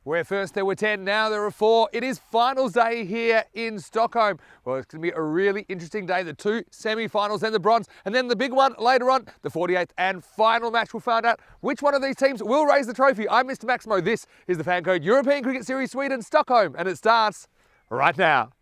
Where first there were 10, now there are 4. It is finals day here in Stockholm. Well, it's going to be a really interesting day. The 2 semi-finals, then the bronze, and then the big one later on, the 48th and final match. We'll find out which one of these teams will raise the trophy. I'm Mr. Maximo. This is the FanCode European Cricket Series Sweden, Stockholm, and it starts right now.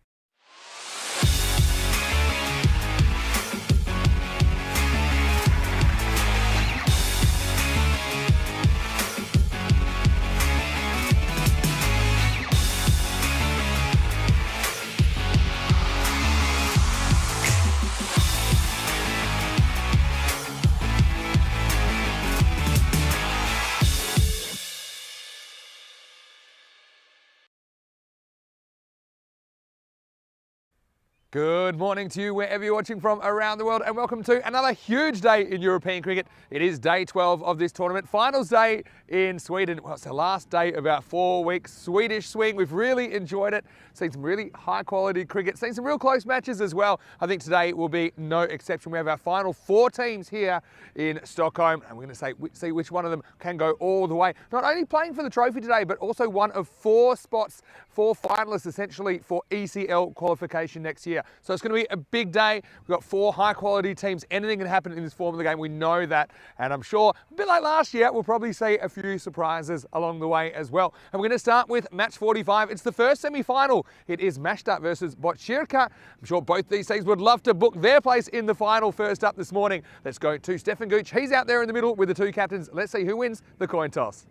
Good morning to you wherever you're watching from around the world, and welcome to another huge day in European cricket. It is day 12 of this tournament, finals day in Sweden. Well, it's the last day of our 4-week Swedish swing. We've really enjoyed it, seen some really high quality cricket, seen some real close matches as well. I think today will be no exception. We have our final 4 teams here in Stockholm, and we're going to see which one of them can go all the way. Not only playing for the trophy today, but also one of 4 spots, 4 finalists essentially for ECL qualification next year. So it's going to be a big day. We've got 4 high-quality teams. Anything can happen in this form of the game. We know that. And I'm sure, a bit like last year, we'll probably see a few surprises along the way as well. And we're going to start with match 45. It's the first semi-final. It is Mashta versus Botkyrka. I'm sure both these teams would love to book their place in the final. First up this morning, let's go to Stefan Gooch. He's out there in the middle with the 2 captains. Let's see who wins the coin toss.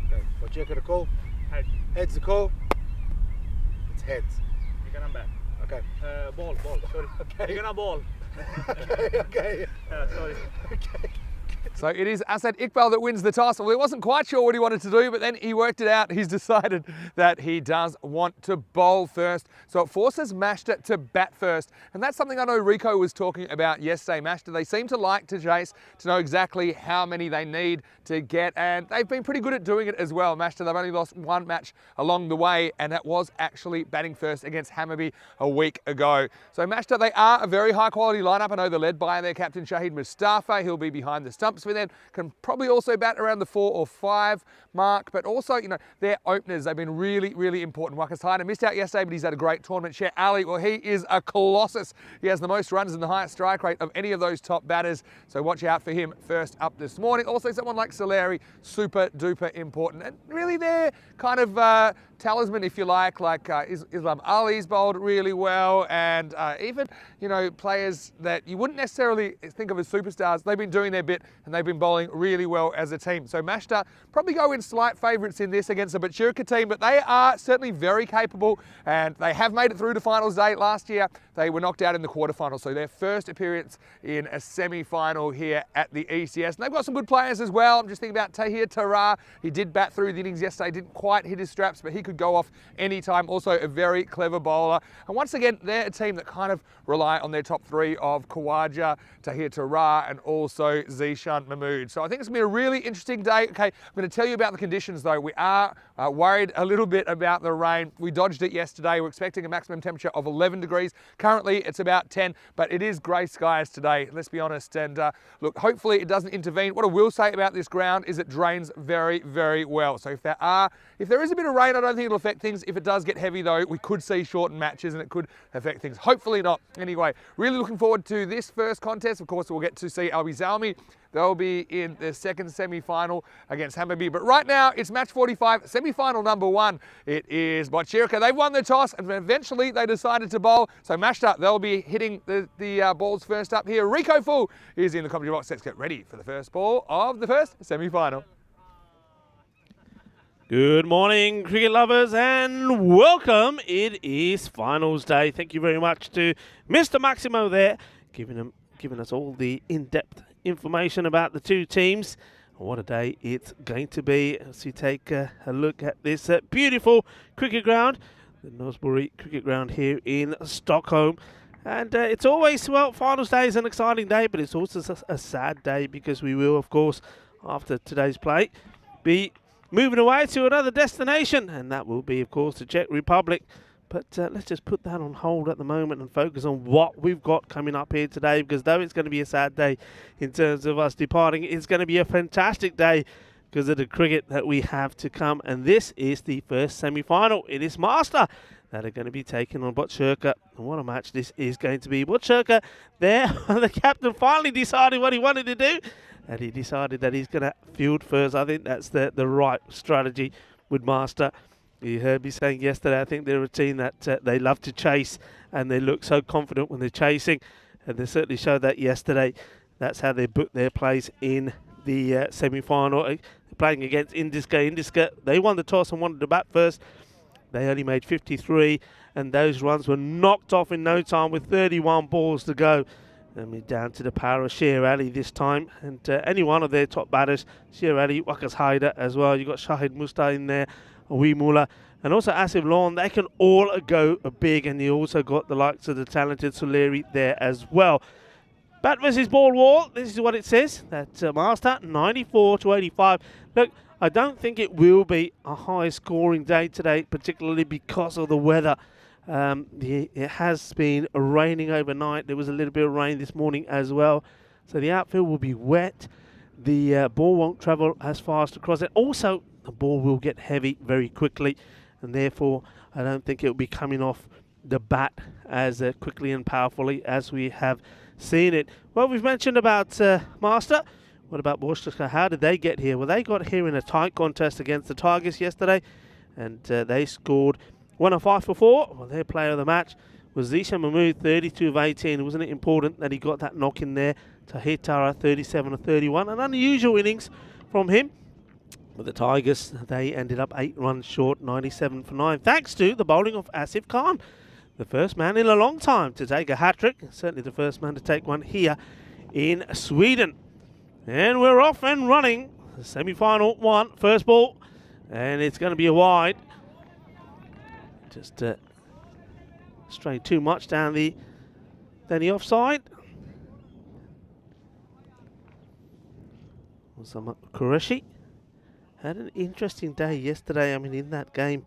Okay, Botkyrka the call. Head. Head's the call. It's heads. You're gonna back. Okay. Ball. Sorry. Okay. You're gonna ball. Okay. Sorry. Okay. So it is Asad Iqbal that wins the toss. Well, he wasn't quite sure what he wanted to do, but then he worked it out. He's decided that he does want to bowl first. So it forces Mashta to bat first. And that's something I know Rico was talking about yesterday. Mashta, they seem to like to chase, to know exactly how many they need to get. And they've been pretty good at doing it as well. Mashta, they've only lost 1 match along the way, and that was actually batting first against Hammarby a week ago. So Mashta, they are a very high quality lineup. I know they're led by their captain Shahid Mustafa. He'll be behind the stumps for them. Can probably also bat around the 4 or 5 mark, but also, you know, their openers, they've been really, really important. Wakasana missed out yesterday, but he's had a great tournament. Sher Ali, well, he is a colossus. He has the most runs and the highest strike rate of any of those top batters, so watch out for him first up this morning. Also, someone like Soleri, super duper important, and really their kind of talisman, if you like Islam Ali's bowled really well, and even, you know, players that you wouldn't necessarily think of as superstars, they've been doing their bit and they've been bowling really well as a team. So Mashta probably go in slight favourites in this against the Botkyrka team, but they are certainly very capable, and they have made it through to finals day. Last year they were knocked out in the quarterfinals, so their first appearance in a semi-final here at the ECS. And they've got some good players as well. I'm just thinking about Tahir Tara. He did bat through the innings yesterday, didn't quite hit his straps, but he could go off anytime. Also a very clever bowler. And once again, they're a team that kind of rely on their top 3 of Khawaja, Tahir Tara, and also Zishan Mahmood. So I think it's going to be a really interesting day. Okay, I'm going to tell you about the conditions though. We are worried a little bit about the rain. We dodged it yesterday. We're expecting a maximum temperature of 11 degrees. Currently it's about 10, but it is grey skies today, let's be honest. And look, hopefully it doesn't intervene. What I will say about this ground is it drains very, very well. So if there is a bit of rain, I don't think it'll affect things. If it does get heavy though, we could see shortened matches and it could affect things. Hopefully not. Anyway, really looking forward to this first contest. Of course, we'll get to see Albi Zalmi. They'll be in the second semi-final against Hammarby. But right now, it's match 45, semi-final number 1. It is Botkyrka. They've won the toss, and eventually they decided to bowl. So Mashta, they'll be hitting the balls first up here. Rico Full is in the commentary box. Let's get ready for the first ball of the first semi-final. Good morning, cricket lovers, and welcome. It is finals day. Thank you very much to Mr. Maximo there, giving us all the in-depth information about the 2 teams. What a day it's going to be as we take a look at this beautiful cricket ground, the Nosbury Cricket Ground here in Stockholm. And it's always, well, finals day is an exciting day, but it's also a sad day because we will, of course, after today's play, be moving away to another destination, and that will be, of course, the Czech Republic. But let's just put that on hold at the moment and focus on what we've got coming up here today, because though it's going to be a sad day in terms of us departing, it's going to be a fantastic day because of the cricket that we have to come. And this is the first semi-final. It is Master that are going to be taking on Butcherka. And what a match this is going to be. Butcherka there, the captain finally decided what he wanted to do. And he decided that he's going to field first. I think that's the right strategy with Master. You heard me saying yesterday, I think they're a team that they love to chase. And they look so confident when they're chasing. And they certainly showed that yesterday. That's how they booked their place in the semi-final. Playing against Indiska. Indiska, they won the toss and wanted to bat first. They only made 53, and those runs were knocked off in no time with 31 balls to go. And we're down to the power of Sher Ali this time. And any one of their top batters, Sher Ali, Waqas Haider as well. You've got Shahid Musta in there, Awi Mullah, and also Asif Lawn. They can all go big, and you also got the likes of the talented Suleri there as well. Bat versus ball war, this is what it says. That Master, 94 to 85. Look, I don't think it will be a high-scoring day today, particularly because of the weather. It has been raining overnight. There was a little bit of rain this morning as well. So the outfield will be wet. The ball won't travel as fast across it. Also, the ball will get heavy very quickly. And therefore, I don't think it will be coming off the bat as quickly and powerfully as we have seen it. Well, we've mentioned about Master. What about Butcherka? How did they get here? Well, they got here in a tight contest against the Tigers yesterday, and they scored 105 for 4. Well, their player of the match was Zishan Mahmood, 32 of 18. Wasn't it important that he got that knock in there? Tahir Tara, 37 of 31. An unusual innings from him. But the Tigers, they ended up 8 runs short, 97 for 9, thanks to the bowling of Asif Khan, the first man in a long time to take a hat-trick. Certainly the first man to take one here in Sweden. And we're off and running. Semi-final one, first ball. And it's going to be a wide. Just strayed too much down the offside. Qureshi had an interesting day yesterday. I mean, in that game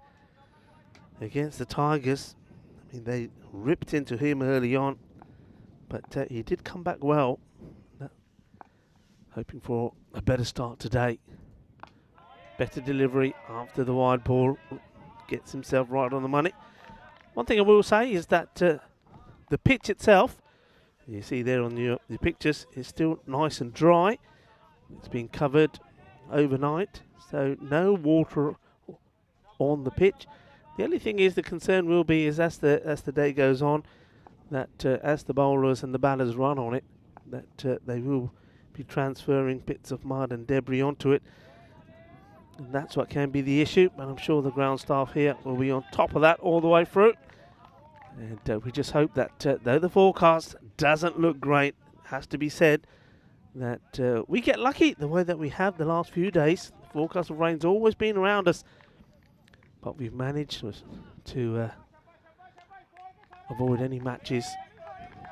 against the Tigers, I mean, they ripped into him early on. But he did come back well. Hoping for a better start today. Better delivery after the wide ball. Gets himself right on the money. One thing I will say is that the pitch itself, you see there on the pictures, is still nice and dry. It's been covered overnight, so no water on the pitch. The only thing is, the concern will be is as the day goes on, that as the bowlers and the batters run on it, that they will be transferring bits of mud and debris onto it, and that's what can be the issue. But I'm sure the ground staff here will be on top of that all the way through. And we just hope that though the forecast doesn't look great, has to be said, that we get lucky the way that we have the last few days. The forecast of rain's always been around us, but we've managed to avoid any matches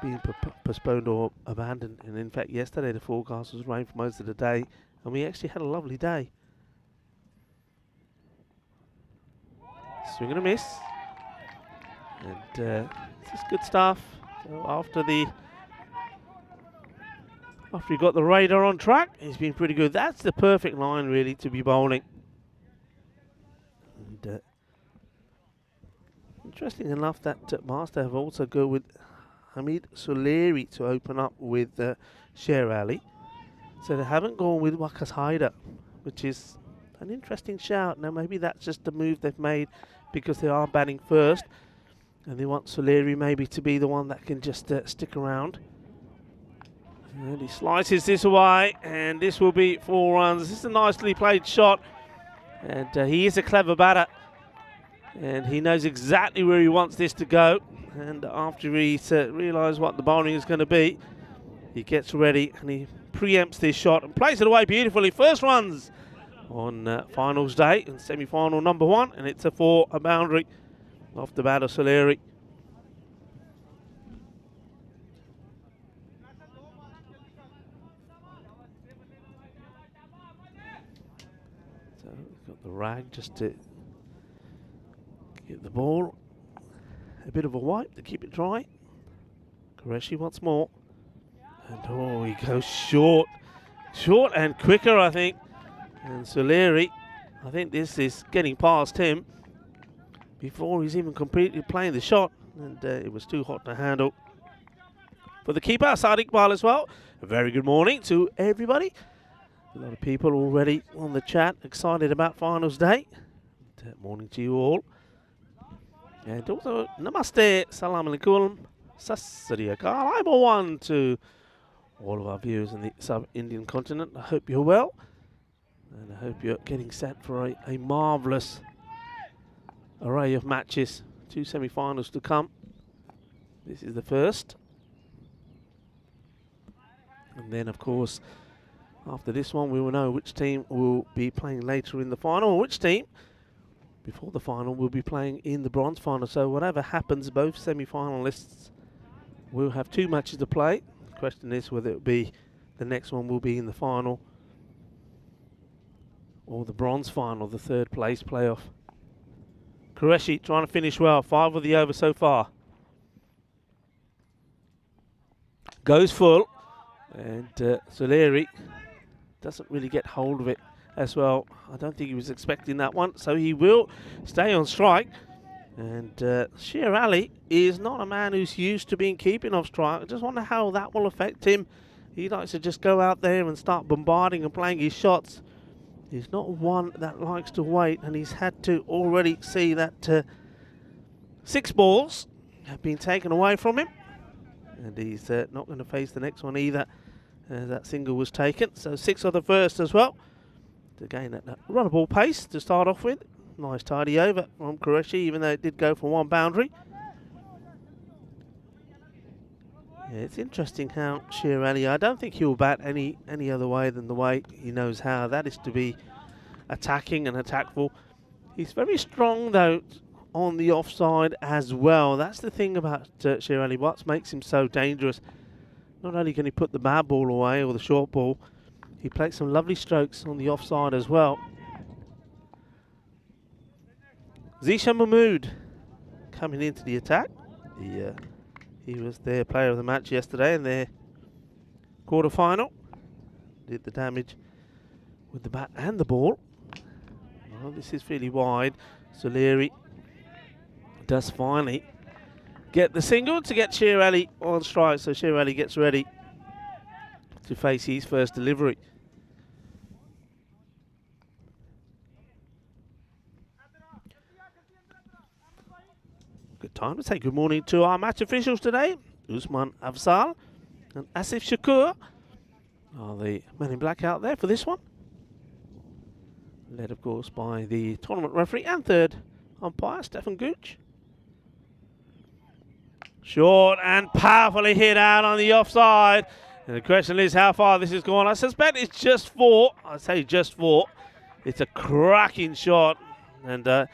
being postponed or abandoned. And in fact, yesterday the forecast was rain for most of the day, and we actually had a lovely day. Swing and a miss, and this is good stuff. So after you got the radar on track, he's been pretty good. That's the perfect line really to be bowling. And interesting enough that Master have also go with Hamid Suleri to open up with Sher Ali. So they haven't gone with Waqas Haider, which is an interesting shout. Now maybe that's just the move they've made because they are batting first, and they want Suleri maybe to be the one that can just stick around. And he slices this away, and this will be 4 runs. This is a nicely played shot, and he is a clever batter, and he knows exactly where he wants this to go. And after he's realised what the bowling is going to be, he gets ready and he preempts this shot and plays it away beautifully. First runs on finals day and semi-final number 1, and it's for a boundary off the bat of Suleri. So we've got the rag just to get the ball. A bit of a wipe to keep it dry. Qureshi once more. And oh, he goes short. Short and quicker, I think. And Soleri, I think this is getting past him before he's even completely playing the shot. And it was too hot to handle. For the keeper, Sadiq Iqbal as well. A very good morning to everybody. A lot of people already on the chat, excited about finals day. Morning to you all. And also, namaste, salam alaikum, sassari akal. I'm a one to all of our viewers in the sub-Indian continent. I hope you're well. And I hope you're getting set for a marvellous array of matches. 2 semi-finals to come. This is the first. And then, of course, after this one, we will know which team will be playing later in the final, or which team, before the final, will be playing in the bronze final. So whatever happens, both semi-finalists will have 2 matches to play. The question is whether it will be the next one will be in the final or the bronze final, the 3rd place playoff. Qureshi trying to finish well, 5 of the over so far. Goes full, and Soleri doesn't really get hold of it as well. I don't think he was expecting that one, so he will stay on strike. And Sher Ali is not a man who's used to being keeping off strike. I just wonder how that will affect him. He likes to just go out there and start bombarding and playing his shots. He's not one that likes to wait, and he's had to already see that 6 balls have been taken away from him. And he's not going to face the next one either, as that single was taken. So 6 of the first as well. To gain that run ball pace to start off with. Nice tidy over from Qureshi, even though it did go for 1 boundary. Yeah, it's interesting how Sher Ali, I don't think he'll bat any other way than the way he knows how. That is to be attacking and attackful. He's very strong, though, on the offside as well. That's the thing about Sher Ali. What makes him so dangerous. Not only can he put the bad ball away or the short ball, he plays some lovely strokes on the offside as well. Zishan Mahmood coming into the attack. He was their player of the match yesterday in their quarter-final. Did the damage with the bat and the ball. Well, this is fairly wide. Soleri does finally get the single to get Sher Ali on strike. So Sher Ali gets ready to face his first delivery. Good time to say good morning to our match officials today. Usman Afzal and Asif Shakur are the men in black out there for this one. Led, of course, by the tournament referee and 3rd umpire, Stefan Gooch. Short and powerfully hit out on the offside. And the question is how far this is gone. I suspect it's just 4. I say just 4. It's a cracking shot. And I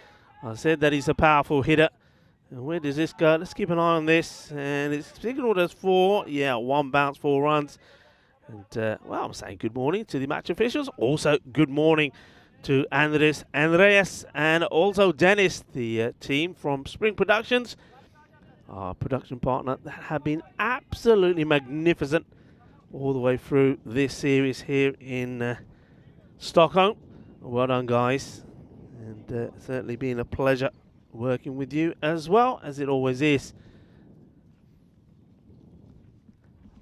said that he's a powerful hitter. And where does this go? Let's keep an eye on this. And it's signaled as 4. Yeah, 1 bounce, 4 runs. And, well, I'm saying good morning to the match officials. Also, good morning to Andres, and also Dennis, the team from Spring Productions, our production partner, that have been absolutely magnificent all the way through this series here in Stockholm. Well done, guys. And certainly been a pleasure working with you as well, as it always is.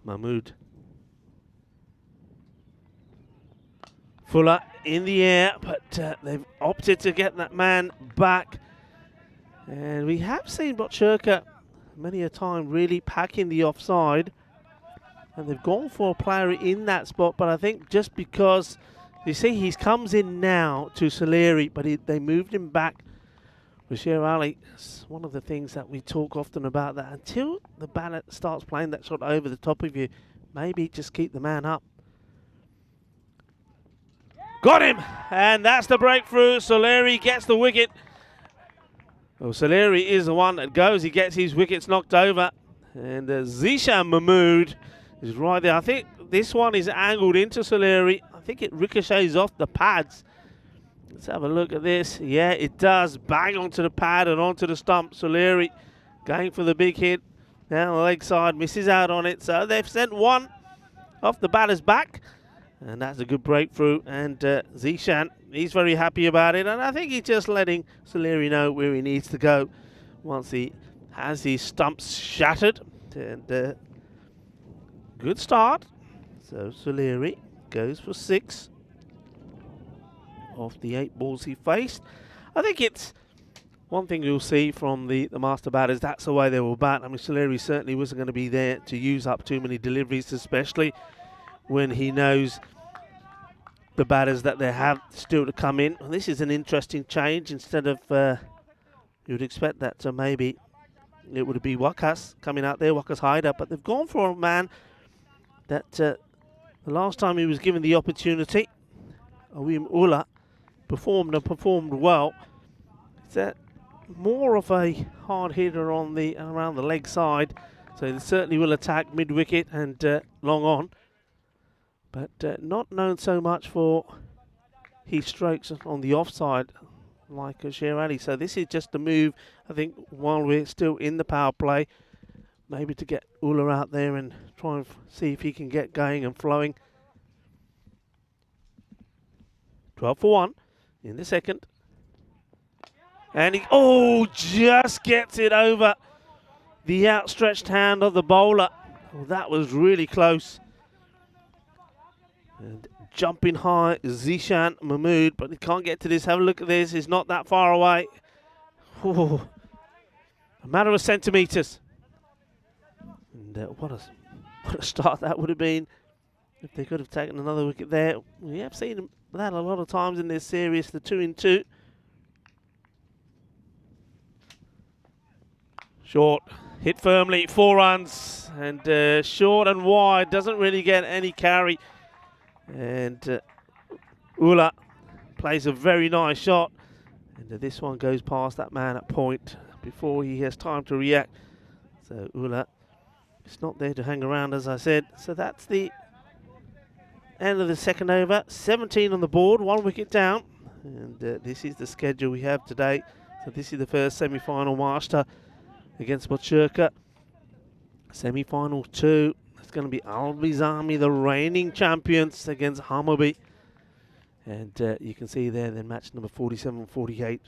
Mahmood. Fuller in the air, but they've opted to get that man back. And we have seen Botcherka many a time really packing the offside. And they've gone for a player in that spot, but I think just because, you see, he comes in now to Soleri, but they moved him back with Sher Ali. It's one of the things that we talk often about, that until the batter starts playing that shot over the top of you, maybe just keep the man up. Got him! And that's the breakthrough. Soleri gets the wicket. Well, Soleri is the one that goes. He gets his wickets knocked over. And Zishan Mahmood is right there. I think this one is angled into Soleri. I think it ricochets off the pads. Let's have a look at this. Yeah, it does. Bang onto the pad and onto the stump. Soleri going for the big hit. Down the leg side, misses out on it. So they've sent one off the batter's back. And that's a good breakthrough. And Zishan, he's very happy about it. And I think he's just letting Soleri know where he needs to go once he has his stumps shattered. And good start. So Soleri goes for 6 of the 8 balls he faced. I think it's one thing you'll see from the master batters, that's the way they will bat. I mean, Soleri certainly wasn't going to be there to use up too many deliveries, especially when he knows the batters that they have still to come in. And this is an interesting change. Instead of, you would expect that to maybe it would be Wakas coming out there, Wakas Haider, but they've gone for a man that the last time he was given the opportunity, Awim Ula, performed well. It's more of a hard hitter on the around the leg side, so they certainly will attack mid wicket and long on, but not known so much for his strokes on the offside like Sher Ali. So this is just a move, I think, while we're still in the power play, maybe to get Ula out there and try and see if he can get going and flowing. 12 for 1 in the second. And he, just gets it over the outstretched hand of the bowler. Oh, that was really close. And jumping high, Zishan Mahmood, but he can't get to this. Have a look at this. He's not that far away. Oh, a matter of centimetres. And what a start that would have been if they could have taken another wicket there. We have seen that a lot of times in this series, the 2-in-2. Short, hit firmly, 4 runs, and short and wide, doesn't really get any carry. And Ula plays a very nice shot, and this one goes past that man at point before he has time to react. So Ula is not there to hang around, as I said. So that's the end of the second over. 17 on the board, 1 wicket down, and this is the schedule we have today. So this is the first semi-final master against Bochurka. Semi-final 2, it's going to be Albi's Army, the reigning champions, against Hammarby. And you can see there then match number 47-48,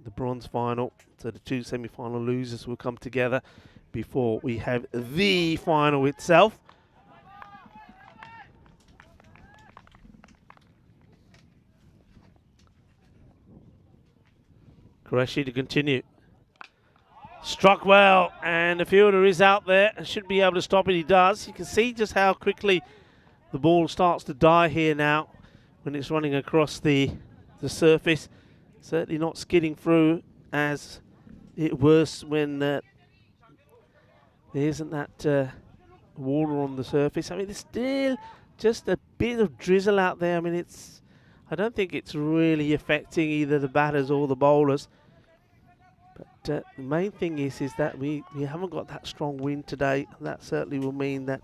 the bronze final. So the 2 semi-final losers will come together before we have the final itself. Qureshi to continue. Struck well, and the fielder is out there and should be able to stop it. He does. You can see just how quickly the ball starts to die here now when it's running across the surface. Certainly not skidding through as it was when there isn't that water on the surface. I mean, there's still just a bit of drizzle out there. I mean, I don't think it's really affecting either the batters or the bowlers. But the main thing is that we haven't got that strong wind today. That certainly will mean that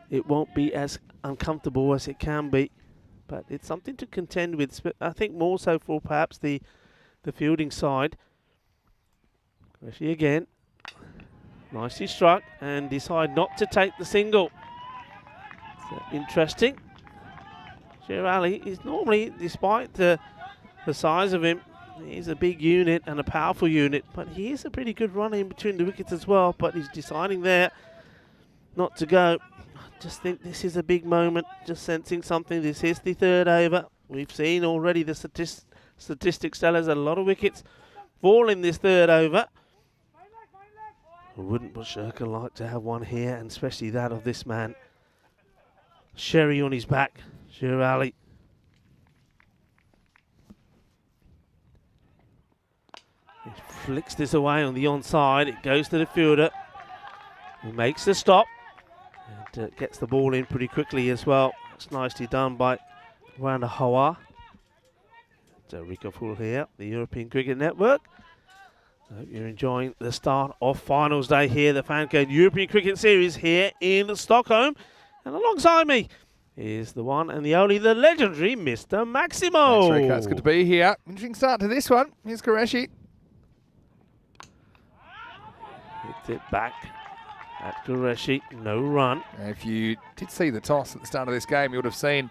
it won't be as uncomfortable as it can be. But it's something to contend with. I think more so for perhaps the fielding side. Qureshi again. Nicely struck and decide not to take the single. So interesting. Sher Ali is normally, despite the size of him, he's a big unit and a powerful unit, but he is a pretty good runner in between the wickets as well, but he's deciding there not to go. I just think this is a big moment, just sensing something. This is the 3rd over. We've seen already the statistics tell us a lot of wickets fall in this 3rd over. Wouldn't Bochurka like to have one here, and especially that of this man. Sherry on his back, Sher Ali. He flicks this away on the onside. It goes to the fielder, who makes the stop and gets the ball in pretty quickly as well. It's nicely done by Rana Hawa. So Rico Full here, the European Cricket Network. I hope you're enjoying the start of finals day here, the FanCode European Cricket Series here in Stockholm. And alongside me is the one and the only, the legendary Mr. Maximo. Thanks, Rico. It's good to be here. Interesting start to this one. Here's Qureshi. Hits it back at Qureshi. No run. If you did see the toss at the start of this game, you would have seen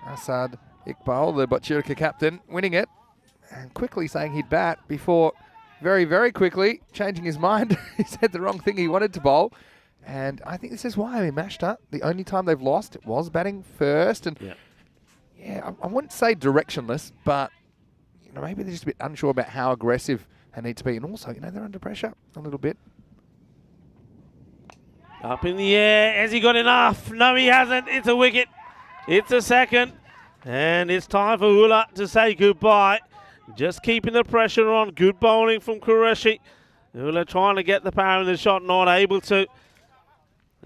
Asad Iqbal, the Botchirka captain, winning it and quickly saying he'd bat before very, very quickly changing his mind. He said the wrong thing, he wanted to bowl. And I think this is why we mashed up. The only time they've lost, it was batting first. And yeah, I wouldn't say directionless, but maybe they're just a bit unsure about how aggressive they need to be. And also, they're under pressure a little bit. Up in the air. Has he got enough? No, he hasn't. It's a wicket. It's a second. And it's time for Ula to say goodbye. Just keeping the pressure on. Good bowling from Qureshi. Ula trying to get the power in the shot, not able to.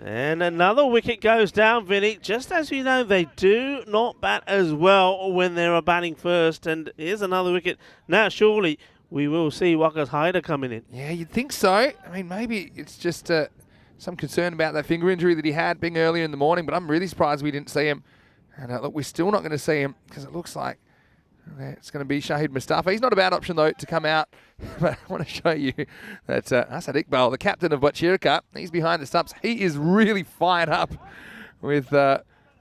And another wicket goes down, Vinny. Just as we know, they do not bat as well when they're batting first. And here's another wicket. Now, surely, we will see Waqas Haider coming in. Yeah, you'd think so. I mean, maybe it's just some concern about that finger injury that he had being earlier in the morning, but I'm really surprised we didn't see him. And look, we're still not going to see him because it looks like it's going to be Shahid Mustafa. He's not a bad option, though, to come out. But I want to show you that Asad Iqbal, the captain of Botchirka, he's behind the stumps. He is really fired up with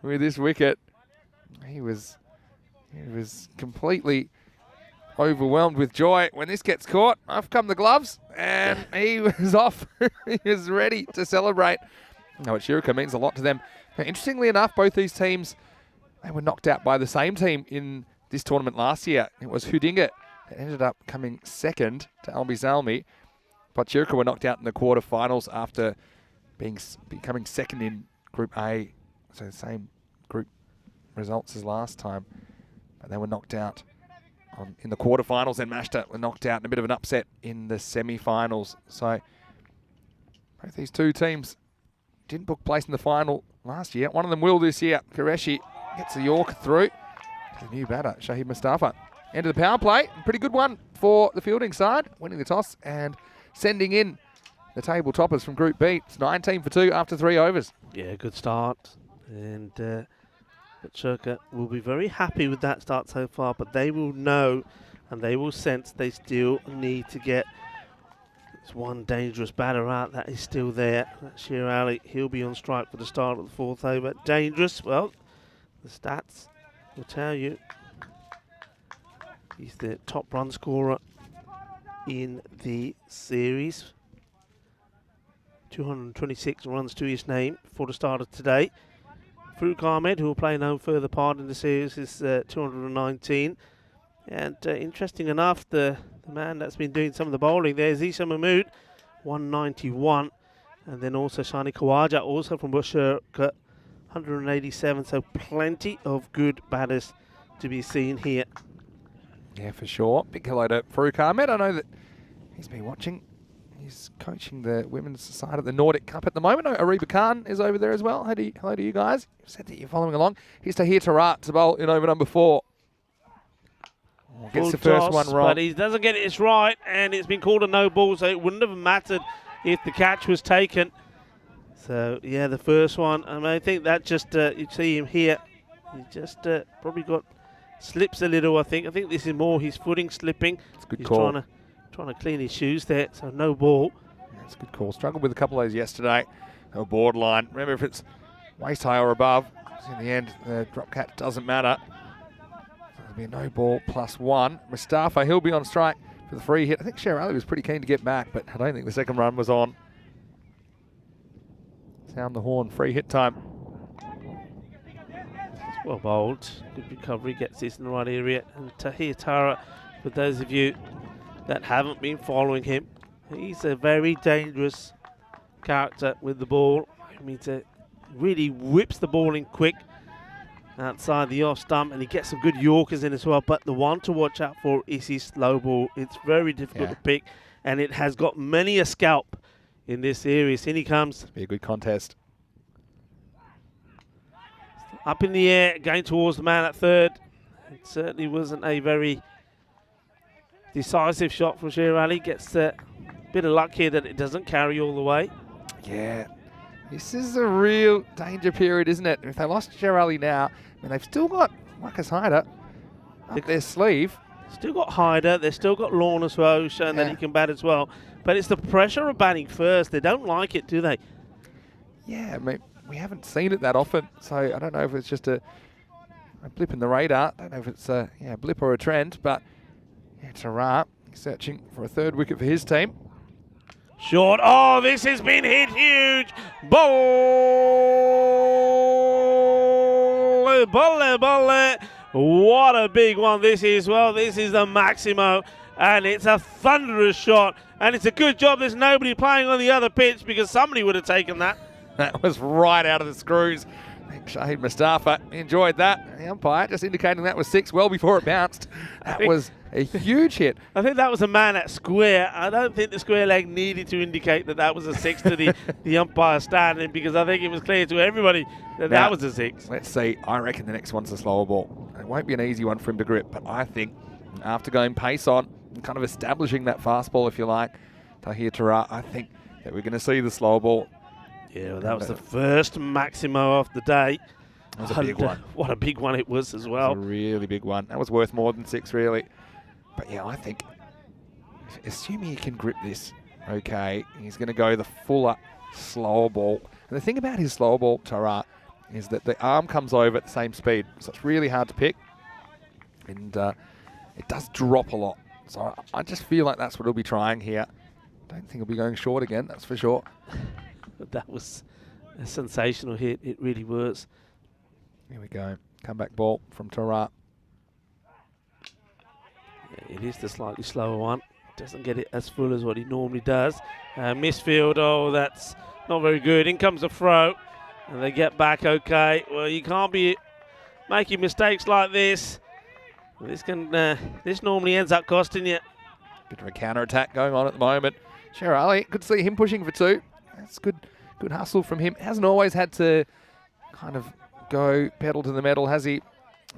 this wicket. He was completely overwhelmed with joy when this gets caught. Off come the gloves, and he was off. He was ready to celebrate. Botchirka means a lot to them. Now, interestingly enough, both these teams, they were knocked out by the same team in this tournament last year. It was Hudinga that ended up coming second to Albi Zalmi. Botchirka were knocked out in the quarterfinals after becoming second in Group A. So the same group results as last time. But they were knocked out in the quarterfinals, and Mashta were knocked out in a bit of an upset in the semi-finals. So both these two teams didn't book place in the final last year. One of them will this year. Qureshi gets the York through. The new batter, Shahid Mustafa. End of the power play. Pretty good one for the fielding side, winning the toss and sending in the table toppers from Group B. It's 19 for 2 after 3 overs. Yeah, good start. And Botchirka will be very happy with that start so far, but they will know and they will sense they still need to get this one dangerous batter out that is still there. That's Sher Ali. He'll be on strike for the start of the 4th over. Dangerous, well, the stats will tell you he's the top run scorer in the series. 226 runs to his name for the start of today. Farouk Ahmed, who will play no further part in the series, is 219. And interesting enough, the man that's been doing some of the bowling there is Isa Mahmood, 191. And then also Shani Khawaja, also from Botchirka, 187, so plenty of good batters to be seen here. Yeah, for sure. Big hello to Farouk Ahmed. I know that he's been watching. He's coaching the women's side at the Nordic Cup at the moment. Ariba Khan is over there as well. Hello to you guys. You said that you're following along. Here's Tahir Tarat to bowl in over number 4. Gets the first one wrong. But he doesn't get it right, and it's been called a no ball, so it wouldn't have mattered if the catch was taken. So, yeah, the first one, I think that just, you see him here, he just probably slips a little, I think. I think this is more his footing slipping. It's a good He's call. Trying to clean his shoes there, so no ball. That's a good call. Struggled with a couple of those yesterday. They were borderline. Remember, if it's waist high or above, in the end, the drop catch doesn't matter. There'll be a no ball +1. Mustafa, he'll be on strike for the free hit. I think Sher Ali was pretty keen to get back, but I don't think the second run was on. Sound the horn, free hit time. Well bowled, good recovery, gets this in the right area. And Tahir Tara, for those of you that haven't been following him, he's a very dangerous character with the ball. I mean, really whips the ball in quick outside the off stump, and he gets some good Yorkers in as well. But the one to watch out for is his slow ball. It's very difficult to pick, and it has got many a scalp in this series. In he comes. Be a good contest. Up in the air, going towards the man at third. It certainly wasn't a very decisive shot from Sher Ali. Gets a bit of luck here that it doesn't carry all the way. Yeah, this is a real danger period, isn't it? If they lost Sher Ali now, I mean, they've still got Waqas Haider up their sleeve. Still got Haider, they've still got Lorne as well, showing that he can bat as well. But it's the pressure of batting first. They don't like it, do they? yeah, I mean, we haven't seen it that often, so I don't know if it's just a blip in the radar. I don't know if it's a blip or a trend, but yeah, Tara searching for a third wicket for his team. Short. Oh, this has been hit huge. Ball. Ball. What a big one this is. Well, this is the Maximo, and it's a thunderous shot, and it's a good job there's nobody playing on the other pitch because somebody would have taken that. That was right out of the screws. I think Shahid Mustafa enjoyed that. The umpire just indicating that was 6 well before it bounced. That was a huge hit. I think that was a man at square. I don't think the square leg needed to indicate that that was a 6 to the umpire standing, because I think it was clear to everybody that that was a 6. Let's see. I reckon the next one's a slower ball. It won't be an easy one for him to grip, but I think after going pace on and kind of establishing that fastball, if you like, Tahir Tara, I think that we're going to see the slower ball. Yeah, well, that was the first Maximo of the day. That was a big one. What a big one it was as well. That was a really big one. That was worth more than 6, really. But yeah, I think, assuming he can grip this, okay, he's going to go the fuller, slower ball. And the thing about his slower ball, Tara, is that the arm comes over at the same speed. So it's really hard to pick. And it does drop a lot. So I just feel like that's what he'll be trying here. Don't think he'll be going short again, that's for sure. But that was a sensational hit. It really was. Here we go. Comeback ball from Tara. Yeah, it is the slightly slower one. Doesn't get it as full as what he normally does. Misfield, oh, that's not very good. In comes the throw. And they get back okay. Well, you can't be making mistakes like this. This normally ends up costing you. Bit of a counter-attack going on at the moment. Sher Ali, good to see him pushing for 2. That's good hustle from him. Hasn't always had to kind of go pedal to the metal, has he?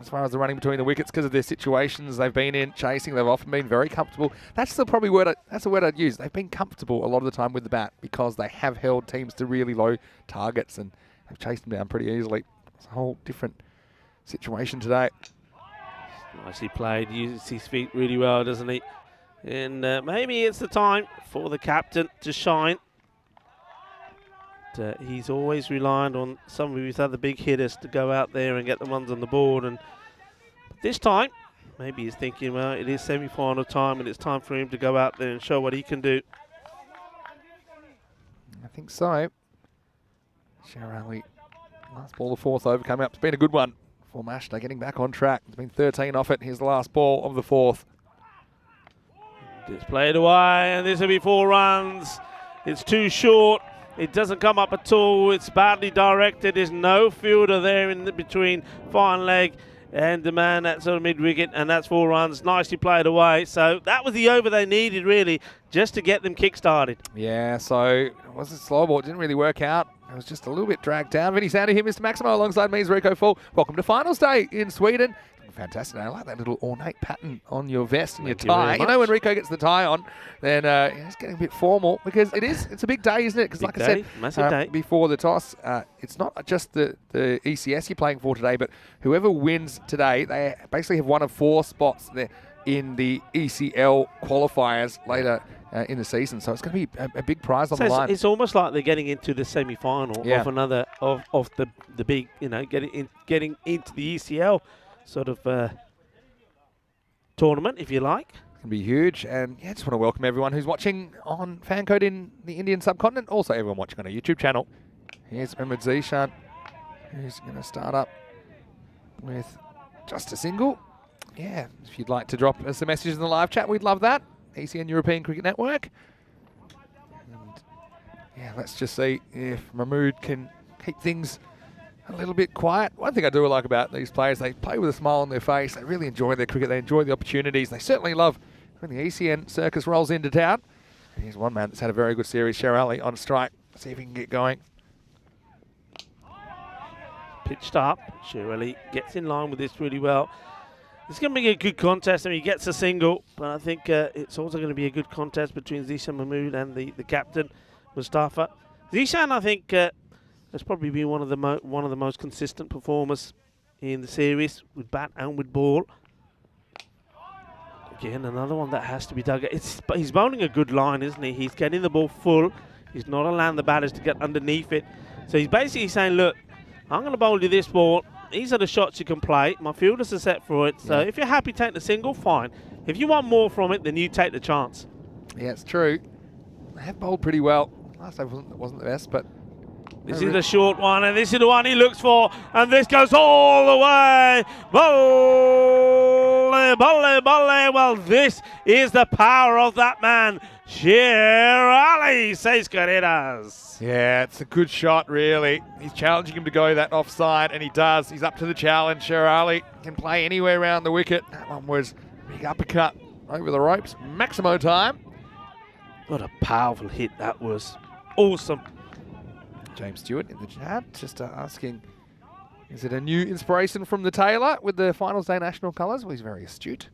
As far as the running between the wickets, because of their situations they've been in, chasing, they've often been very comfortable. That's the probably word. That's the word I'd use. They've been comfortable a lot of the time with the bat because they have held teams to really low targets and have chased them down pretty easily. It's a whole different situation today. Nicely played. Uses his feet really well, doesn't he? And maybe it's the time for the captain to shine. He's always reliant on some of his other big hitters to go out there and get the runs on the board. And this time, maybe he's thinking, well, it is semi-final time and it's time for him to go out there and show what he can do. I think so. Sher Ali, last ball, the 4th over coming up. It's been a good one for Mashta, getting back on track. It's been 13 off it. Here's the last ball of the 4th. It's played away, and this will be 4 runs. It's too short. It doesn't come up at all. It's badly directed. There's no fielder there in between fine leg and the man at sort of mid-wicket, and that's 4 runs. Nicely played away. So that was the over they needed, really, just to get them kick-started. Yeah, so it was a slow ball. It didn't really work out. It was just a little bit dragged down. Vinny Sandy here, Mr. Maximo, alongside me is Rico Fall. Welcome to finals day in Sweden. Fantastic. I like that little ornate pattern on your vest and your tie. You know, when Rico gets the tie on, then it's getting a bit formal because it's a big day, isn't it? Because like I said, massive day. Before the toss, it's not just the ECS you're playing for today, but whoever wins today, they basically have one of 4 spots there in the ECL qualifiers later in the season. So it's going to be a big prize on the line. It's almost like they're getting into the semi-final of another of the big, getting into the ECL sort of tournament, if you like. It's going to be huge. And yeah, just want to welcome everyone who's watching on FanCode in the Indian subcontinent. Also everyone watching on our YouTube channel. Here's Ahmed Zishan, who's going to start up with just a single. Yeah, if you'd like to drop us a message in the live chat, we'd love that. ECN European Cricket Network. And yeah, let's just see if Mahmood can keep things a little bit quiet. One thing I do like about these players, they play with a smile on their face. They really enjoy their cricket. They enjoy the opportunities. They certainly love when the ECN circus rolls into town. And here's one man that's had a very good series, Sher Ali on strike. Let's see if he can get going. Pitched up. Sher Ali gets in line with this really well. It's going to be a good contest. I mean, he gets a single, but I think it's also going to be a good contest between Zishan Mahmood and the captain, Mustafa. Zishan, I think, has probably been one of the most consistent performers in the series with bat and with ball. Again, another one that has to be dug. He's bowling a good line, isn't he? He's getting the ball full. He's not allowing the batters to get underneath it. So he's basically saying, look, I'm going to bowl you this ball. These are the shots you can play. My fielders are set for it. So if you're happy taking the single, fine. If you want more from it, then you take the chance. Yeah, it's true. They have bowled pretty well. Last over wasn't the best, but this is the short one, and this is the one he looks for, and this goes all the way. Volley, volley, volley. Well, this is the power of that man, Sher Ali, says Carreras. yeah, it's a good shot, really. He's challenging him to go that offside, and he does. He's up to the challenge. Sher Ali can play anywhere around the wicket. That one was a big uppercut over the ropes. Maximo time. What a powerful hit that was. Awesome. James Stewart in the chat just asking, is it a new inspiration from the tailor with the Finals Day national colours? Well, he's very astute.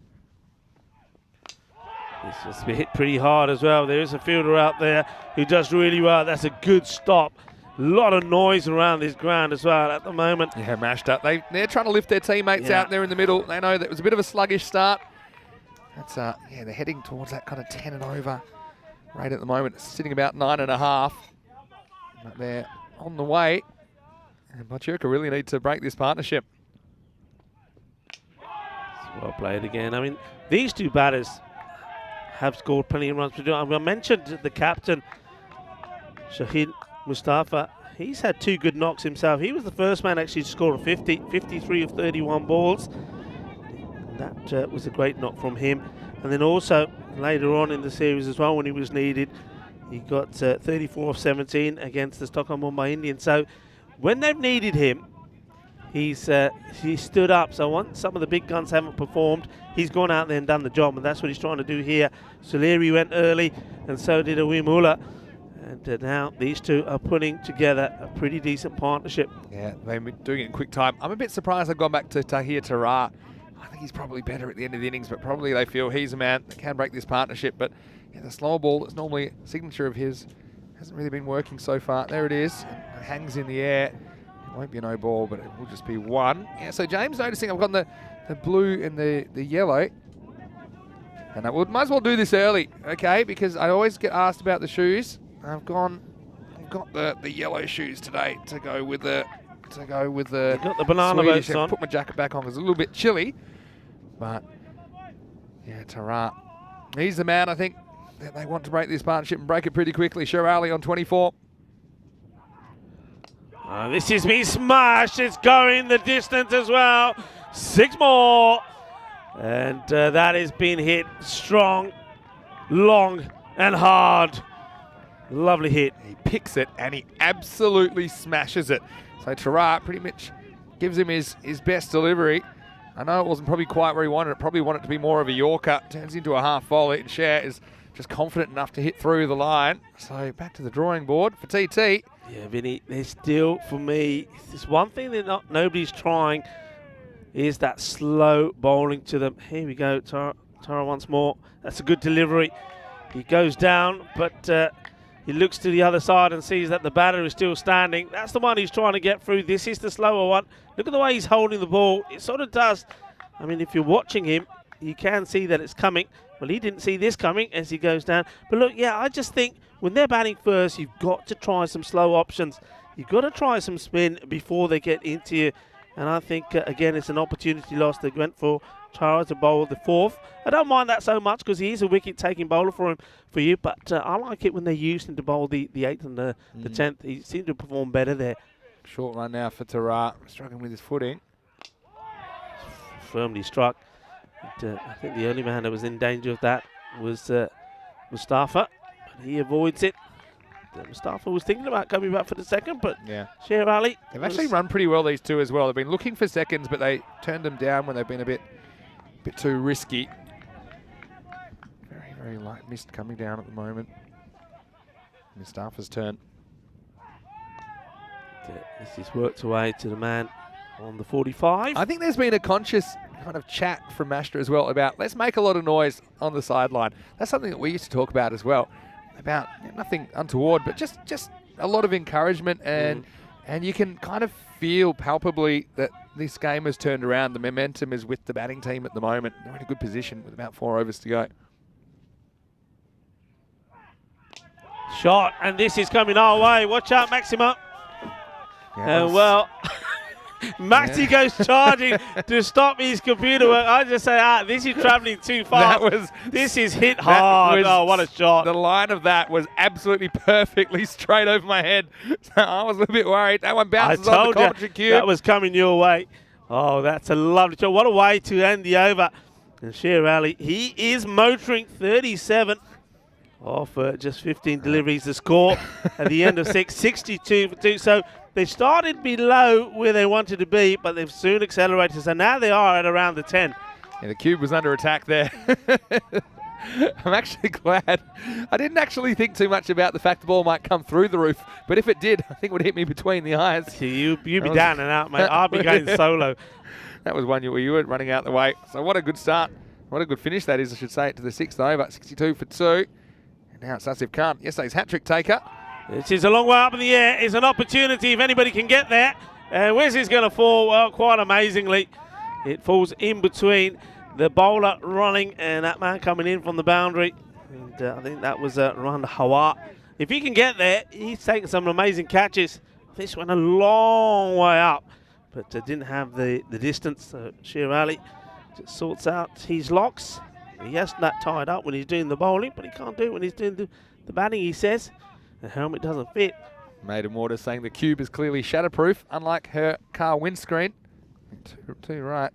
It's just been hit pretty hard as well. There is a fielder out there who does really well. That's a good stop. A lot of noise around this ground as well at the moment. Yeah, mashed up. They're trying to lift their teammates out there in the middle. They know that it was a bit of a sluggish start. That's yeah, they're heading towards that kind of 10 and over rate at the moment. It's sitting about 9.5. But they're on the way. And Pachuca really need to break this partnership. It's well played again. I mean, these two batters have scored plenty of runs. I mentioned the captain, Shahid Mustafa. He's had 2 good knocks himself. He was the first man actually to score a 50, 53 of 31 balls. That was a great knock from him. And then also later on in the series as well, when he was needed, he got 34 of 17 against the Stockholm Mumbai Indians. So when they've needed him, he stood up. So once some of the big guns haven't performed, he's gone out there and done the job, and that's what he's trying to do here. Soleri went early, and so did Awimula. And now these two are putting together a pretty decent partnership. Yeah, they've been doing it in quick time. I'm a bit surprised they've gone back to Tahir Tara. I think he's probably better at the end of the innings, but probably they feel he's a man that can break this partnership. But yeah, the slower ball that's normally a signature of his hasn't really been working so far. There it is. It hangs in the air. It won't be a no ball, but it will just be one. Yeah, so James noticing I've got the blue and the yellow. And I might as well do this early, okay? Because I always get asked about the shoes. I've got the yellow shoes today to go with the You got the banana Swedish. boats on. Put my jacket back on because it's a little bit chilly. But yeah, Tara, he's the man. I think that they want to break this partnership and break it pretty quickly. Sher Ali on 24. This is me smashed. It's going the distance as well. 6 more. And that has been hit strong, long, and hard. Lovely hit. He picks it and he absolutely smashes it. So Tara pretty much gives him his best delivery. I know it wasn't probably quite where he wanted it. Probably wanted it to be more of a Yorker. Turns into a half volley, and Sher is just confident enough to hit through the line. So back to the drawing board for TT. Yeah, Vinny, there's still, for me, there's one thing that nobody's trying is that slow bowling to them. Here we go, Tara once more. That's a good delivery. He goes down, but he looks to the other side and sees that the batter is still standing. That's the one he's trying to get through. This is the slower one. Look at the way he's holding the ball. It sort of does. I mean, if you're watching him, you can see that it's coming. Well, he didn't see this coming as he goes down. But look, yeah, I just think when they're batting first, you've got to try some slow options. You've got to try some spin before they get into you. And I think, again, it's an opportunity lost. They went for Tara to bowl the 4th. I don't mind that so much because he is a wicket-taking bowler for you. But I like it when they use him to bowl the 8th and the 10th. He seemed to perform better there. Short run now for Tara. Struggling with his footing. Firmly struck. But, I think the only man that was in danger of that was Mustafa. But he avoids it. Mustafa was thinking about coming back for the second, but yeah, Sher Ali. They've actually run pretty well, these two as well. They've been looking for seconds, but they turned them down when they've been a bit too risky. Very, very light mist coming down at the moment. Mustafa's turn. This is worked away to the man on the 45. I think there's been a conscious kind of chat from Mashta as well about let's make a lot of noise on the sideline. That's something that we used to talk about as well. About nothing untoward, but just a lot of encouragement, and you can kind of feel palpably that this game has turned around. The momentum is with the batting team at the moment. They're in a good position with about 4 overs to go. Shot, and this is coming our way. Watch out, Maximo. Well, Maxi goes charging to stop his computer work. I just say, this is travelling too fast. This is hit hard. Oh, what a shot. The line of that was absolutely perfectly straight over my head. So I was a little bit worried. That one bounces on the commentary cube. That was coming your way. Oh, that's a lovely shot. What a way to end the over. And Sher Ali, he is motoring 37 off just 15 deliveries. The score at the end of 6, 62 for 2. So they started below where they wanted to be, but they've soon accelerated. So now they are at around the 10. Yeah, the cube was under attack there. I'm actually glad. I didn't actually think too much about the fact the ball might come through the roof, but if it did, I think it would hit me between the eyes. You'd be down and out, mate. I'll be going solo. That was one where you were running out the way. So what a good start. What a good finish that is, I should say, to the 6th over. 62 for 2. And now it's Asif Khan, yesterday's hat-trick taker. This is a long way up in the air. It's an opportunity if anybody can get there. Where's this going to fall? Well, quite amazingly, it falls in between the bowler running and that man coming in from the boundary. And I think that was Rand Hawa. If he can get there, he's taken some amazing catches. This went a long way up, but didn't have the distance. So Sher Ali just sorts out his locks. He has that tied up when he's doing the bowling, but he can't do it when he's doing the batting, he says. The helmet doesn't fit. Maiden Water saying the cube is clearly shatterproof, unlike her car windscreen. Too right.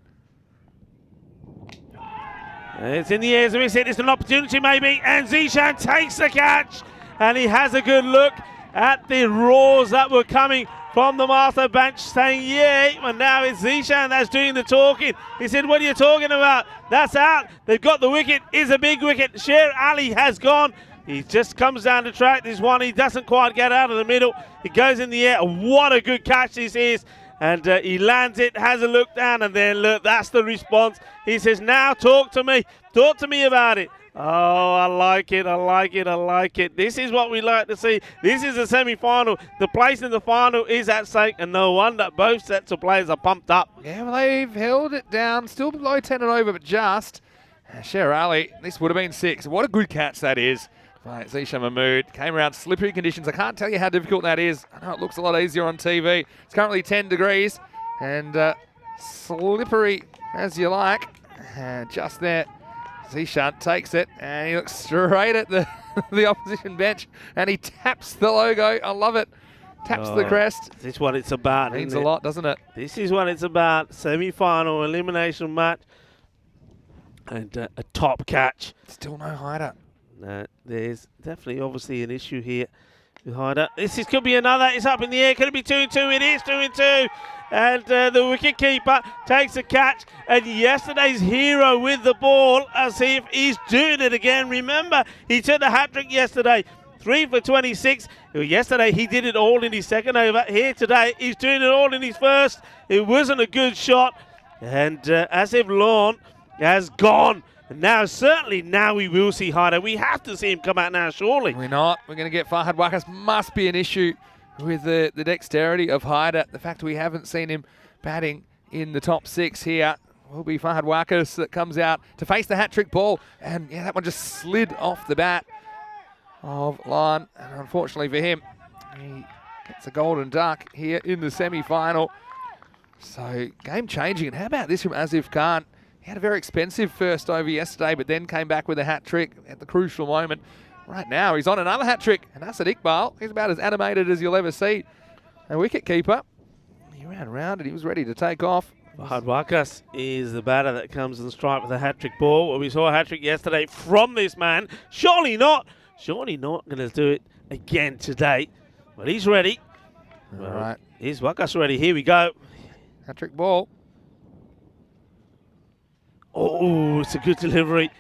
It's in the air as we said. It's an opportunity maybe, and Zishan takes the catch, and he has a good look at the roars that were coming from the master bench, saying, yeah, and now it's Zishan that's doing the talking. He said, what are you talking about? That's out. They've got the wicket. It's a big wicket. Sher Ali has gone. He just comes down the track. This one, he doesn't quite get out of the middle. He goes in the air. What a good catch this is. And he lands it, has a look down, and then look, that's the response. He says, now talk to me. Talk to me about it. Oh, I like it, I like it, I like it. This is what we like to see. This is a semi-final. The place in the final is at stake, and no wonder both sets of players are pumped up. Yeah, well, they've held it down. Still below 10 and over, but just. Sher Ali, this would have been 6. What a good catch that is. Right, Zishan Mahmood came around slippery conditions. I can't tell you how difficult that is. I know it looks a lot easier on TV. It's currently 10 degrees and slippery as you like. Just there, Zishan takes it and he looks straight at the opposition bench and he taps the logo. I love it. Taps the crest. This is what it's about. Means a lot, doesn't it? This is what it's about. Semi-final elimination match and a top catch. Still no hider. No, there's definitely obviously an issue here with Hyder. This could be another. It's up in the air. Could it be 2-2? It is 2-2. And the wicketkeeper takes a catch. And yesterday's hero with the ball, as if he's doing it again. Remember, he took the hat-trick yesterday. 3 for 26. Yesterday, he did it all in his second over. Here today, he's doing it all in his first. It wasn't a good shot. And Asif Lawn has gone. And now, certainly now we will see Hyder. We have to see him come out now, surely. We're not. We're going to get Fahad Wakas. Must be an issue with the dexterity of Hyder. The fact we haven't seen him batting in the top 6 here will be Fahad Wakas that comes out to face the hat-trick ball. And yeah, that one just slid off the bat of Lon. And unfortunately for him, he gets a golden duck here in the semi-final. So game changing. And how about this from Asif Khan? He had a very expensive first over yesterday, but then came back with a hat-trick at the crucial moment. Right now, he's on another hat-trick, and Asad Iqbal, he's about as animated as you'll ever see. A wicket-keeper, he ran around and he was ready to take off. Fahad Wakas is the batter that comes and strike with a hat-trick ball. Well, we saw a hat-trick yesterday from this man. Surely not going to do it again today. But he's ready. All right. Is Wakas ready? Here we go. Hat-trick ball. Oh, it's a good delivery.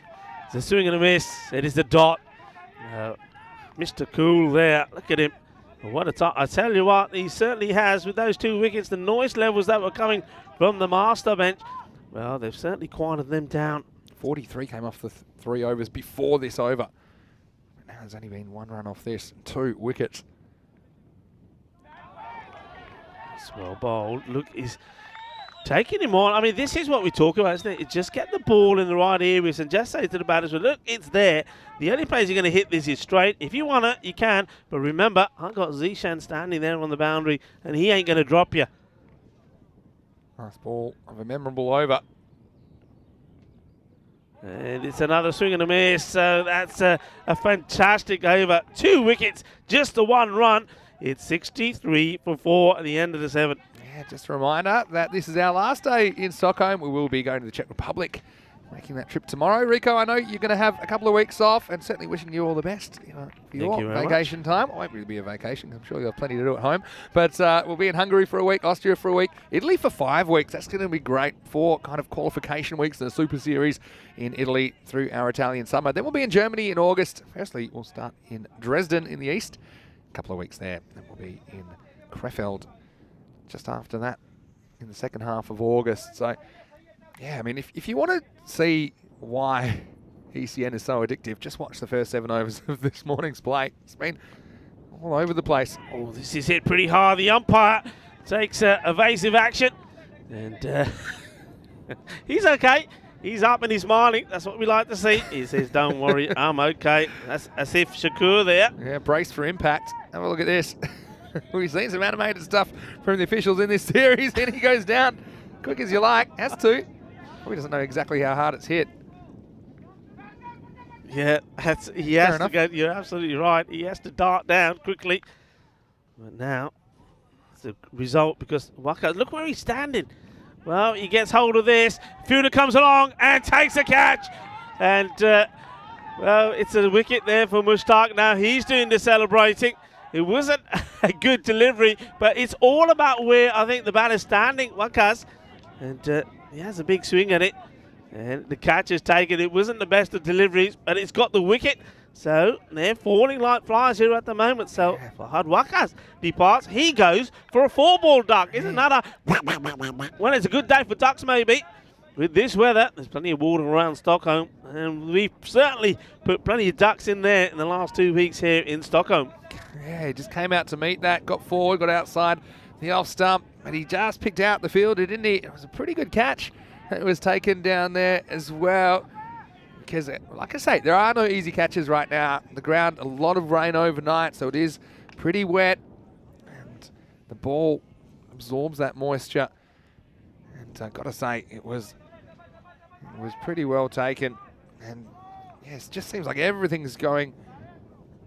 It's a swing and a miss. It is the dot. Mr. Cool there. Look at him. What a top. I tell you what, he certainly has with those 2 wickets. The noise levels that were coming from the master bench, well, they've certainly quieted them down. 43 came off the 3 overs before this over. But now there's only been 1 run off this and 2 wickets. It's well bowled. Look, taking him on. I mean, this is what we talk about, isn't it? It's just get the ball in the right areas and just say to the batters, well, look, it's there. The only place you're going to hit this is straight. If you want it, you can. But remember, I've got Zishan standing there on the boundary, and he ain't going to drop you. Nice ball of a memorable over. And it's another swing and a miss. So that's a fantastic over. 2 wickets, just the 1 run. It's 63 for 4 at the end of the 7th. Yeah, just a reminder that this is our last day in Stockholm. We will be going to the Czech Republic, making that trip tomorrow. Rico, I know you're going to have a couple of weeks off, and certainly wishing you all the best for your vacation time. It won't really be a vacation. I'm sure you'll have plenty to do at home. But we'll be in Hungary for a week, Austria for a week, Italy for 5 weeks. That's going to be great. 4 kind of qualification weeks in the Super Series in Italy through our Italian summer. Then we'll be in Germany in August. Firstly, we'll start in Dresden in the east. A couple of weeks there. Then we'll be in Krefeld just after that in the second half of August. So, yeah, I mean, if you want to see why ECN is so addictive, just watch the first 7 overs of this morning's play. It's been all over the place. Oh, this is hit pretty hard. The umpire takes evasive action. And he's okay. He's up and he's smiling. That's what we like to see. He says, don't worry, I'm okay. That's Asif Shakur there. Yeah, braced for impact. Have a look at this. We've seen some animated stuff from the officials in this series, and he goes down quick as you like. Has to. Probably doesn't know exactly how hard it's hit. Yeah, he has to go. You're absolutely right. He has to dart down quickly. But now, it's a result because Waka, look where he's standing. Well, he gets hold of this. Fielder comes along and takes a catch. And, well, it's a wicket there for Mushtaq. Now he's doing the celebrating. It wasn't a good delivery, but it's all about where I think the batter's standing, Wakas. And he has a big swing at it. And the catch is taken. It wasn't the best of deliveries, but it's got the wicket. So they're falling like flies here at the moment. So Fahad Wakas departs. He goes for a 4-ball duck. It's another. Well, it's a good day for ducks, maybe. With this weather, there's plenty of water around Stockholm. And we've certainly put plenty of ducks in there in the last 2 weeks here in Stockholm. Yeah, he just came out to meet that, got forward, got outside the off stump, and he just picked out the fielder, didn't he? It was a pretty good catch. It was taken down there as well. Because, like I say, there are no easy catches right now. The ground, a lot of rain overnight, so it is pretty wet. And the ball absorbs that moisture. And I've got to say, it was pretty well taken. And, yes, it just seems like everything's going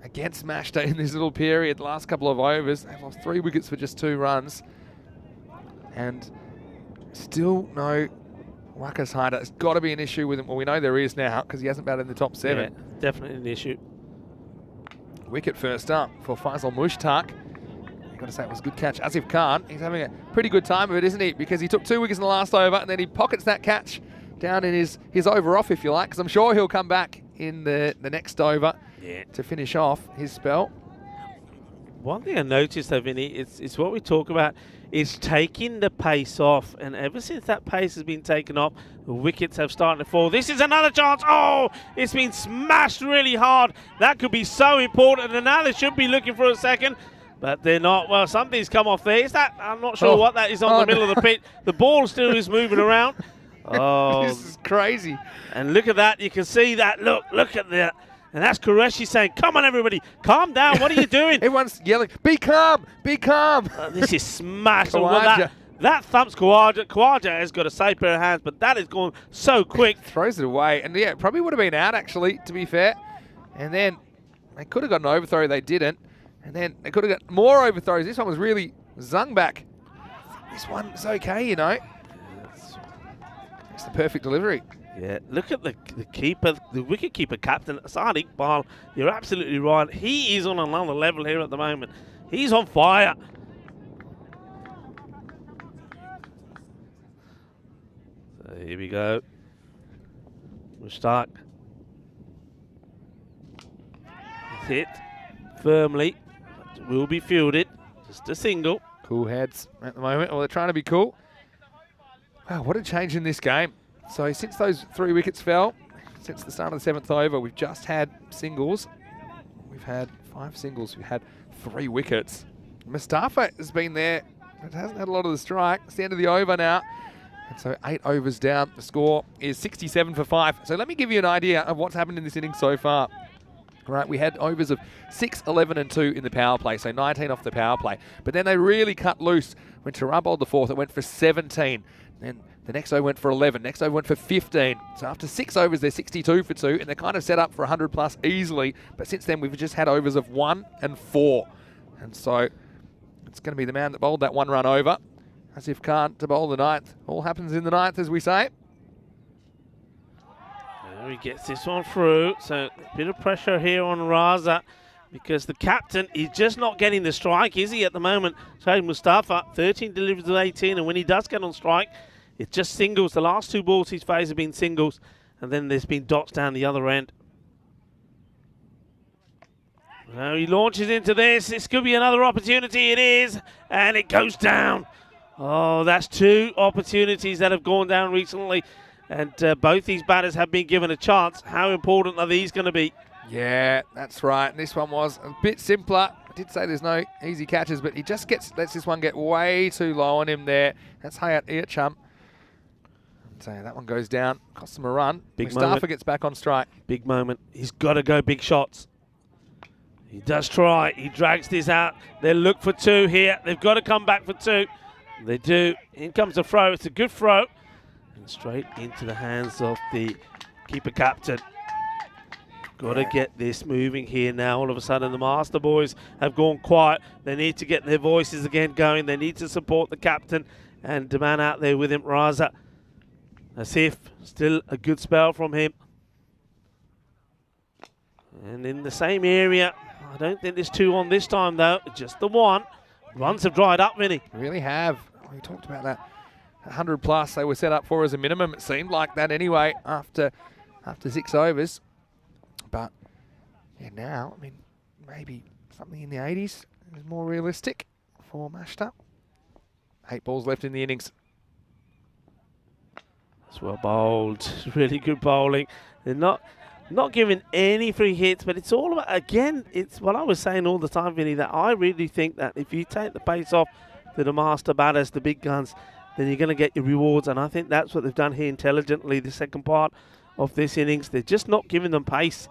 against Mashta in this little period. The last couple of overs, they've lost 3 wickets for just 2 runs. And still no Wakas hider. It's got to be an issue with him. Well, we know there is now because he hasn't batted in the top 7. Yeah, definitely an issue. Wicket first up for Faisal Mushtaq. You've got to say it was a good catch. Asif Khan, he's having a pretty good time of it, isn't he? Because he took 2 wickets in the last over and then he pockets that catch down in his over off, if you like, because I'm sure he'll come back in the next over to finish off his spell. One thing I noticed, though, Vinny, it's what we talk about. It's taking the pace off. And ever since that pace has been taken off, the wickets have started to fall. This is another chance. Oh, it's been smashed really hard. That could be so important. And now they should be looking for a second. But they're not. Well, something's come off there. Is that? I'm not sure what that is on the middle of the pitch. The ball still is moving around. Oh, this is crazy. And look at that. You can see that. Look at that. And that's Qureshi saying, come on, everybody, calm down. What are you doing? Everyone's yelling, be calm, be calm. This is smashed. Well, that thumps Khawaja. Khawaja has got a safe pair of hands, but that is going so quick. Throws it away. And yeah, probably would have been out, actually, to be fair. And then they could have got an overthrow. They didn't. And then they could have got more overthrows. This one was really zung back. This one's okay, you know. It's the perfect delivery. Yeah, look at the keeper, the wicket-keeper captain, Saad Iqbal. You're absolutely right. He is on another level here at the moment. He's on fire. So here we go. Mushtaq. Hit firmly. Will be fielded. Just a single. Cool heads at the moment. Well, they're trying to be cool. Wow, what a change in this game. So since those 3 wickets fell, since the start of the 7th over, we've just had singles. We've had 5 singles. We've had 3 wickets. Mustafa has been there, but hasn't had a lot of the strike. It's the end of the over now. And so 8 overs down. The score is 67 for 5. So let me give you an idea of what's happened in this inning so far. Right, we had overs of 6, 11 and 2 in the power play, so 19 off the power play. But then they really cut loose. When Terra bowled the fourth, it went for 17. Then the next over went for 11. Next over went for 15. So after 6 overs, they're 62 for 2, and they're kind of set up for 100 plus easily. But since then, we've just had overs of 1 and 4. And so it's going to be the man that bowled that 1 run over. Asif Khan to bowl the 9th. All happens in the 9th, as we say. He gets this one through, so a bit of pressure here on Raza because the captain is just not getting the strike, is he, at the moment? Shahid Mustafa, 13 deliveries to 18, and when he does get on strike, it's just singles. The last 2 balls he's faced have been singles, and then there's been dots down the other end. Now he launches into this. This could be another opportunity. It is, and it goes down. Oh, that's 2 opportunities that have gone down recently. And both these batters have been given a chance. How important are these going to be? Yeah, that's right. And this one was a bit simpler. I did say there's no easy catches, but he just lets this one get way too low on him there. That's Hayat Iachum. So that one goes down, costs him a run. Mustafa gets back on strike. Big moment. He's got to go big shots. He does try. He drags this out. They look for 2 here. They've got to come back for 2. They do. In comes the throw. It's a good throw. And straight into the hands of the keeper captain. Got to get this moving here now. All of a sudden, the Master boys have gone quiet. They need to get their voices again going. They need to support the captain and the man out there with him, Raza. Asif, still a good spell from him. And in the same area, I don't think there's 2 on this time, though. Just the 1. Runs have dried up, Vinny. Really have. We talked about that. 100 plus they were set up for as a minimum. It seemed like that anyway after 6 overs. But yeah, now, I mean, maybe something in the 80s is more realistic for Mashta. 8 balls left in the innings. It's well bowled. Really good bowling. They're not giving any free hits, but it's all about, again, it's what I was saying all the time, Vinny, that I really think that if you take the pace off to the master batters, the big guns, then you're going to get your rewards. And I think that's what they've done here intelligently, the second part of this innings. They're just not giving them pace.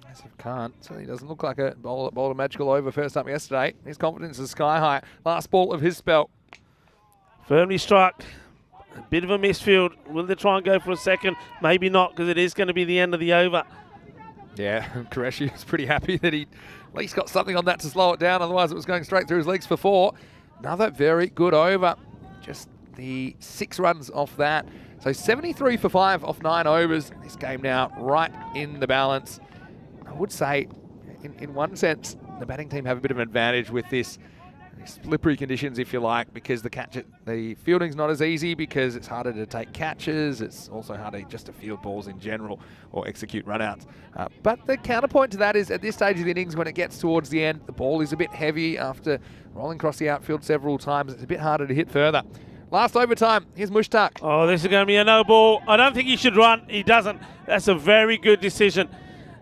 Asif Khan certainly doesn't look like a bowler that bowled a magical over first up yesterday. His confidence is sky high. Last ball of his spell. Firmly struck. A bit of a misfield. Will they try and go for a second? Maybe not, because it is going to be the end of the over. Yeah, Qureshi was pretty happy that he at least got something on that to slow it down. Otherwise, it was going straight through his legs for 4. Another very good over. Just the 6 runs off that. So 73 for 5 off 9 overs. This game now right in the balance. I would say, in one sense, the batting team have a bit of an advantage with this slippery conditions, if you like, because the fielding's not as easy because it's harder to take catches. It's also harder just to field balls in general or execute runouts. But the counterpoint to that is at this stage of the innings, when it gets towards the end, the ball is a bit heavy after rolling across the outfield several times. It's a bit harder to hit further. Last overtime, here's Mushtaq. Oh, this is going to be a no ball. I don't think he should run. He doesn't. That's a very good decision.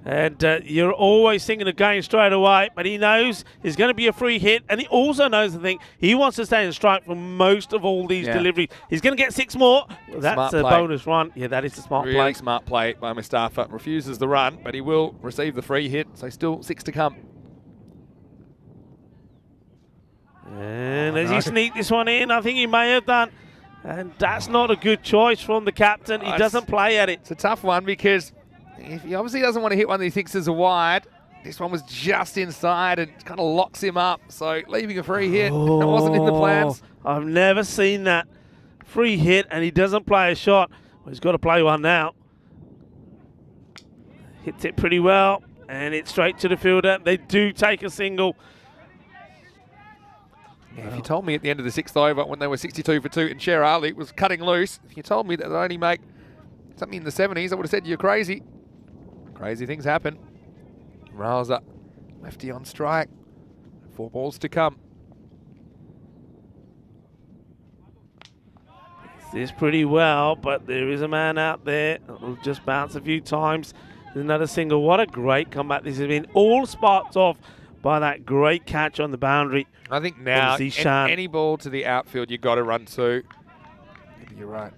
And you're always thinking of going straight away, but he knows there's going to be a free hit, and he also knows the thing. He wants to stay in strike for most of all these deliveries. He's going to get 6 more. Well, that's a bonus run. Yeah, that is a smart play. Really smart play by Mustafa. Refuses the run, but he will receive the free hit, so still 6 to come. And as he sneaked this one in, I think he may have done. And that's not a good choice from the captain. He doesn't play at it. It's a tough one because he obviously doesn't want to hit one that he thinks is a wide. This one was just inside and kind of locks him up. So leaving a free hit, that wasn't in the plans. I've never seen that. Free hit and he doesn't play a shot. Well, he's got to play one now. Hits it pretty well and it's straight to the fielder. They do take a single. Yeah, if you told me at the end of the 6th over when they were 62 for 2 and Sher Ali was cutting loose, if you told me that they'd only make something in the 70s, I would have said you're crazy. Crazy things happen. Raza, lefty on strike. 4 balls to come. This pretty well, but there is a man out there that will just bounce a few times. There's another single. What a great comeback this has been. All sparked off by that great catch on the boundary. I think now any ball to the outfield you've got to run to. Maybe you're right.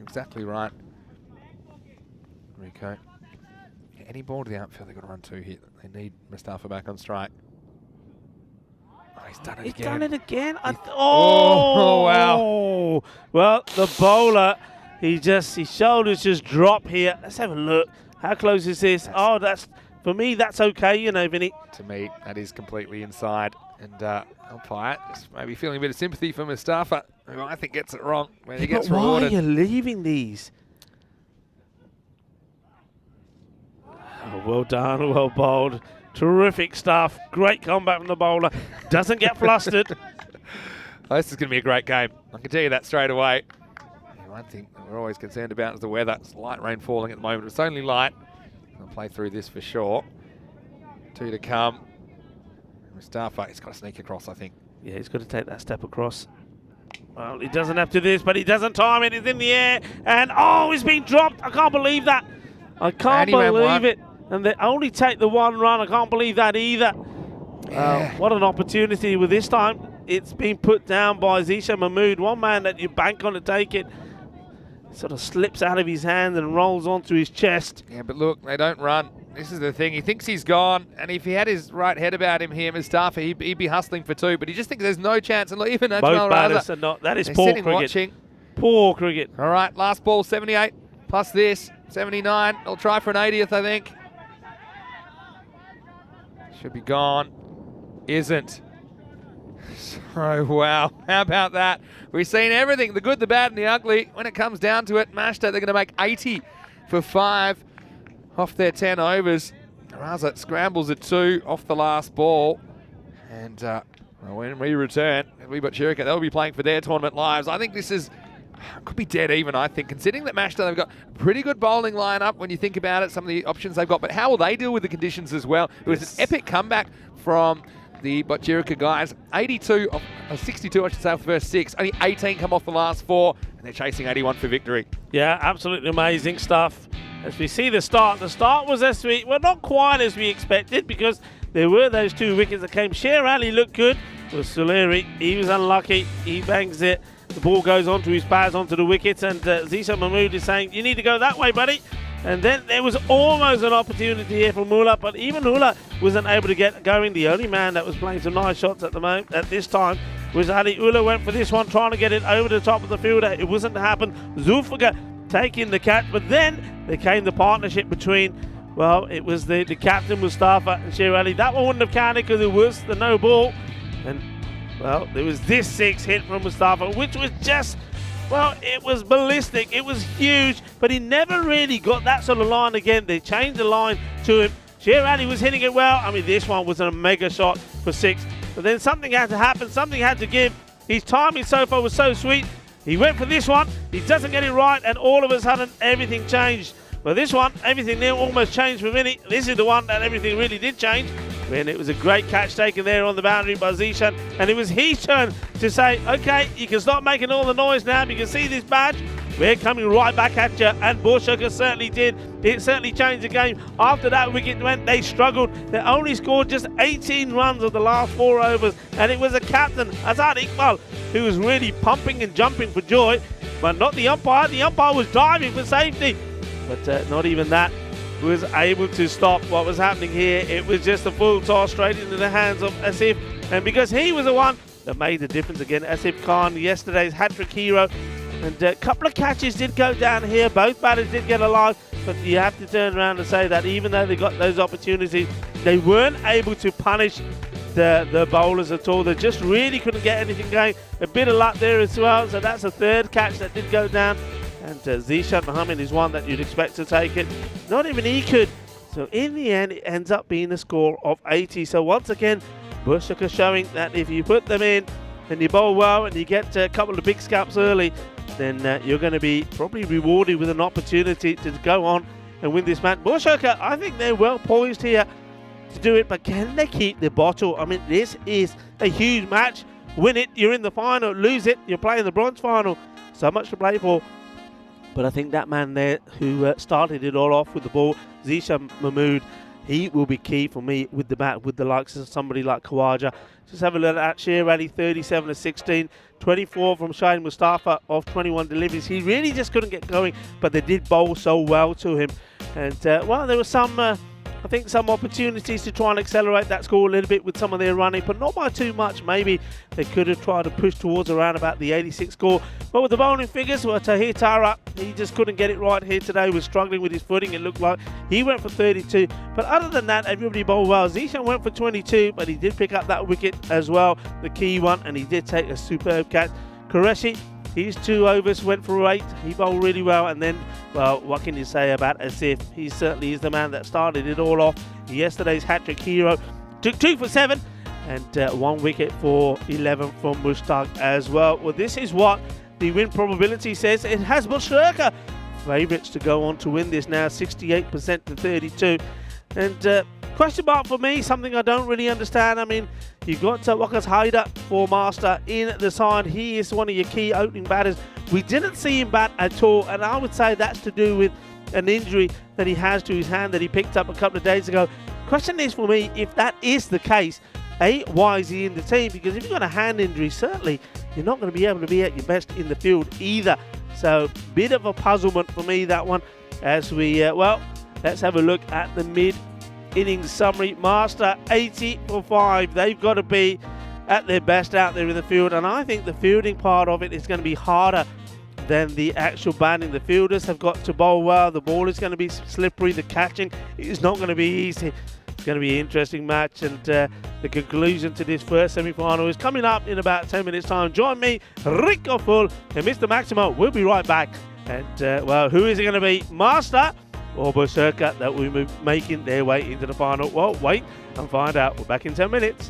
You're exactly right, Rico. Any ball to the outfield, they've got to run 2 here. They need Mustafa back on strike. Oh, he's done it He's again. done it again. Oh, wow. Well, the bowler, his shoulders just drop here. Let's have a look. How close is this? For me, that's okay, you know, Vinny. To me, that is completely inside. And umpire just maybe feeling a bit of sympathy for Mustafa, who I think gets it wrong when he gets But why rewarded. are you leaving these? Oh, well done, well bowled. Terrific stuff. Great comeback from the bowler. Doesn't get flustered. Oh, this is going to be a great game. I can tell you that straight away. One thing that we're always concerned about is the weather. It's light rain falling at the moment. It's only light. I'll play through this for sure. 2 to come. Mustafa, he's got to sneak across, I think. Yeah, he's got to take that step across. Well, he doesn't have to do this, but he doesn't time it. He's in the air. And, he's been dropped. I can't believe that. I can't believe it. And they only take the 1 run. I can't believe that either. Yeah. What an opportunity with this time. It's been put down by Zishan Mahmood. One man that you bank on to take it. Sort of slips out of his hand and rolls onto his chest. Yeah, but look, they don't run. This is the thing. He thinks he's gone, and if he had his right head about him here, Mustafa, he'd be hustling for 2, but he just thinks there's no chance. And look, even Both batters are not. That is they're poor sitting cricket. watching. Poor cricket. All right, last ball, 78, plus this, 79. They'll try for an 80th, I think. Should be gone. Isn't. So, wow, how about that? We've seen everything, the good, the bad, and the ugly. When it comes down to it, Mashta, they're going to make 80 for 5 off their 10 overs. Raza scrambles at 2 off the last ball. And when we return, we got Chirika, they'll be playing for their tournament lives. I think this is, could be dead even, I think, considering that Mashta, they've got a pretty good bowling lineup when you think about it, some of the options they've got, but how will they deal with the conditions as well? It was an epic comeback from the Botchirika guys. 82 of 62, I should say, off the first 6. Only 18 come off the last 4, and they're chasing 81 for victory. Yeah, absolutely amazing stuff. As we see the start was not quite as we expected, because there were those 2 wickets that came. Sher Ali looked good. With Suleri, he was unlucky. He bangs it. The ball goes onto his pads, onto the wickets, and Zishan Mahmood is saying, you need to go that way, buddy. And then there was almost an opportunity here for Mullah, but even Mullah wasn't able to get going. The only man that was playing some nice shots at the moment, at this time, was Ali. Ullah went for this one, trying to get it over the top of the fielder. It wasn't to happen. Zulfikar taking the catch, but then there came the partnership between, well, it was the captain, Mustafa, and Sher Ali. That one wouldn't have counted because it was the no ball. And, well, there was this 6 hit from Mustafa, which was just, well, it was ballistic. It was huge, but he never really got that sort of line again. They changed the line to him. Sher Ali was hitting it well. I mean, this one was a mega shot for 6. But then something had to happen. Something had to give. His timing so far was so sweet. He went for this one. He doesn't get it right, and all of a sudden, everything changed. But this one, everything there almost changed for Vinny. This is the one that everything really did change. When it was a great catch taken there on the boundary by Zishan, and it was his turn to say, okay, you can stop making all the noise now. You can see this badge. We're coming right back at you, and Borshaka certainly did. It certainly changed the game. After that wicket went, they struggled. They only scored just 18 runs of the last 4 overs, and it was a captain, Azad Iqbal, who was really pumping and jumping for joy, but not the umpire. The umpire was diving for safety, but not even that was able to stop what was happening here. It was just a full toss straight into the hands of Asif, and because he was the one that made the difference again, Asif Khan, yesterday's hat-trick hero. And a couple of catches did go down here. Both batters did get alive, but you have to turn around and say that even though they got those opportunities, they weren't able to punish the bowlers at all. They just really couldn't get anything going. A bit of luck there as well, so that's a 3rd catch that did go down. And Zishan Mohammed is one that you'd expect to take it. Not even he could. So in the end, it ends up being a score of 80. So once again, Borshaka showing that if you put them in and you bowl well and you get a couple of big scalps early, then you're going to be probably rewarded with an opportunity to go on and win this match. Borshaka, I think they're well poised here to do it, but can they keep the bottle? I mean, this is a huge match. Win it, you're in the final. Lose it, you're playing the bronze final. So much to play for. But I think that man there who started it all off with the ball, Zishan Mahmood, he will be key for me with the bat, with the likes of somebody like Khawaja. Just have a look at that share rally, 37 to 16, 24 from Shane Mustafa of 21 deliveries. He really just couldn't get going, but they did bowl so well to him. And, well, there was some, I think, some opportunities to try and accelerate that score a little bit with some of their running, but not by too much. Maybe they could have tried to push towards around about the 86 score. But with the bowling figures, well, Tahir Tara, he just couldn't get it right here today. He was struggling with his footing, it looked like. He went for 32. But other than that, everybody bowled well. Zishan went for 22, but he did pick up that wicket as well, the key one, and he did take a superb catch. Qureshi, his 2 overs went for 8. He bowled really well. And then, well, what can you say about Asif? He certainly is the man that started it all off. Yesterday's hat-trick hero. Took 2 for 7 and 1 wicket for 11 from Mushtaq as well. Well, this is what the win probability says. It has Mushraka favourites to go on to win this now, 68% to 32. And question mark for me, something I don't really understand. I mean, you've got Waqas Haider for Master in the side. He is one of your key opening batters. We didn't see him bat at all, and I would say that's to do with an injury that he has to his hand that he picked up a couple of days ago. Question is for me, if that is the case, why is he in the team? Because if you've got a hand injury, certainly you're not going to be able to be at your best in the field either. So, bit of a puzzlement for me, that one. As we, well, let's have a look at the mid-innings summary. Master, 80 for 5. They've got to be at their best out there in the field. And I think the fielding part of it is going to be harder than the actual batting. The fielders have got to bowl well. The ball is going to be slippery. The catching is not going to be easy. It's going to be an interesting match, and the conclusion to this first semi-final is coming up in about 10 minutes' time. Join me, Rick Full, and Mr. Maximo. We'll be right back. And, well, who is it going to be? Master or Berserker that will be making their way into the final? Well, wait and find out. We're back in 10 minutes.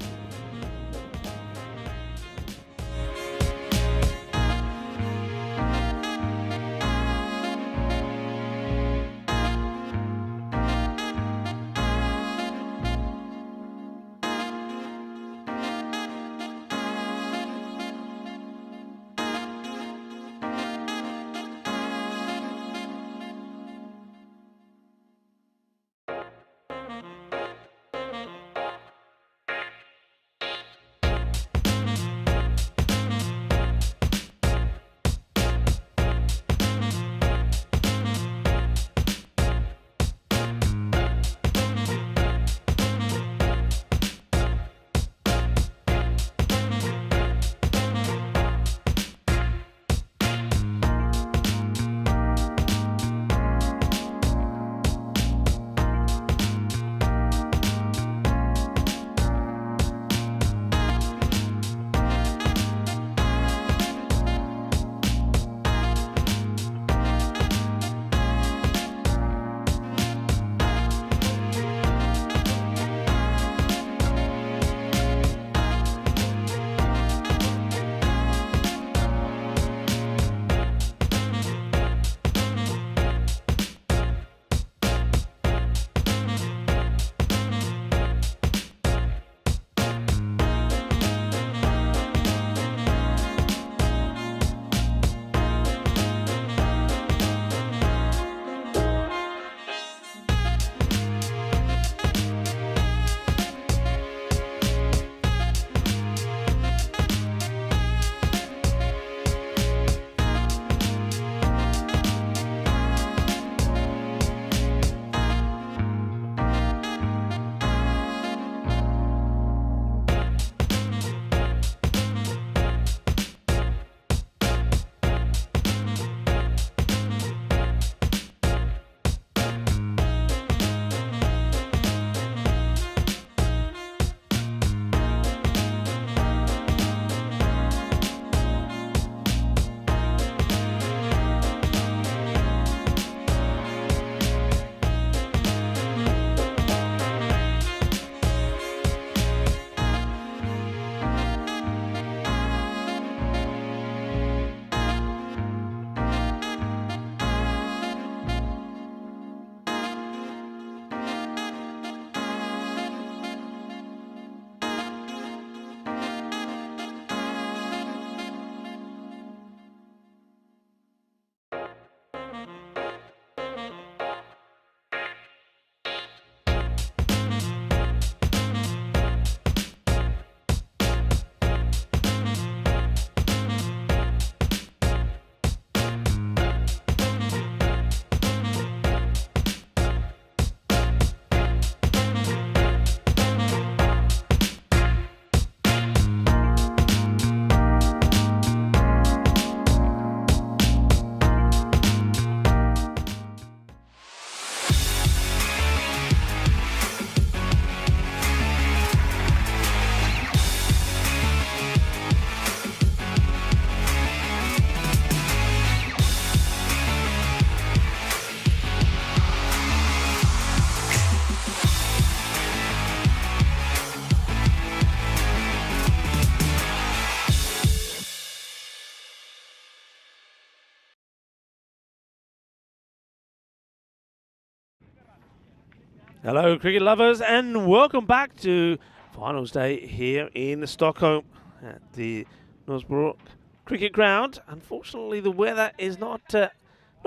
Hello, cricket lovers, and welcome back to finals day here in Stockholm at the Northbrook Cricket Ground. Unfortunately, the weather is not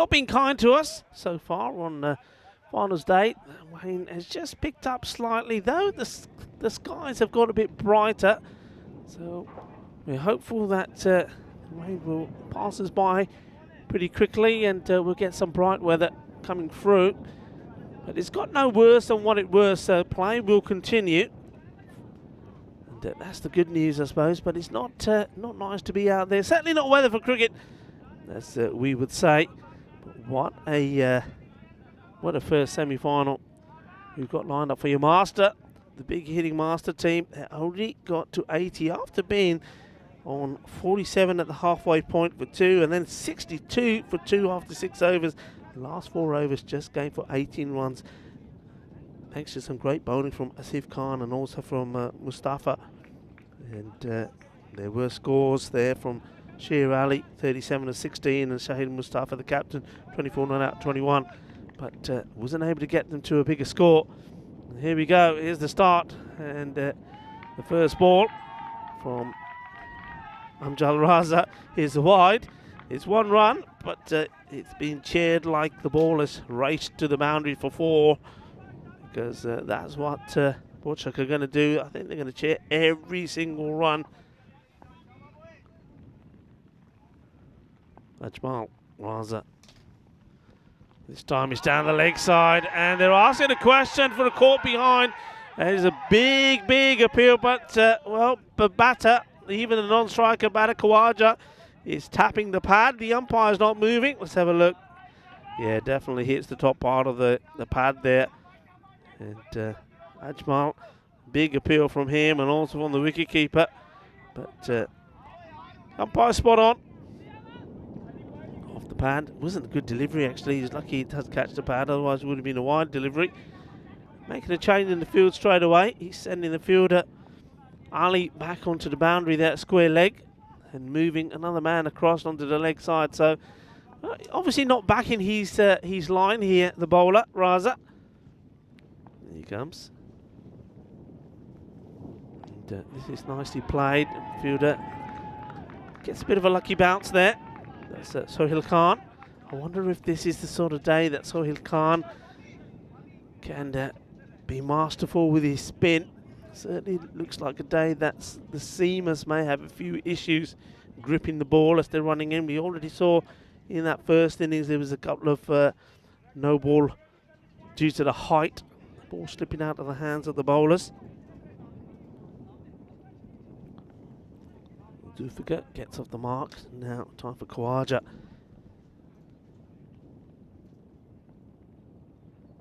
been kind to us so far on finals day. The rain has just picked up slightly, though the skies have got a bit brighter. So we're hopeful that the rain will pass us by pretty quickly, and we'll get some bright weather coming through. But it's got no worse than what it was, so play will continue. And that's the good news, I suppose, but it's not nice to be out there. Certainly not weather for cricket, as we would say. But what a first semi-final we've got lined up for your Master. The big hitting Master team only got to 80 after being on 47 at the halfway point for 2, and then 62 for 2 after 6 overs. The last 4 overs just going for 18 runs. Thanks to some great bowling from Asif Khan and also from Mustafa. And there were scores there from Sher Ali, 37 to 16, and Shahid Mustafa, the captain, 24 not out, 21. But wasn't able to get them to a bigger score. And here we go. Here's the start, and the first ball from Amjad Raza. Here's the wide. It's 1 run, but it's been cheered like the ball has raced to the boundary for 4, because that's what Portugal are going to do. I think they're going to cheer every single run. Ajmal Raza. This time he's down the leg side, and they're asking a question for a caught behind. There's a big appeal, but well, the batter, even the non-striker batter Khawaja, is tapping the pad. The umpire's not moving. Let's have a look. Yeah, definitely hits the top part of the pad there. And Ajmal, big appeal from him and also from the wicketkeeper. But umpire spot on. Off the pad. Wasn't a good delivery, actually. He's lucky he does catch the pad, otherwise it would have been a wide delivery. Making a change in the field straight away. He's sending the fielder Ali back onto the boundary there at square leg, and moving another man across onto the leg side. So obviously not backing his line here, the bowler, Raza. There he comes. And, this is nicely played. Fielder gets a bit of a lucky bounce there. That's Sohail Khan. I wonder if this is the sort of day that Sohail Khan can be masterful with his spin. Certainly looks like a day that the seamers may have a few issues gripping the ball as they're running in. We already saw in that first innings there was a couple of no ball due to the height. The ball slipping out of the hands of the bowlers. Dufika gets off the mark. Now time for Khawaja.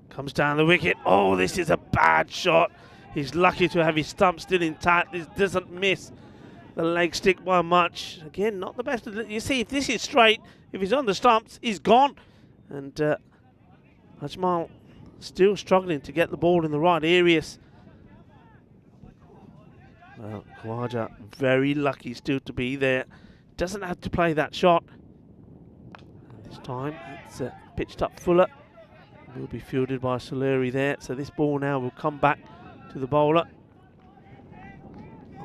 Comes down the wicket. Oh, this is a bad shot. He's lucky to have his stump still intact. This doesn't miss the leg stick by much. Again, not the best. You see, if this is straight, if he's on the stumps, he's gone. And Ajmal still struggling to get the ball in the right areas. Well, Khawaja very lucky still to be there. Doesn't have to play that shot. And this time it's pitched up fuller. Will be fielded by Soleri there. So this ball now will come back to the bowler.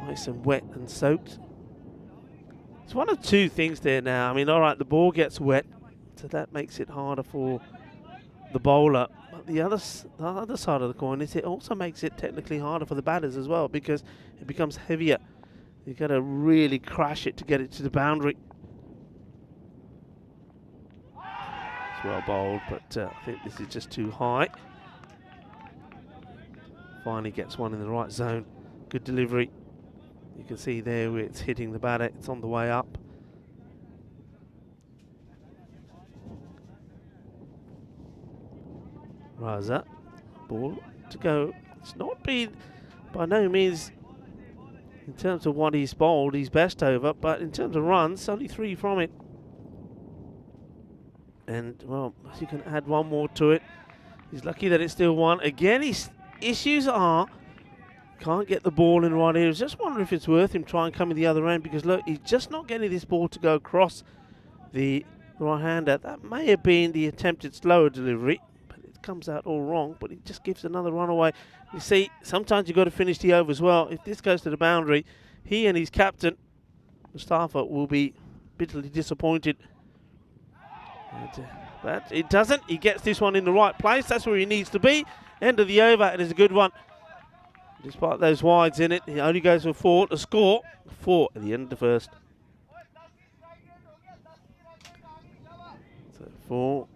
Nice and wet and soaked. It's one of two things there now. I mean, all right, the ball gets wet, so that makes it harder for the bowler. But the other side of the coin is it also makes it technically harder for the batters as well, because it becomes heavier. You've got to really crash it to get it to the boundary. It's well bowled, but I think this is just too high. Finally gets one in the right zone. Good delivery. You can see there where it's hitting the batter. It's on the way up. Raza, ball to go. It's not been by no means, in terms of what he's bowled, his best over, but in terms of runs, only 3 from it. And well, you can add one more to it. He's lucky that it's still 1. Again, his issues are can't get the ball in the right areas. Just wonder if it's worth him trying coming the other end, because look, he's just not getting this ball to go across the right-hander. That may have been the attempted slower delivery, but comes out all wrong, but he just gives another run away. You see, sometimes you've got to finish the over as well. If this goes to the boundary, he and his captain, Mustafa, will be bitterly disappointed. But it doesn't. He gets this one in the right place. That's where he needs to be. End of the over, and it's a good one. Despite those wides in it, he only goes for 4 to score. 4 at the end of the first. So 4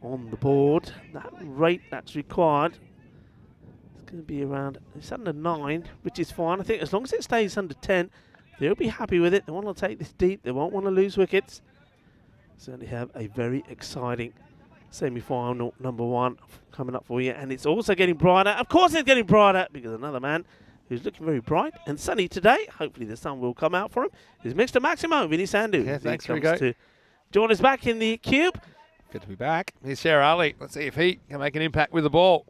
on the board. That rate that's required is going to be around, it's under 9, which is fine. I think as long as it stays under 10, they'll be happy with it. They want to take this deep. They won't want to lose wickets. Certainly have a very exciting semi-final number 1 coming up for you, and it's also getting brighter. Of course it's getting brighter because another man who's looking very bright and sunny today, hopefully the sun will come out for him, is Mr. Maximo Vinny Sandhu. Yeah, thanks, he comes Rico. to join us back in the cube. Good to be back. Here's Sher Ali. Let's see if he can make an impact with the ball.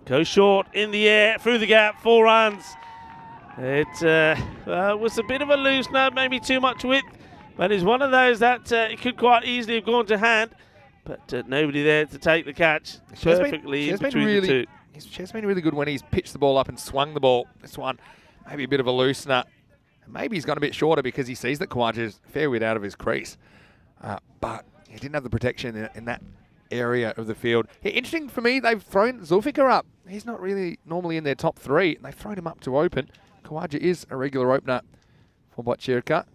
Goes short in the air, through the gap, 4 runs. It was a bit of a loose note, maybe too much width, but it's one of those that it could quite easily have gone to hand. But nobody there to take the catch. Perfectly in between the two. He's been really good when he's pitched the ball up and swung the ball. This one, maybe a bit of a loosener. Maybe he's gone a bit shorter because he sees that Khawaja's a fair bit out of his crease. But he didn't have the protection in that area of the field. Yeah, interesting for me, they've thrown Zulfikar up. He's not really normally in their top 3, and they've thrown him up to open. Khawaja is a regular opener for Botchirka.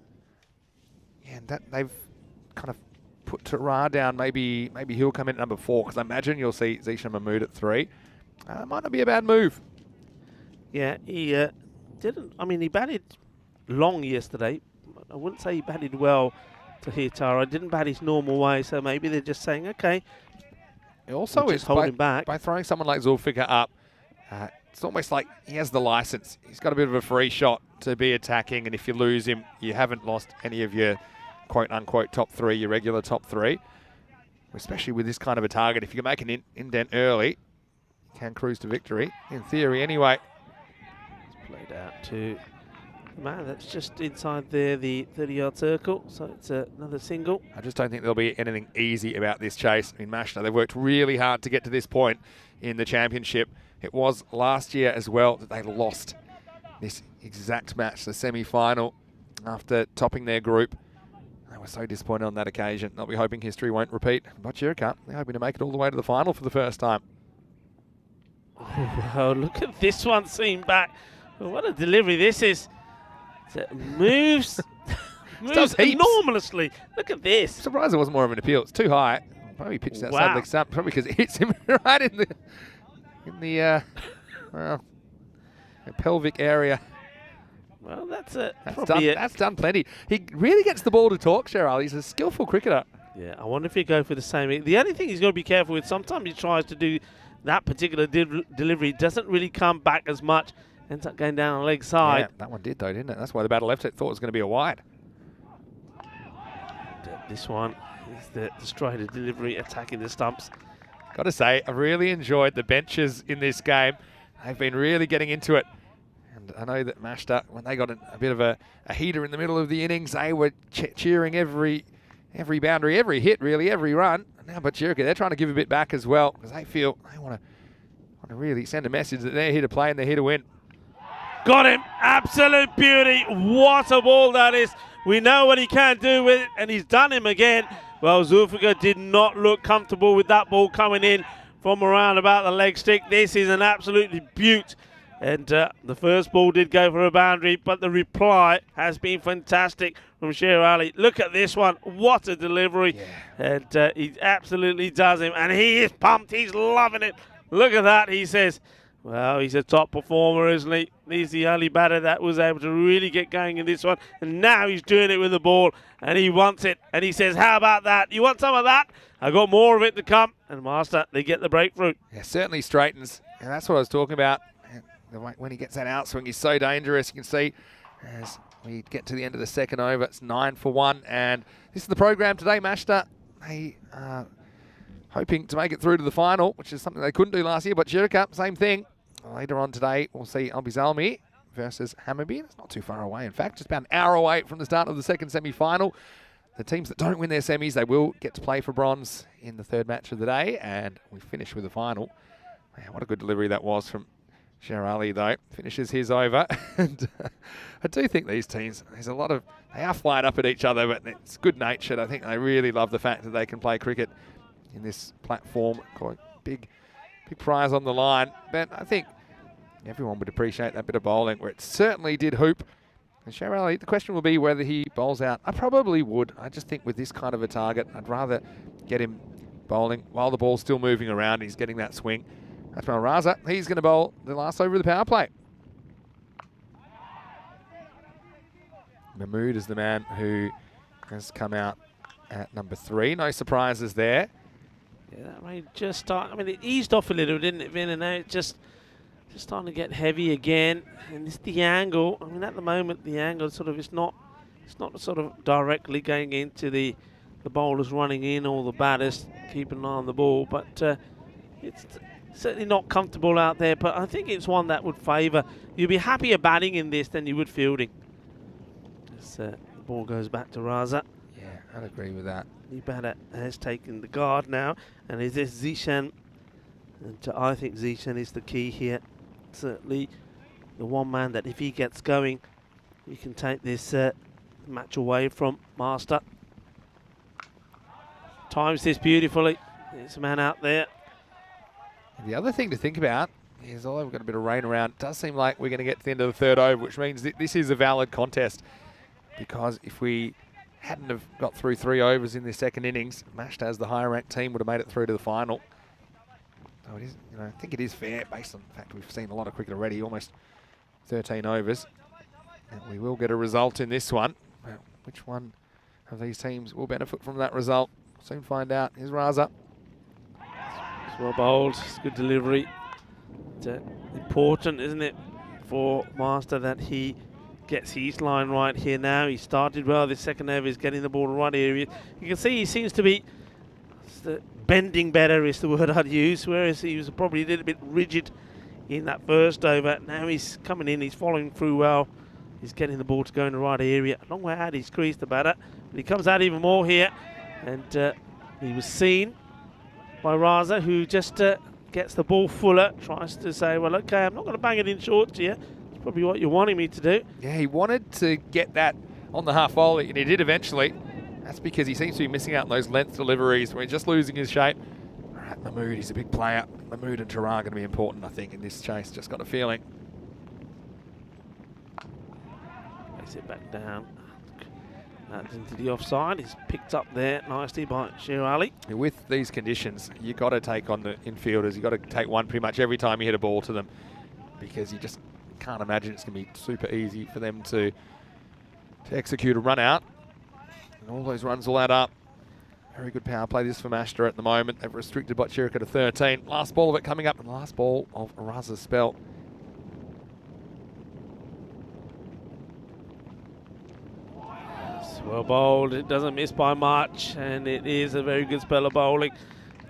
Yeah, and that they've kind of put Tara down. Maybe he'll come in at number 4, because I imagine you'll see Zishan Mahmood at 3. Might not be a bad move. Yeah, he didn't. I mean, he batted long yesterday. I wouldn't say he batted well to hit Tara. Didn't bat his normal way, so maybe they're just saying, okay. It also we'll is holding back by throwing someone like Zulfikar up. It's almost like he has the license. He's got a bit of a free shot to be attacking, and if you lose him, you haven't lost any of your quote-unquote top 3, your regular top 3. Especially with this kind of a target. If you can make an indent early, you can cruise to victory, in theory anyway. It's played out to the man that's just inside there, the 30-yard circle, so it's another single. I just don't think there'll be anything easy about this chase. I mean, Mashna, they've worked really hard to get to this point in the championship. It was last year as well that they lost this exact match, the semi-final, after topping their group. They were so disappointed on that occasion. They'll be hoping history won't repeat. But Botchirka, they're hoping to make it all the way to the final for the first time. Oh, look at this one seen back. What a delivery this is. It moves enormously. Look at this. I'm surprised it wasn't more of an appeal. It's too high. Probably pitched outside the stump. Probably because it hits him right in the pelvic area. Well, that's done plenty. He really gets the ball to talk, Cheryl. He's a skillful cricketer. Yeah, I wonder if he'd go for the same. The only thing he's got to be careful with, sometimes he tries to do that particular delivery, doesn't really come back as much, ends up going down on the leg side. Yeah, that one did though, didn't it? That's why the batter left it, thought it was going to be a wide. This one is the straighter delivery, attacking the stumps. Got to say, I really enjoyed the benches in this game. They've been really getting into it. And I know that Mashta, when they got a bit of a heater in the middle of the innings, they were cheering every boundary, every hit, really, every run. And now Botchirka, they're trying to give a bit back as well, because they feel they want to really send a message that they're here to play and they're here to win. Got him. Absolute beauty. What a ball that is. We know what he can do with it, and he's done him again. Well, Zulfikar did not look comfortable with that ball coming in from around about the leg stick. This is an absolutely beaut. And the first ball did go for a boundary, but the reply has been fantastic from Sher Ali. Look at this one. What a delivery. Yeah. And he absolutely does him. And he is pumped. He's loving it. Look at that, he says. Well, he's a top performer, isn't he? He's the only batter that was able to really get going in this one. And now he's doing it with the ball, and he wants it. And he says, how about that? You want some of that? I got more of it to come. And Master, they get the breakthrough. Yeah, certainly straightens. And that's what I was talking about. When he gets that outswing, he's so dangerous. You can see as we get to the end of the second over, it's 9 for 1. And this is the program today, Mashta. They are hoping to make it through to the final, which is something they couldn't do last year. But Shirkup, same thing. Later on today, we'll see Albizalmi versus Hammarby. It's not too far away, in fact. Just about an hour away from the start of the second semi-final. the teams that don't win their semis, they will get to play for bronze in the third match of the day, and we finish with the final. Man, what a good delivery that was from Sherali, though. Finishes his over. And I do think these teams, there's a lot of, they are flying up at each other, but it's good-natured. I think they really love the fact that they can play cricket in this platform. Quite big prize on the line. But I think everyone would appreciate that bit of bowling, where it certainly did hoop. And Sherali, the question will be whether he bowls out. I probably would. I just think with this kind of a target, I'd rather get him bowling while the ball's still moving around. He's getting that swing. That's Raza. He's going to bowl the last over of the power play. Mahmood is the man who has come out at number 3. No surprises there. Yeah, that rain just started. I mean, it eased off a little, didn't it, Vin? And now it's just starting to get heavy again. And it's the angle. I mean, at the moment, the angle sort of it's not sort of directly going into the bowlers running in or the batters keeping an eye on the ball. But it's certainly not comfortable out there. But I think it's one that would favour. You'd be happier batting in this than you would fielding. As the ball goes back to Raza. Yeah, I'd agree with that. The batter has taken the guard now, and is this Zishan? And I think Zishan is the key here. Certainly the one man that if he gets going, he can take this match away from Master. Times this beautifully. There's a man out there. And the other thing to think about is, although we've got a bit of rain around, it does seem like we're going to get to the end of the third over, which means that this is a valid contest. Because if we hadn't have got through 3 overs in the second innings, Mashed as the higher ranked team would have made it through to the final. So it is, I think it is fair based on the fact we've seen a lot of cricket already, almost 13 overs. And we will get a result in this one. Well, which one of these teams will benefit from that result? We'll soon find out. Here's Raza. It's well bowled. It's good delivery. It's important, isn't it, for Master that he gets his line right here now. He started well. This second over is getting the ball to the right area. You can see he seems to be bending better is the word I'd use, whereas he was probably a little bit rigid in that first over. Now he's coming in. He's following through well. He's getting the ball to go in the right area. A long way out his crease, the batter. But he comes out even more here. And he was seen by Raza, who just gets the ball fuller. Tries to say, well, okay, I'm not going to bang it in short here. Probably what you're wanting me to do. Yeah, he wanted to get that on the half volley, and he did eventually. That's because he seems to be missing out on those length deliveries where he's just losing his shape. All right, Mahmood, he's a big player. Mahmood and Tarah are going to be important, I think, in this chase. Just got a feeling. Place it back down. That's into the offside. He's picked up there nicely by Sherali. With these conditions, you've got to take on the infielders. You've got to take one pretty much every time you hit a ball to them, because you just can't imagine it's going to be super easy for them to execute a run out. And all those runs will add up. Very good power play this for Mashter at the moment. They've restricted Botchirika to 13. Last ball of it coming up, and the last ball of Raza's spell. It's well bowled. It doesn't miss by much, and it is a very good spell of bowling.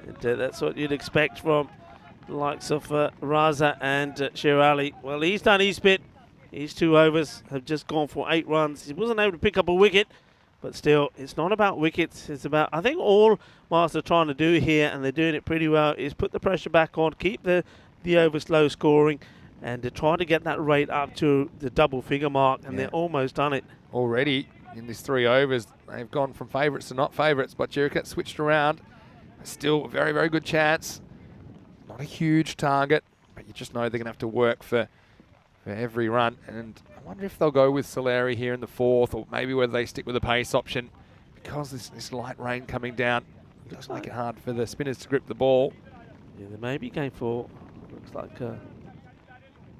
And, that's what you'd expect from the likes of Raza and Sherali. Well, he's done his bit. His 2 overs have just gone for 8 runs. He wasn't able to pick up a wicket, but still, it's not about wickets. It's about, I think all Master are trying to do here, and they're doing it pretty well, is put the pressure back on, keep the overs low scoring, and to try to get that rate up to the double figure mark, and they're almost done it. Already in these 3 overs, they've gone from favourites to not favourites. Botchirika switched around. Still a very, very good chance. Not a huge target, but you just know they're going to have to work for every run. And I wonder if they'll go with Solari here in the 4th, or maybe whether they stick with the pace option, because this light rain coming down does make it hard for the spinners to grip the ball. Yeah, they may be going for, looks like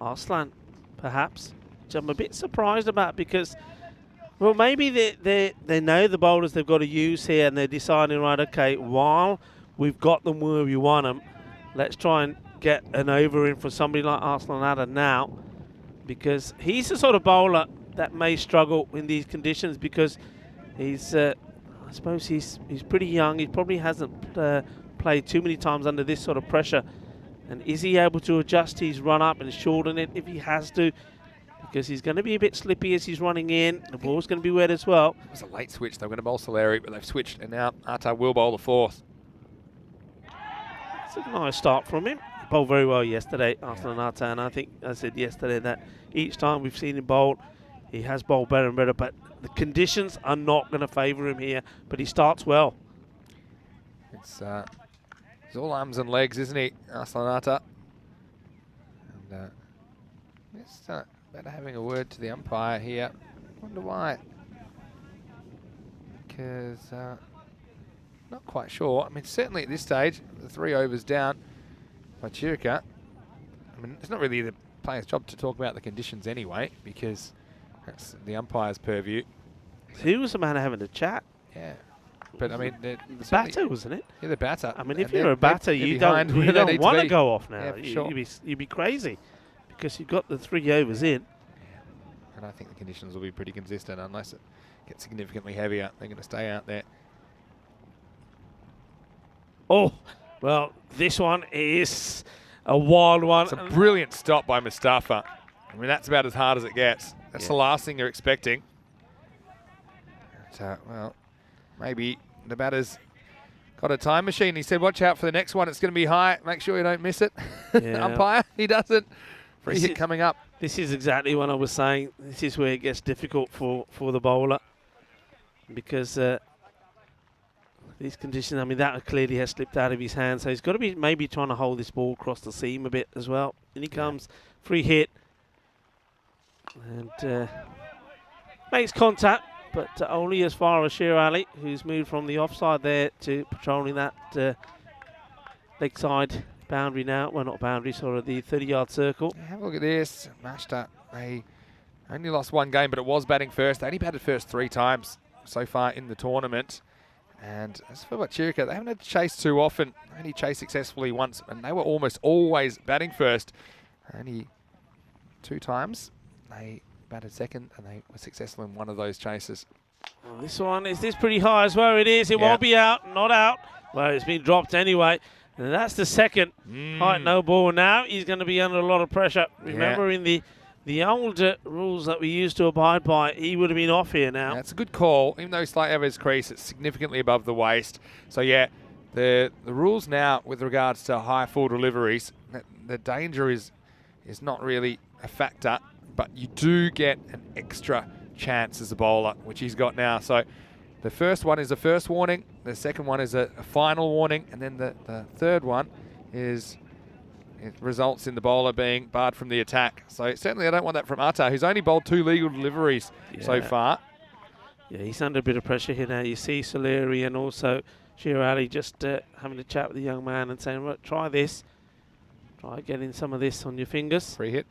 Arslan, perhaps, which I'm a bit surprised about, because, well, maybe they know the bowlers they've got to use here, and they're deciding, right, okay, while we've got them where we want them, let's try and get an over in for somebody like Arslan Adder now, because he's the sort of bowler that may struggle in these conditions, because he's, I suppose he's pretty young. He probably hasn't played too many times under this sort of pressure. And is he able to adjust his run up and shorten it if he has to? because he's going to be a bit slippy as he's running in. The ball's going to be wet as well. It was a late switch. They were going to bowl Solari, but they've switched, and now Arta will bowl the fourth. It's a nice start from him. He bowled very well yesterday, Arslan Arta, and I think I said yesterday that each time we've seen him bowl, he has bowled better and better, but the conditions are not going to favour him here, but he starts well. It's he's all arms and legs, isn't he, Arslan Arta? And just better having a word to the umpire here. Wonder why. Because not quite sure. I mean, certainly at this stage, the 3 overs down by Chirika. I mean, it's not really the player's job to talk about the conditions anyway, because that's the umpire's purview. He was the man having a chat. Yeah. But I mean, the batter, wasn't it? Yeah, the batter. I mean, if you're a batter, you don't want to go off now. Yeah, You'd be crazy because you've got the 3 overs in. Yeah. And I think the conditions will be pretty consistent unless it gets significantly heavier. They're going to stay out there. Oh, well, this one is a wild one. It's a brilliant stop by Mustafa. I mean, that's about as hard as it gets. That's the last thing you're expecting. But, well, maybe the batter's got a time machine. He said, watch out for the next one. It's going to be high. Make sure you don't miss it. Yeah. Umpire, he doesn't. Free hit coming up. This is exactly what I was saying. This is where it gets difficult for the bowler because these conditions, I mean, that clearly has slipped out of his hand. So he's got to be maybe trying to hold this ball across the seam a bit as well. In he comes, free hit. And makes contact, but only as far as Sher Ali, who's moved from the offside there to patrolling that leg side boundary now. Well, not boundary, sort of the 30-yard circle. Yeah, have a look at this. Mashta, they only lost 1 game, but it was batting first. They only batted first 3 times so far in the tournament. And as for Chirika, they haven't had to chase too often. They only chased successfully once, and they were almost always batting first. Only 2 times. They batted second, and they were successful in one of those chases. Well, this one, is this pretty high as well? It is. It won't be out. Not out. Well, it's been dropped anyway. And that's the second height no ball. Now he's going to be under a lot of pressure. Remember in the older rules that we used to abide by, he would have been off here now. That's a good call. Even though slight over his crease, it's significantly above the waist. So, yeah, the rules now with regards to high full deliveries, the danger is not really a factor, but you do get an extra chance as a bowler, which he's got now. So the first one is a first warning, the second one is a final warning, and then the third one is it results in the bowler being barred from the attack. So certainly I don't want that from Arta, who's only bowled 2 legal deliveries so far. Yeah, he's under a bit of pressure here now. You see Solari and also Sher Ali just having a chat with the young man and saying, well, try this. Try getting some of this on your fingers. Free hit.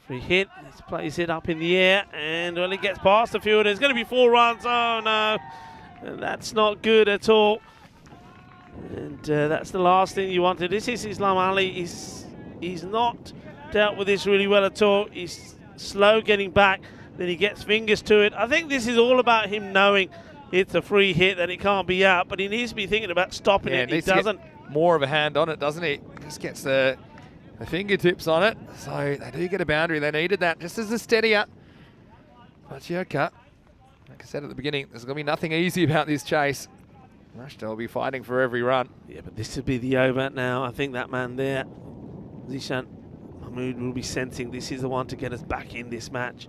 Free hit. Let's place it up in the air. And well, it gets past the fielder. There's going to be 4 runs. Oh, no. And that's not good at all. And that's the last thing you wanted. This is Islam Ali. He's not dealt with this really well at all. He's slow getting back. Then he gets fingers to it. I think this is all about him knowing it's a free hit, that it can't be out. But he needs to be thinking about stopping it. He doesn't. More of a hand on it, doesn't he? Just gets the fingertips on it. So they do get a boundary. They needed that just as a steadier. But Yoka, like I said at the beginning, there's going to be nothing easy about this chase. Rushda will be fighting for every run. Yeah, but this will be the over now. I think that man there, Zishan Mahmood, will be sensing this is the one to get us back in this match.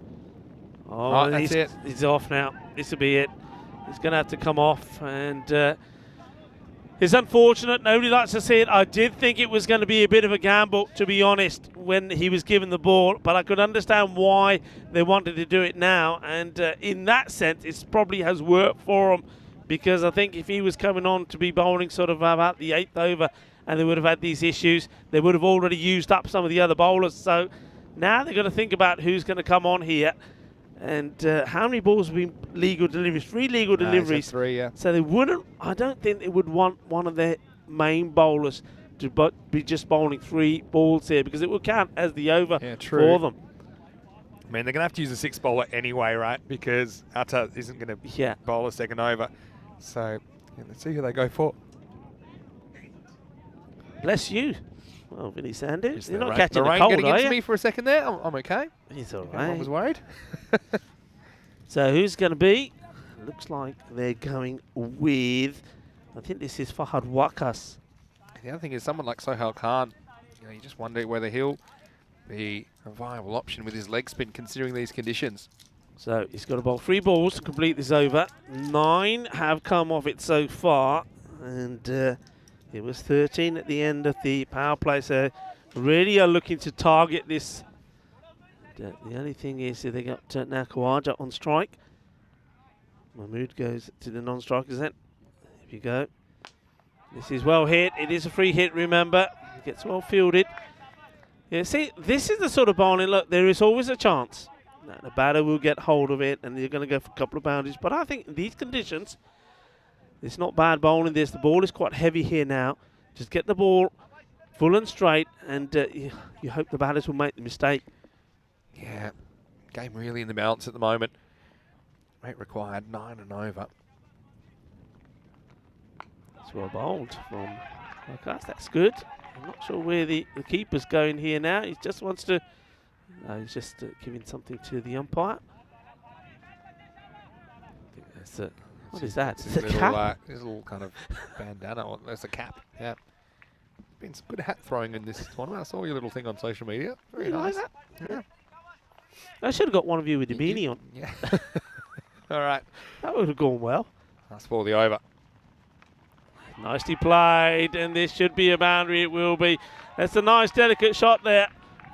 Oh, that's it. He's off now. This will be it. He's going to have to come off. And it's unfortunate. Nobody likes to see it. I did think it was going to be a bit of a gamble, to be honest, when he was given the ball. But I could understand why they wanted to do it now. And in that sense, it probably has worked for him. Because I think if he was coming on to be bowling sort of about the 8th over and they would have had these issues, they would have already used up some of the other bowlers. So now they've got to think about who's going to come on here. And how many balls have been legal deliveries? 3 legal deliveries. 3, yeah. So they wouldn't, I don't think they would want one of their main bowlers to be just bowling 3 balls here, because it will count as the over for them. I mean, they're going to have to use a 6 bowler anyway, right? Because Arta isn't going to bowl a second over. So let's see who they go for. Bless you. Well, Vinny Sanders. You're not the catching the rain cold, getting are into you? me for a second there. I'm okay. He's all I was right. worried. So who's going to be? Looks like they're going with, I think this is Fahad Wakas. The other thing is someone like Sohail Khan, you just wonder whether he'll be a viable option with his leg spin considering these conditions. So he's got to bowl 3 balls to complete this over. 9 have come off it so far, and it was 13 at the end of the power play. So really are looking to target this. The only thing is they got now Khawaja on strike. Mahmood goes to the non-strikers then. Here we go. This is well hit. It is a free hit, remember. It gets well fielded. Yeah, see, this is the sort of bowling. Look, there is always a chance that the batter will get hold of it and you're going to go for a couple of boundaries. But I think in these conditions, it's not bad bowling this. The ball is quite heavy here now. Just get the ball full and straight, and you hope the batters will make the mistake. Yeah, game really in the balance at the moment. Rate required 9 and over. It's well bowled from Wakas. That's good. I'm not sure where the keeper's going here now. He just wants to. He's just giving something to the umpire. I think that's it. What is that? Is it a cap? There's a little kind of bandana. Or there's a cap. Yeah. Been some good hat throwing in this tournament. I saw your little thing on social media. Very nice. Like that? Yeah. I should have got one of you with the beanie on. Yeah. All right. That would have gone well. That's for the over. Nicely played, and this should be a boundary. It will be. That's a nice, delicate shot there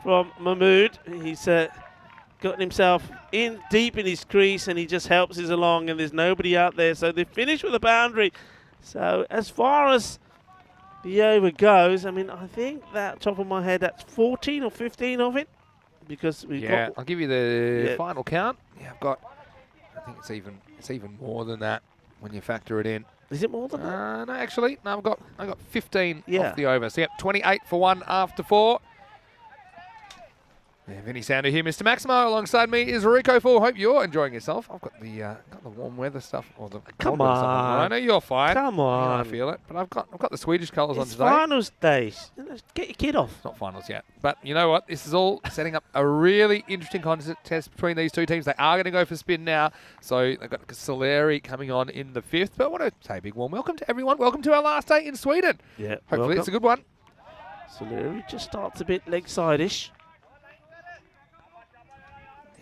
from Mahmood. He's gotten himself in deep in his crease, and he just helps us along, and there's nobody out there. So they finish with a boundary. So as far as the over goes, I mean, I think that, top of my head, that's 14 or 15 of it. Because we've got... I'll give you the final count. Yeah, I've got, I think it's even more than that when you factor it in. Is it more than that? No, actually, no, I've got 15 Yeah. off the over. So, 28 for 1 after 4. Yeah, Vinny Sandu here, Mr. Maximo. Alongside me is Rico Full. Hope you're enjoying yourself. I've got the warm weather stuff, or the Come cold weather stuff on. on. I know you're fine. Come Yeah, on. I feel it, but I've got the Swedish colours on It's today. finals days. Get your kid off. It's not finals yet, but you know what? This is all setting up a really interesting contest between these two teams. They are going to go for spin now, so they've got Soleri coming on in the 5th. But I want to say a big warm welcome to everyone. Welcome to our last day in Sweden. Yeah. Hopefully it's a good one. So Larry just starts a bit leg side-ish.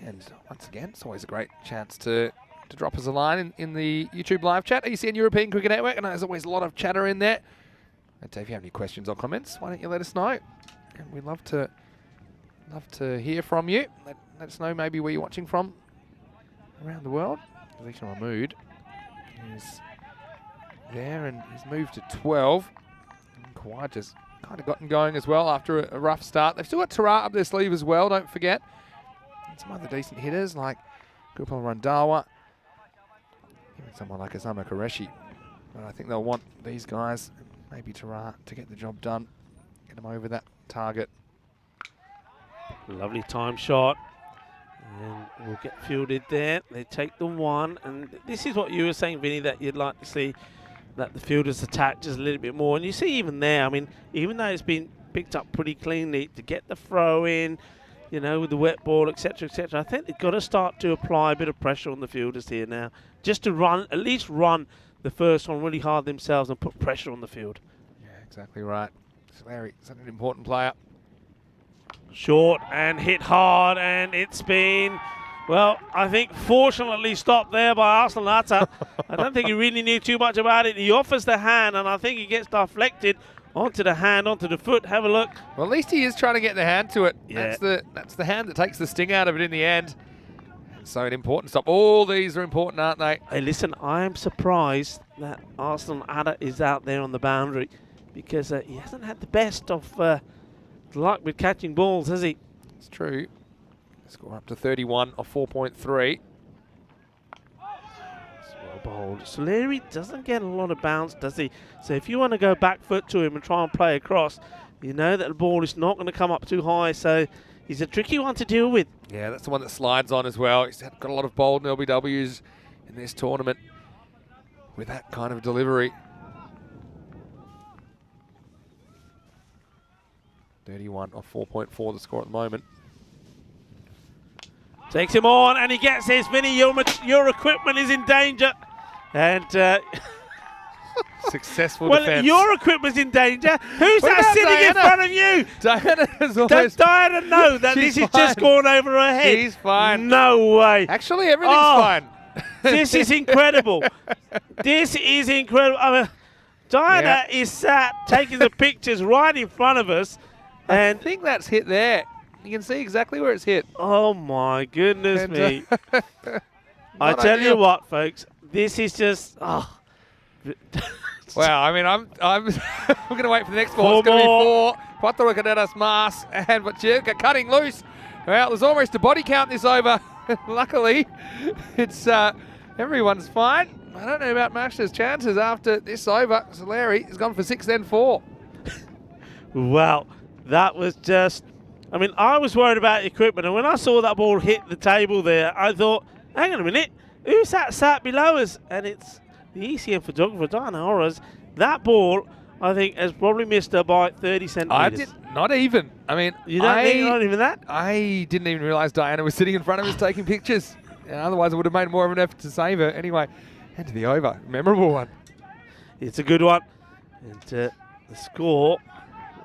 And once again, it's always a great chance to drop us a line in the YouTube live chat, ECN European Cricket Network. And there's always a lot of chatter in there. And if you have any questions or comments, why don't you let us know? And we'd love to hear from you. Let us know maybe where you're watching from around the world. Alicia Mahmood is there, and he's moved to 12. And Khawaja's kind of gotten going as well after a rough start. They've still got Tarat up their sleeve as well, don't forget. And some other decent hitters like Gopal Randhawa, even someone like Osama Qureshi. But I think they'll want these guys, maybe Tarat, to get the job done, get them over that target. Lovely time shot. And we'll get fielded there. They take the 1. And this is what you were saying, Vinny, that you'd like to see that the fielders attack just a little bit more. And you see even there, I mean, even though it's been picked up pretty cleanly, to get the throw in, you know, with the wet ball, etc., etc., I think they've got to start to apply a bit of pressure on the fielders here now, just to run, at least run the first one really hard themselves and put pressure on the field. Yeah, exactly right. So Larry, such an important player. Short and hit hard, and it's been, well, I think fortunately stopped there by Arsenal Atta. I don't think he really knew too much about it. He offers the hand, and I think he gets deflected onto the hand, onto the foot. Have a look. Well, at least he is trying to get the hand to it. Yeah. That's the hand that takes the sting out of it in the end. And so an important stop. All these are important, aren't they? Hey, listen, I am surprised that Arsenal Atta is out there on the boundary, because he hasn't had the best of luck with catching balls, has he? It's true. Score up to 31 of 4.3. Well bowled. So Larry doesn't get a lot of bounce, does he? So if you want to go back foot to him and try and play across, you know that the ball is not going to come up too high. So he's a tricky one to deal with. Yeah, that's the one that slides on as well. He's got a lot of bold LBWs in this tournament with that kind of delivery. 31 of 4.4 the score at the moment. Takes him on, and he gets this. Vinny, your equipment is in danger. And Successful well, defense. your equipment's in danger. Who's What that about sitting in Diana? front of you? Diana has Does always... Diana know that this She's has just fine. gone over her head? She's fine. No way. Actually, everything's Oh. fine. This is incredible. This is incredible. I mean, Diana is sat taking the pictures right in front of us. I And think that's hit there. You can see exactly where it's hit. oh my goodness And, me. I not tell you ideal. what, folks, this is just Wow, I mean, I'm going to wait for the next ball. It's Four going to be more. 4. Cuatro cadenas más. And Pachuca cutting loose. Well, there's almost a body count this over. Luckily, it's everyone's fine. I don't know about Mashta's chances after this over. So Larry has gone for 6, then 4. wow. That was just, I mean, I was worried about equipment, and when I saw that ball hit the table there, I thought, hang on a minute, who's that sat below us? And it's the ECM photographer, Diana Horace. That ball, I think, has probably missed her by 30 centimetres. Not even. I mean, You don't think not even that? I didn't even realise Diana was sitting in front of us taking pictures. Yeah, otherwise, I would have made more of an effort to save her. Anyway, and to the over. Memorable one. It's a good one. And the score,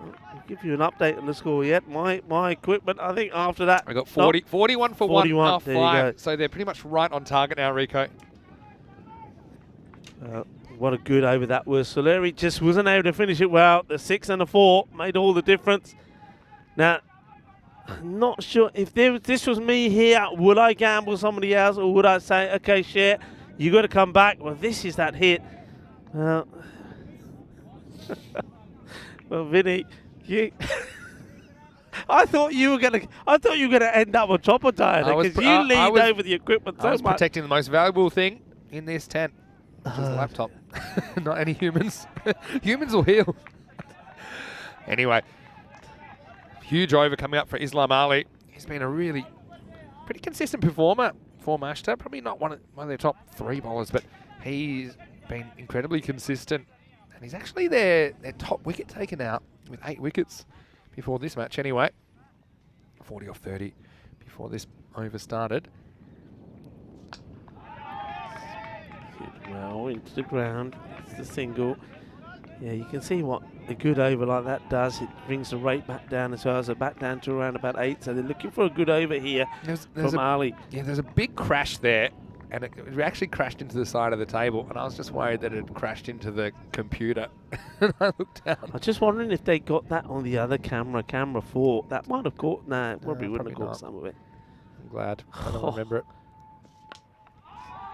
I'll give you an update on the score yet. My equipment, I think after that. I got 40, 41 for 41, 1 off there you 5. go. So they're pretty much right on target now, Rico. What a good over that was. Soleri just wasn't able to finish it well. The 6 and the 4 made all the difference. Now, I'm not sure if this was me here, would I gamble somebody else, or would I say, okay, share, you got to come back? Well, this is that hit. Well, Vinny, you. I thought you were gonna end up on top of Diana because you leaned over the equipment so I was much. protecting the most valuable thing in this tent, which is the laptop. Not any humans. Humans will heal. Anyway, huge over coming up for Islam Ali. He's been a really pretty consistent performer for Mashta. Probably not one of their top 3 bowlers, but he's been incredibly consistent. And he's actually their top wicket taken out with 8 wickets before this match anyway. 40 off 30 before this over started. Well, into the ground. It's the single. Yeah, you can see what a good over like that does. It brings the rate back down as well. So back down to around about 8. So they're looking for a good over here from Ali. Yeah, there's a big crash there. And it actually crashed into the side of the table. And I was just worried that it had crashed into the computer. And I looked down. I was just wondering if they got that on the other camera, camera 4. That might have caught. No, it probably wouldn't have probably caught not. some of it. I'm glad. I don't remember it.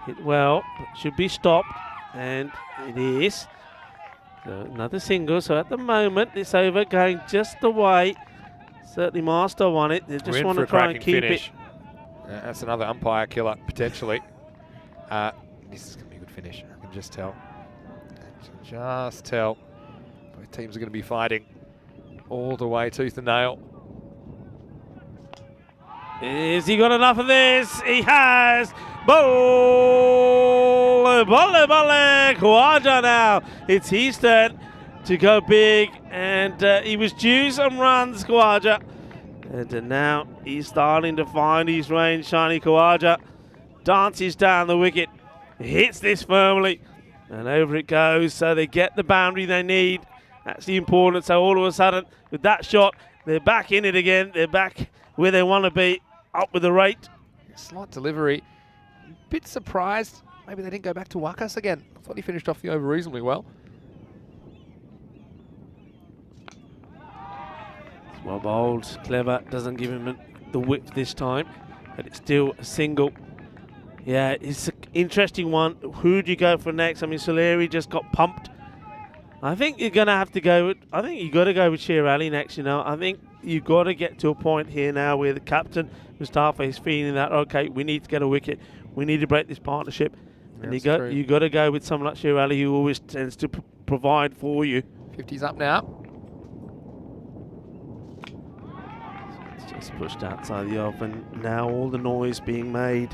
Hit well, but should be stopped. And it is. So another single. So at the moment, this over going just the way. Certainly Master won it. They We're just in want for to a try and cracking keep finish. it. That's another umpire killer, potentially. This is going to be a good finish. I can just tell. Just tell. Both teams are going to be fighting all the way tooth and nail. Has he got enough of this? He has. Bowl! Bolle, Khawaja now. It's his turn to go big. And he was due some runs, Khawaja. And now he's starting to find his range, Shiny Khawaja. Dances down the wicket. Hits this firmly. And over it goes. So they get the boundary they need. That's the important. So all of a sudden, with that shot, they're back in it again. They're back where they want to be. Up with the rate. Slight delivery. Bit surprised. Maybe they didn't go back to Wakas again. I thought he finished off the over reasonably well. Well bowled, clever, doesn't give him the width this time, but it's still a single. Yeah, it's an interesting one. Who do you go for next? I mean, Soleri just got pumped. I think you're going to have to go with, I think you've got to go with Sher Ali next, you know. I think you've got to get to a point here now where the captain, Mustafa, is feeling that, okay, we need to get a wicket. We need to break this partnership. Yeah, and that's you got to go with someone like Sher Ali who always tends to provide for you. 50's up now. It's just pushed outside the oven. Now all the noise being made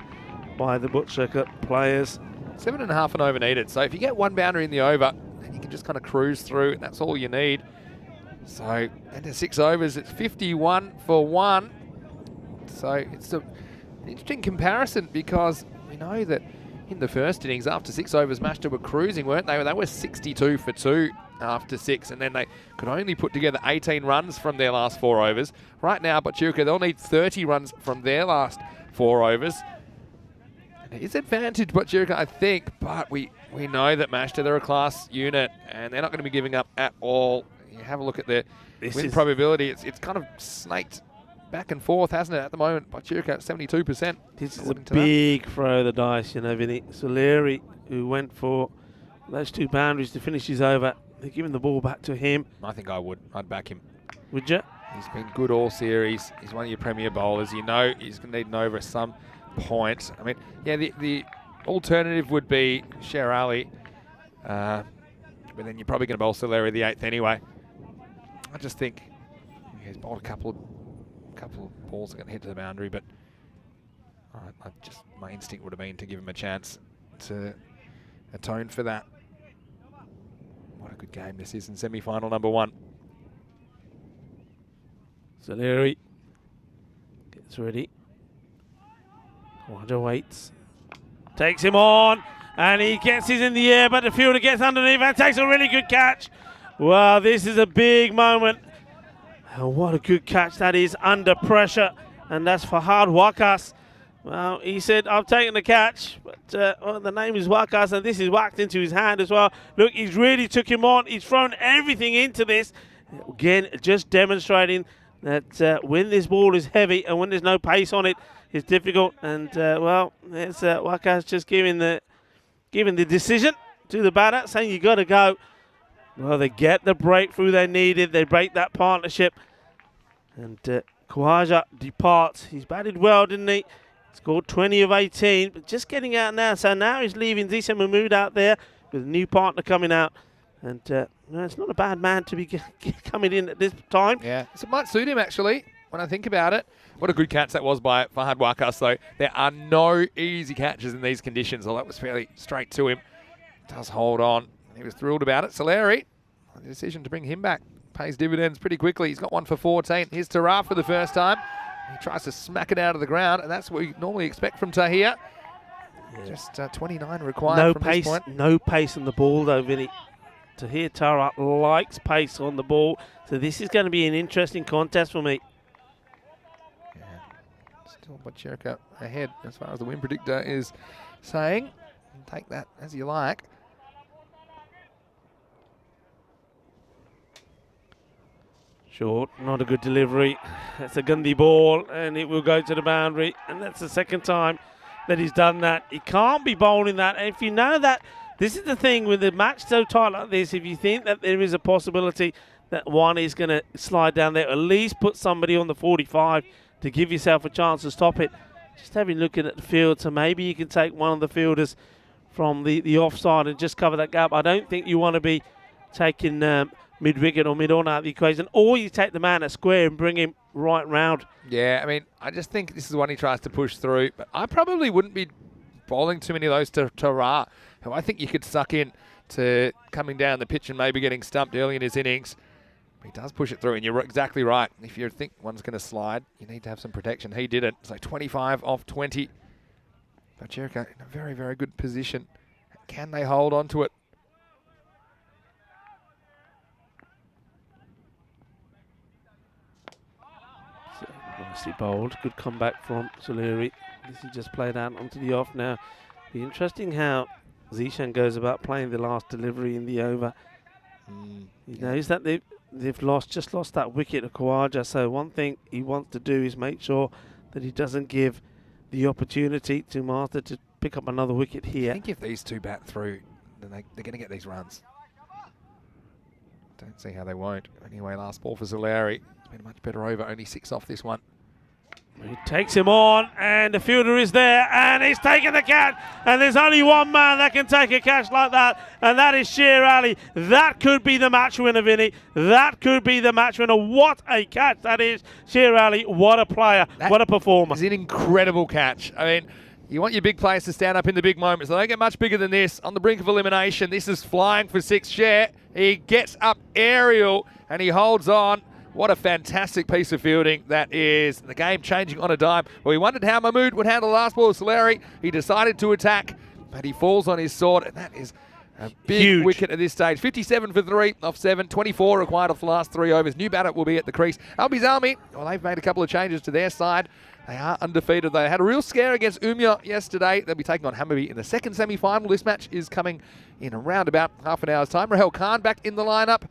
by the Butcher players. 7.5 and over needed. So if you get one boundary in the over, then you can just kind of cruise through, and that's all you need. So into 6 overs, it's 51 for 1. So it's interesting comparison because we know that in the first innings, after 6 overs, Mashta were cruising, weren't they? They were 62 for 2 after 6, and then they could only put together 18 runs from their last 4 overs. Right now, Bochuka, they'll need 30 runs from their last 4 overs. It is advantage Bochuka, I think, but we know that Mashta, they're a class unit, and they're not going to be giving up at all. You have a look at their win probability. It's kind of snaked back and forth, hasn't it, at the moment? Bochuka at 72%. This is a big throw of the dice, you know, Vinny. Soleri, who went for those 2 boundaries to finish his over, they're giving the ball back to him. I think I would. I'd back him. Would you? He's been good all series. He's one of your premier bowlers. You know he's going to need an over at some point. I mean, yeah, the alternative would be Sher Ali, but then you're probably going to bowl Soleri the 8th anyway. I just think he's bowled a couple of balls that are going to hit to the boundary, but my instinct would have been to give him a chance to atone for that. What a good game this is in semi-final number 1. Soleri gets ready. Khawaja waits. Takes him on, and he gets his in the air, but the fielder gets underneath and takes a really good catch. Wow, this is a big moment. And what a good catch that is under pressure. And that's Fahad Wakas. Well, he said, I've taken the catch, but well, the name is Wakas, and this is whacked into his hand as well. Look, he's really took him on. He's thrown everything into this. Again, just demonstrating that when this ball is heavy and when there's no pace on it, it's difficult. And, well, there's Wakas just giving the decision to the batter, saying you got to go. Well, they get the breakthrough they needed. They break that partnership. And Khawaja departs. He's batted well, didn't he? Scored 20 of 18, but just getting out now. So now he's leaving Zisa Mahmood out there with a new partner coming out. And no, it's not a bad man to be coming in at this time. Yeah, so it might suit him, actually, when I think about it. What a good catch that was by Fahad Wakas, though. There are no easy catches in these conditions, although that was fairly straight to him. Does hold on. He was thrilled about it. Soleri, the decision to bring him back, pays dividends pretty quickly. He's got 1 for 14. Here's Taraf for the first time. He tries to smack it out of the ground, and that's what we normally expect from Tahir. Yeah. Just 29 required from this point. No pace on the ball, though, Vinny. Tahir Taraf likes pace on the ball, so this is going to be an interesting contest for me. Yeah. Still Bochuka ahead as far as the win predictor is saying. Take that as you like. Short, not a good delivery. That's a Gandhi ball, and it will go to the boundary. And that's the second time that he's done that. He can't be bowling that. And if you know that, this is the thing with the match so tight like this, if you think that there is a possibility that one is going to slide down there, at least put somebody on the 45 to give yourself a chance to stop it. Just having a look at the field, so maybe you can take one of the fielders from the offside and just cover that gap. I don't think you want to be taking mid-wicket or mid-on out of the equation, or you take the man at square and bring him right round. Yeah, I mean, I just think this is one he tries to push through, but I probably wouldn't be bowling too many of those to Ra, who I think you could suck in to coming down the pitch and maybe getting stumped early in his innings. But he does push it through, and you're exactly right. If you think one's going to slide, you need to have some protection. He didn't, so 25 off 20. Bochuka in a very, very good position. Can they hold on to it? Nicely bowled. Good comeback from Soleri. This is just played out onto the off now. Be interesting how Zishan goes about playing the last delivery in the over. He knows that they've just lost that wicket to Khawaja. So one thing he wants to do is make sure that he doesn't give the opportunity to Master to pick up another wicket here. I think if these two bat through, then they're going to get these runs. Don't see how they won't. Anyway, last ball for Soleri. It's been a much better over, only 6 off this one. He takes him on, and the fielder is there, and he's taking the catch. And there's only one man that can take a catch like that, and that is Sher Ali. That could be the match winner, Vinny. That could be the match winner. What a catch that is, Sher Ali. What a player. What a performer. It's an incredible catch. I mean, you want your big players to stand up in the big moments. They don't get much bigger than this. On the brink of elimination, this is flying for 6. Sher, he gets up aerial, and he holds on. What a fantastic piece of fielding that is. The game changing on a dime. Well, we wondered how Mahmood would handle the last ball of Soleri. He decided to attack, but he falls on his sword, and that is a big Huge wicket at this stage. 57 for 3 off 7, 24 required off the last 3 overs. New batter will be at the crease. Albies Army, well, they've made a couple of changes to their side. They are undefeated. They had a real scare against Umya yesterday. They'll be taking on Hammarby in the second semi-final. This match is coming in around about half an hour's time. Rahel Khan back in the lineup.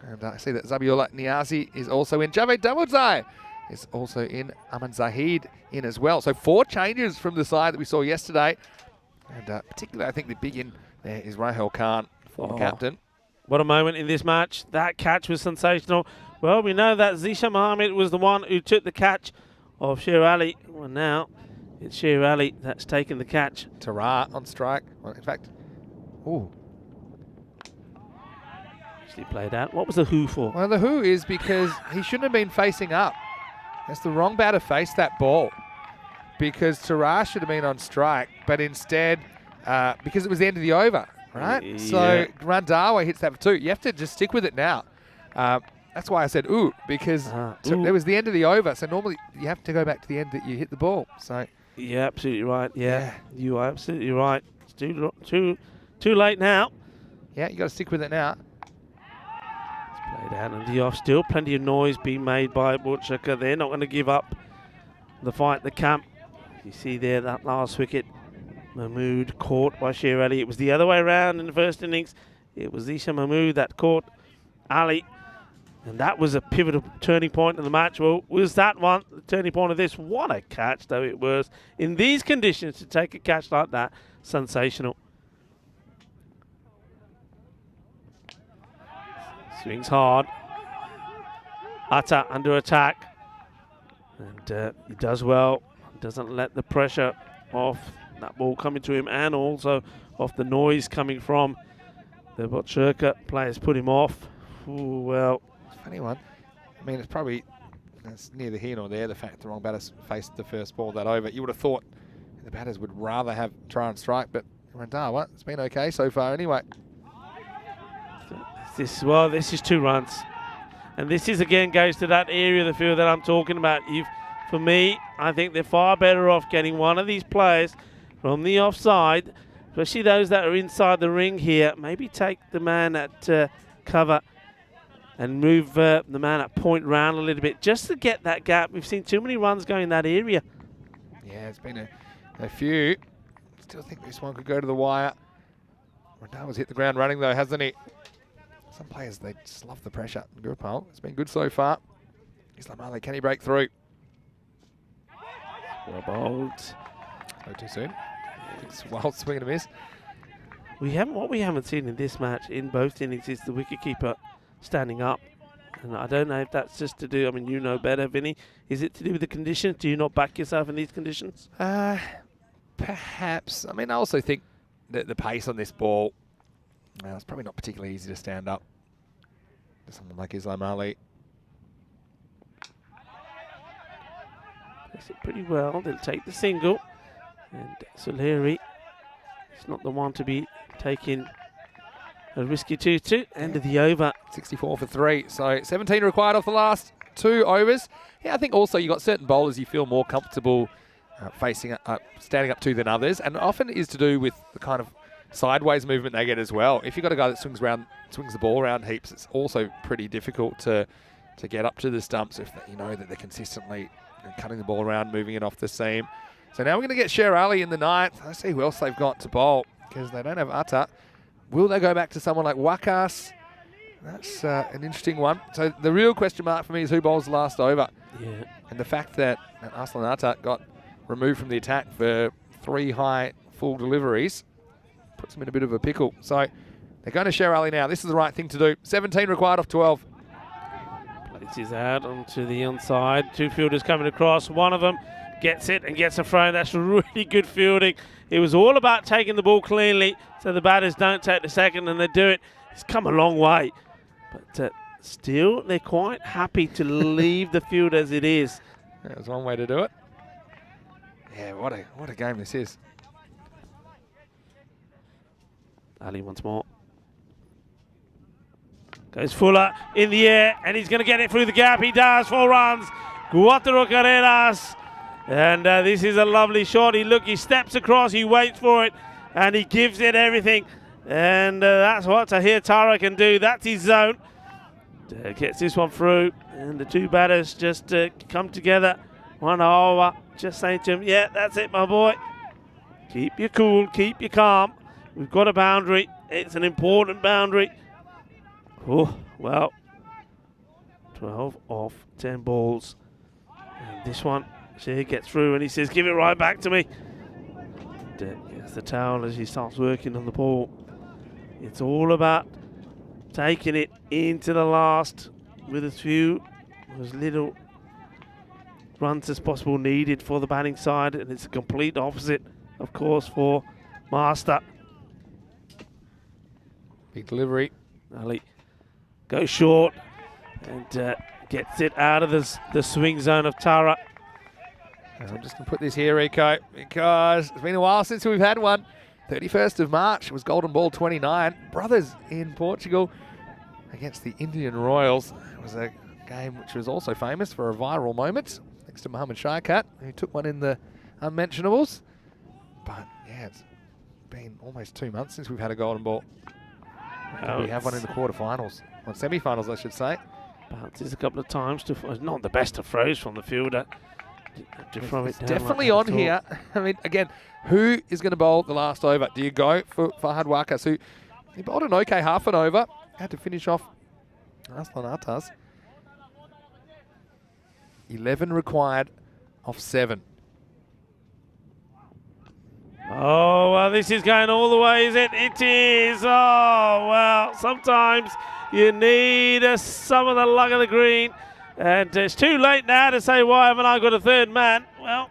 And I see that Zabiola Niazi is also in. Javed Dawodzai is also in. Aman Zahid in as well. So 4 changes from the side that we saw yesterday. And particularly, I think the big in there is Rahel Khan, former captain. What a moment in this match. That catch was sensational. Well, we know that Zisha Mohammed was the one who took the catch of Sher Ali. Well, now it's Sher Ali that's taken the catch. Tara on strike. Well, in fact, ooh. Actually played out. What was the who for? Well, the who is because he shouldn't have been facing up. That's the wrong batter faced that ball, because Tara should have been on strike, but instead, because it was the end of the over, right? Yeah. So Randhawa hits that for 2. You have to just stick with it now. That's why I said ooh, because it was the end of the over. So normally you have to go back to the end that you hit the ball. So yeah, absolutely right. Yeah, you are absolutely right. It's too late now. Yeah, you got to stick with it now. It's played out in the off. Still plenty of noise being made by Butchaka. They're not going to give up the fight, the camp. You see there that last wicket, Mahmood caught by Sher Ali. It was the other way around in the first innings. It was Isha Mahmood that caught Ali. And that was a pivotal turning point in the match. Well, was that one the turning point of this? What a catch, though it was. In these conditions, to take a catch like that, sensational. Swings hard. Atta under attack. And he does well. Doesn't let the pressure off that ball coming to him, and also off the noise coming from the Botcherka players put him off. Ooh, well. Funny one. I mean, it's neither here nor there, the fact the wrong batters faced the first ball that over. You would have thought the batters would rather have try and strike, but Randhawa, it's been okay so far anyway. This is 2 runs. And this is again goes to that area of the field that I'm talking about. For me, I think they're far better off getting one of these players from the offside, especially those that are inside the ring here. Maybe take the man at cover and move the man at point round a little bit just to get that gap. We've seen too many runs going in that area. Yeah, it's been a few. Still think this one could go to the wire. Randhawa's hit the ground running though, hasn't he? Some players, they just love the pressure. Gurupal, it's been good so far. Islam Ali, can he break through? Well bowled. No, too soon. It's wild swing and a miss. What we haven't seen in this match in both innings is the wicketkeeper standing up. And I don't know if that's just to do, I mean, you know better, Vinny. Is it to do with the conditions? Do you not back yourself in these conditions? Perhaps. I mean, I also think that the pace on this ball, it's probably not particularly easy to stand up to someone like Islam Ali. Plays it pretty well. They'll take the single. And Soleri is not the one to be taking a risky 2-2. End of the over. 64 for 3. So 17 required off the last 2 overs. Yeah, I think also you got certain bowlers you feel more comfortable standing up to than others. And often it is to do with the kind of sideways movement they get as well. If you've got a guy that swings the ball around heaps, it's also pretty difficult to get up to the stumps if you know that they're consistently cutting the ball around, moving it off the seam. So now we're going to get Sher Ali in the 9th. Let's see who else they've got to bowl, because they don't have Atta. Will they go back to someone like Wakas? That's an interesting one. So the real question mark for me is who bowls the last over. Yeah. And the fact that Aslan Atta got removed from the attack for 3 high full deliveries puts him in a bit of a pickle. So they're going to Sher Ali now. This is the right thing to do. 17 required off 12. Places out onto the inside. 2 fielders coming across. One of them gets it and gets a throw. That's really good fielding. It was all about taking the ball cleanly so the batters don't take the second, and they do it. It's come a long way. But still, they're quite happy to leave the field as it is. That was one way to do it. Yeah, what a game this is. Ali once more. Goes Fuller in the air, and he's going to get it through the gap. He does. 4 runs. Cuatro carreras. And this is a lovely shot. He steps across, he waits for it, and he gives it everything. And that's what Tahir Tara can do. That's his zone. Gets this one through, and the 2 batters just come together. 1 over. Just saying to him, yeah, that's it, my boy. Keep you cool, keep you calm. We've got a boundary. It's an important boundary. Oh, well, 12 off 10 balls. And this one, Shea gets through and he says, give it right back to me. Gets the towel as he starts working on the ball. It's all about taking it into the last with as little runs as possible needed for the batting side, and it's a complete opposite, of course, for Master. Big delivery. Ali goes short and gets it out of the swing zone of Tara. And I'm just going to put this here, Rico, because it's been a while since we've had one. 31st of March was Golden Ball 29. Brothers in Portugal against the Indian Royals. It was a game which was also famous for a viral moment, thanks to Mohammad Shaikat, who took one in the unmentionables. But yeah, it's been almost 2 months since we've had a Golden Ball. We have one in the quarterfinals, or semi-finals, I should say. Bounces a couple of times to not the best of throws from the fielder. It's definitely on here. I mean, again, who is going to bowl the last over? Do you go for Fahad Wakas, who he bowled an okay half an over, had to finish off Aslan Atas. 11 required off 7. Oh, well, this is going all the way, is it? It is. Oh, well, sometimes you need some of the luck of the green. And it's too late now to say, why haven't I got a third man? Well,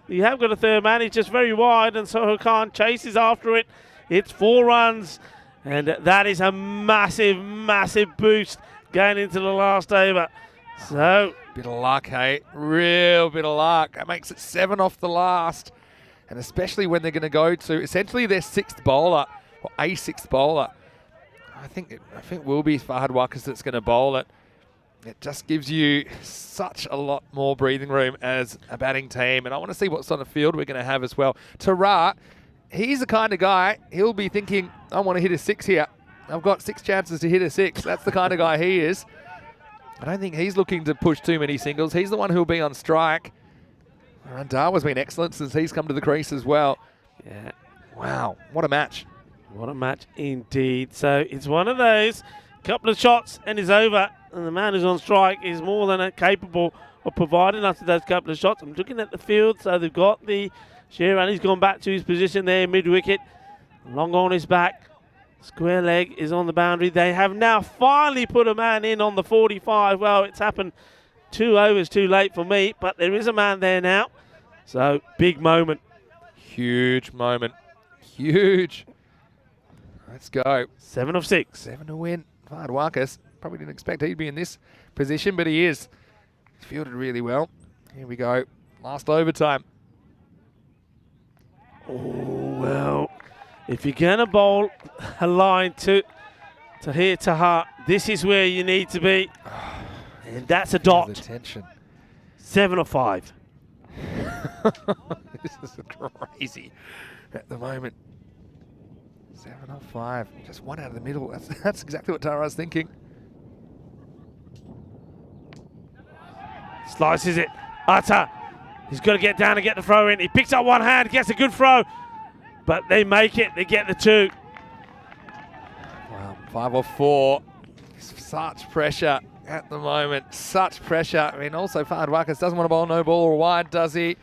you have got a third man. He's just very wide, and so Khan chases after it. It's 4 runs, and that is a massive, massive boost going into the last over. So, bit of luck, hey? Real bit of luck. That makes it 7 off the last. And especially when they're going to go to essentially their 6th bowler, or a 6th bowler. I think will be Fahad Wakas that's going to bowl it. It just gives you such a lot more breathing room as a batting team. And I want to see what sort of field we're going to have as well. Tara, he's the kind of guy, he'll be thinking, I want to hit a 6 here. I've got 6 chances to hit a 6. That's the kind of guy he is. I don't think he's looking to push too many singles. He's the one who'll be on strike. Randhawa's been excellent since he's come to the crease as well. Yeah. Wow, what a match. What a match indeed. So it's one of those, couple of shots and it's over. And the man who's on strike is more than capable of providing us with those couple of shots. I'm looking at the field, so they've got the Sheeran. He's gone back to his position there, mid-wicket. Long on his back. Square leg is on the boundary. They have now finally put a man in on the 45. Well, it's happened 2 overs too late for me, but there is a man there now. So, big moment. Huge moment. Huge. Let's go. 7 of 6. 7 to win. Fahad Wakas. Probably didn't expect he'd be in this position, but he is. He's fielded really well. Here we go. Last overtime. Oh, well, if you're going to bowl a line to Tahir Taha, this is where you need to be. And that's a dot. The tension. 7 of 5. This is crazy at the moment. 7 of 5. Just one out of the middle. That's exactly what Tara's thinking. Slices it. Atta. He's got to get down and get the throw in. He picks up one hand, gets a good throw. But they make it. They get the 2. Wow, 5 of 4. Such pressure at the moment. Such pressure. I mean, also Fahad Wakas doesn't want to bowl no ball or wide, does he?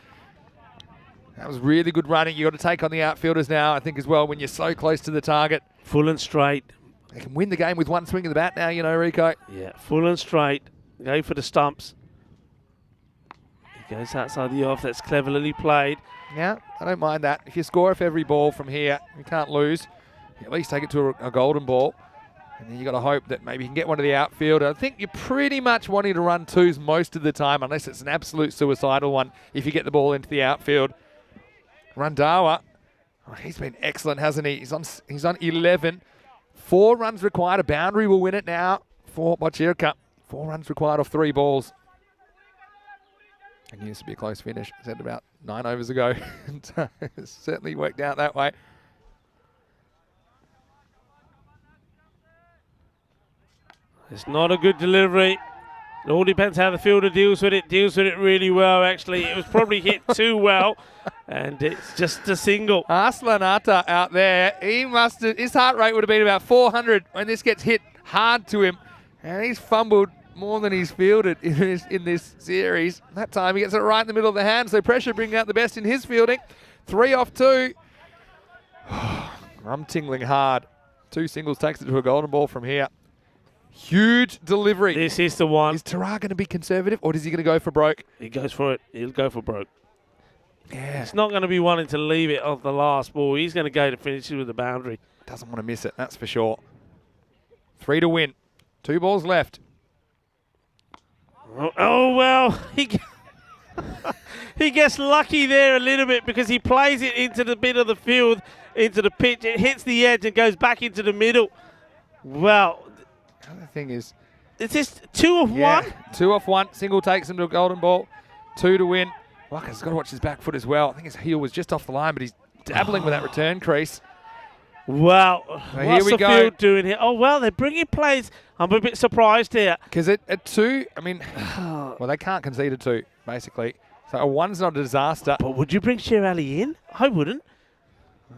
That was really good running. You've got to take on the outfielders now, I think, as well, when you're so close to the target. Full and straight. They can win the game with one swing of the bat now, you know, Rico. Yeah, full and straight. Go for the stumps. He goes outside the off. That's cleverly played. Yeah, I don't mind that. If you score off every ball from here, you can't lose. You at least take it to a golden ball. And then you got to hope that maybe you can get one to the outfield. I think you're pretty much wanting to run 2s most of the time, unless it's an absolute suicidal one if you get the ball into the outfield. Randhawa, oh, he's been excellent, hasn't he? He's on 11. 4 runs required. A boundary will win it now for Bocirca. 4 runs required off 3 balls. It used to be a close finish. Said about 9 overs ago. It's certainly worked out that way. It's not a good delivery. It all depends how the fielder deals with it. Deals with it really well, actually. It was probably hit too well, and it's just a single. Arslan Atta out there, his heart rate would have been about 400 when this gets hit hard to him, and he's fumbled more than he's fielded in this series. That time he gets it right in the middle of the hand, so pressure bringing out the best in his fielding. 3 off 2. I'm tingling hard. 2 singles takes it to a golden ball from here. Huge delivery. This is the one. Is Terrar going to be conservative, or is he going to go for broke? He goes for it. He'll go for broke. Yeah. He's not going to be wanting to leave it off the last ball. He's going to go to finish it with the boundary. Doesn't want to miss it, that's for sure. 3 to win. 2 balls left. Oh well, he gets lucky there a little bit because he plays it into the bit of the field, into the pitch. It hits the edge and goes back into the middle. Well, The other thing is... Is this 2 of 1? 2 off 1. Single takes him to a golden ball. 2 to win. Waka's got to watch his back foot as well. I think his heel was just off the line, but he's dabbling with that return crease. Well, So what's here we the go. field doing here? Oh, well, they're bringing plays. I'm a bit surprised here. Because at 2, I mean, well, they can't concede a 2, basically. So a 1's not a disaster. But would you bring Sher Ali in? I wouldn't.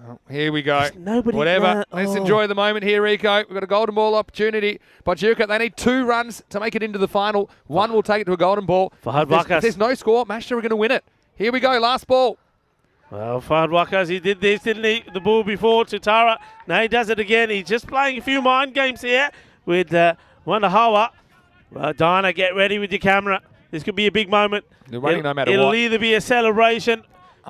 Well, here we go. There's nobody Whatever. there. Let's Oh. enjoy the moment here, Rico. We've got a golden ball opportunity. Bocirca, they need 2 runs to make it into the final. 1 will take it to a golden ball. Fahad If there's no score, Mashta are going to win it. Here we go, last ball. Well, Fahad Wakas, he did this, didn't he? The ball before to Tara. Now he does it again. He's just playing a few mind games here with Wandahawa. Well, Diana, get ready with your camera. This could be a big moment. You're running no matter It'll what. either be a celebration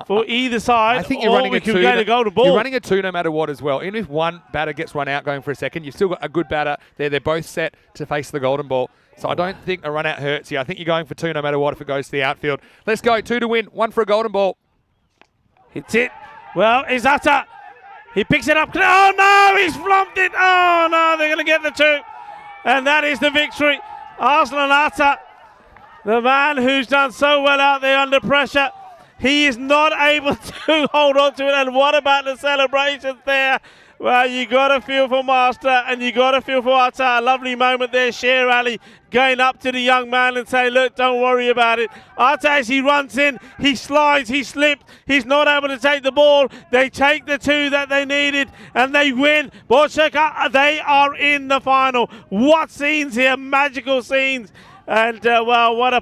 for either side, I think you're or running we a can 2. go to golden ball. You're running a 2 no matter what as well. Even if one batter gets run out going for a second, you've still got a good batter there. They're both set to face the golden ball. So I don't think a run out hurts you. I think you're going for 2 no matter what if it goes to the outfield. Let's go. 2 to win. 1 for a golden ball. Hits it. Well, Izata. He picks it up. Oh, no, he's flumped it. Oh, no, they're going to get the 2. And that is the victory. Arslan Atta, the man who's done so well out there under pressure, he is not able to hold on to it. And what about the celebrations there? Well, you got to feel for Master and you got to feel for Atta. A lovely moment there. Sher Ali going up to the young man and saying, look, don't worry about it. Atta, as he runs in, he slides, he slipped. He's not able to take the ball. They take the 2 that they needed and they win. Bocirca, they are in the final. What scenes here, magical scenes. And, well, what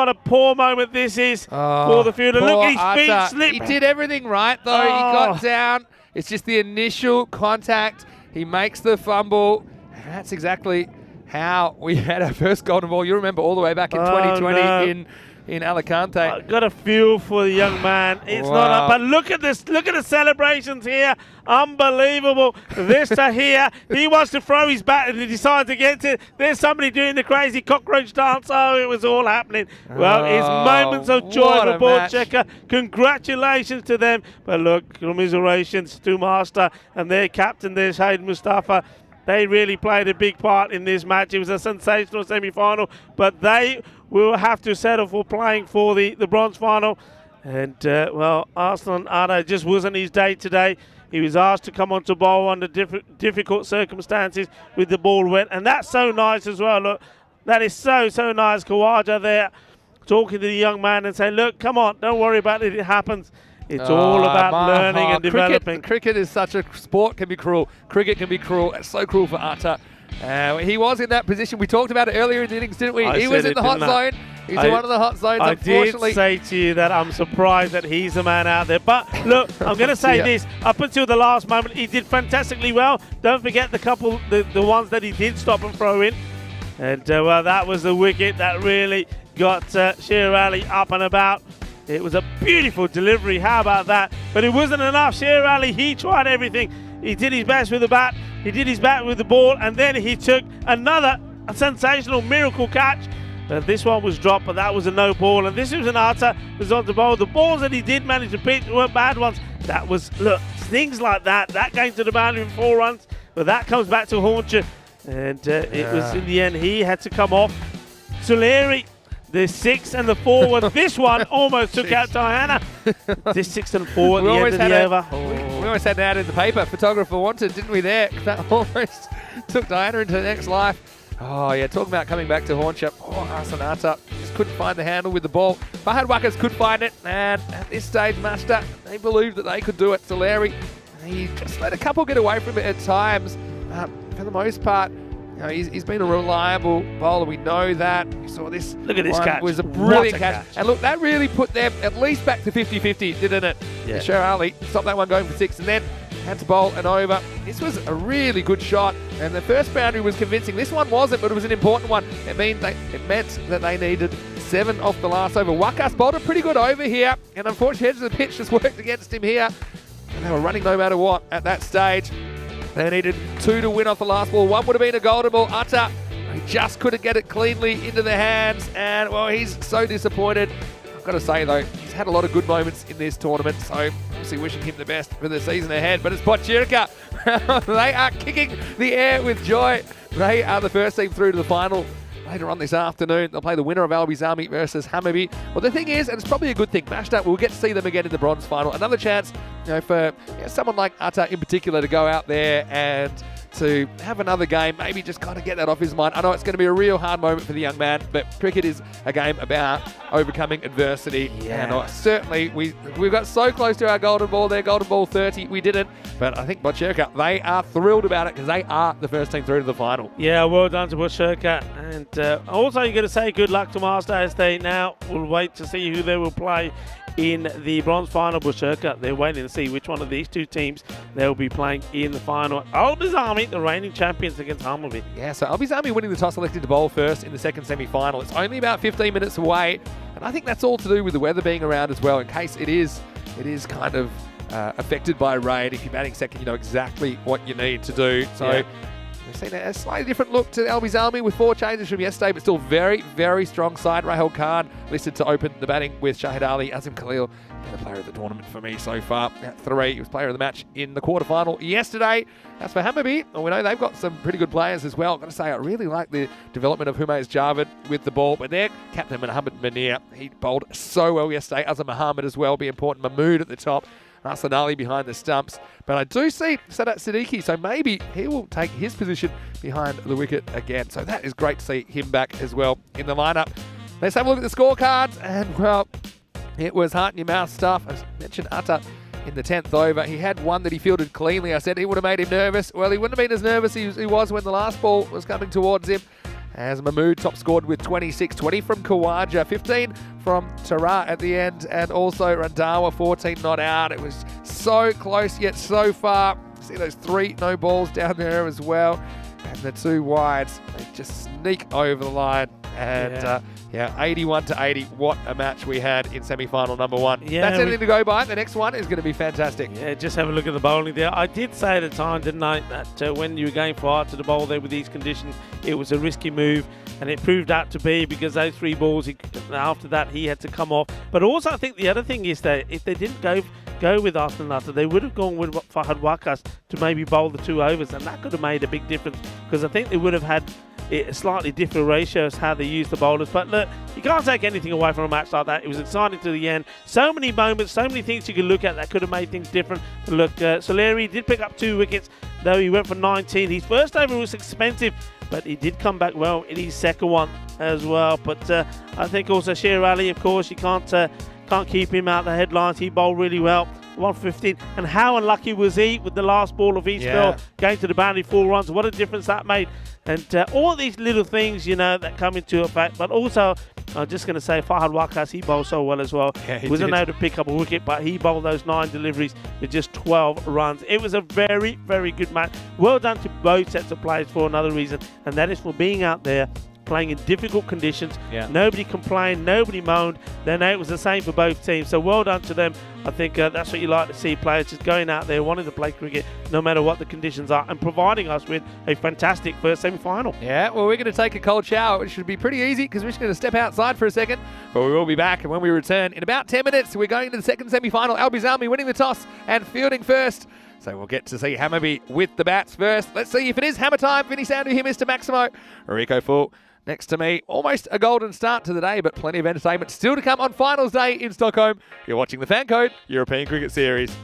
a poor moment this is for the fielder. Look, his feet Atta. slipped. He did everything right, though. He got down. It's just the initial contact. He makes the fumble. And that's exactly how we had our first golden ball. You remember all the way back in 2020 no. in Alicante. I got a feel for the young man. It's not up, but look at this. Look at the celebrations here. Unbelievable. This to here. He wants to throw his bat and he decides against it. There's somebody doing the crazy cockroach dance. Oh, it was all happening. Well, it's moments of joy what for a match. Bocirca. Congratulations to them. But look, commiserations to Master and their captain, there's Hayden Mustafa. They really played a big part in this match. It was a sensational semi-final, but they will have to settle for playing for the bronze final. And, well, Arslan Atta just wasn't his day today. He was asked to come on to bowl under difficult circumstances with the ball wet. And that's so nice as well. Look, that is so nice. Khawaja there talking to the young man and saying, look, come on, don't worry about it. It happens. It's all about learning and developing. Cricket is such a sport, can be cruel. Cricket can be cruel. It's so cruel for Atta. He was in that position. We talked about it earlier in the innings, didn't we? He was in the hot zone. He's in one of the hot zones, unfortunately. I did say to you that I'm surprised that he's the man out there. But look, I'm going to say this. Up until the last moment, he did fantastically well. Don't forget the ones that he did stop and throw in. And, well, that was the wicket that really got Sher Ali up and about. It was a beautiful delivery. How about that? But it wasn't enough. Sher Ali, he tried everything. He did his best with the bat. He did his best with the ball. And then he took another sensational miracle catch. This one was dropped, but that was a no ball. And this was an Atta was on the bowl. The balls that he did manage to pitch weren't bad ones. That was, look, things like that. That came to the boundary with 4 runs. But that comes back to haunt you. And it was in the end, he had to come off. Soleri, the 6 and the 4 was this one almost took out Diana. This 6 and 4 at the end of the over. We almost had an ad in the paper. Photographer wanted, didn't we? There, that almost took Diana into the next life. Oh yeah, talking about coming back to Hornchip. Oh, Arsenata just couldn't find the handle with the ball. Fahad Wakas could find it, and at this stage, Masta, they believed that they could do it. Soleri, he just let a couple get away from it at times. For the most part, you know, he's been a reliable bowler. We know that. You saw this. Look at this catch. It was a brilliant catch. And look, that really put them at least back to 50-50, didn't it? Yeah. Sher Ali stopped that one going for 6 and then had to bowl an over. This was a really good shot, and the first boundary was convincing. This one wasn't, but it was an important one. It meant that they needed 7 off the last over. Wakas bowled a pretty good over here, and unfortunately, edge of the pitch just worked against him here. And they were running no matter what at that stage. They needed 2 to win off the last ball. 1 would have been a golden ball. Atta, he just couldn't get it cleanly into the hands, and well, he's so disappointed. I've got to say though, he's had a lot of good moments in this tournament, so obviously wishing him the best for the season ahead. But it's Botchirika. They are kicking the air with joy. They are the first team through to the final. Later on this afternoon, they'll play the winner of Albizami versus Hammarby. Well, the thing is, and it's probably a good thing, Mashta, we'll get to see them again in the bronze final. Another chance, you know, for someone like Atta in particular to go out there and to have another game, maybe just kind of get that off his mind. I know it's going to be a real hard moment for the young man, but cricket is a game about overcoming adversity. Yeah. And certainly, we got so close to our golden ball there, golden ball 30, we didn't. But I think Botchirika, they are thrilled about it because they are the first team through to the final. Yeah, well done to Botchirika. And also, you've got to say good luck to Master as they now will wait to see who they will play in the bronze final. Botchirika, they're waiting to see which one of these two teams they'll be playing in the final. Albizami, the reigning champions, against Hammarby. Yeah, so Albizami winning the toss, elected to bowl first in the second semi-final. It's only about 15 minutes away, and I think that's all to do with the weather being around as well, in case it is kind of affected by rain. If you're batting second, you know exactly what you need to do. So yeah. We've seen a slightly different look to Albizami with 4 changes from yesterday, but still very, very strong side. Rahul Khan listed to open the batting with Shahid Ali. Azim Khalil, the player of the tournament for me so far. At 3, he was player of the match in the quarterfinal yesterday. As for Hammarby, well, we know they've got some pretty good players as well. I've got to say, I really like the development of Humayz Javed with the ball, but their captain, Mohammed Munir, he bowled so well yesterday. Azam Muhammad as well, be important. Mahmood at the top. Hassan Ali behind the stumps. But I do see Sadat Siddiqui, so maybe he will take his position behind the wicket again. So that is great to see him back as well in the lineup. Let's have a look at the scorecards. And, well, it was heart-in-your-mouth stuff. I mentioned Atta in the 10th over. He had one that he fielded cleanly. I said he would have made him nervous. Well, he wouldn't have been as nervous as he was when the last ball was coming towards him. As Mahmood top scored with 26, 20 from Khawaja, 15 from Tara at the end, and also Randhawa, 14 not out. It was so close yet so far. See those 3 no balls down there as well. And the 2 wides, they just sneak over the line. And yeah, 81 to 80. What a match we had in semi-final number 1. Yeah, that's anything to go by. The next one is going to be fantastic. Yeah, just have a look at the bowling there. I did say at the time, didn't I, that when you were going for Art to the bowl there with these conditions, it was a risky move, and it proved out to be, because those 3 balls, after that, he had to come off. But also, I think the other thing is that if they didn't go with Arsenal after, they would have gone with Fahad Wakas to maybe bowl the 2 overs, and that could have made a big difference, because I think they would have had slightly different ratios how they use the bowlers. But look, you can't take anything away from a match like that. It was exciting to the end. So many moments, so many things you could look at that could have made things different. But look, Soleri did pick up 2 wickets, though he went for 19. His first over was expensive, but he did come back well in his second one as well. But I think also Sher Ali, of course, you can't keep him out of the headlines. He bowled really well. 115, and how unlucky was he with the last ball of his spell going to the boundary, 4 runs. What a difference that made. And all these little things, you know, that come into effect. But also, I'm just going to say, Fahad Wakas, he bowled so well as well. Yeah, he wasn't able to pick up a wicket, but he bowled those 9 deliveries with just 12 runs. It was a very, very good match. Well done to both sets of players for another reason, and that is for being out there playing in difficult conditions. Nobody complained, nobody moaned. Then it was the same for both teams. So well done to them. I think that's what you like to see, players just going out there wanting to play cricket no matter what the conditions are, and providing us with a fantastic first semi-final. Yeah, well, we're going to take a cold shower, which should be pretty easy because we're just going to step outside for a second, but we will be back. And when we return in about 10 minutes, we're going to the second semi-final. Albizami winning the toss and fielding first. So we'll get to see Hammerby with the bats first. Let's see if it is hammer time. Vinny Sandu here, Mr. Maximo. Rico Full next to me. Almost a golden start to the day, but plenty of entertainment still to come on finals day in Stockholm. You're watching the FanCode European Cricket Series.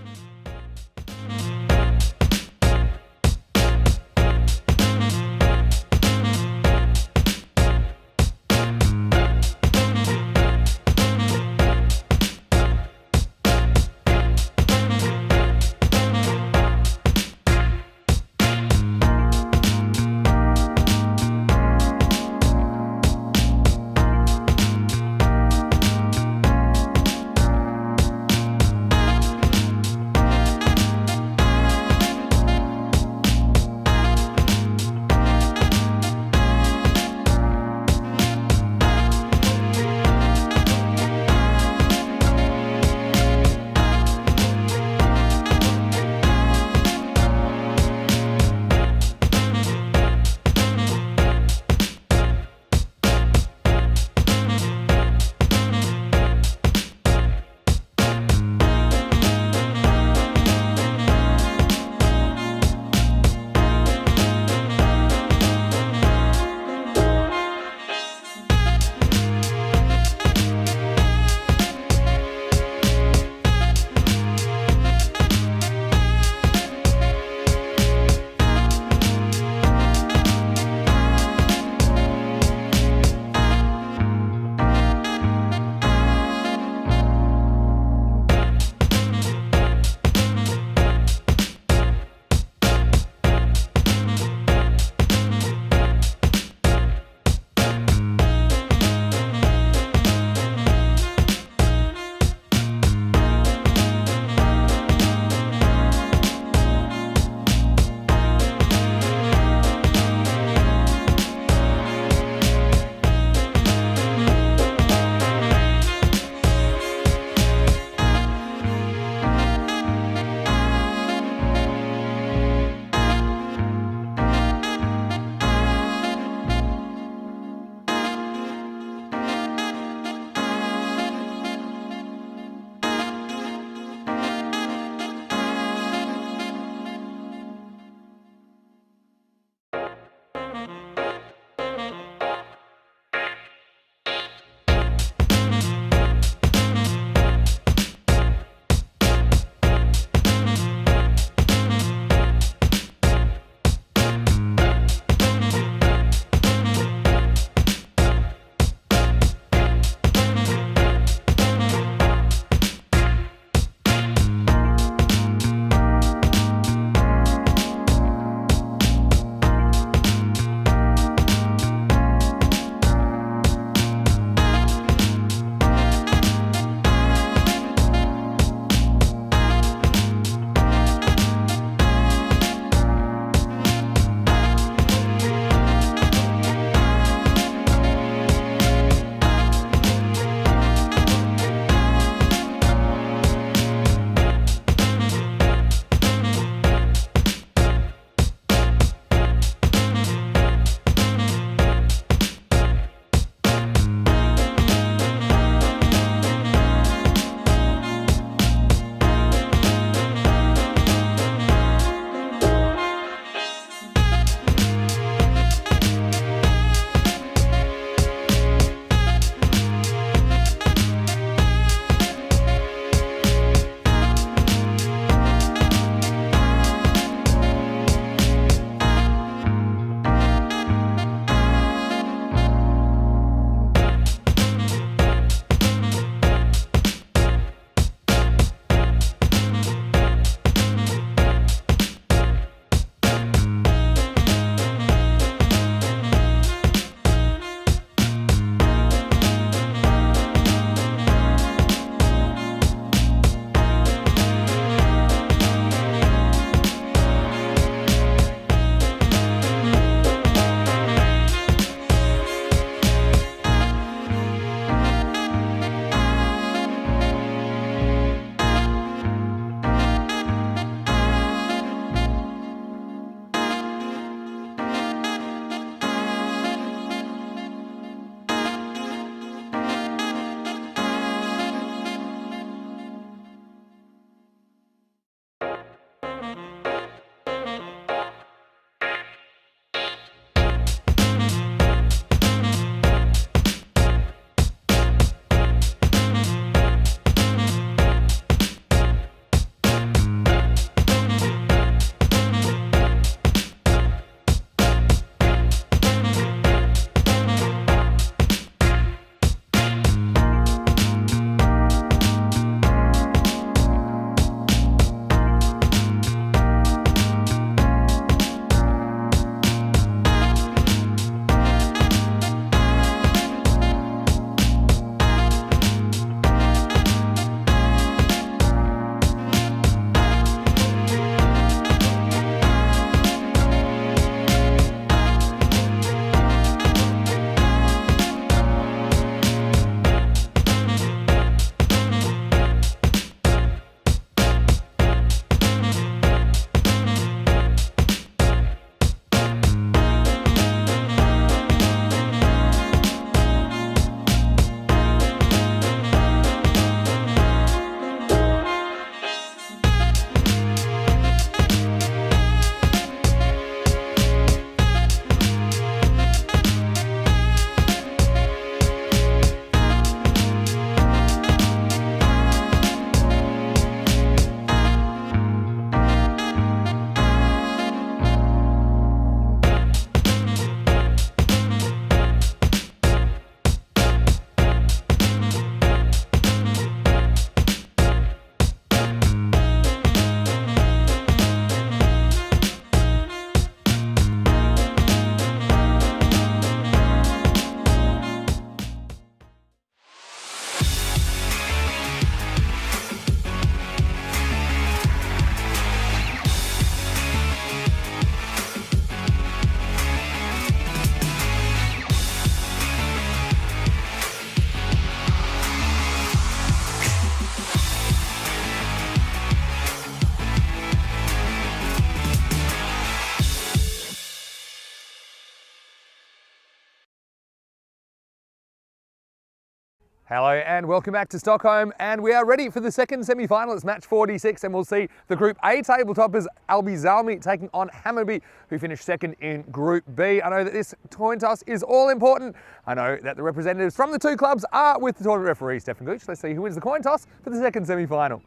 Hello and welcome back to Stockholm, and we are ready for the second semi-final. It's match 46 and we'll see the Group A table toppers Albi Zalmi taking on Hammarby, who finished second in Group B. I know that this coin toss is all important. I know that the representatives from the two clubs are with the tournament referee, Stefan Gooch. Let's see who wins the coin toss for the second semi-final.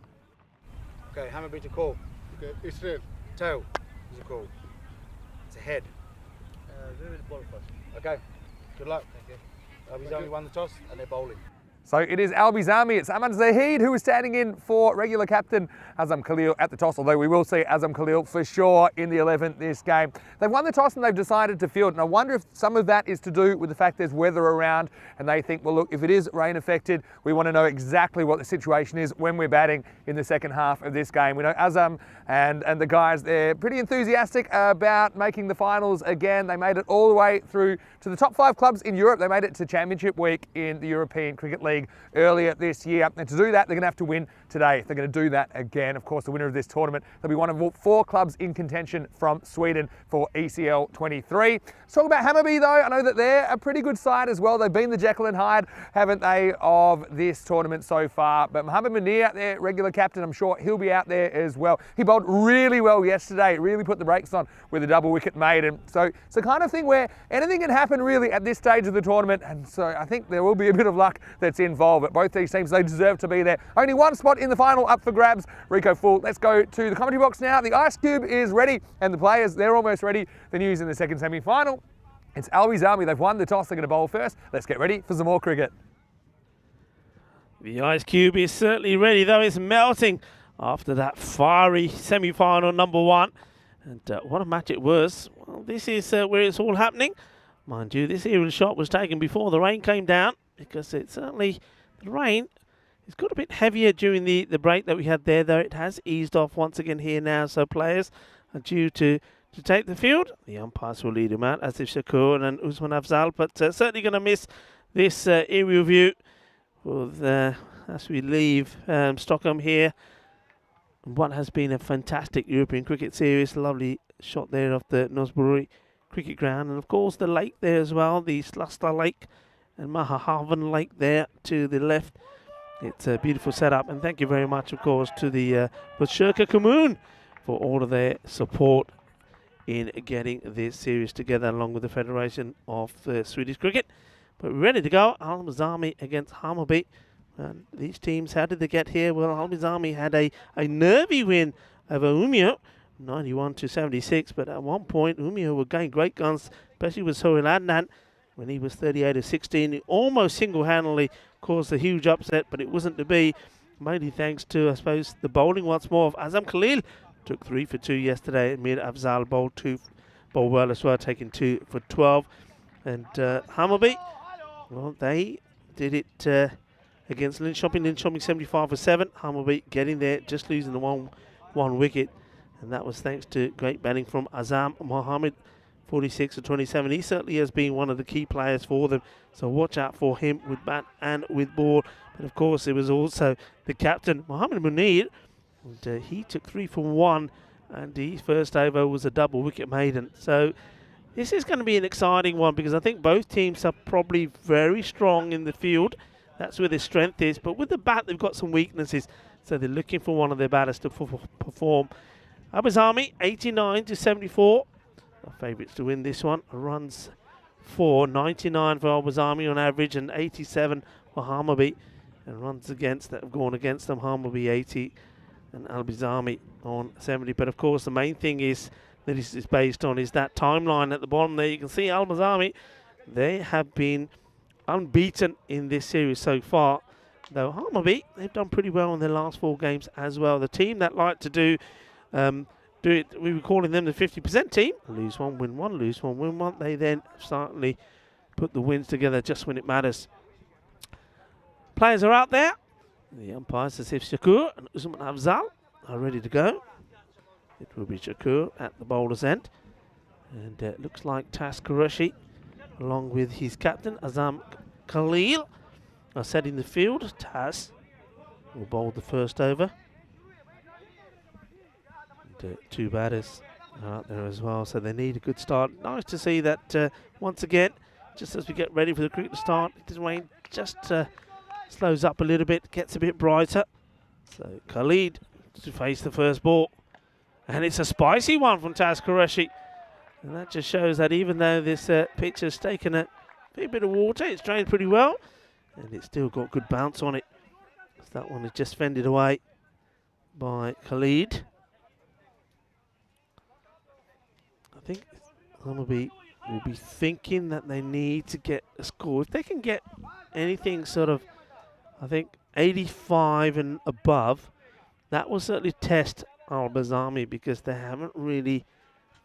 Okay, Hammarby to call. Okay, Israel. Tail is a call. It's a head. Ball first. Okay, good luck. Thank you. Albi Zalmi won the toss and they're bowling. So it is Albi Zalmi, it's Ahmad Zahid who is standing in for regular captain Azam Khalil at the toss, although we will see Azam Khalil for sure in the 11th this game. They've won the toss and they've decided to field, and I wonder if some of that is to do with the fact there's weather around and they think, well look, if it is rain affected, we want to know exactly what the situation is when we're batting in the second half of this game. We know Azam and the guys, they're pretty enthusiastic about making the finals again. They made it all the way through to the top 5 clubs in Europe. They made it to Championship Week in the European Cricket League earlier this year. And to do that, they're going to have to win today. If they're going to do that again, of course, the winner of this tournament, they'll be one of 4 clubs in contention from Sweden for ECL 23. Let's talk about Hammarby though. I know that they're a pretty good side as well. They've been the Jekyll and Hyde, haven't they, of this tournament so far. But Mohamed Munir, their regular captain, I'm sure he'll be out there as well. He bowled really well yesterday, really put the brakes on with a double wicket maiden. So it's the kind of thing where anything can happen really at this stage of the tournament. And so I think there will be a bit of luck that's involved. But both these teams, they deserve to be there. Only one spot in the final up for grabs. Rico Full, let's go to the commentary box now. The ice cube is ready and the players, they're almost ready. The news in the second semi-final. It's Albi Zalmi. They've won the toss. They're going to bowl first. Let's get ready for some more cricket. The ice cube is certainly ready, though it's melting after that fiery semi-final number 1. And what a match it was. Well, this is where it's all happening. Mind you, this aerial shot was taken before the rain came down, because it certainly, the rain, it's got a bit heavier during the break that we had there, though it has eased off once again here now. So players are due to take the field. The umpires will lead them out, Asif Shakur and Usman Afzal, but certainly going to miss this aerial view as we leave Stockholm here. What has been a fantastic European cricket series. Lovely shot there off the Nosbury cricket ground, and of course the lake there as well, the Sluster Lake and Mahahavan Lake there to the left. It's a beautiful setup, and thank you very much, of course, to the Botkyrka Kommun for all of their support in getting this series together, along with the Federation of Swedish Cricket. But we're ready to go. Albi Zalmi against Hammarby. And these teams, how did they get here? Well, Albi Zalmi had a nervy win over Umeå, 91-76. But at one point, Umeå were going great guns, especially with Sohail Adnan when he was 38 of 16. He almost single-handedly caused a huge upset, but it wasn't to be. Mainly thanks to, I suppose, the bowling once more of Azam Khalil. Took 3 for 2 yesterday. Mir Afzal bowled well as well, taking 2 for 12. And Hammarby, well, they did it against Linköping 75 for 7. Hammarby getting there, just losing the one wicket. And that was thanks to great batting from Azam Mohammed, 46 for 27. He certainly has been one of the key players for them. So watch out for him with bat and with ball. But of course, it was also the captain, Mohamed Munir. And he took 3 for 1. And his first over was a double wicket maiden. So this is going to be an exciting one, because I think both teams are probably very strong in the field. That's where their strength is. But with the bat, they've got some weaknesses. So they're looking for one of their batters to perform. Albi Zalmi, 89-74. Our favourites to win this one. Runs for 99 for Albi Zalmi on average, and 87 for Hammarby. And runs against that have gone against them. Hammarby 80 and Albi Zalmi on 70. But of course, the main thing is that this is based on is that timeline at the bottom there. You can see Albi Zalmi, they have been unbeaten in this series so far. Though Hammarby, they've done pretty well in their last 4 games as well. The team that like to do it, we were calling them the 50% team. Lose one, win one, lose one, win one. They then certainly put the wins together just when it matters. Players are out there. The umpires, Asif Shakur and Usman Afzal, are ready to go. It will be Shakur at the bowler's end. And it looks like Tas Qureshi, along with his captain, Azam Khalil, are setting the field. Tas will bowl the first over. And, 2 batters are out there as well, so they need a good start. Nice to see that once again, just as we get ready for the cricket to start, it does rain just slows up a little bit, gets a bit brighter. So Khalid to face the first ball. And it's a spicy one from Taz Qureshi. And that just shows that even though this pitch has taken a fair bit of water, it's drained pretty well. And it's still got good bounce on it. So that one is just fended away by Khalid. I think Hammarby will be thinking that they need to get a score. If they can get anything sort of, I think, 85 and above, that will certainly test Al-Bazami because they haven't really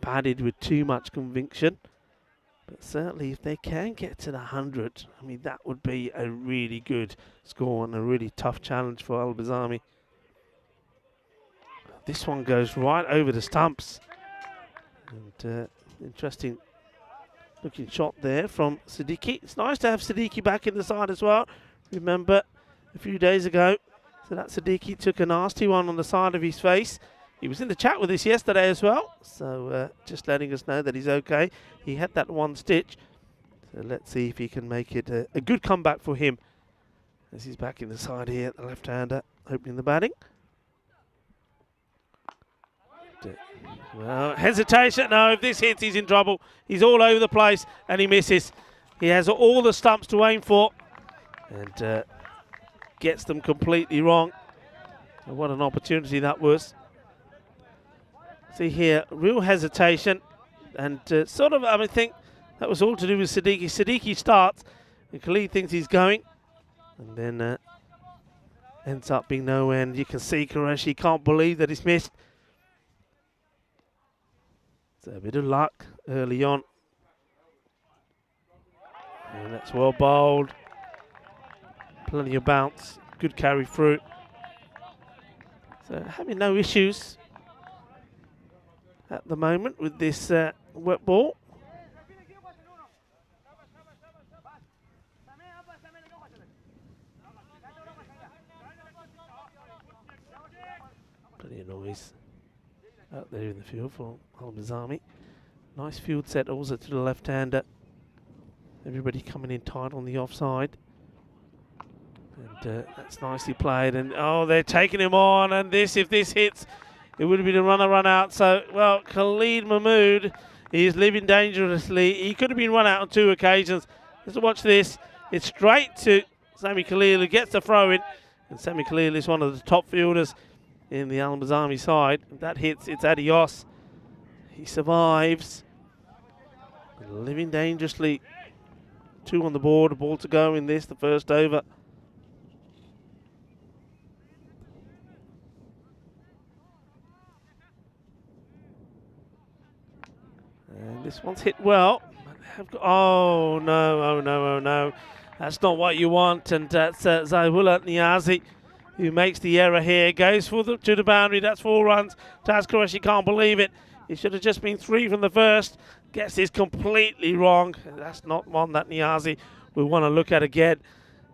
batted with too much conviction. But certainly if they can get to the 100, I mean, that would be a really good score and a really tough challenge for Al-Bazami. This one goes right over the stumps. And interesting looking shot there from Siddiqui. It's nice to have Siddiqui back in the side as well. Remember a few days ago, so that Siddiqui took a nasty one on the side of his face. He was in the chat with us yesterday as well, so just letting us know that he's okay. He had that one stitch, so let's see if he can make it a good comeback for him as he's back in the side here, the left-hander opening the batting. Well, hesitation. No, if this hits, he's in trouble. He's all over the place, and he misses. He has all the stumps to aim for, and gets them completely wrong. And what an opportunity that was. See here, real hesitation, and sort of, I think that was all to do with Siddiqui. Siddiqui starts, and Khalid thinks he's going, and then ends up being nowhere. And you can see Qureshi can't believe that he's missed. So a bit of luck early on. And that's well bowled. Plenty of bounce. Good carry through. So having no issues at the moment with this wet ball. Plenty of noise out there in the field for Al-Bazami. Nice field set also to the left-hander. Everybody coming in tight on the offside. And that's nicely played. And oh, they're taking him on. And this, if this hits, it would have been a run out. So, well, Khalid Mahmood is living dangerously. He could have been run out on 2 occasions. Let's watch this. It's straight to Sami Khalil, who gets the throw in. And Sami Khalil is one of the top fielders in the Al-Bazami side. If that hits, it's adios. He survives. Living dangerously. 2 on the board, a ball to go in this, the first over. And this one's hit well. Oh no, oh no, oh no. That's not what you want. And that's Zaywullah Niazi who makes the error here. Goes for to the boundary. That's 4 runs. Taz Qureshi can't believe it. It should have just been 3 from the first. Gets this completely wrong. That's not one that Niazi will want to look at again.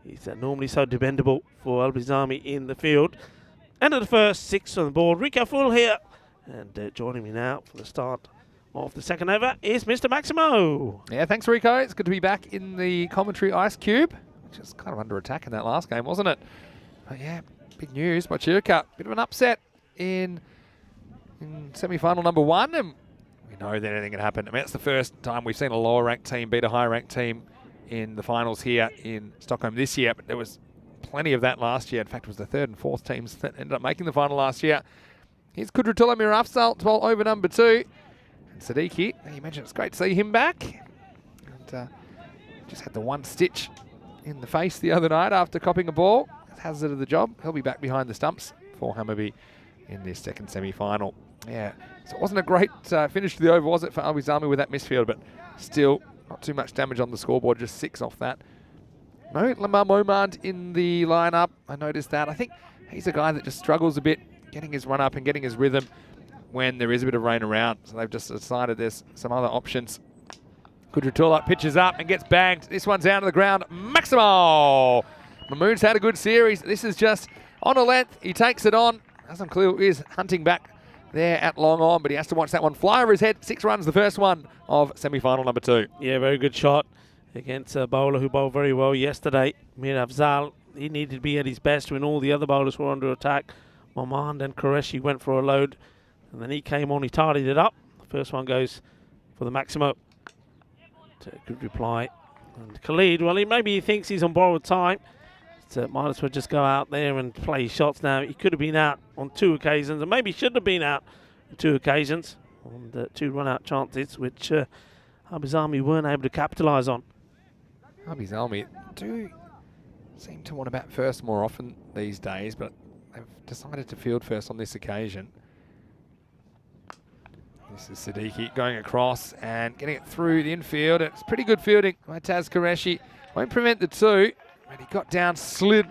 He's normally so dependable for Al-Bazami in the field. End of the first, 6 on the board. Rico Full here. And joining me now for the start of the second over is Mr. Maximo. Yeah, thanks, Rico. It's good to be back in the commentary ice cube, which was kind of under attack in that last game, wasn't it? But yeah, big news by Chirka. Bit of an upset in semi-final number 1, and we know that anything can happen. I mean, it's the first time we've seen a lower-ranked team beat a higher-ranked team in the finals here in Stockholm this year, but there was plenty of that last year. In fact, it was the 3rd and 4th teams that ended up making the final last year. Here's Kudratullah Mirafzal, 12 over number 2. And Siddiqui, you mentioned it's great to see him back. And just had the one stitch in the face the other night after copping a ball. Hazard of the job. He'll be back behind the stumps for Hammarby in this second semi-final. Yeah, so it wasn't a great finish to the over, was it, for Al-Bazami with that misfield, but still not too much damage on the scoreboard, just 6 off that. No Lamar Momand in the lineup. I noticed that. I think he's a guy that just struggles a bit getting his run up and getting his rhythm when there is a bit of rain around. So they've just decided there's some other options. Kudratullah pitches up and gets banged. This one's down to the ground. Maximo! Mahmood's had a good series. This is just on a length. He takes it on. Hassan Khalil is hunting back there at long on, but he has to watch that one fly over his head. 6 runs, the first one of semi-final number 2. Yeah, very good shot against a bowler who bowled very well yesterday, Mir Afzal. he needed to be at his best when all the other bowlers were under attack. Mamand and Qureshi went for a load, and then he came on, he tidied it up. The first one goes for the Maximo. Good reply. And Khalid, well, maybe he thinks he's on borrowed time. So might as well just go out there and play his shots now. He could have been out on 2 occasions, and maybe should have been out on 2 occasions on the 2 run-out chances, which Harvey's Army weren't able to capitalise on. Harvey's Army do seem to want to bat first more often these days, but they've decided to field first on this occasion. This is Siddiqui going across and getting it through the infield. It's pretty good fielding by Taz Qureshi. Won't prevent the 2, but he got down, slid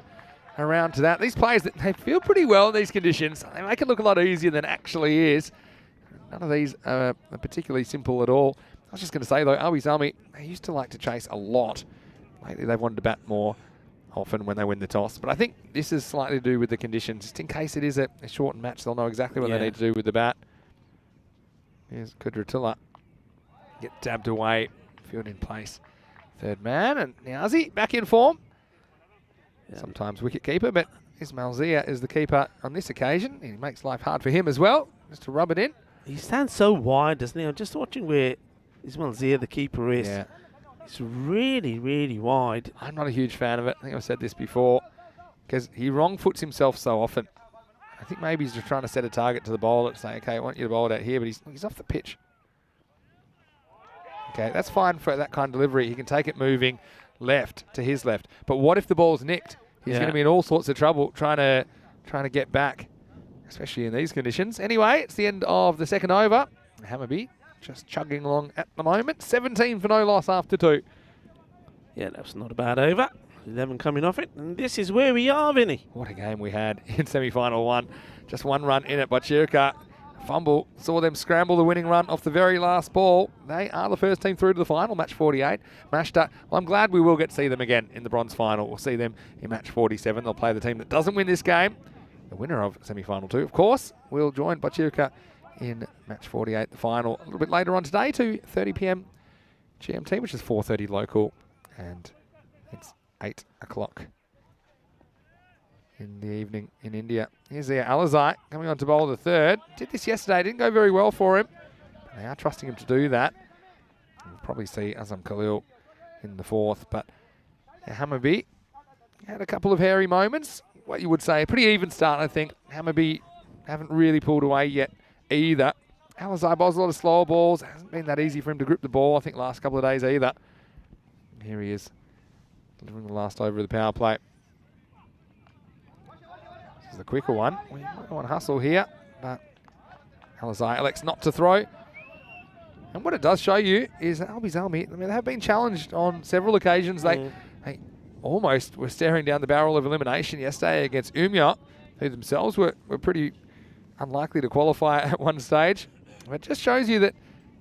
around to that. These players, they feel pretty well in these conditions. They make it look a lot easier than it actually is. None of these are particularly simple at all. I was just going to say, though, Harvey's Army, they used to like to chase a lot. Lately, they've wanted to bat more often when they win the toss. But I think this is slightly to do with the conditions. Just in case it is a shortened match, they'll know exactly what they need to do with the bat. Here's Kudratullah. Get dabbed away. Field in place. Third man. And Niazi back in form. Yeah. Sometimes wicket keeper, but Ismail Zia is the keeper on this occasion. He makes life hard for him as well, just to rub it in. He stands so wide, doesn't he? I'm just watching where Ismail Zia, the keeper, is. Yeah. It's really, really wide. I'm not a huge fan of it. I think I've said this before, because he wrong foots himself so often. I think maybe he's just trying to set a target to the bowler to say, okay, I want you to bowl it out here, but he's off the pitch. Okay, that's fine for that kind of delivery. He can take it moving left to his left. But what if the ball's nicked? He's going to be in all sorts of trouble trying to get back, especially in these conditions. Anyway, it's the end of the second over. Hammarby just chugging along at the moment. 17 for no loss after 2. Yeah, that's not a bad over. 11 coming off it, and this is where we are, Vinny. What a game we had in semi-final 1. Just 1 run in it by Chirka. Fumble saw them scramble the winning run off the very last ball. They are the first team through to the final, match 48. Mashta, well, I'm glad we will get to see them again in the bronze final. We'll see them in match 47. They'll play the team that doesn't win this game. The winner of semi-final 2, of course, will join Bachirka in match 48, the final, a little bit later on today, 2:30 p.m. GMT, which is 4:30 local, and it's 8 o'clock in the evening in India. Here's the Alizai coming on to bowl the 3rd. Did this yesterday, didn't go very well for him. They are trusting him to do that. We'll probably see Azam Khalil in the 4th, but Hammarby had a couple of hairy moments. What you would say, a pretty even start, I think. Hammarby haven't really pulled away yet either. Alizai bowls a lot of slower balls. It hasn't been that easy for him to grip the ball, I think, last couple of days either. Here he is, delivering the last over of the power play. This is the quicker one. We might want to hustle here, but Alizai elects not to throw. And what it does show you is that Harvey's Army, I mean, they have been challenged on several occasions. They almost were staring down the barrel of elimination yesterday against Umeå, who themselves were pretty unlikely to qualify at one stage. But it just shows you that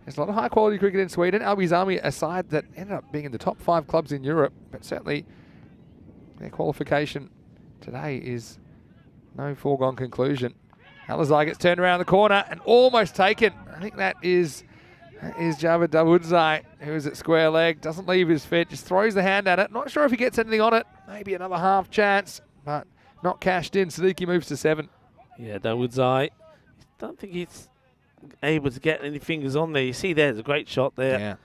there's a lot of high-quality cricket in Sweden. Harvey's Army, a side that ended up being in the top 5 clubs in Europe, but certainly their qualification today is no foregone conclusion. Alizai gets turned around the corner and almost taken. I think that is Javed Davudzai, who is at square leg, doesn't leave his feet, just throws the hand at it. Not sure if he gets anything on it. Maybe another half chance, but not cashed in. Siddiqui moves to 7. Yeah, Davudzai. Don't think he's able to get any fingers on there. You see there's a great shot there. Yeah.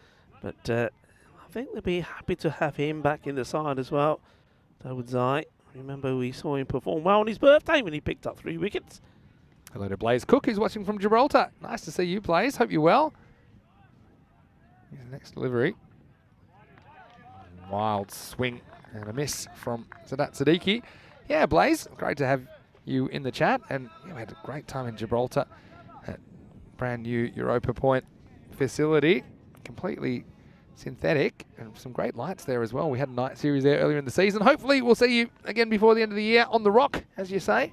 But I think they'll be happy to have him back in the side as well. Davudzai. Remember, we saw him perform well on his birthday when he picked up 3 wickets. Hello to Blaze Cook, who's watching from Gibraltar. Nice to see you, Blaze. Hope you're well. Here's the next delivery. Wild swing and a miss from Sadat Siddiqui. Yeah, Blaze, great to have you in the chat. And we had a great time in Gibraltar at brand new Europa Point facility. Completely synthetic and some great lights there as well. We had a night series there earlier in the season. Hopefully we'll see you again before the end of the year on the rock, as you say.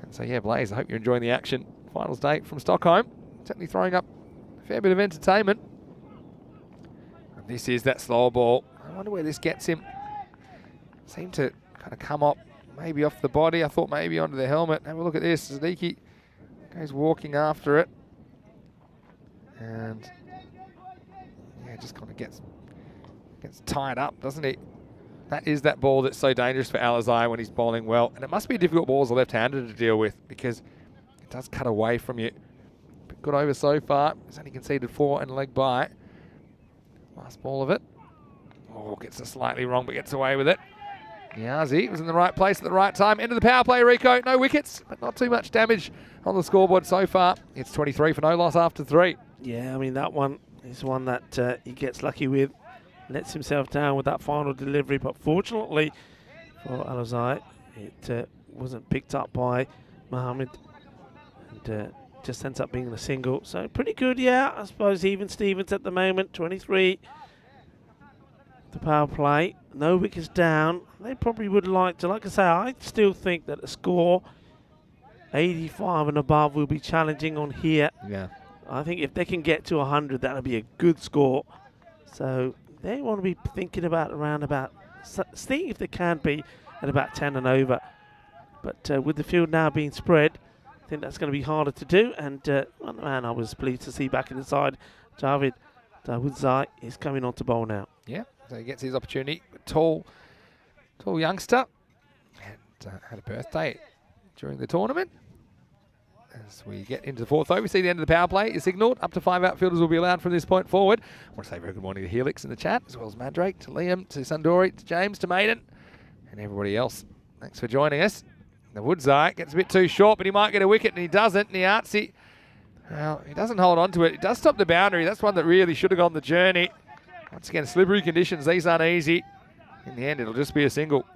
And so yeah, Blaze, I hope you're enjoying the action. Finals day from Stockholm. Certainly throwing up a fair bit of entertainment. And this is that slower ball. I wonder where this gets him. Seemed to kind of come up maybe off the body. I thought maybe onto the helmet. Have a look at this. Siddiqui goes walking after it. And yeah, just kind of gets tied up, doesn't he? That is that ball that's so dangerous for Alizai when he's bowling well. And it must be a difficult ball as a left-hander to deal with because it does cut away from you. But good over so far. He's only conceded 4 and leg by. Last ball of it. Oh, gets it slightly wrong, but gets away with it. Niazi was in the right place at the right time. End of the power play, Rico. No wickets, but not too much damage on the scoreboard so far. It's 23 for no loss after 3. Yeah, I mean, that one is one that he gets lucky with. Lets himself down with that final delivery, but fortunately for Alizai, it wasn't picked up by Mohammed and just ends up being a single. So pretty good, yeah. I suppose even Stevens at the moment, 23. The power play, no wickets down. They probably would like to, like I say, I still think that a score 85 and above will be challenging on here. Yeah. I think if they can get to 100, that'll be a good score. So they want to be thinking about around about, seeing if they can be at about 10 and over. But with the field now being spread, I think that's going to be harder to do. And one man I was pleased to see back in the side, Javed Dawood is coming on to bowl now. Yeah, so he gets his opportunity. Tall youngster. And had a birthday during the tournament. As we get into the 4th over, we see the end of the power play is signalled. Up to 5 outfielders will be allowed from this point forward. I want to say very good morning to Helix in the chat, as well as Madrake, to Liam, to Sundori, to James, to Maiden, and everybody else. Thanks for joining us. The Woodside gets a bit too short, but he might get a wicket, and he doesn't. Niazi, well, he doesn't hold on to it. It does stop the boundary. That's one that really should have gone the journey. Once again, slippery conditions. These aren't easy. In the end, it'll just be a single.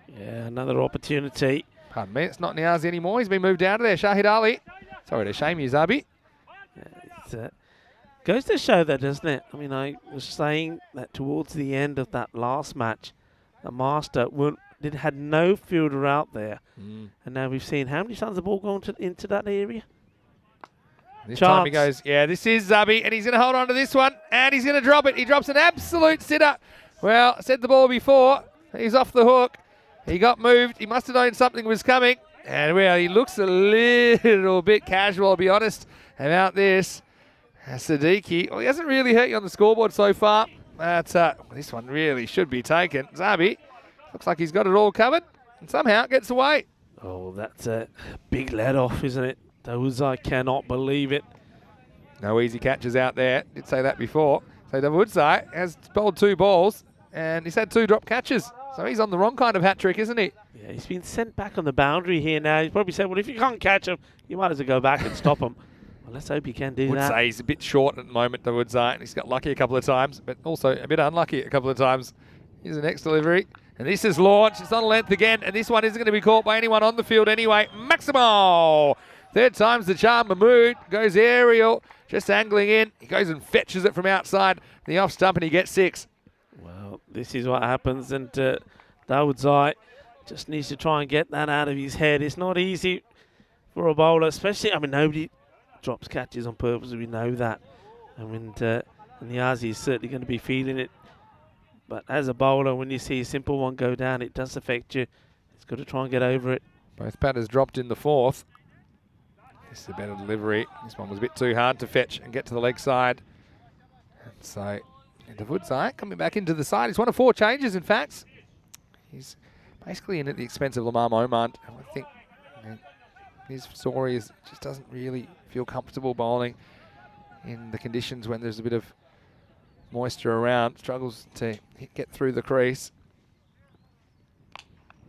Yeah, another opportunity. Pardon me, it's not Niazi anymore. He's been moved out of there. Shahid Ali. Sorry to shame you, Zabi. It goes to show that, doesn't it? I mean, I was saying that towards the end of that last match, the Master had no fielder out there. And now we've seen how many times the ball gone into that area? This time he goes, yeah, this is Zabi, and he's going to hold on to this one, and he's going to drop it. He drops an absolute sitter. Well, I said the ball before. He's off the hook. He got moved. He must have known something was coming. And, well, he looks a little bit casual, I'll be honest, about this. Siddiqui, well, he hasn't really hurt you on the scoreboard so far. But this one really should be taken. Zabi, looks like he's got it all covered, and somehow it gets away. Oh, that's a big let off, isn't it? I cannot believe it. No easy catches out there. Did say that before. So Davudzai has bowled 2 balls, and he's had 2 drop catches. So he's on the wrong kind of hat trick, isn't he? Yeah, he's been sent back on the boundary here now. He's probably said, well, if you can't catch him, you might as well go back and stop him. Well, let's hope he can do that. Would say he's a bit short at the moment, Davudzai, and he's got lucky a couple of times, but also a bit unlucky a couple of times. Here's the next delivery. And this is launched. It's on length again, and this one isn't going to be caught by anyone on the field anyway. Maximo! 3rd time's the charm. Mahmood goes aerial, just angling in. He goes and fetches it from outside the off stump, and he gets 6. Well, this is what happens, and Dawood just needs to try and get that out of his head. It's not easy for a bowler, especially, I mean, nobody drops catches on purpose, we know that. I mean, Niazi is certainly going to be feeling it. But as a bowler, when you see a simple one go down, it does affect you. It's got to try and get over it. Both batters dropped in the 4th. This is a better delivery. This one was a bit too hard to fetch and get to the leg side. And so, Davudzai coming back into the side. He's one of 4 changes, in fact. He's basically in at the expense of Lamar Momand. I think his story is just doesn't really feel comfortable bowling in the conditions when there's a bit of moisture around. Struggles to get through the crease.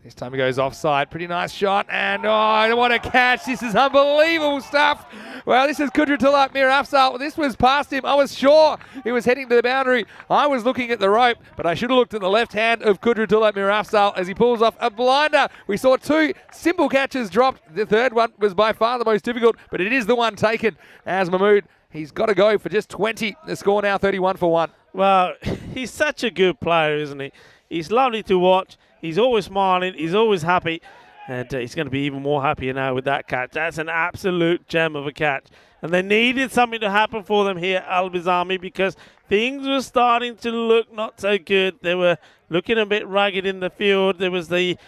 This time he goes offside. Pretty nice shot. And, oh, what a catch. This is unbelievable stuff. Well, this is Kudratullah Mir Afzal. This was past him. I was sure he was heading to the boundary. I was looking at the rope, but I should have looked at the left hand of Kudratullah Mir Afzal as he pulls off a blinder. We saw 2 simple catches dropped. The 3rd one was by far the most difficult, but it is the one taken as Mahmood. He's got to go for just 20. The score now 31 for 1. Well, he's such a good player, isn't he? He's lovely to watch. He's always smiling. He's always happy. And he's going to be even more happier now with that catch. That's an absolute gem of a catch. And they needed something to happen for them here at Al-Bizami because things were starting to look not so good. They were looking a bit rugged in the field. There was the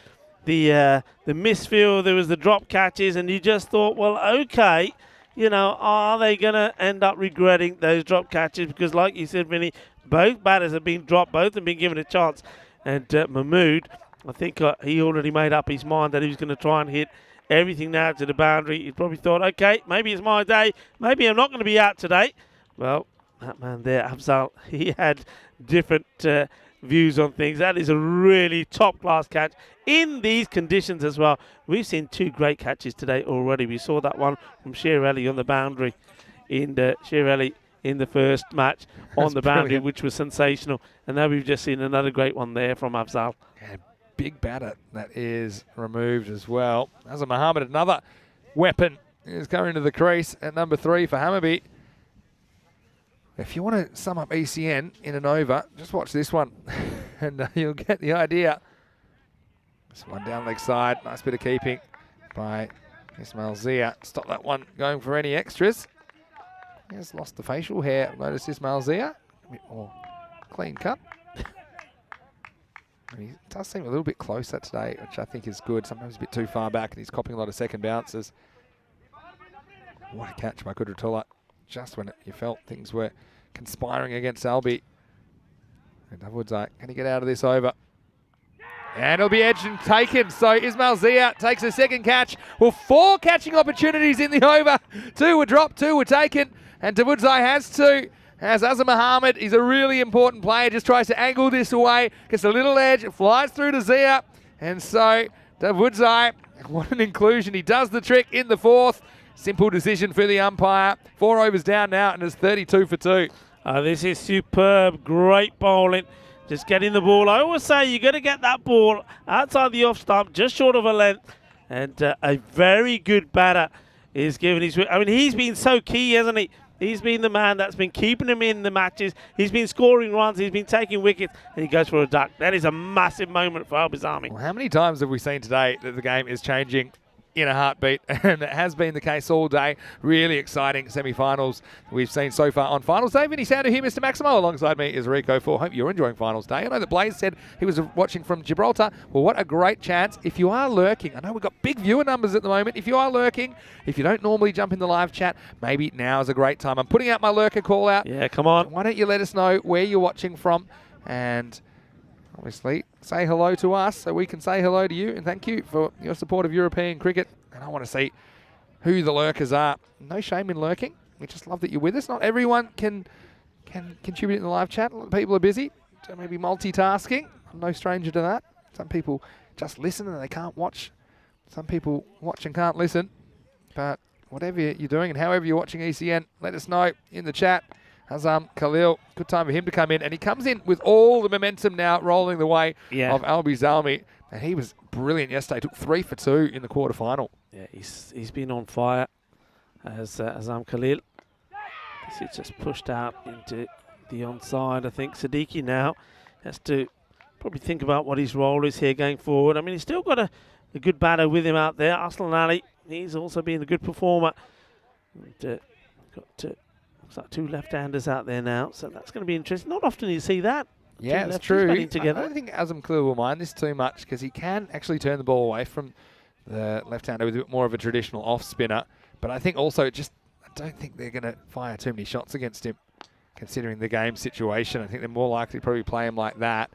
misfield. There was the drop catches. And you just thought, well, okay, you know, are they going to end up regretting those drop catches? Because like you said, Vinny, both batters have been dropped. Both have been given a chance. And Mahmood, I think he already made up his mind that he was going to try and hit everything now to the boundary. He probably thought, okay, maybe it's my day. Maybe I'm not going to be out today. Well, that man there, Afzal, he had different views on things. That is a really top-class catch in these conditions as well. We've seen 2 great catches today already. We saw that one from Shirelli on the boundary in the first match on the boundary, brilliant. which was sensational. And now we've just seen another great one there from Afzal. And big batter that is removed as well. Azam Mohammed, another weapon, is going to the crease at number 3 for Hammarby. If you want to sum up ECN in an over, just watch this one and you'll get the idea. This one down leg side, nice bit of keeping by Ismail Zia. Stop that one going for any extras. He has lost the facial hair. Notice Ismail Zia, a bit more clean cut. And he does seem a little bit closer today, which I think is good. Sometimes a bit too far back and he's copying a lot of second bounces. What a catch by Kudratullah. Just when you felt things were conspiring against Albi. And Davoodzai, can he get out of this over? And it'll be edged and taken. So Ismail Zia takes a second catch. Well, 4 catching opportunities in the over. 2 were dropped, 2 were taken. And Davoodzai has 2. As Azam Mohammed, he's a really important player. Just tries to angle this away. Gets a little edge. It flies through to Zia. And so Davoodzai, what an inclusion. He does the trick in the 4th. Simple decision for the umpire. 4 overs down now, and it's 32 for 2. This is superb. Great bowling. Just getting the ball. I always say you got to get that ball outside the off stump, just short of a length. And a very good batter is giving his... I mean, he's been so key, hasn't he? He's been the man that's been keeping him in the matches. He's been scoring runs. He's been taking wickets, and he goes for a duck. That is a massive moment for Albi's Army. Well, how many times have we seen today that the game is changing in a heartbeat? And it has been the case all day. Really exciting semi-finals we've seen so far on Finals Day. Vinny Sander here, Mr. Maximo. Alongside me is Rico for. Hope you're enjoying Finals Day. I know that Blaze said he was watching from Gibraltar. Well, what a great chance. If you are lurking, I know we've got big viewer numbers at the moment. If you are lurking, if you don't normally jump in the live chat, maybe now is a great time. I'm putting out my lurker call out. Yeah, come on. Why don't you let us know where you're watching from, and obviously say hello to us so we can say hello to you, and thank you for your support of European cricket. And I want to see who the lurkers are. No shame in lurking. We just love that you're with us. Not everyone can contribute in the live chat. A lot of people are busy, so maybe multitasking. I'm no stranger to that. Some people just listen and they can't watch. Some people watch and can't listen. But whatever you're doing and however you're watching ECN, let us know in the chat. Azam Khalil, good time for him to come in. And he comes in with all the momentum now rolling the way of Albi Zalmi. And he was brilliant yesterday. Took 3 for 2 in the quarterfinal. Yeah, he's been on fire as Azam Khalil. This is just pushed out into the onside. I think Siddiqui now has to probably think about what his role is here going forward. I mean, he's still got a good batter with him out there. Aslan Ali, he's also been a good performer. And, looks like 2 left-handers out there now, so that's going to be interesting. Not often you see that. Yeah, it's true. I don't think Azam Khalil will mind this too much because he can actually turn the ball away from the left-hander with a bit more of a traditional off-spinner. But I think also I don't think they're going to fire too many shots against him considering the game situation. I think they're more likely to probably play him like that.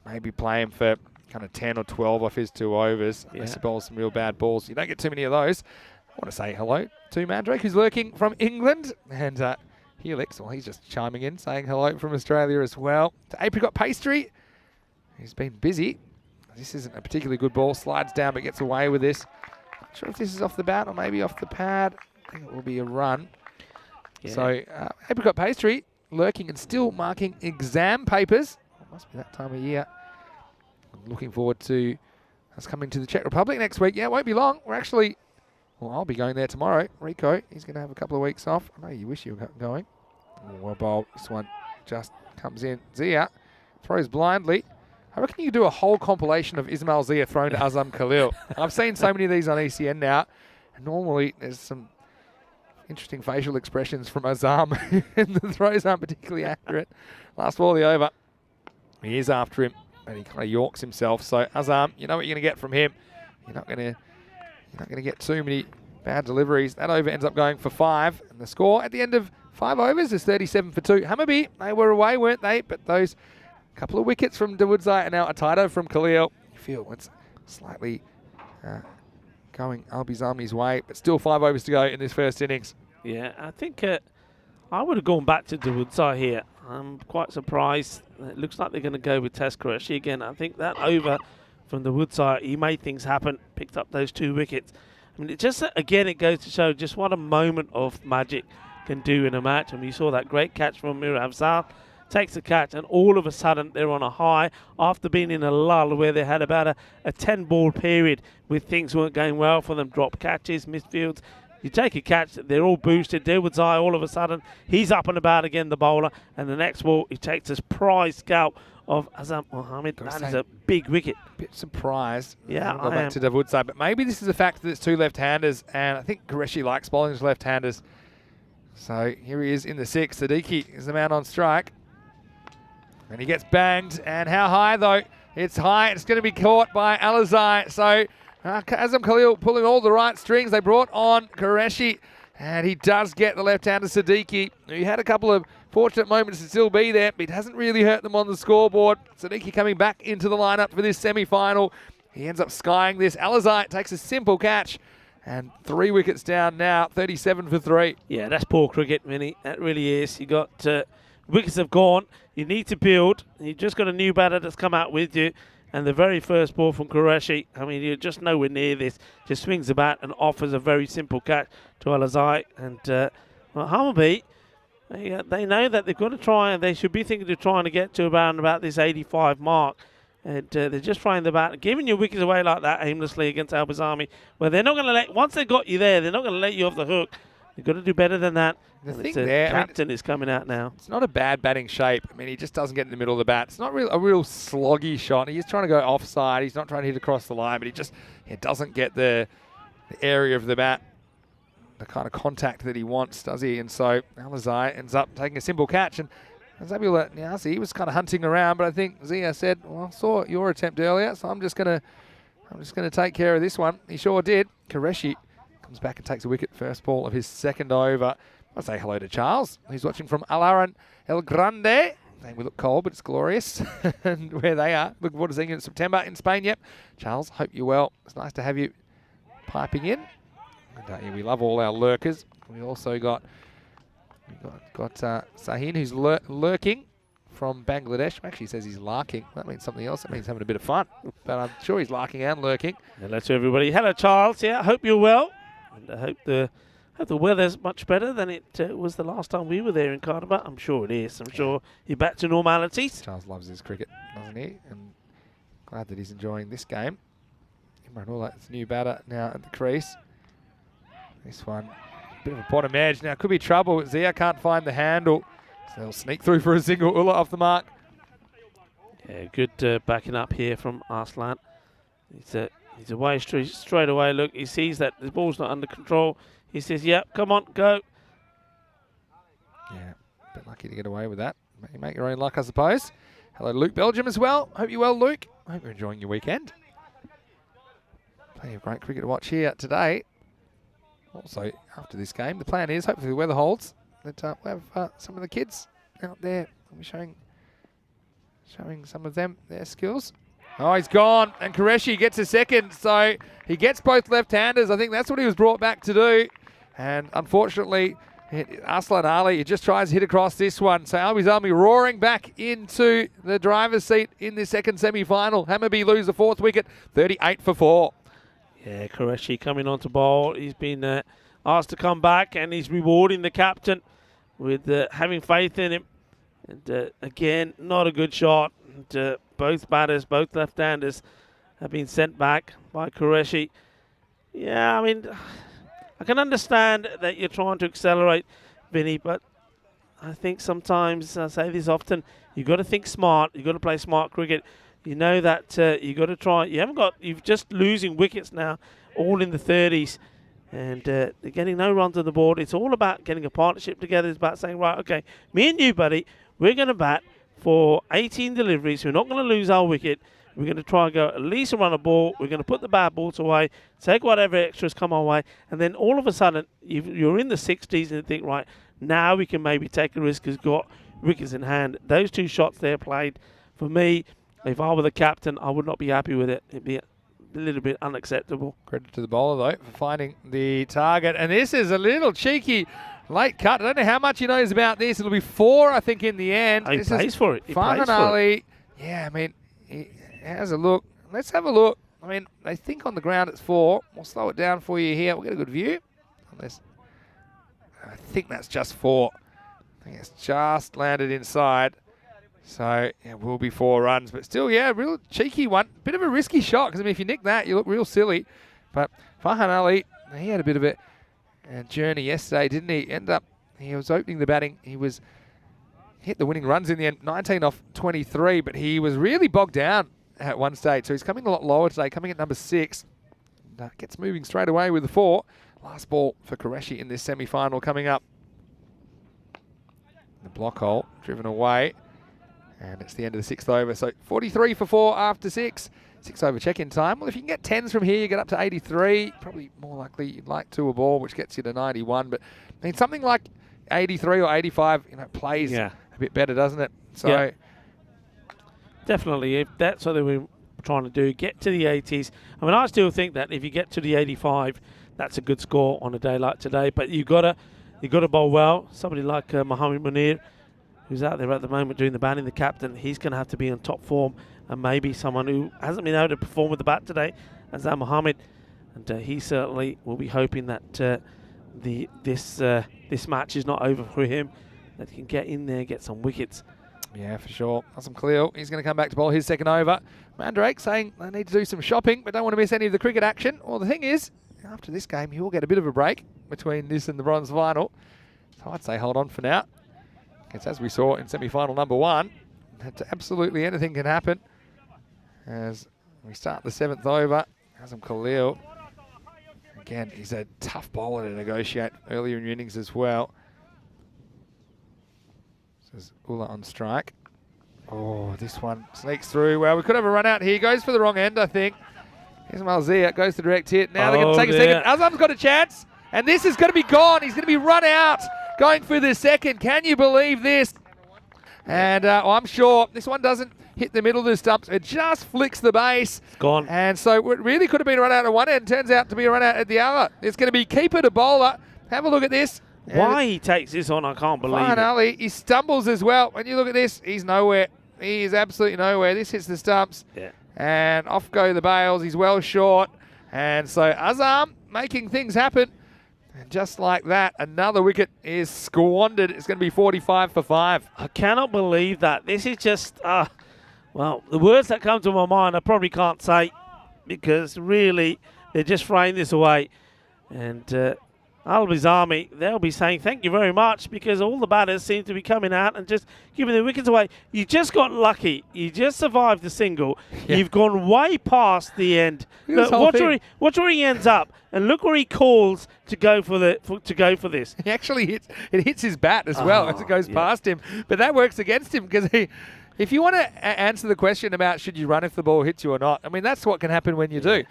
Maybe play him for kind of 10 or 12 off his 2 overs. Yeah. Unless he bowls some real bad balls. You don't get too many of those. I want to say hello to Mandrake, who's lurking from England. And Helix, well, he's just chiming in, saying hello from Australia as well. To Apricot Pastry, he's been busy. This isn't a particularly good ball. Slides down but gets away with this. Not sure if this is off the bat or maybe off the pad. I think it will be a run. Yeah. So Apricot Pastry lurking and still marking exam papers. It must be that time of year. I'm looking forward to us coming to the Czech Republic next week. Yeah, it won't be long. We're actually... Well, I'll be going there tomorrow. Rico, he's going to have a couple of weeks off. I know you wish you were going. Well bowled. This one just comes in. Zia throws blindly. I reckon you could do a whole compilation of Ismail Zia thrown to Azam Khalil. I've seen so many of these on ECN now. And normally there's some interesting facial expressions from Azam. And the throws aren't particularly accurate. Last ball of the over. He is after him. And he kind of yorks himself. So Azam, you know what you're going to get from him. You're not going to get too many bad deliveries. That over ends up going for 5. And the score at the end of 5 overs is 37 for 2. Hammarby, they were away, weren't they? But those couple of wickets from De Woodside and now a tighter from Khalil. You feel it's slightly going Albizami's way, but still 5 overs to go in this first innings. Yeah, I think I would have gone back to De Woodside here. I'm quite surprised. It looks like they're going to go with Test Qureshi again. I think that over from De Woodside, he made things happen, picked up those 2 wickets. I mean, it just, again, it goes to show just what a moment of magic can do in a match. I mean, you saw that great catch from Mir Afzal, takes the catch, and all of a sudden they're on a high after being in a lull where they had about a 10-ball period where things weren't going well for them, drop catches, missed fields. You take a catch, they're all boosted. De Woodside, all of a sudden, he's up and about again, the bowler, and the next ball, he takes his prize scalp of Azam Mohammed. That is a big wicket. Bit surprised. Yeah, I back to De Woodside, but maybe this is the fact that it's 2 left-handers, and I think Qureshi likes bowling his left-handers. So here he is in the 6th. Siddiqui is the man on strike. And he gets banged. And how high, though? It's high. It's going to be caught by Alizai. So Azam Khalil pulling all the right strings. They brought on Qureshi. And he does get the left-hander Siddiqui. He had a couple of fortunate moments to still be there, but it hasn't really hurt them on the scoreboard. Siddiqui coming back into the lineup for this semi-final. He ends up skying this. Alizai takes a simple catch. And 3 wickets down now, 37 for 3. Yeah, that's poor cricket, Vinny. That really is. You got wickets have gone. You need to build. You've just got a new batter that's come out with you. And the very first ball from Qureshi, I mean, you're just nowhere near this. Just swings the bat and offers a very simple catch to Alizai. And Hammarby, they know that they've got to try, and they should be thinking of trying to get to about this 85 mark. And they're just trying the bat, giving your wickets away like that aimlessly against Albizami, where they're not going to let, once they've got you there, they're not going to let you off the hook. You've got to do better than that. The thing there, captain is coming out now. It's not a bad batting shape. I mean, he just doesn't get in the middle of the bat. It's not a real sloggy shot. He's trying to go offside. He's not trying to hit across the line, but he just doesn't get the area of the bat, the kind of contact that he wants, does he? And so Alizai ends up taking a simple catch. And Zabula Niazi, he was kind of hunting around, but I think Zia said, well, I saw your attempt earlier, so I'm just gonna take care of this one. He sure did. Qureshi comes back and takes a wicket, first ball of his 2nd over. I'll say hello to Charles. He's watching from Alaran El Grande. Saying we look cold, but it's glorious. And where they are, looking forward to seeing you in September in Spain. Yep. Charles, hope you're well. It's nice to have you piping in. And we love all our lurkers. We also got Sahin, who's lurking from Bangladesh. Actually says he's larking. That means something else. That means having a bit of fun. But I'm sure he's larking and lurking. Hello to everybody. Hello, Charles. Yeah, I hope you're well. And I hope the weather's much better than it was the last time we were there in Cardiff. I'm sure it is. I'm sure you're back to normalities. Charles loves his cricket, doesn't he? And glad that he's enjoying this game. Imran Ullah, it's new batter now at the crease. This one, bit of a bottom edge. Now, could be trouble. Zia can't find the handle. So they'll sneak through for a single. Ullah off the mark. Yeah, good backing up here from Arslan. He's away straight away. Look, he sees that the ball's not under control. He says, yep, come on, go. Yeah, a bit lucky to get away with that. You make your own luck, I suppose. Hello, Luke Belgium as well. Hope you're well, Luke. I hope you're enjoying your weekend. Plenty of great cricket to watch here today. Also, after this game, the plan is, hopefully the weather holds, that we'll have some of the kids out there. We'll be showing some of them their skills. Oh, he's gone, and Qureshi gets a 2nd, so he gets both left-handers. I think that's what he was brought back to do. And unfortunately, Aslan Ali, he just tries to hit across this one. So Albizami roaring back into the driver's seat in the 2nd semi-final. Hammarby lose the 4th wicket, 38 for 4. Yeah, Qureshi coming on to bowl. He's been asked to come back, and he's rewarding the captain with having faith in him. And again, not a good shot. And, both batters, both left-handers, have been sent back by Qureshi. Yeah, I mean, I can understand that you're trying to accelerate, Vinny, but I think sometimes, I say this often, you've got to think smart. You've got to play smart cricket. You know that you've got to try. You've just losing wickets now, all in the 30s. And they're getting no runs on the board. It's all about getting a partnership together. It's about saying, right, okay, me and you, buddy, we're going to bat for 18 deliveries. We're not going to lose our wicket. We're going to try and go at least a run a ball. We're going to put the bad balls away, take whatever extras come our way, and then all of a sudden, you're in the 60s and you think, right, now we can maybe take a risk because we've got wickets in hand. Those 2 shots there played for me, if I were the captain, I would not be happy with it. It'd be a little bit unacceptable. Credit to the bowler, though, for finding the target. And this is a little cheeky late cut. I don't know how much he knows about this. It'll be 4, I think, in the end. He plays for it. He plays for Ali. Yeah, I mean, he has a look. Let's have a look. I mean, they think on the ground it's 4. We'll slow it down for you here. We'll get a good view on this. I think that's just 4. I think it's just landed inside. So, yeah, it will be 4 runs. But still, yeah, real cheeky one. Bit of a risky shot, because, I mean, if you nick that, you look real silly. But Farhan Ali, he had a bit of a journey yesterday, didn't he? He was opening the batting. He was hit the winning runs in the end, 19 off 23, but he was really bogged down at one stage. So he's coming a lot lower today, coming at number 6. And, gets moving straight away with the 4. Last ball for Qureshi in this semi-final coming up. The block hole driven away. And it's the end of the 6th over. So 43 for 4 after 6. 6 over check-in time. Well, if you can get 10s from here, you get up to 83. Probably more likely you'd like 2 a ball, which gets you to 91. But I mean, something like 83 or 85, plays a bit better, doesn't it? So definitely, if that's what they were trying to do, get to the 80s. I mean, I still think that if you get to the 85, that's a good score on a day like today. But you got to bowl well. Somebody like Mohamed Munir, who's out there at the moment doing the batting, the captain, he's going to have to be on top form. And maybe someone who hasn't been able to perform with the bat today, Azam Mohammed. And he certainly will be hoping that this match is not over for him, that he can get in there, get some wickets. Yeah, for sure. Azam Khalil, he's going to come back to bowl his second over. Mandrake saying they need to do some shopping, but don't want to miss any of the cricket action. Well, the thing is, after this game, he will get a bit of a break between this and the bronze final. So I'd say hold on for now. Because as we saw in semi-final number 1, that absolutely anything can happen. As we start the 7th over, Azam Khalil. Again, he's a tough bowler to negotiate earlier in your innings as well. This is Ullah on strike. Oh, this one sneaks through. Well, we could have a run out here. Goes for the wrong end, I think. Here's Malzia, goes to direct hit. Now they're going to take a second. Azam's got a chance. And this is going to be gone. He's going to be run out. Going for the second. Can you believe this? And I'm sure this one doesn't hit the middle of the stumps. It just flicks the base. It's gone. And so it really could have been a run out at one end. Turns out to be a run out at the other. It's going to be keeper to bowler. Have a look at this. Why he takes this on, I can't believe it. Finally, he stumbles as well. When you look at this, he's nowhere. He is absolutely nowhere. This hits the stumps. Yeah. And off go the bails. He's well short. And so Azam making things happen. And just like that, another wicket is squandered. It's going to be 45 for 5. I cannot believe that. This is just, well, the words that come to my mind I probably can't say, because really they're just throwing this away. And Albi's Army, they'll be saying thank you very much, because all the batters seem to be coming out and just giving the wickets away. You just got lucky. You just survived the single. Yeah. You've gone way past the end. Look, watch where he ends up, and look where he calls to go for this. He actually hits his bat as well as it goes past him. But that works against him, because if you want to answer the question about should you run if the ball hits you or not, I mean, that's what can happen when you do.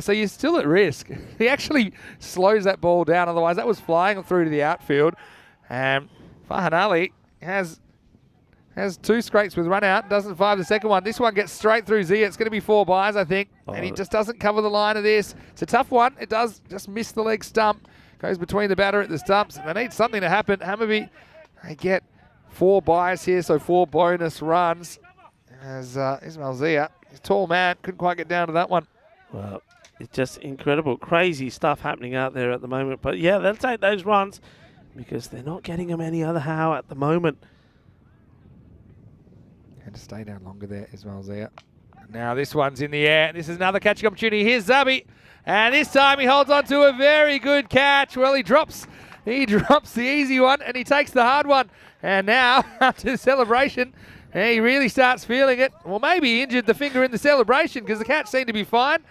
So you're still at risk. He actually slows that ball down. Otherwise, that was flying through to the outfield. Farhan Ali has 2 scrapes with run out. Doesn't five the second one. This one gets straight through Zia. It's going to be 4 byes, I think. And he just doesn't cover the line of this. It's a tough one. It does just miss the leg stump. Goes between the batter at the stumps. And they need something to happen. Hammarby, they get 4 byes here, so 4 bonus runs. As Ismail Zia, he's a tall man, couldn't quite get down to that one. Well, it's just incredible, crazy stuff happening out there at the moment. But yeah, they'll take those runs because they're not getting them any other how at the moment. Had to stay down longer there, Ismail Zia. Now this one's in the air. This is another catching opportunity. Here's Zabi, and this time he holds on to a very good catch. Well, he drops the easy one and he takes the hard one. And now, after the celebration, he really starts feeling it. Well, maybe he injured the finger in the celebration because the catch seemed to be fine.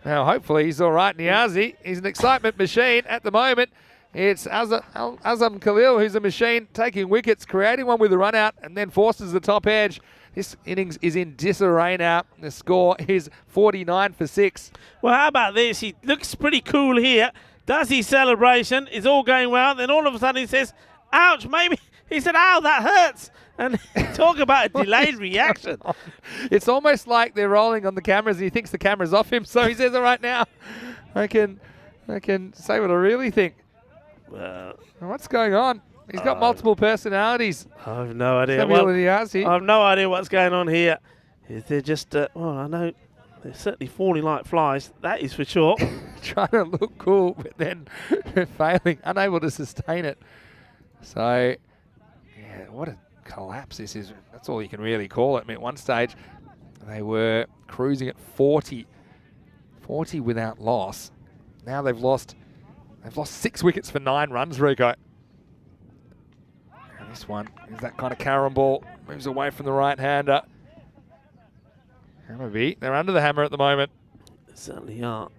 Now, hopefully he's all right, Niazi. He's an excitement machine at the moment. It's Azam Khalil, who's a machine, taking wickets, creating one with a run out, and then forces the top edge. This innings is in disarray now. The score is 49 for 6. Well, how about this? He looks pretty cool here. Does his celebration. It's all going well. Then all of a sudden he says, ouch, He said, "Ow, that hurts." And talk about a delayed reaction. It's almost like they're rolling on the cameras and he thinks the camera's off him, so he says it right now. I can say what I really think. What's going on? He's got multiple personalities. I have no idea. I have no idea what's going on here. They're just, well, I know they're certainly falling like flies. That is for sure. Trying to look cool, but then failing, unable to sustain it. So, yeah, what a collapse this is. That's all you can really call it. I mean, at one stage, they were cruising at 40 without loss. Now they've lost 6 wickets for 9 runs, Rico. And this one is that kind of carom ball. Moves away from the right-hander. Hammerby, they're under the hammer at the moment. They certainly are.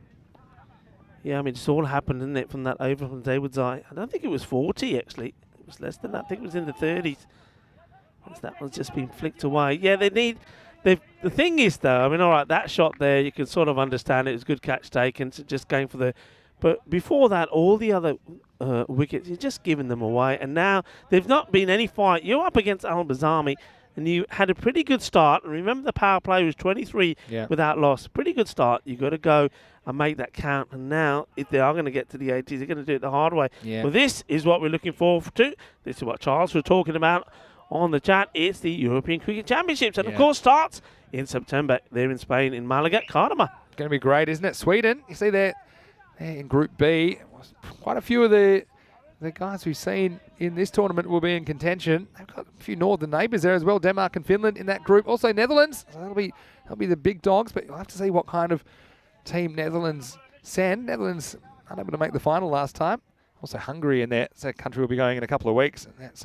Yeah, I mean, it's all happened, didn't it, from that over from David's eye. I don't think it was 40, actually. It was less than that. I think it was in the 30s. Once that one's just been flicked away. Yeah, the thing is, though, I mean, all right, that shot there, you can sort of understand it. It was a good catch taken, so just going for the... But before that, all the other wickets, you're just giving them away. And now, there's not been any fight. You're up against Al-Bazami, and you had a pretty good start. And remember, the power play was 23 without loss. Pretty good start. You've got to go and make that count. And now, if they are going to get to the 80s, they're going to do it the hard way. Yeah. Well, this is what we're looking forward to. This is what Charles was talking about on the chat. It's the European Cricket Championships. And, of course, starts in September. They're in Spain, in Malaga, Cardiff. Going to be great, isn't it? Sweden, you see there in Group B, quite a few of the guys we've seen in this tournament will be in contention. They've got a few northern neighbours there as well, Denmark and Finland in that group. Also Netherlands, so that'll be the big dogs, but you'll have to see what kind of team Netherlands send. Netherlands unable to make the final last time. Also Hungary in there, so country will be going in a couple of weeks. And that's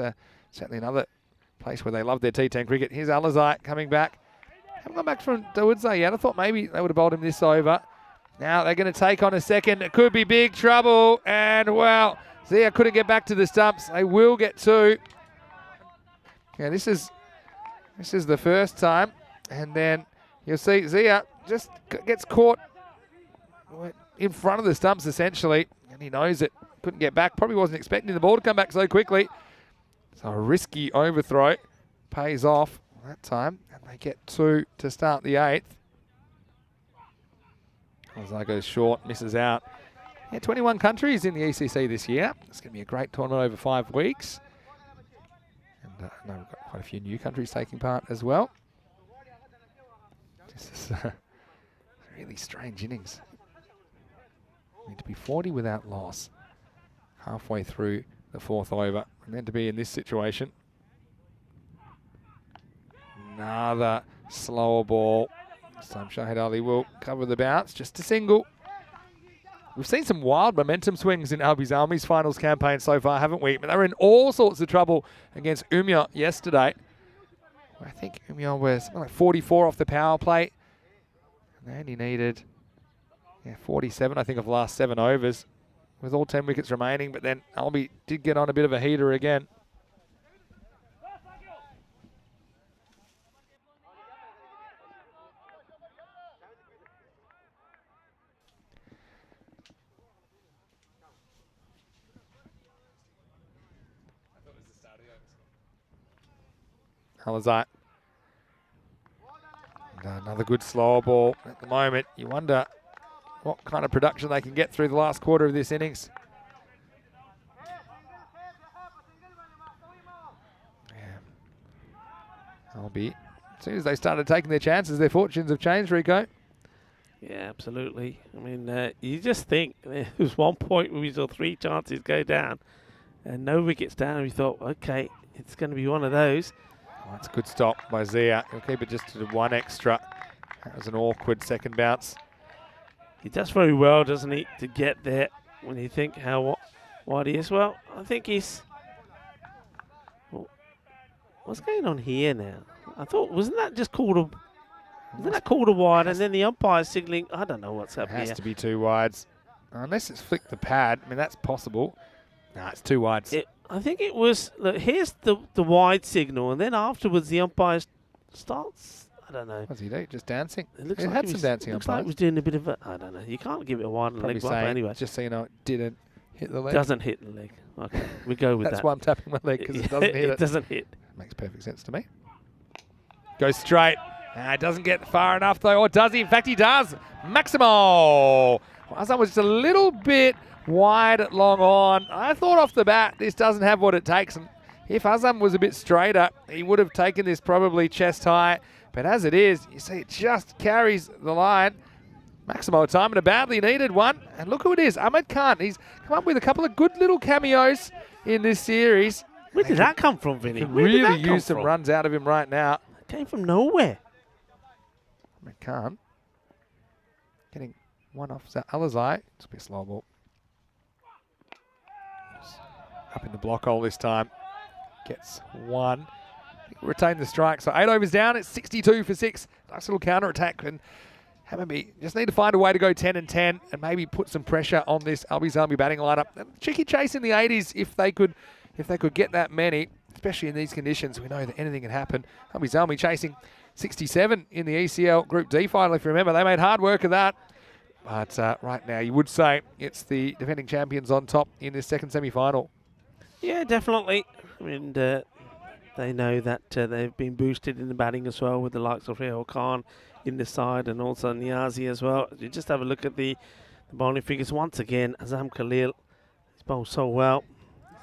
certainly another place where they love their T10 cricket. Here's Alizai coming back. Haven't gone back from Dawoodze yet. I thought maybe they would have bowled him this over. Now they're going to take on a second. It could be big trouble. And, well, Zia couldn't get back to the stumps. They will get 2. Yeah, this is the first time. And then you'll see Zia just gets caught in front of the stumps, essentially. And he knows it. Couldn't get back. Probably wasn't expecting the ball to come back so quickly. So a risky overthrow pays off that time. And they get 2 to start the 8th. Alizai goes short, misses out. Yeah, 21 countries in the ECC this year. It's going to be a great tournament over 5 weeks. And I know we've got quite a few new countries taking part as well. This is a really strange innings. Need to be 40 without loss halfway through the 4th over. And then to be in this situation. Another slower ball. This time Shahid Ali will cover the bounce, just a single. We've seen some wild momentum swings in Al-Bazami's finals campaign so far, haven't we? But they were in all sorts of trouble against Umya yesterday. I think Umya was something like 44 off the power play. And they only needed 47, I think, of the last 7 overs with all 10 wickets remaining. But then Albi did get on a bit of a heater again. Alizai. Another good slower ball at the moment. You wonder what kind of production they can get through the last quarter of this innings. Albi, as soon as they started taking their chances, their fortunes have changed, Rico. Yeah, absolutely. I mean, you just think there was one point where we saw 3 chances go down and no wickets down, and we thought, okay, it's going to be one of those. Oh, that's a good stop by Zia. He'll keep it just to 1 extra. That was an awkward second bounce. He does very well, doesn't he, to get there when you think how wide he is. Well, I think he's... Well, what's going on here now? I thought, wasn't that just called a... Wasn't that called a wide, and then the umpire's signalling? I don't know what's happening. It has to be 2 wides. Unless it's flicked the pad. I mean, that's possible. No, it's 2 wides. I think it was, look, here's the wide signal, and then afterwards the umpire starts, I don't know. What's he do? Just dancing? It looks it like had some dancing looks umpires. like he was doing a bit of a, I don't know. You can't give it a wide leg bump anyway. Just so you know, it didn't hit the leg. Doesn't hit the leg. Okay, we go with that. That's why I'm tapping my leg, because it doesn't hit it. It doesn't hit. Makes perfect sense to me. Goes straight. Doesn't get far enough, though, or does he? In fact, he does. Maximo. Azam was just a little bit wide at long on. I thought off the bat this doesn't have what it takes. And if Azam was a bit straighter, he would have taken this probably chest high. But as it is, you see it just carries the line. Maximo timing a badly needed one. And look who it is, Ahmed Khan. He's come up with a couple of good little cameos in this series. Where did that come from, Vinny? Can Where did really that come use some from? runs out of him right now. It came from nowhere. Ahmed Khan getting one off Alizai. It's a bit slow ball. Up in the block hole this time. Gets one. Retain the strike. So 8 overs down. It's 62 for 6. Nice little counter attack. And Hammarby just need to find a way to go 10 and 10 and maybe put some pressure on this Albi Zalmi batting lineup. And cheeky chase in the 80s if they could get that many, especially in these conditions. We know that anything can happen. Albi Zalmi chasing 67 in the ECL Group D final. If you remember, they made hard work of that. But right now, you would say it's the defending champions on top in this second semi-final. Yeah, definitely. I mean, they know that they've been boosted in the batting as well with the likes of Rahul Khan in the side and also Niazi as well. You just have a look at the bowling figures once again. Azam Khalil has bowled so well.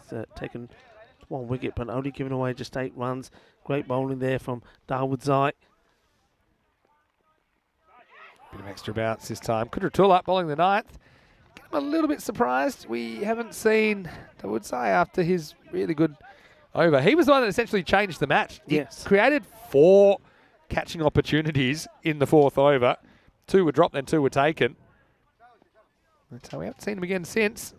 He's taken 1 wicket but only given away just 8 runs. Great bowling there from Dawood Zai. Bit of extra bounce this time. Kudratullah bowling the 9th. I'm a little bit surprised we haven't seen Dawood Zai after his really good over. He was the one that essentially changed the match. Yes. He created 4 catching opportunities in the 4th over. 2 were dropped, then 2 were taken. So we haven't seen him again since.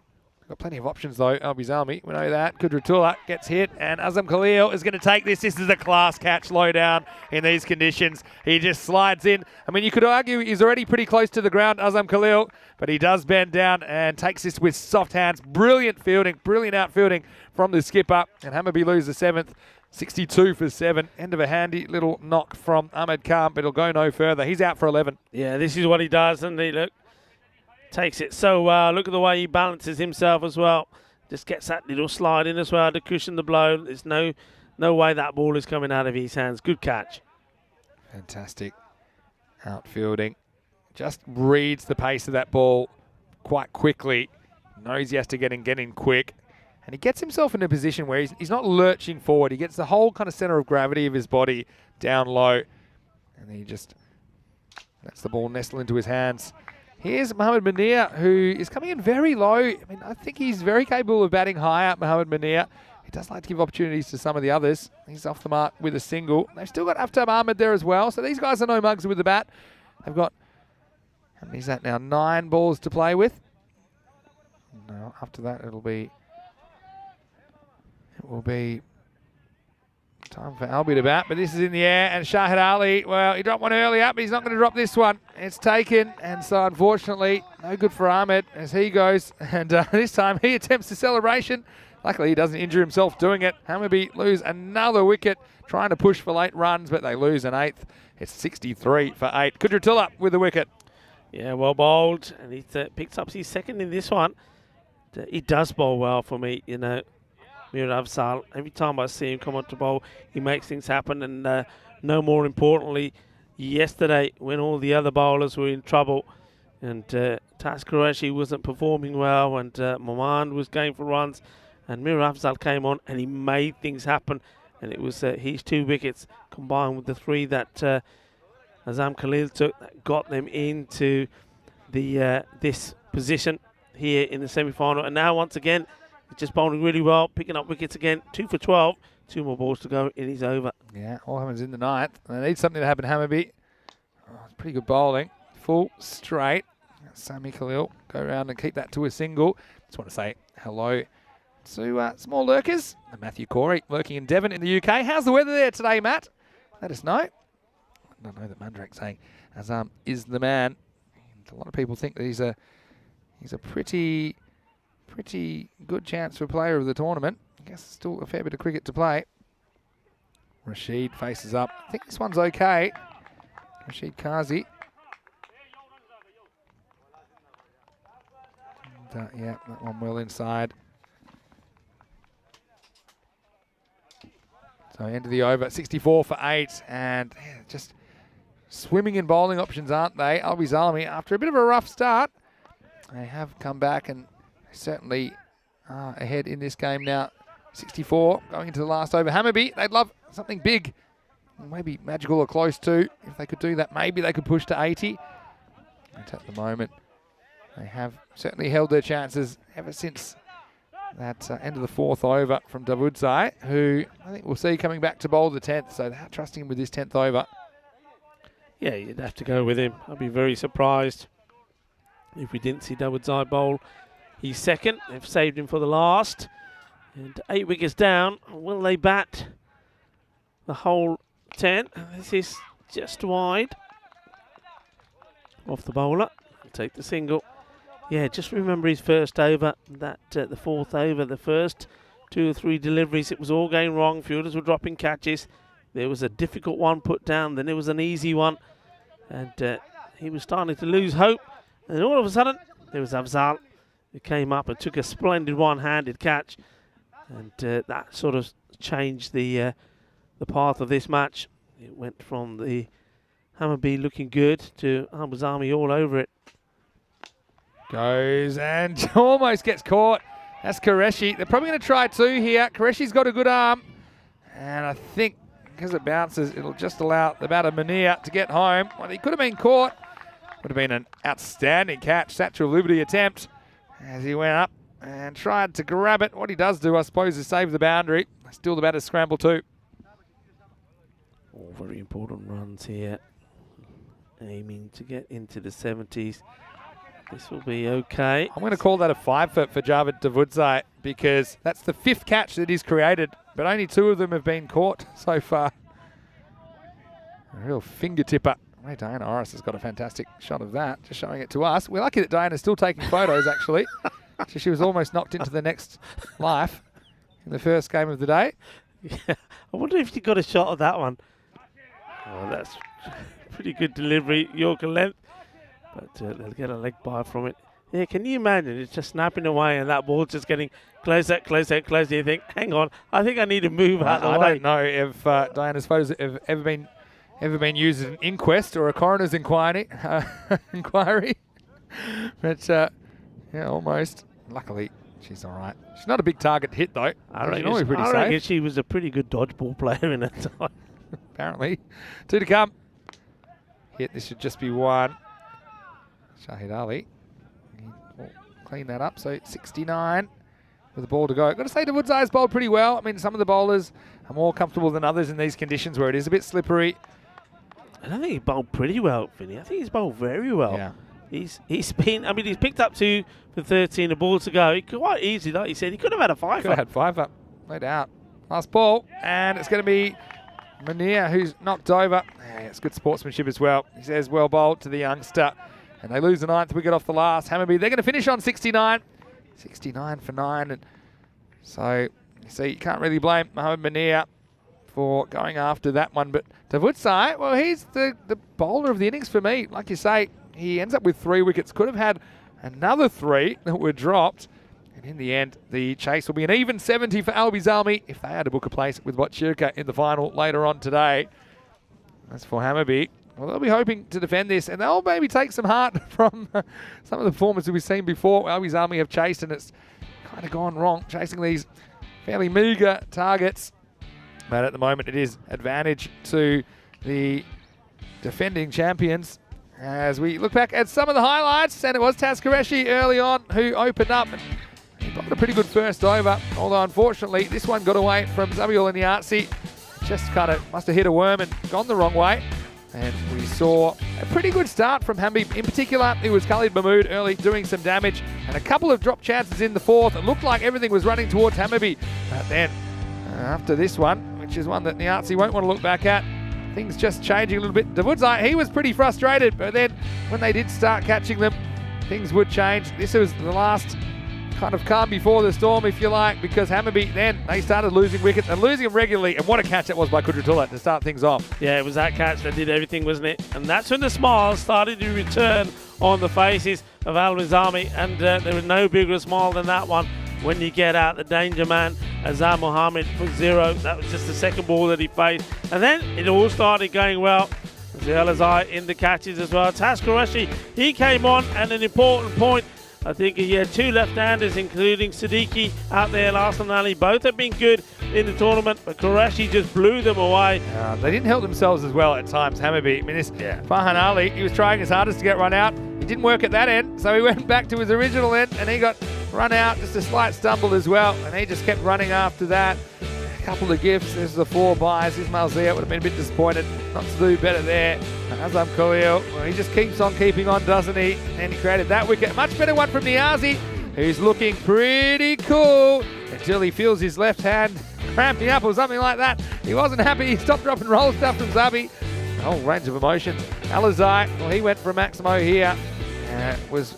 Got plenty of options though, Albi Zalmi. We know that. Kudratullah gets hit, and Azam Khalil is going to take this. This is a class catch low down in these conditions. He just slides in. I mean, you could argue he's already pretty close to the ground, Azam Khalil, but he does bend down and takes this with soft hands. Brilliant fielding, brilliant outfielding from the skipper. And Hammarby lose the 7th. 62 for 7. End of a handy little knock from Ahmed Khan, but it'll go no further. He's out for 11. Yeah, this is what he does, and he look. Takes it so well. Look at the way he balances himself as well. Just gets that little slide in as well to cushion the blow. There's no way that ball is coming out of his hands. Good catch. Fantastic outfielding. Just reads the pace of that ball quite quickly. Knows he has to get in quick. And he gets himself in a position where he's not lurching forward. He gets the whole kind of center of gravity of his body down low. And then he just lets the ball nestle into his hands. Here's Mohamed Munir, who is coming in very low. I mean, I think he's very capable of batting higher, Mohamed Munir. He does like to give opportunities to some of the others. He's off the mark with a single. They've still got Aftab Ahmed there as well. So these guys are no mugs with the bat. They've got, how many is that now? 9 balls to play with. No, after that it will be time for Albi to bat, but this is in the air, and Shahid Ali, well, he dropped one earlier, but he's not going to drop this one. It's taken, and so unfortunately, no good for Ahmed as he goes, and this time he attempts the celebration. Luckily, he doesn't injure himself doing it. Hammarby lose another wicket, trying to push for late runs, but they lose an 8th. It's 63 for 8. Kudratullah with the wicket. Yeah, well bowled, and he picks up his 2nd in this one. He does bowl well for me, you know. Mir Afzal, every time I see him come on to bowl, he makes things happen. And no more importantly, yesterday when all the other bowlers were in trouble and Taz Qureshi wasn't performing well and Maman was going for runs and Mir Afzal came on and he made things happen. And it was his 2 wickets combined with the 3 that Azam Khalil took that got them into the this position here in the semi-final. And now once again, just bowling really well, picking up wickets again. 2 for 12. 2 more balls to go. It is over. Yeah, all happens in the 9th. They need something to happen, Hammarby. Oh, it's pretty good bowling. Full straight. Sami Khalil go around and keep that to a single. Just want to say hello to small lurkers. Matthew Corey lurking in Devon in the UK. How's the weather there today, Matt? Let us know. I don't know that Mandrak saying Azam is the man. And a lot of people think that he's a pretty good chance for player of the tournament. I guess still a fair bit of cricket to play. Rashid faces up. I think this one's okay. Rashid Kazi. Yeah, that one well inside. So end of the over, 64 for 8, and just swimming in bowling options, aren't they? Albi Zalmi, after a bit of a rough start, they have come back and certainly ahead in this game now. 64 going into the last over. Hammarby, they'd love something big, maybe magical or close to. If they could do that, maybe they could push to 80. But at the moment, they have certainly held their chances ever since that end of the 4th over from Davudzai, who I think we'll see coming back to bowl the 10th. So they're trusting him with this 10th over. Yeah, you'd have to go with him. I'd be very surprised if we didn't see Davudzai bowl. He's second. They've saved him for the last. And 8 wickets down. Will they bat the whole 10? This is just wide. Off the bowler. Take the single. Yeah, just remember his first over. That the 4th over, the first 2 or 3 deliveries, it was all going wrong. Fielders were dropping catches. There was a difficult one put down. Then there was an easy one. And he was starting to lose hope. And all of a sudden, there was Afzal who came up and took a splendid one-handed catch. And that sort of changed the path of this match. It went from the Hammarby looking good to Albi Zalmi all over it. Goes and almost gets caught. That's Qureshi. They're probably going to try 2 here. Qureshi's got a good arm. And I think because it bounces, it'll just allow the batter Munir to get home. Well, he could have been caught. Would have been an outstanding catch. Satchel Liberty attempt as he went up and tried to grab it. What he does do, I suppose, is save the boundary. Still the batter scramble too. All very important runs here. Aiming to get into the 70s. This will be okay. I'm going to call that a 5 for Javed Davudzai because that's the 5th catch that he's created, but only 2 of them have been caught so far. A real finger tipper. Hey, Diana Orris has got a fantastic shot of that, just showing it to us. We're lucky that Diana's still taking photos, actually. She was almost knocked into the next life in the first game of the day. Yeah, I wonder if you got a shot of that one. Oh, that's pretty good delivery, Yorker length. But they'll get a leg bye from it. Yeah, can you imagine? It's just snapping away and that ball's just getting closer, closer, closer. You think, hang on, I think I need to move out of the way. I don't know if Diana's photos have ever been used as an inquest or a coroner's inquiry. But, yeah, almost. Luckily, she's all right. She's not a big target hit, though. I reckon she was a pretty good dodgeball player in her time. Apparently. 2 to come. Hit, this should just be 1. Shahid Ali will clean that up. So 69 with the ball to go. I've got to say Davudzai's bowled pretty well. I mean, some of the bowlers are more comfortable than others in these conditions where it is a bit slippery. I don't think he bowled pretty well, Vinny. I think he's bowled very well. Yeah. He's been, I mean, he's picked up 2 for 13, a ball to go. He quite easy, like you said. He could have had a 5 Could have had 5 up, no doubt. Last ball, and it's going to be Munir who's knocked over. Yeah, it's good sportsmanship as well. He says, well bowled to the youngster. And they lose the 9th wicket off the last. Hammarby, they're going to finish on 69. 69 for 9. And so, you see, you can't really blame Mohamed Munir for going after that one. But Davudzai, well, he's the bowler of the innings for me. Like you say, he ends up with 3 wickets. Could have had another 3 that were dropped. And in the end, the chase will be an even 70 for Albi Zalmi if they had to book a place with Wachirka in the final later on today. As for Hammarby, well, they'll be hoping to defend this, and they'll maybe take some heart from some of the performances we've seen before. Albi's Army have chased, and it's kind of gone wrong, chasing these fairly meagre targets. But at the moment, it is advantage to the defending champions. As we look back at some of the highlights, and it was Taz Qureshi early on who opened up, and he got a pretty good first over. Although, unfortunately, this one got away from Zabiul Niazi. Just kind of must have hit a worm and gone the wrong way. And we saw a pretty good start from Hamby. In particular, it was Khalid Mahmood early doing some damage and a couple of drop chances in the 4th. It looked like everything was running towards Hammarby. But then, after this one, which is one that Niazi won't want to look back at, things just changing a little bit. Davudzai, he was pretty frustrated, but then when they did start catching them, things would change. This was the last kind of calm before the storm, if you like, because Hammarby then, they started losing wickets and losing them regularly. And what a catch that was by Kudratullah to start things off. Yeah, it was that catch that did everything, wasn't it? And that's when the smiles started to return on the faces. of Al-Nizami, and there is no bigger smile than that one when you get out the danger man, Azam Mohammed, for 0. That was just the second ball that he faced. And then it all started going well. Al-Azai in the catches as well. Taz Qureshi, he came on at an important point. I think he had 2 left-handers, including Siddiqui out there last and early. Both have been good in the tournament, but Qureshi just blew them away. They didn't help themselves as well at times, Hammarby. I mean, this Farhan Ali, he was trying his hardest to get run out. It didn't work at that end, so he went back to his original end, and he got run out, just a slight stumble as well, and he just kept running after that. A couple of gifts. There's the 4 buys. Ismail Zia would have been a bit disappointed not to do better there. Azam Khalil, well, he just keeps on keeping on, doesn't he? And he created that wicket. Much better one from Niazi, who's looking pretty cool until he feels his left hand cramping up or something like that. He wasn't happy. He stopped, drop and roll stuff from Zabi. A whole range of emotions. Al-Azai, well, he went for Maximo here. Was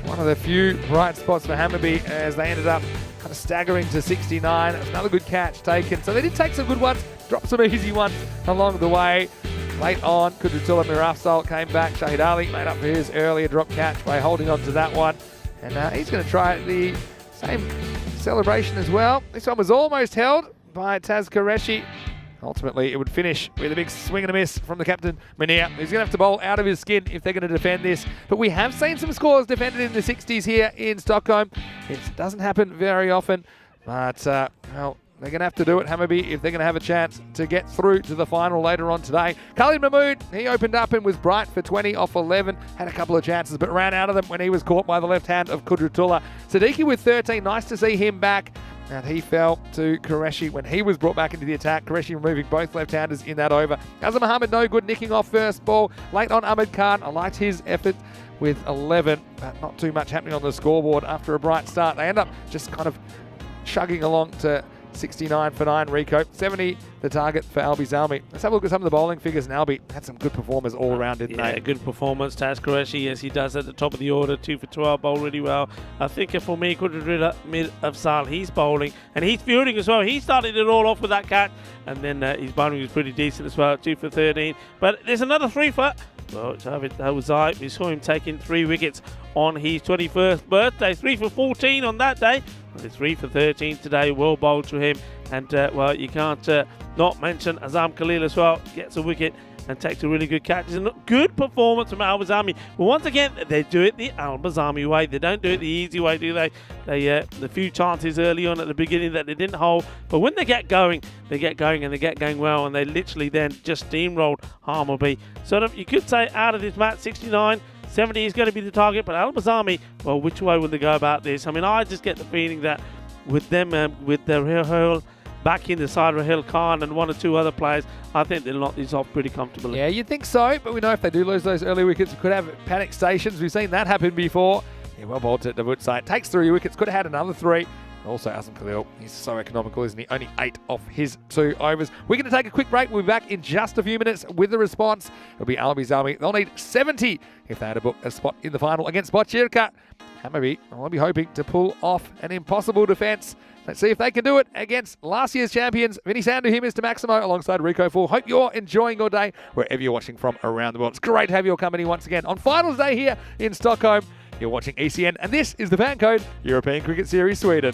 one of the few bright spots for Hammarby as they ended up kind of staggering to 69. It was another good catch taken. So they did take some good ones, dropped some easy ones along the way. Late on, Kudratullah Mirafsal came back. Shahid Ali made up for his earlier drop catch by holding on to that one. And he's going to try the same celebration as well. This one was almost held by Taz Qureshi. Ultimately, it would finish with a big swing and a miss from the captain, Munir. He's going to have to bowl out of his skin if they're going to defend this. But we have seen some scores defended in the 60s here in Stockholm. It doesn't happen very often, but, well, they're going to have to do it, Hammarby, if they're going to have a chance to get through to the final later on today. Khalid Mahmood, he opened up and was bright for 20 off 11. Had a couple of chances, but ran out of them when he was caught by the left hand of Kudratullah. Siddiqui with 13. Nice to see him back. And he fell to Qureshi when he was brought back into the attack. Qureshi removing both left-handers in that over. Azam Mohammed, no good, nicking off first ball. Late on Ahmed Khan, I liked his effort with 11, but not too much happening on the scoreboard after a bright start. They end up just kind of chugging along to 69 for 9, Rico. 70 the target for Albi Zalmi. Let's have a look at some of the bowling figures. And Albi had some good performers all around, didn't they? Yeah, good performance. Taz Qureshi, yes, he does at the top of the order. 2 for 12, bowled really well. I think for me, Kudratullah Mirafsal, he's bowling and he's fielding as well. He started it all off with that catch, and then his bowling was pretty decent as well. 2 for 13. But there's another 3 for... Well, that was I. We saw him taking 3 wickets on his 21st birthday. 3 for 14 on that day. Well, 3 for 13 today. Well bowled to him. And, well, you can't not mention Azam Khalil as well. Gets a wicket and takes a really good catch. It's a good performance from Al-Bazami. But once again, they do it the Al-Bazami way. They don't do it the easy way, do they? The few chances early on at the beginning that they didn't hold. But when they get going, and they get going well. And they literally then just steamrolled Hammarby. Sort of, you could say out of this match, 69, 70 is going to be the target. But Al-Bazami, well, which way will they go about this? I mean, I just get the feeling that with them, with their Rahul back in the side, Rahul Khan and 1 or 2 other players, I think they'll knock this off pretty comfortably. Yeah, you'd think so, but we know if they do lose those early wickets, we could have panic stations. We've seen that happen before. Yeah, well bowled to Davut. Takes 3 wickets, could have had another 3. Also, Azam Khalil, he's so economical, isn't he? Only 8 off his 2 overs. We're going to take a quick break. We'll be back in just a few minutes with the response. It'll be Albi Zalmi. They'll need 70 if they had to book a spot in the final against Botchirka. Hammarby, I'll be hoping to pull off an impossible defence. Let's see if they can do it against last year's champions, Vinny Sandu here, Mr. Maximo, alongside Rico Full. Hope you're enjoying your day wherever you're watching from around the world. It's great to have your company once again on finals day here in Stockholm. You're watching ECN, and this is the FanCode European Cricket Series Sweden.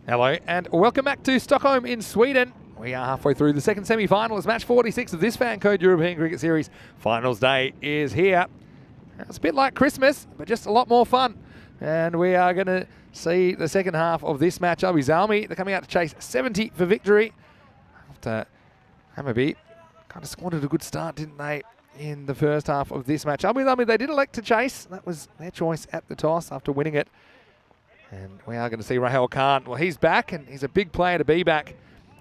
Hello and welcome back to Stockholm in Sweden. We are halfway through the second semi-final as match 46 of this FanCode European Cricket Series. Finals day is here. It's a bit like Christmas, but just a lot more fun. And we are going to see the second half of this match. Albi Zalmi, they're coming out to chase 70 for victory. After Hammarby kind of squandered a good start, didn't they, in the first half of this match. Albi Zalmi, they did elect to chase. That was their choice at the toss after winning it. And we are going to see Rahul Khan. Well, he's back, and he's a big player to be back.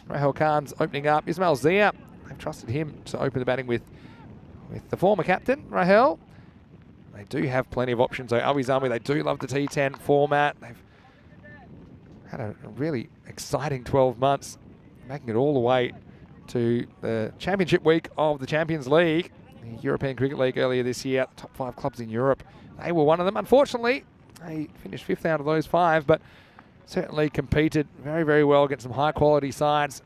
Rahul Khan's opening up. Ismail Zia, they've trusted him to open the batting with the former captain, Rahul. They do have plenty of options, though. Albi Zalmi, they do love the T10 format. They've had a really exciting 12 months, making it all the way to the championship week of the Champions League, the European Cricket League earlier this year. The top 5 clubs in Europe, they were one of them. Unfortunately, they finished 5th out of those 5, but certainly competed very, very well against some high-quality sides.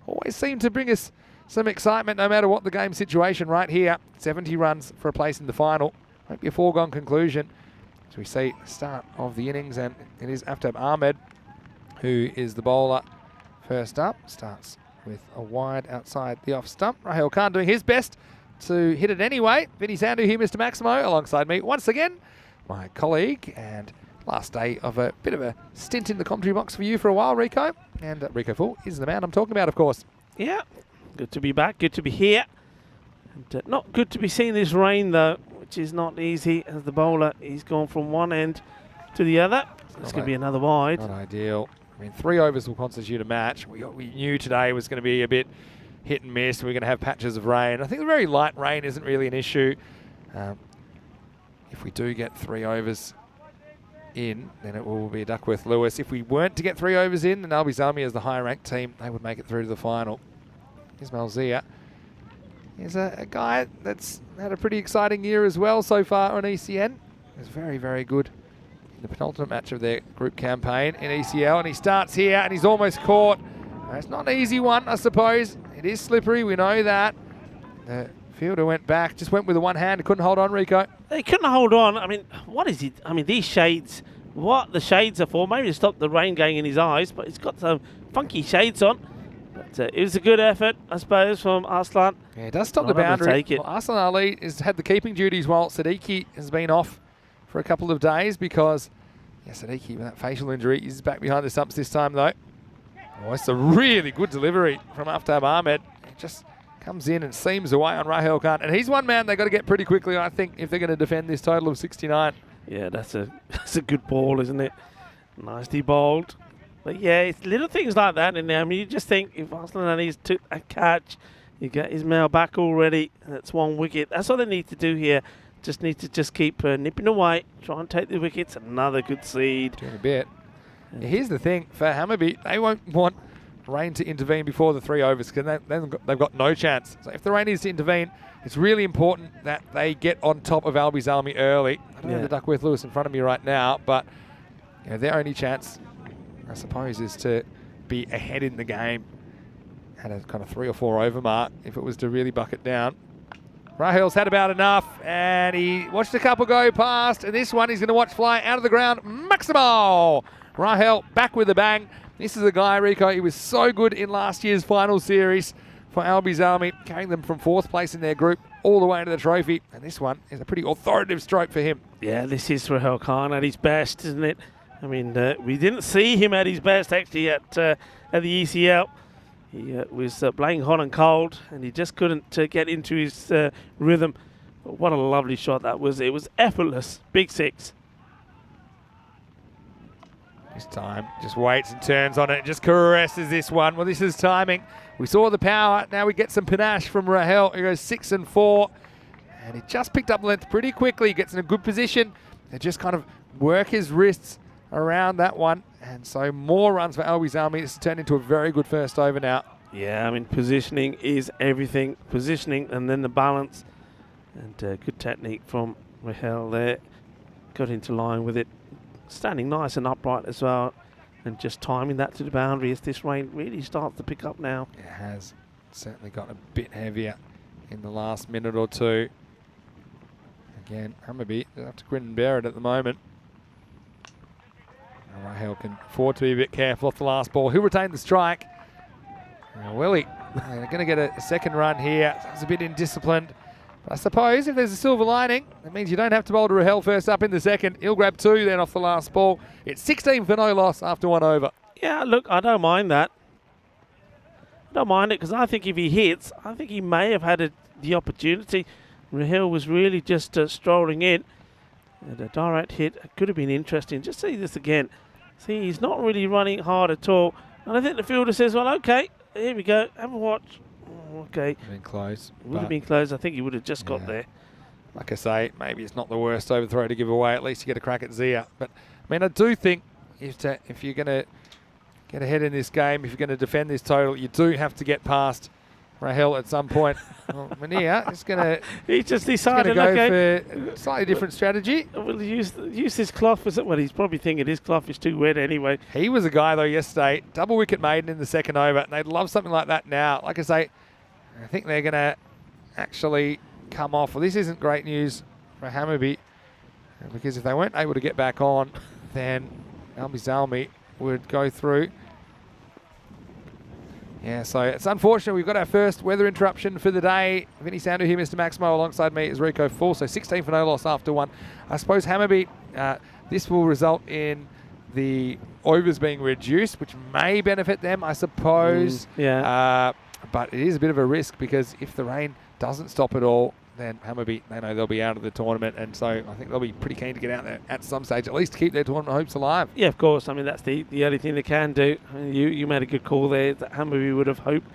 Always seemed to bring us some excitement no matter what the game situation right here. 70 runs for a place in the final. Won't be a foregone conclusion. As we see the start of the innings, and it is Aftab Ahmed who is the bowler first up. Starts with a wide outside the off stump. Rahul Khan doing his best to hit it anyway. Vinny Sandhu here, Mr. Maximo, alongside me once again, my colleague, and last day of a bit of a stint in the commentary box for you for a while, Rico. And Rico Full is the man I'm talking about, of course. Yeah, good to be back, good to be here. And, not good to be seeing this rain, though, which is not easy as the bowler. He's gone from one end to the other. It's going to be another wide. Not ideal. I mean, 3 overs will constitute a match. We knew today was going to be a bit hit and miss. We're going to have patches of rain. I think the very light rain isn't really an issue. If we do get 3 overs in, then it will be Duckworth-Lewis. If we weren't to get 3 overs in, then Albi Zalmi as the higher ranked team, they would make it through to the final. Ismail Zia is a guy that's had a pretty exciting year as well so far on ECN. He's very, very good in the penultimate match of their group campaign in ECL, and he starts here and he's almost caught. It's not an easy one, I suppose. It is slippery, we know that. The fielder went back, just went with the one hand, couldn't hold on, Rico. They couldn't hold on. I mean, what is it? I mean, these shades, what the shades are for, maybe to stop the rain going in his eyes, but he's got some funky shades on. But it was a good effort, I suppose, from Arslan. Yeah, it does stop the boundary. Well, Arslan Ali has had the keeping duties while Siddiqui has been off for a couple of days because Siddiqui, with that facial injury, is back behind the stumps this time, though. Oh, it's a really good delivery from Aftab Ahmed. It just comes in and seams away on Rahul Khan. And he's one man they've got to get pretty quickly, I think, if they're going to defend this total of 69. Yeah, that's a good ball, isn't it? Nicely bowled. But yeah, it's little things like that in there. I mean, you just think if Arslan Ali took a catch, you get Ismail back already, and it's 1 wicket. That's all they need to do here. Just need to keep nipping away, try and take the wickets. Another good seed. Doing a bit. Yeah, here's the thing for Hammarby, they won't want rain to intervene before the 3 overs because they've got no chance. So if the rain needs to intervene, it's really important that they get on top of Albi Zalmi early. I don't have the Duckworth-Lewis in front of me right now, but their only chance, I suppose, is to be ahead in the game at a kind of 3 or 4 over mark if it was to really buck it down. Rahul's had about enough, and he watched a couple go past, and this one he's going to watch fly out of the ground. Maximo! Rahul back with a bang. This is a guy, Rico, he was so good in last year's final series for Albi Zalmi, carrying them from 4th place in their group all the way into the trophy, and this one is a pretty authoritative stroke for him. Yeah, this is Rahul Khan at his best, isn't it? I mean, we didn't see him at his best, actually, at the ECL. He was playing hot and cold, and he just couldn't get into his rhythm. But what a lovely shot that was. It was effortless. Big 6. This time, just waits and turns on it, just caresses this one. Well, this is timing. We saw the power. Now we get some panache from Rahul. He goes 6 and 4. And he just picked up length pretty quickly. He gets in a good position. They just kind of work his wrists around that one. And so more runs for Albi Zalmi. This has turned into a very good first over now. Yeah, I mean, positioning is everything. Positioning and then the balance. And good technique from Rahul there. Got into line with it. Standing nice and upright as well. And just timing that to the boundary as this rain really starts to pick up now. It has certainly got a bit heavier in the last minute or two. Again, Hammarby, they have to grin and bear it at the moment. Rahul Looking forward to be a bit careful off the last ball. He'll retain the strike. Willie, they're going to get a second run here. It's a bit indisciplined. But I suppose if there's a silver lining, that means you don't have to bowl to Rahel first up in the second. He'll grab 2 then off the last ball. It's 16 for no loss after 1 over. Yeah, look, I don't mind that. I don't mind it because I think if he hits, I think he may have had the opportunity. Rahel was really just strolling in. And a direct hit could have been interesting. Just see this again. See, he's not really running hard at all. And I think the fielder says, well, okay, here we go. Have a watch. Oh, okay. Been close. Would have been close. I think he would have just got there. Like I say, maybe it's not the worst overthrow to give away. At least you get a crack at Zia. But, I mean, I do think if you're going to get ahead in this game, if you're going to defend this total, you do have to get past Rahel at some point. Well, Mania is going to. He just decided go okay. for a slightly different strategy. We'll use his cloth. Well, he's probably thinking his cloth is too wet anyway. He was a guy though yesterday, double wicket maiden in the second over, and they'd love something like that now. Like I say, I think they're going to actually come off. Well, this isn't great news for Hammarby because if they weren't able to get back on, then Albi Zalmi would go through. Yeah, so it's unfortunate. We've got our first weather interruption for the day. Vinny Sandu here, Mr. Maximo, alongside me is Rico Full. So 16 for no loss after 1. I suppose Hammarby, this will result in the overs being reduced, which may benefit them, I suppose. But it is a bit of a risk because if the rain doesn't stop at all, then Hammarby, they know they'll be out of the tournament. And so I think they'll be pretty keen to get out there at some stage, at least to keep their tournament hopes alive. Yeah, of course. I mean, that's the only thing they can do. I mean, you made a good call there. That Hammarby would have hoped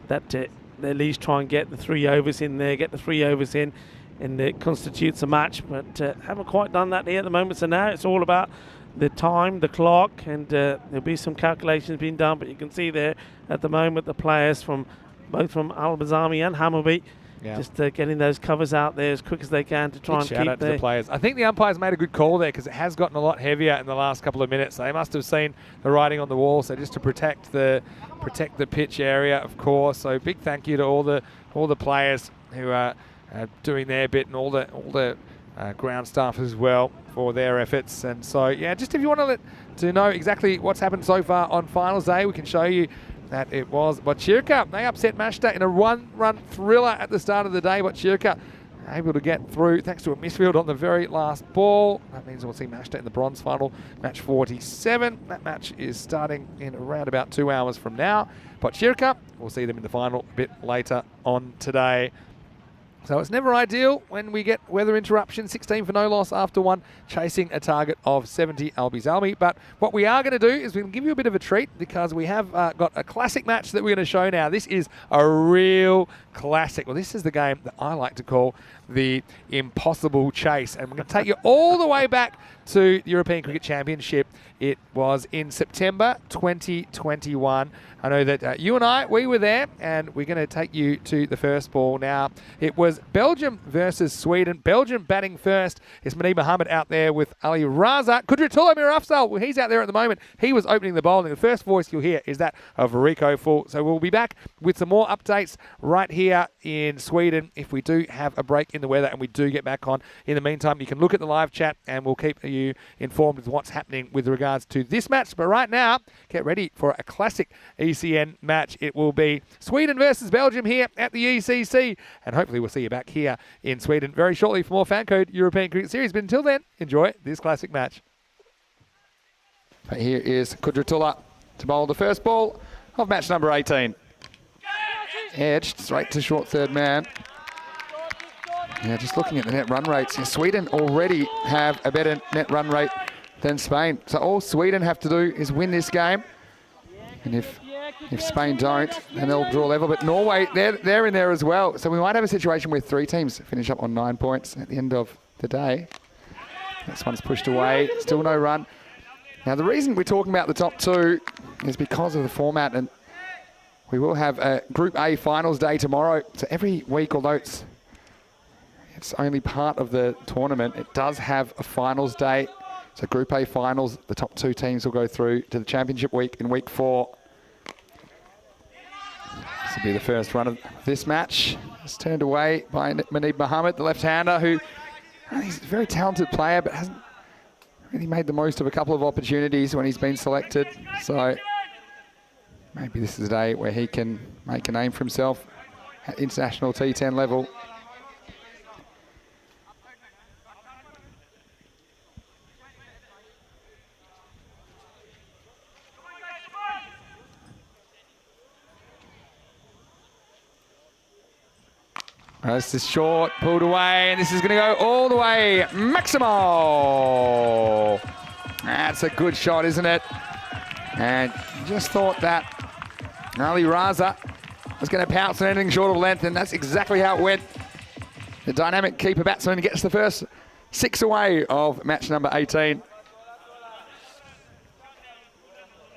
that they at least try and get the 3 overs in there, get the 3 overs in, and it constitutes a match. But haven't quite done that here at the moment. So now it's all about the time, the clock, and there'll be some calculations being done. But you can see there at the moment the players from both from Al Bazami and Hammarby just getting those covers out there as quick as they can to try and keep out to the players. I think the umpires made a good call there because it has gotten a lot heavier in the last couple of minutes. They must have seen the writing on the wall. So just to protect the pitch area, of course. So big thank you to all the players who are doing their bit and all the ground staff as well for their efforts. And so yeah, just if you want to know exactly what's happened so far on finals day, we can show you that it was Bochirka. They upset Mashta in a 1-run thriller at the start of the day. Bochirka able to get through thanks to a misfield on the very last ball. That means we'll see Mashta in the bronze final, match 47. That match is starting in around about 2 hours from now. Bochirka, we'll see them in the final a bit later on today. So it's never ideal when we get weather interruption. 16 for no loss after 1, chasing a target of 70 Albi Zalmi. But what we are going to do is we're going to give you a bit of a treat because we have got a classic match that we're going to show now. This is a real classic. Well, this is the game that I like to call the impossible chase. And we're going to take you all the way back to the European Cricket Championship. It was in September 2021. I know that you and we were there, and we're going to take you to the first ball now. It was Belgium versus Sweden. Belgium batting first. It's Muneeb Mohammed out there with Ali Raza. Kudratullah Mirafzal, well, he's out there at the moment. He was opening the bowling. The first voice you'll hear is that of Rico Full. So we'll be back with some more updates right here in Sweden if we do have a break in the weather and we do get back on. In the meantime, you can look at the live chat and we'll keep you informed with what's happening with regards to this match. But right now, get ready for a classic ECN match. It will be Sweden versus Belgium here at the ECC, and hopefully we'll see you back here in Sweden very shortly for more FanCode European Cricket Series. But until then, enjoy this classic match. But here is Kudratullah to bowl the first ball of match number 18. Edged straight to short third man. Yeah, just looking at the net run rates, Sweden already have a better net run rate than Spain. So all Sweden have to do is win this game. And if Spain don't, then they'll draw level. But Norway, they're in there as well. So we might have a situation where 3 teams finish up on 9 points at the end of the day. This one's pushed away, still no run. Now the reason we're talking about the top 2 is because of the format, and we will have a Group A finals day tomorrow. So every week, although it's only part of the tournament, it does have a finals day. So Group A finals, the top 2 teams will go through to the championship week in week 4. This will be the first run of this match. It's turned away by Muneeb Mohammed, the left-hander, who he's a very talented player, but hasn't really made the most of a couple of opportunities when he's been selected. So maybe this is a day where he can make a name for himself at international T10 level. This is short, pulled away, and this is going to go all the way. Maximo! That's a good shot, isn't it? And just thought that Ali Raza was going to pounce on anything short of length, and that's exactly how it went. The dynamic keeper batsman gets the first 6 away of match number 18.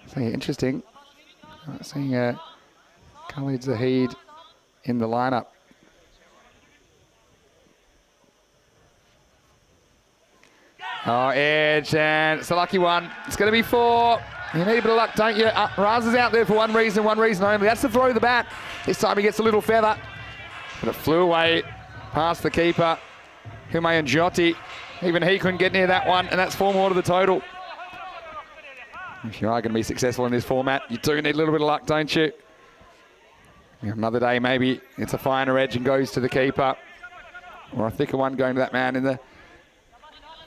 So interesting. Seeing Khalid Zahid in the lineup. Oh, edge, and it's a lucky one. It's going to be 4. You need a bit of luck, don't you? Raza's out there for one reason only. That's to throw the bat. This time he gets a little feather. But it flew away past the keeper, Humayun Jyoti. Even he couldn't get near that one, and that's 4 more to the total. If you are going to be successful in this format, you do need a little bit of luck, don't you? Another day, maybe it's a finer edge and goes to the keeper. Or a thicker one going to that man in the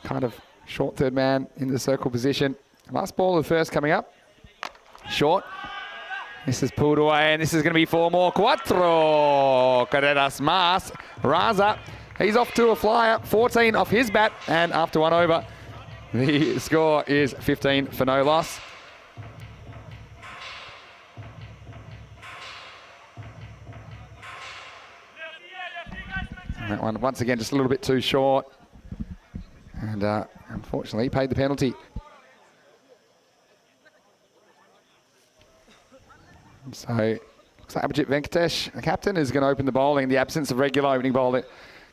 kind of short third man in the circle position. Last ball of the first coming up. Short. This is pulled away, and this is going to be 4 more. 4 carreras más. Raza, he's off to a flyer. 14 off his bat, and after 1 over, the score is 15 for no loss. And that one, once again, just a little bit too short. And unfortunately, he paid the penalty. So, looks like Abhijit Venkatesh, the captain, is going to open the bowling in the absence of regular opening bowler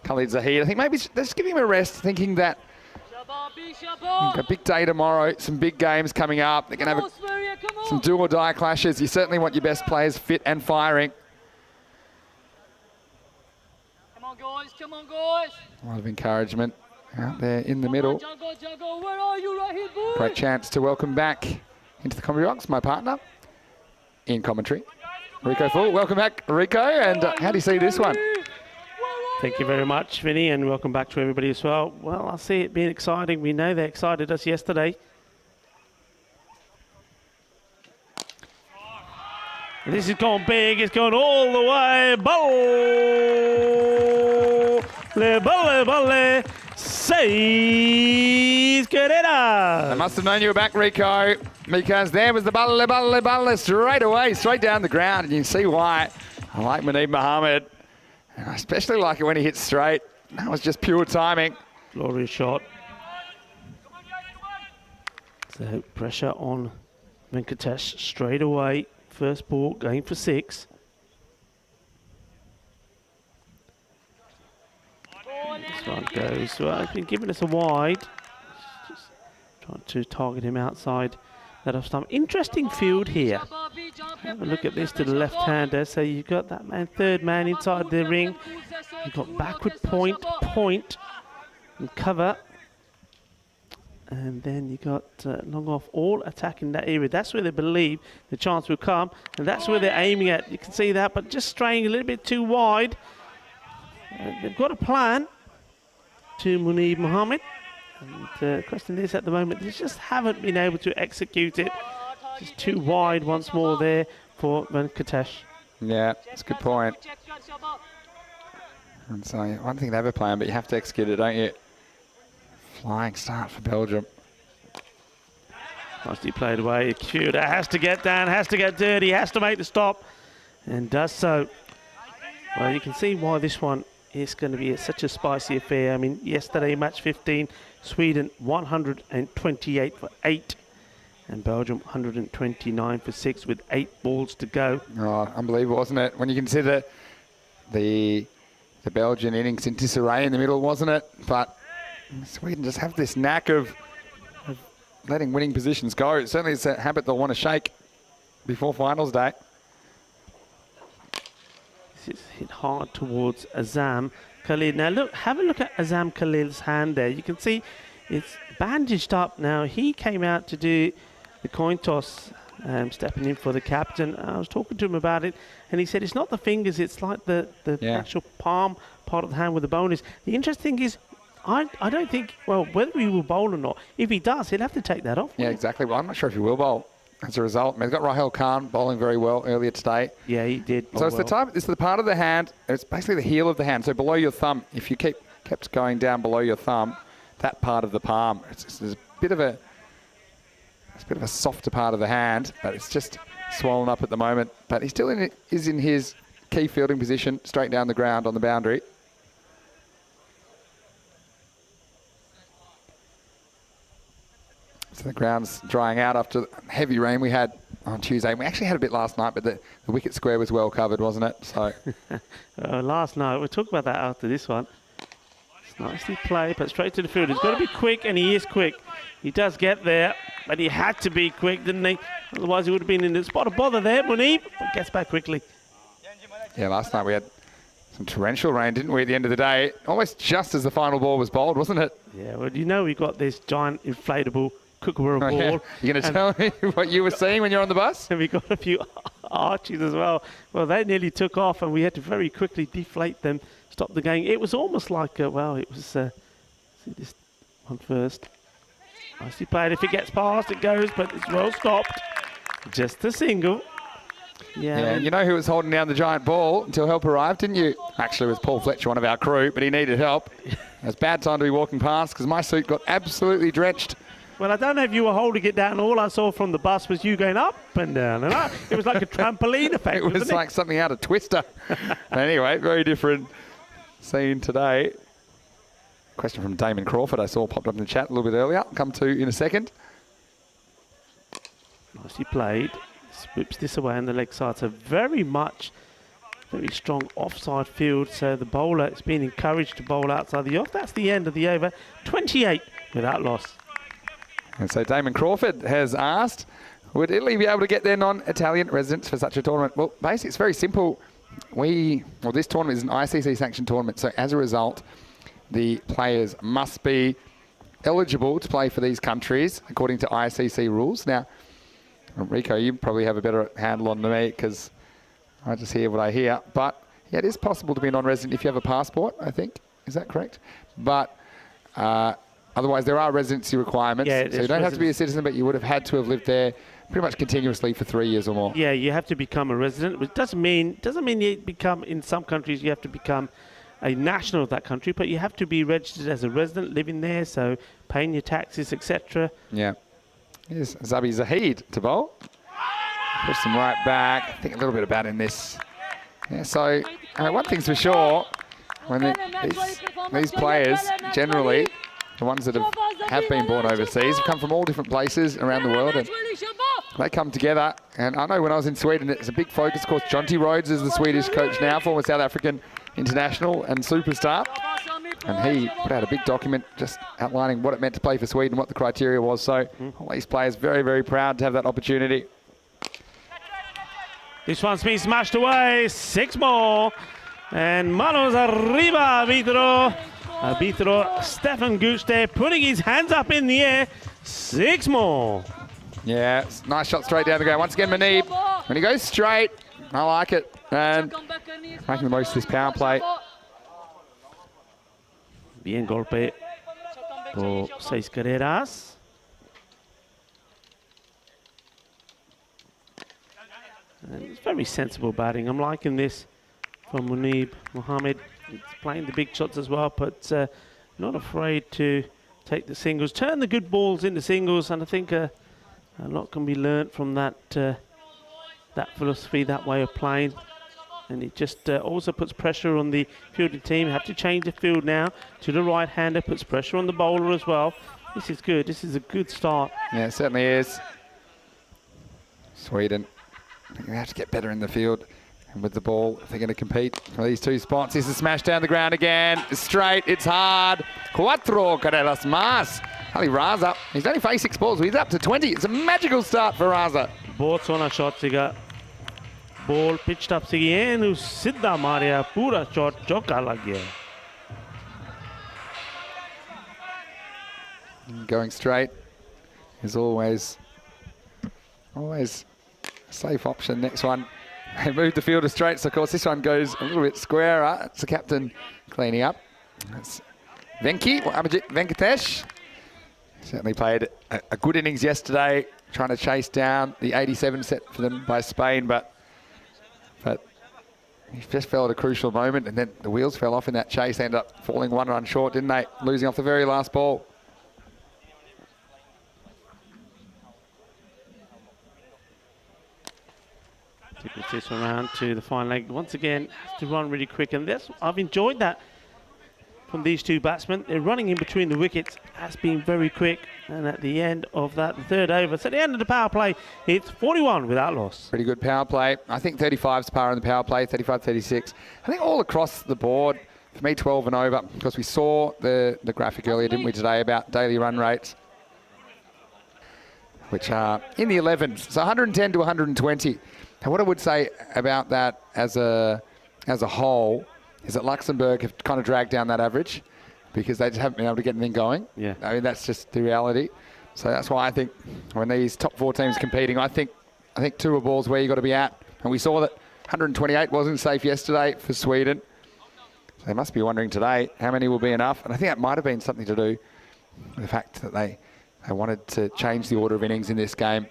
Khalid Zahid. I think maybe they're just giving him a rest, thinking that a big day tomorrow, some big games coming up. They're going to have some do or die clashes. You certainly want your best players fit and firing. Come on, guys. Come on, guys. A lot of encouragement out there in the middle. Jago, where are you, right here, boy? Great chance to welcome back into the commentary box my partner in commentary, Rico Full. Welcome back, Rico, and how do you see this one? Thank you very much, Vinny, and welcome back to everybody as well. Well, I see it being exciting. We know they excited us yesterday. And this is gone big. It's gone all the way. Balle, says Carrera. I must have known you were back, Rico, because there was the balle straight away, straight down the ground, and you can see why I like Muneeb Mohammed. And I especially like it when he hits straight. That was just pure timing. Glorious shot. So pressure on Venkatesh straight away. First ball going for 6. This one goes, well, he's been giving us a wide. Just trying to target him outside that off stump. Interesting field here. Have a look at this to the left-hander. So you've got that man, third man inside the ring. You've got backward point, and cover. And then you got long off, all attacking that area. That's where they believe the chance will come. And that's where they're aiming at. You can see that, but just straying a little bit too wide. They've got a plan to Muneeb Mohammed. And the question is at the moment, they just haven't been able to execute it. Just too wide once more there for Venkatesh. Yeah, that's a good point. And so one thing they have a plan, but you have to execute it, don't you? Flying start for Belgium. Nicely played away. Cuda has to get down, has to get dirty, has to make the stop, and does so. Well, you can see why this one is going to be such a spicy affair. I mean, yesterday, match 15, Sweden 128 for 8, and Belgium 129 for 6 with 8 balls to go. Oh, unbelievable, wasn't it? When you consider the Belgian innings in disarray in the middle, wasn't it? But Sweden just have this knack of letting winning positions go. Certainly it's a habit they'll want to shake before finals day. This is hit hard towards Azam Khalil. Now look, have a look at Azam Khalil's hand there. You can see it's bandaged up now. He came out to do the coin toss, stepping in for the captain. I was talking to him about it, and he said it's not the fingers, it's like the actual palm part of the hand where the bone is. The interesting thing is, I don't think, well, whether he will bowl or not, if he does, he'll have to take that off. Yeah, exactly. Well, I'm not sure if he will bowl as a result. I mean, he's got Rahul Khan bowling very well earlier today. Yeah, he did. So it's the part of the hand, it's basically the heel of the hand, so below your thumb. If you kept going down below your thumb, that part of the palm, it's a bit of a softer part of the hand, but it's just swollen up at the moment. But he still is in his key fielding position, straight down the ground on the boundary. So the ground's drying out after the heavy rain we had on Tuesday. We actually had a bit last night, but the wicket square was well covered, wasn't it? So last night, we'll talk about that after this one. It's nicely played, but straight to the field. He's got to be quick, and he is quick. He does get there, but he had to be quick, didn't he? Otherwise, he would have been in the spot of bother there, Muneeb, but gets back quickly. Yeah, last night we had some torrential rain, didn't we, at the end of the day? Almost just as the final ball was bowled, wasn't it? Yeah, well, you know we've got this giant inflatable Kookaburra ball. Yeah. You're going to tell me what you were seeing when you're on the bus? And we got a few arches as well. Well, they nearly took off, and we had to very quickly deflate them, stop the game. It was almost like, it was, see this one first. Nicely played. If it gets past, it goes, but it's well stopped. Just a single. Yeah, and you know who was holding down the giant ball until help arrived, didn't you? Actually, it was Paul Fletcher, one of our crew, but he needed help. It was a bad time to be walking past because my suit got absolutely drenched. Well, I don't know if you were holding it down. All I saw from the bus was you going up and down. And it was like a trampoline effect, It was like something out of Twister. Anyway, very different scene today. Question from Damon Crawford I saw popped up in the chat a little bit earlier. I'll come to in a second. Nicely played. Swoops this away on the leg side. So very strong offside field. So the bowler is being encouraged to bowl outside the off. That's the end of the over. 28 without loss. And so Damon Crawford has asked, would Italy be able to get their non-Italian residents for such a tournament? Well, basically, it's very simple. This tournament is an ICC-sanctioned tournament, so as a result, the players must be eligible to play for these countries according to ICC rules. Now, Rico, you probably have a better handle on than me because I just hear what I hear. But yeah, it is possible to be a non-resident if you have a passport, I think. Is that correct? But otherwise, there are residency requirements. Yeah, so you don't have to be a citizen, but you would have had to have lived there pretty much continuously for 3 years or more. Yeah, you have to become a resident, which doesn't mean you become, in some countries, you have to become a national of that country, but you have to be registered as a resident living there, so paying your taxes, etc. Yeah. Here's Zabi Zahid to bowl. Push them right back. I think a little bit of bat in this. Yeah, so one thing's for sure, when these players, generally, the ones that have been born overseas, have come from all different places around the world, and they come together. And I know when I was in Sweden, it's a big focus. Of course, Jonty Rhodes is the Swedish coach now, former South African international and superstar. And he put out a big document just outlining what it meant to play for Sweden, what the criteria was. So all these players very, very proud to have that opportunity. This one's been smashed away. 6 more. And manos arriba, Arbitro Stefan Guste putting his hands up in the air. 6 more. Yeah, nice shot straight down the ground. Once again, Muneeb, when he goes straight, I like it. And making the most of this power play. Bien golpe por 6 carreras. And it's very sensible batting. I'm liking this from Muneeb Mohammed. He's playing the big shots as well, but not afraid to take the singles. Turn the good balls into singles, and I think a lot can be learnt from that philosophy, that way of playing. And it just also puts pressure on the fielding team. Have to change the field now to the right-hander. Puts pressure on the bowler as well. This is good. This is a good start. Yeah, it certainly is. Sweden, I think they have to get better in the field. And with the ball, if they're going to compete for these 2 spots. Here's a smash down the ground again. It's straight, it's hard. 4 carreras más. Ali Raza, he's only faced 6 balls, but he's up to 20. It's a magical start for Raza. बहुत सोना shot सीगा ball pitch tub सीगी and सीधा मारिया पूरा shot चौका लग गया Going straight is always a safe option. Next one, they moved the fielder straight, so of course this one goes a little bit squarer. It's the captain cleaning up. That's Abhijit Venkatesh. Certainly played a good innings yesterday, trying to chase down the 87 set for them by Spain, but he just fell at a crucial moment, and then the wheels fell off in that chase. They ended up falling 1 run short, didn't they? Losing off the very last ball. Tippets this one around to the fine leg. Once again, has to run really quick, and I've enjoyed that from these two batsmen. They're running in between the wickets. Has been very quick, and at the end of that, the third over, so at the end of the power play, it's 41 without loss. Pretty good power play. I think 35's par in the power play, 35, 36. I think all across the board, for me, 12 and over, because we saw the graphic earlier, didn't we, today, about daily run rates, which are in the 11s, so 110 to 120. And what I would say about that as a whole is that Luxembourg have kind of dragged down that average because they just haven't been able to get anything going. Yeah. I mean, that's just the reality. So that's why I think when these top 4 teams competing, I think 2 are balls where you got to be at. And we saw that 128 wasn't safe yesterday for Sweden. So they must be wondering today how many will be enough. And I think that might have been something to do with the fact that they wanted to change the order of innings in this game.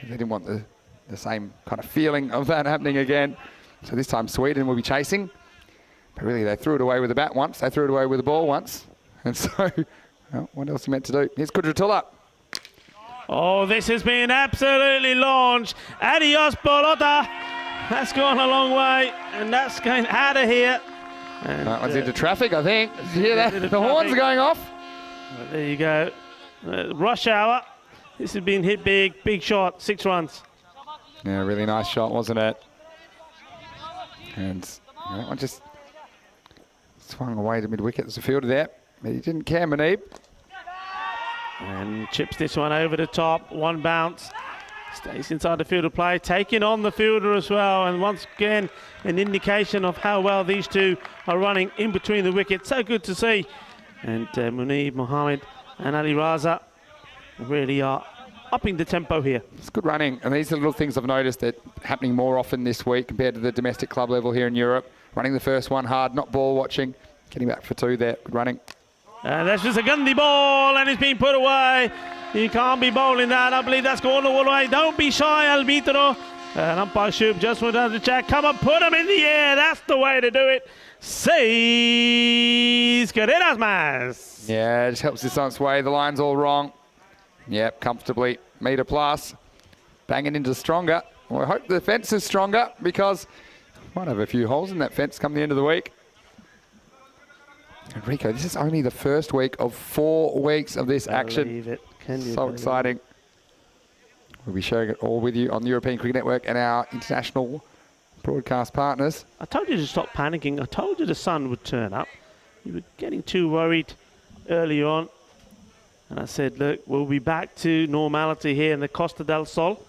They didn't want the same kind of feeling of that happening again. So this time Sweden will be chasing. But really, they threw it away with the bat once. They threw it away with the ball once. And so, well, what else are you meant to do? Here's Kudratullah. Oh, this has been absolutely launched. Adios, Bolota. That's gone a long way, and that's going out of here. And That one's into traffic, I think. Did you hear that? The horns are going off. Well, there you go. Rush hour. This has been hit big shot, 6 runs. Yeah, really nice shot, wasn't it? And that one just swung away to mid-wicket. There's a fielder there, but he didn't care, Muneeb. And chips this one over the top. 1 bounce. Stays inside the field of play, taking on the fielder as well. And once again, an indication of how well these two are running in between the wickets. So good to see. And Muneeb, Mohammed and Ali Raza really are upping the tempo here. It's good running, and these are little things I've noticed that happening more often this week compared to the domestic club level here in Europe. Running the first one hard, not ball watching. Getting back for 2 there, good running. And that's just a Gandhi ball, and it's been put away. You can't be bowling that. I believe that's going all the way. Don't be shy, Albitro. And umpire Shub just went down to check. Come on, put him in the air. That's the way to do it. 6 carreras más. Yeah, it just helps this on its way. The line's all wrong. Yep, comfortably. Metre plus. Banging into stronger. Well, I hope the fence is stronger because might have a few holes in that fence come the end of the week. And Rico, this is only the first week of 4 weeks of this action. Believe it. Can you So believe exciting. We'll be sharing it all with you on the European Cricket Network and our international broadcast partners. I told you to stop panicking. I told you the sun would turn up. You were getting too worried early on. And I said, look, we'll be back to normality here in the Costa del Sol.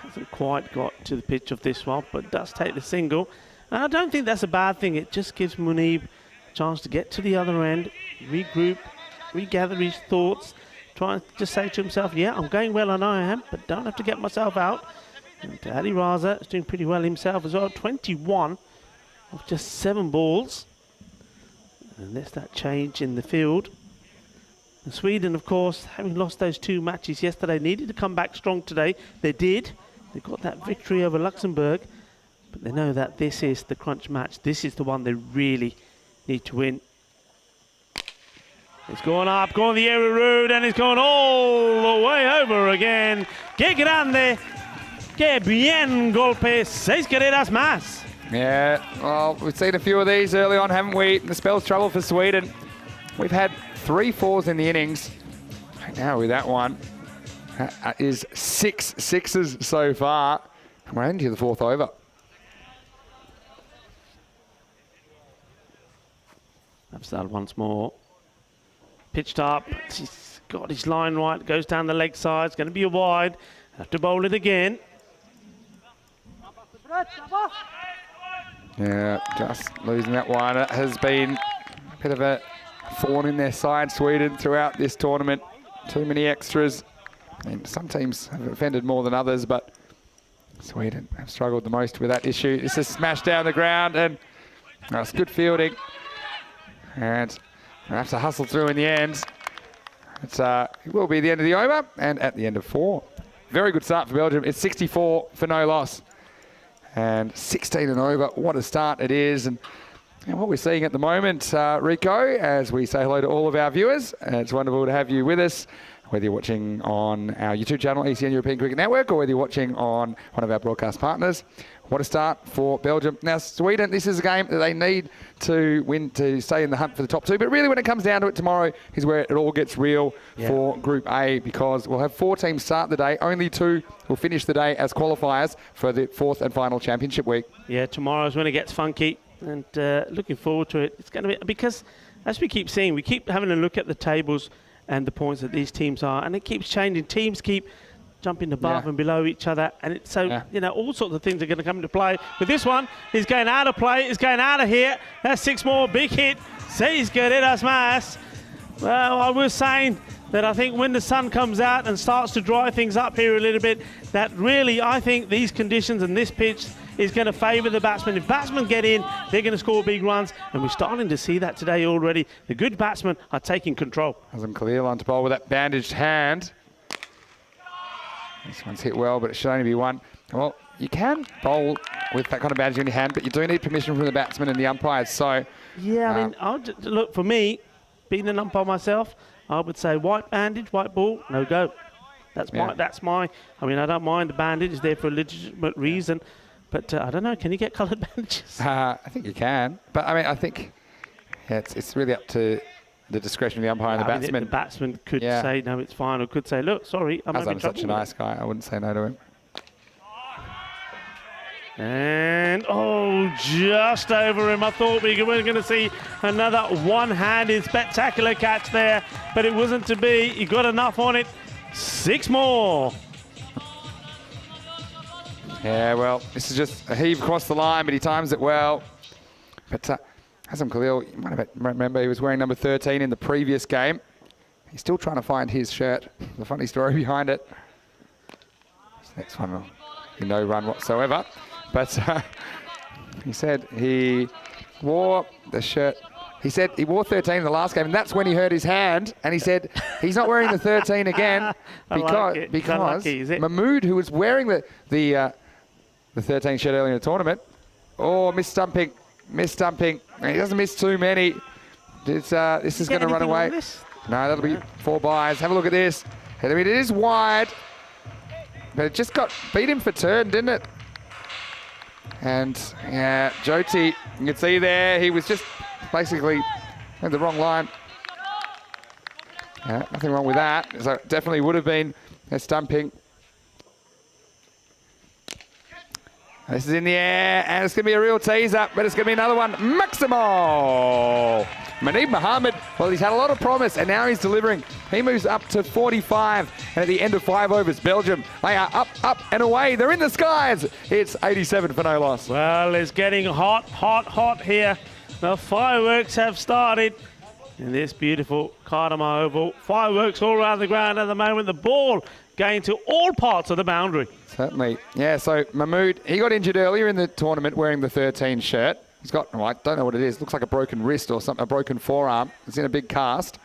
Hasn't quite got to the pitch of this one, but does take the single. And I don't think that's a bad thing. It just gives Muneeb a chance to get to the other end, regroup, regather his thoughts, try and just say to himself, yeah, I'm going well, I know I am, but don't have to get myself out. And Ali Raza is doing pretty well himself as well. 21 of just 7 balls. And there's that change in the field. And Sweden, of course, having lost those 2 matches yesterday, needed to come back strong today. They did. They got that victory over Luxembourg. But they know that this is the crunch match. This is the one they really need to win. It's going up, going the area route, and it's going all the way over again. Que grande, que bien golpe, 6 carreras más. Yeah, well, we've seen a few of these early on, haven't we? The spell's trouble for Sweden. We've had 3 4s in the innings. Right now with that one, that is 6 6s so far. And we're into the 4th over. Absal once more. Pitched up. He's got his line right. Goes down the leg side. It's going to be a wide. Have to bowl it again. Yeah, just losing that one. It has been a bit of a thorn in their side, Sweden, throughout this tournament. Too many extras. I mean, some teams have offended more than others, but Sweden have struggled the most with that issue. This is smashed down the ground, and it's good fielding. And they have to hustle through in the end. It will be the end of the over, and at the end of 4. Very good start for Belgium. It's 64 for no loss. And 16 and over. What a start it is. And what we're seeing at the moment, Rico, as we say hello to all of our viewers, it's wonderful to have you with us, whether you're watching on our YouTube channel, ECN European Cricket Network, or whether you're watching on one of our broadcast partners. What a start for Belgium. Now, Sweden, this is a game that they need to win to stay in the hunt for the top 2. But really, when it comes down to it tomorrow is where it all gets real for Group A, because we'll have 4 teams start the day. Only 2 will finish the day as qualifiers for the 4th and final championship week. Yeah, tomorrow's when it gets funky, and looking forward to it. It's going to be, because as we keep seeing, we keep having a look at the tables and the points that these teams are, and it keeps changing. Teams keep jumping above and below each other, and it's so, you know, all sorts of things are going to come into play. But this one is going out of play, is going out of here. That's 6 more, big hit. Seis queridas más. Well, I was saying that I think when the sun comes out and starts to dry things up here a little bit, that really, I think these conditions and this pitch is going to favour the batsmen. If batsmen get in, they're going to score big runs, and we're starting to see that today already. The good batsmen are taking control. Hazem Khalil on to bowl with that bandaged hand. This one's hit well, but it should only be 1. Well, you can bowl with that kind of bandage in your hand, but you do need permission from the batsman and the umpires. So, yeah, I mean, look, for me, being an umpire myself, I would say white bandage, white ball, no go. That's my. I mean, I don't mind the bandage; it's there for a legitimate reason. But I don't know. Can you get coloured bandages? I think you can, but I mean, I think it's really up to the discretion of the umpire and the batsman. The batsman could say, no, it's fine, or could say, look, sorry, I'm such a nice guy, I wouldn't say no to him. And, just over him. I thought we were going to see another one-handed spectacular catch there, but it wasn't to be. He got enough on it. 6 more. Yeah, well, this is just a heave across the line, but he times it well. But Hazem Khalil, you might have remember he was wearing number 13 in the previous game. He's still trying to find his shirt. The funny story behind it. This next one will be no run whatsoever. But he said he wore the shirt. He said he wore 13 in the last game, and that's when he hurt his hand. And he said he's not wearing the 13 again because Mahmood, who was wearing the 13 shirt earlier in the tournament, missed stumping. And he doesn't miss too many. This is going to run away. No, that'll be 4 byes. Have a look at this. I mean, it is wide, but it just beat him for turn, didn't it? And yeah, Jyoti, you can see there, he was just basically in the wrong line. Yeah, nothing wrong with that. So it definitely would have been a stumping. This is in the air, and it's going to be a real teaser, but it's going to be another one. Maximo! Manib Mohammed, well, he's had a lot of promise, and now he's delivering. He moves up to 45, and at the end of 5 overs, Belgium, they are up and away. They're in the skies. It's 87 for no loss. Well, it's getting hot here. The fireworks have started in this beautiful Cardamom Oval. Fireworks all around the ground at the moment. The ball going to all parts of the boundary. Certainly. Yeah, so Mahmood, he got injured earlier in the tournament wearing the 13 shirt. He's got, I don't know what it is. Looks like a broken wrist or something, a broken forearm. It's in a big cast.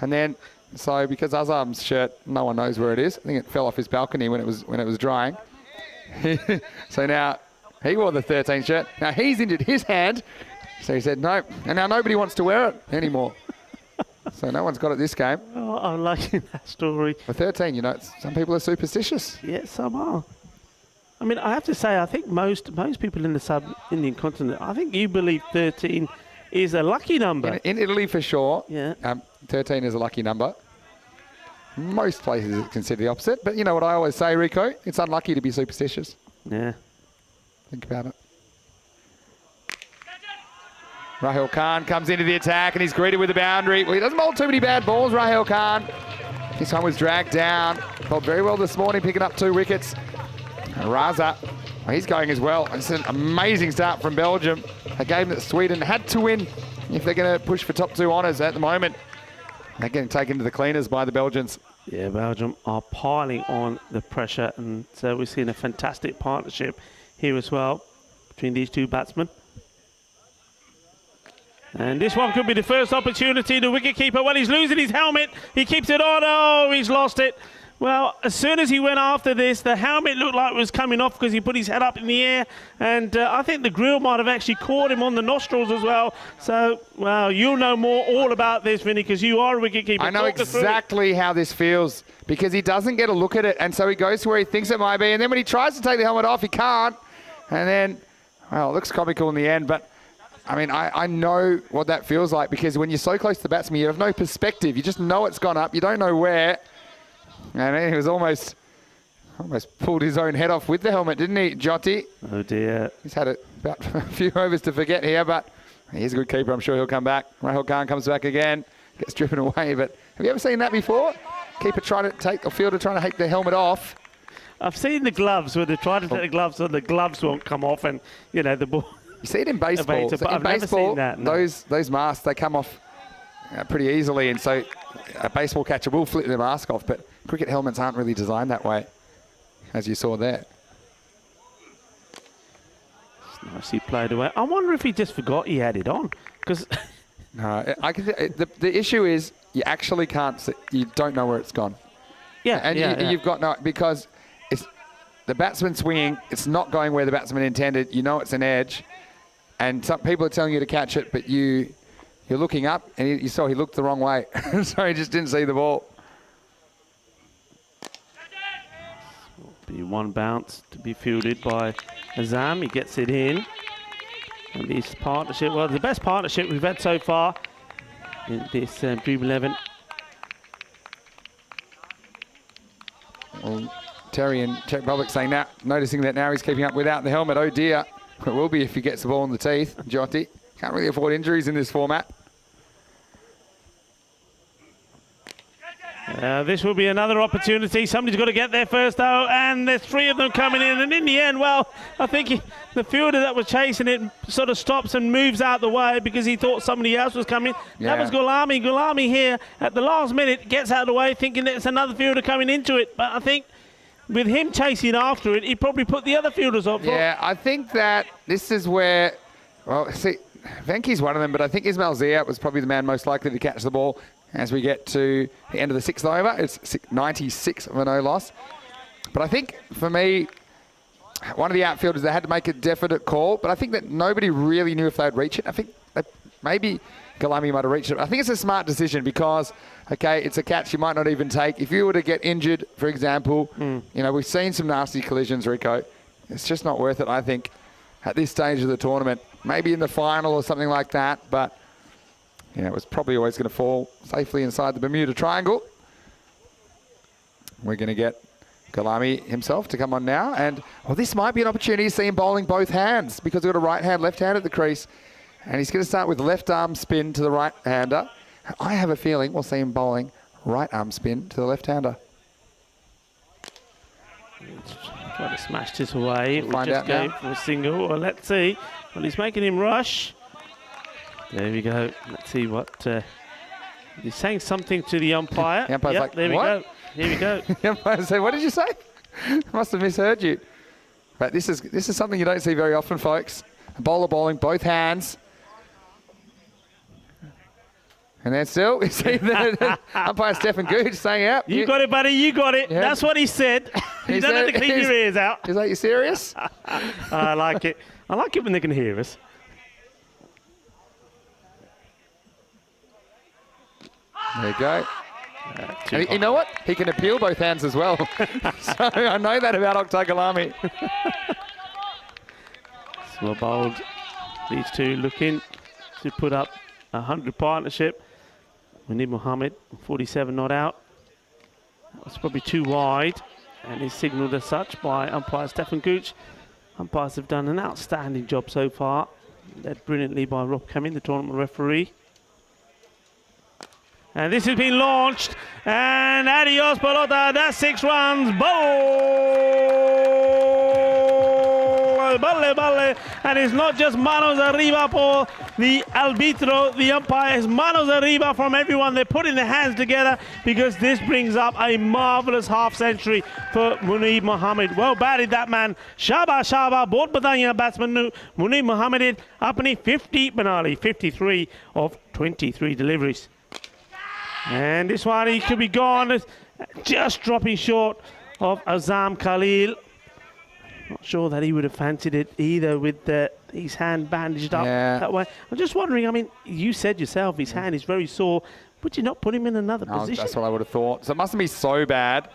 And then, so because Azam's shirt, no one knows where it is. I think it fell off his balcony when it was drying. So now he wore the 13 shirt. Now he's injured his hand. So he said no. And now nobody wants to wear it anymore. So no one's got it this game. Oh, I'm liking that story. For 13, you know, some people are superstitious. Yeah, some are. I mean, I have to say, I think most people in the sub-Indian continent, I think you believe 13 is a lucky number. In Italy, for sure. Yeah. 13 is a lucky number. Most places consider the opposite. But you know what I always say, Rico? It's unlucky to be superstitious. Yeah. Think about it. Rahul Khan comes into the attack and he's greeted with a boundary. Well, he doesn't bowl too many bad balls, Rahul Khan. This one was dragged down. Bowled very well this morning, picking up 2 wickets. Raza Well, he's going as well. It's an amazing start from Belgium. A game that Sweden had to win if they're going to push for top 2 honours at the moment. They're getting taken to the cleaners by the Belgians. Yeah, Belgium are piling on the pressure, and so we're seeing a fantastic partnership here as well between these two batsmen. And this one could be the first opportunity. The wicketkeeper, well, he's losing his helmet. He keeps it on. Oh, he's lost it. Well, as soon as he went after this, the helmet looked like it was coming off because he put his head up in the air. And I think the grill might have actually caught him on the nostrils as well. So, well, you'll know all about this, Vinny, because you are a wicketkeeper. I know exactly how this feels because he doesn't get a look at it. And so he goes to where he thinks it might be. And then when he tries to take the helmet off, he can't. And then, well, it looks comical in the end. But, I mean, I know what that feels like because when you're so close to the batsman, you have no perspective. You just know it's gone up. You don't know where. And then he was almost pulled his own head off with the helmet, didn't he, Jotty? Oh, dear. He's had about a few overs to forget here, but he's a good keeper. I'm sure he'll come back. Rahul Khan comes back again, gets driven away. But have you ever seen that before? Keeper trying to take, or fielder trying to take the helmet off. I've seen the gloves where they try to take the gloves so the gloves won't come off and, you know, the ball. You see it in baseball. But So in I've never baseball, seen that, no. those masks, they come off pretty easily. And so a baseball catcher will flip the mask off, but cricket helmets aren't really designed that way, as you saw there. Nicely played away. I wonder if he just forgot he had it on. Because No, the issue is you actually can't see, you don't know where it's gone. yeah, And you've got no, because it's the batsman swinging, it's not going where the batsman intended. You know it's an edge, and some people are telling you to catch it, but you're looking up, and you saw he looked the wrong way, so he just didn't see the ball. Be one bounce to be fielded by Azam. He gets it in. And this partnership, well, the best partnership we've had so far in this Dream 11. Well, Terry and Czech Republic saying that, noticing that now he's keeping up without the helmet. Oh dear, it will be if he gets the ball in the teeth. Jotty can't really afford injuries in this format. This will be another opportunity. Somebody's got to get there first, though, and there's 3 of them coming in. And in the end, well, I think the fielder that was chasing it sort of stops and moves out the way because he thought somebody else was coming. Yeah. That was Gulami. Gulami here at the last minute gets out of the way thinking that it's another fielder coming into it. But I think with him chasing after it, he probably put the other fielders up. Yeah, I think that this is where, well, see, Venky's one of them, but I think Ismail Zia was probably the man most likely to catch the ball. As we get to the end of the 6th over, it's 96 of a no loss. But I think, for me, one of the outfielders, they had to make a definite call, but I think that nobody really knew if they'd reach it. I think that maybe Galami might have reached it. I think it's a smart decision because, okay, it's a catch you might not even take. If you were to get injured, for example, you know, we've seen some nasty collisions, Rico. It's just not worth it, I think, at this stage of the tournament. Maybe in the final or something like that, but yeah, it was probably always going to fall safely inside the Bermuda Triangle. We're going to get Galami himself to come on now. And, well, this might be an opportunity to see him bowling both hands because we've got a right hand, left hand at the crease. And he's going to start with left arm spin to the right-hander. I have a feeling we'll see him bowling right arm spin to the left-hander. Try to smash this away. We'll We find just out now. go for a single. Well, let's see. Well, he's making him rush. There we go. Let's see what... he's saying something to the umpire. The umpire's Yep, like, there we "What?" go. Here we go. The umpire said, what did you say? Must have misheard you. But this is something you don't see very often, folks. A bowler bowling both hands. And then still, you see the umpire Stefan Gooch saying, yep. You got it, buddy. You got it. Yeah. That's what he said. You don't have to clean your ears out. Is that you serious? I like it. I like it when they can hear us. There you go. And you know what? He can appeal both hands as well. So I know that about Oktay Galami. Well bowled. These two looking to put up a 100 partnership. Munib Mohammed, 47 not out. That was probably too wide and is signalled as such by umpire Stefan Gooch. Umpires have done an outstanding job so far. Led brilliantly by Rob Cumming, the tournament referee. And this has been launched. And adios, pelota. That's 6 runs. Bowl! balle, balle. And it's not just manos arriba for the arbitro, the umpire. It's manos arriba from everyone. They're putting their hands together because this brings up a marvellous half-century for Munib Mohammed. Well batted, that man. Shaba, shaba. Both bataya batsman Munib Mohammed. Apni 50 Benali, 53 of 23 deliveries. And this one, he could be gone. Just dropping short of Azam Khalil. Not sure that he would have fancied it either with his hand bandaged up that way. I'm just wondering, I mean, you said yourself his hand is very sore. Would you not put him in another position? That's what I would have thought. So it mustn't be so bad.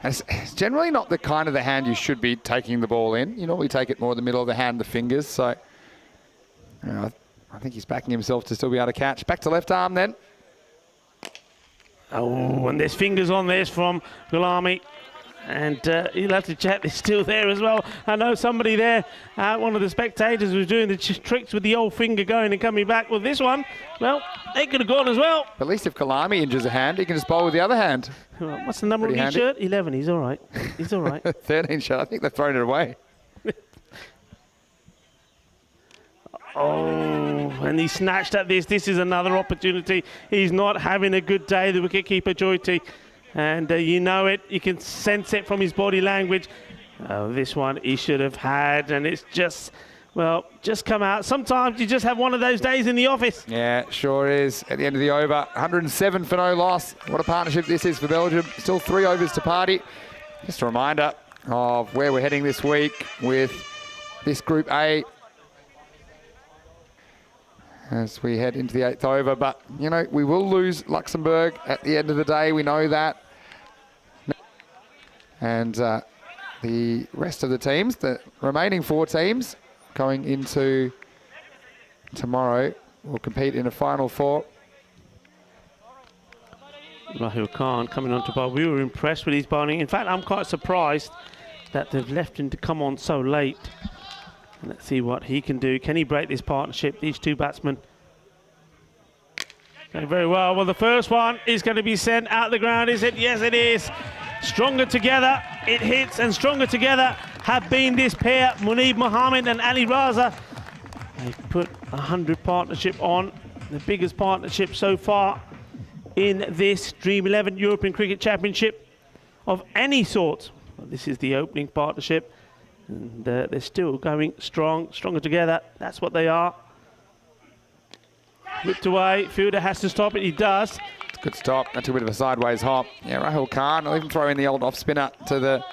And it's generally not the kind of the hand you should be taking the ball in. You normally take it more in the middle of the hand, the fingers. So I think he's backing himself to still be able to catch. Back to left arm then. Oh, and there's fingers on this from Gulami. And he'll have to check it's still there as well. I know somebody there, one of the spectators was doing the tricks with the old finger going and coming back. With this one, well, they could have gone as well. At least if Kalami injures a hand, he can just bowl with the other hand. What's the number of his shirt? 11. He's all right. He's all right. 13 shot. I think they've thrown it away. Oh, and he snatched at this. This is another opportunity. He's not having a good day, the wicketkeeper, Joyty. And you know it. You can sense it from his body language. Oh, this one he should have had. And it's just, well, just come out. Sometimes you just have one of those days in the office. Yeah, sure is. At the end of the over, 107 for no loss. What a partnership this is for Belgium. Still 3 overs to party. Just a reminder of where we're heading this week with this Group A as we head into the 8th over. But, you know, we will lose Luxembourg at the end of the day. We know that. And the rest of the teams, the remaining 4 teams going into tomorrow, will compete in a Final 4. Rahul Khan coming on to bowl. We were impressed with his bowling. In fact, I'm quite surprised that they've left him to come on so late. And let's see what he can do. Can he break this partnership? These 2 batsmen going very well. Well, the first one is going to be sent out the ground, is it? Yes, it is. Stronger together, it hits, and stronger together have been this pair, Munib Mohammed and Ali Raza. They've put 100 partnership on, the biggest partnership so far in this Dream 11 European Cricket Championship of any sort. Well, this is the opening partnership, and they're still going strong, stronger together. That's what they are. Whipped away, fielder has to stop it, he does. Good stop. That's a bit of a sideways hop. Yeah, Rahul Khan. I'll even throw in the old off spinner to the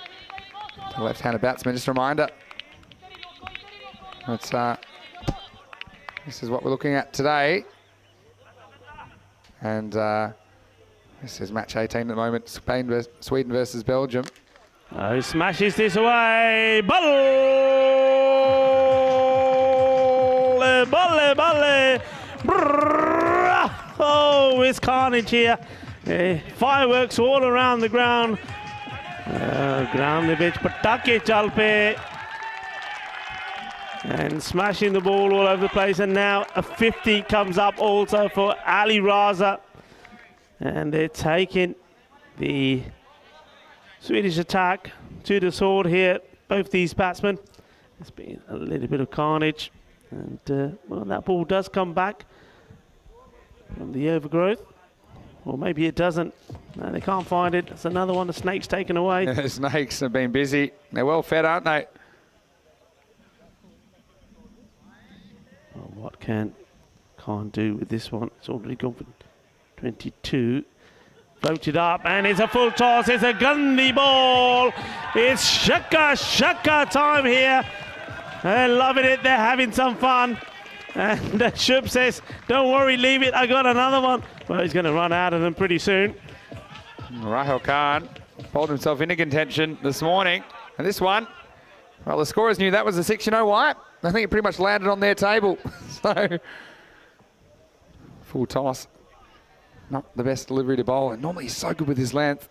left-handed batsman. Just a reminder. This is what we're looking at today. And this is match 18 at the moment. Sweden versus Belgium. Oh, he smashes this away. Balle, balle, balle. Oh, it's carnage here. Fireworks all around the ground. Ground the pitch, patake chalpe. And smashing the ball all over the place. And now a 50 comes up also for Ali Raza. And they're taking the Swedish attack to the sword here. Both these batsmen. There's been a little bit of carnage. And, well, that ball does come back from the overgrowth. Or maybe it doesn't. No, they can't find it. It's another one. The snake's taken away. The snakes have been busy. They're well fed, aren't they? Well, what can't do with this one? It's already gone for 22. Floated up, and it's a full toss. It's a Gandhi ball. It's shaka time here. They're loving it. They're having some fun. And Shub says, don't worry, leave it. I got another one. Well, he's going to run out of them pretty soon. Rahul Khan pulled himself into contention this morning. And this one, well, the scorers knew that was a 6. You know why? I think it pretty much landed on their table. So, full toss. Not the best delivery to bowl. And normally he's so good with his length.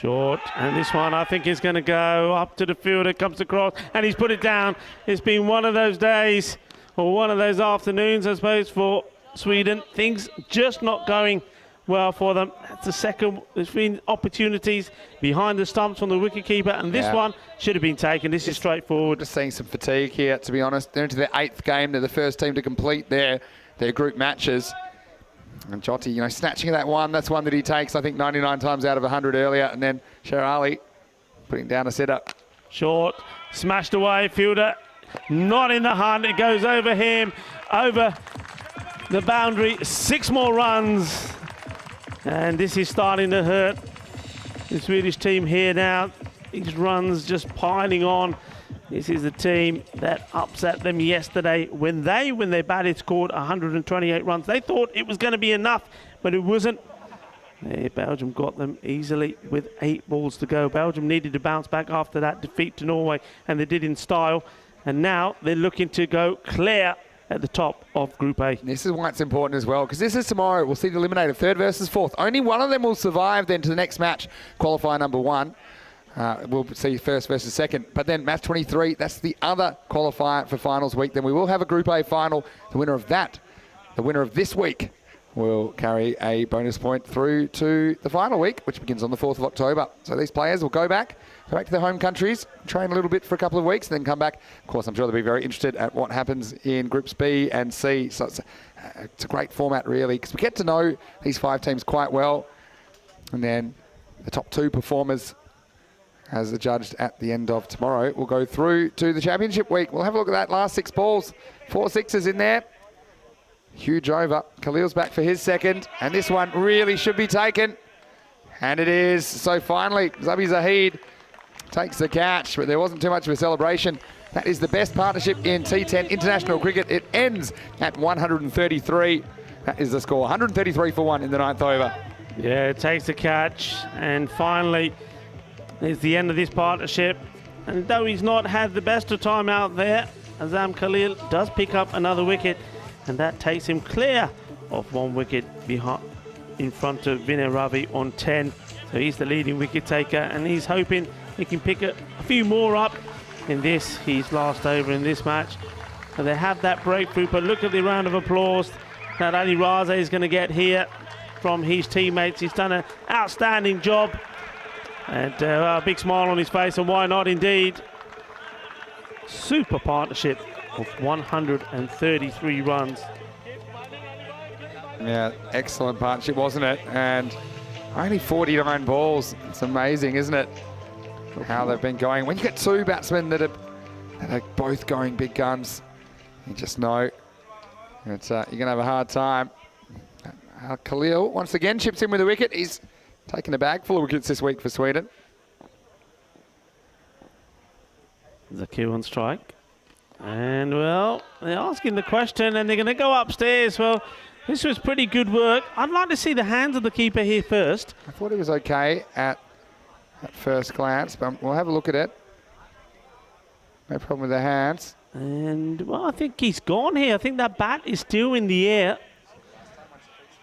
Short, and this one I think is going to go up to the fielder, comes across, and he's put it down. It's been one of those days, or one of those afternoons, I suppose, for Sweden. Things just not going well for them. That's the second. There's been opportunities behind the stumps from the wicketkeeper, and this one should have been taken. This is straightforward. Just seeing some fatigue here, to be honest. They're into their 8th game. They're the first team to complete their group matches. And Jyoti, you know, snatching that one. That's one that he takes, I think, 99 times out of 100 earlier. And then Sherali putting down a setup. Short, smashed away, fielder not in the hunt. It goes over him, over the boundary. 6 more runs. And this is starting to hurt the Swedish team here now. These runs just piling on. This is the team that upset them yesterday when they batted, scored 128 runs. They thought it was going to be enough, but it wasn't. Belgium got them easily with 8 balls to go. Belgium needed to bounce back after that defeat to Norway, and they did in style. And now they're looking to go clear at the top of Group A. This is why it's important as well, because this is tomorrow. We'll see the eliminated 3rd versus 4th. Only one of them will survive then to the next match, qualifier number 1. We'll see 1st versus 2nd. But then match 23, that's the other qualifier for finals week. Then we will have a Group A final. The winner of that, the winner of this week, will carry a bonus point through to the final week, which begins on the 4th of October. So these players will go back to their home countries, train a little bit for a couple of weeks, and then come back. Of course, I'm sure they'll be very interested at what happens in Groups B and C. So it's a great format, really, because we get to know these 5 teams quite well. And then the top 2 performers, as adjudged at the end of tomorrow, will go through to the championship week. We'll have a look at that last 6 balls. 4 sixes in there. Huge over. Khalil's back for his 2nd, and this one really should be taken. And it is. So finally, Zabi Zahid takes the catch, but there wasn't too much of a celebration. That is the best partnership in T10 international cricket. It ends at 133. That is the score. 133 for 1 in the 9th over. Yeah, it takes the catch, and finally, it's the end of this partnership. And though he's not had the best of time out there, Azam Khalil does pick up another wicket, and that takes him clear of 1 wicket behind, in front of Vinay Ravi on 10. So he's the leading wicket taker, and he's hoping he can pick a few more up in this, his last over in this match. And they have that breakthrough, but look at the round of applause that Ali Raza is going to get here from his teammates. He's done an outstanding job, and a big smile on his face, and why not indeed. Super partnership of 133 runs. Yeah, excellent partnership, wasn't it? And only 49 balls. It's amazing, isn't it? How they've been going. When you get 2 batsmen that are both going big guns, you just know it's, you're going to have a hard time. Khalil once again chips in with a wicket. He's taken a bag full of wickets this week for Sweden. Zakir on strike. And, well, they're asking the question, and they're going to go upstairs. Well, this was pretty good work. I'd like to see the hands of the keeper here first. I thought he was okay at first glance, but we'll have a look at it. No problem with the hands. And, well, I think he's gone here. I think that bat is still in the air.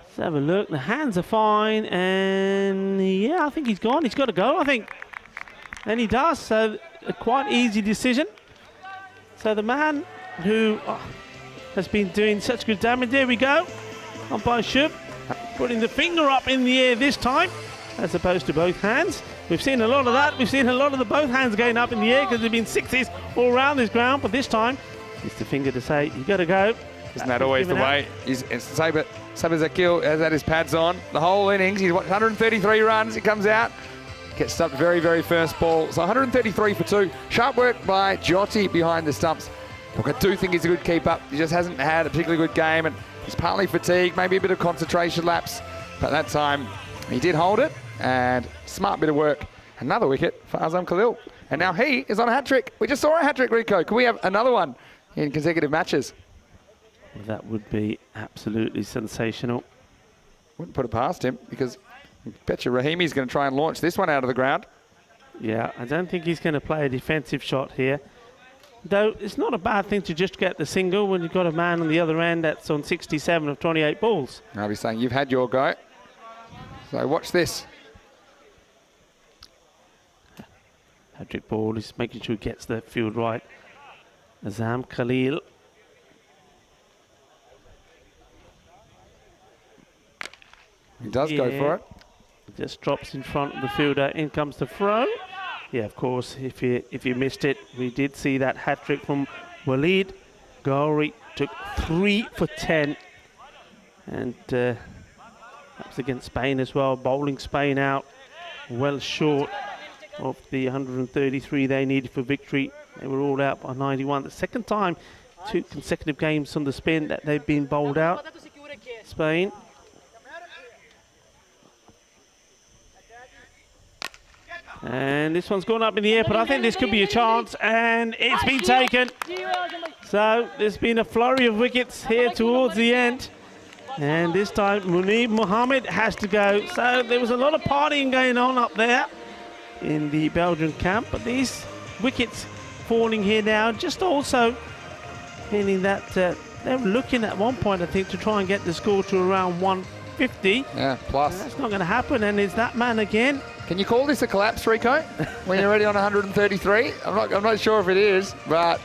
Let's have a look. The hands are fine, and, yeah, I think he's gone. He's got to go, I think. And he does, so a quite easy decision. So the man who has been doing such good damage, there we go. Umpire Shub putting the finger up in the air this time, as opposed to both hands. We've seen a lot of that. We've seen a lot of the both hands going up in the air because there have been 60s all around this ground. But this time, it's the finger to say, you got to go. Isn't that always the way? Saber Zakil has had his pads on the whole innings. He's got 133 runs. He comes out, gets stumped very, very first ball. So 133 for 2. Sharp work by Jyoti behind the stumps. Look, I do think he's a good keeper. He just hasn't had a particularly good game, and he's partly fatigued, maybe a bit of concentration lapse. But that time, he did hold it, and smart bit of work. Another wicket for Azam Khalil. And now he is on a hat-trick. We just saw a hat-trick, Rico. Can we have another one in consecutive matches? That would be absolutely sensational. Wouldn't put it past him, because I bet you Rahimi's going to try and launch this one out of the ground. Yeah, I don't think he's going to play a defensive shot here. Though it's not a bad thing to just get the single when you've got a man on the other end that's on 67 of 28 balls. I'll be saying you've had your go. So watch this. Hat-trick ball, he's making sure he gets the field right. Azam Khalil. He does go for it. Just drops in front of the fielder. In comes the throw. Yeah, of course, if you missed it, we did see that hat-trick from Walid. Ghauri took 3 for 10. And that was against Spain as well, bowling Spain out well short of the 133 they needed for victory. They were all out by 91. The second time, 2 consecutive games on the spin that they've been bowled out, Spain. And this one's gone up in the air, but I think this could be a chance, and it's been taken. So there's been a flurry of wickets here towards the end. And this time, Munib Mohammed has to go. So there was a lot of partying going on up there in the Belgian camp, but these wickets falling here now, just also meaning that they were looking at one point, I think, to try and get the score to around 150. Yeah, plus. That's not going to happen, and it's that man again. Can you call this a collapse, Rico, when you're already on 133? I'm not sure if it is, but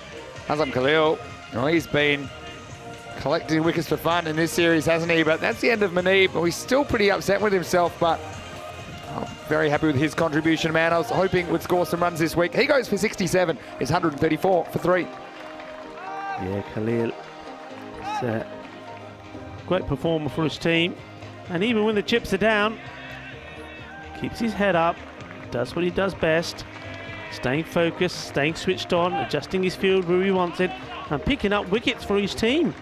Hazem Khalil, he's been collecting wickets for fun in this series, hasn't he? But that's the end of Munib. He's still pretty upset with himself, but I'm very happy with his contribution, man. I was hoping would score some runs this week. He goes for 67. It's 134 for 3. Yeah, Khalil is a great performer for his team. And even when the chips are down, keeps his head up, does what he does best, staying focused, staying switched on, adjusting his field where he wants it, and picking up wickets for his team.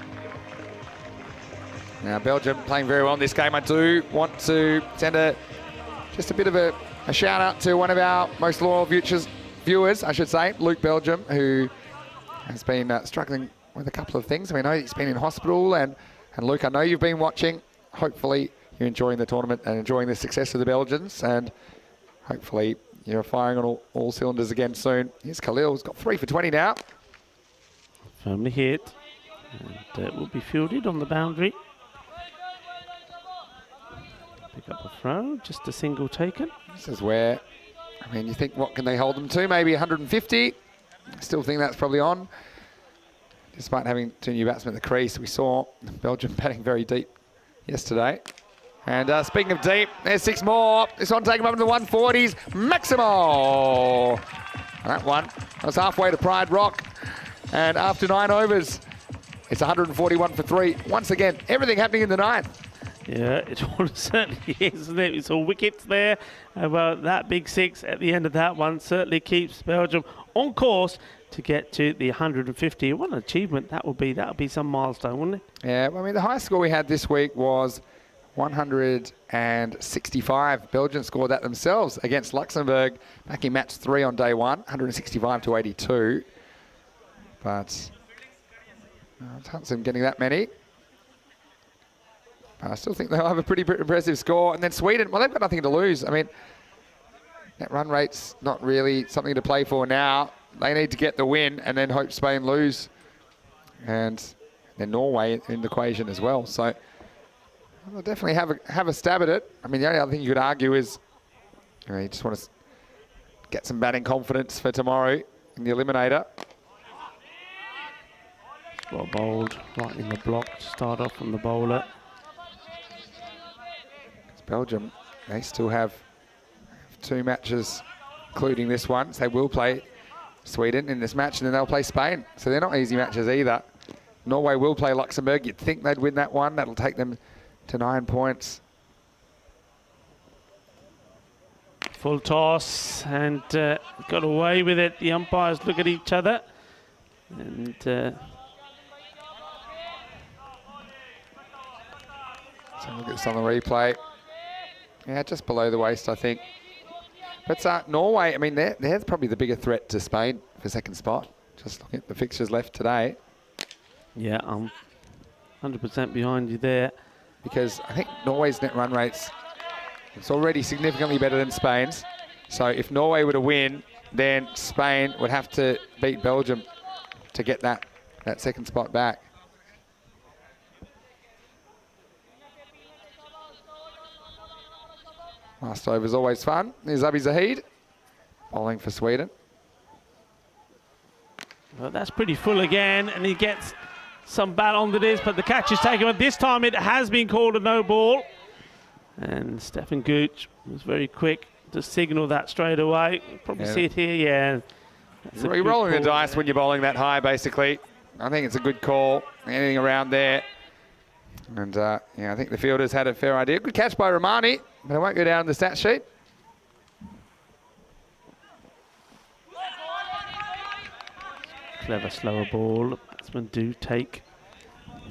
Now, Belgium playing very well in this game. I do want to send just a bit of a shout out to one of our most loyal viewers, I should say, Luke Belgium, who has been struggling with a couple of things. I mean, I know he's been in hospital, and Luke, I know you've been watching. Hopefully you're enjoying the tournament and enjoying the success of the Belgians, and hopefully you're firing on all cylinders again soon. Here's Khalil, who's got 3 for 20 now. Firmly hit, and will be fielded on the boundary. Pick up a throw, just a single taken. This is where, I mean, you think, what can they hold them to? Maybe 150? I still think that's probably on. Despite having 2 new batsmen at the crease, we saw Belgium batting very deep yesterday. And speaking of deep, there's 6 more. This one taking them up into the 140s. Maximo! That one was halfway to Pride Rock. And after 9 overs, it's 141 for 3. Once again, everything happening in the 9th. Yeah, it certainly is, isn't it? We saw wickets there. Well, that big 6 at the end of that one certainly keeps Belgium on course to get to the 150. What an achievement that would be. That would be some milestone, wouldn't it? Yeah, I mean, the highest score we had this week was 165. Belgium scored that themselves against Luxembourg back in match 3 on day 1, 165 to 82. But I can't see them getting that many. But I still think they'll have a pretty impressive score. And then Sweden, well, they've got nothing to lose. I mean, net run rate's not really something to play for now. They need to get the win and then hope Spain lose. And then Norway in the equation as well. So they'll definitely have a stab at it. I mean, the only other thing you could argue is, you just want to get some batting confidence for tomorrow in the eliminator. Well bowled, right in the block to start off from the bowler. Belgium, they still have 2 matches, including this one. So they will play Sweden in this match, and then they'll play Spain. So they're not easy matches either. Norway will play Luxembourg. You'd think they'd win that one. That'll take them to 9 points. Full toss, and got away with it. The umpires look at each other, and so look at this on the replay. Yeah, just below the waist, I think. But Norway, I mean, they're probably the bigger threat to Spain for second spot. Just looking at the fixtures left today. Yeah, I'm 100% behind you there. Because I think Norway's net run rates, it's already significantly better than Spain's. So if Norway were to win, then Spain would have to beat Belgium to get that second spot back. Last over is always fun. Here's Abi Zahid, bowling for Sweden. Well, that's pretty full again, and he gets some bat onto this, but the catch is taken. But this time it has been called a no ball. And Stefan Gooch was very quick to signal that straight away. Probably see it here, yeah. You're rolling the dice when you're bowling that high, basically. I think it's a good call. Anything around there. And yeah, I think the fielders had a fair idea. Good catch by Romani, but it won't go down in the stat sheet. Clever slower ball. Batsmen do take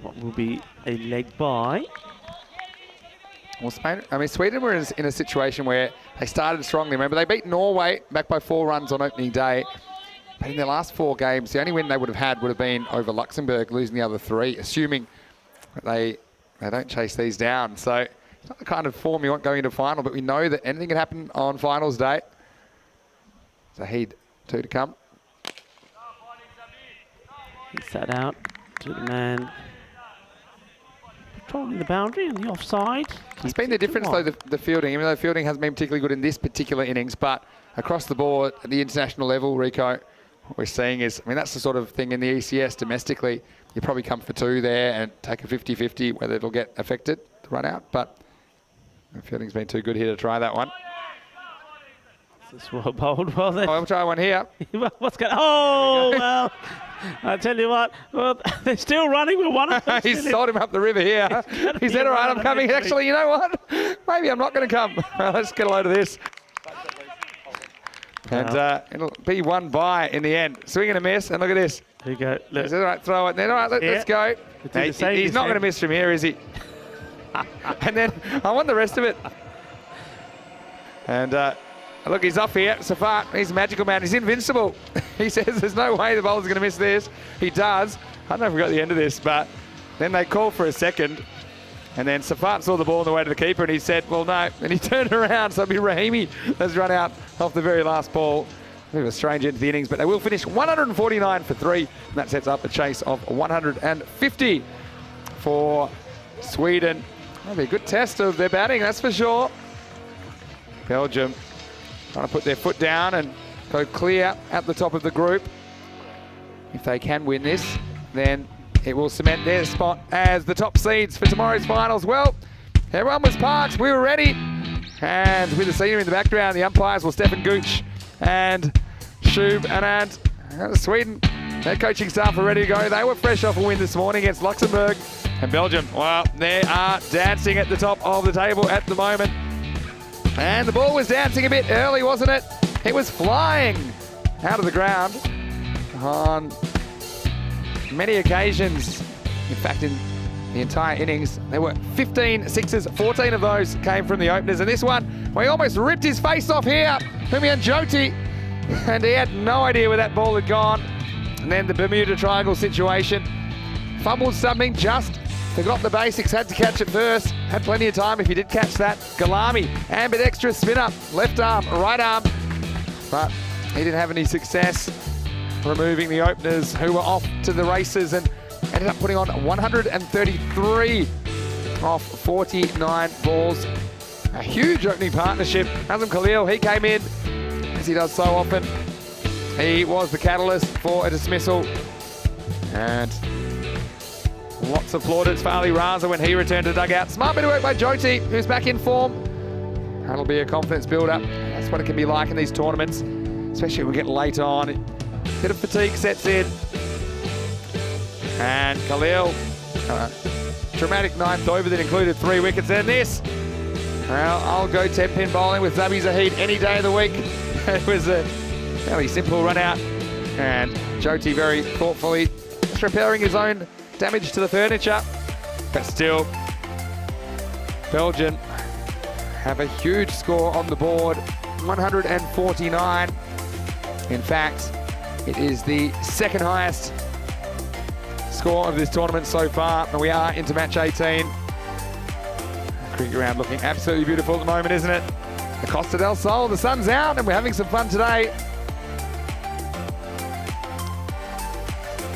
what will be a leg by. Well, Spain, I mean, Sweden were in a situation where they started strongly. Remember, they beat Norway back by 4 runs on opening day. But in their last 4 games, the only win they would have had would have been over Luxembourg, losing the other 3, assuming that they don't chase these down. So it's not the kind of form you want going into final, but we know that anything can happen on finals day. Zahid, 2 to come. He's sat out to the man patrolling the boundary and the offside. It's been the difference, though, the fielding. Even though fielding hasn't been particularly good in this particular innings, but across the board at the international level, Rico, what we're seeing is, I mean, that's the sort of thing in the ECS domestically. You probably come for 2 there and take a 50-50, whether it'll get affected, the run out. But the fielding's been too good here to try that one. This is well bowled. Well, then. I'll try one here. What's going on? Oh, well, I tell you what. Well, they're still running with one of them. He's sold him up the river here. He said, all right, I'm coming. Actually, you know what? Maybe I'm not going to come. Let's get a load of this. And it'll be 1 by in the end. Swing and a miss, and look at this. Here you go. He said, all right, throw it. Then, all right, let's go. He's not going to miss from here, is he? And then I want the rest of it. And look, he's off here. Safat, he's a magical man. He's invincible. He says there's no way the bowler's going to miss this. He does. I don't know if we got the end of this, but then they called for a second. And then Safat saw the ball on the way to the keeper and he said, well, no. And he turned around, so it'll be Rahimi that's run out off the very last ball. A bit of a strange end to the innings, but they will finish 149 for 3. And that sets up a chase of 150 for Sweden. That'll be a good test of their batting, that's for sure. Belgium trying to put their foot down and go clear at the top of the group. If they can win this, then it will cement their spot as the top seeds for tomorrow's finals. Well, everyone was parked. We were ready. And with the scenery in the background, the umpires were Stefan Gooch and Shub Anand. Sweden, their coaching staff are ready to go. They were fresh off a win this morning against Luxembourg. And Belgium, well, they are dancing at the top of the table at the moment. And the ball was dancing a bit early, wasn't it? It was flying out of the ground on many occasions. In fact, in the entire innings, there were 15 sixes. 14 of those came from the openers. And this one, well, he almost ripped his face off here. Humian Jyoti. And he had no idea where that ball had gone. And then the Bermuda Triangle situation. Fumbled something, just forgot the basics, had to catch it first. Had plenty of time if he did catch that. Galami, ambidextrous spinner, left arm, right arm. But he didn't have any success removing the openers who were off to the races and ended up putting on 133 off 49 balls. A huge opening partnership. Azam Khalil, he came in, as he does so often. He was the catalyst for a dismissal. And lots of plaudits for Ali Raza when he returned to dugout. Smart bit of work by Jyoti, who's back in form. That'll be a confidence builder. That's what it can be like in these tournaments, especially when we get late on. A bit of fatigue sets in. And Khalil, dramatic 9th over that included 3 wickets. And this, well, I'll go 10-pin bowling with Zabi Zahid any day of the week. It was a fairly simple run out. And Jyoti very thoughtfully just repairing his own damage to the furniture. But still, Belgium have a huge score on the board, 149. In fact, it is the 2nd highest score of this tournament so far, and we are into match 18. Cricket ground looking absolutely beautiful at the moment, isn't it? The Costa del Sol, the sun's out, and we're having some fun today.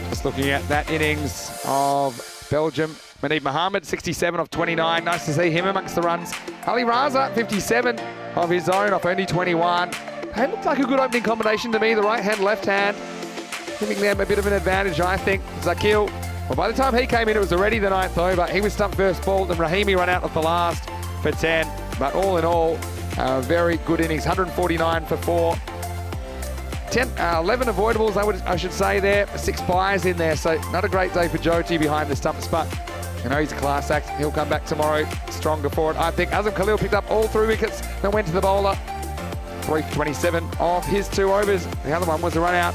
Just looking at that innings of Belgium. Manib Mohammed, 67 off 29. Nice to see him amongst the runs. Ali Raza, 57 of his own off only 21. It looked like a good opening combination to me, the right hand, left hand. Giving them a bit of an advantage, I think. Zakil, well, by the time he came in, it was already the 9th over. He was stumped first ball, then Rahimi ran out of the last. for 10. But all in all, very good innings. 149 for 4. 11 avoidables, I should say there. 6 byes in there, so not a great day for Jyoti behind the stumps, but you know, he's a class act. He'll come back tomorrow stronger for it. I think Azam Khalil picked up all 3 wickets, then went to the bowler. 3 for 27 off his 2 overs. The other one was a run out.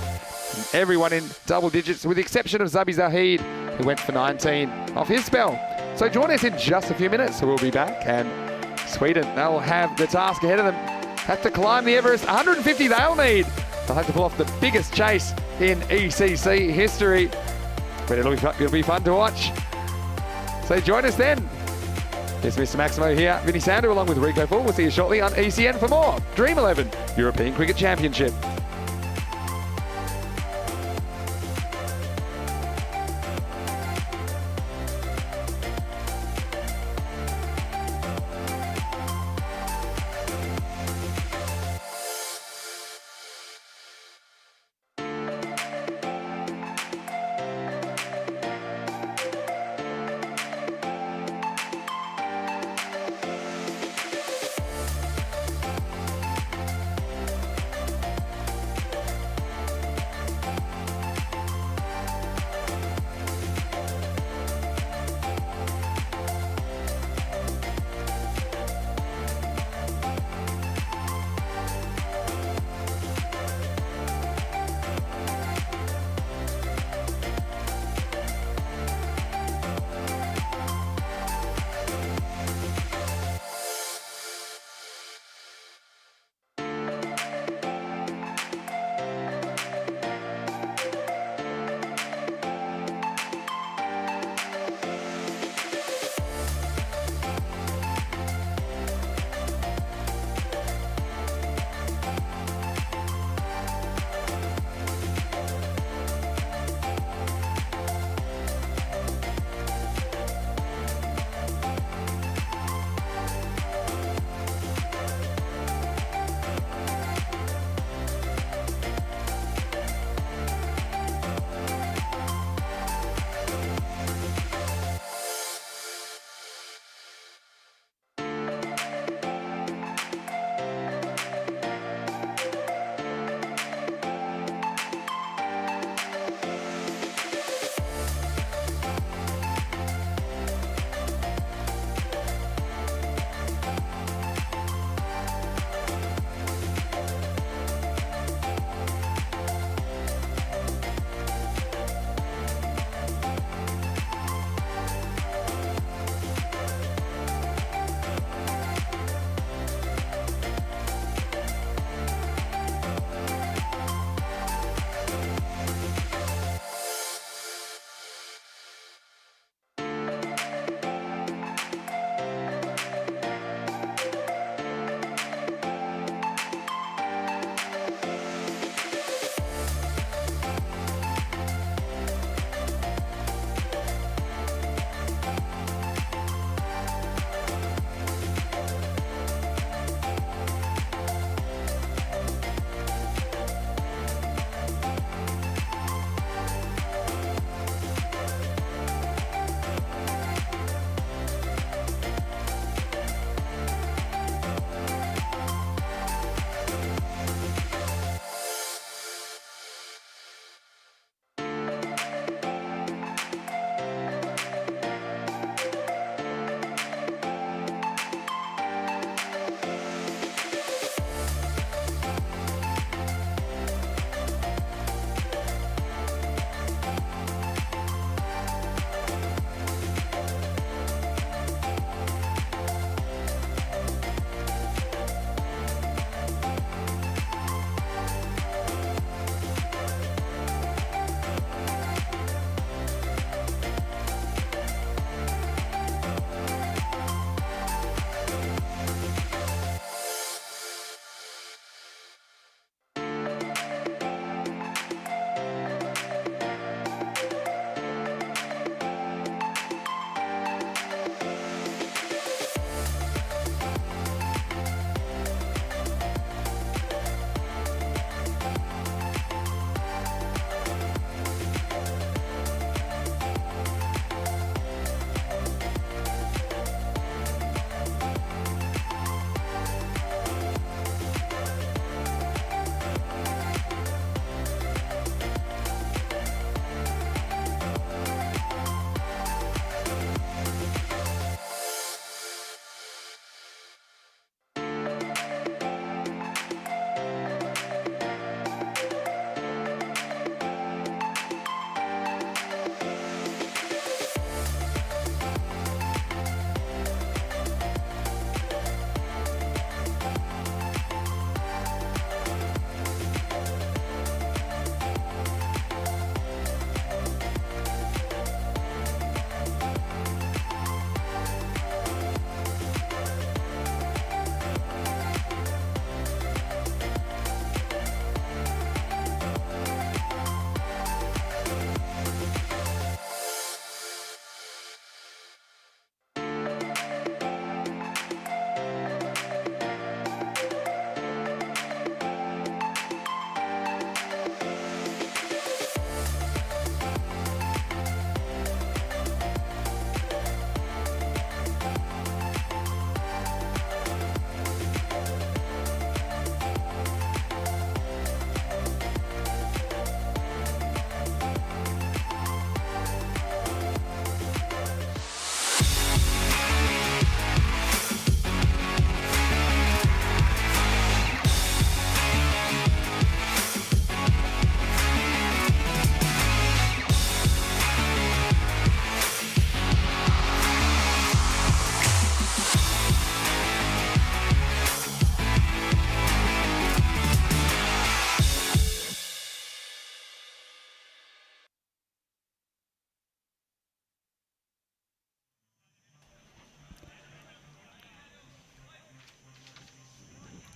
Everyone in double digits, with the exception of Zabi Zahid, who went for 19 off his spell. So join us in just a few minutes, so we'll be back. And Sweden, they'll have the task ahead of them. Have to climb the Everest. 150 they'll need. They'll have to pull off the biggest chase in ECC history. But it'll be fun to watch. So join us then. It's Mr. Maximo here, Vinny Sander, along with Rico Full. We'll see you shortly on ECN for more Dream 11 European Cricket Championship.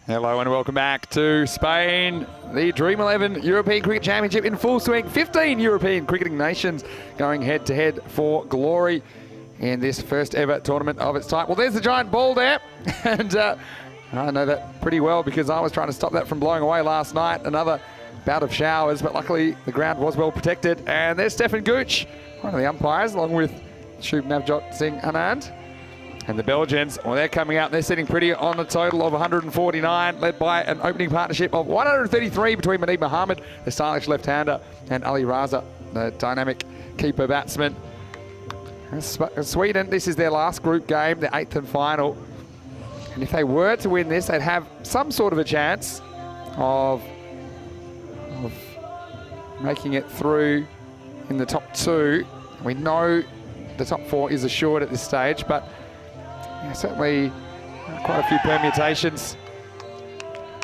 Hello and welcome back to Spain. The Dream 11 European Cricket Championship in full swing. 15 European cricketing nations going head to head for glory in this first ever tournament of its type. Well, there's the giant ball there. And I know that pretty well because I was trying to stop that from blowing away last night. Another bout of showers, but luckily the ground was well protected. And there's Stefan Gooch, one of the umpires, along with Shub Navjot Singh Anand. And the Belgians, well, they're coming out. They're sitting pretty on a total of 149, led by an opening partnership of 133 between Manib Mohammed, the stylish left-hander, and Ali Raza, the dynamic keeper batsman. Sweden, this is their last group game, their 8th and final. And if they were to win this, they'd have some sort of a chance of making it through in the top 2. We know the top 4 is assured at this stage, but yeah, certainly quite a few permutations.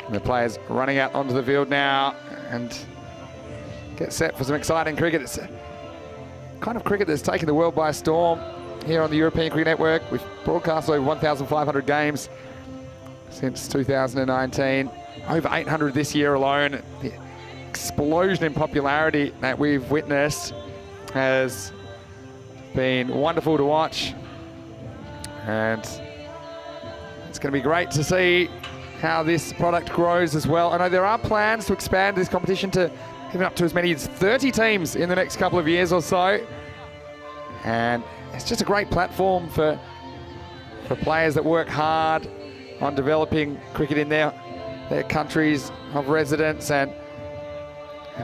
And the players running out onto the field now and get set for some exciting cricket. It's a kind of cricket that's taken the world by storm here on the European Cricket Network. We've broadcast over 1,500 games since 2019, over 800 this year alone. The explosion in popularity that we've witnessed has been wonderful to watch. And it's going to be great to see how this product grows as well. I know there are plans to expand this competition to even up to as many as 30 teams in the next couple of years or so. And it's just a great platform for players that work hard on developing cricket in their countries of residence and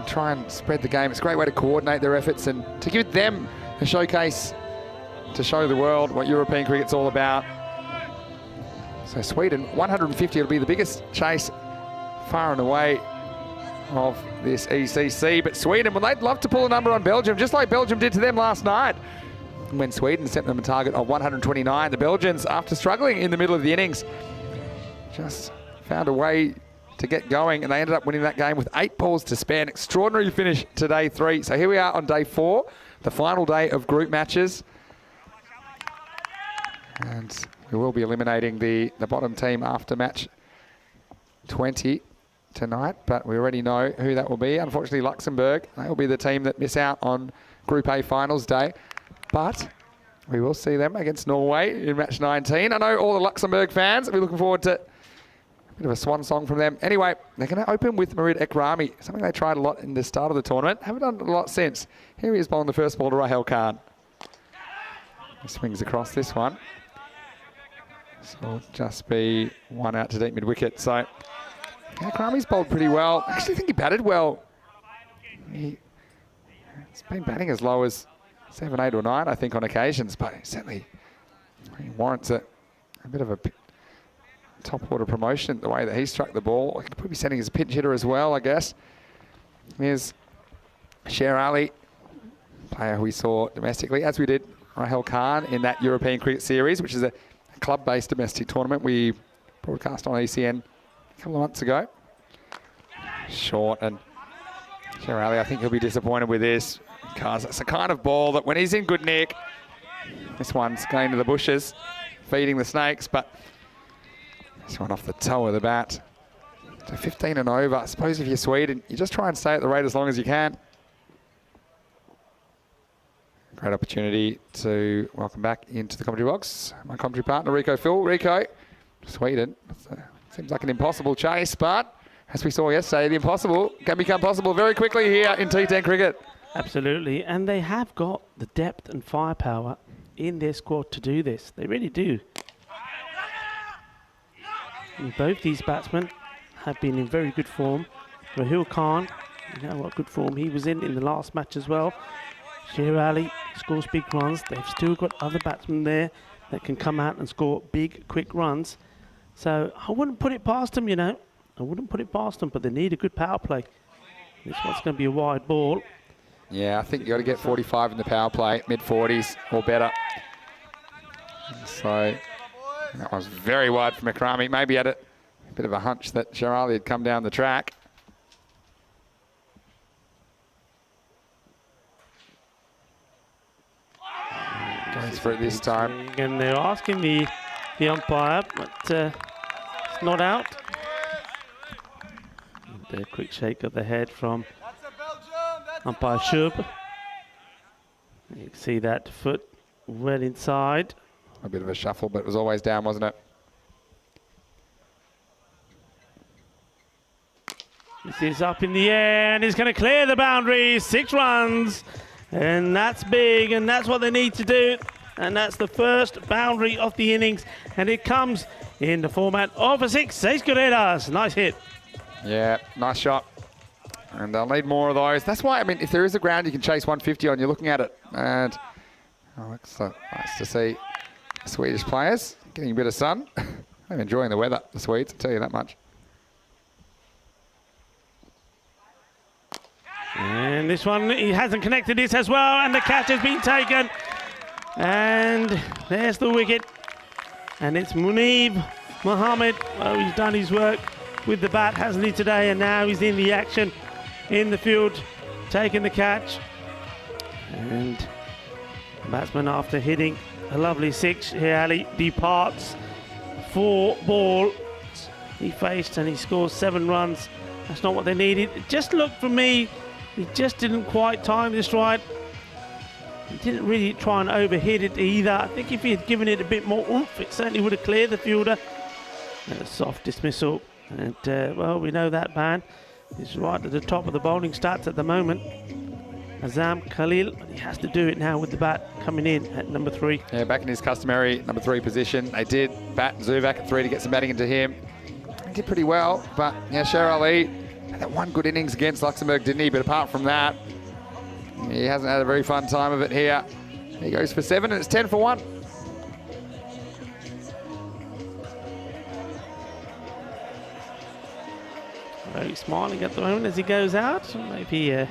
try and spread the game. It's a great way to coordinate their efforts and to give them a showcase to show the world what European cricket's all about. So Sweden, 150, it'll be the biggest chase far and away of this ECC. But Sweden, well, they'd love to pull a number on Belgium, just like Belgium did to them last night. When Sweden sent them a target of 129, the Belgians, after struggling in the middle of the innings, just found a way to get going, and they ended up winning that game with 8 balls to spare. An extraordinary finish to day 3. So here we are on day 4, the final day of group matches. And we will be eliminating the bottom team after match 20 tonight, but we already know who that will be. Unfortunately, Luxembourg, they will be the team that miss out on Group A finals day. But we will see them against Norway in match 19. I know all the Luxembourg fans will be looking forward to a bit of a swan song from them. Anyway, they're going to open with Murid Ekrami, something they tried a lot in the start of the tournament. Haven't done a lot since. Here he is bowling the first ball to Rahel Khan. He swings across this one. So it'll just be one out to deep mid-wicket. So Ekrami's bowled pretty well. I actually think he batted well. He's been batting as low as 7, 8 or 9, I think, on occasions, but certainly he warrants a bit of a top order promotion the way that he struck the ball. He could probably be sending as a pinch hitter as well, I guess. Here's Sher Ali, player who we saw domestically, as we did Rahel Khan in that European Cricket Series, which is a club-based domestic tournament we broadcast on ECN a couple of months ago. Short, and Sher Ali, I think he'll be disappointed with this because it's the kind of ball that when he's in good nick, this one's going to the bushes, feeding the snakes, but this one off the toe of the bat. So 15 and over. I suppose if you're Sweden, you just try and stay at the rate as long as you can. Great opportunity to welcome back into the commentary box my commentary partner, Rico Phil. Rico, Sweden, seems like an impossible chase, but as we saw yesterday, the impossible can become possible very quickly here in T10 cricket. Absolutely, and they have got the depth and firepower in their squad to do this. They really do. And both these batsmen have been in very good form. Rahul Khan, you know what good form he was in the last match as well. Sher Ali scores big runs. They've still got other batsmen there that can come out and score big, quick runs. So I wouldn't put it past them, you know. I wouldn't put it past them, but they need a good power play. This one's going to be a wide ball. Yeah, I think you got to get 45 in the power play, mid-40s or better. So that was very wide from Ekrami. Maybe had a bit of a hunch that Sher Ali had come down the track. Goes for it this time. And they're asking the umpire, but it's not out. The quick shake of the head from umpire Shub. You can see that foot well inside. A bit of a shuffle, but it was always down, wasn't it? This is up in the air, and he's going to clear the boundary. 6 runs, and that's big, and that's what they need to do. And that's the first boundary of the innings, and it comes in the format of a 6. 6 good hitters. Nice hit. Yeah, nice shot. And they'll need more of those. That's why, I mean, if there is a ground you can chase 150 on, you're looking at it. And it's so nice to see Swedish players getting a bit of sun. I'm enjoying the weather, the Swedes, I'll tell you that much. And this one, he hasn't connected this as well, and the catch has been taken. And there's the wicket. And it's Munib Mohammed. Well, he's done his work with the bat, hasn't he, today? And now he's in the action in the field, taking the catch. And the batsman, after hitting a lovely 6 here, Ali, departs 4 ball. He faced and he scores 7 runs. That's not what they needed. It just looked for me, he just didn't quite time this right. He didn't really try and overhit it either. I think if he had given it a bit more oomph, it certainly would have cleared the fielder. And a soft dismissal. And, well, we know that man is right at the top of the bowling stats at the moment. Azam Khalil, but he has to do it now with the bat coming in at number 3. Yeah, back in his customary number 3 position. They did bat Zuvak at 3 to get some batting into him. He did pretty well, but yeah, Sher Ali had that one good innings against Luxembourg, didn't he? But apart from that, he hasn't had a very fun time of it here. He goes for 7 and it's 10 for 1. Very smiling at the moment as he goes out. Maybe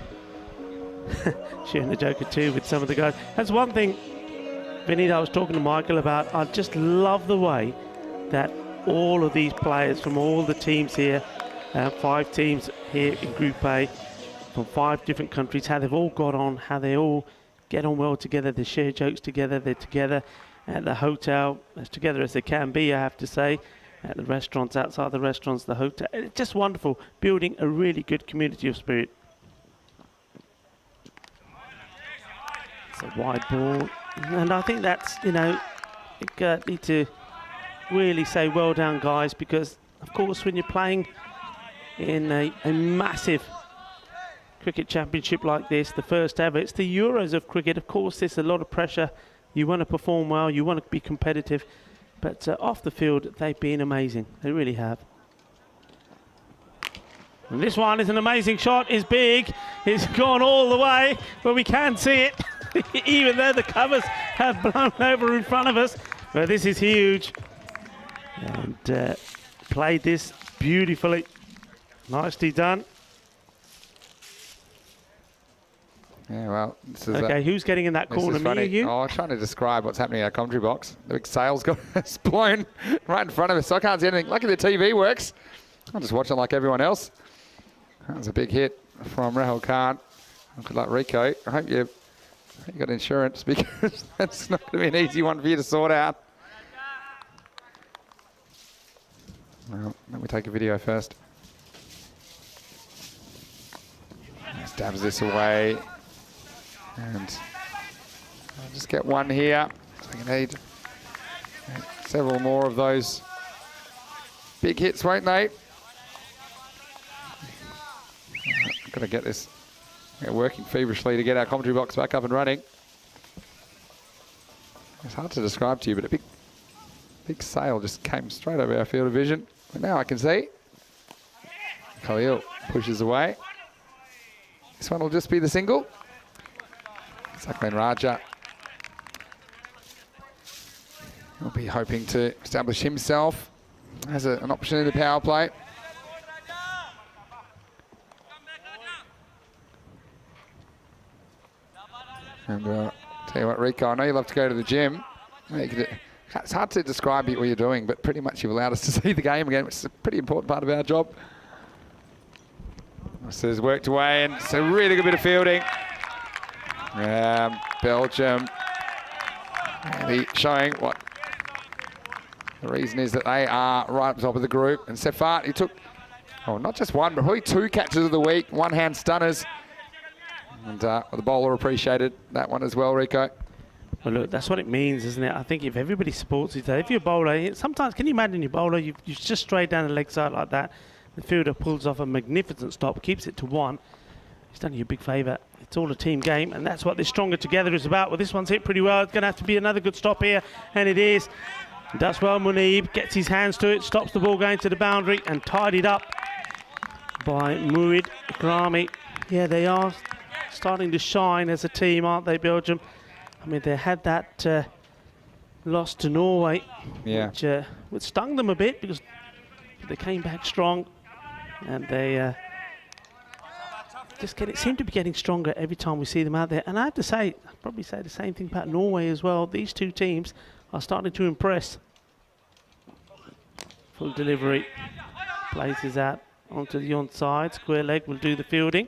sharing the joker too with some of the guys. That's one thing, Vinny, I was talking to Michael about. I just love the way that all of these players from all the teams here, 5 teams here in Group A, from 5 different countries, how they've all got on, how they all get on well together. They share jokes together. They're together at the hotel, as together as they can be, I have to say. At the restaurants, outside the restaurants, the hotel. It's just wonderful, building a really good community of spirit. It's a wide ball, and I think that's, you know, you need to really say well done, guys, because of course when you're playing in a massive cricket championship like this, the first ever, it's the Euros of cricket. Of course, there's a lot of pressure. You want to perform well, you want to be competitive. But off the field, they've been amazing. They really have. And this one is an amazing shot. It's big. It's gone all the way, but we can see it. Even though the covers have blown over in front of us. But this is huge. And played this beautifully. Nicely done. Yeah, well, this is okay, who's getting in that corner, me or you? Oh, I'm trying to describe what's happening in our commentary box. The big sail's got it's blown right in front of us, so I can't see anything. Lucky the TV works. I'm just watching like everyone else. That was a big hit from Rahul Khan. Good luck, Rico. I hope you got insurance, because that's not going to be an easy one for you to sort out. Well, let me take a video first. Stabs this away. And I'll just get one here. So we need several more of those big hits, won't they? I've got to get this working feverishly to get our commentary box back up and running. It's hard to describe to you, but a big sail just came straight over our field of vision. But now I can see. Khalil pushes away. This one will just be the single. Sakman Raja will be hoping to establish himself as an option in the power play. And tell you what, Rico, I know you love to go to the gym. It's hard to describe what you're doing, but pretty much you've allowed us to see the game again, which is a pretty important part of our job. This has worked away, and it's a really good bit of fielding. Belgium really showing what the reason is that they are right at the top of the group. And Sefat, he took Oh, not just one, but probably 2 catches of the week, one-hand stunners. And the bowler appreciated that one as well, Rico. Well, look, that's what it means, isn't it? I think if everybody supports each other, if you're a bowler, sometimes, can you imagine your bowler, you just straight down the leg side like that, the fielder pulls off a magnificent stop, keeps it to 1. He's done you a big favour. It's all a team game, and that's what this Stronger Together is about. Well, this one's hit pretty well. It's going to have to be another good stop here, and it is. Does well, Munib, gets his hands to it, stops the ball going to the boundary, and tidied up by Murid Grami. Yeah, they are starting to shine as a team, aren't they, Belgium? I mean, they had that loss to Norway, which stung them a bit because they came back strong, and they seem to be getting stronger every time we see them out there. And I have to say, I'd probably say the same thing about Norway as well. These two teams are starting to impress. Full delivery, places out onto the onside. Square leg will do the fielding.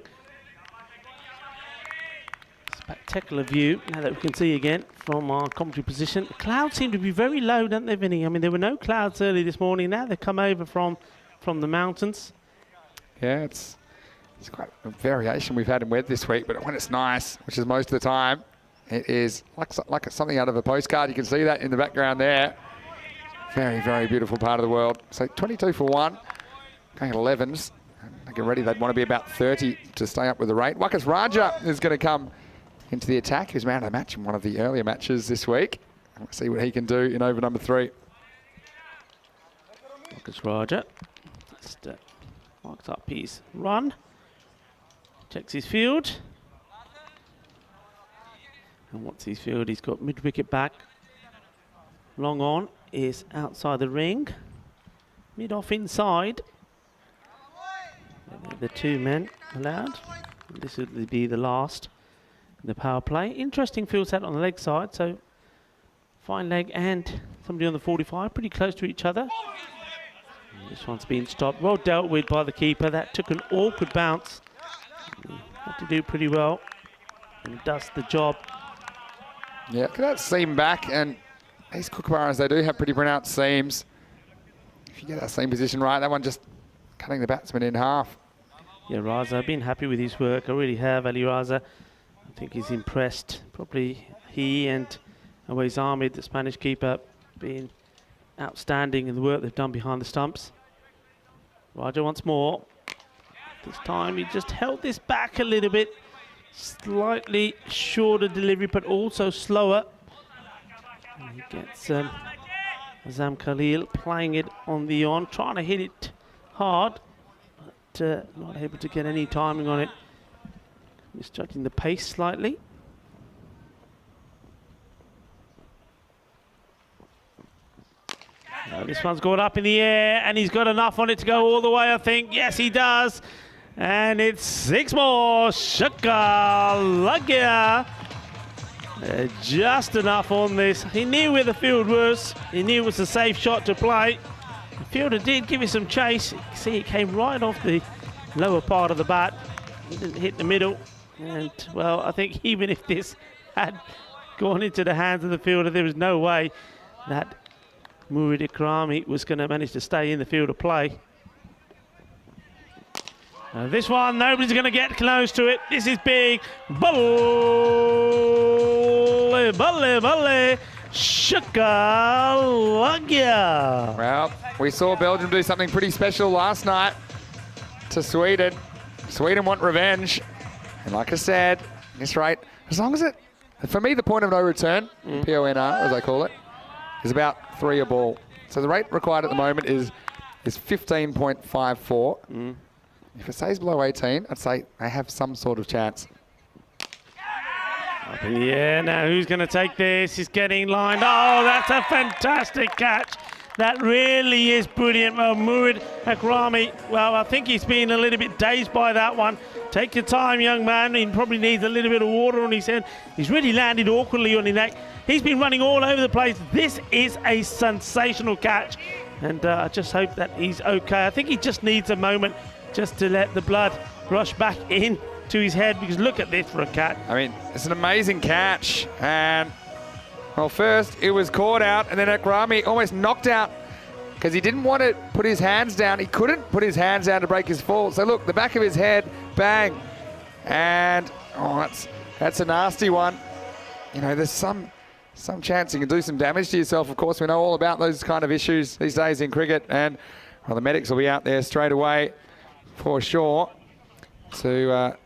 Spectacular view now that we can see again from our commentary position. The clouds seem to be very low, don't they, Vinny? I mean, there were no clouds early this morning. Now they've come over from the mountains. Yeah, it's quite a variation we've had in weather this week, but when it's nice, which is most of the time, it is like something out of a postcard. You can see that in the background there. Very, very beautiful part of the world. So 22 for 1, going at 11s. They get ready, they'd want to be about 30 to stay up with the rate. Wakas Raja is going to come into the attack. He was man of the match in one of the earlier matches this week. Let's see what he can do in over number 3. Wakas Raja just marks up his run. Checks his field. And what's his field? He's got mid-wicket back. Long on is outside the ring. Mid-off inside. The 2 men allowed. This would be the last in the power play. Interesting field set on the leg side. So fine leg and somebody on the 45. Pretty close to each other. And this one's been stopped. Well dealt with by the keeper. That took an awkward bounce. Had to do pretty well. And does the job. Yeah, look at that seam back, and these kookaburras, they do have pretty pronounced seams. If you get that seam position right, that one just cutting the batsman in half. Yeah, Raza, I've been happy with his work. I really have, Ali Raza. I think he's impressed. Probably he and Awais Ahmed, the Spanish keeper, being outstanding in the work they've done behind the stumps. Raja once more. This time he just held this back a little bit. Slightly shorter delivery, but also slower. And he gets Azam Khalil playing it on the on, trying to hit it hard, but not able to get any timing on it. Misjudging the pace slightly. Now this one's gone up in the air, and he's got enough on it to go all the way, I think. Yes, he does. And it's 6 more. Shaka Lagia. Just enough on this. He knew where the field was. He knew it was a safe shot to play. The fielder did give it some chase. You can see it came right off the lower part of the bat. It didn't hit the middle. And, well, I think even if this had gone into the hands of the fielder, there was no way that Murid Ikrami was going to manage to stay in the field of play. This one, nobody's going to get close to it. This is big. Balle, balle, balle. Shakalagia. Well, we saw Belgium do something pretty special last night to Sweden. Sweden want revenge. And like I said, this rate, as long as it, for me, the point of no return, PONR, as I call it, is about 3 a ball. So the rate required at the moment is 15.54. If it stays below 18, I'd say they have some sort of chance. Up in the air now, who's going to take this? He's getting lined. Oh, that's a fantastic catch. That really is brilliant. Well, Murid Akrami, well, I think he's been a little bit dazed by that one. Take your time, young man. He probably needs a little bit of water on his head. He's really landed awkwardly on his neck. He's been running all over the place. This is a sensational catch. And I just hope that he's okay. I think he just needs a moment just to let the blood rush back in to his head, because look at this for a catch. I mean, it's an amazing catch. And, well, first it was caught out, and then Akrami almost knocked out because he didn't want to put his hands down. He couldn't put his hands down to break his fall. So look, the back of his head, bang. And, oh, that's a nasty one. You know, there's some chance you can do some damage to yourself. Of course, we know all about those kind of issues these days in cricket. And, well, the medics will be out there straight away for sure to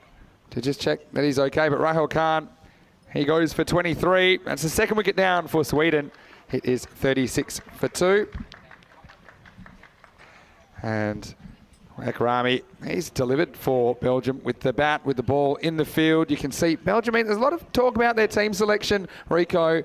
just check that he's okay. But Rahul Khan, he goes for 23. That's the second wicket down for Sweden. It is 36 for 2. And Ekrami, he's delivered for Belgium with the bat, with the ball in the field. You can see Belgium, there's a lot of talk about their team selection, Rico,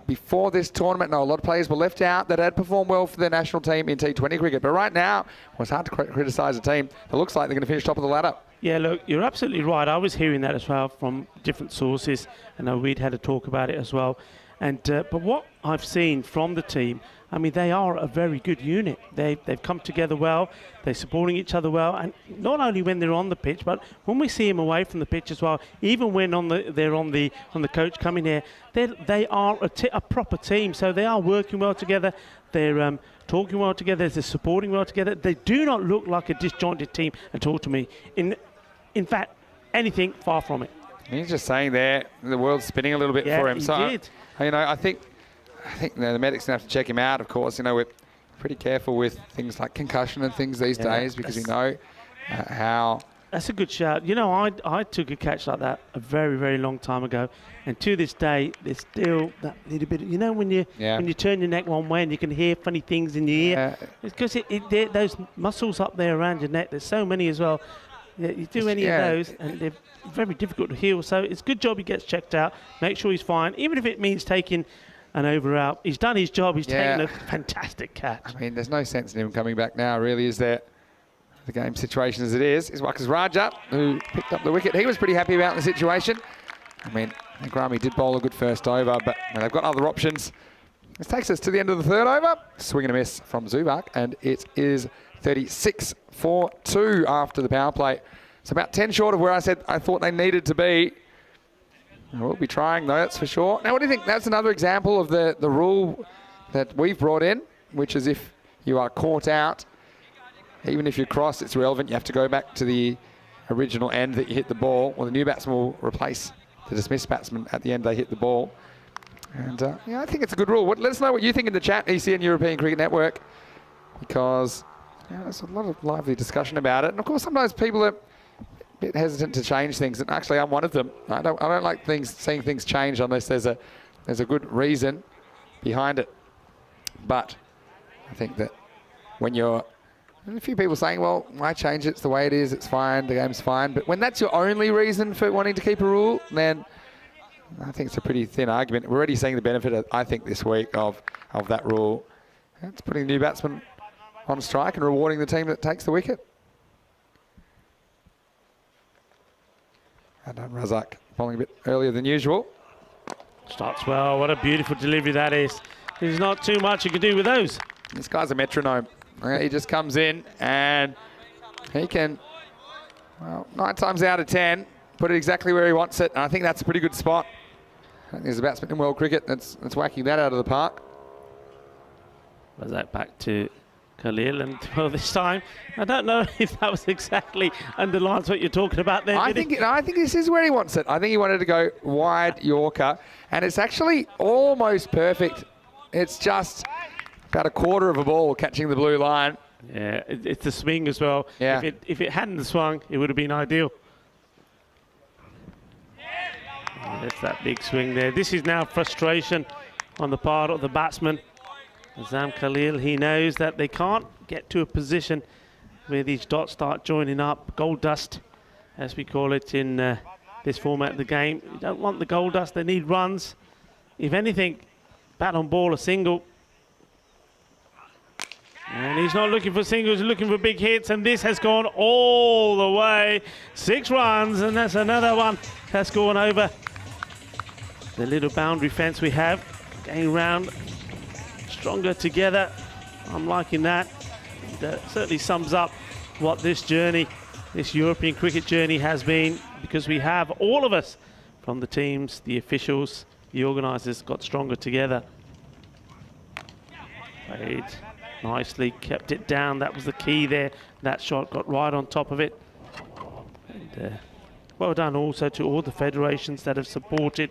before this tournament. No, a lot of players were left out that had performed well for their national team in T20 cricket. But right now, well, it's hard to criticise a team that looks like they're going to finish top of the ladder. Yeah, look, you're absolutely right. I was hearing that as well from different sources. I know we'd had a talk about it as well. And but what I've seen from the team, I mean, they are a very good unit. They've come together well. They're supporting each other well, and not only when they're on the pitch, but when we see them away from the pitch as well. Even when they're on the coach coming here, they are a proper team. So they are working well together. They're talking well together. They're supporting well together. They do not look like a disjointed team at all to me. In fact, anything far from it. He's just saying there, the world's spinning a little bit for him. He so, did. You know, I think the medics have to check him out, of course. You know, we're pretty careful with things like concussion and things these days because we know how... That's a good shout. You know, I took a catch like that a very, very long time ago. And to this day, there's still that little bit... You know, when you turn your neck one way and you can hear funny things in your ear? It's because those muscles up there around your neck, there's so many as well. Yeah, you do any of those, and they're very difficult to heal. So it's a good job he gets checked out. Make sure he's fine, even if it means taking an over out. He's done his job. He's taken a fantastic catch. I mean, there's no sense in him coming back now, really, is there? The game situation as it is Wakas Raja, who picked up the wicket. He was pretty happy about the situation. I mean, Grami did bowl a good first over, but they've got other options. This takes us to the end of the third over. Swing and a miss from Zubak, and it is 36 for 2 after the power play. It's about 10 short of where I said I thought they needed to be. We'll be trying, though, that's for sure. Now, what do you think? That's another example of the rule that we've brought in, which is if you are caught out, even if you cross, it's relevant. You have to go back to the original end that you hit the ball, or the new batsman will replace the dismissed batsman at the end they hit the ball. And, I think it's a good rule. Let us know what you think in the chat, ECN European Cricket Network, because there's a lot of lively discussion about it. And, of course, sometimes people are a bit hesitant to change things, and actually I'm one of them. I don't like seeing things change unless there's a good reason behind it. But I think that when you're... a few people saying, well, why change it? It's the way it is. It's fine. The game's fine. But when that's your only reason for wanting to keep a rule, then I think it's a pretty thin argument. We're already seeing the benefit, I think, this week of that rule. It's putting a new batsman on strike and rewarding the team that takes the wicket. And Razak bowling a bit earlier than usual. Starts well. What a beautiful delivery that is. There's not too much you can do with those. This guy's a metronome. He just comes in and he can, well, 9 times out of 10, put it exactly where he wants it. And I think that's a pretty good spot. I think there's a batsman in world cricket that's whacking that out of the park. Razak back to Khalil, and well, this time I don't know if that was exactly underlines what you're talking about there. I think this is where he wants it. I think he wanted to go wide Yorker, and it's actually almost perfect. It's just about a quarter of a ball catching the blue line. Yeah, it's the swing as well. Yeah. If it hadn't swung, it would have been ideal. That's that big swing there. This is now frustration on the part of the batsman. Azam Khalil, he knows that they can't get to a position where these dots start joining up. Gold dust, as we call it in this format of the game. You don't want the gold dust, they need runs. If anything, bat on ball, a single. And he's not looking for singles, he's looking for big hits, and this has gone all the way. 6 runs, and that's another one that's gone over the little boundary fence we have. Going round, stronger together. I'm liking that. That certainly sums up what this journey, this European cricket journey has been, because we have all of us, from the teams, the officials, the organisers, got stronger together. Played nicely, kept it down. That was the key there. That shot got right on top of it. And well done also to all the federations that have supported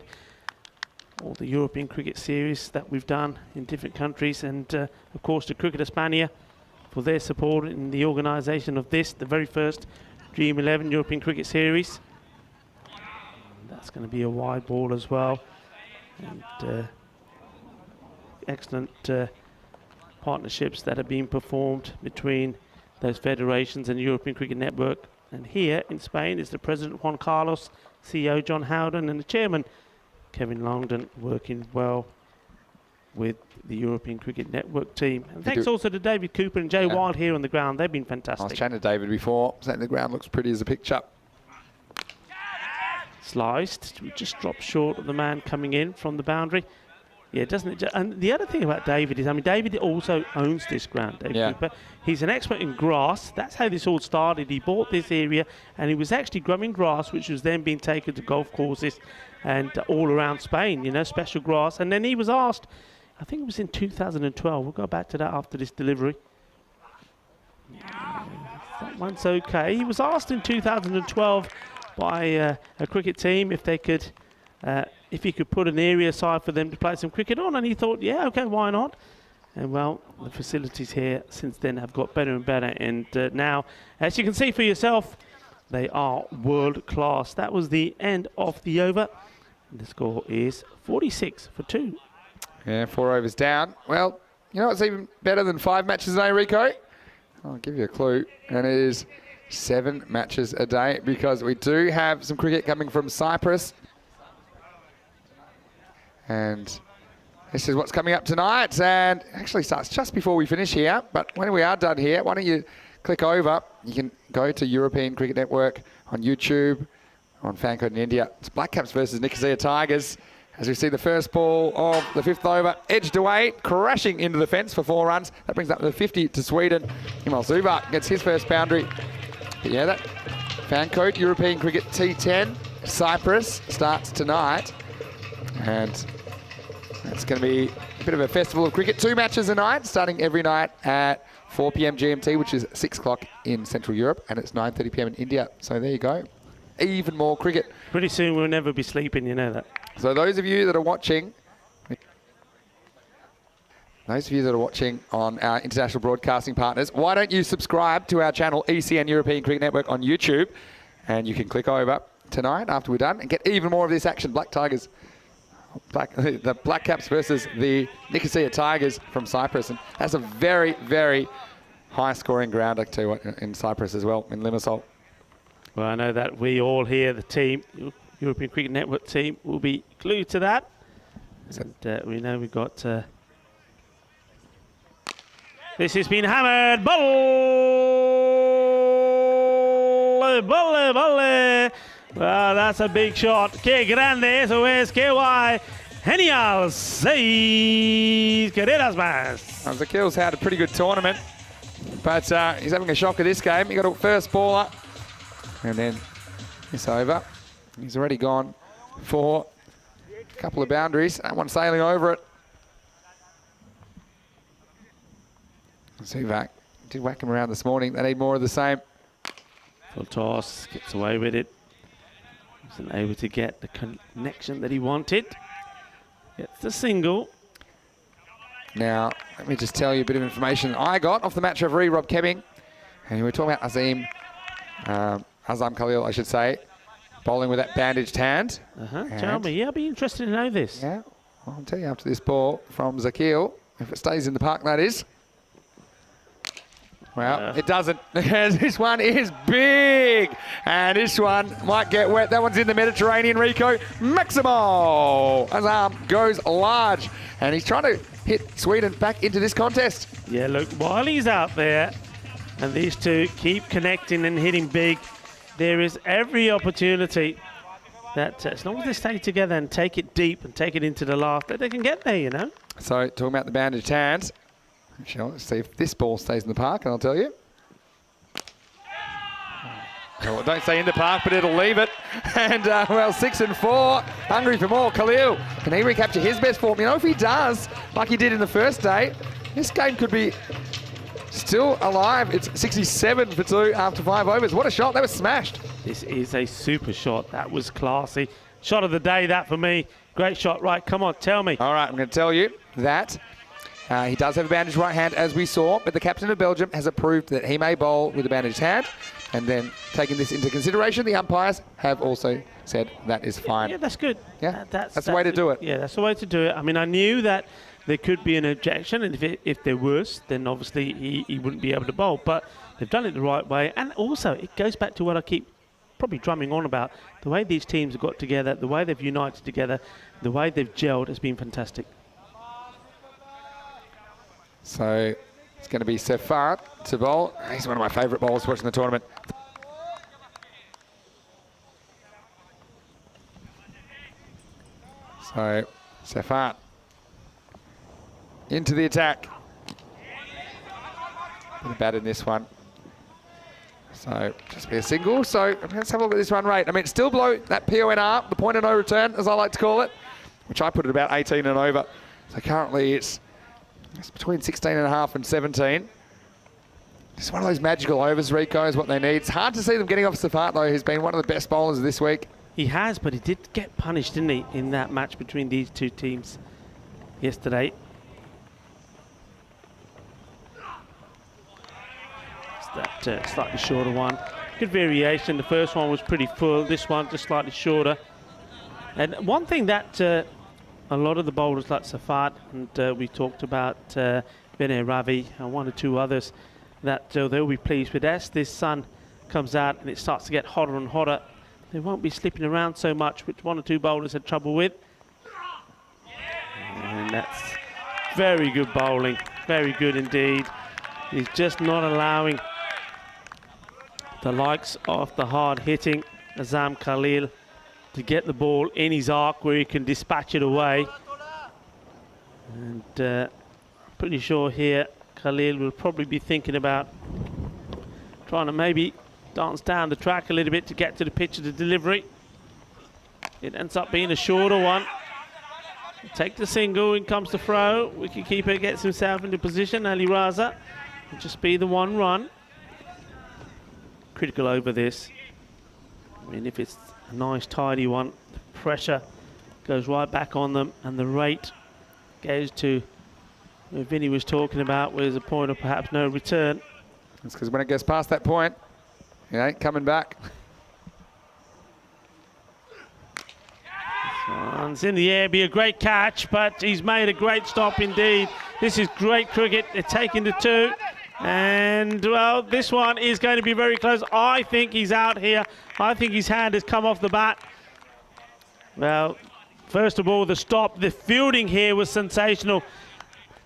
all the European Cricket Series that we've done in different countries, and of course to Cricket Hispania for their support in the organisation of this, the very first Dream 11 European Cricket Series. And that's going to be a wide ball as well. And excellent partnerships that are being performed between those federations and the European Cricket Network. And here in Spain is the President Juan Carlos, CEO John Howden, and the Chairman Kevin Longdon, working well with the European Cricket Network team. And thanks also to David Cooper and Jay Wild here on the ground. They've been fantastic. I was chatting to David before, saying the ground looks pretty as a picture. Sliced, just dropped short of the man coming in from the boundary. Yeah, doesn't it? And the other thing about David is, I mean, David also owns this ground, David Cooper. He's an expert in grass. That's how this all started. He bought this area and he was actually growing grass, which was then being taken to golf courses and all around Spain, you know, special grass. And then he was asked, I think it was in 2012, we'll go back to that after this delivery. That one's okay. He was asked in 2012 by a cricket team if they could, if he could put an area aside for them to play some cricket on, and he thought, yeah, okay, why not? And well, the facilities here since then have got better and better, and now, as you can see for yourself, they are world class. That was the end of the over. The score is 46 for 2. Yeah, 4 overs down. Well, you know what's even better than 5 matches a day, Rico? I'll give you a clue, and it is 7 matches a day, because we do have some cricket coming from Cyprus. And this is what's coming up tonight, and it actually starts just before we finish here. But when we are done here, why don't you click over? You can go to European Cricket Network on YouTube, on FanCode in India. It's Black Caps versus Nicosia Tigers. As we see the first ball of the 5th over, edged away, crashing into the fence for 4 runs. That brings up the 50 to Sweden. Himal Zubac gets his first boundary. But yeah, that FanCode European Cricket T10 Cyprus starts tonight. And it's going to be a bit of a festival of cricket. 2 matches a night, starting every night at 4 p.m. GMT, which is 6 o'clock in Central Europe, and it's 9:30 p.m. in India. So there you go. Even more cricket. Pretty soon we'll never be sleeping, you know that. So those of you that are watching, on our international broadcasting partners, why don't you subscribe to our channel, ECN European Cricket Network on YouTube, and you can click over tonight after we're done and get even more of this action. The Black Caps versus the Nicosia Tigers from Cyprus, and that's a very, very high-scoring ground, I can tell you what, in Cyprus as well, in Limassol. Well, I know that we all here, the team, European Cricket Network team, will be glued to that. And we know we've got... this has been hammered. Volley, volley, volley. Well, that's a big shot. Que grande, eso es, que guay. Genial. 6 carreras más. Zakil's had a pretty good tournament, but he's having a shock of this game. He got a first baller, and then this over. He's already gone for a couple of boundaries. That one sailing over it. Zubac did whack him around this morning. They need more of the same. Full toss, gets away with it. Wasn't able to get the connection that he wanted. Gets the single. Now, let me just tell you a bit of information I got off the match referee, Rob Kemming. And we were talking about Azam Khalil, I should say, bowling with that bandaged hand. Tell me, yeah, I'd be interested to know this. Yeah, I'll tell you after this ball from Zakil, if it stays in the park, that is. Well, it doesn't. This one is big. And this one might get wet. That one's in the Mediterranean, Rico. Maximo Azam goes large. And he's trying to hit Sweden back into this contest. Yeah, look, while he's out there, and these two keep connecting and hitting big, there is every opportunity that as long as they stay together and take it deep and take it into the last, that they can get there, you know. So, talking about the bandaged hands. Let's see if this ball stays in the park, and I'll tell you. Well, don't stay in the park, but it'll leave it. And, well, 6 and 4, hungry for more. Khalil, can he recapture his best form? You know, if he does, like he did in the first day, this game could be still alive. It's 67 for 2 after 5 overs. What a shot. That was smashed. This is a super shot. That was classy. Shot of the day, that for me. Great shot. Right, come on, tell me. All right, I'm going to tell you that he does have a bandaged right hand, as we saw, but the captain of Belgium has approved that he may bowl with a bandaged hand. And then, taking this into consideration, the umpires have also said that is fine. Yeah, that's good. Yeah, that's the way to do it. Yeah, that's the way to do it. I mean, I knew that there could be an objection, and if there was, then obviously he wouldn't be able to bowl. But they've done it the right way. And also, it goes back to what I keep probably drumming on about. The way these teams have got together, the way they've united together, the way they've gelled has been fantastic. So it's going to be Safat to bowl. He's one of my favourite bowlers watching the tournament. So Safat into the attack. Bit of bat in this one. So just be a single. So let's have a look at this run rate. I mean, it's still below that PONR, the point of no return, as I like to call it, which I put at about 18 and over. So currently it's between 16.5 and 17. Just one of those magical overs, Rico, is what they need. It's hard to see them getting off Safat, though, who's been one of the best bowlers this week. He has, but he did get punished, didn't he, in that match between these two teams yesterday. It's that slightly shorter one. Good variation. The first one was pretty full. This one just slightly shorter. And one thing that a lot of the bowlers like Safat, and we talked about Vinay Ravi and one or two others, that they'll be pleased with. As this sun comes out and it starts to get hotter and hotter, they won't be slipping around so much, which one or two bowlers had trouble with. And that's very good bowling, very good indeed. He's just not allowing the likes of the hard-hitting Azam Khalil to get the ball in his arc where he can dispatch it away. And pretty sure here Khalil will probably be thinking about trying to maybe dance down the track a little bit to get to the pitch of the delivery. It ends up being a shorter one. Take the single, in comes the throw. Wicketkeeper gets himself into position, Ali Raza. It'll just be the 1 run. Critical over this. I mean, if it's a nice tidy one, the pressure goes right back on them and the rate goes to where Vinny was talking about, where there's a point of perhaps no return. That's because when it gets past that point, it ain't coming back. It's in the air, be a great catch, but he's made a great stop indeed. This is great cricket. They're taking the 2. And, well, this one is going to be very close. I think he's out here. I think his hand has come off the bat. Well, first of all, the stop. The fielding here was sensational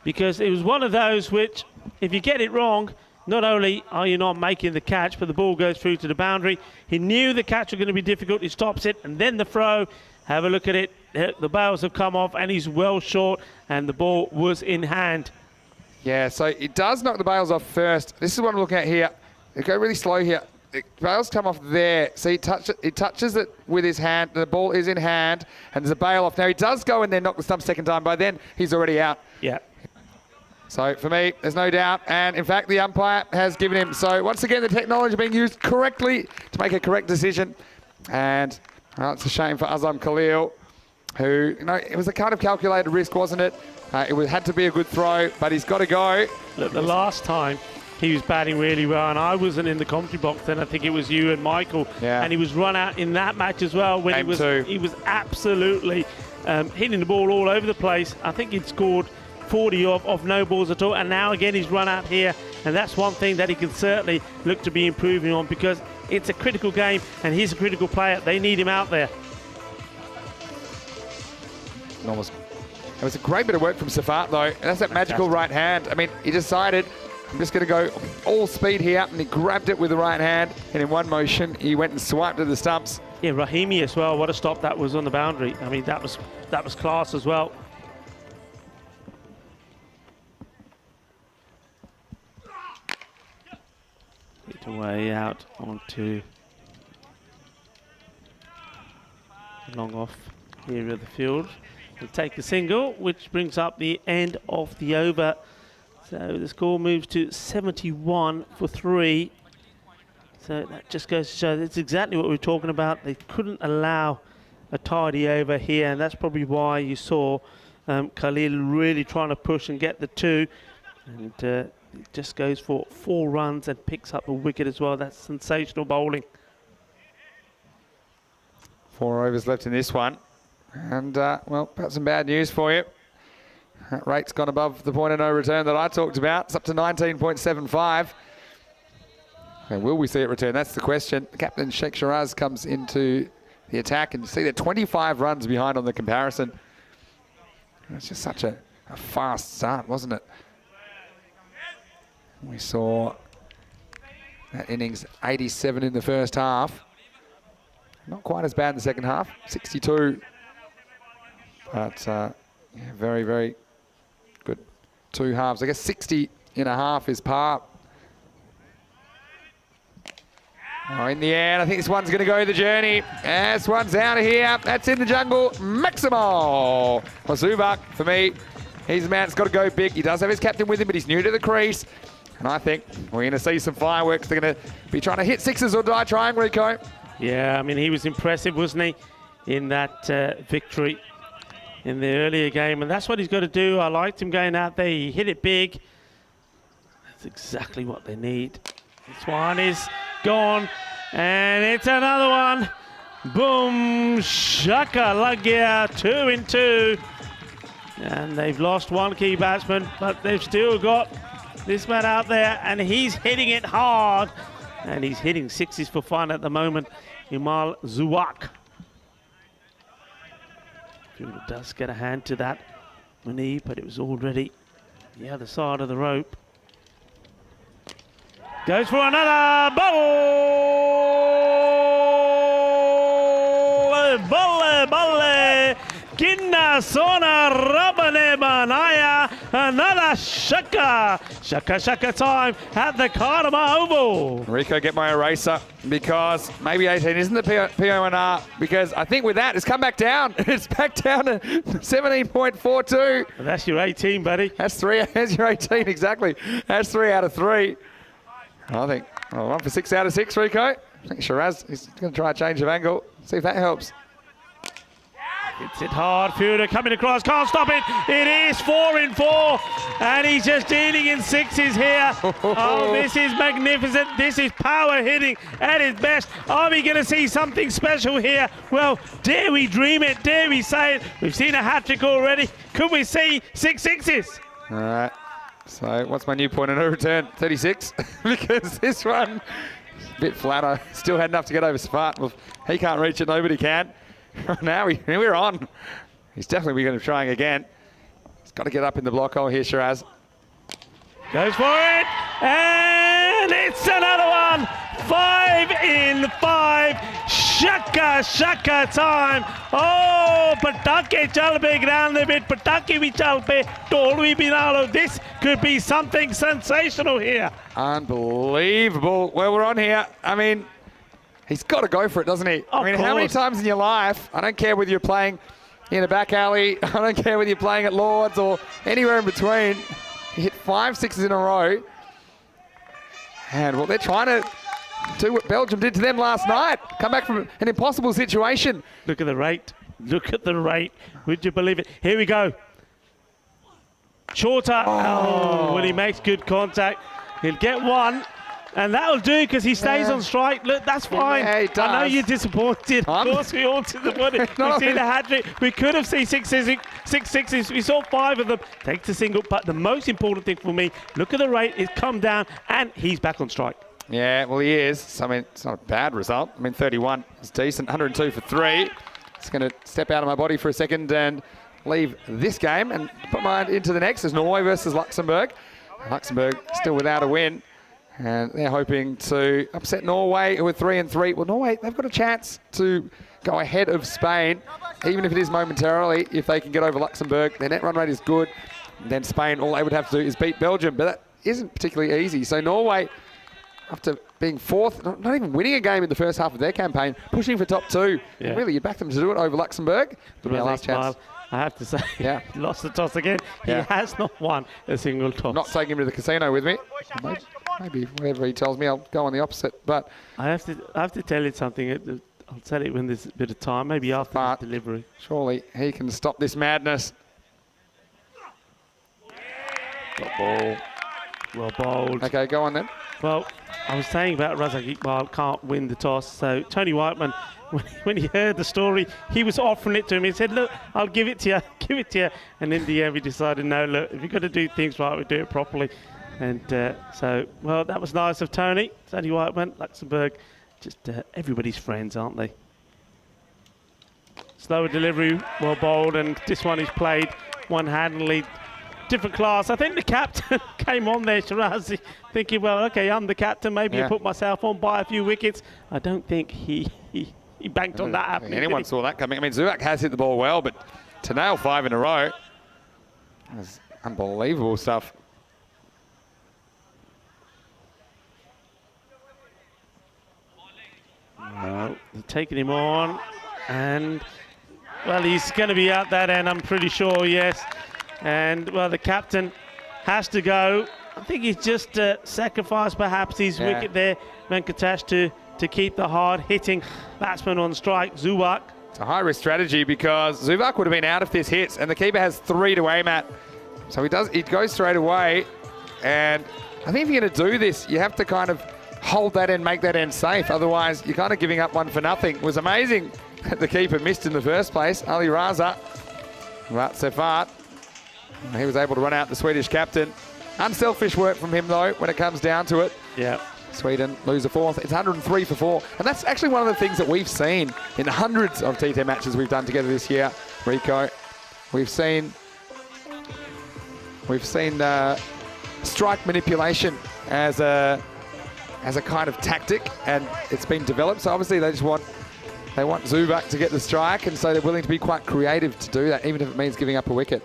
because it was one of those which, if you get it wrong, not only are you not making the catch, but the ball goes through to the boundary. He knew the catch was going to be difficult. He stops it, and then the throw. Have a look at it. The bails have come off, and he's well short, and the ball was in hand. Yeah, so it does knock the bails off first. This is what I'm looking at here. They go really slow here. The bails come off there. See, he touches it with his hand. The ball is in hand, and there's a bail off. Now, he does go in there, knock the stump second time. By then, he's already out. Yeah. So, for me, there's no doubt. And, in fact, the umpire has given him. So, once again, the technology being used correctly to make a correct decision. And, well, it's a shame for Azam Khalil, who, you know, it was a kind of calculated risk, wasn't it? It had to be a good throw, but he's got to go. Look, the last time he was batting really well, and I wasn't in the commentary box then. I think it was you and Michael, and he was run out in that match as well. When he was absolutely hitting the ball all over the place. I think he'd scored 40 of no balls at all, and now again he's run out here, and that's one thing that he can certainly look to be improving on, because it's a critical game, and he's a critical player. They need him out there. Almost. It was a great bit of work from Safat, though. And that's that magical right hand. I mean, he decided, I'm just going to go all speed here, and he grabbed it with the right hand, and in one motion, he went and swiped at the stumps. Yeah, Rahimi as well. What a stop that was on the boundary. I mean, that was class as well. Hit away out onto the long off area of the field. He'll take the single, which brings up the end of the over. So the score moves to 71 for 3. So that just goes to show that's exactly what we were talking about. They couldn't allow a tidy over here, and that's probably why you saw Khalil really trying to push and get the 2. And it just goes for 4 runs and picks up a wicket as well. That's sensational bowling. 4 overs left in this one. And, well, perhaps some bad news for you. That rate's gone above the point of no return that I talked about. It's up to 19.75. And will we see it return? That's the question. Captain Sheikh Shiraz comes into the attack, and you see they're 25 runs behind on the comparison. It's just such a fast start, wasn't it? We saw that innings 87 in the first half. Not quite as bad in the second half, 62. But yeah, very, very good 2 halves. I guess 60 in a half is par. Oh, in the end, I think this one's going to go the journey. This one's out of here. That's in the jungle. Maximo. Well, Zubak, for me, he's the man that's got to go big. He does have his captain with him, but he's new to the crease. And I think we're going to see some fireworks. They're going to be trying to hit 6s or die trying, Rico. Yeah, I mean, he was impressive, wasn't he, in that victory in the earlier game. And that's what he's got to do. I liked him going out there. He hit it big. That's exactly what they need. This one is gone, and it's another one. Boom, shaka lagia, 2 in 2. And they've lost 1 key batsman, but they've still got this man out there, and he's hitting it hard. And he's hitting 6s for fun at the moment, Imal Zuwak. Fielder does get a hand to that knee, but it was already the other side of the rope. Goes for another ball. Kinna Sona Rabane Banaya. Another shaka time at the Karma Oval. Rico, get my eraser, because maybe 18 isn't the PONR, because I think with that it's come back down. It's back down to 17.42. Well, that's your 18, buddy. That's 3. That's your 18, exactly. That's 3 out of 3. I think 1 for 6 out of 6, Rico. I think Shiraz is going to try a change of angle. See if that helps. Hits it hard, Fielder coming across, can't stop it. It is 4 in 4, and he's just dealing in 6s here. Oh, this is magnificent. This is power hitting at its best. Are we going to see something special here? Well, dare we dream it? Dare we say it? We've seen a hat-trick already. Could we see 6 6s? All right. So what's my new point of no return? 36, because this one a bit flatter. Still had enough to get over Spartan. Well, he can't reach it, nobody can. Now we're on. He's definitely going to be trying again. He's got to get up in the block hole here, Shiraz. Goes for it, and it's another one. 5 in 5. Shaka time. Oh, patake chal pe ground de bit. Patake vi chal pe. Tol vi binalo. This could be something sensational here. Unbelievable. Well, we're on here. I mean, he's got to go for it, doesn't he? Of I mean, how many times in your life, I don't care whether you're playing in a back alley, I don't care whether you're playing at Lord's or anywhere in between, you hit 5 6s in a row. And, well, they're trying to do what Belgium did to them last night. Come back from an impossible situation. Look at the rate. Look at the rate. Would you believe it? Here we go. Shorter. Oh, well, he makes good contact. He'll get 1. And that'll do, because he stays on strike. Look, that's fine. Yeah, he does. I know you're disappointed. Of course, we all disappointed. We've seen the hat-trick. We could have seen 6 6s. We saw 5 of them. Takes the single. But the most important thing for me, look at the rate. It's come down, and he's back on strike. Yeah, well, he is. So, I mean, it's not a bad result. I mean, 31 is decent. 102 for 3. Just going to step out of my body for a second and leave this game and put mine into the next. There's Norway versus Luxembourg. Luxembourg still without a win. And they're hoping to upset Norway, who are 3 and 3. Well, Norway, they've got a chance to go ahead of Spain, even if it is momentarily, if they can get over Luxembourg. Their net run rate is good. And then Spain, all they would have to do is beat Belgium. But that isn't particularly easy. So Norway, after being 4th, not even winning a game in the first half of their campaign, pushing for top 2. Yeah. Really, you back them to do it over Luxembourg. But our last chance. I have to say, Yeah. he lost the toss again. Yeah. He has not won a single toss. Not taking him to the casino with me. Maybe whatever he tells me, I'll go on the opposite. But I have to tell you something. I'll tell it when there's a bit of time, maybe after the delivery. Surely he can stop this madness. Got ball. Well bowled. Okay, go on then. Well, I was saying about Razak Iqbal can't win the toss. So Tony Whiteman, when he heard the story, he was offering it to him. He said, look, I'll give it to you, give it to you. And in the end, we decided, no, look, if you've got to do things right, we do it properly. And well, that was nice of Tony. Tony Whiteman, Luxembourg, just everybody's friends, aren't they? Slower delivery, well bowled, and this one is played one-handedly. Different class. I think the captain came on there, Shirazi, thinking, well, okay, I'm the captain. Maybe I put myself on by a few wickets. I don't think he banked on that happening. Anyone saw that coming. I mean, Zubak has hit the ball well, but to nail 5 in a row, that's unbelievable stuff. No, they're taking him on, and well, he's going to be out that end, I'm pretty sure, yes. And well, the captain has to go. I think he's just sacrificed perhaps his wicket there, Venkatesh, to keep the hard-hitting batsman on strike, Zubak. It's a high-risk strategy because Zubak would have been out if this hits, and the keeper has 3 to aim at. So he goes straight away, and I think if you're going to do this, you have to kind of hold that end, make that end safe. Otherwise, you're kind of giving up one for nothing. It was amazing that the keeper missed in the first place, Ali Raza. But Sefat, he was able to run out the Swedish captain. Unselfish work from him, though, when it comes down to it. Yeah. Sweden lose a 4th. It's 103 for 4. And that's actually one of the things that we've seen in hundreds of T10 matches we've done together this year, Rico. We've seen strike manipulation as a kind of tactic, and it's been developed. So obviously they want Zubak to get the strike, and so they're willing to be quite creative to do that, even if it means giving up a wicket.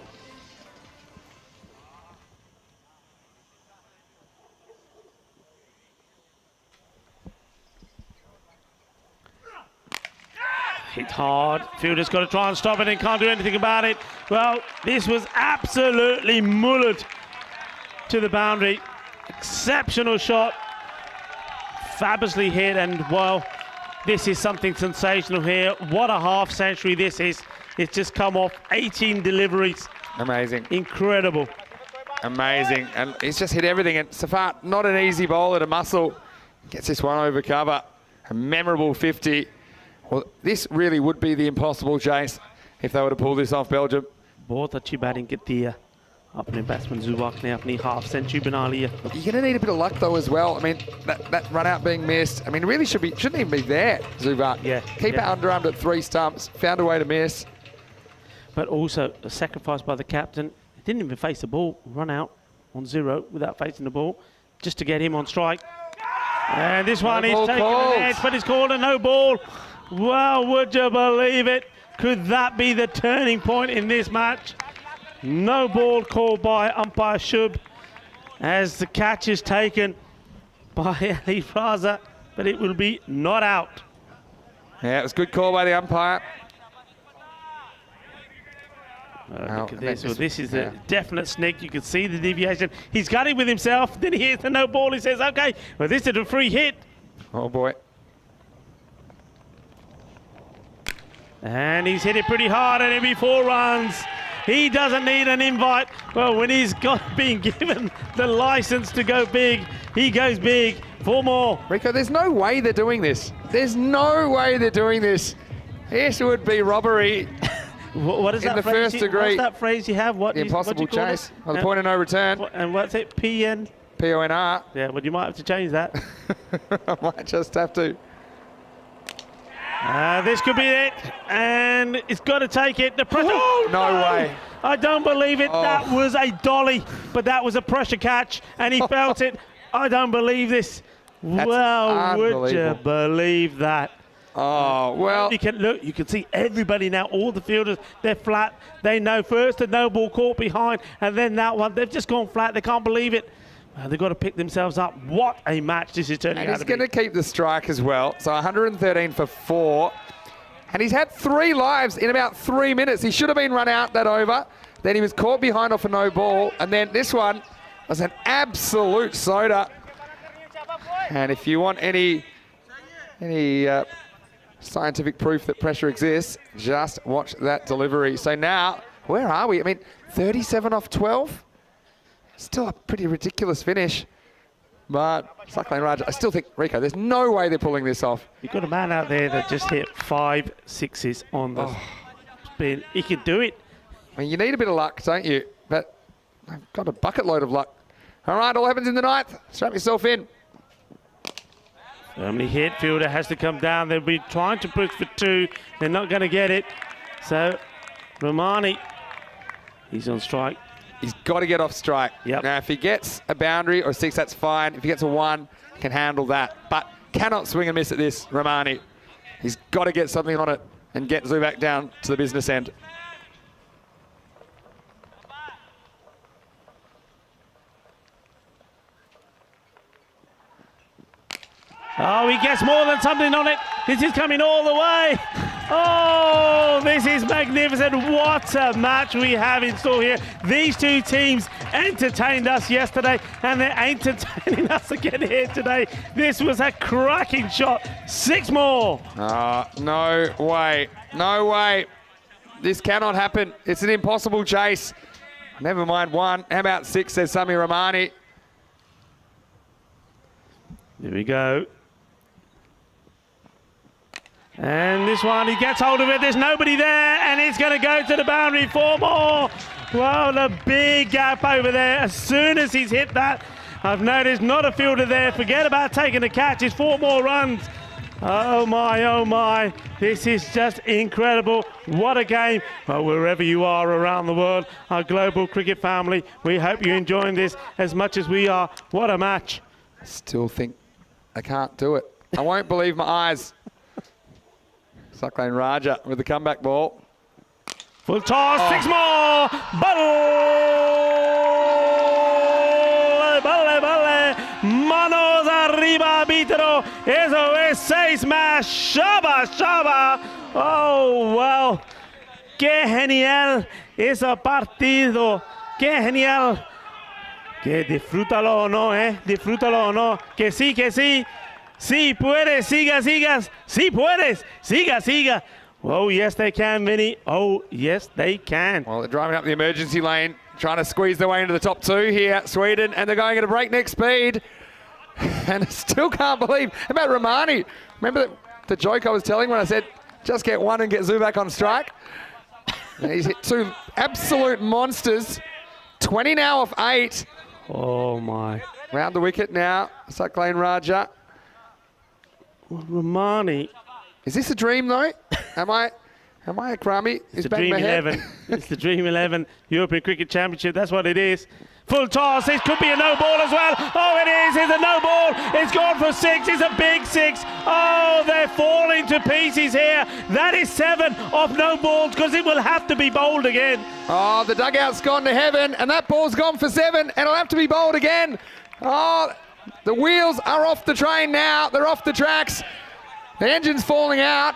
Hit hard. Fielder's got to try and stop it and can't do anything about it. Well, this was absolutely mullered to the boundary. Exceptional shot. Fabulously hit, and well, this is something sensational here. What a half century this is. It's just come off 18 deliveries. Amazing. Incredible. Amazing. And he's just hit everything. And Safat, not an easy bowler to muscle. Gets this one over cover. A memorable 50. Well, this really would be the impossible chase if they were to pull this off, Belgium. बहुत अच्छी batting की है अपने batsman जुबाक ने अपनी half century बना ली है. You're going to need a bit of luck, though, as well. I mean, that run out being missed, I mean, really shouldn't even be there, Zubak. Yeah. Keep it underarmed at 3 stumps, found a way to miss. But also a sacrifice by the captain. He didn't even face the ball, run out on 0 without facing the ball, just to get him on strike. And this one is taking an edge, but it's called a no ball. Well, would you believe it? Could that be the turning point in this match? No ball called by umpire Shub as the catch is taken by Ali Raza, but it will be not out. Yeah, it was a good call by the umpire. Look at this. Well, this is a definite sneak. You can see the deviation. He's got it with himself. Then he hears the no ball. He says, okay, well, this is a free hit. Oh, boy. And he's hit it pretty hard, and it'll be 4 runs. He doesn't need an invite. Well, when he's been given the license to go big, he goes big. 4 more. Rico, there's no way they're doing this. There's no way they're doing this. This would be robbery. What is in that the phrase? first degree. What's that phrase you have? The impossible chase. Well, the point of no return. And what's it? PN? PONR. Yeah, well, you might have to change that. I might just have to. This could be it, and it's got to take it. The pressure. Oh, no way. I don't believe it. That was a dolly, but that was a pressure catch, and he felt it. I don't believe this. That's well, would you believe that? Oh, well. You can see everybody now, all the fielders, they're flat. They know first the no ball caught behind, and then that one, they've just gone flat. They can't believe it. They've got to pick themselves up. What a match this is turning out to be. He's going to keep the strike as well. So 113 for 4. And he's had 3 lives in about 3 minutes. He should have been run out that over. Then he was caught behind off a no ball. And then this one was an absolute soda. And if you want any scientific proof that pressure exists, just watch that delivery. So now, where are we? I mean, 37 off 12? Still a pretty ridiculous finish. But Stockholm Raja, I still think, Rico, there's no way they're pulling this off. You've got a man out there that just hit 5 6s on the spin. He could do it. I mean, you need a bit of luck, don't you? But I've got a bucket load of luck. All right, all happens in the 9th. Strap yourself in. Firmly hit. Fielder has to come down. They'll be trying to push for 2. They're not going to get it. So, Romani, he's on strike. He's got to get off strike. Yep. Now, if he gets a boundary or 6, that's fine. If he gets a 1, can handle that. But cannot swing and miss at this, Romani. He's got to get something on it and get Zubak down to the business end. Oh, he gets more than something on it. This is coming all the way. Oh, this is magnificent. What a match we have in store here. These 2 teams entertained us yesterday, and they're entertaining us again here today. This was a cracking shot. 6 more. No way. No way. This cannot happen. It's an impossible chase. Never mind 1. How about 6, says Sami Romani. There we go. And this one, he gets hold of it. There's nobody there, and it's going to go to the boundary. 4 more. Wow, the big gap over there. As soon as he's hit that, I've noticed not a fielder there. Forget about taking the catch. It's 4 more runs. Oh my, oh my. This is just incredible. What a game. Well, wherever you are around the world, our global cricket family, we hope you're enjoying this as much as we are. What a match. I still think I can't do it. I won't believe my eyes. Stockholm Raja with the comeback ball. Full toss, 6 more. Balle. Manos arriba, arbitro. Eso es 6 más. Shaba. Oh, wow. Qué genial ese partido. Qué genial. Que disfrútalo o no, disfrútalo o no. Que sí. Sí puedes, sigas. Sí puedes, siga. Oh, yes, they can, Vinny. Oh, yes, they can. Well, they're driving up the emergency lane, trying to squeeze their way into the top 2 here, Sweden, and they're going at a breakneck speed. And I still can't believe. How about Romani? Remember the joke I was telling when I said, just get 1 and get Zubak on strike? And he's hit 2 absolute monsters. 20 now off 8. Oh, my. Round the wicket now, Stockholm Raja. Well, Romani. Is this a dream, though? Am I a crummy? It's the Dream 11. It's the Dream 11 European Cricket Championship. That's what it is. Full toss. This could be a no ball as well. Oh, it is. It's a no ball. It's gone for 6. It's a big 6. Oh, they're falling to pieces here. That is 7 off no balls because it will have to be bowled again. Oh, the dugout's gone to heaven, and that ball's gone for 7, and it'll have to be bowled again. Oh, the wheels are off the train now. They're off the tracks. The engine's falling out.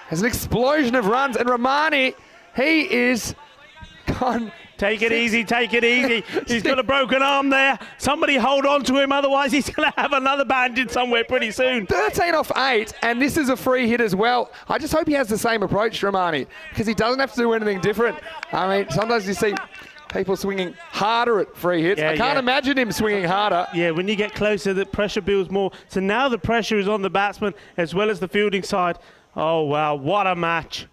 There's an explosion of runs, and Romani, he is gone. Take it easy. He's got a broken arm there. Somebody hold on to him, otherwise he's going to have another bandage somewhere pretty soon. 13 off 8, and this is a free hit as well. I just hope he has the same approach, Romani, because he doesn't have to do anything different. I mean, sometimes you see people swinging harder at free hits. I can't imagine him swinging harder. Yeah, when you get closer, the pressure builds more. So now the pressure is on the batsman as well as the fielding side. Oh, wow, what a match.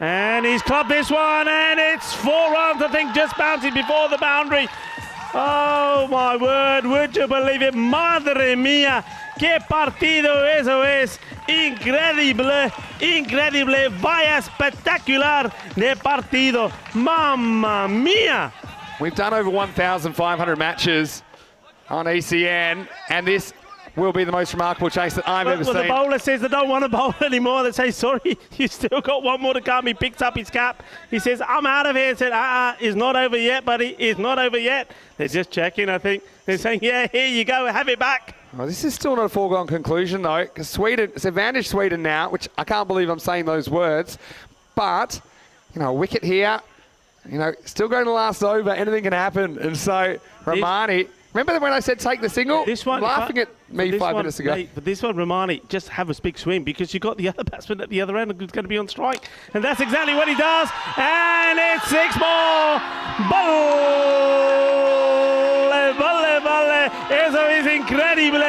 And he's clubbed this one, and it's 4 runs, I think, just bouncing before the boundary. Oh, my word, would you believe it? Madre mía, qué partido eso es. Increíble. Vaya espectacular de partido. Mamma mía. We've done over 1,500 matches on ECN, and this will be the most remarkable chase that I've ever seen. The bowler says they don't want to bowl anymore. They say, sorry, you still got 1 more to come. He picks up his cap. He says, I'm out of here. He said, it's not over yet, buddy. It's not over yet. They're just checking, I think. They're saying, yeah, here you go. Have it back. Well, this is still not a foregone conclusion, though, because Sweden, it's advantage Sweden now, which I can't believe I'm saying those words. But, you know, a wicket here, you know, still going to last over, anything can happen. And so, Romani, remember when I said take the single? This one, laughing at me 5 minutes ago. Mate, but this one, Romani, just have a big swing because you got the other batsman at the other end who's going to be on strike. And that's exactly what he does. And it's 6 more. Balle, balle. Eso es increíble.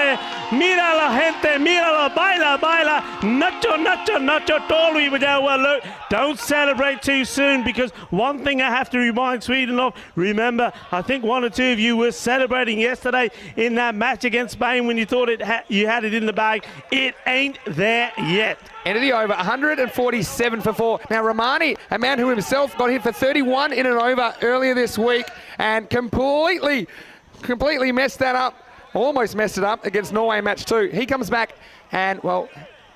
Mira la gente, míralo, baila, baila. Nacho, nacho, nacho. Totally without well, look, don't celebrate too soon because one thing I have to remind Sweden of, remember, I think 1 or 2 of you were celebrating yesterday in that match against Spain when you thought you had it in the bag. It ain't there yet. End of the over, 147 for 4. Now, Romani, a man who himself got hit for 31 in an over earlier this week and completely messed that up, almost messed it up against Norway in match 2. He comes back and, well,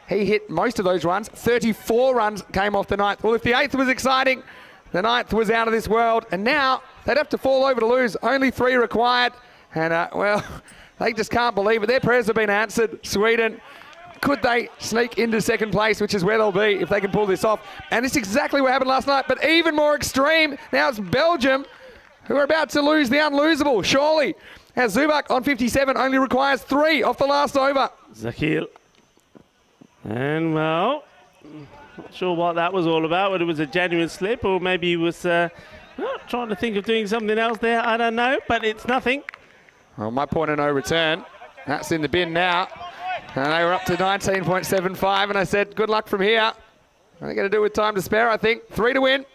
he hit most of those runs. 34 runs came off the 9th. Well, if the 8th was exciting, the 9th was out of this world. And now they'd have to fall over to lose. Only 3 required. And, well, they just can't believe it. Their prayers have been answered. Sweden, could they sneak into second place, which is where they'll be if they can pull this off. And it's exactly what happened last night, but even more extreme. Now it's Belgium who are about to lose the unlosable, surely. As Zubak on 57 only requires 3 off the last over. Zakil. And, well, not sure what that was all about, whether it was a genuine slip or maybe he was trying to think of doing something else there. I don't know, but it's nothing. Well, my point of no return. That's in the bin now. And they were up to 19.75, and I said, good luck from here. They're going to do it with time to spare, I think. 3 to win.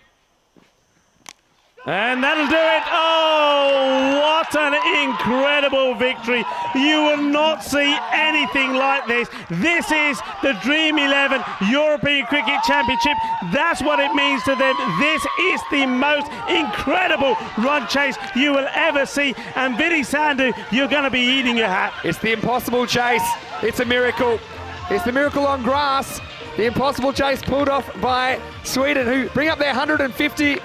And that'll do it. Oh, what an incredible victory. You will not see anything like this. This is the Dream 11 European Cricket Championship. That's what it means to them. This is the most incredible run chase you will ever see. And Vinny Sandhu, you're going to be eating your hat. It's the impossible chase. It's a miracle. It's the miracle on grass. The impossible chase pulled off by Sweden, who bring up their 150.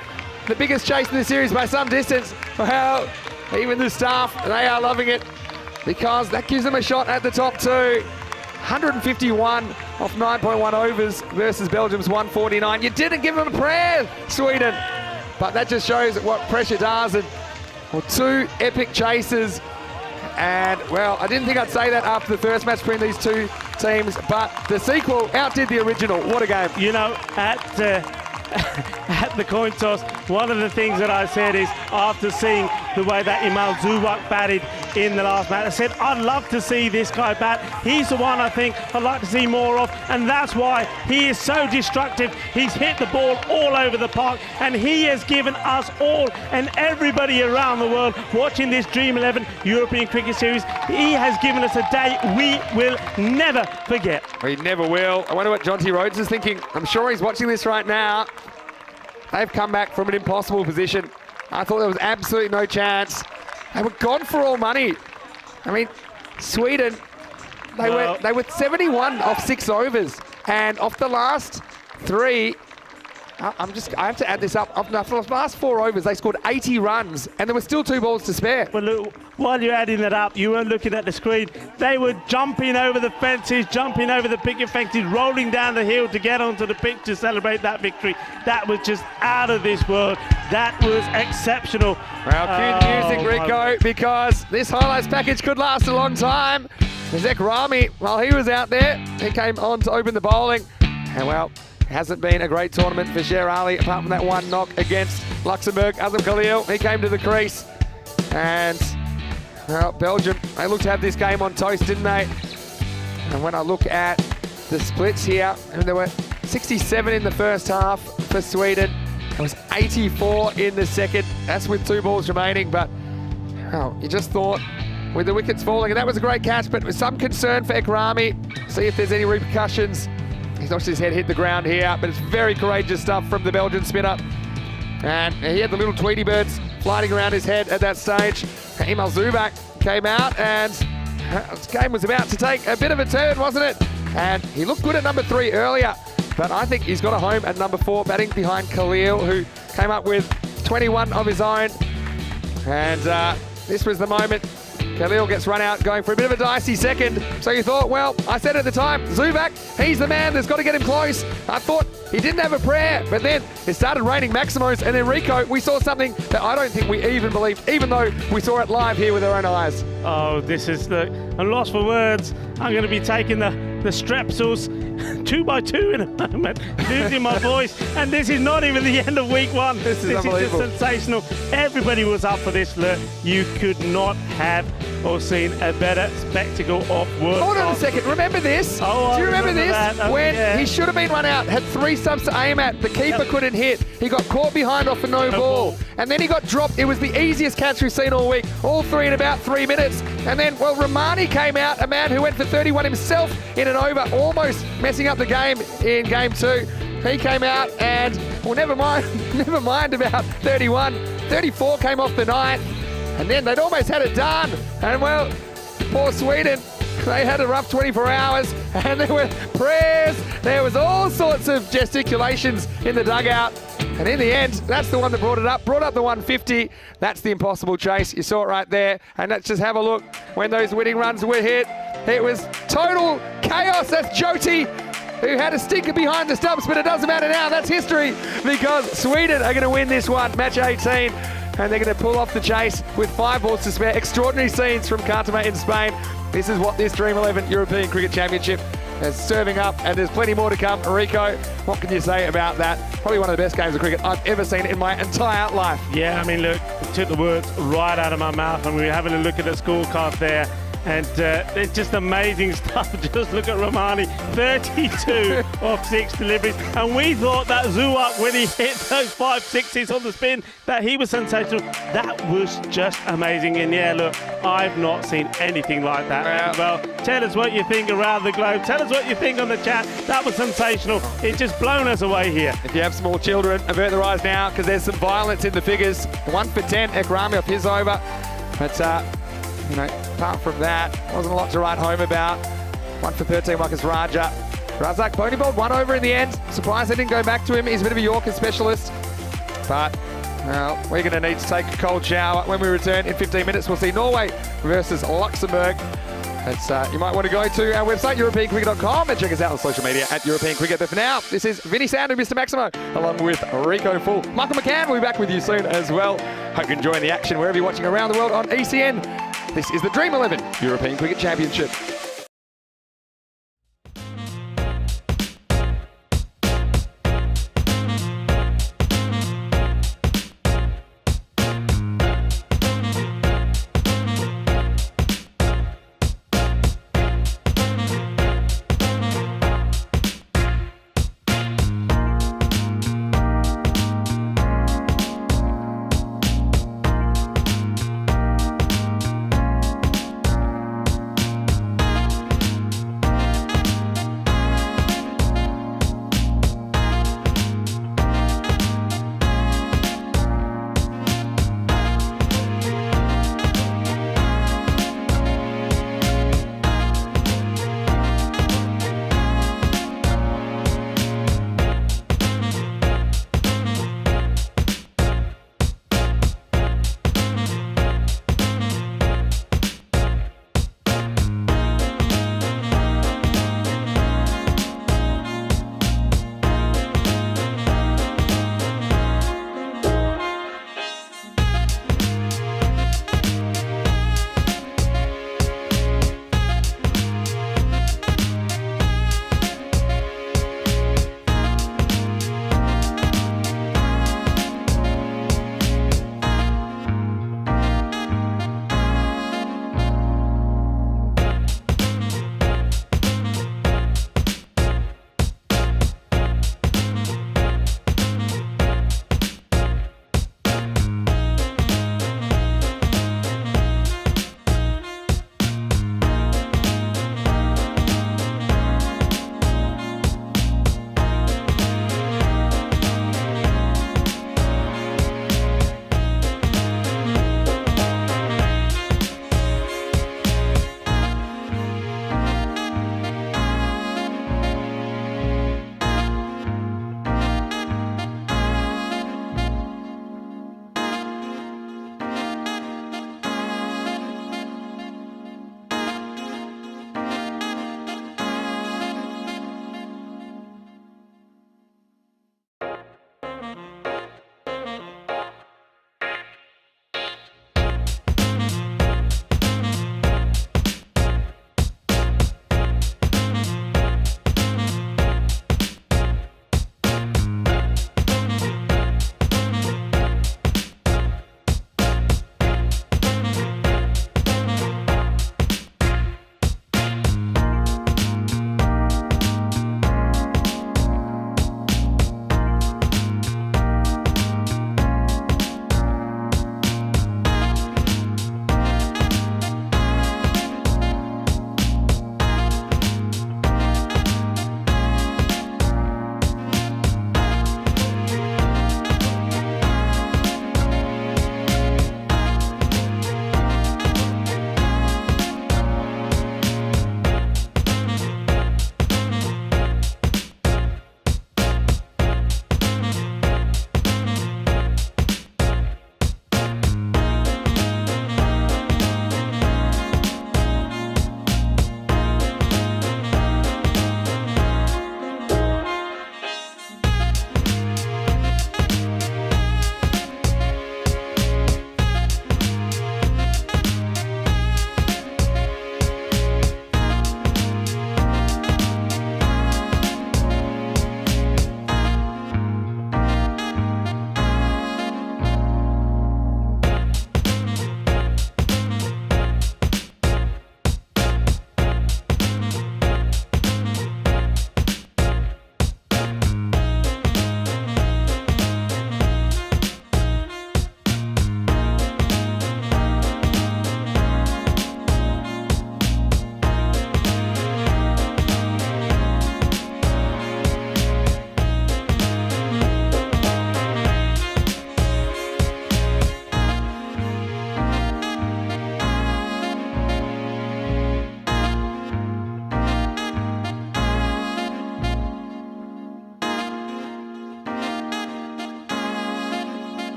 The biggest chase in the series by some distance. Well, even the staff, they are loving it because that gives them a shot at the top 2. 151 off 9.1 overs versus Belgium's 149. You didn't give them a prayer, Sweden. But that just shows what pressure does. And, well, 2 epic chases. And, well, I didn't think I'd say that after the first match between these 2 teams, but the sequel outdid the original. What a game. You know, at the coin toss, one of the things that I said is, after seeing the way that Imal Zubak batted in the last match, I said, I'd love to see this guy bat. He's the one I think I'd like to see more of, and that's why he is so destructive. He's hit the ball all over the park, and he has given us all and everybody around the world watching this Dream 11 European Cricket Series, he has given us a day we will never forget. We never will. I wonder what Jonty Rhodes is thinking. I'm sure he's watching this right now. They've come back from an impossible position. I thought there was absolutely no chance. They were gone for all money. I mean, Sweden, they were 71 off 6 overs, and off the last 3, I have to add this up. For the last 4 overs, they scored 80 runs, and there were still 2 balls to spare. But look, while you're adding that up, you weren't looking at the screen. They were jumping over the fences, jumping over the picket fences, rolling down the hill to get onto the pitch to celebrate that victory. That was just out of this world. That was exceptional. Well, cue the music, Rico, because this highlights package could last a long time. Zek Rami, while he was out there, he came on to open the bowling. And, well, hasn't been a great tournament for Sher Ali, apart from that 1 knock against Luxembourg. Azam Khalil, he came to the crease. And, well, Belgium, they looked to have this game on toast, didn't they? And when I look at the splits here, and there were 67 in the first half for Sweden. It was 84 in the second. That's with 2 balls remaining, but, well, you just thought with the wickets falling, and that was a great catch, but with some concern for Ekrami. See if there's any repercussions. He's notched his head, hit the ground here, but it's very courageous stuff from the Belgian spinner. And he had the little Tweety birds flying around his head at that stage. Imal Zubak came out, and this game was about to take a bit of a turn, wasn't it? And he looked good at number 3 earlier, but I think he's got a home at number 4, batting behind Khalil, who came up with 21 of his own. And this was the moment Khalil gets run out, going for a bit of a dicey second. So you thought, well, I said at the time, Zubak, he's the man that's got to get him close. I thought he didn't have a prayer, but then it started raining Maximos, and then Rico, we saw something that I don't think we even believed, even though we saw it live here with our own eyes. Oh, this is I'm lost for words. I'm going to be taking the Strepsils 2 by 2 in a moment, losing my voice, and this is not even the end of week 1. This is unbelievable. Just sensational. Everybody was up for this. You could not have or seen a better spectacle of work. Hold on a second, remember this? Oh, do you remember this? that? When he should have been run out, had 3 subs to aim at, the keeper couldn't hit. He got caught behind off a no ball. And then he got dropped. It was the easiest catch we've seen all week. All 3 in about 3 minutes. And then, well, Romani came out, a man who went for 31 himself in an over, almost messing up the game in game 2. He came out and, well, never mind about 31. 34 came off the night. And then they'd almost had it done. And, well, poor Sweden, they had a rough 24 hours. And there were prayers. There was all sorts of gesticulations in the dugout. And in the end, that's the one that brought up the 150. That's the impossible chase. You saw it right there. And let's just have a look when those winning runs were hit. It was total chaos. That's Joti, who had a stinker behind the stumps, but it doesn't matter now. That's history because Sweden are going to win this one, match 18. And they're going to pull off the chase with 5 balls to spare. Extraordinary scenes from Cartama in Spain. This is what this Dream 11 European Cricket Championship is serving up, and there's plenty more to come. Rico, what can you say about that? Probably one of the best games of cricket I've ever seen in my entire life. Yeah, I mean, look, it took the words right out of my mouth, and we were having a look at the scorecard there. And it's just amazing stuff. Just look at Romani, 32 of 6 deliveries. And we thought that Zuak, when he hit those 5 sixes on the spin, that he was sensational. That was just amazing. And yeah, look, I've not seen anything like that. Yeah. Well, tell us what you think around the globe. Tell us what you think on the chat. That was sensational. It's just blown us away here. If you have small children, avert their eyes now because there's some violence in the figures. 1 for 10, Ekrami off his over. But you know, apart from that, wasn't a lot to write home about. 1 for 13, Marcus Raja. Razak pony bowled 1 over in the end. Surprised they didn't go back to him. He's a bit of a Yorker specialist. But we're going to need to take a cold shower. When we return in 15 minutes, we'll see Norway versus Luxembourg. You might want to go to our website, EuropeanCricket.com, and check us out on social media at European Cricket. But for now, this is Vinny Sandu, Mr. Maximo, along with Rico Full. Michael McCann will be back with you soon as well. Hope you're enjoying the action wherever you're watching around the world on ECN. This is the Dream 11 European Cricket Championship.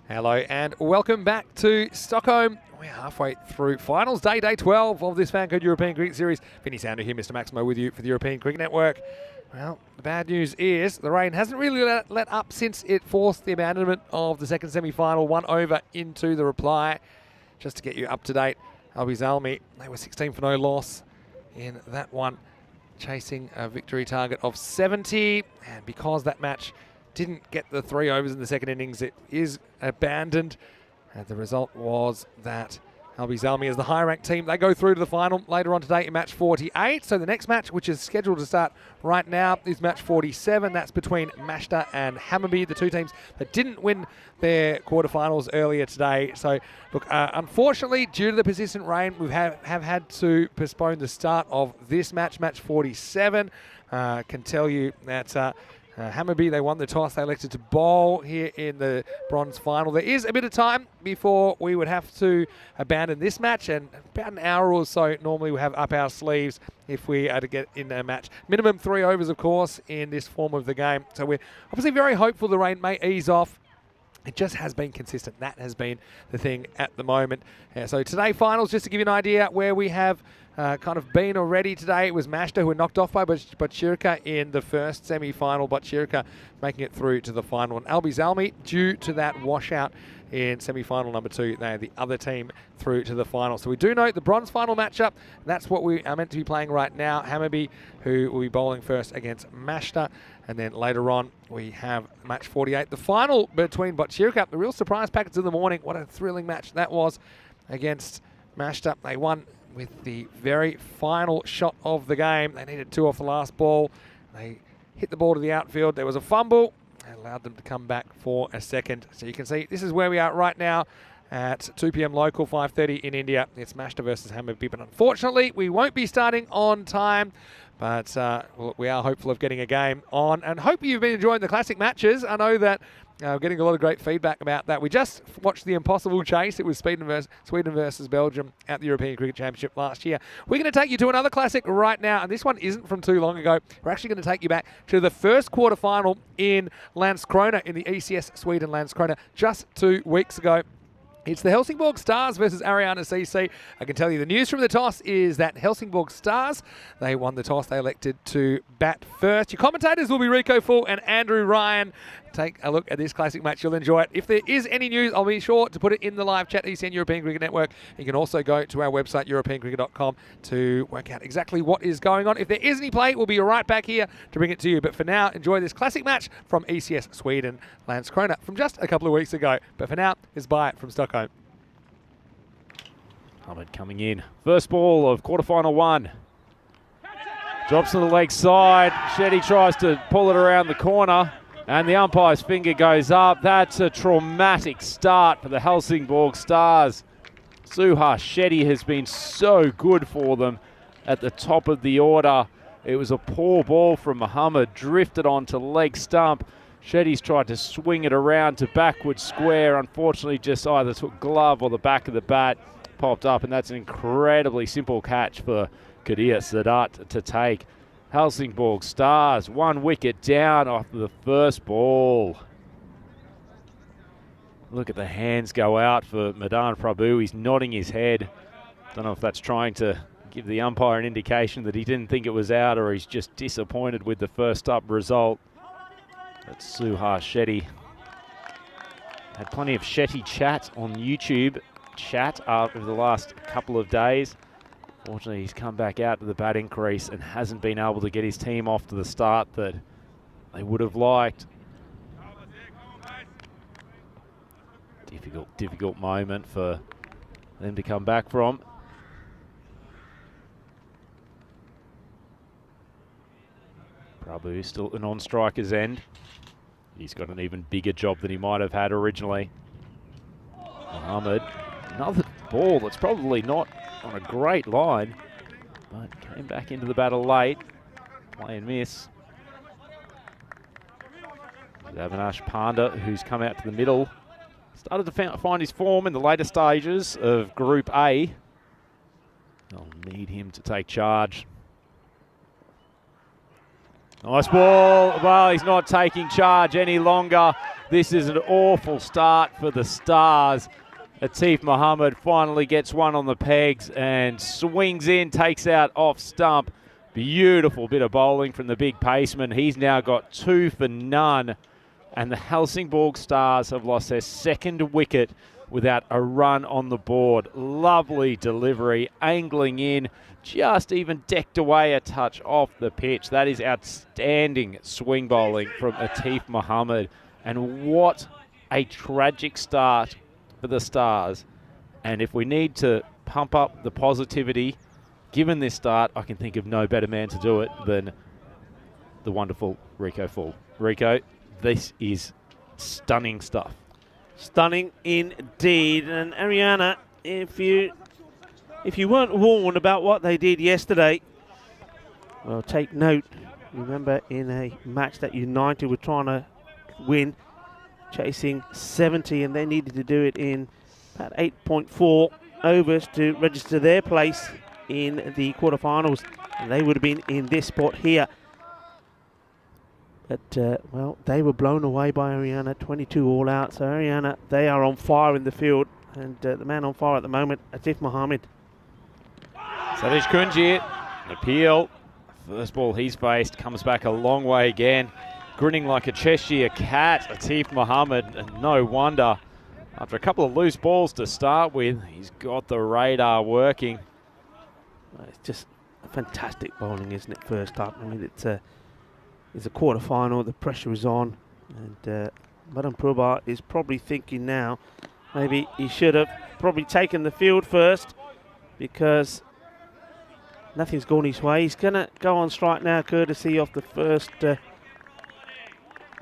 Hello and welcome back to Stockholm. We're halfway through finals day, day 12 of this FanCode European Cricket Series. Vinny Sounder here, Mr. Maximo with you for the European Cricket Network. Well, the bad news is the rain hasn't really let up since it forced the abandonment of the second semi-final, 1 over into the reply. Just to get you up to date, Albi Zalmi, they were 16 for no loss in that one, chasing a victory target of 70. And because that match didn't get the 3 overs in the second innings, it is abandoned. And the result was that Albi Zalmi is the high-ranked team. They go through to the final later on today in match 48. So the next match, which is scheduled to start right now, is match 47. That's between Mashta and Hammarby, the two teams that didn't win their quarterfinals earlier today. So, look, unfortunately, due to the persistent rain, we have had to postpone the start of this match, match 47. Can tell you that Hammarby, they won the toss. They elected to bowl here in the bronze final. There is a bit of time before we would have to abandon this match, and about an hour or so normally we have up our sleeves if we are to get in a match. Minimum 3 overs, of course, in this form of the game. So we're obviously very hopeful the rain may ease off. It just has been consistent. That has been the thing at the moment. So today finals, just to give you an idea where we have kind of been already today. It was Mashta who were knocked off by Botchirka in the first semi-final. Botchirka making it through to the final. And Albi Zalmi, due to that washout in semi-final number 2, they are the other team through to the final. So we do know the bronze final matchup. That's what we are meant to be playing right now. Hammarby, who will be bowling first against Mashta. And then later on, we have match 48, the final between Botchirka. The real surprise packets of the morning. What a thrilling match that was against Mashta. They won with the very final shot of the game. They needed 2 off the last ball. They hit the ball to the outfield. There was a fumble. It allowed them to come back for a second. So you can see this is where we are right now at 2 p.m. local, 5:30 in India. It's Mashta versus Hammarby. But unfortunately, we won't be starting on time. But we are hopeful of getting a game on, and hope you've been enjoying the classic matches. I know that we're getting a lot of great feedback about that. We just watched the impossible chase. It was Sweden versus Belgium at the European Cricket Championship last year. We're going to take you to another classic right now, and this one isn't from too long ago. We're actually going to take you back to the first quarterfinal in Landskrona, in the ECS Sweden Landskrona, just 2 weeks ago. It's the Helsingborg Stars versus Ariana CC. I can tell you the news from the toss is that Helsingborg Stars, they won the toss. They elected to bat first. Your commentators will be Rico Full and Andrew Ryan. Take a look at this classic match. You'll enjoy it. If there is any news, I'll be sure to put it in the live chat, ECN European Cricket Network. You can also go to our website, europeancricket.com, to work out exactly what is going on. If there is any play, we'll be right back here to bring it to you. But for now, enjoy this classic match from ECS Sweden Landskrona from just a couple of weeks ago. But for now, it's bye from Stockholm. Ahmed coming in. First ball of quarterfinal 1. Drops to the leg side. Shetty tries to pull it around the corner, and the umpire's finger goes up. That's a traumatic start for the Helsingborg Stars. Suhas Shetty has been so good for them at the top of the order. It was a poor ball from Muhammad, drifted onto leg stump. Shetty's tried to swing it around to backward square. Unfortunately, just either took glove or the back of the bat, popped up, and that's an incredibly simple catch for Kadir Sadat to take. Helsingborg Stars 1 wicket down off the first ball. Look at the hands go out for Madan Prabhu. He's nodding his head. Don't know if that's trying to give the umpire an indication that he didn't think it was out, or he's just disappointed with the first up result. That's Suhas Shetty. Had plenty of Shetty chat on YouTube over the last couple of days. Fortunately, he's come back out to the batting crease and hasn't been able to get his team off to the start that they would have liked. Difficult moment for them to come back from. Prabhu still an on-striker's end. He's got an even bigger job than he might have had originally. Muhammad, another ball that's probably not on a great line, but came back into the battle late. Play and miss. Avinash Panda, who's come out to the middle, started to find his form in the later stages of Group A. They'll need him to take charge. Nice ball. Well, he's not taking charge any longer. This is an awful start for the Stars. Atif Mohammed finally gets one on the pegs and swings in, takes out off stump. Beautiful bit of bowling from the big paceman. He's now got 2 for none. And the Helsingborg Stars have lost their second wicket without a run on the board. Lovely delivery, angling in, just even decked away a touch off the pitch. That is outstanding swing bowling from Atif Mohammed. And what a tragic start for the Stars. And if we need to pump up the positivity, given this start, I can think of no better man to do it than the wonderful Rico Full. Rico, this is stunning stuff. Stunning indeed. And Ariana, if you weren't warned about what they did yesterday, well, take note. Remember, in a match that United were trying to win, chasing 70, and they needed to do it in about 8.4 overs to register their place in the quarterfinals, and they would have been in this spot here. But, well, they were blown away by Ariana, 22 all out. So Ariana, they are on fire in the field, and the man on fire at the moment, Atif Mohammed. Satish Kunjit, appeal. First ball he's faced, comes back a long way again. Grinning like a Cheshire cat, Atif Mohammed, and no wonder. After a couple of loose balls to start with, he's got the radar working. It's just fantastic bowling, isn't it, first up? I mean, it's a quarter-final, the pressure is on, and Madan Prabha is probably thinking now maybe he should have probably taken the field first, because nothing's gone his way. He's going to go on strike now, courtesy of the first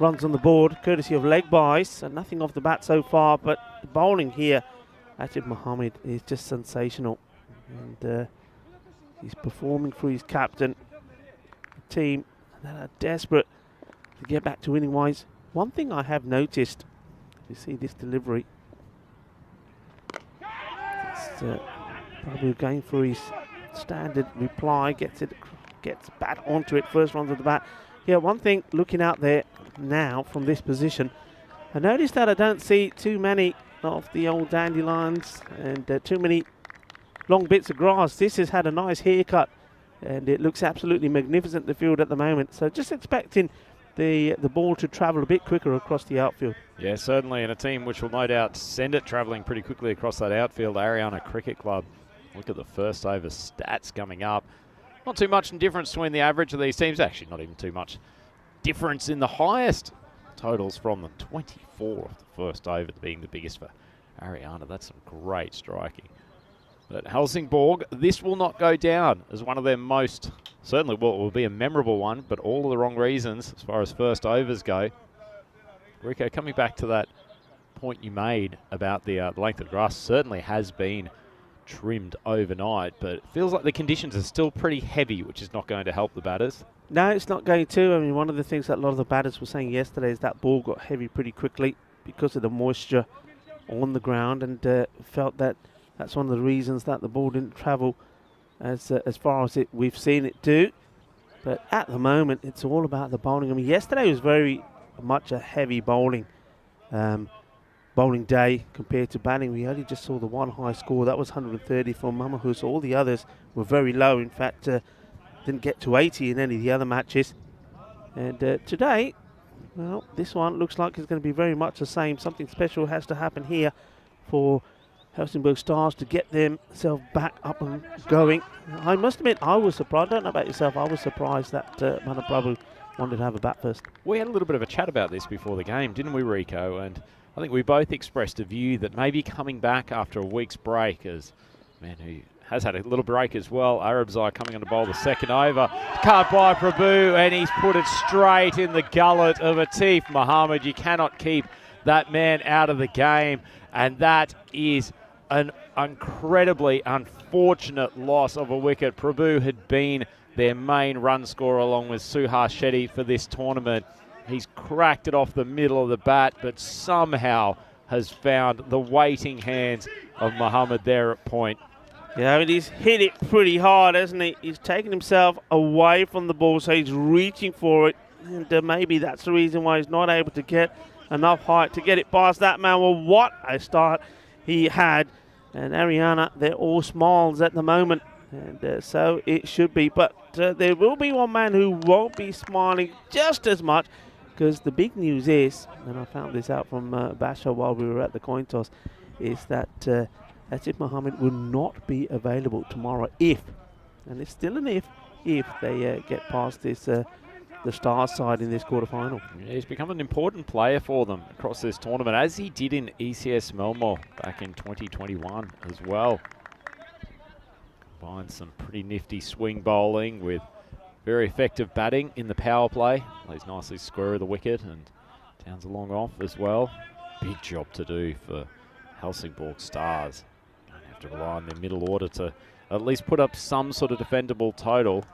runs on the board, courtesy of leg buys, and nothing off the bat so far, but the bowling here, Atif Mohammed, is just sensational, and he's performing for his captain. The team that are desperate to get back to winning wise. One thing I have noticed, you see this delivery, it's probably going for his standard reply, gets bat onto it, first runs of the bat. Yeah, one thing looking out there now from this position, I noticed that I don't see too many of the old dandelions and too many long bits of grass. This has had a nice haircut, and it looks absolutely magnificent, the field at the moment. So just expecting the ball to travel a bit quicker across the outfield. Yeah, certainly, and a team which will no doubt send it travelling pretty quickly across that outfield, Ariana Cricket Club. Look at the first over stats coming up. Not too much in difference between the average of these teams. Actually, not even too much difference in the highest totals from them. 24 of the first over being the biggest for Ariana. That's some great striking. But Helsingborg, this will not go down as one of their most, certainly will be a memorable one, but all of the wrong reasons as far as first overs go. Rico, coming back to that point you made about the length of the grass, certainly has been trimmed overnight, but it feels like the conditions are still pretty heavy, which is not going to help the batters. No, it's not going to. I mean, one of the things that a lot of the batters were saying yesterday is that ball got heavy pretty quickly because of the moisture on the ground, and felt that that's one of the reasons that the ball didn't travel as far as we've seen it do. But at the moment, it's all about the bowling. I mean, yesterday was very much a heavy bowling day compared to batting. We only just saw the one high score. That was 130 from Mamahus. All the others were very low. In fact, didn't get to 80 in any of the other matches. And today, well, this one looks like it's going to be very much the same. Something special has to happen here for Helsingborg Stars to get themselves back up and going. I must admit, I was surprised. I don't know about yourself. I was surprised that Madan Prabha wanted to have a bat first. We had a little bit of a chat about this before the game, didn't we, Rico? And I think we both expressed a view that maybe coming back after a week's break, as man who has had a little break as well, Arabzai coming on to bowl the second over. Cut by Prabhu, and he's put it straight in the gullet of Atif Mohammed. You cannot keep that man out of the game, and that is an incredibly unfortunate loss of a wicket. Prabhu had been their main run scorer along with Suhas Shetty for this tournament. He's cracked it off the middle of the bat, but somehow has found the waiting hands of Mohammed there at point. Yeah, I mean, he's hit it pretty hard, hasn't he? He's taken himself away from the ball, so he's reaching for it. And maybe that's the reason why he's not able to get enough height to get it past that man. Well, what a start he had. And Ariana, they're all smiles at the moment. And so it should be. But there will be one man who won't be smiling just as much, because the big news is, and I found this out from Basha while we were at the coin toss, is that Atif Mohammed will not be available tomorrow if, and it's still an if they get past this the Stars side in this quarterfinal. Yeah, he's become an important player for them across this tournament, as he did in ECS Melmore back in 2021 as well. Combines some pretty nifty swing bowling with very effective batting in the power play. Plays nicely square of the wicket and downs along off as well. Big job to do for Helsingborg Stars. Don't have to rely on their middle order to at least put up some sort of defendable total.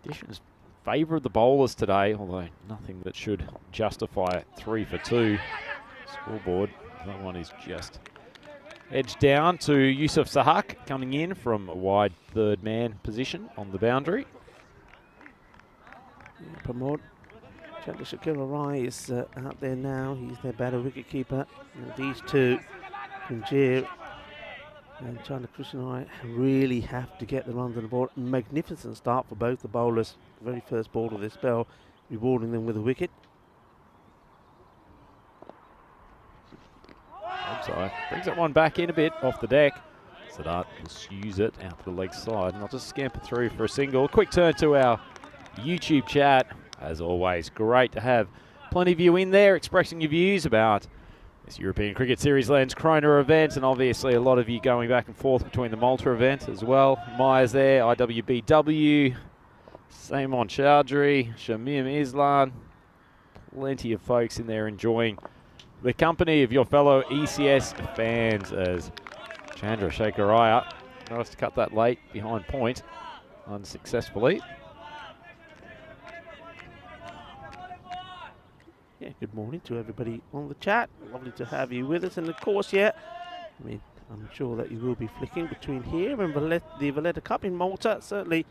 Conditions favour the bowlers today, although nothing that should justify 3 for 2. Scoreboard, that one is just edged down to Yusuf Sahak coming in from a wide third man position on the boundary. Yeah, Pramod Chandrasekhar Rai is out there now. He's their better wicket keeper. And these two, Kunjir and Chanda Krishnai, really have to get the runs on the board. Magnificent start for both the bowlers. The very first ball of this spell, rewarding them with a wicket. Onside brings that one back in a bit off the deck. Sadat will use it out to the leg side, and I'll just scamper through for a single. Quick turn to our YouTube chat. As always, great to have plenty of you in there expressing your views about this European Cricket Series Lens Krona event, and obviously a lot of you going back and forth between the Malta event as well. Myers there, IWBW, Saimon Chowdhury, Shamim Islan. Plenty of folks in there enjoying the company of your fellow ECS fans, as Chandrasekhar Iyer tries to cut that late behind point unsuccessfully. Yeah, good morning to everybody on the chat. Lovely to have you with us. And of course, yeah, I mean, I'm sure that you will be flicking between here and the Valletta Cup in Malta. Certainly,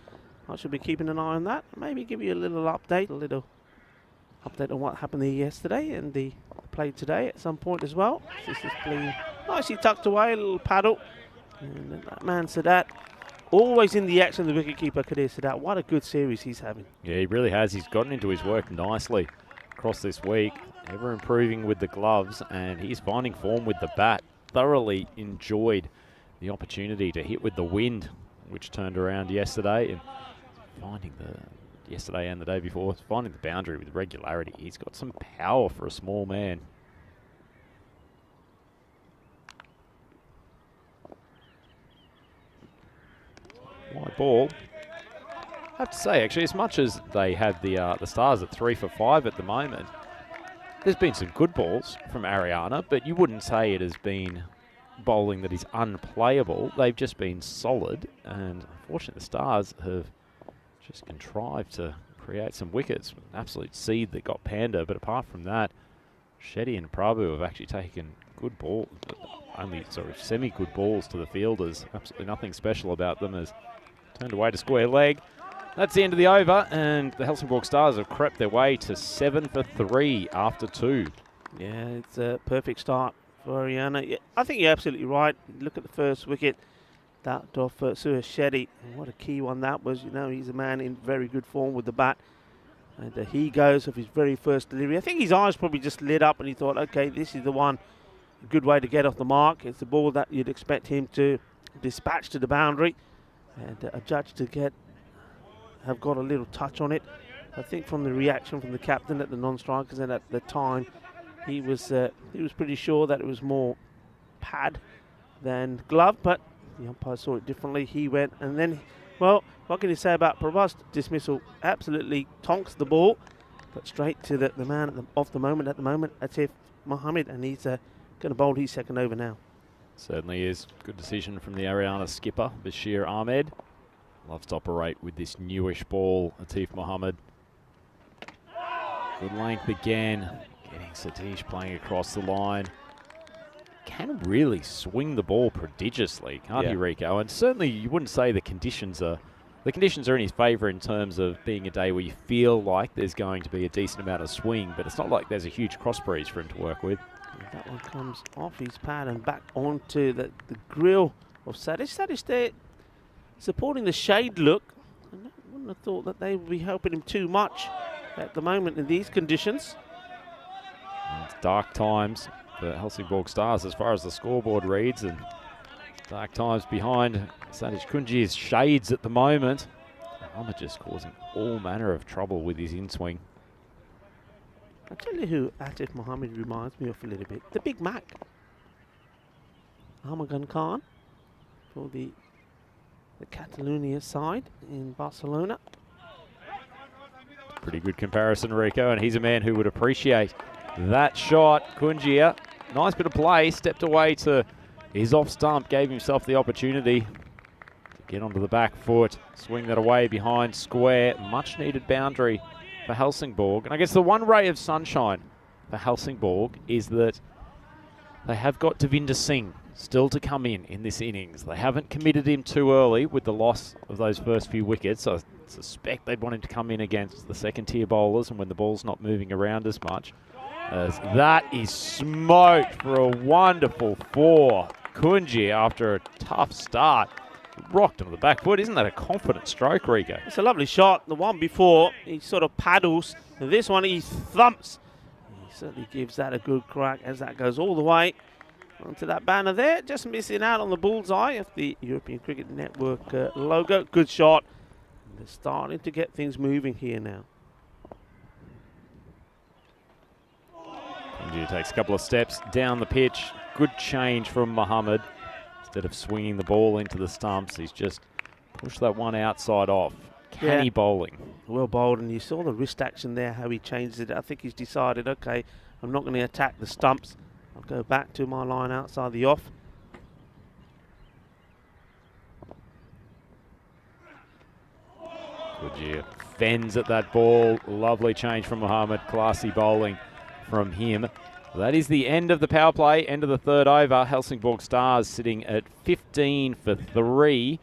I should be keeping an eye on that. Maybe give you a little update on what happened there yesterday and the play today at some point as well. This is playing nicely tucked away, a little paddle. And that man Sadat, always in the action, the wicketkeeper Kadir Sadat. What a good series he's having. Yeah, he really has. He's gotten into his work nicely across this week, ever improving with the gloves, and he's finding form with the bat. Thoroughly enjoyed the opportunity to hit with the wind, which turned around yesterday, and finding yesterday and the day before, finding the boundary with regularity. He's got some power for a small man. Wide ball. I have to say, actually, as much as they have the Stars at 3 for 5 at the moment, there's been some good balls from Ariana, but you wouldn't say it has been bowling that is unplayable. They've just been solid, and unfortunately the Stars have just contrived to create some wickets. Absolute seed that got Panda, but apart from that, Shetty and Prabhu have actually taken good balls, only sort of semi-good balls to the fielders. Absolutely nothing special about them, as turned away to square leg. That's the end of the over, and the Helsingborg Stars have crept their way to 7 for 3 after 2. Yeah, it's a perfect start for Ariana. Yeah, I think you're absolutely right. Look at the first wicket, that off Suresh Shetty. What a key one that was. You know, he's a man in very good form with the bat. And he goes off his very first delivery. I think his eyes probably just lit up and he thought, okay, this is the one. A good way to get off the mark. It's the ball that you'd expect him to dispatch to the boundary. And a judge to have got a little touch on it. I think from the reaction from the captain at the non-strikers, and at the time he was pretty sure that it was more pad than glove, but the umpire saw it differently. He went, and then, well, what can you say about Prabhas? Dismissal absolutely tonks the ball, but straight to the man off the moment at the moment, Atif Mohammed, and he's going to bowl his second over now. Certainly is. Good decision from the Ariana skipper, Bashir Ahmed. Loves to operate with this newish ball, Atif Mohammed. Good length again. Getting Satish playing across the line. can really swing the ball prodigiously, can't he, Rico? And certainly you wouldn't say the conditions are in his favour in terms of being a day where you feel like there's going to be a decent amount of swing, but it's not like there's a huge cross breeze for him to work with. And that one comes off his pad and back onto the grill of Sadish. Sadish there supporting the shade look. And I wouldn't have thought that they would be helping him too much at the moment in these conditions. It's dark times for Helsingborg Stars as far as the scoreboard reads, and dark times behind Sadish Kunji's shades at the moment. Muhammad just causing all manner of trouble with his in-swing. I'll tell you who Atif Mohammed reminds me of a little bit. The Big Mac. Ahmagan Khan for the Catalonia side in Barcelona. Pretty good comparison, Rico, and he's a man who would appreciate that shot. Kunjia, nice bit of play, stepped away to his off stump, gave himself the opportunity to get onto the back foot, swing that away behind square. Much needed boundary for Helsingborg. And I guess the one ray of sunshine for Helsingborg is that they have got Devinder Singh still to come in this innings. They haven't committed him too early with the loss of those first few wickets. So I suspect they'd want him to come in against the second tier bowlers and when the ball's not moving around as much. As that is smoked for a wonderful 4. Kunji, after a tough start, rocked onto the back foot. Isn't that a confident stroke, Rico? It's a lovely shot. The one before, he sort of paddles. And this one, he thumps. He certainly gives that a good crack as that goes all the way onto that banner there. Just missing out on the bullseye of the European Cricket Network logo. Good shot. And they're starting to get things moving here now. Kunji takes a couple of steps down the pitch. Good change from Mohammed. Instead of swinging the ball into the stumps, he's just pushed that one outside off. Canny bowling. Well bowled, and you saw the wrist action there, how he changed it. I think he's decided, okay, I'm not going to attack the stumps. I'll go back to my line outside the off. Kunji fends at that ball. Lovely change from Mohammed. Classy bowling from him. That is the end of the power play, end of the third over. Helsingborg Stars sitting at 15 for 3.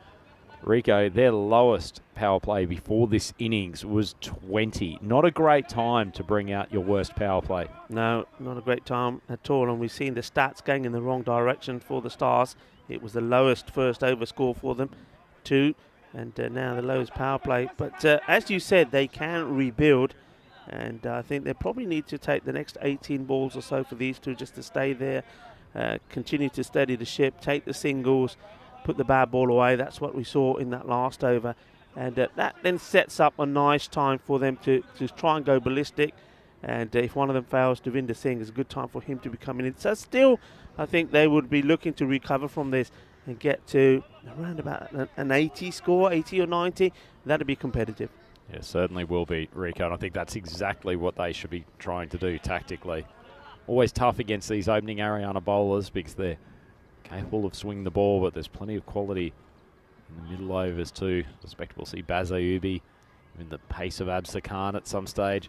Rico, their lowest power play before this innings was 20. Not a great time to bring out your worst power play. No, not a great time at all. And we've seen the stats going in the wrong direction for the Stars. It was the lowest first over score for them, 2. And now the lowest power play. But as you said, they can rebuild. And I think they probably need to take the next 18 balls or so for these two just to stay there, continue to steady the ship, take the singles, put the bad ball away. That's what we saw in that last over. And that then sets up a nice time for them to try and go ballistic. And if one of them fails, Devinder Singh is a good time for him to be coming in. So still, I think they would be looking to recover from this and get to around about an 80 score, 80 or 90. That'd be competitive. Yeah, certainly will be, Rico, and I think that's exactly what they should be trying to do tactically. Always tough against these opening Ariana bowlers because they're capable of swinging the ball, but there's plenty of quality in the middle overs too. I suspect we'll see Baz Ayubi in the pace of Absar Khan at some stage.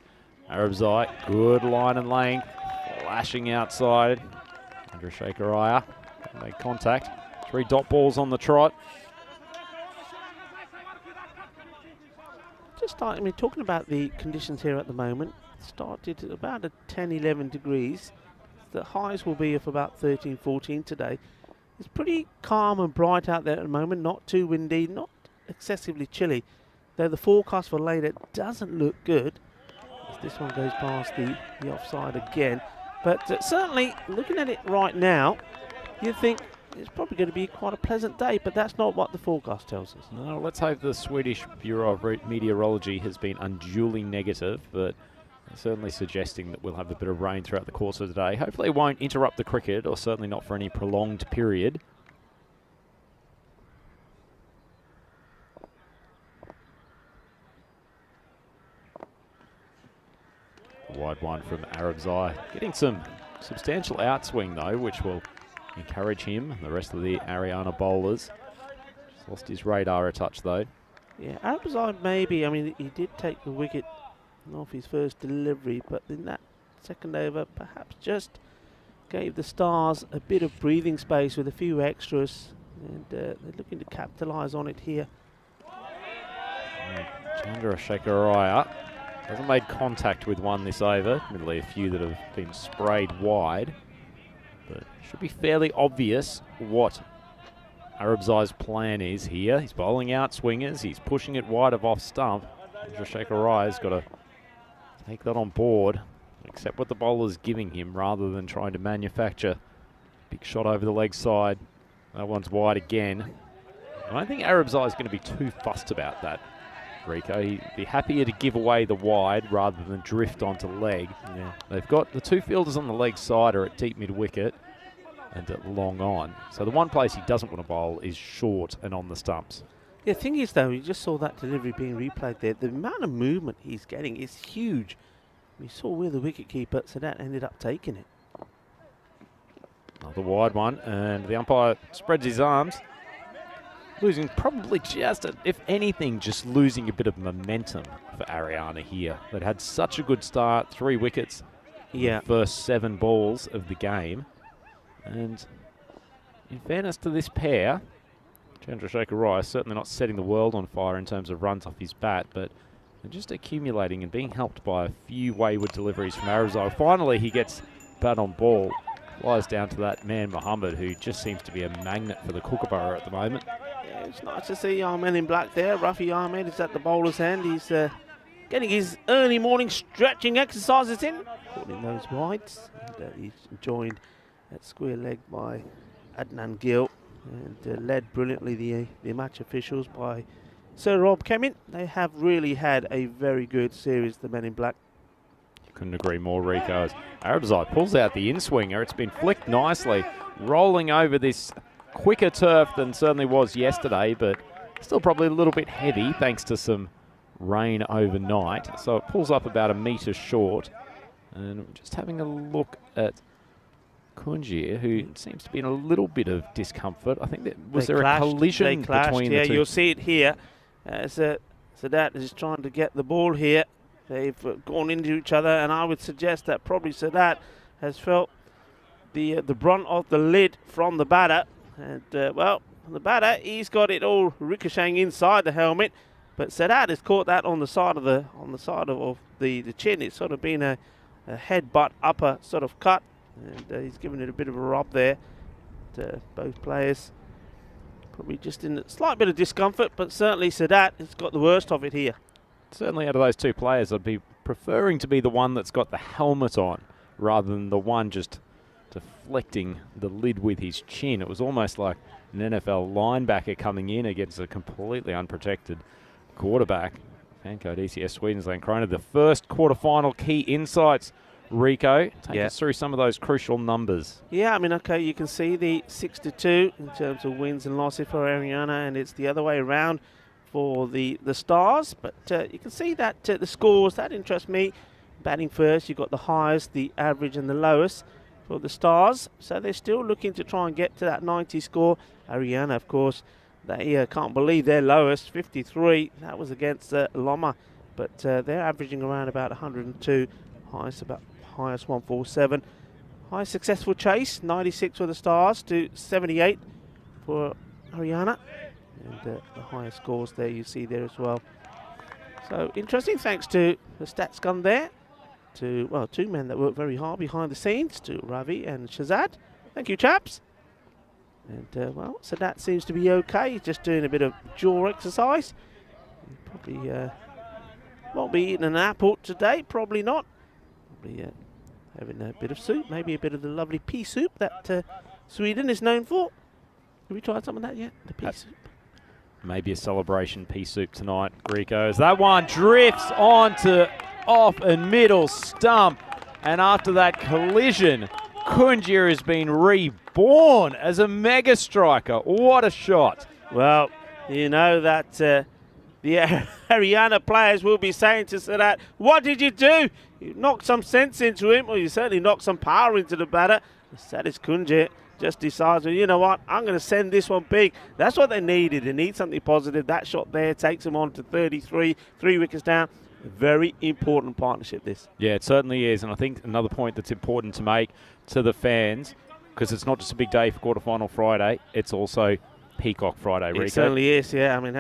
Arabzai, good line and length, flashing outside. Andrew Shakaraya make contact. 3 dot balls on the trot. Talking about the conditions here at the moment, started at about 10-11 degrees. The highs will be of about 13-14 today. It's pretty calm and bright out there at the moment, not too windy, not excessively chilly, though the forecast for later doesn't look good as this one goes past the offside again. But certainly, looking at it right now, you'd think it's probably going to be quite a pleasant day, but that's not what the forecast tells us. No, let's hope the Swedish Bureau of Meteorology has been unduly negative, but certainly suggesting that we'll have a bit of rain throughout the course of the day. Hopefully it won't interrupt the cricket, or certainly not for any prolonged period. Wide one from Arabzai. Getting some substantial outswing though, which will encourage him and the rest of the Ariana bowlers. Just lost his radar a touch though. Yeah, Arabzai maybe, I mean, he did take the wicket off his first delivery, but in that second over, perhaps just gave the Stars a bit of breathing space with a few extras, and they're looking to capitalise on it here. Chandrasekharaya hasn't made contact with one this over. Admittedly, a few that have been sprayed wide, but it should be fairly obvious what Arabzai's plan is here. He's bowling out swingers. He's pushing it wide of off stump. Chandrasekharaya's got to take that on board, accept what the bowler's giving him rather than trying to manufacture big shot over the leg side. That one's wide again. I don't think Arabzai is going to be too fussed about that, Rico. He'd be happier to give away the wide rather than drift onto leg. Yeah. They've got the two fielders on the leg side are at deep mid-wicket and at long on. So the one place he doesn't want to bowl is short and on the stumps. Yeah, the thing is, though, you just saw that delivery being replayed there. The amount of movement he's getting is huge. We saw where the wicketkeeper, so that ended up taking it. Another wide one, and the umpire spreads his arms. Losing probably just, if anything, just losing a bit of momentum for Ariana here. They'd had such a good start, 3 wickets in the first 7 balls of the game. And in fairness to this pair, Chandrasekharaya is certainly not setting the world on fire in terms of runs off his bat, but they're just accumulating and being helped by a few wayward deliveries from Arabzai. Finally, he gets bat on ball, flies down to that man Muhammad, who just seems to be a magnet for the Kookaburra at the moment. Yeah, it's nice to see our man in black there. Rafi Ahmed is at the bowler's hand. He's getting his early morning stretching exercises in, putting those wides. And, he's joined at square leg by Adnan Gill, and led brilliantly the match officials by Sir Rob Kemin. They have really had a very good series, the men in black. Couldn't agree more, Rico. As Arabzai pulls out the in-swinger. It's been flicked nicely, rolling over this quicker turf than certainly was yesterday, but still probably a little bit heavy thanks to some rain overnight. So it pulls up about a metre short. And just having a look at Kunjir, who seems to be in a little bit of discomfort. I think that was there a collision between the two? You'll see it here. Sadat is trying to get the ball here. They've gone into each other, and I would suggest that probably Sadat has felt the brunt of the lid from the batter. And well, the batter, he's got it all ricocheting inside the helmet, but Sadat has caught that on the side of the chin. It's sort of been a head-butt upper sort of cut. And he's given it a bit of a rub there. Both players probably just in a slight bit of discomfort, but certainly Sadat has got the worst of it here. Certainly out of those two players, I'd be preferring to be the one that's got the helmet on rather than the one just deflecting the lid with his chin. It was almost like an NFL linebacker coming in against a completely unprotected quarterback. FanCode ECS Sweden's Lankrona, the first quarterfinal key insights. Rico, take us through some of those crucial numbers. Yeah, I mean, okay, you can see the 6-2 in terms of wins and losses for Ariana, and it's the other way around for the Stars. But you can see that the scores, that interests me. Batting first, you've got the highest, the average, and the lowest for the Stars. So they're still looking to try and get to that 90 score. Ariana, of course, they can't believe their lowest, 53. That was against Loma, but they're averaging around about 102. Highest 147. High successful chase, 96 for the Stars to 78 for Ariana. And the highest scores there you see there as well. So interesting, thanks to the stats gun there. To, well, 2 men that worked very hard behind the scenes, to Ravi and Shazad. Thank you, chaps. And, well, so that seems to be okay. He's just doing a bit of jaw exercise. He probably won't be eating an apple today, probably not. Probably having a bit of soup, maybe a bit of the lovely pea soup that Sweden is known for. Have we tried some of that yet? The pea soup? Maybe a celebration pea soup tonight, Rico. As that one drifts onto off and middle stump. And after that collision, Kunjir has been reborn as a mega striker. What a shot. Well, you know that the Haryana players will be saying to Sadat, what did you do? You knocked some sense into him, or you certainly knocked some power into the batter. Sadis Kunjir just decides, well, you know what, I'm going to send this one big. That's what they needed. They need something positive. That shot there takes them on to 33, 3 wickets down. A very important partnership, this. Yeah, it certainly is. And I think another point that's important to make to the fans, because it's not just a big day for quarterfinal Friday, it's also Peacock Friday, Rico. It certainly is, yeah. I mean,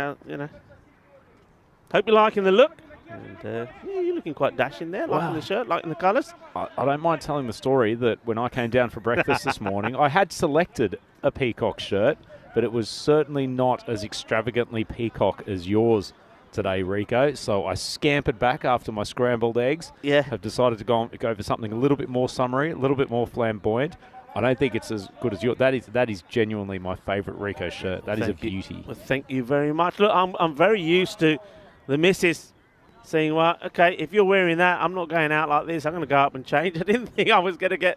hope you're liking the look. And yeah, you're looking quite dashing there, liking the shirt, liking the colours. I don't mind telling the story that when I came down for breakfast this morning, I had selected a Peacock shirt, but it was certainly not as extravagantly peacock as yours today, Rico. So I scampered back after my scrambled eggs. Yeah. Have decided to go for something a little bit more summery, a little bit more flamboyant. I don't think it's as good as yours. That is genuinely my favourite Rico shirt. That is a beauty. Well, thank you very much. Look, I'm very used to the missus saying, well, okay, if you're wearing that, I'm not going out like this. I'm going to go up and change. I didn't think I was going to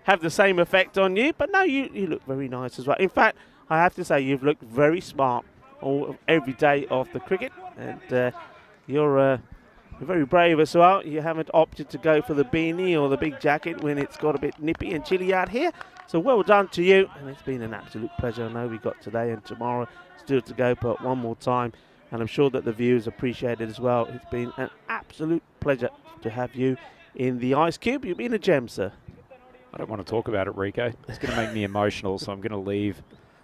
have the same effect on you. But no, you look very nice as well. In fact, I have to say you've looked very smart every day of the cricket. And you're very brave as well. You haven't opted to go for the beanie or the big jacket when it's got a bit nippy and chilly out here. So well done to you. And it's been an absolute pleasure. I know we got today and tomorrow still to go, but one more time. And I'm sure that the viewers appreciate it as well. It's been an absolute pleasure to have you in the Ice Cube. You've been a gem, sir. I don't want to talk about it, Rico. It's going to make me emotional, so I'm going to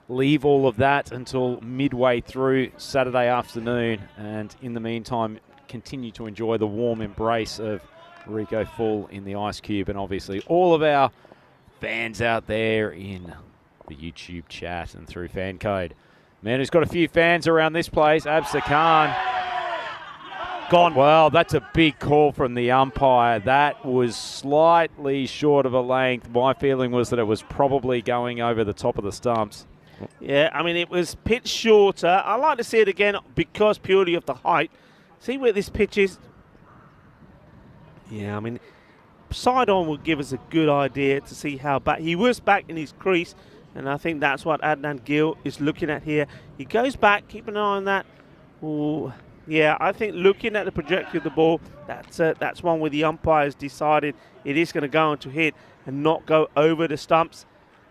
leave all of that until midway through Saturday afternoon. And in the meantime, continue to enjoy the warm embrace of Rico Full in the Ice Cube, and obviously all of our fans out there in the YouTube chat and through FanCode. Man who's got a few fans around this place, Absa Khan. Gone. Well, that's a big call from the umpire. That was slightly short of a length. My feeling was that it was probably going over the top of the stumps. Yeah, I mean, it was pitched shorter. I like to see it again because purely of the height. See where this pitch is? Yeah, I mean, side on would give us a good idea to see how back. He was back in his crease, and I think that's what Adnan Gill is looking at here. He goes back, keep an eye on that. Ooh, yeah, I think looking at the trajectory of the ball, that's one where the umpires decided it is going to go on to hit and not go over the stumps.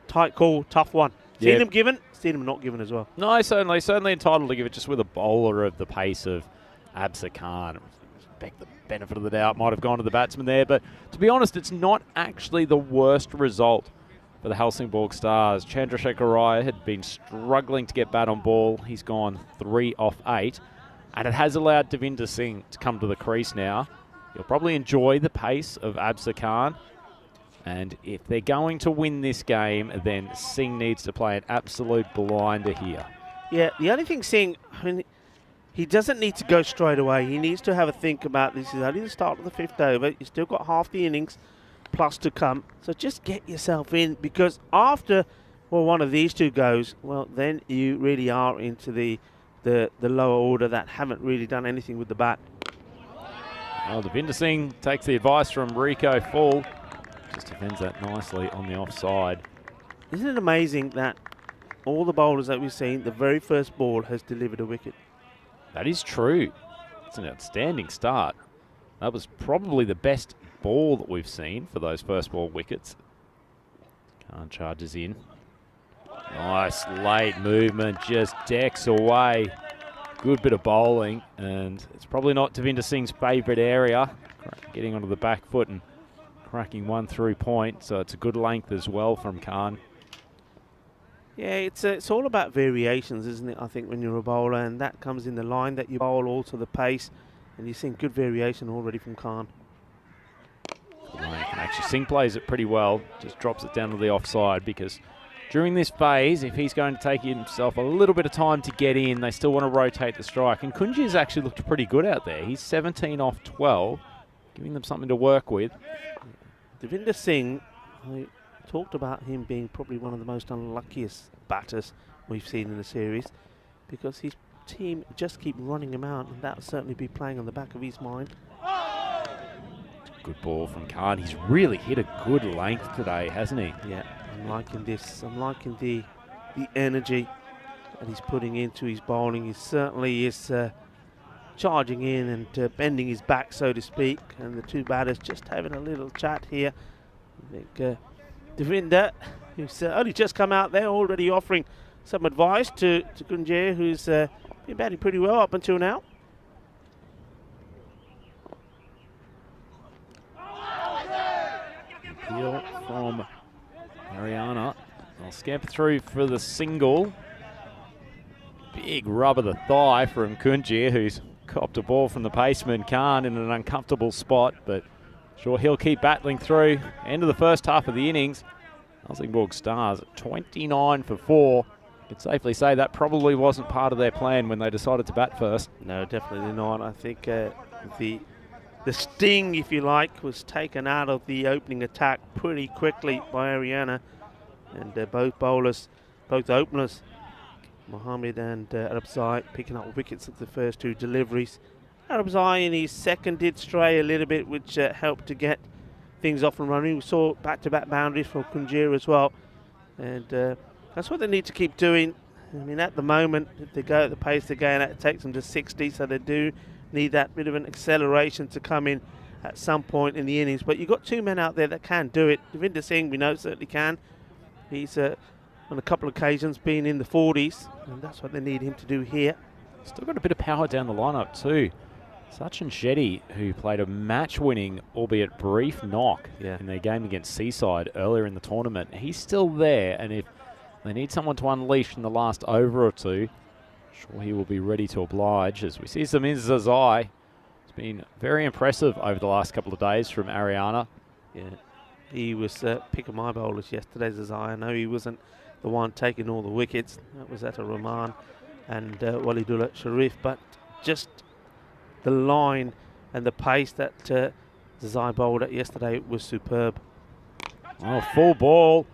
Tight call, tough one. Seen them given, seen them not given as well. No, certainly entitled to give it, just with a bowler of the pace of Absa Khan. Respect the benefit of the doubt, might have gone to the batsman there, but to be honest, it's not actually the worst result for the Helsingborg Stars. Chandrasekhar Raya had been struggling to get bat on ball. He's gone 3 off 8, and it has allowed Devinder Singh to come to the crease now. You'll probably enjoy the pace of Absa Khan, and if they're going to win this game, then Singh needs to play an absolute blinder here. Yeah, the only thing Singh, I mean, he doesn't need to go straight away. He needs to have a think about this. Is only the start of the 5th over. You've still got half the innings plus to come. So just get yourself in, because after one of these two goes, well, then you really are into the lower order that haven't really done anything with the bat. Well, Devinder Singh takes the advice from Rico Full. Just defends that nicely on the offside. Isn't it amazing that all the bowlers that we've seen, the very first ball has delivered a wicket? That is true. It's an outstanding start. That was probably the best ball that we've seen for those first ball wickets. Khan charges in. Nice late movement, just decks away. Good bit of bowling, and it's probably not Devinder Singh's favourite area. Getting onto the back foot and cracking one through point, so it's a good length as well from Khan. Yeah, it's all about variations, isn't it? I think when you're a bowler, and that comes in the line that you bowl, also the pace, and you're seeing good variation already from Khan. Actually, Singh plays it pretty well, just drops it down to the offside, because during this phase, if he's going to take himself a little bit of time to get in, they still want to rotate the strike. And Kunji's actually looked pretty good out there. He's 17 off 12, giving them something to work with. Devinder Singh, I talked about him being probably one of the most unluckiest batters we've seen in the series, because his team just keep running him out, and that'll certainly be playing on the back of his mind. Good ball from Khan. He's really hit a good length today, hasn't he? Yeah, I'm liking this. I'm liking the energy that he's putting into his bowling. He certainly is charging in and bending his back, so to speak. And the two batters just having a little chat here. I think Devinder, who's only just come out there, already offering some advice to Kunji, who's been batting pretty well up until now. appeal from Ariana. They'll scamper through for the single. Big rub of the thigh from Kunji, who's copped a ball from the paceman Khan in an uncomfortable spot, but sure he'll keep battling through. End of the first half of the innings. Helsingborg Stars 29 for 4. You can safely say that probably wasn't part of their plan when they decided to bat first. No, definitely not. I think the sting, if you like, was taken out of the opening attack pretty quickly by Ariana. And both bowlers, both openers, Mohammed and Arabzai, picking up wickets at the first 2 deliveries. Arabzai in his second did stray a little bit, which helped to get things off and running. We saw back-to-back boundaries from Kunjir as well. And that's what they need to keep doing. I mean, at the moment, if they go at the pace they're going at, it takes them to 60, so they do need that bit of an acceleration to come in at some point in the innings. But you've got 2 men out there that can do it. Devinder Singh, we know, certainly can. He's on a couple of occasions been in the 40s, and that's what they need him to do here. Still got a bit of power down the lineup too. Sachin Shetty, who played a match-winning, albeit brief, knock in their game against Seaside earlier in the tournament, he's still there, and if they need someone to unleash in the last over or 2, sure he will be ready to oblige. As we see some in Zazai. It's been very impressive over the last couple of days from Ariana. Yeah, he was picking my bowlers yesterday, Zazai. I know he wasn't the one taking all the wickets. That was Atta Rahman and Walidullah Sharif, but just the line and the pace that Zazai bowled at yesterday was superb. Oh, full ball.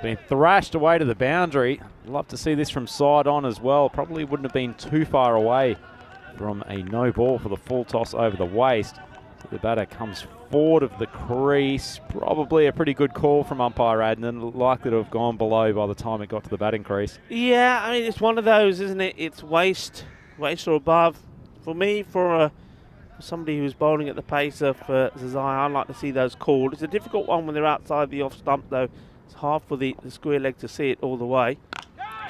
Been thrashed away to the boundary. Love to see this from side on as well. Probably wouldn't have been too far away from a no ball for the full toss over the waist. The batter comes forward of the crease. Probably a pretty good call from umpire Adnan. Likely to have gone below by the time it got to the batting crease. Yeah, I mean, it's one of those, isn't it? It's waist or above. For me, for somebody who's bowling at the pace of Zazai, I'd like to see those called. It's a difficult one when they're outside the off stump, though. It's hard for the square leg to see it all the way.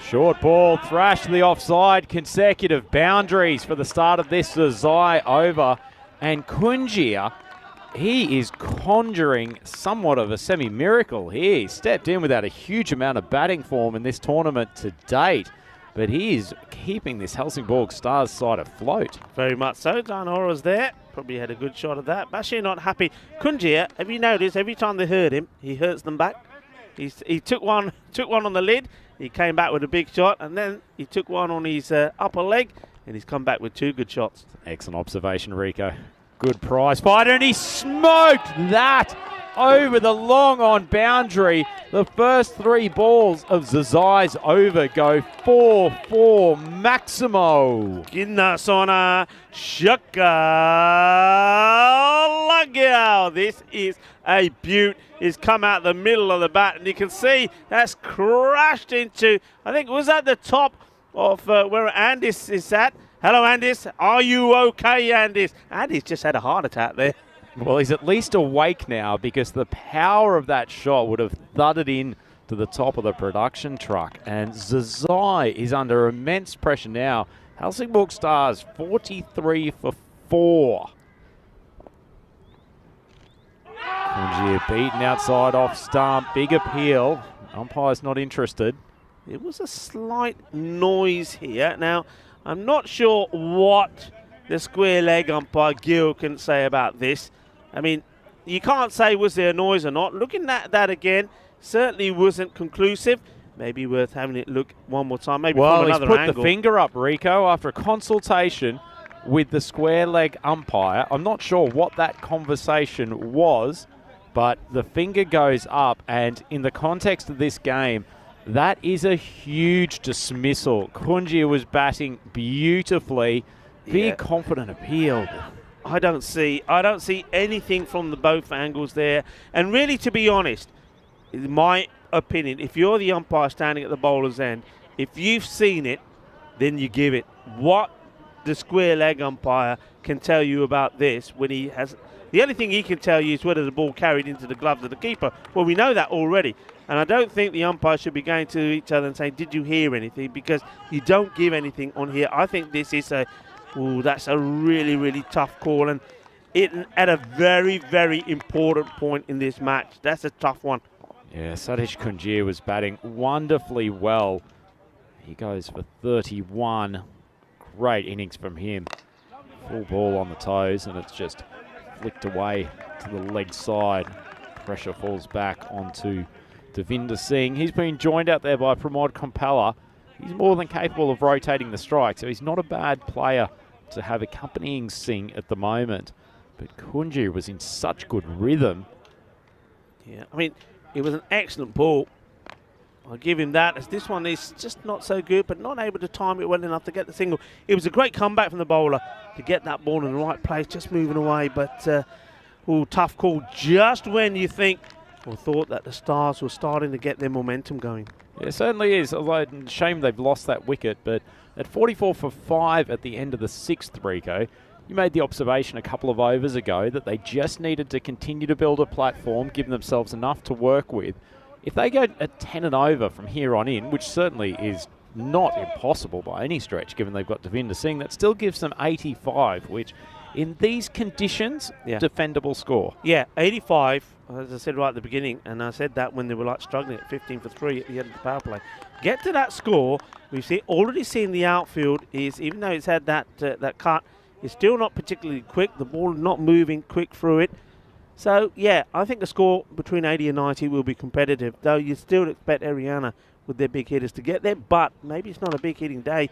Short ball, thrash to the offside. Consecutive boundaries for the start of this Zazai over. And Kunjia, he is conjuring somewhat of a semi-miracle here. He stepped in without a huge amount of batting form in this tournament to date. But he is keeping this Helsingborg Stars side afloat. Very much so. Dan Hora's there. Probably had a good shot of that. Bashir not happy. Kunjia, have you noticed, every time they hurt him, he hurts them back. He took one on the lid. He came back with a big shot, and then he took one on his upper leg, and he's come back with 2 good shots. Excellent observation, Rico. Good prize fighter, and he smoked that over the long on boundary. The first 3 balls of Zazai's over go 4-4 Maximo. Ginna Sona Shaka Lagyao. This is a beaut. He's come out the middle of the bat, and you can see that's crashed into, I think, was that the top of where Andis is at. Hello, Andis. Are you okay, Andis? Andis just had a heart attack there. Well, he's at least awake now because the power of that shot would have thudded in to the top of the production truck. And Zazai is under immense pressure now. Helsingborg Stars 43 for 4. Kunjia beaten outside off stump. Big appeal. Umpire's not interested. There was a slight noise here. Now, I'm not sure what the square leg umpire Gil can say about this. I mean, you can't say was there a noise or not. Looking at that again, certainly wasn't conclusive. Maybe worth having it look one more time. Maybe from another he's put angle. The finger up, Rico, after a consultation with the square leg umpire. I'm not sure what that conversation was, but the finger goes up, and in the context of this game, that is a huge dismissal. Kunjia was batting beautifully. Big confident appeal. I don't see anything from the both angles there. And really, to be honest, in my opinion, if you're the umpire standing at the bowler's end, if you've seen it, then you give it. What the square leg umpire can tell you about this when he has... The only thing he can tell you is whether the ball carried into the gloves of the keeper. Well, we know that already. And I don't think the umpires should be going to each other and saying, did you hear anything? Because you don't give anything on here. I think this is that's a really, really tough call. And at a very, very important point in this match. That's a tough one. Yeah, Satish Kunjir was batting wonderfully well. He goes for 31. Great innings from him. Full ball on the toes, and it's just flicked away to the leg side. Pressure falls back onto Devinder Singh. He's been joined out there by Pramod Kompella. He's more than capable of rotating the strike, so he's not a bad player to have accompanying Singh at the moment. But Kunjir was in such good rhythm. Yeah, I mean, it was an excellent ball. I'll give him that, as this one is just not so good, but not able to time it well enough to get the single. It was a great comeback from the bowler to get that ball in the right place, just moving away. But, tough call just when you think or thought that the Stars were starting to get their momentum going. Yeah, it certainly is, although shame they've lost that wicket. But at 44 for 5 at the end of the 6th, Rico, you made the observation a couple of overs ago that they just needed to continue to build a platform, give themselves enough to work with. If they go at 10 and over from here on in, which certainly is not impossible by any stretch, given they've got Devinder Singh, that still gives them 85, which in these conditions, defendable score. Yeah, 85, as I said right at the beginning, and I said that when they were like struggling at 15 for 3 at the end of the power play. Get to that score, we've already seen the outfield is, even though it's had that cut, it's still not particularly quick. The ball not moving quick through it. So, yeah, I think the score between 80 and 90 will be competitive, though you still expect Ariana with their big hitters to get there, but maybe it's not a big hitting day,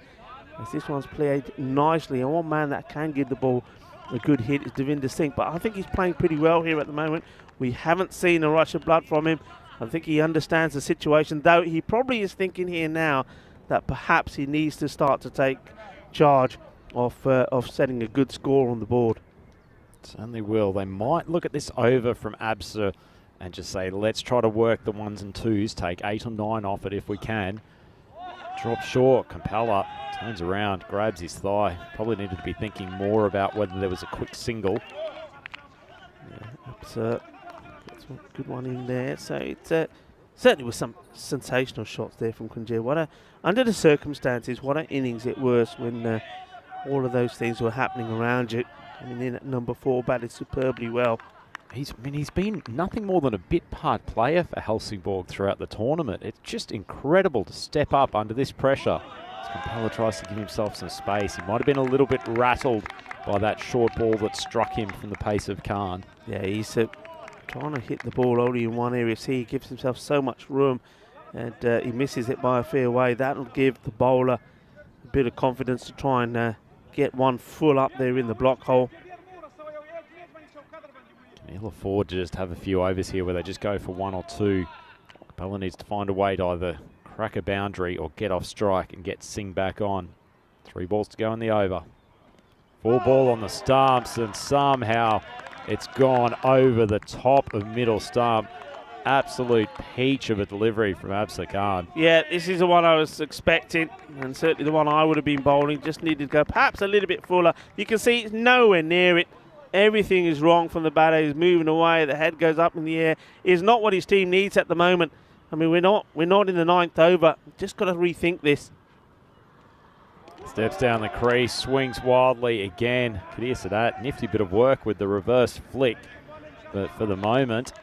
as this one's played nicely. And one man that can give the ball a good hit is Devinder Singh, but I think he's playing pretty well here at the moment. We haven't seen a rush of blood from him. I think he understands the situation, though he probably is thinking here now that perhaps he needs to start to take charge of setting a good score on the board. Certainly will. They might look at this over from Absa and just say, let's try to work the 1s and 2s, take 8 or 9 off it if we can. Drop short, Kompella turns around, grabs his thigh. Probably needed to be thinking more about whether there was a quick single. Yeah, Absa gets a good one in there. So it's certainly was some sensational shots there from Kunjir. Under the circumstances, what an innings it was when all of those things were happening around you. I mean, in at number 4, batted superbly well. He's been nothing more than a bit part player for Helsingborg throughout the tournament. It's just incredible to step up under this pressure. As Kompella tries to give himself some space. He might have been a little bit rattled by that short ball that struck him from the pace of Khan. Yeah, he's trying to hit the ball only in one area. See, he gives himself so much room, and he misses it by a fair way. That'll give the bowler a bit of confidence to try and get one full up there in the block hole. Can ill afford to just have a few overs here where they just go for 1 or 2. Kompella needs to find a way to either crack a boundary or get off strike and get Singh back on. 3 balls to go in the over. 4 ball on the stumps, and somehow it's gone over the top of middle stump. Absolute peach of a delivery from Absa Khan. Yeah, this is the one I was expecting, and certainly the one I would have been bowling. Just needed to go perhaps a little bit fuller. You can see it's nowhere near it. Everything is wrong from the batter. He's moving away. The head goes up in the air. It's not what his team needs at the moment. I mean, we're not in the 9th over. Just got to rethink this. Steps down the crease, swings wildly again. Kadir Sadat, nifty bit of work with the reverse flick. But for the moment,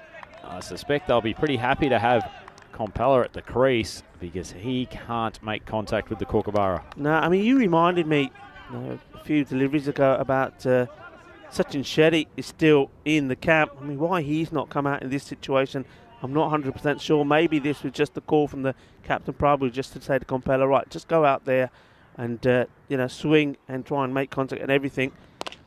I suspect they'll be pretty happy to have Kompella at the crease because he can't make contact with the Kookaburra. No, I mean, you reminded me a few deliveries ago about Sachin Shetty is still in the camp. I mean, why he's not come out in this situation, I'm not 100% sure. Maybe this was just a call from the captain, probably just to say to Kompella, right, just go out there and swing and try and make contact and everything.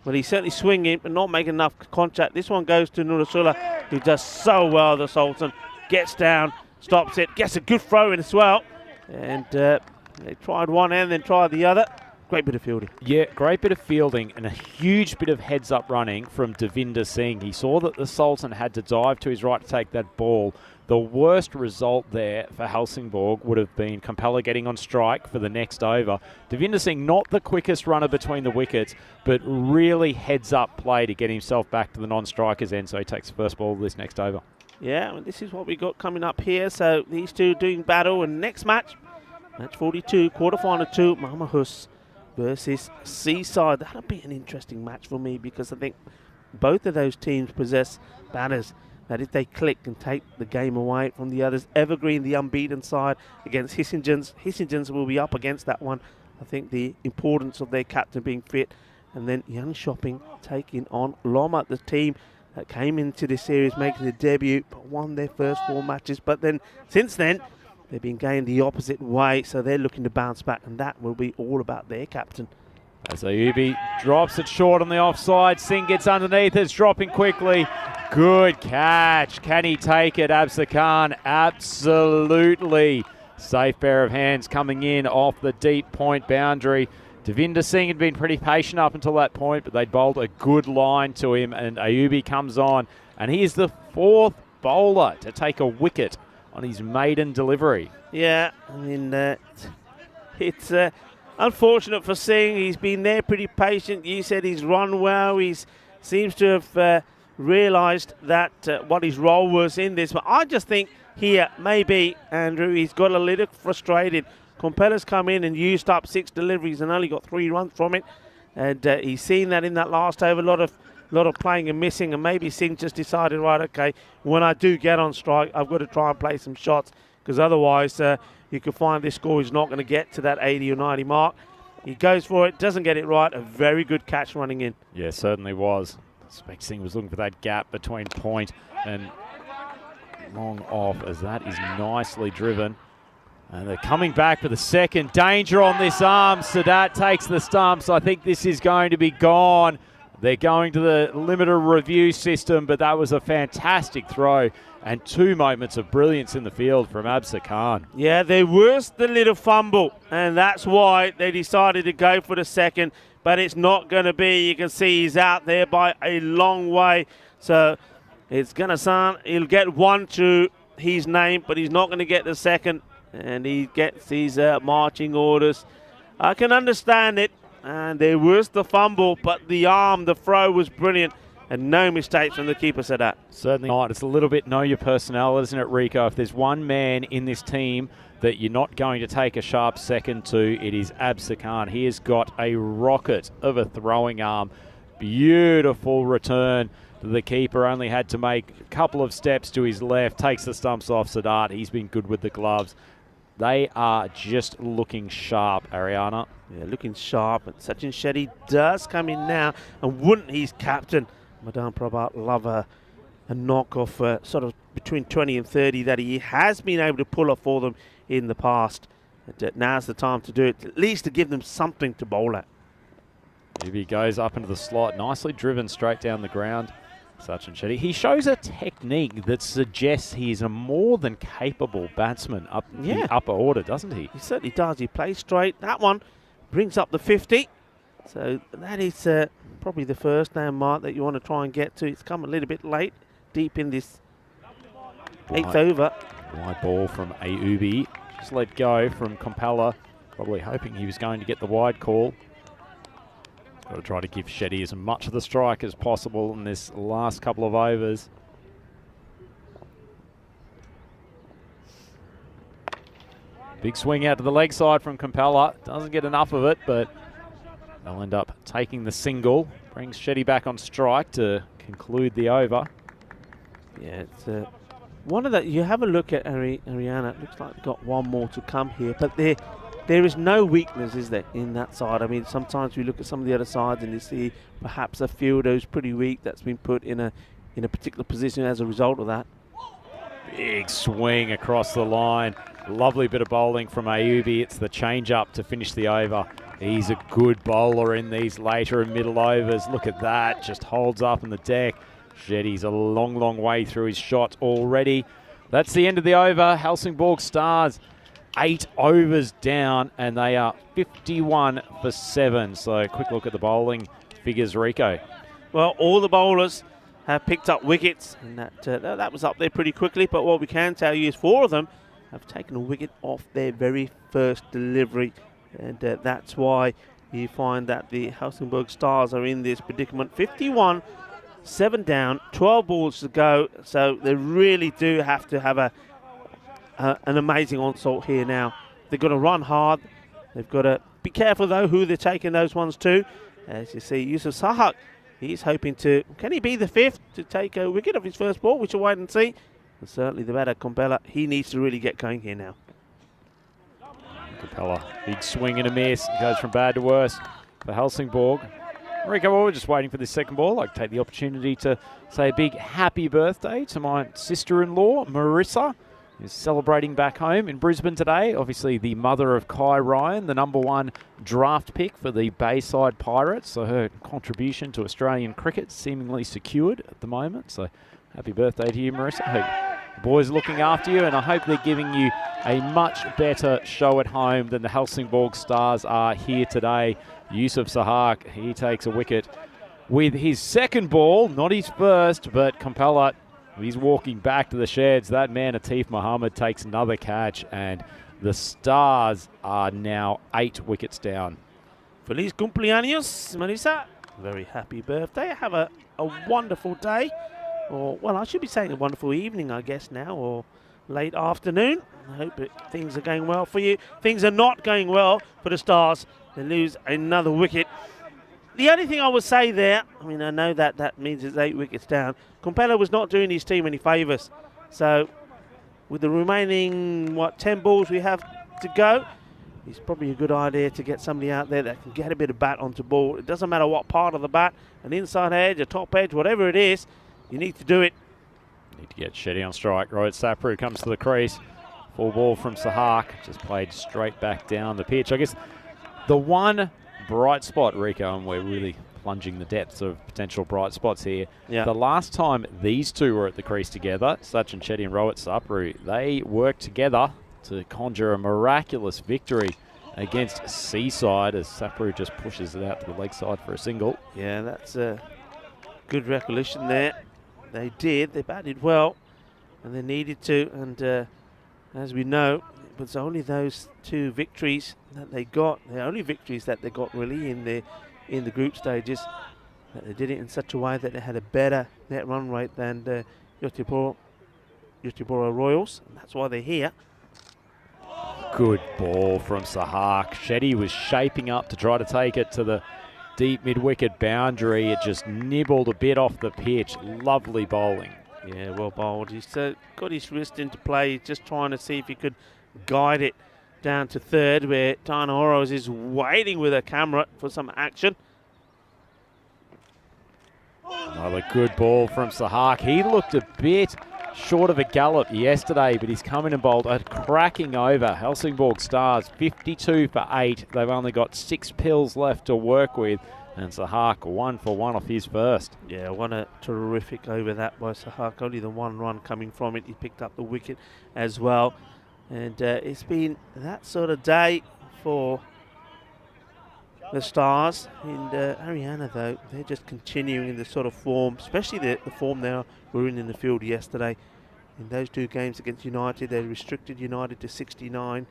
Well, he's certainly swinging, but not making enough contact. This one goes to Nurullah, who does so well, the Sultan. Gets down, stops it, gets a good throw in as well. And they tried one and then tried the other. Great bit of fielding. Yeah, great bit of fielding and a huge bit of heads-up running from Devinder Singh. He saw that the Sultan had to dive to his right to take that ball. The worst result there for Helsingborg would have been Kompella getting on strike for the next over. Devinder Singh, not the quickest runner between the wickets, but really heads-up play to get himself back to the non-striker's end, so he takes the first ball of this next over. Yeah, well, this is what we got coming up here. So these two doing battle, and next match, match 42, quarterfinal 2, Mamahus versus Seaside. That'll be an interesting match for me because I think both of those teams possess batters that if they click and take the game away from the others. Evergreen, the unbeaten side against Hissingens. Hissingens will be up against that one. I think the importance of their captain being fit. And then Young Shopping taking on Loma, the team that came into this series making their debut but won their first 4 matches. But then since then, they've been going the opposite way. So they're looking to bounce back, and that will be all about their captain. As Ayubi drops it short on the offside, Singh gets underneath, it's dropping quickly. Good catch. Can he take it, Absa Khan? Absolutely. Safe pair of hands coming in off the deep point boundary. Devinder Singh had been pretty patient up until that point, but they bowled a good line to him, and Ayubi comes on, and he is the 4th bowler to take a wicket on his maiden delivery. Yeah, I mean, it's unfortunate for Singh. He's been there pretty patient. You said he's run well. He seems to have realised that what his role was in this. But I just think here, maybe, Andrew, he's got a little frustrated. Compella's come in and used up 6 deliveries and only got 3 runs from it. And he's seen that in that last over, a lot of playing and missing. And maybe Singh just decided, right, okay, when I do get on strike, I've got to try and play some shots. Because otherwise, you could find this score is not going to get to that 80 or 90 mark. He goes for it, doesn't get it right. A very good catch running in. Yeah, certainly was. Spec Singh was looking for that gap between point and long off, as that is nicely driven. And they're coming back for the second. Danger on this arm. Sadat takes the stumps. I think this is going to be gone. They're going to the limiter review system, but that was a fantastic throw and 2 moments of brilliance in the field from Absa Khan. Yeah, there was the little fumble, and that's why they decided to go for the second, but it's not going to be. You can see he's out there by a long way. So it's going to sound, he'll get 1 to his name, but he's not going to get the second, and he gets his marching orders. I can understand it. And there was the fumble, but the arm, the throw was brilliant, and no mistakes from the keeper, Sadat. Certainly not. It's a little bit know your personnel, isn't it, Rico? If there's one man in this team that you're not going to take a sharp second to, it is Absa Khan. He has got a rocket of a throwing arm. Beautiful return. The keeper only had to make a couple of steps to his left, takes the stumps off Sadat. He's been good with the gloves. They are just looking sharp, Ariana. Yeah, looking sharp. And Sachin Shetty does come in now. And wouldn't his captain, Madan Prabhat, love a knock off sort of between 20 and 30 that he has been able to pull off for them in the past. And, now's the time to do it, at least to give them something to bowl at. Here he goes up into the slot, nicely driven straight down the ground. Sachin Shetty. He shows a technique that suggests he is a more than capable batsman up the upper order, doesn't he? He certainly does. He plays straight. That one brings up the 50. So that is probably the first landmark that you want to try and get to. It's come a little bit late, deep in this 8th over. Wide ball from Ayubi. Just let go from Kompella. Probably hoping he was going to get the wide call. Got to try to give Shetty as much of the strike as possible in this last couple of overs. Big swing out to the leg side from Kompella. Doesn't get enough of it, but they'll end up taking the single. Brings Shetty back on strike to conclude the over. Yeah, it's one of the. You have a look at Ariana. It looks like they've got one more to come here, but there is no weakness, is there, in that side? I mean, sometimes we look at some of the other sides and you see perhaps a fielder who's pretty weak that's been put in a particular position as a result of that. Big swing across the line. Lovely bit of bowling from Ayubi. It's the change-up to finish the over. He's a good bowler in these later and middle overs. Look at that, just holds up on the deck. Shetty's a long, long way through his shot already. That's the end of the over. Helsingborg Stars 8 overs down, and they are 51 for 7. So a quick look at the bowling figures, Rico. Well, all the bowlers have picked up wickets, and that was up there pretty quickly. But what we can tell you is 4 of them have taken a wicket off their very first delivery, and that's why you find that the Helsingborg Stars are in this predicament. 51, 7 down, 12 balls to go. So they really do have to have an amazing onslaught here now. They've got to run hard. They've got to be careful, though, who they're taking those ones to. As you see, Yusuf Sahak He's hoping to, can he be the fifth to take a wicket of his first ball? We shall wait and see. And certainly the batter, Compella, he needs to really get going here now. Capella, big swing and a miss. Goes from bad to worse for Helsingborg. Rico, well, we're just waiting for this second ball. I'd take the opportunity to say a big happy birthday to my sister-in-law, Marissa, who's celebrating back home in Brisbane today. Obviously the mother of Kai Ryan, the #1 draft pick for the Bayside Pirates. So her contribution to Australian cricket seemingly secured at the moment. So happy birthday to you, Marissa. I hope the boys are looking after you, and I hope they're giving you a much better show at home than the Helsingborg Stars are here today. Yusuf Sahak, he takes a wicket with his second ball, not his first, but Compella, he's walking back to the sheds. That man, Atif Muhammad, takes another catch, and the Stars are now 8 wickets down. Feliz cumpleaños, Marisa. Very happy birthday. Have a wonderful day. Or, well, I should be saying a wonderful evening, I guess, now, or late afternoon. I hope things are going well for you. Things are not going well for the Stars. They lose another wicket. The only thing I would say there, I mean, I know that means it's 8 wickets down. Compella was not doing his team any favours. So, with the remaining, 10 balls we have to go, it's probably a good idea to get somebody out there that can get a bit of bat onto ball. It doesn't matter what part of the bat, an inside edge, a top edge, whatever it is, you need to do it. Need to get Shetty on strike. Rohit Sapru comes to the crease. Full ball from Sahak, just played straight back down the pitch. I guess the one bright spot, Rico, and we're really plunging the depths of potential bright spots here. Yeah. The last time these two were at the crease together, Sachin Shetty and Rohit Sapru, they worked together to conjure a miraculous victory against Seaside as Sapru just pushes it out to the leg side for a single. Yeah, that's a good recollection there. They batted well, and they needed to, and as we know, it was only those 2 victories that they got, the only victories that they got really in the group stages, that they did it in such a way that they had a better net run rate than the Yotiboro Royals, and that's why they're here. Good ball from Sahak. Shetty was shaping up to try to take it to the deep mid-wicket boundary. It just nibbled a bit off the pitch. Lovely bowling. Yeah, well bowled. He's got his wrist into play, just trying to see if he could guide it down to third, where Tana Horos is waiting with a camera for some action. Another good ball from Sahak. He looked a bit short of a gallop yesterday, but he's come in and bowled a cracking over. Helsingborg Stars 52 for 8. They've only got 6 pills left to work with, and Sahak 1 for 1 off his first. Yeah, what a terrific over that by Sahak. Only the 1 run coming from it. He picked up the wicket as well. And it's been that sort of day for the Stars. And Haryana, though, they're just continuing in the sort of form, especially the form they were in the field yesterday. In those 2 games against United, they restricted United to 69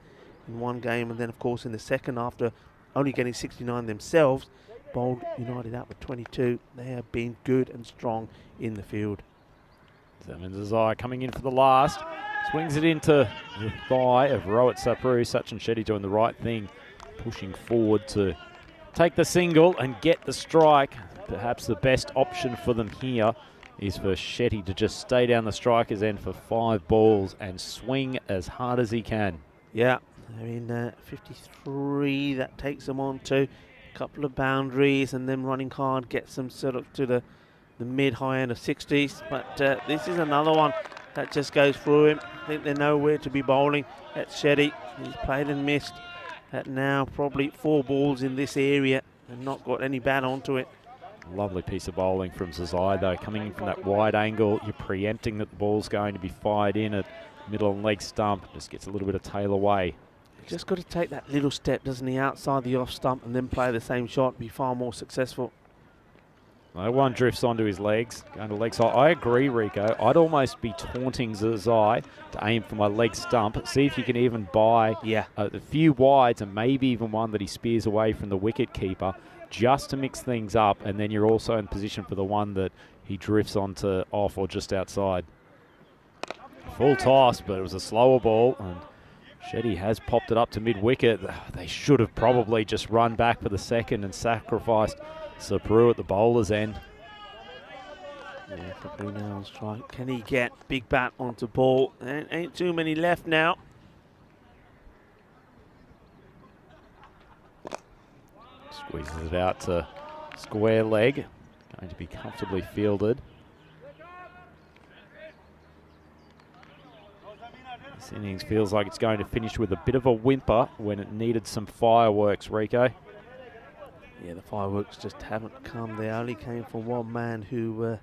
in 1 game. And then, of course, in the second, after only getting 69 themselves, bowled United out with 22. They have been good and strong in the field. Zemins Azai coming in for the last. Swings it into the thigh of Rohit Sapru. Sachin Shetty doing the right thing, pushing forward to take the single and get the strike. Perhaps the best option for them here is for Shetty to just stay down the striker's end for 5 balls and swing as hard as he can. Yeah, I mean, 53, that takes them on to a couple of boundaries, and then running hard gets them sort of to the mid-high end of 60s. But this is another one that just goes through him. I think they know where to be bowling. That's Shetty. He's played and missed at now probably 4 balls in this area and not got any bat onto it. Lovely piece of bowling from Zazai, though, coming in from that wide angle. You're preempting that the ball's going to be fired in at middle and leg stump. Just gets a little bit of tail away. Just got to take that little step, doesn't he, outside the off stump and then play the same shot, be far more successful. No one drifts onto his legs, going to leg side. I agree, Rico. I'd almost be taunting Zazai to aim for my leg stump. See if you can even buy a few wides and maybe even one that he spears away from the wicket keeper, just to mix things up. And then you're also in position for the one that he drifts onto off or just outside. Full toss, but it was a slower ball. And Shetty has popped it up to mid-wicket. They should have probably just run back for the second and sacrificed Sapru at the bowler's end. Yeah, for now on strike. Can he get Big Bat onto ball? There ain't too many left now. Squeezes it out to square leg. Going to be comfortably fielded. This innings feels like it's going to finish with a bit of a whimper when it needed some fireworks, Rico. Yeah, the fireworks just haven't come. They only came from one man who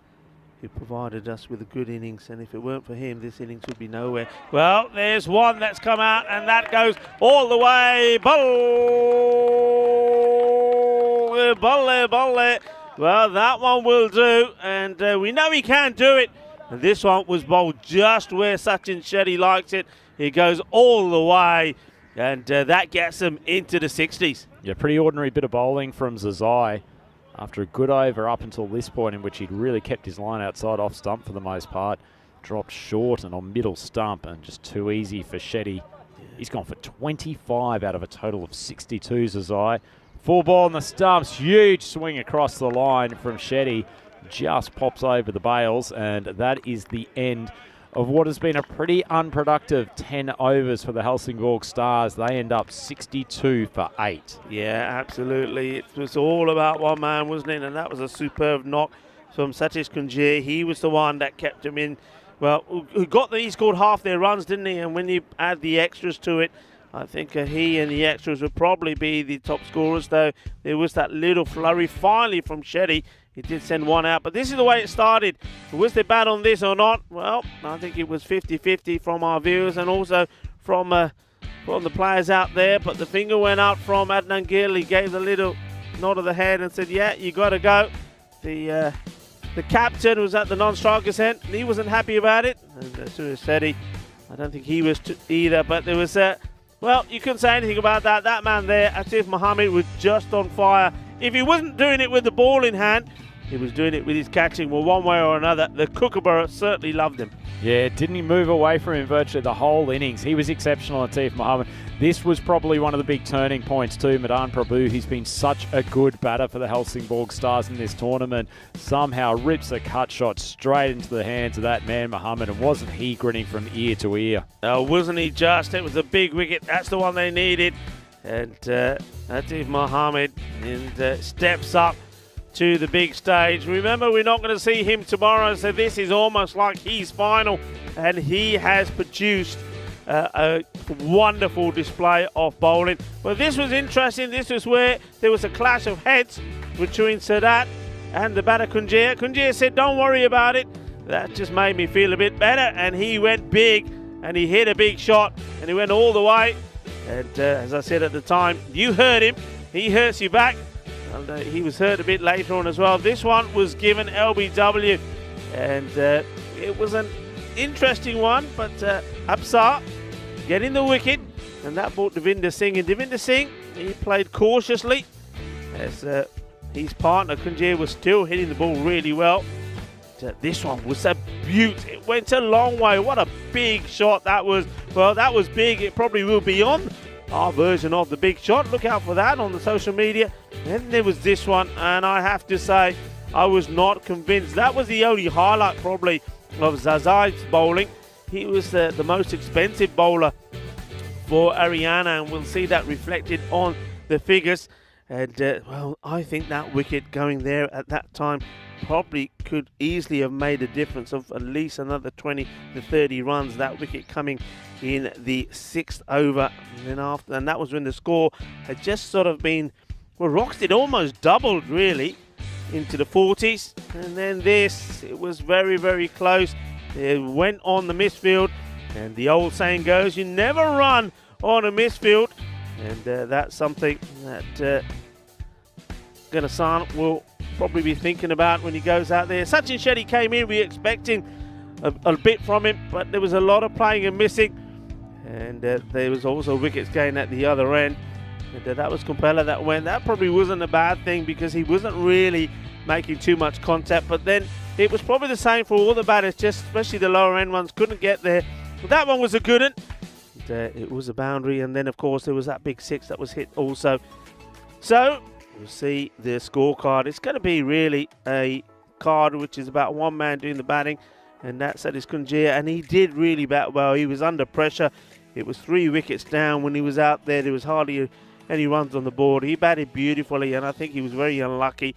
provided us with a good innings, and if it weren't for him, this innings would be nowhere. Well, there's one that's come out, and that goes all the way. Ball there. Well, that one will do, and we know he can do it. And this one was bowled just where Sachin Shetty likes it. It goes all the way, and that gets him into the 60s. Yeah, pretty ordinary bit of bowling from Zazai after a good over up until this point, in which he'd really kept his line outside off stump for the most part. Dropped short and on middle stump, and just too easy for Shetty. He's gone for 25 out of a total of 62, Zazai. Full ball on the stumps, huge swing across the line from Shetty. Just pops over the bails, and that is the end of what has been a pretty unproductive 10 overs for the Helsingborg Stars. They end up 62 for 8. Yeah, absolutely. It was all about one man, wasn't it? And that was a superb knock from Satish Kunjir. He was the one that kept him in. Well, he scored half their runs, didn't he? And when you add the extras to it, I think he and the extras would probably be the top scorers, though there was that little flurry finally from Shetty. He did send one out, but this is the way it started. Was there bad on this or not? Well, I think it was 50-50 from our viewers and also from the players out there, but the finger went out from Adnan Gill. He gave the little nod of the head and said, yeah, you got to go. The captain was at the non-striker's end, and he wasn't happy about it. And Surya Shetty, I don't think he was either, but there was well, you couldn't say anything about that. That man there, Atif Mohammed, was just on fire. If he wasn't doing it with the ball in hand, he was doing it with his catching. Well, one way or another, the Kookaburra certainly loved him. Yeah, didn't he move away from him virtually the whole innings? He was exceptional, Atif Mohammed. This was probably one of the big turning points too. Madan Prabhu, he's been such a good batter for the Helsingborg Stars in this tournament, somehow rips a cut shot straight into the hands of that man, Mohammed, and wasn't he grinning from ear to ear? Wasn't he just? It was a big wicket. That's the one they needed. And Atif Mohammed steps up to the big stage. Remember, we're not going to see him tomorrow, so this is almost like his final, and he has produced a wonderful display of bowling. But this was interesting. This was where there was a clash of heads between Sadat and the batter Kunjir. Kunjir said, don't worry about it. That just made me feel a bit better, and he went big, and he hit a big shot, and he went all the way. And as I said at the time, you hurt him, he hurts you back. And he was hurt a bit later on as well. This one was given LBW, and it was an interesting one, but Absar getting the wicket, and that brought Devinder Singh. And Devinder Singh, he played cautiously, as his partner Kunjir was still hitting the ball really well. This one was a beaut. It went a long way. What a big shot that was. Well, that was big. It probably will be on our version of the big shot. Look out for that on the social media. Then there was this one, and I have to say, I was not convinced. That was the only highlight probably of Zazai's bowling. He was the most expensive bowler for Ariana, and we'll see that reflected on the figures. And well, I think that wicket going there at that time probably could easily have made a difference of at least another 20 to 30 runs. That wicket coming in the 6th over, and that was when the score had just sort of been, well, Roxted almost doubled really into the 40s, and then this, it was very, very close. It went on the misfield, and the old saying goes, you never run on a misfield, and that's something that Gunnasan will probably be thinking about when he goes out there. Sachin Shetty came in, we were expecting a bit from him, but there was a lot of playing and missing, and there was also wickets gained at the other end. And that was Compella that went. That probably wasn't a bad thing because he wasn't really making too much contact, but then it was probably the same for all the batters, just especially the lower end ones couldn't get there. But that one was a good one. It was a boundary, and then of course there was that big 6 that was hit also. So we'll see the scorecard. It's going to be really a card, which is about one man doing the batting, and that's Sadis Kunjia, and he did really bat well. He was under pressure. It was 3 wickets down when he was out there. There was hardly any runs on the board. He batted beautifully, and I think he was very unlucky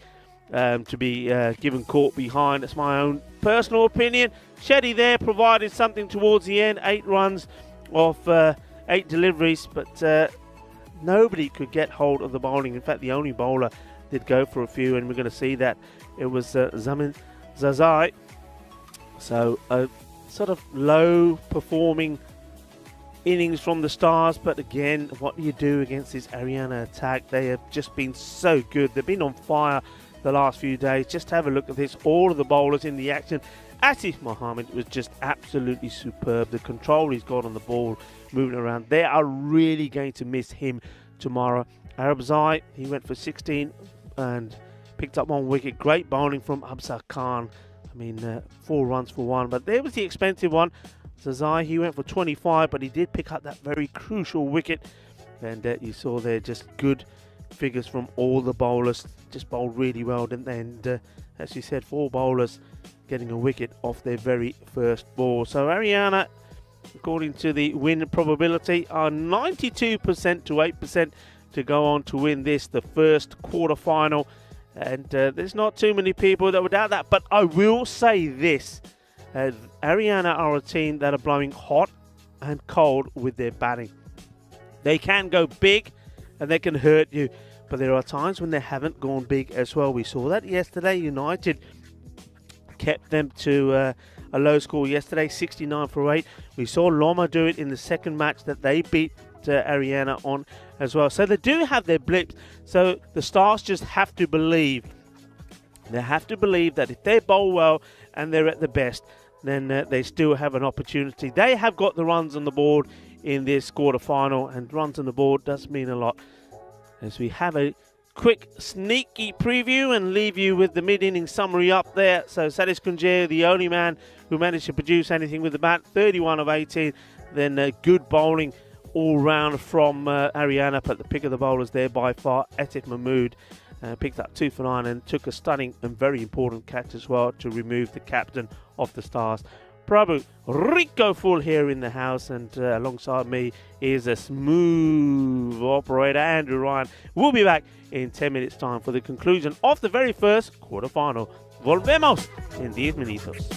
to be given caught behind. That's my own personal opinion. Shetty there provided something towards the end, 8 runs off 8 deliveries, but nobody could get hold of the bowling. In fact, the only bowler did go for a few, and we're going to see that it was Zamin Zazai. So a sort of low performing innings from the Stars, but again, what do you do against this Ariana attack? They have just been so good. They've been on fire the last few days. Just have a look at this. All of the bowlers in the action. Asif Mohammed was just absolutely superb. The control he's got on the ball, moving around. They are really going to miss him tomorrow. Arab Zai, he went for 16 and picked up 1 wicket. Great bowling from Absar Khan. I mean, 4 runs for 1, but there was the expensive one. Zazai, he went for 25, but he did pick up that very crucial wicket. And you saw there just good figures from all the bowlers. Just bowled really well, didn't they? And as you said, 4 bowlers getting a wicket off their very first ball. So Ariana, according to the win probability, are 92% to 8% to go on to win this, the first quarter-final. And there's not too many people that would doubt that. But I will say this. Ariana are a team that are blowing hot and cold with their batting. They can go big and they can hurt you, but there are times when they haven't gone big as well. We saw that yesterday. United kept them to a low score yesterday, 69 for 8. We saw Loma do it in the second match that they beat Ariana on as well. So they do have their blips. So the Stars just have to believe. They have to believe that if they bowl well and they're at the best, then they still have an opportunity. They have got the runs on the board in this quarter-final, and runs on the board does mean a lot. As we have a quick sneaky preview and leave you with the mid-inning summary up there. So Sadis Kunjia, the only man who managed to produce anything with the bat, 31 of 18. Then good bowling all round from Ariana, but the pick of the bowlers there by far, Atif Mahmood. Picked up 2 for 9 and took a stunning and very important catch as well to remove the captain of the Stars. Prabhu Rico Full here in the house, and alongside me is a smooth operator, Andrew Ryan. We'll be back in 10 minutes time for the conclusion of the very first quarterfinal. Volvemos en 10 minutos.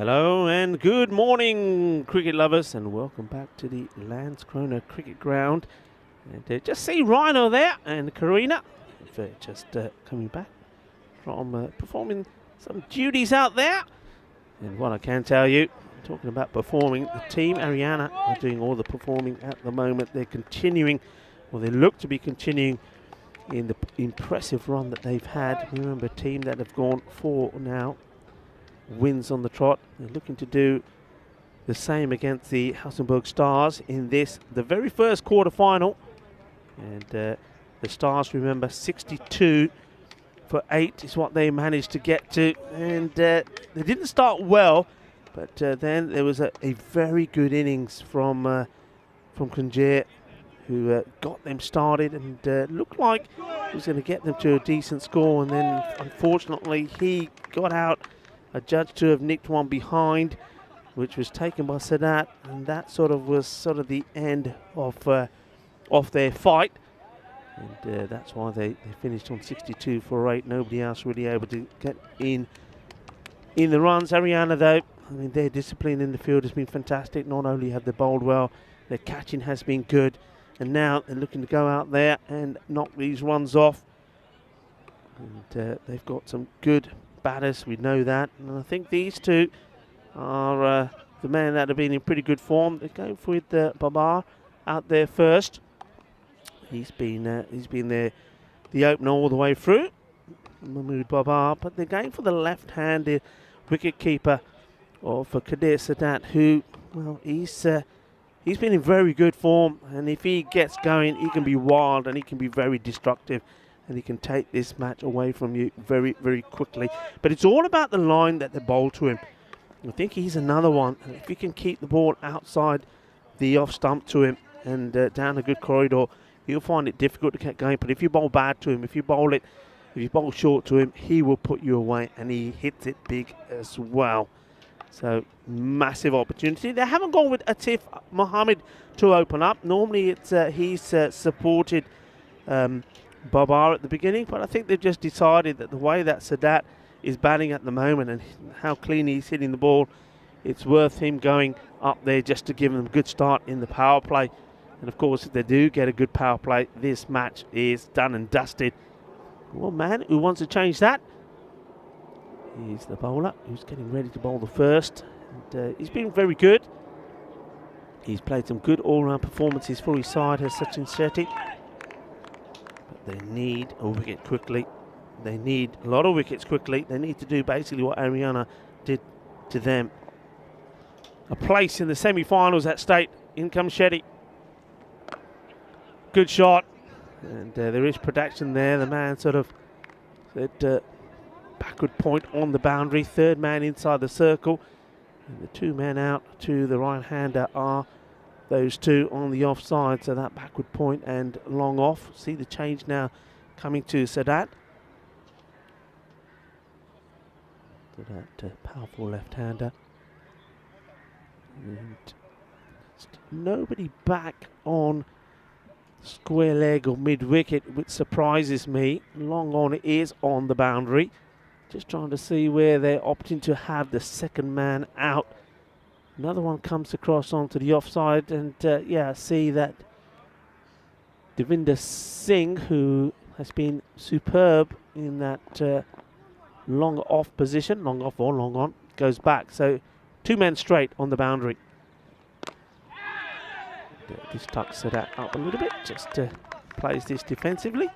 Hello and good morning, cricket lovers, and welcome back to the Landskrona Cricket Ground. And just see Rhino there and Karina just coming back from performing some duties out there. And what I can tell you, talking about performing, the team Ariana are doing all the performing at the moment. They're continuing, well, they look to be continuing in the impressive run that they've had. Remember, a team that have gone 4 now wins on the trot. They're looking to do the same against the Helsingborg Stars in this, the very first quarter-final. And the Stars, remember, 62 for 8 is what they managed to get to. And they didn't start well, but then there was a very good innings from Kunjir, who got them started and looked like he was going to get them to a decent score. And then, unfortunately, he got out. A judge to have nicked one behind, which was taken by Sadat, and that was the end of their fight. And that's why they finished on 62 for 8. Nobody else really able to get in the runs. Ariana, though, I mean, their discipline in the field has been fantastic. Not only have they bowled well, their catching has been good, and now they're looking to go out there and knock these runs off. And they've got some good batters, we know that, and I think these two are the men that have been in pretty good form. They're going with Babar out there first. He's been there, the opener all the way through, Mahmood Babar, but they're going for the left-handed wicket-keeper for Kadir Sadat, who, well, he's been in very good form, and if he gets going, he can be wild and he can be very destructive. And he can take this match away from you very, very quickly. But it's all about the line that they bowl to him. I think he's another one. If you can keep the ball outside the off stump to him and down a good corridor, he'll find it difficult to get going. But if you bowl bad to him, if you bowl short to him, he will put you away, and he hits it big as well. So massive opportunity. They haven't gone with Atif Mohammed to open up. Normally it's he's supported Babar at the beginning, but I think they've just decided that the way that Sadat is batting at the moment and how clean he's hitting the ball, it's worth him going up there just to give them a good start in the power play. And of course, if they do get a good power play, this match is done and dusted. Well, man, who wants to change that? He's the bowler who's getting ready to bowl the first. And, he's been very good. He's played some good all-round performances for his side, has Sachin Shetty. They need a wicket quickly. They need a lot of wickets quickly. They need to do basically what Ariana did to them. A place in the semi-finals at stake. In comes Shetty. Good shot. And there is protection there. The man said backward point on the boundary. Third man inside the circle. And the 2 men out to the right-hander are those 2 on the offside, so that backward point and long off. See the change now coming to Sadat. That powerful left-hander. And nobody back on square leg or mid-wicket, which surprises me. Long on is on the boundary. Just trying to see where they're opting to have the second man out. Another one comes across onto the offside, and yeah, see that Devinder Singh, who has been superb in that long off position, long off or long on, goes back. So 2 men straight on the boundary. This tucks that up a little bit, just plays this defensively.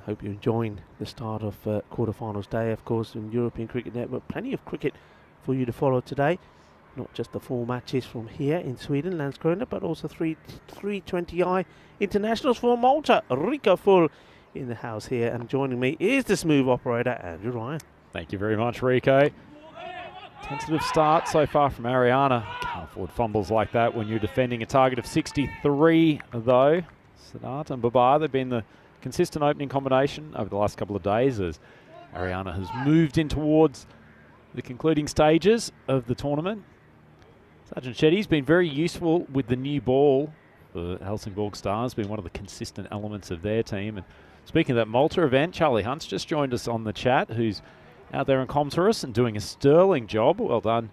Hope you're enjoying the start of quarterfinals day, of course, in European Cricket Network. Plenty of cricket for you to follow today. Not just the 4 matches from here in Sweden, Landskrona, but also 3 T20I internationals for Malta. Rico Full in the house here, and joining me is the smooth operator, Andrew Ryan. Thank you very much, Rico. Tentative start so far from Ariana. Can't afford fumbles like that when you're defending a target of 63, though. Sadat and Babar, they've been the consistent opening combination over the last couple of days as Ariana has moved in towards the concluding stages of the tournament. Sergeant Shetty's been very useful with the new ball. The Helsingborg Stars been one of the consistent elements of their team. And speaking of that Malta event, Charlie Hunt's just joined us on the chat, who's out there in Comterus and doing a sterling job. Well done,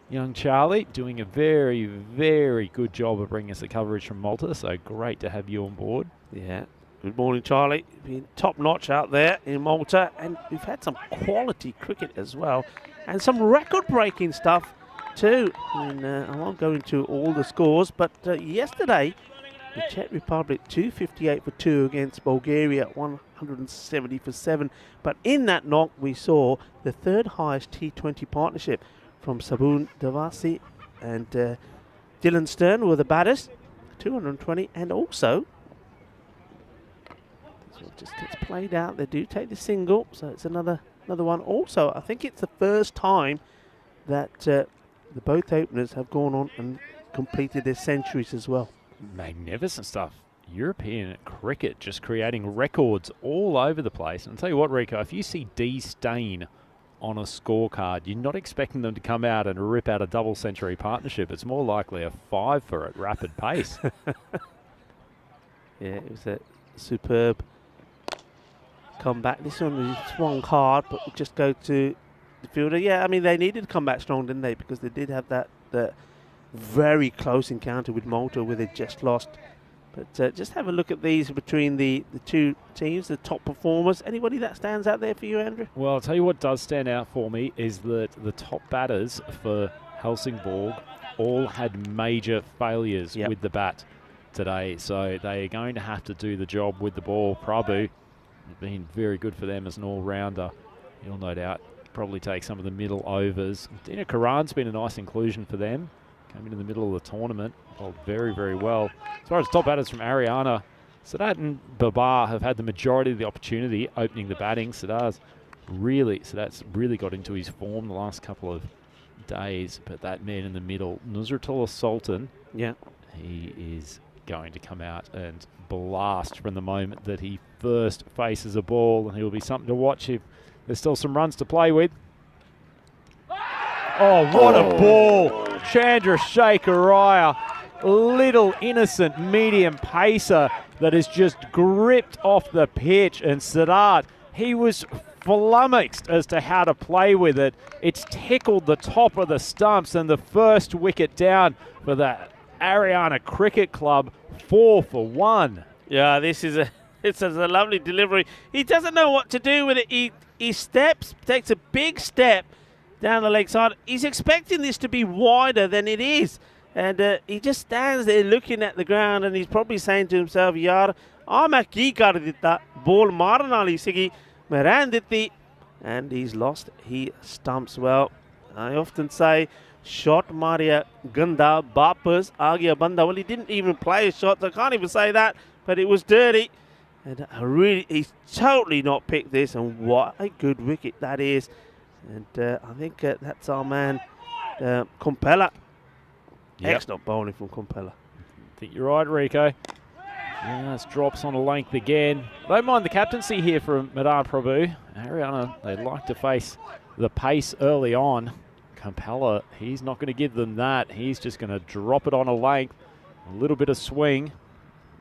young Charlie, doing a very, very good job of bringing us the coverage from Malta. So great to have you on board. Yeah. Good morning, Charlie. Been top notch out there in Malta, and we've had some quality cricket as well, and some record-breaking stuff too. I mean, I won't go into all the scores, but yesterday, the Czech Republic 258 for 2 against Bulgaria 170 for 7. But in that knock, we saw the third highest T20 partnership from Sabun Devasi and Dylan Stern were the batters, 220, and also. So it just gets played out. They do take the single, so it's another one. Also, I think it's the first time that the both openers have gone on and completed their centuries as well. Magnificent stuff. European cricket just creating records all over the place. And I'll tell you what, Rico, if you see D Stain on a scorecard, you're not expecting them to come out and rip out a double century partnership. It's more likely a 5 for at rapid pace. Yeah, it was a superb comeback. This one was swung hard, but we just go to the fielder. Yeah, I mean, they needed to come back strong, didn't they? Because they did have that very close encounter with Malta where they just lost. But just have a look at these between the two teams, the top performers. Anybody that stands out there for you, Andrew? Well, I'll tell you what does stand out for me is that the top batters for Helsingborg all had major failures with the bat today. So they are going to have to do the job with the ball. Prabhu has been very good for them as an all-rounder. He'll no doubt probably take some of the middle overs. Dina Karan's been a nice inclusion for them. Came in the middle of the tournament, bowled very, very well. As far as top batters from Ariana, Sadat and Babar have had the majority of the opportunity opening the batting. Sadat's really got into his form the last couple of days, but that man in the middle, Nusratullah Sultan, he is going to come out and blast from the moment that he first faces a ball, and he will be something to watch if there's still some runs to play with. Oh, what a ball! Chandrasekhar, little innocent medium pacer that is just gripped off the pitch, and Sadat, he was flummoxed as to how to play with it. It's tickled the top of the stumps, and the first wicket down for the Ariana Cricket Club, 4 for 1. Yeah, this is it's a lovely delivery. He doesn't know what to do with it. He takes a big step down the leg side. He's expecting this to be wider than it is. And he just stands there looking at the ground, and he's probably saying to himself, Yaar, मैं की कर दिता, ball मारन वाली सीगी, मैं रहन दिती. And he's lost. He stumps well. I often say, shot Maria Gunda, Bapas, Agia Banda. Well, he didn't even play a shot, so I can't even say that, but it was dirty. And he's totally not picked this, and what a good wicket that is. And I think that's our man, Compella. Excellent bowling from Compella. I think you're right, Rico. Yes, drops on a length again. Don't mind the captaincy here from Madar Prabhu. Ariana, they'd like to face the pace early on. Compella, he's not going to give them that. He's just going to drop it on a length. A little bit of swing.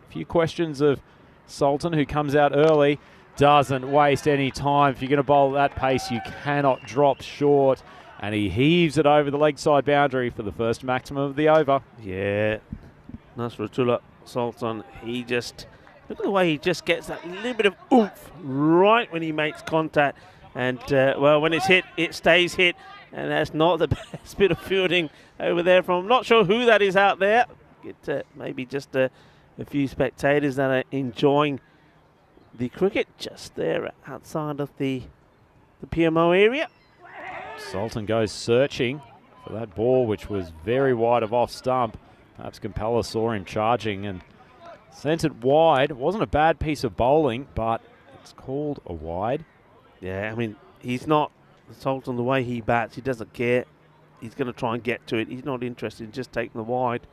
A few questions of Sultan, who comes out early. Doesn't waste any time. If you're going to bowl at that pace, you cannot drop short. And he heaves it over the leg side boundary for the first maximum of the over. Yeah. Nasrullah Sultan, he just, look at the way he just gets that little bit of oomph right when he makes contact. And, well, when it's hit, it stays hit. And that's not the best bit of fielding over there from, I'm not sure who that is out there. Maybe just a few spectators that are enjoying the cricket just there outside of the PMO area. Sultan goes searching for that ball, which was very wide of off stump. Perhaps Compella saw him charging and sent it wide. It wasn't a bad piece of bowling, but it's called a wide. Yeah, I mean, he's not Sultan the way he bats. He doesn't care. He's going to try and get to it. He's not interested in just taking the wide.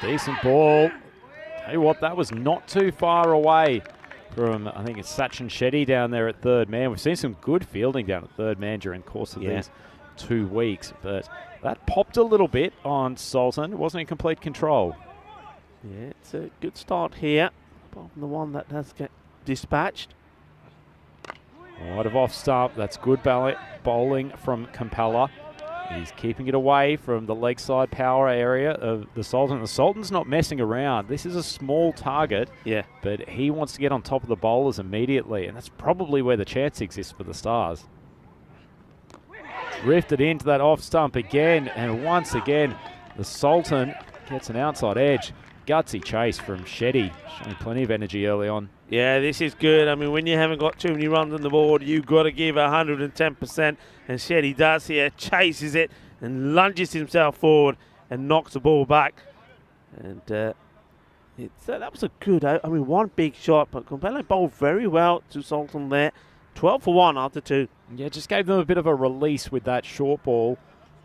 Decent ball. Tell you what, that was not too far away from, I think it's Sachin Shetty down there at third man. We've seen some good fielding down at third man during the course of these 2 weeks, but that popped a little bit on Sultan. It wasn't in complete control. Yeah, it's a good start here, apart from the one that does get dispatched. Wide of off stump. That's good bowling from Compeller. He's keeping it away from the leg side power area of the Sultan. The Sultan's not messing around. This is a small target, but he wants to get on top of the bowlers immediately, and that's probably where the chance exists for the Stars. Drifted into that off stump again, and once again, the Sultan gets an outside edge. Gutsy chase from Shetty, showing plenty of energy early on. Yeah, this is good. I mean, when you haven't got too many runs on the board, you've got to give 110%. And Shetty does here, chases it and lunges himself forward and knocks the ball back. And that was a good, I mean, one big shot, but Compello bowled very well to Sultan there. 12 for 1 after 2. Yeah, just gave them a bit of a release with that short ball,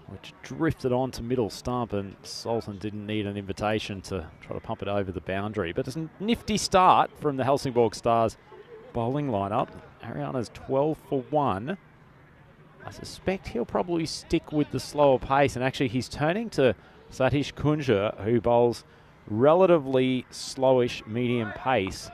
which drifted on to middle stump, and Sultan didn't need an invitation to try to pump it over the boundary. But it's a nifty start from the Helsingborg Stars bowling lineup. Ariana's 12 for 1. I suspect he'll probably stick with the slower pace, and actually he's turning to Satish Kunja, who bowls relatively slowish medium pace.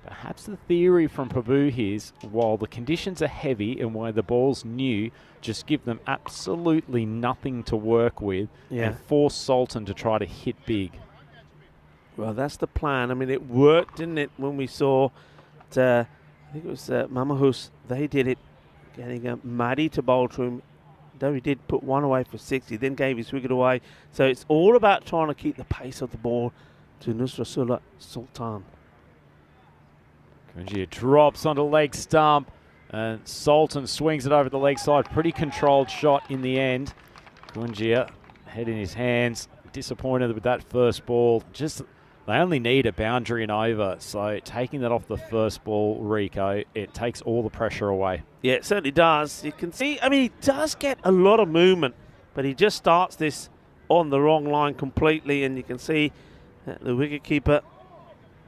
Perhaps the theory from Prabhu is, while the conditions are heavy and while the ball's new, just give them absolutely nothing to work with and force Sultan to try to hit big. Well, that's the plan. I mean, it worked, didn't it, when we saw, I think it was Mamahus, they did it, getting Maddy to bowl to him. Though he did put one away for 60, then gave his wicket away. So it's all about trying to keep the pace of the ball to Nusratullah Sultan. Kunjia drops onto leg stump, and Sultan swings it over the leg side. Pretty controlled shot in the end. Kunjia, head in his hands, disappointed with that first ball. Just, they only need a boundary and over, so taking that off the first ball, Rico, it takes all the pressure away. Yeah, it certainly does. You can see, I mean, he does get a lot of movement, but he just starts this on the wrong line completely, and you can see the wicketkeeper,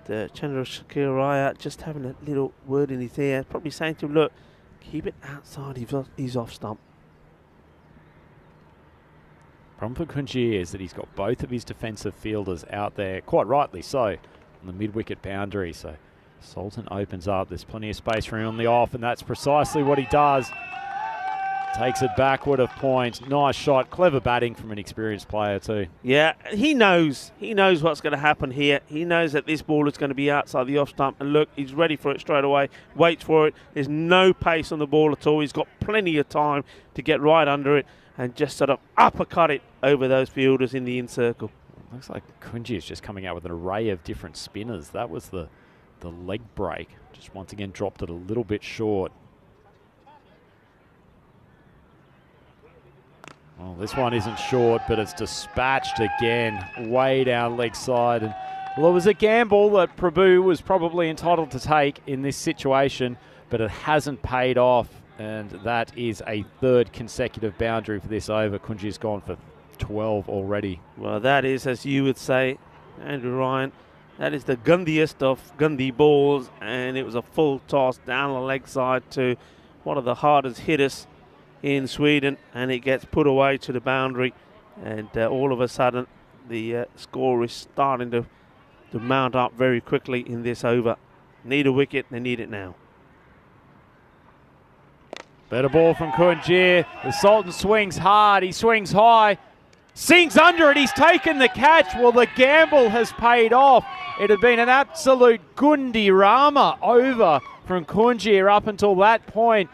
Chandrasekhar Raya, just having a little word in his ear, probably saying to him, look, keep it outside his off stump. Problem for Kunjia is that he's got both of his defensive fielders out there, quite rightly so, on the mid-wicket boundary. So Sultan opens up. There's plenty of space for him on the off, and that's precisely what he does. Takes it backward of point. Nice shot. Clever batting from an experienced player too. Yeah, he knows. He knows what's going to happen here. He knows that this ball is going to be outside the off stump. And look, he's ready for it straight away. Waits for it. There's no pace on the ball at all. He's got plenty of time to get right under it and just sort of uppercut it over those fielders in the in circle. Looks like Kunji is just coming out with an array of different spinners. That was the leg break. Just once again dropped it a little bit short. Well, this one isn't short, but it's dispatched again, way down leg side. And well, it was a gamble that Prabhu was probably entitled to take in this situation, but it hasn't paid off. And that is a third consecutive boundary for this over. Kunji's gone for 12 already. Well, that is, as you would say, Andrew Ryan, that is the gundiest of gundy balls. And it was a full toss down the leg side to one of the hardest hitters in Sweden, and it gets put away to the boundary, and all of a sudden the score is starting to mount up very quickly in this over. Need a wicket, they need it now. Better ball from Kunjir. The Sultan swings hard, he swings high, sinks under it, he's taken the catch. Well, the gamble has paid off. It had been an absolute Gundi Rama over from Kunjir up until that point.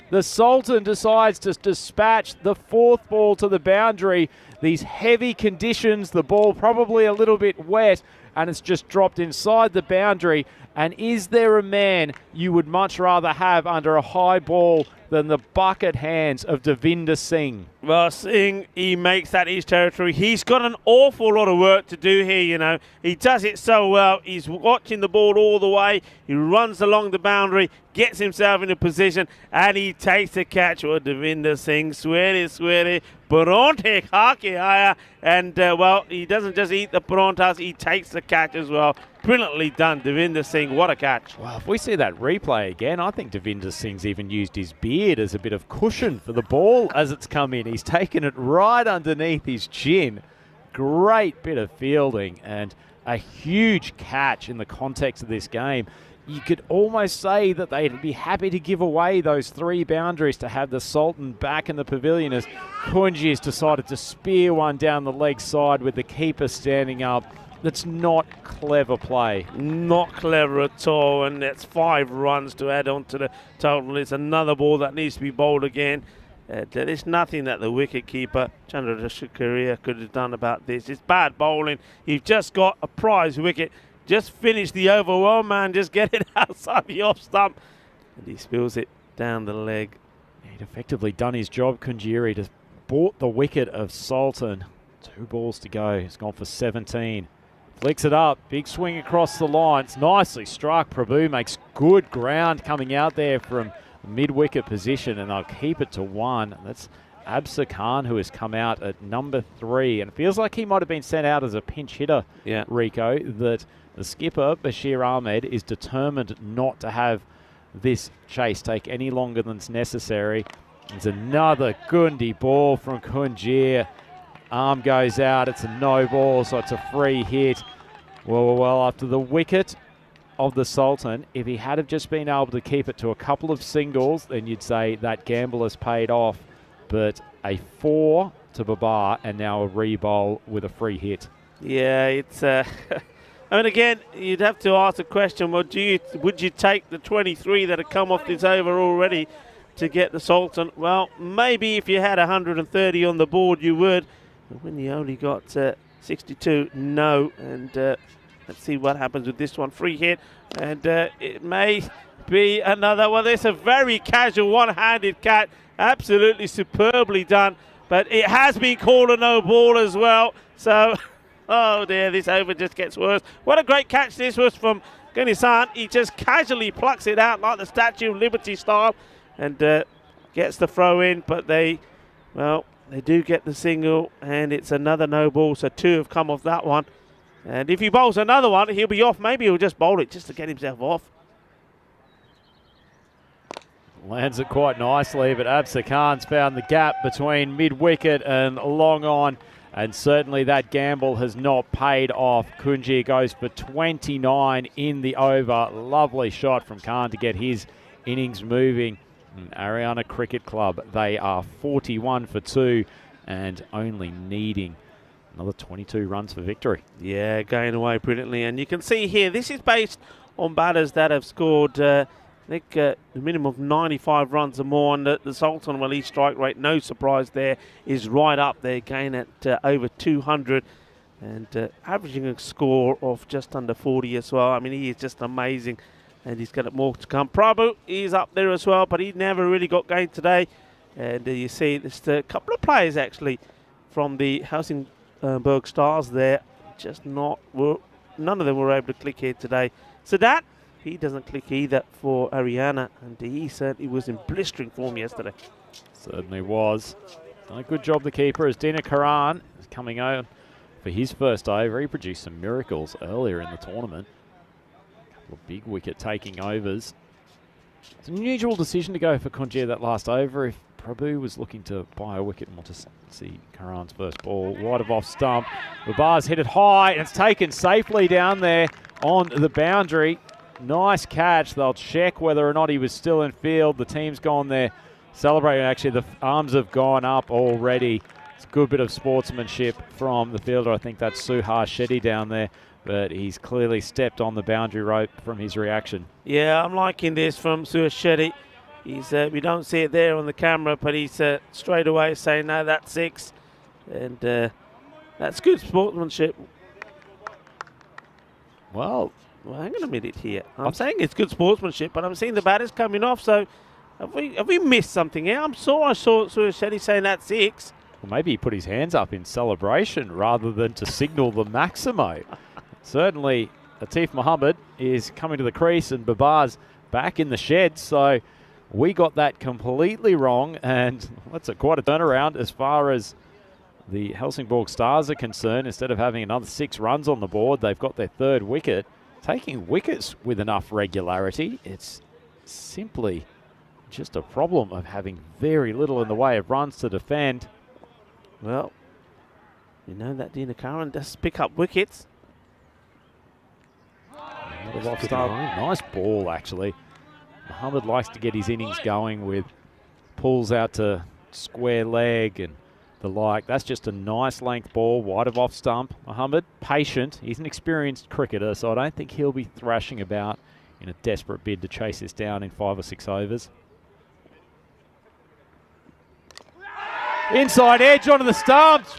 The Sultan decides to dispatch the fourth ball to the boundary. These heavy conditions, the ball probably a little bit wet, and it's just dropped inside the boundary. And is there a man you would much rather have under a high ball than the bucket hands of Devinder Singh? Well, Singh, he makes that his territory. He's got an awful lot of work to do here, you know. He does it so well. He's watching the ball all the way. He runs along the boundary, gets himself in a position, and he takes the catch. Well, Devinder Singh, sweaty, Paronte haya. And, well, he doesn't just eat the Parontas, he takes the catch as well. Brilliantly done, Devinder Singh. What a catch. Well, if we see that replay again, I think Devinder Singh's even used his beard as a bit of cushion for the ball as it's come in. He's taken it right underneath his chin. Great bit of fielding and a huge catch in the context of this game. you could almost say that they'd be happy to give away those 3 boundaries to have the Sultan back in the pavilion as Kunji has decided to spear one down the leg side with the keeper standing up. That's not clever play. Not clever at all, and that's 5 runs to add on to the total. It's another ball that needs to be bowled again. There is nothing that the wicket-keeper, Chandrasekhar, could have done about this. It's bad bowling. You've just got a prize wicket. Just finish the over well, man. Just get it outside the off stump. And he spills it down the leg. He'd effectively done his job, Kunjiri, to bought the wicket of Sultan. 2 balls to go. He's gone for 17. Flicks it up. Big swing across the line. It's nicely struck. Prabhu makes good ground coming out there from mid-wicket position, and they'll keep it to 1. That's Absar Khan, who has come out at number 3. And it feels like he might have been sent out as a pinch hitter, Rico, that the skipper, Bashir Ahmed, is determined not to have this chase take any longer than's necessary. There's another Gundi ball from Kunjir. Arm goes out. It's a no ball, so it's a free hit. Well, after the wicket of the Sultan, if he had have just been able to keep it to a couple of singles, then you'd say that gamble has paid off. But a 4 to Babar and now a re-bowl with a free hit. Yeah, it's... I mean, again, you'd have to ask the question, well, would you take the 23 that have come off this over already to get the Sultan? Well, maybe if you had 130 on the board, you would. But when you only got 62, no. And let's see what happens with this one. Free hit, and it may be another. Well, there's a very casual one-handed catch. Absolutely superbly done. But it has been called a no ball as well. So... oh dear, this over just gets worse. What a great catch this was from Ganisan. He just casually plucks it out like the Statue of Liberty style and gets the throw in, but they do get the single, and it's another no ball, so 2 have come off that one. And if he bowls another one, he'll be off. Maybe he'll just bowl it just to get himself off. Lands it quite nicely, but Absar Khan's found the gap between mid-wicket and long on. And certainly that gamble has not paid off. Kunji goes for 29 in the over. Lovely shot from Khan to get his innings moving. And Ariana Cricket Club, they are 41 for 2 and only needing another 22 runs for victory. Yeah, going away brilliantly. And you can see here, this is based on batters that have scored, I think, a minimum of 95 runs or more. And the Sultan release strike rate, no surprise there, is right up there, again at over 200 and averaging a score of just under 40 as well. I mean, he is just amazing, and he's got more to come. Prabhu is up there as well, but he never really got going today. And you see there's a couple of players actually from the Helsingborg Stars there, just none of them were able to click here today. So that he doesn't click either for Ariana, and he certainly was in blistering form yesterday. Certainly was. Done a good job, the keeper, as Dina Karan is coming on for his first over. He produced some miracles earlier in the tournament. A couple of big wicket-taking overs. It's an unusual decision to go for Kunjir that last over. If Prabhu was looking to buy a wicket and want to see Karan's first ball, wide of off stump. The bar's hit it high, and it's taken safely down there on the boundary. Nice catch. They'll check whether or not he was still in field. The team's gone there celebrating. Actually, the arms have gone up already. It's a good bit of sportsmanship from the fielder. I think that's Suhar Shetty down there, but he's clearly stepped on the boundary rope from his reaction. Yeah, I'm liking this from Suhar Shetty. He's we don't see it there on the camera, but he's straight away saying, no, that's 6. And that's good sportsmanship. Well, hang on a minute here. I'm saying it's good sportsmanship, but I'm seeing the batters coming off. So have we missed something here? I saw Suhar Shetty saying that's 6. Well, maybe he put his hands up in celebration rather than to signal the Maximo. Certainly, Atif Mohammed is coming to the crease and Babar's back in the shed. So we got that completely wrong, and that's quite a turnaround as far as the Helsingborg Stars are concerned. Instead of having another 6 runs on the board, they've got their 3rd wicket. Taking wickets with enough regularity, it's simply just a problem of having very little in the way of runs to defend. Well, you know that Dina Karan does pick up wickets. Not Wide of off stump. Nice ball, actually. Muhammad likes to get his innings going with pulls out to square leg and the like. That's just a nice length ball, wide of off stump. Muhammad, patient. He's an experienced cricketer, so I don't think he'll be thrashing about in a desperate bid to chase this down in 5 or 6 overs. Inside edge onto the stumps.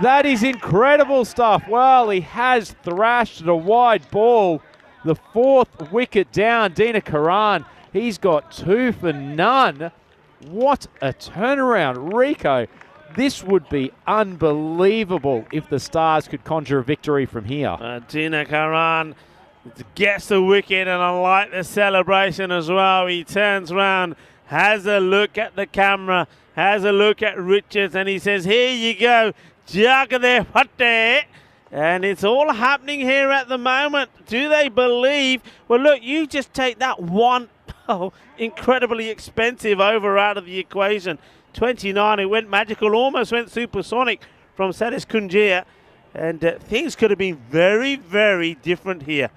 That is incredible stuff. Well, he has thrashed at a wide ball. The 4th wicket down, Dina Karan. He's got 2 for none. What a turnaround, Rico. This would be unbelievable if the Stars could conjure a victory from here. Dina Karan gets the wicket, and I like the celebration as well. He turns round, has a look at the camera, has a look at Richards, and he says, here you go, Jagade Fatte. And it's all happening here at the moment. Do they believe? Well, look, you just take that one incredibly expensive over out of the equation. 29, it went magical, almost went supersonic from Sadis Kunjia. And things could have been very, very different here.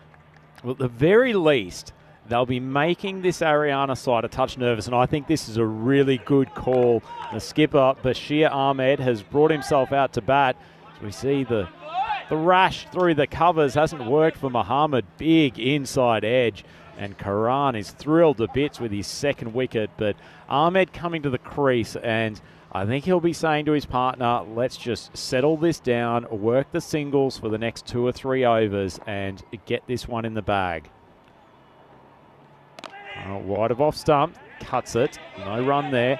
Well, at the very least, they'll be making this Ariana side a touch nervous, and I think this is a really good call. The skipper, Bashir Ahmed, has brought himself out to bat. So we see the rash through the covers hasn't worked for Muhammad. Big inside edge, and Karan is thrilled to bits with his 2nd wicket, but Ahmed coming to the crease, and I think he'll be saying to his partner, let's just settle this down, work the singles for the next 2 or 3 overs and get this one in the bag. Wide of off stump, cuts it, no run there.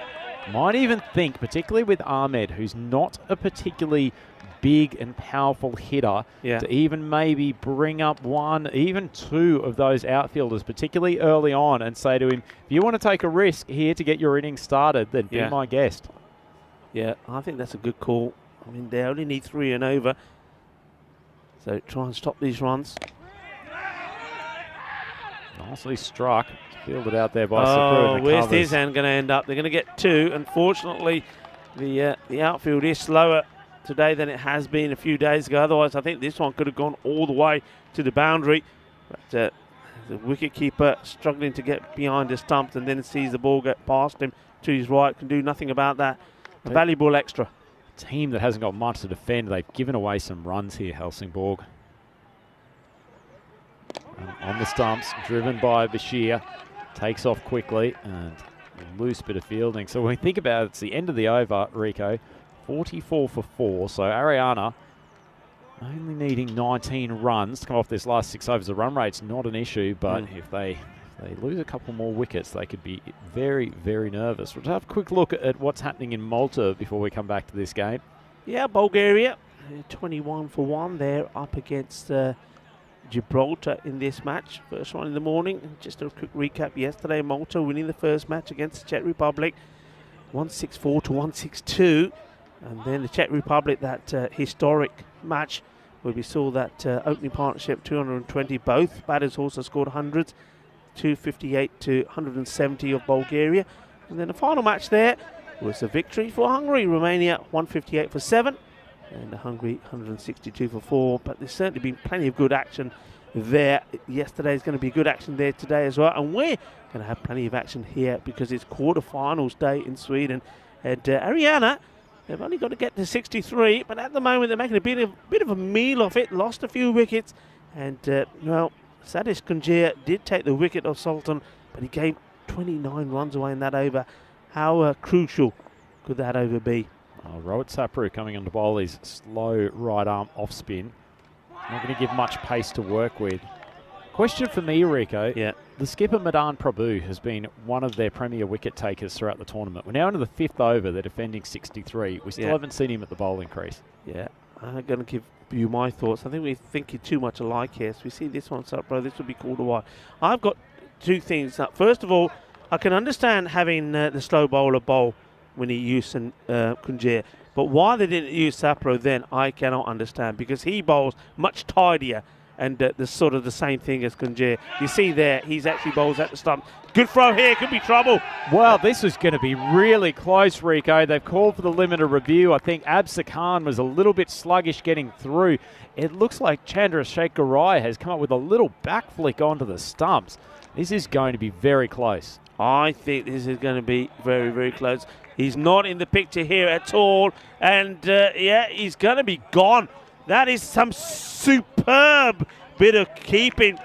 Might even think, particularly with Ahmed, who's not a particularly big and powerful hitter, to even maybe bring up 1, even 2 of those outfielders, particularly early on, and say to him, if you want to take a risk here to get your innings started, then be my guest. Yeah, I think that's a good call. I mean, they only need 3 and over. So try and stop these runs. Nicely struck. Fielded out there by Sapru. Where's this hand going to end up? They're going to get 2. Unfortunately, the outfield is slower today than it has been a few days ago. Otherwise, I think this one could have gone all the way to the boundary. But the wicketkeeper struggling to get behind the stumps and then sees the ball get past him to his right. Can do nothing about that. A valuable extra. A team that hasn't got much to defend. They've given away some runs here, Helsingborg. On the stumps, driven by Bashir. Takes off quickly and a loose bit of fielding. So when we think about it, it's the end of the over, Rico. 44 for 4. So Ariana only needing 19 runs to come off this last 6 overs. The run rate's not an issue, but if they lose a couple more wickets, they could be very, very nervous. We'll have a quick look at what's happening in Malta before we come back to this game. Yeah, Bulgaria, 21 for 1. They're up against Gibraltar in this match. First one in the morning. Just a quick recap. Yesterday, Malta winning the first match against the Czech Republic, 164 to 162. And then the Czech Republic, that historic match where we saw that opening partnership, 220. Both batters also scored hundreds, 258 to 170 of Bulgaria. And then the final match there was a victory for Hungary. Romania 158 for 7. And Hungary 162 for 4. But there's certainly been plenty of good action there. Yesterday is going to be good action there today as well. And we're going to have plenty of action here because it's quarterfinals day in Sweden. And Ariana, they've only got to get to 63. But at the moment, they're making a bit of a meal of it. Lost a few wickets. And, well, Sadis Kunjia did take the wicket of Sultan. But he gave 29 runs away in that over. How crucial could that over be? Rohit Sapru coming on to bowl his slow right arm off spin. Not going to give much pace to work with. Question for me, Rico. Yeah. The skipper Madan Prabhu has been one of their premier wicket takers throughout the tournament. We're now into the 5th over. They're defending 63. We still haven't seen him at the bowling crease. Yeah. I'm going to give you my thoughts. I think we're thinking too much alike here. So we see this one, Sapru. This would be called a wide. I've got 2 things. First of all, I can understand having the slow bowler bowl when he used Kunjia. But why they didn't use Sapro then, I cannot understand, because he bowls much tidier and the sort of the same thing as Kunje. You see there, he's actually bowls at the stump. Good throw here, could be trouble. Well, this is going to be really close, Rico. They've called for the limited review. I think Absa Khan was a little bit sluggish getting through. It looks like Chandrasekhar Rai has come up with a little back flick onto the stumps. This is going to be very close. I think this is going to be very, very close. He's not in the picture here at all. And, yeah, he's going to be gone. That is some superb bit of keeping.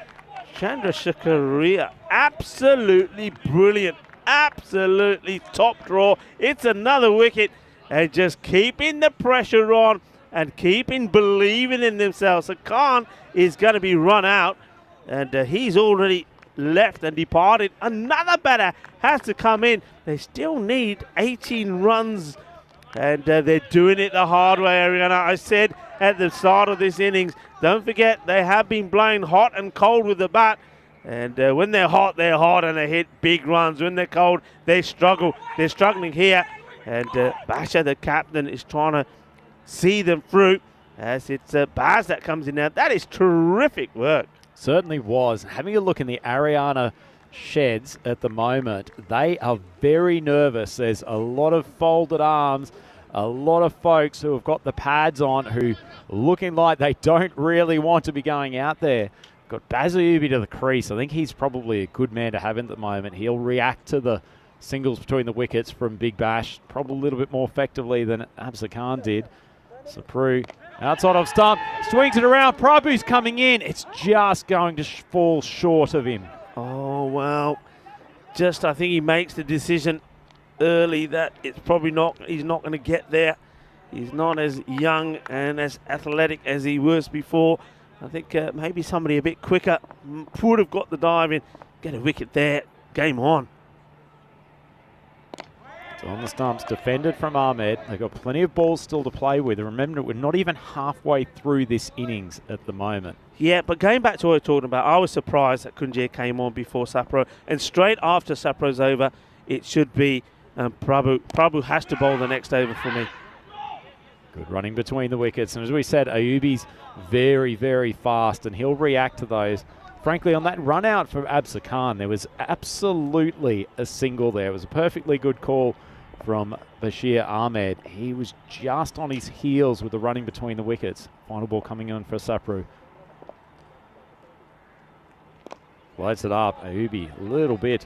Chandrasekhar Rai, absolutely brilliant. Absolutely top draw. It's another wicket. And just keeping the pressure on and keeping believing in themselves. So Khan is going to be run out. And he's already left and departed. Another batter has to come in. They still need 18 runs, and they're doing it the hard way, Ariana. I said at the start of this innings, don't forget they have been blowing hot and cold with the bat, and when they're hot, and they hit big runs. When they're cold, they struggle. They're struggling here, and Basha, the captain, is trying to see them through as it's Baz that comes in now. That is terrific work. Certainly was. Having a look in the Ariana sheds at the moment, they are very nervous. There's a lot of folded arms, a lot of folks who have got the pads on who looking like they don't really want to be going out there. Got Bazayubi to the crease. I think he's probably a good man to have in at the moment. He'll react to the singles between the wickets from Big Bash probably a little bit more effectively than Absa Khan did. Sapru outside of stump, swings it around. Prabhu's coming in. It's just going to fall short of him. Oh, well, just I think he makes the decision early that it's probably not, he's not going to get there. He's not as young and as athletic as he was before. I think maybe somebody a bit quicker would have got the dive in, get a wicket there, game on. On the stumps, defended from Ahmed. They've got plenty of balls still to play with. Remember, we're not even halfway through this innings at the moment. Yeah, but going back to what I was talking about, I was surprised that Kunje came on before Sapro. And straight after Sapro's over, it should be Prabhu. Prabhu has to bowl the next over for me. Good running between the wickets. And as we said, Ayubi's very, very fast, and he'll react to those. Frankly, on that run out for Absa Khan, there was absolutely a single there. It was a perfectly good call from Bashir Ahmed. He was just on his heels with the running between the wickets. Final ball coming in for Sapru. Lights it up. Ayubi a little bit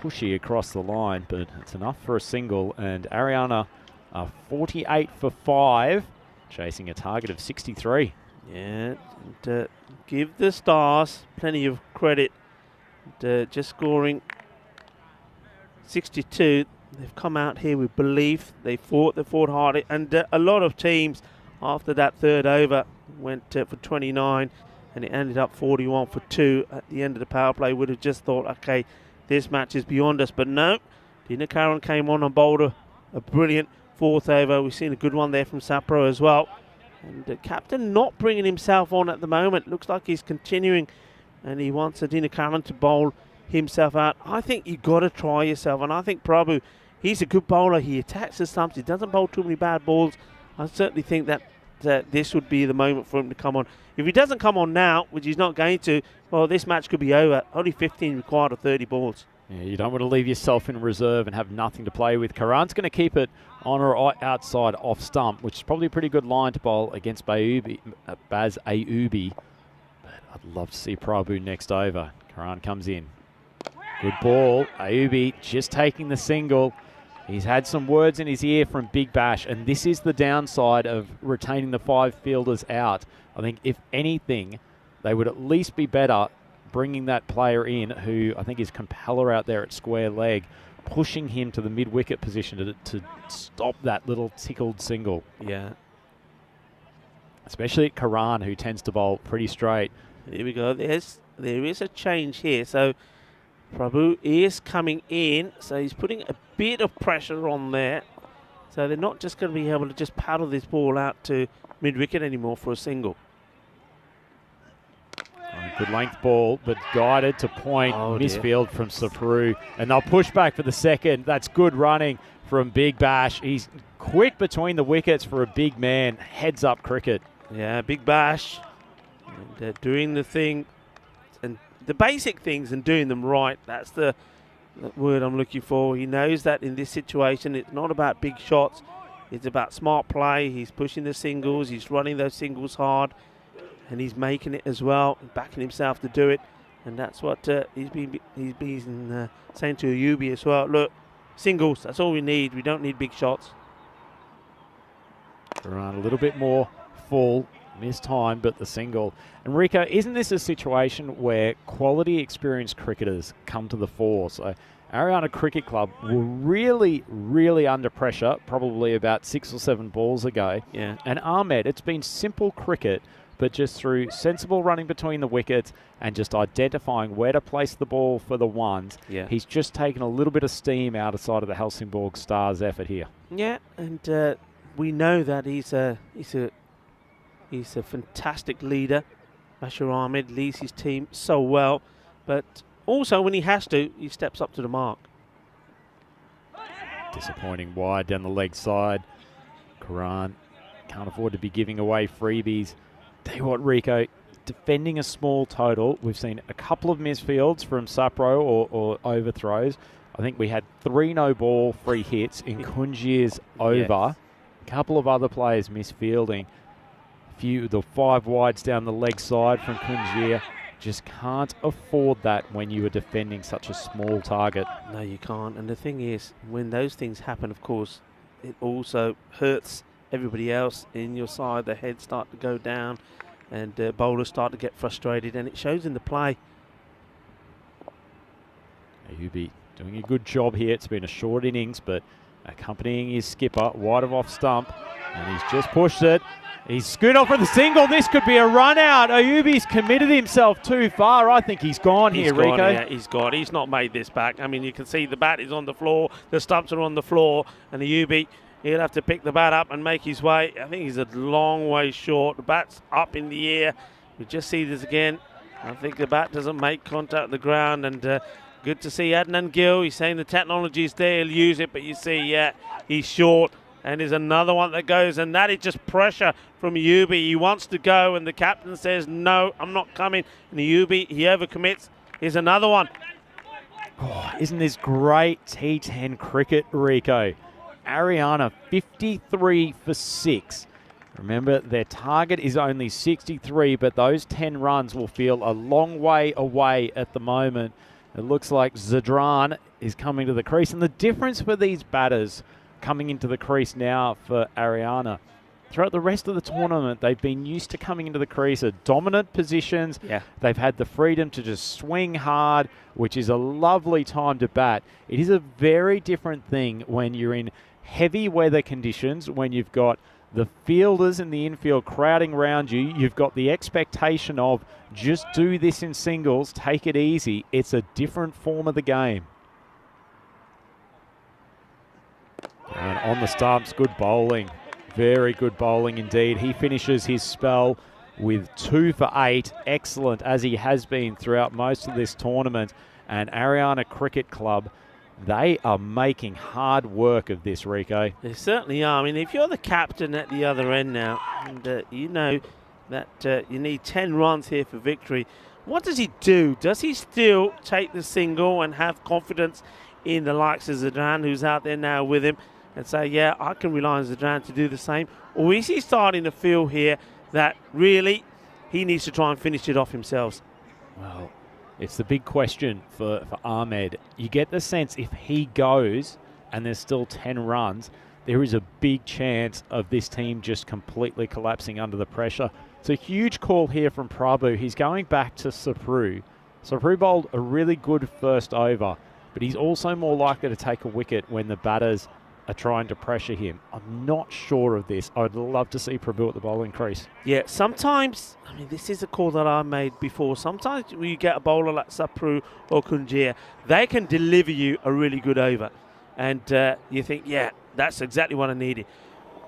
pushy across the line, but it's enough for a single. And Ariana are 48 for 5, chasing a target of 63. Yeah, and, give the Stars plenty of credit. Just scoring 62. They've come out here with belief. They fought hard. And a lot of teams, after that third over, went for 29, and it ended up 41 for 2 at the end of the power play. Would have just thought, okay, this match is beyond us. But no, Dinakaran came on and bowled a brilliant fourth over. We've seen a good one there from Sapro as well. And the captain not bringing himself on at the moment. Looks like he's continuing, and he wants Dinakaran to bowl himself out. I think you've got to try yourself, and I think Prabhu, he's a good bowler. He attacks the stumps. He doesn't bowl too many bad balls. I certainly think that this would be the moment for him to come on. If he doesn't come on now, which he's not going to, well, this match could be over. Only 15 required of 30 balls. Yeah, you don't want to leave yourself in reserve and have nothing to play with. Karan's going to keep it on or outside off stump, which is probably a pretty good line to bowl against Baz Ayubi. But I'd love to see Prabhu next over. Karan comes in. Good ball. Ayubi just taking the single. He's had some words in his ear from Big Bash, and this is the downside of retaining the 5 fielders out. I think, if anything, they would at least be better bringing that player in who I think is Compeller out there at square leg, pushing him to the mid-wicket position to stop that little tickled single. Yeah. Especially at Karan, who tends to bowl pretty straight. Here we go. There is a change here. So Prabhu is coming in. So he's putting a bit of pressure on there. So they're not just going to be able to just paddle this ball out to mid-wicket anymore for a single. Good length ball, but guided to point. Misfield from Sapru. And they'll push back for the second. That's good running from Big Bash. He's quick between the wickets for a big man. Heads up cricket. Yeah, Big Bash. And doing the thing, and the basic things and doing them right, that's the word I'm looking for. He knows that in this situation it's not about big shots, it's about smart play. He's pushing the singles, he's running those singles hard, and he's making it as well, backing himself to do it. And that's what he's been saying to Ayubi as well. Look, singles, that's all we need. We don't need big shots. Run a little bit more full, missed time, but the single. And Rico, isn't this a situation where quality experienced cricketers come to the fore? So Ariana Cricket Club were really, really under pressure, probably about 6 or 7 balls ago. Yeah. And Ahmed, it's been simple cricket, but just through sensible running between the wickets and just identifying where to place the ball for the ones, he's just taken a little bit of steam outside of the Helsingborg Stars effort here. Yeah, and we know that he's a fantastic leader. Bashir Ahmed leads his team so well, but also when he has to, he steps up to the mark. Disappointing wide down the leg side. Karan can't afford to be giving away freebies. Tell you what, Rico, defending a small total, we've seen a couple of misfields from Sapro or overthrows. I think we had 3 no-ball free hits in Kunjir's over. Yes. A couple of other players misfielding. The 5 wides down the leg side from Kunjir. Just can't afford that when you are defending such a small target. No, you can't. And the thing is, when those things happen, of course, it also hurts everybody else in your side. The heads start to go down and bowlers start to get frustrated, and it shows in the play. Ayubi doing a good job here. It's been a short innings, but accompanying his skipper wide of off stump, and he's just pushed it. He's scooted off for the single. This could be a run out. Ayubi's committed himself too far. I think he's gone here, Rico. Yeah, he's gone. He's not made this back. I mean, you can see the bat is on the floor, the stumps are on the floor, and Ayubi, he'll have to pick the bat up and make his way. I think he's a long way short. The bat's up in the air. We just see this again. I think the bat doesn't make contact with the ground, and good to see Adnan Gill. He's saying the technology's there, he'll use it, but you see, yeah, he's short. And there's another one that goes, and that is just pressure from Ayubi. He wants to go, and the captain says, no, I'm not coming. And Ayubi, he overcommits. Here's another one. Oh, isn't this great T10 cricket, Rico? Ariana, 53 for 6. Remember, their target is only 63, but those 10 runs will feel a long way away at the moment. It looks like Zadran is coming to the crease, and the difference for these batters coming into the crease now for Ariana, throughout the rest of the tournament, they've been used to coming into the crease at dominant positions. Yeah. They've had the freedom to just swing hard, which is a lovely time to bat. It is a very different thing when you're in heavy weather conditions, when you've got the fielders in the infield crowding around you. You've got the expectation of just do this in singles, take it easy. It's a different form of the game. And on the stumps, good bowling. Very good bowling indeed. He finishes his spell with 2 for 8. Excellent, as he has been throughout most of this tournament. And Ariana Cricket Club, they are making hard work of this, Rico. They certainly are. I mean, if you're the captain at the other end now, and you know that you need 10 runs here for victory, what does he do? Does he still take the single and have confidence in the likes of Zadran, who's out there now with him, and say, yeah, I can rely on Zadran to do the same? Or is he starting to feel here that really he needs to try and finish it off himself? Well, it's the big question for Ahmed. You get the sense if he goes and there's still 10 runs, there is a big chance of this team just completely collapsing under the pressure. It's a huge call here from Prabhu. He's going back to Sapru. Sapru bowled a really good first over, but he's also more likely to take a wicket when the batters are trying to pressure him. I'm not sure of this. I'd love to see Prabhu at the bowling crease. Yeah, sometimes, I mean, this is a call that I made before. Sometimes when you get a bowler like Sapru or Kunjir, they can deliver you a really good over. And you think, yeah, that's exactly what I needed.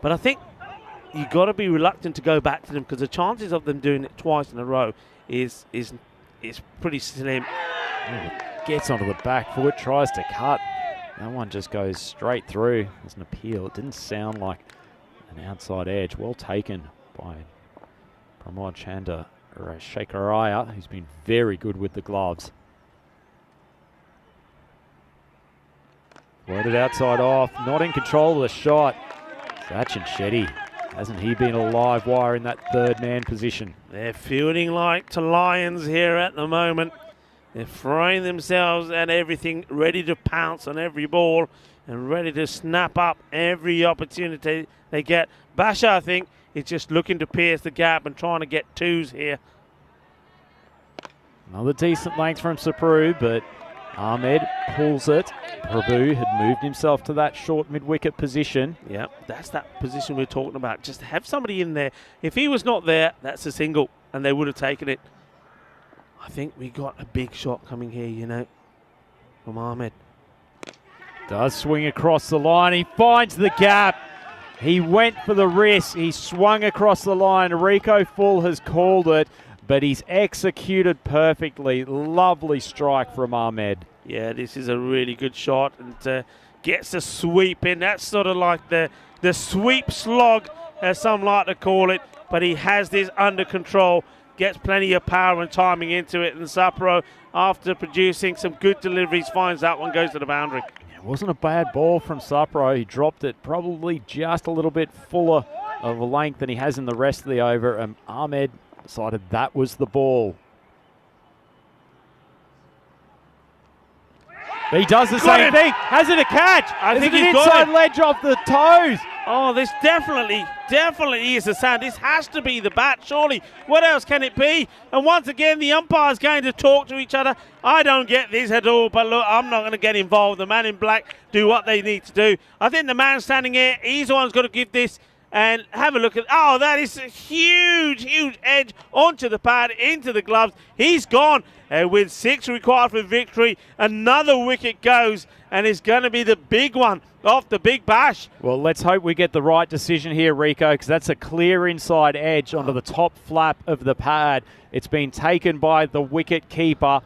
But I think you've got to be reluctant to go back to them, because the chances of them doing it twice in a row is pretty slim. Gets onto the back foot, tries to cut. That one just goes straight through. There's an appeal. It didn't sound like an outside edge. Well taken by Pramod Chanda Shakaraya, who's been very good with the gloves. Floated outside off, not in control of the shot. Sachin Shetty, hasn't he been a live wire in that third man position? They're fielding like to lions here at the moment. They're throwing themselves at everything, ready to pounce on every ball and ready to snap up every opportunity they get. Basha, I think, is just looking to pierce the gap and trying to get twos here. Another decent length from Sapru, but Ahmed pulls it. Prabhu had moved himself to that short mid-wicket position. Yeah, that's that position we're talking about. Just have somebody in there. If he was not there, that's a single, and they would have taken it. I think we got a big shot coming here, you know, from Ahmed. Does swing across the line. He finds the gap. He went for the wrist. He swung across the line. Rico Full has called it, but he's executed perfectly. Lovely strike from Ahmed. Yeah, this is a really good shot, and gets a sweep in. That's sort of like the sweep slog, as some like to call it, but he has this under control. Gets plenty of power and timing into it, and Sapro, after producing some good deliveries, finds that one goes to the boundary. It wasn't a bad ball from Sapro. He dropped it probably just a little bit fuller of a length than he has in the rest of the over, and Ahmed decided that was the ball. He does the same thing. Has it a catch? I think he's an got inside it. ledge off the toes. Oh, this definitely is the sound. This has to be the bat, surely. What else can it be? And once again, the umpire's going to talk to each other. I don't get this at all, but look, I'm not going to get involved. The man in black do what they need to do. I think the man standing here, he's the one who's got to give this. And have a look at, oh, that is a huge edge onto the pad, into the gloves. He's gone. And with 6 required for victory, another wicket goes, and it's going to be the big one off the big bash. Well, let's hope we get the right decision here, Rico, because that's a clear inside edge onto the top flap of the pad. It's been taken by the wicket keeper.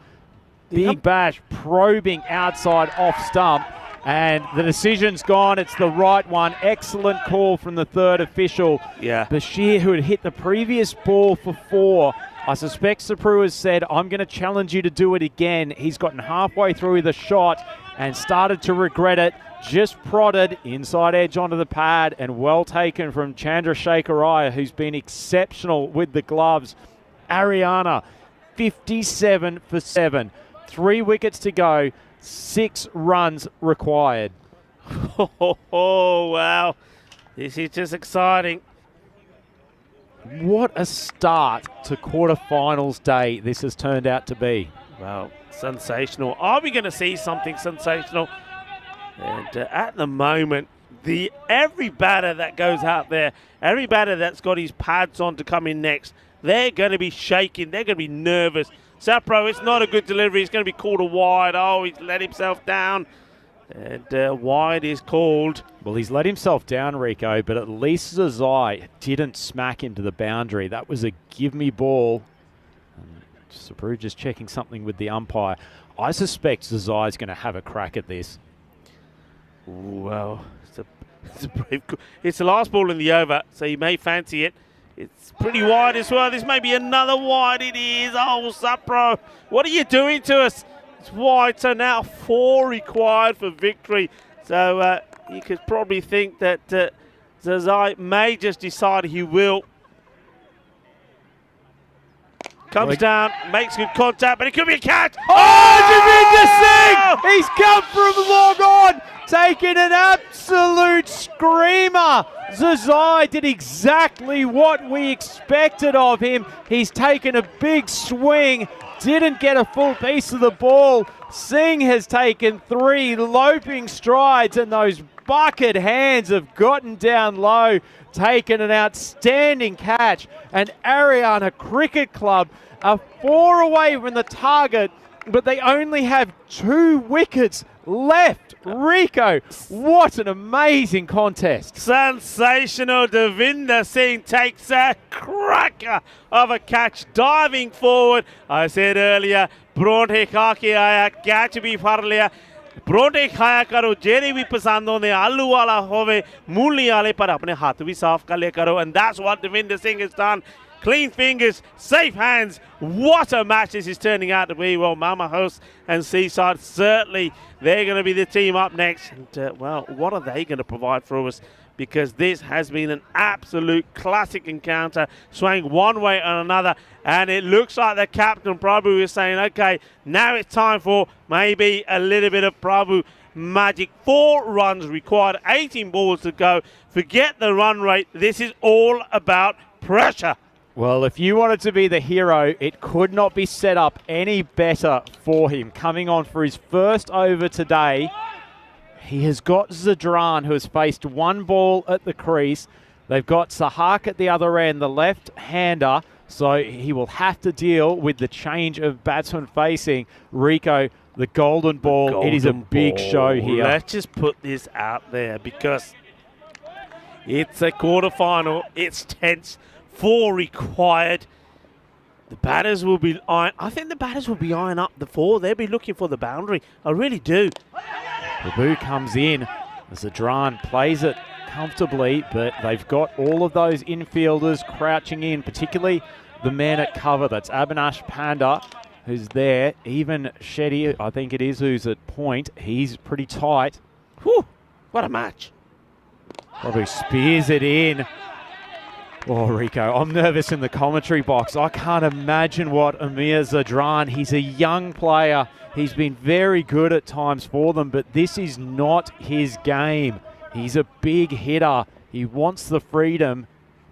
Big bash probing outside off stump. And the decision's gone. It's the right one. Excellent call from the third official. Yeah. Bashir, who had hit the previous ball for 4. I suspect Sapru has said, I'm going to challenge you to do it again. He's gotten halfway through the shot and started to regret it. Just prodded inside edge onto the pad, and well taken from Chandrasekhar Iyer, who's been exceptional with the gloves. Ariana, 57 for 7. 3 wickets to go. 6 runs required. Oh, wow. This is just exciting. What a start to quarterfinals day this has turned out to be. Well, sensational. Are we going to see something sensational? And at the moment, every batter that goes out there, every batter that's got his pads on to come in next, they're going to be shaking. They're going to be nervous. Sapro, it's not a good delivery. It's going to be called a wide. Oh, he's let himself down. And wide is called. Well, he's let himself down, Rico, but at least Zazai didn't smack him to the boundary. That was a give-me ball. Sapru just checking something with the umpire. I suspect Zazai's going to have a crack at this. Well, it's the last ball in the over, so you may fancy it. It's pretty wide as well. This may be another wide. It is. Oh, Sapro, what are you doing to us? It's wide, so now 4 required for victory. So you could probably think that Zazai may just decide he will. Comes down, makes good contact, but it could be a catch. Oh, Javinder Singh! He's come from long on, taking an absolute screamer. Zazai did exactly what we expected of him. He's taken a big swing, didn't get a full piece of the ball. Singh has taken 3 loping strides, and those bucket hands have gotten down low, taken an outstanding catch. And Ariana Cricket Club are 4 away from the target, but they only have 2 wickets left. Rico, what an amazing contest. Sensational. Devinder Singh takes a cracker of a catch, diving forward. I said earlier, Bronte khake aaya, catch bhi phar liya. Bronte khaya karo, jere bhi pasand honde, aloo wala hove, mooli wale, par apne haath bhi saaf kar liya karo. And that's what Devinder Singh has done. clean fingers, safe hands. What a match this is turning out to be. Well, Mama Host and Seaside, certainly they're going to be the team up next. And, well, what are they going to provide for us? Because this has been an absolute classic encounter, swaying one way or another. And it looks like the captain, Prabhu, is saying, okay, now it's time for maybe a little bit of Prabhu magic. 4 runs required, 18 balls to go. Forget the run rate. This is all about pressure. Well, if you wanted to be the hero, it could not be set up any better for him. Coming on for his first over today, he has got Zadran, who has faced 1 ball at the crease. They've got Sahak at the other end, the left-hander, so he will have to deal with the change of batsman facing Rico. The golden ball. It is a big show here. Let's just put this out there because it's a quarterfinal. It's tense. 4 required. The batters will be eyeing. I think the batters will be eyeing up the 4. They'll be looking for the boundary. I really do. Prabhu comes in. Zadran plays it comfortably, but they've got all of those infielders crouching in, particularly the man at cover. That's Abhinash Panda, who's there. Even Shetty, I think it is, who's at point. He's pretty tight. Whew, what a match. Probably spears it in. Oh, Rico, I'm nervous in the commentary box. I can't imagine what Amir Zadran, he's a young player. He's been very good at times for them, but this is not his game. He's a big hitter. He wants the freedom.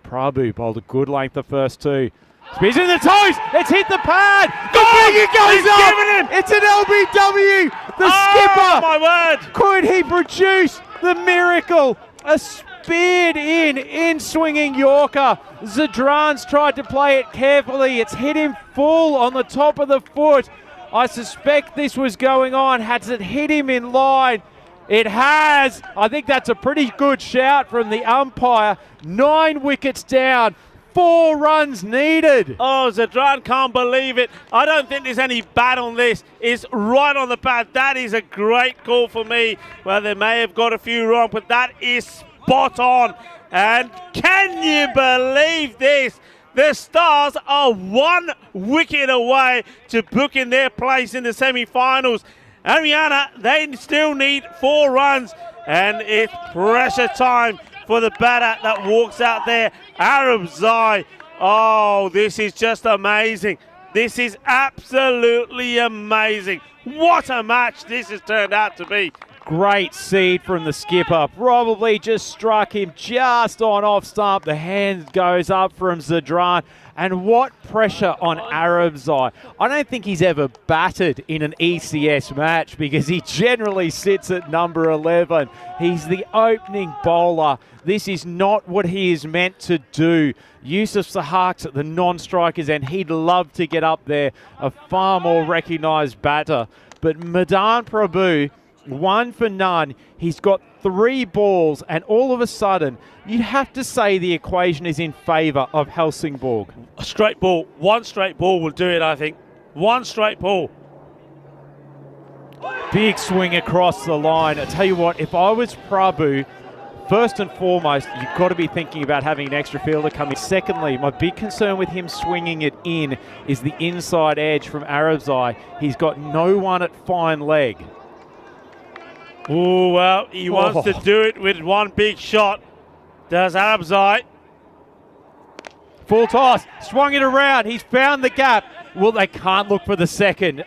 Prabhu bowled a good length the first 2. Spears in the toes. It's hit the pad. The finger goes up. It's an LBW. The skipper. My word. Could he produce the miracle? A speared in swinging Yorker. Zadran's tried to play it carefully. It's hit him full on the top of the foot. I suspect this was going on. Has it hit him in line? It has. I think that's a pretty good shout from the umpire. 9 wickets down. 4 runs needed. Oh, Zadran can't believe it. I don't think there's any bat on this. It's right on the pad. That is a great call for me. Well, they may have got a few wrong, but that is spot on. And can you believe this? The Stars are 1 wicket away to book in their place in the semi-finals. Ariana, they still need 4 runs, and it's pressure time for the batter that walks out there, Arab Zai. Oh, this is just amazing. This is absolutely amazing. What a match this has turned out to be. Great seed from the skipper. Probably just struck him just on off stump. The hand goes up from Zadran. And what pressure on Arab Zai. I don't think he's ever batted in an ECS match because he generally sits at number 11. He's the opening bowler. This is not what he is meant to do. Yusuf Sahak's at the non-strikers and he'd love to get up there, a far more recognised batter. But Madan Prabhu, 1 for none. He's got 3 balls, and all of a sudden, you'd have to say the equation is in favour of Helsingborg. A straight ball. 1 straight ball will do it, I think. 1 straight ball. Big swing across the line. I tell you what, if I was Prabhu, first and foremost, you've got to be thinking about having an extra fielder come in. Secondly, my big concern with him swinging it in is the inside edge from Arabzai. He's got no one at fine leg. Oh, well, he wants to do it with 1 big shot. Does Arabzai. Full toss, swung it around. He's found the gap. Well, they can't look for the second.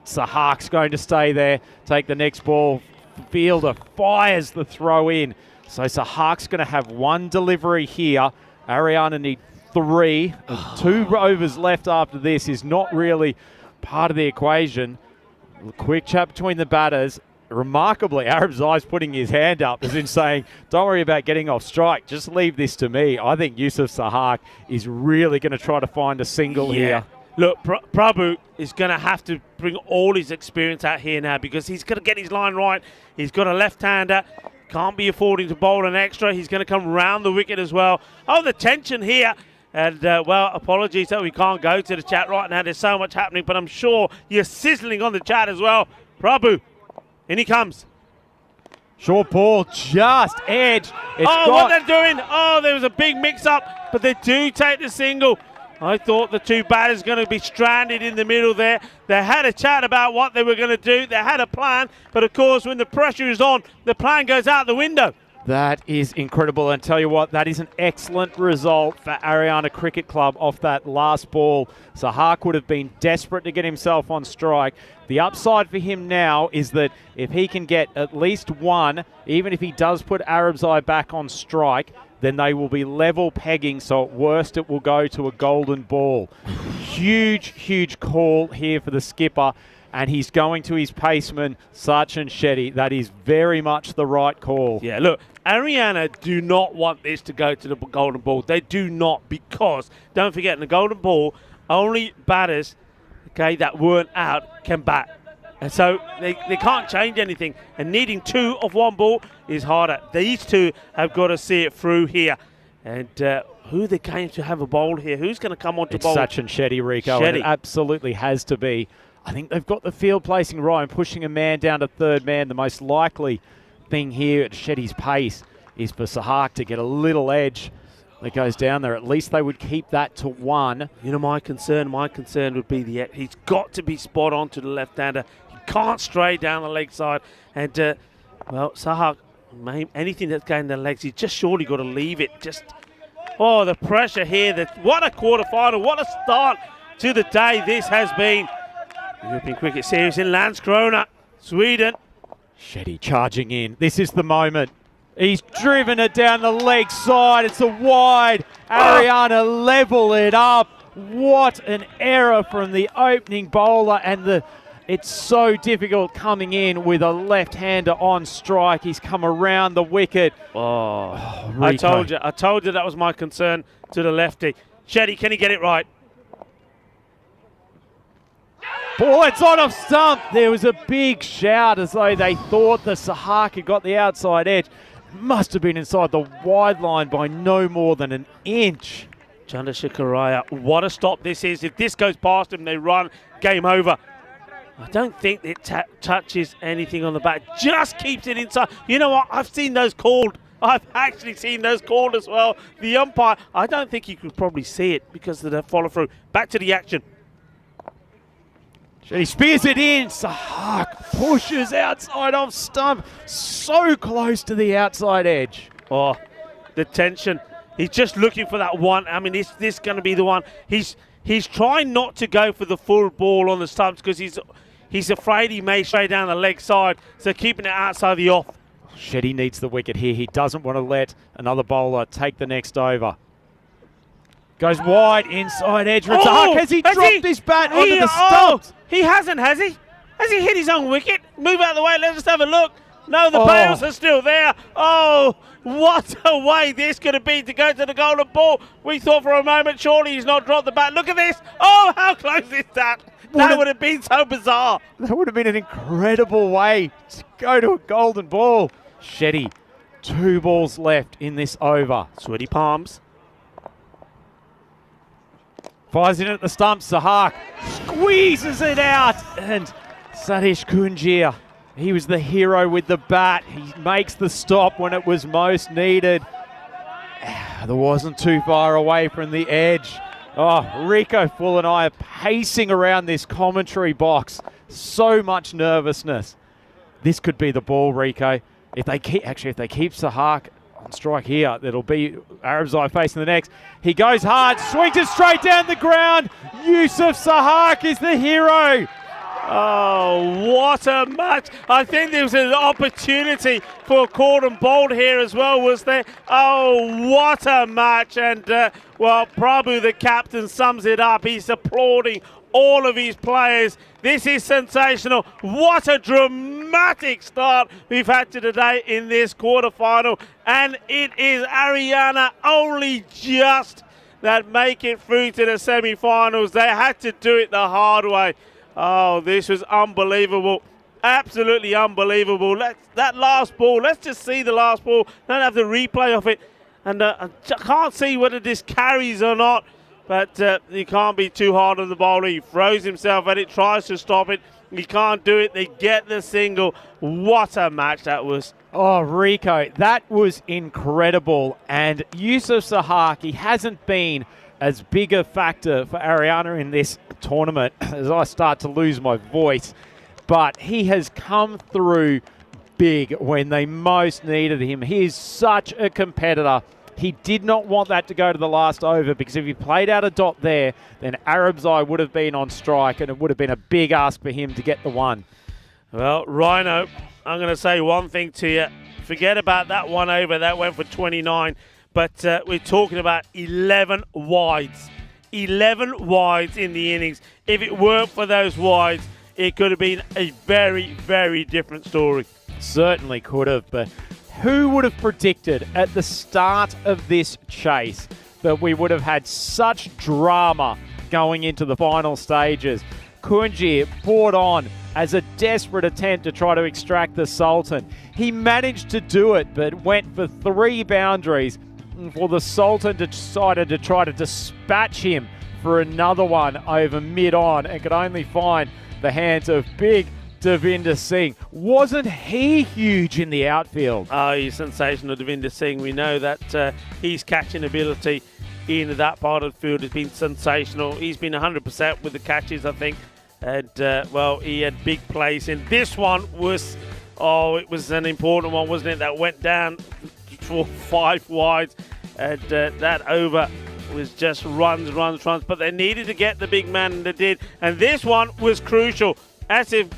Sahak's going to stay there, take the next ball. Fielder fires the throw in. So Sahak's going to have 1 delivery here. Ariana need 3. 2 overs left after this is not really part of the equation. Quick chat between the batters. Remarkably, Arabzai's putting his hand up as in saying, don't worry about getting off strike, just leave this to me. I think Yusuf Sahak is really going to try to find a single here. Look, Prabhu is going to have to bring all his experience out here now because he's going to get his line right. He's got a left-hander, can't be affording to bowl an extra. He's going to come round the wicket as well. Oh, the tension here. And, well, apologies that we can't go to the chat right now. There's so much happening, but I'm sure you're sizzling on the chat as well. Prabhu. In he comes. Short ball, just edge. What they're doing. Oh, there was a big mix-up, but they do take the single. I thought the two batters going to be stranded in the middle there. They had a chat about what they were going to do. They had a plan, but of course when the pressure is on, the plan goes out the window. That is incredible, and tell you what, that is an excellent result for Ariana Cricket Club off that last ball. Sahak would have been desperate to get himself on strike. The upside for him now is that if he can get at least one, even if he does put Arabsai back on strike, then they will be level pegging, so at worst it will go to a golden ball. Huge call here for the skipper, and he's going to his paceman, Sachin Shetty. That is very much the right call. Yeah, look, Ariana do not want this to go to the golden ball. They do not, because, don't forget, in the golden ball, only batters, okay, that weren't out can bat. And so they can't change anything. And needing two of one ball is harder. These two have got to see it through here. And who they came to have a bowl here? Who's going to come on to bowl? It's Sachin Shetty, Rico. And it absolutely has to be. I think they've got the field placing right and pushing a man down to third man. The most likely thing here at Shetty's pace is for Sahak to get a little edge that goes down there. At least they would keep that to one. You know, my concern would be he's got to be spot on to the left-hander. He can't stray down the leg side. And, well, Sahak, anything that's going down the legs, he's just surely got to leave it. Oh, the pressure here. What a quarterfinal. What a start to the day this has been. European Cricket Series in Landskrona, Sweden. Shetty charging in. This is the moment. He's driven it down the leg side. It's a wide. Ariana level it up. What an error from the opening bowler. And it's so difficult coming in with a left-hander on strike. He's come around the wicket. I told you that was my concern to the lefty. Shetty, can he get it right? Ball, it's on off stump. There was a big shout as though they thought the Sahak had got the outside edge. Must have been inside the wide line by no more than an inch. Chandrasekhar, what a stop this is. If this goes past him, they run, game over. I don't think it touches anything on the bat. Just keeps it inside. You know what? I've seen those called. I've actually seen those called as well. The umpire, I don't think you could probably see it because of the follow-through. Back to the action. He spears it in. Sahak pushes outside off stump. So close to the outside edge. Oh, the tension. He's just looking for that one. I mean, is this going to be the one? He's trying not to go for the full ball on the stumps because he's afraid he may stray down the leg side. So keeping it outside the off. Shetty needs the wicket here. He doesn't want to let another bowler take the next over. Goes wide, inside edge. Has he dropped his bat onto the stumps? He hasn't, has he? Has he hit his own wicket? Move out of the way, let's just have a look. No, the bails are still there. Oh, what a way this could have been to go to the golden ball. We thought for a moment, surely he's not dropped the bat. Look at this. Oh, how close is that? That would have been so bizarre. That would have been an incredible way to go to a golden ball. Shetty, 2 balls left in this over. Sweaty palms. Fires in at the stump. Sahak squeezes it out. And Satish Kunjia, he was the hero with the bat. He makes the stop when it was most needed. There wasn't too far away from the edge. Oh, Rico Full and I are pacing around this commentary box. So much nervousness. This could be the ball, Rico. If they keep Sahak on strike here, it'll be Arabsai facing the next. He goes hard, swings it straight down the ground. Yusuf Sahak is the hero. Oh, what a match. I think there was an opportunity for a caught and bowled here as well, was there? Oh, what a match. And, well, Prabhu, the captain, sums it up. He's applauding all of his players. This is sensational. What a dramatic start we've had to today in this quarterfinal. And it is Ariana only just that make it through to the semi-finals. They had to do it the hard way. Oh, this was unbelievable. Absolutely unbelievable. That last ball, let's just see the last ball. Don't have the replay of it. And I can't see whether this carries or not. But you can't be too hard on the bowler. He throws himself at it, tries to stop it. He can't do it. They get the single. What a match that was. Oh, Rico, that was incredible. And Yusuf Sahak, he hasn't been as big a factor for Ariana in this tournament as I start to lose my voice. But he has come through big when they most needed him. He is such a competitor. He did not want that to go to the last over, because if he played out a dot there, then Arabzai would have been on strike, and it would have been a big ask for him to get the one. Well, Rhino, I'm going to say one thing to you. Forget about that one over. That went for 29. But we're talking about 11 wides. 11 wides in the innings. If it weren't for those wides, it could have been a very, very different story. Certainly could have, but who would have predicted at the start of this chase that we would have had such drama going into the final stages? Kunji poured on as a desperate attempt to try to extract the Sultan. He managed to do it, but went for 3 boundaries before the Sultan decided to try to dispatch him for another one over mid-on, and could only find the hands of big Devinder Singh. Wasn't he huge in the outfield? Oh, he's sensational, Devinder Singh. We know that his catching ability in that part of the field has been sensational. He's been 100% with the catches, I think. And, well, he had big plays. And this one was, it was an important one, wasn't it? That went down for 5 wides. And that over was just runs. But they needed to get the big man, and they did. And this one was crucial. As if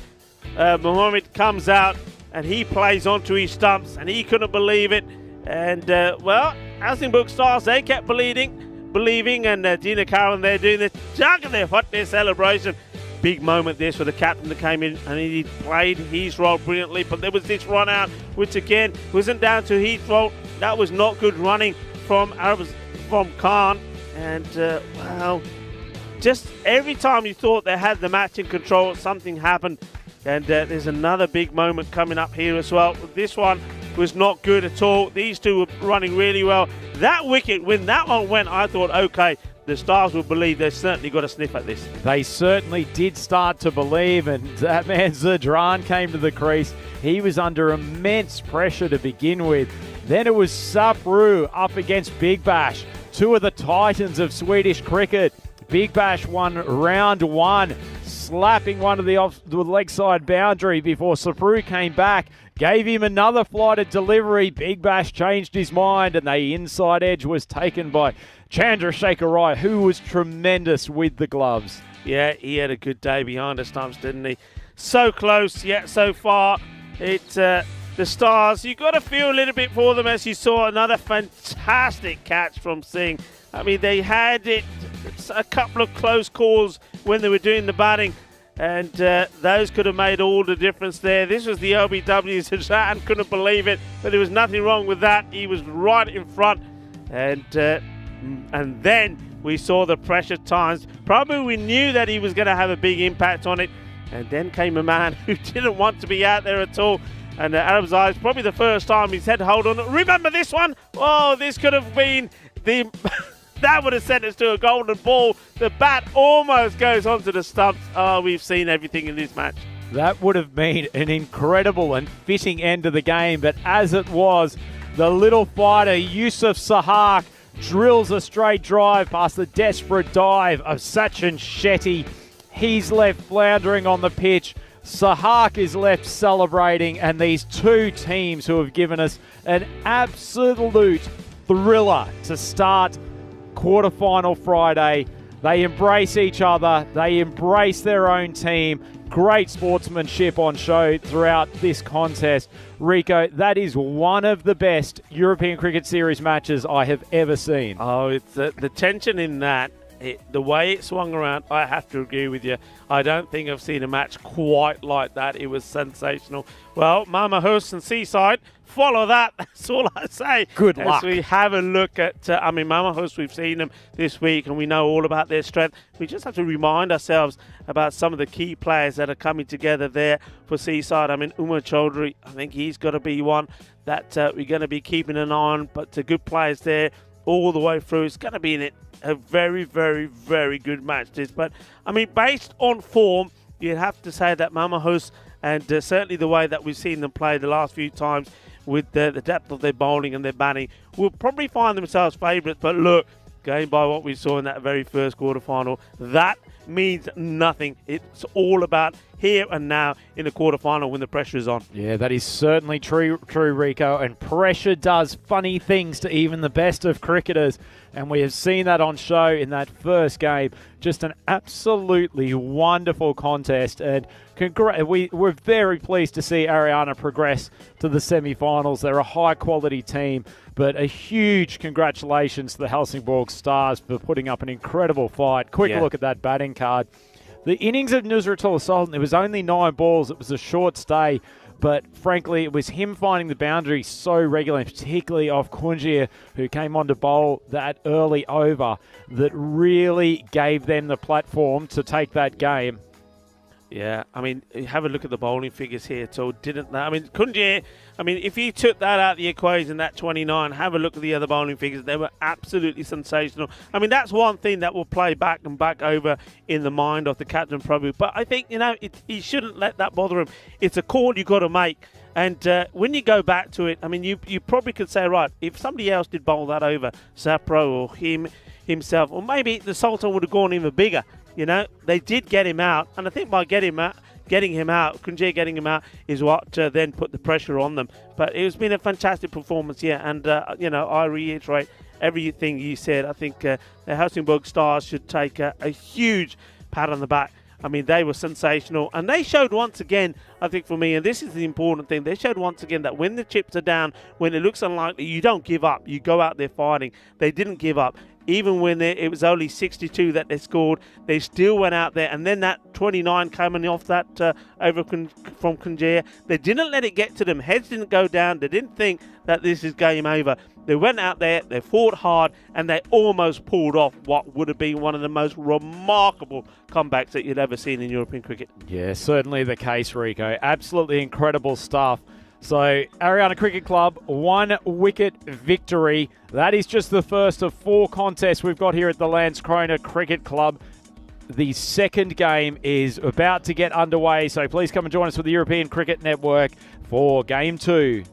Mohammed comes out and he plays onto his stumps, and he couldn't believe it. And, well, Helsingborg Stars, they kept believing, and Dina Karen, they're doing the jug and their celebration. Big moment this for the captain that came in, and he played his role brilliantly. But there was this run out, which again wasn't down to his fault. That was not good running from Khan. And, well, just every time you thought they had the match in control, something happened. And there's another big moment coming up here as well. This one was not good at all. These two were running really well. That wicket, when that one went, I thought, okay, the Stars will believe they've certainly got a sniff at this. They certainly did start to believe, and that man Zadran came to the crease. He was under immense pressure to begin with. Then it was Sapru up against Big Bash, 2 of the titans of Swedish cricket. Big Bash won round 1, slapping one of the leg side boundary before Sapru came back, gave him another flighted delivery. Big Bash changed his mind, and the inside edge was taken by Chandrasekhar Rai, who was tremendous with the gloves. Yeah, he had a good day behind the stumps, didn't he? So close, yet so far. The Stars, you got to feel a little bit for them, as you saw another fantastic catch from Singh. I mean, they had it, a couple of close calls when they were doing the batting, and those could have made all the difference there. This was the LBW, Sajjan couldn't believe it, but there was nothing wrong with that. He was right in front, and then we saw the pressure times. Probably we knew that he was going to have a big impact on it, and then came a man who didn't want to be out there at all. And Adam's eyes, probably the first time he said, hold on, remember this one? Oh, this could have been the... That would have sent us to a golden ball. The bat almost goes onto the stumps. Oh, we've seen everything in this match. That would have been an incredible and fitting end to the game, but as it was, the little fighter, Yusuf Sahak, drills a straight drive past the desperate dive of Sachin Shetty. He's left floundering on the pitch. Sahak is left celebrating, and these two teams who have given us an absolute thriller to start quarterfinal Friday. They embrace each other. They embrace their own team. Great sportsmanship on show throughout this contest. Rico, that is one of the best European Cricket Series matches I have ever seen. Oh, it's the tension in that. The way it swung around, I have to agree with you. I don't think I've seen a match quite like that. It was sensational. Well, Mama Hurst and Seaside, follow that. That's all I say. Good luck. As we have a look at, Mama Hurst, we've seen them this week and we know all about their strength. We just have to remind ourselves about some of the key players that are coming together there for Seaside. Umar Chaudhry, I think he's got to be one that we're going to be keeping an eye on. But the good players there all the way through. It's going to be in it. A very, very, very good match this. But, based on form, you'd have to say that Mama Hus, and certainly the way that we've seen them play the last few times with the depth of their bowling and their batting, will probably find themselves favourites. But look, going by what we saw in that very first quarterfinal, that means nothing. It's all about here and now in the quarterfinal when the pressure is on. Yeah, that is certainly true, Rico. And pressure does funny things to even the best of cricketers. And we have seen that on show in that first game. Just an absolutely wonderful contest. And we're very pleased to see Ariana progress to the semi-finals. They're a high-quality team. But a huge congratulations to the Helsingborg Stars for putting up an incredible fight. Quick look at that batting card. The innings of Nusratullah Sultan, it was only 9 balls. It was a short stay. But frankly, it was him finding the boundary so regularly, particularly off Kunjir, who came on to bowl that early over, that really gave them the platform to take that game. Yeah, I mean, have a look at the bowling figures here. So Kunjir, if you took that out of the equation, that 29, have a look at the other bowling figures. They were absolutely sensational. I mean, that's one thing that will play back and back over in the mind of the captain Prabhu. But I think, he shouldn't let that bother him. It's a call you got to make. And when you go back to it, I mean, you probably could say, right, if somebody else did bowl that over, Sapro or himself, or maybe the Sultan would have gone even bigger. They did get him out, and I think by getting him out, Kunjir getting him out is what then put the pressure on them. But it's been a fantastic performance, and I reiterate everything you said. I think the Helsingborg Stars should take a huge pat on the back. I mean, they were sensational, and they showed once again, I think for me, and this is the important thing, they showed once again that when the chips are down, when it looks unlikely, you don't give up. You go out there fighting. They didn't give up. Even when it was only 62 that they scored, they still went out there. And then that 29 coming off that over from Kunjir, they didn't let it get to them. Heads didn't go down. They didn't think that this is game over. They went out there, they fought hard, and they almost pulled off what would have been one of the most remarkable comebacks that you'd ever seen in European cricket. Yeah, certainly the case, Rico. Absolutely incredible stuff. So, Ariana Cricket Club, 1-wicket victory. That is just the first of 4 contests we've got here at the Landskrona Cricket Club. The second game is about to get underway, so please come and join us with the European Cricket Network for Game 2.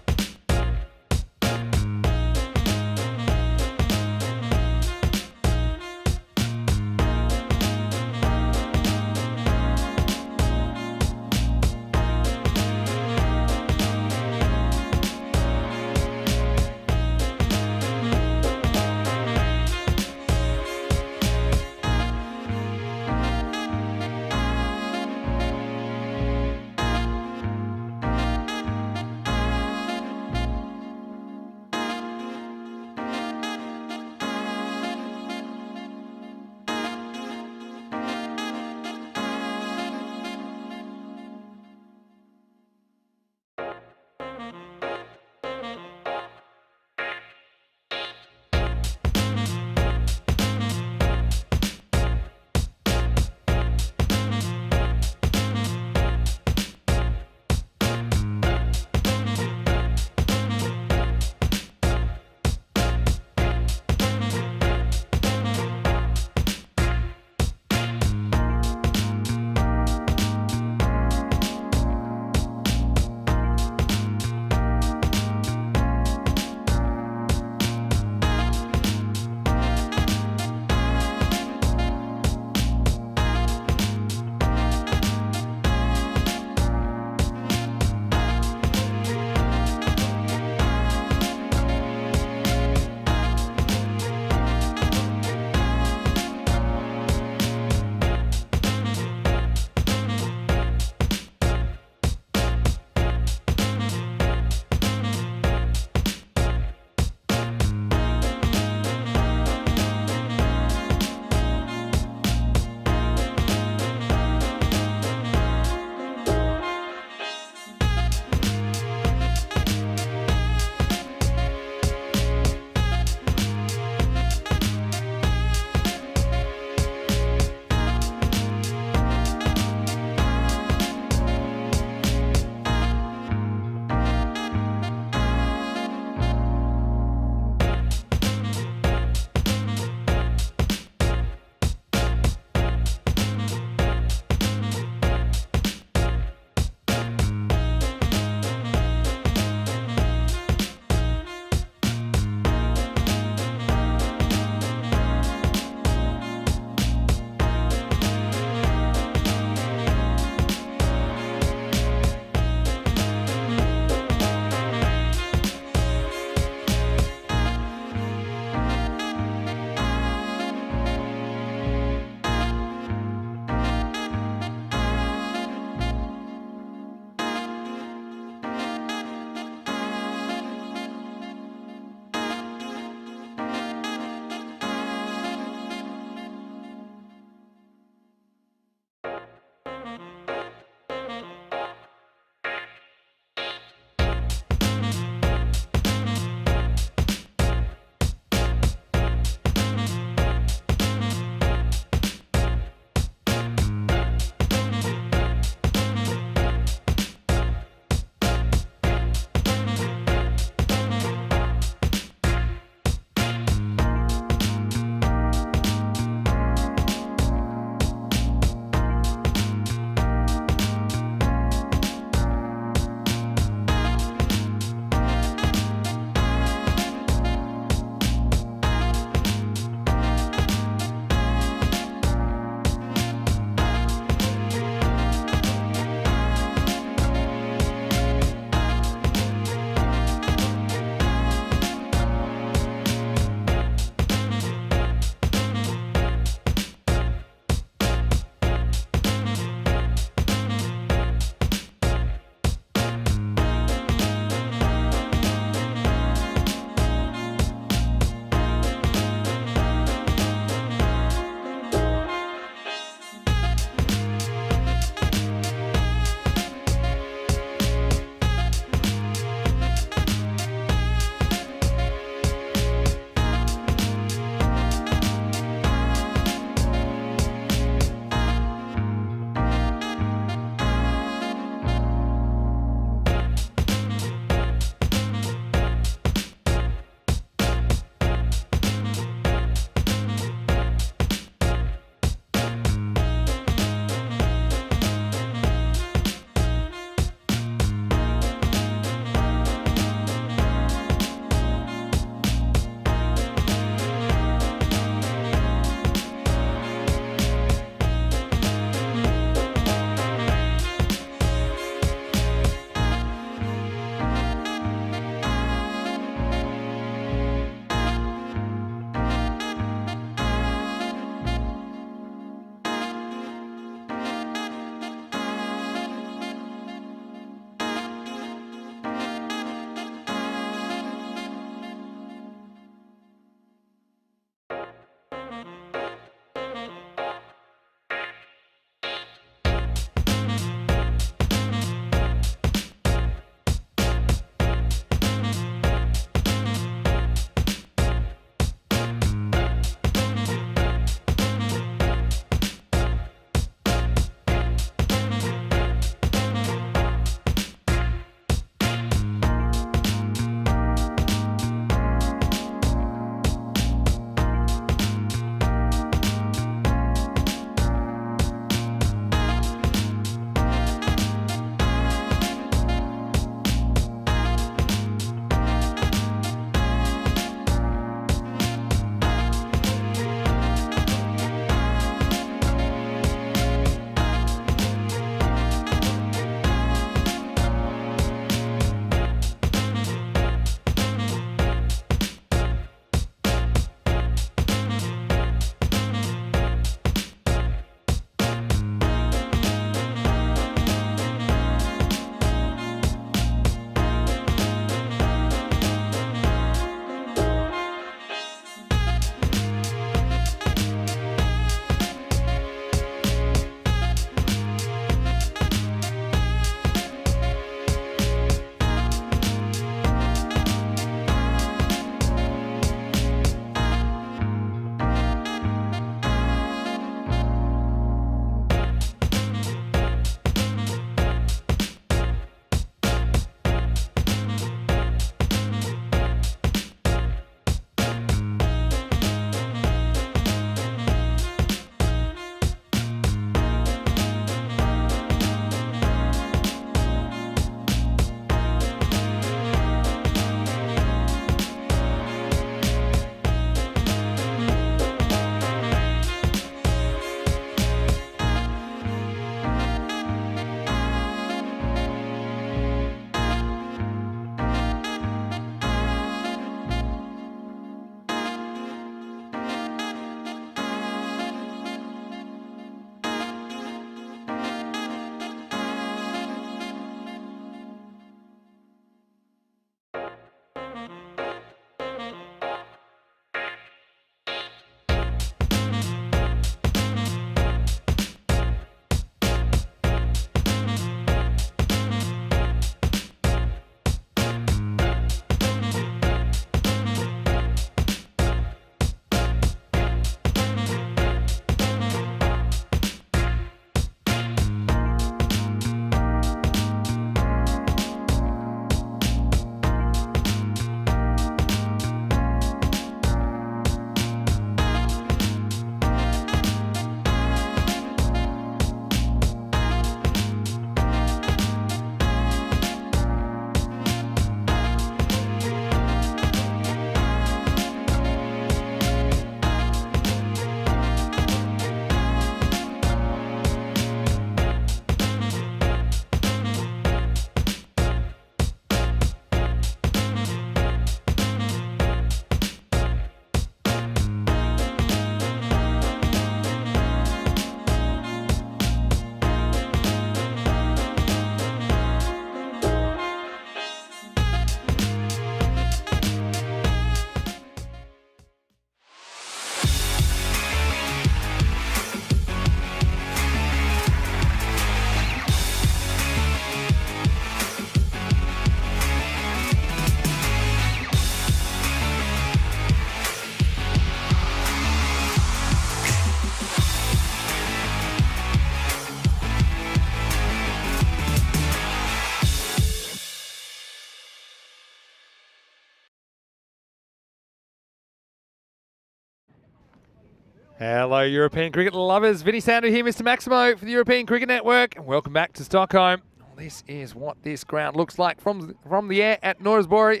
Hello, European cricket lovers. Vinny Sandu here, Mr. Maximo for the European Cricket Network. And welcome back to Stockholm. This is what this ground looks like from the air at Norsborg.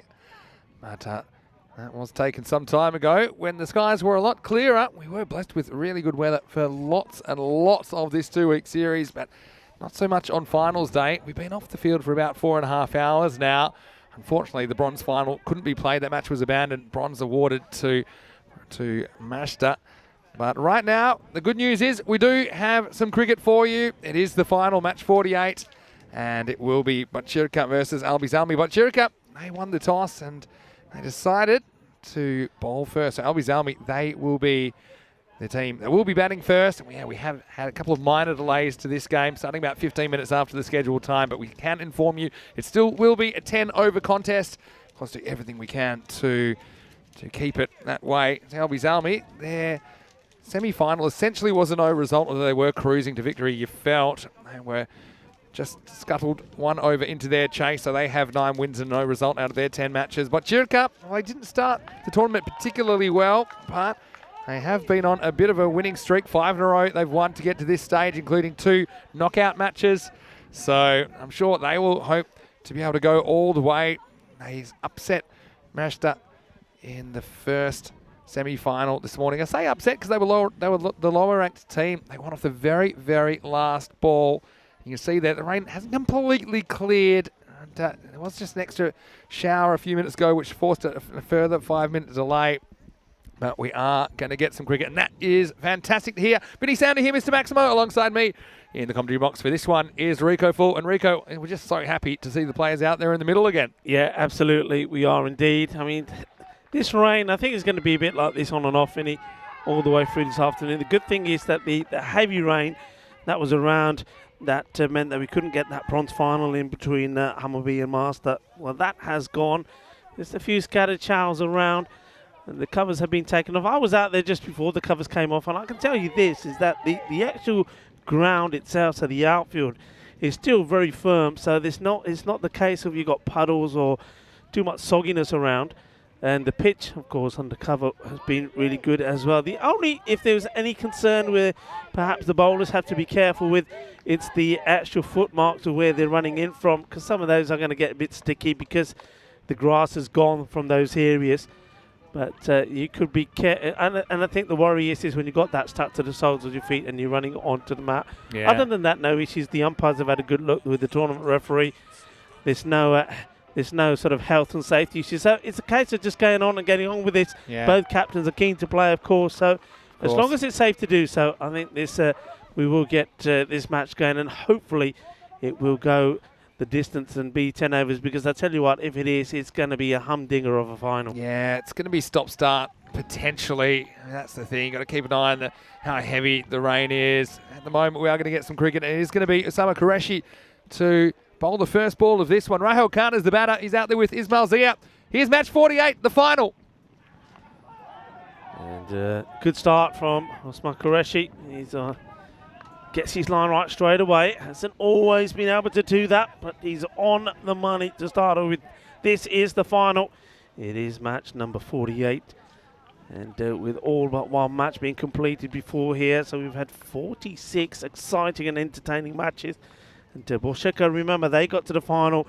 But that was taken some time ago when the skies were a lot clearer. We were blessed with really good weather for lots and lots of this 2-week series, but not so much on finals day. We've been off the field for about 4.5 hours now. Unfortunately, the bronze final couldn't be played. That match was abandoned. Bronze awarded to Mashta. But right now, the good news is we do have some cricket for you. It is the final, match 48, and it will be Bachirka versus Albi-Zalmi. Bachirka, they won the toss and they decided to bowl first. So Albi-Zalmi, they will be the team that will be batting first. And we have had a couple of minor delays to this game, starting about 15 minutes after the scheduled time, but we can inform you it still will be a 10-over contest. Of course, do everything we can to keep it that way. So Albi-Zalmi, their semi-final essentially was a no result, although they were cruising to victory. You felt they were just scuttled 1 over into their chase, so they have 9 wins and no result out of their 10 matches. But Chirka, well, they didn't start the tournament particularly well, but they have been on a bit of a winning streak. 5 in a row they've won to get to this stage, including 2 knockout matches. So I'm sure they will hope to be able to go all the way. They upset Mashta in the first semi-final this morning. I say upset because they were the lower-ranked team. They won off the very, very last ball. You can see that the rain hasn't completely cleared. And, there was just an extra shower a few minutes ago, which forced a further 5-minute delay. But we are going to get some cricket, and that is fantastic to hear. Vinny Sandu here, Mr. Maximo, alongside me in the commentary box for this one is Rico Full. And Rico, we're just so happy to see the players out there in the middle again. Yeah, absolutely. We are indeed. I mean, this rain, I think, is going to be a bit like this on and off, Vinny, all the way through this afternoon. The good thing is that the heavy rain that was around, that meant that we couldn't get that bronze final in between Hammarby and Master. Well, that has gone. There's a few scattered showers around, and the covers have been taken off. I was out there just before the covers came off, and I can tell you this, is that the actual ground itself, so the outfield, is still very firm. So it's not the case of you got puddles or too much sogginess around. And the pitch, of course, undercover has been really good as well. The only, if there was any concern where perhaps the bowlers have to be careful with, it's the actual foot marks of where they're running in from, because some of those are going to get a bit sticky because the grass has gone from those areas. But you could be careful. And I think the worry is when you've got that stuck to the soles of your feet and you're running onto the mat. Yeah. Other than that, no issues. The umpires have had a good look with the tournament referee. There's no sort of health and safety issues. So it's a case of just going on and getting on with this. Yeah. Both captains are keen to play, of course. So as long as it's safe to do so, I think this we will get this match going, and hopefully it will go the distance and be 10 overs, because I tell you what, if it is, it's going to be a humdinger of a final. Yeah, it's going to be stop-start potentially. That's the thing. You've got to keep an eye on how heavy the rain is. At the moment, we are going to get some cricket. It is going to be Osama Qureshi to bowl the first ball of this one. Rahul Khan is the batter. He's out there with Ismail Zia. Here's match 48, the final. And good start from Osman Qureshi. He's gets his line right straight away. Hasn't always been able to do that, but he's on the money to start with. This is the final. It is match number 48. And with all but one match being completed before here, so we've had 46 exciting and entertaining matches. And Borsheka, remember, they got to the final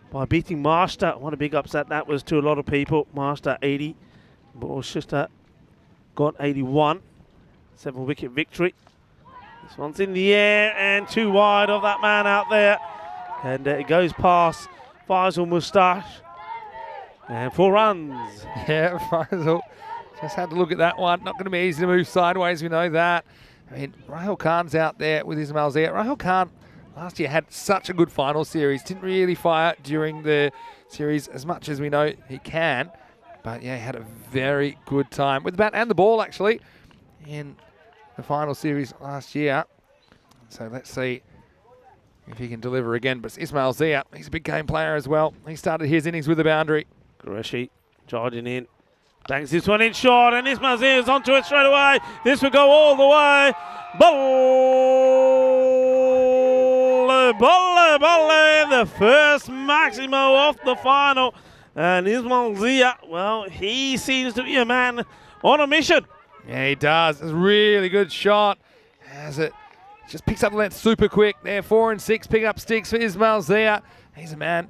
by beating Master. What a big upset that was to a lot of people. Master 80, Borsheka got 81. 7-wicket victory. This one's in the air and too wide of that man out there. And it goes past Faisal Mustache. And 4 runs. Yeah, Faisal just had to look at that one. Not going to be easy to move sideways, we know that. I mean, Rahul Khan's out there with Ismail Zia. Rahul Khan last year had such a good final series. Didn't really fire during the series as much as we know he can. But yeah, he had a very good time with the bat and the ball, actually, in the final series last year. So let's see if he can deliver again. But Ismail Zia, he's a big game player as well. He started his innings with a boundary. Qureshi charging in. Bangs this one in short, and Ismail Zia is onto it straight away. This will go all the way. Bolle, the first Maximo off the final. And Ismail Zia, well, he seems to be a man on a mission. Yeah, he does. It's a really good shot. As it just picks up the length super quick there. 4 and 6 pick up sticks for Ismail Zia. He's a man.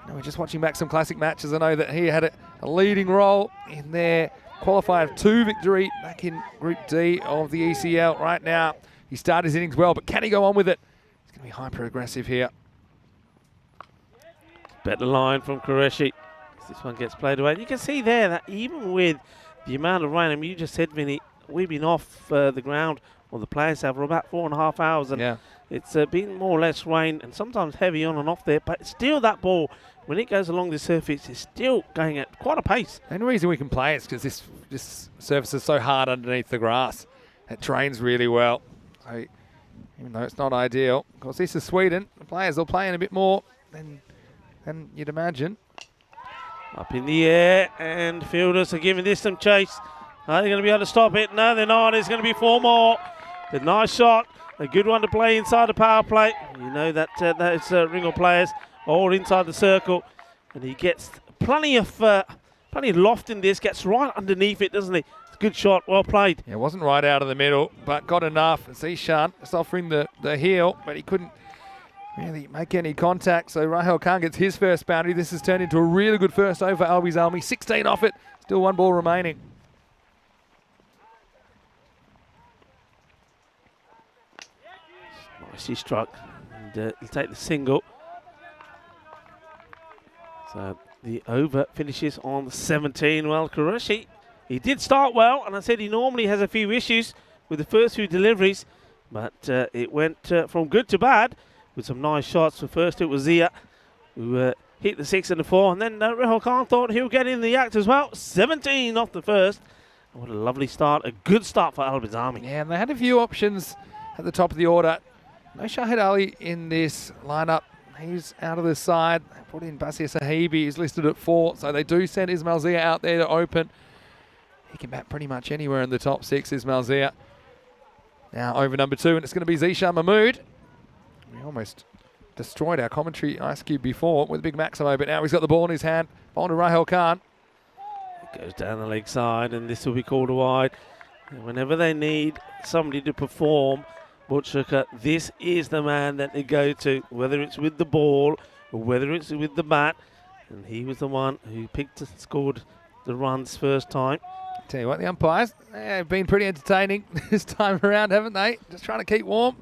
You know, we're just watching back some classic matches. I know that he had a leading role in their qualifier 2 victory back in Group D of the ECL. Right now, he started his innings well, but can he go on with it? He's going to be hyper aggressive here. Better line from Qureshi. This one gets played away. And you can see there that even with the amount of rain, I mean, you just said, Vinny, we've been off the ground, or the players have, for about 4.5 hours. And it's been more or less rain and sometimes heavy on and off there. But still, that ball, when it goes along the surface, is still going at quite a pace. And the reason we can play it is because this surface is so hard underneath the grass. It drains really well. So even though it's not ideal, of course, this is Sweden. The players will play in a bit more than you'd imagine. Up in the air, and fielders are giving this some chase. Are they going to be able to stop it? No, they're not. It's going to be 4 more. The nice shot, a good one to play inside the power play. You know that those Ringo players are all inside the circle, and he gets plenty of loft in this. Gets right underneath it, doesn't he? It's a good shot, well played. Yeah, it wasn't right out of the middle, but got enough. Zishan just offering the heel, but he couldn't really make any contact. So Rahel Khan gets his first boundary. This has turned into a really good first over Albi Zalmi. 16 off it, still 1 ball remaining. Nicely struck, and he'll take the single. So the over finishes on 17. Well, Qureshi, he did start well, and I said he normally has a few issues with the first few deliveries, but it went from good to bad with some nice shots. So first it was Zia who hit the 6 and the 4, and then Rahul Khan thought he'll get in the act as well. 17 off the first. What a lovely start, a good start for Al Bizami. Yeah, and they had a few options at the top of the order. No Shahid Ali in this lineup. He's out of the side. They put in Basir Sahibi. He's listed at 4, so they do send Ismail Zia out there to open. He can bat pretty much anywhere in the top 6, Ismail Zia. Now over number 2, and it's going to be Zishan Mahmood. We almost destroyed our commentary ice cube before with Big Maximo, but now he's got the ball in his hand. Ball to Rahel Khan. It goes down the leg side, and this will be called a wide. And whenever they need somebody to perform, Butchuka, this is the man that they go to, whether it's with the ball or whether it's with the bat. And he was the one who scored the runs first time. Tell you what, the umpires have been pretty entertaining this time around, haven't they? Just trying to keep warm.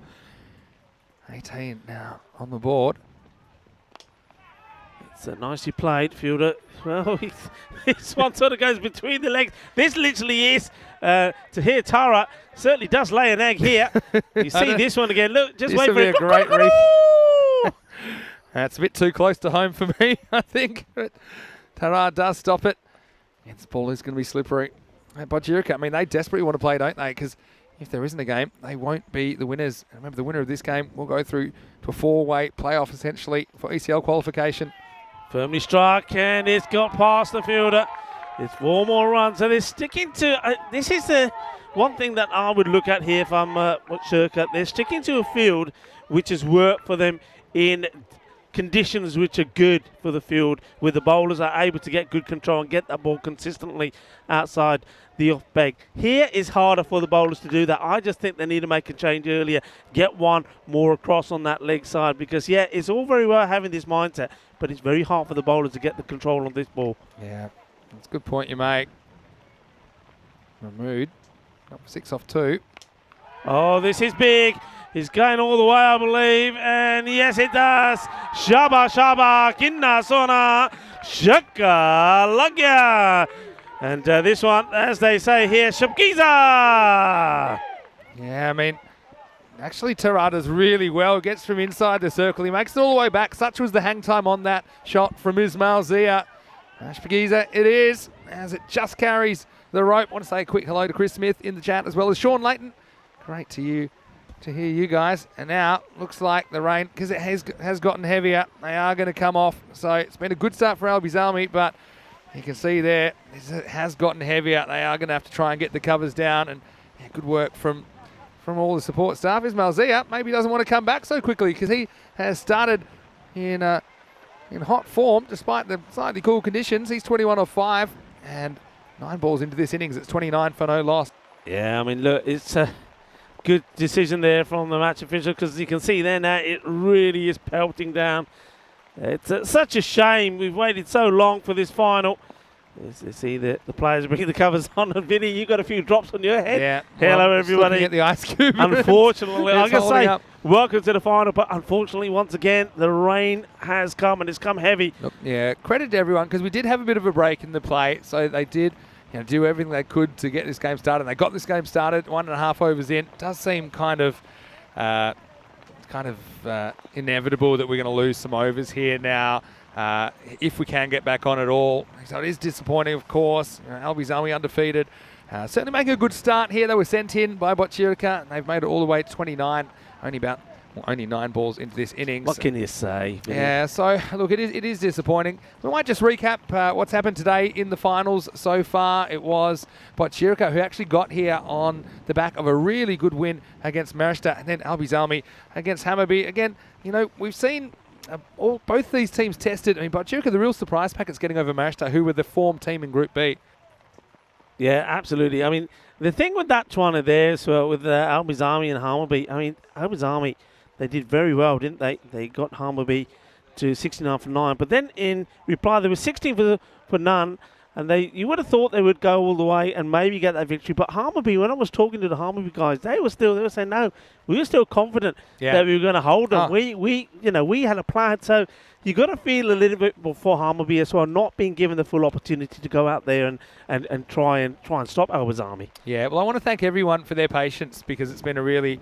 18 now on the board. It's nicely played, fielder. Well, this one sort of goes between the legs. This literally is, Tahir Tara certainly does lay an egg here. You see this one again. Look, just wait for it. This will be a great reef. That's a bit too close to home for me, I think. But Tara does stop it. And this ball is going to be slippery. Bajirka, I mean, they desperately want to play, don't they? Because if there isn't a game, they won't be the winners. And remember, the winner of this game will go through to a 4-way playoff, essentially, for ECL qualification. Firmly struck, and it's got past the fielder. It's 4 more runs, and they're sticking to... this is the one thing that I would look at here if I'm Shirka. They're sticking to a field which has worked for them in conditions which are good for the field, where the bowlers are able to get good control and get that ball consistently outside the off peg. Here is harder for the bowlers to do that. I just think they need to make a change earlier, get one more across on that leg side, because yeah, it's all very well having this mindset, but it's very hard for the bowlers to get the control on this ball. Yeah, that's a good point you make. Mahmood, up 6 off 2. Oh, this is big. He's going all the way, I believe, and yes, it does. Shaba, shaba, kinna, sona, shaka, lagya. And this one, as they say here, Shabkiza. Yeah, I mean, actually Tara does really well. Gets from inside the circle. He makes it all the way back. Such was the hang time on that shot from Ismail Zia. Shabkiza it is, as it just carries the rope. I want to say a quick hello to Chris Smith in the chat, as well as Sean Layton. Great to hear you guys. And now looks like the rain, because it has gotten heavier, they are going to come off. So it's been a good start for Albi Zalmi, but you can see there it has gotten heavier. They are going to have to try and get the covers down, and yeah, good work from all the support staff. Ismail Zia maybe doesn't want to come back so quickly, because he has started in hot form despite the slightly cool conditions. He's 21 off 5 and 9 balls into this innings. It's 29 for no loss. Yeah, I mean, look, it's a good decision there from the match official, because you can see there now it really is pelting down. It's such a shame. We've waited so long for this final. You see the players bringing the covers on. And Vinny, you got a few drops on your head. Yeah. Hello, well, everybody. Looking at the ice cube. Unfortunately, I'm going to say up. welcome to the final, but unfortunately, once again, the rain has come, and it's come heavy. Look, yeah, credit to everyone, because we did have a bit of a break in the play, so they did do everything they could to get this game started. And they got this game started 1.5 overs in. It does seem kind of inevitable that we're going to lose some overs here now, if we can get back on at all. So it is disappointing, of course. Albi's Army undefeated. Certainly making a good start here. They were sent in by Botchirika, and they've made it all the way to 29, only 9 balls into this innings. What can you say? Yeah, so look, it is disappointing. We might just recap what's happened today in the finals so far. It was Botchirika who actually got here on the back of a really good win against Marista, and then Albi's Army against Hammarby. Again, we've seen both these teams tested. I mean, Botchirika, the real surprise packet's getting over Marista, who were the form team in Group B. Yeah, absolutely. I mean, the thing with that one there, so with Albi's Army and Hammarby, I mean, Albi's Army, they did very well, didn't they? They got Hammarby to 69 for 9. But then in reply, there was 16 for none. And you would have thought they would go all the way and maybe get that victory. But Hammarby, when I was talking to the Hammarby guys, they were saying, no, we were still confident that we were going to hold them. We had a plan. So you got to feel a little bit for Hammarby as well, not being given the full opportunity to go out there and try and stop Albi's Army. Yeah, well, I want to thank everyone for their patience, because it's been a really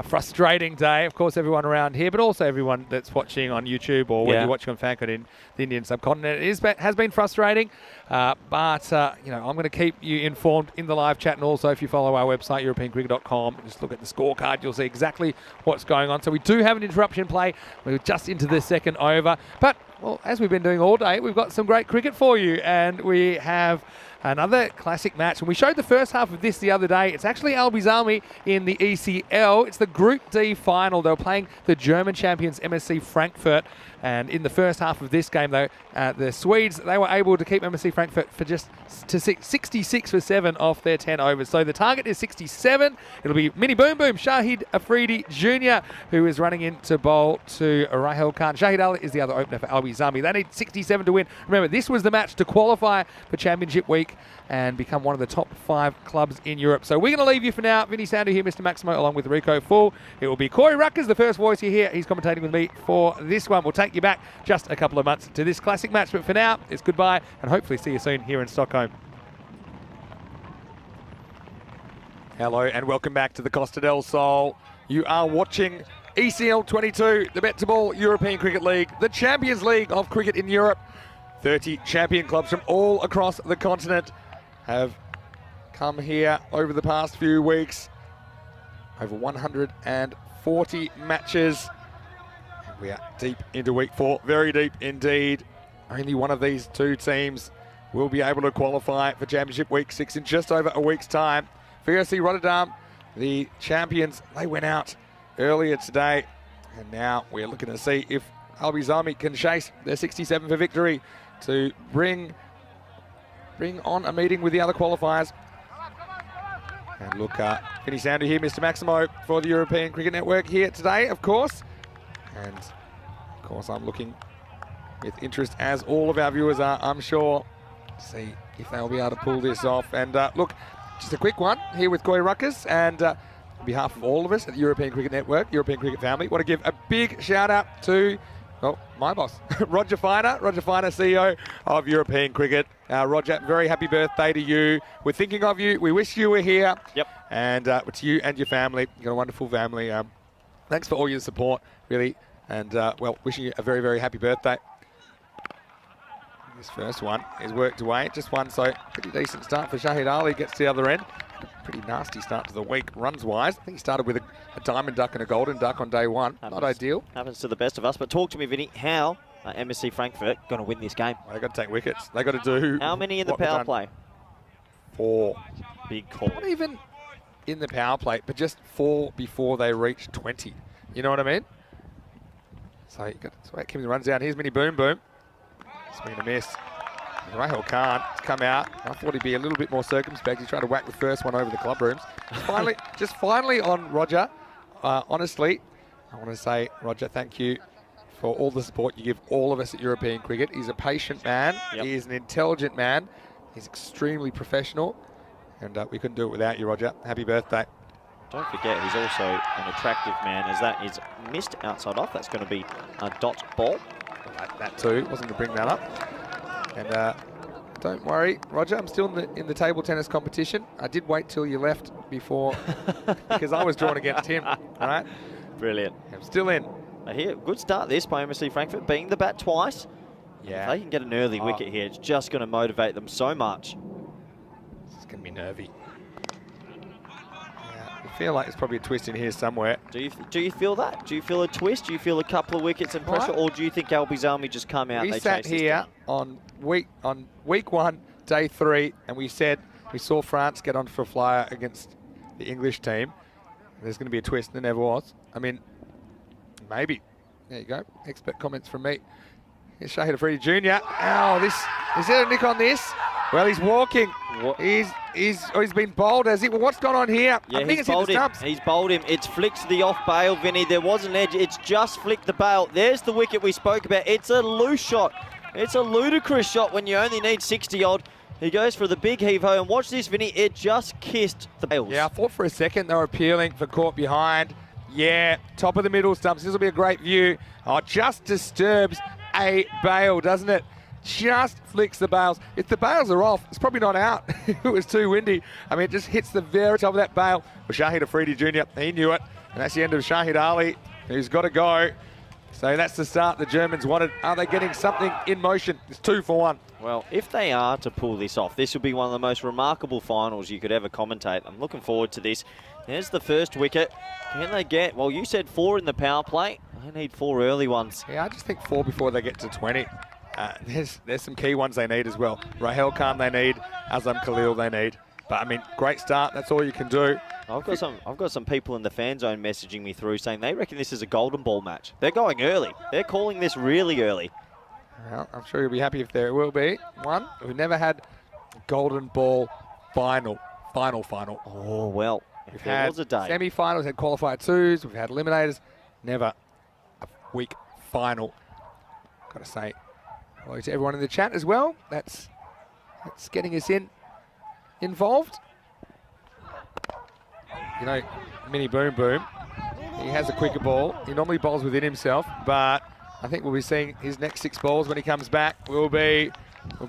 frustrating day. Of course, everyone around here, but also everyone that's watching on YouTube or when you're watching on FanCode in the Indian subcontinent. It has been frustrating, but I'm going to keep you informed in the live chat, and also if you follow our website, EuropeanCricket.com, just look at the scorecard, you'll see exactly what's going on. So we do have an interruption play. We're just into the second over, but well, as we've been doing all day, we've got some great cricket for you, and we have another classic match. And we showed the first half of this the other day. It's actually Albi's Army in the ECL. It's the Group D final. They were playing the German champions MSC Frankfurt. And in the first half of this game, though, the Swedes, they were able to keep MSC Frankfurt for just 66 for 7 off their 10 overs. So the target is 67. It'll be Mini Boom Boom, Shahid Afridi Jr., who is running in to bowl to Rahel Khan. Shahid Ali is the other opener for Albi's Army. They need 67 to win. Remember, this was the match to qualify for Championship Week and become one of the top 5 clubs in Europe. So we're going to leave you for now. Vinny Sandu here, Mr. Maximo, along with Rico Full. It will be Corey Ruckers, the first voice you hear. He's commentating with me for this one. We'll take you back just a couple of months to this classic match. But for now, it's goodbye, and hopefully see you soon here in Stockholm. Hello, and welcome back to the Costa del Sol. You are watching ECL 22, the Bet to Ball European Cricket League, the Champions League of cricket in Europe. 30 champion clubs from all across the continent have come here over the past few weeks. Over 140 matches. And we are deep into week 4, very deep indeed. Only one of these 2 teams will be able to qualify for Championship Week 6 in just over a week's time. VOC Rotterdam, the champions, they went out earlier today. And now we're looking to see if Albi's Army can chase their 67 for victory to bring on a meeting with the other qualifiers. And look, Vinny Sandu here, Mr. Maximo for the European Cricket Network here today, of course. And of course, I'm looking with interest, as all of our viewers are, I'm sure, to see if they'll be able to pull this off. And look, just a quick one here with Corey Ruckers, and on behalf of all of us at the European Cricket Network, European Cricket family, want to give a big shout out to my boss, Roger Finer, CEO of European Cricket. Roger, very happy birthday to you. We're thinking of you. We wish you were here. Yep. And to you and your family. You've got a wonderful family. Thanks for all your support, really. And, well, wishing you a very, very happy birthday. This first one is worked away. Just one, so pretty decent start for Shahid Ali. Gets to the other end. Pretty nasty start to the week runs-wise. I think he started with a diamond duck and a golden duck on day one. Not ideal. Happens to the best of us. But talk to me, Vinny, how MSC Frankfurt going to win this game? Well, they've got to take wickets. They've got to do... How many in the power play? 4. Big call. Not even in the power play, but just 4 before they reach 20. You know what I mean? So you got to keep the runs down. Here's Mini Boom Boom. Swing and a miss. Rahul Khan has come out. I thought he'd be a little bit more circumspect. He tried to whack the first one over the club rooms. Finally on Roger. Honestly, I want to say, Roger, thank you for all the support you give all of us at European cricket. He's a patient man. Yep. He is an intelligent man. He's extremely professional. And we couldn't do it without you, Roger. Happy birthday. Don't forget, he's also an attractive man, as that is missed outside off. That's going to be a dot ball. That too. Wasn't going to bring that up. And don't worry, Roger, I'm still in the table tennis competition. I did wait till you left before, because I was drawn against him. All right? Brilliant. I'm still in. Here, good start this by MSC Frankfurt, being the bat twice. Yeah. If they can get an early wicket here, it's just going to motivate them so much. It's going to be nervy. I feel like there's probably a twist in here somewhere. Do you feel that? Do you feel a twist? Do you feel a couple of wickets and pressure, or do you think Albie's Army just come out? We they sat chase this here down? on week 1, day 3, and we said we saw France get onto a flyer against the English team. There's going to be a twist, and there never was. I mean, maybe. There you go. Expert comments from me. Here's Shahid Afridi Jr. Oh, is there a nick on this? Well, he's walking. What? He's been bowled, has he? Well, what's gone on here? Yeah, I think it's hit the stumps. He's bowled him. It's flicked to the off bail, Vinny. There was an edge. It's just flicked the bail. There's the wicket we spoke about. It's a loose shot. It's a ludicrous shot when you only need 60-odd. He goes for the big heave-ho, and watch this, Vinny. It just kissed the bails. Yeah, I thought for a second they were appealing for caught behind. Yeah, top of the middle stumps. This will be a great view. Oh, it just disturbs a bail, doesn't it? Just flicks the bails. If the bails are off, it's probably not out. It was too windy. I mean, it just hits the very top of that bail. Well, Shahid Afridi Jr., he knew it. And that's the end of Shahid Ali, who's got to go. So that's the start the Germans wanted. Are they getting something in motion? It's 2 for 1. Well, if they are to pull this off, this will be one of the most remarkable finals you could ever commentate. I'm looking forward to this. There's the first wicket. Can they get, well, you said 4 in the power play. They need 4 early ones. Yeah, I just think 4 before they get to 20. There's some key ones they need as well. Rahul Khan they need, Azam Khalil they need. But I mean, great start. That's all you can do. I've got some people in the fan zone messaging me through saying they reckon this is a golden ball match. They're going early. They're calling this really early. Well, I'm sure you'll be happy if there will be one. We've never had golden ball final. Oh well, We've if there had was a day. semi-finals, had qualifier 2s. We've had eliminators. Never a week final. Got to say hello to everyone in the chat as well. That's getting us involved. You know, Mini Boom Boom, he has a quicker ball. He normally bowls within himself, but I think we'll be seeing his next 6 balls when he comes back will be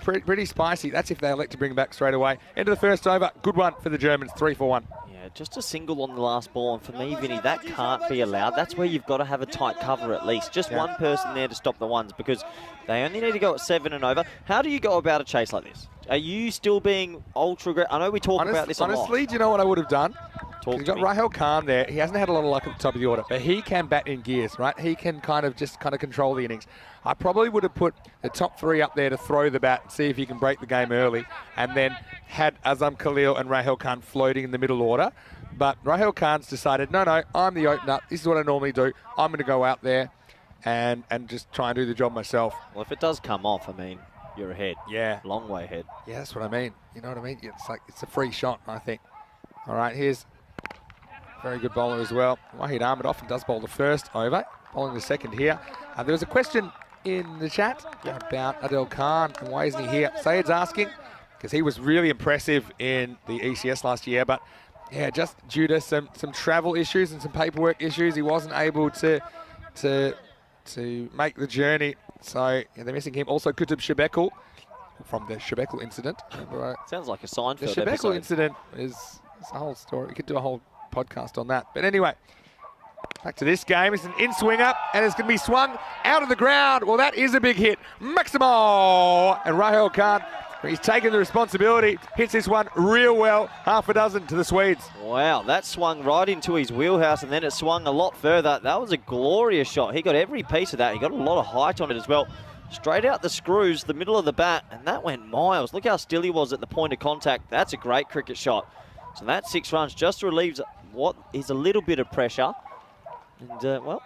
pretty spicy. That's if they elect to bring him back straight away. End of the first over. Good one for the Germans, 3 for 1. Yeah, just a single on the last ball, and for me, Vinny, that can't be allowed. That's where you've got to have a tight cover at least. Just one person there to stop the ones, because they only need to go at 7 and over. How do you go about a chase like this? Are you still being ultra... I know we talk about this a lot. Honestly, do you know what I would have done? Talk He's to got me. Rahul Khan there. He hasn't had a lot of luck at the top of the order, but he can bat in gears, right? He can kind of control the innings. I probably would have put the top 3 up there to throw the bat and see if he can break the game early, and then had Azam Khalil and Rahul Khan floating in the middle order. But Rahul Khan's decided, no, I'm the opener. This is what I normally do. I'm going to go out there and just try and do the job myself. Well, if it does come off, I mean, you're ahead. Yeah. Long way ahead. Yeah, that's what I mean. You know what I mean? It's a free shot, I think. All right, here's very good bowler as well. Wahid Ahmed often does bowl the first over, bowling the second here. There was a question in the chat about Adil Khan and why isn't he here? Sayed's asking because he was really impressive in the ECS last year, but yeah, just due to some travel issues and some paperwork issues, he wasn't able to make the journey. So yeah, they're missing him. Also, Kutub Shebekul from the Shebekul incident. Sounds like a Seinfeld The Shebekul episode. incident is a whole story. We could do a whole podcast on that. But anyway, back to this game. It's an in-swinger, and it's going to be swung out of the ground. Well, that is a big hit. Maximo! And Rahul Khan, he's taken the responsibility, hits this one real well. Half a dozen to the Swedes. Wow, that swung right into his wheelhouse, and then it swung a lot further. That was a glorious shot. He got every piece of that. He got a lot of height on it as well. Straight out the screws, the middle of the bat, and that went miles. Look how still he was at the point of contact. That's a great cricket shot. So that 6 runs just relieves what is a little bit of pressure. And, well...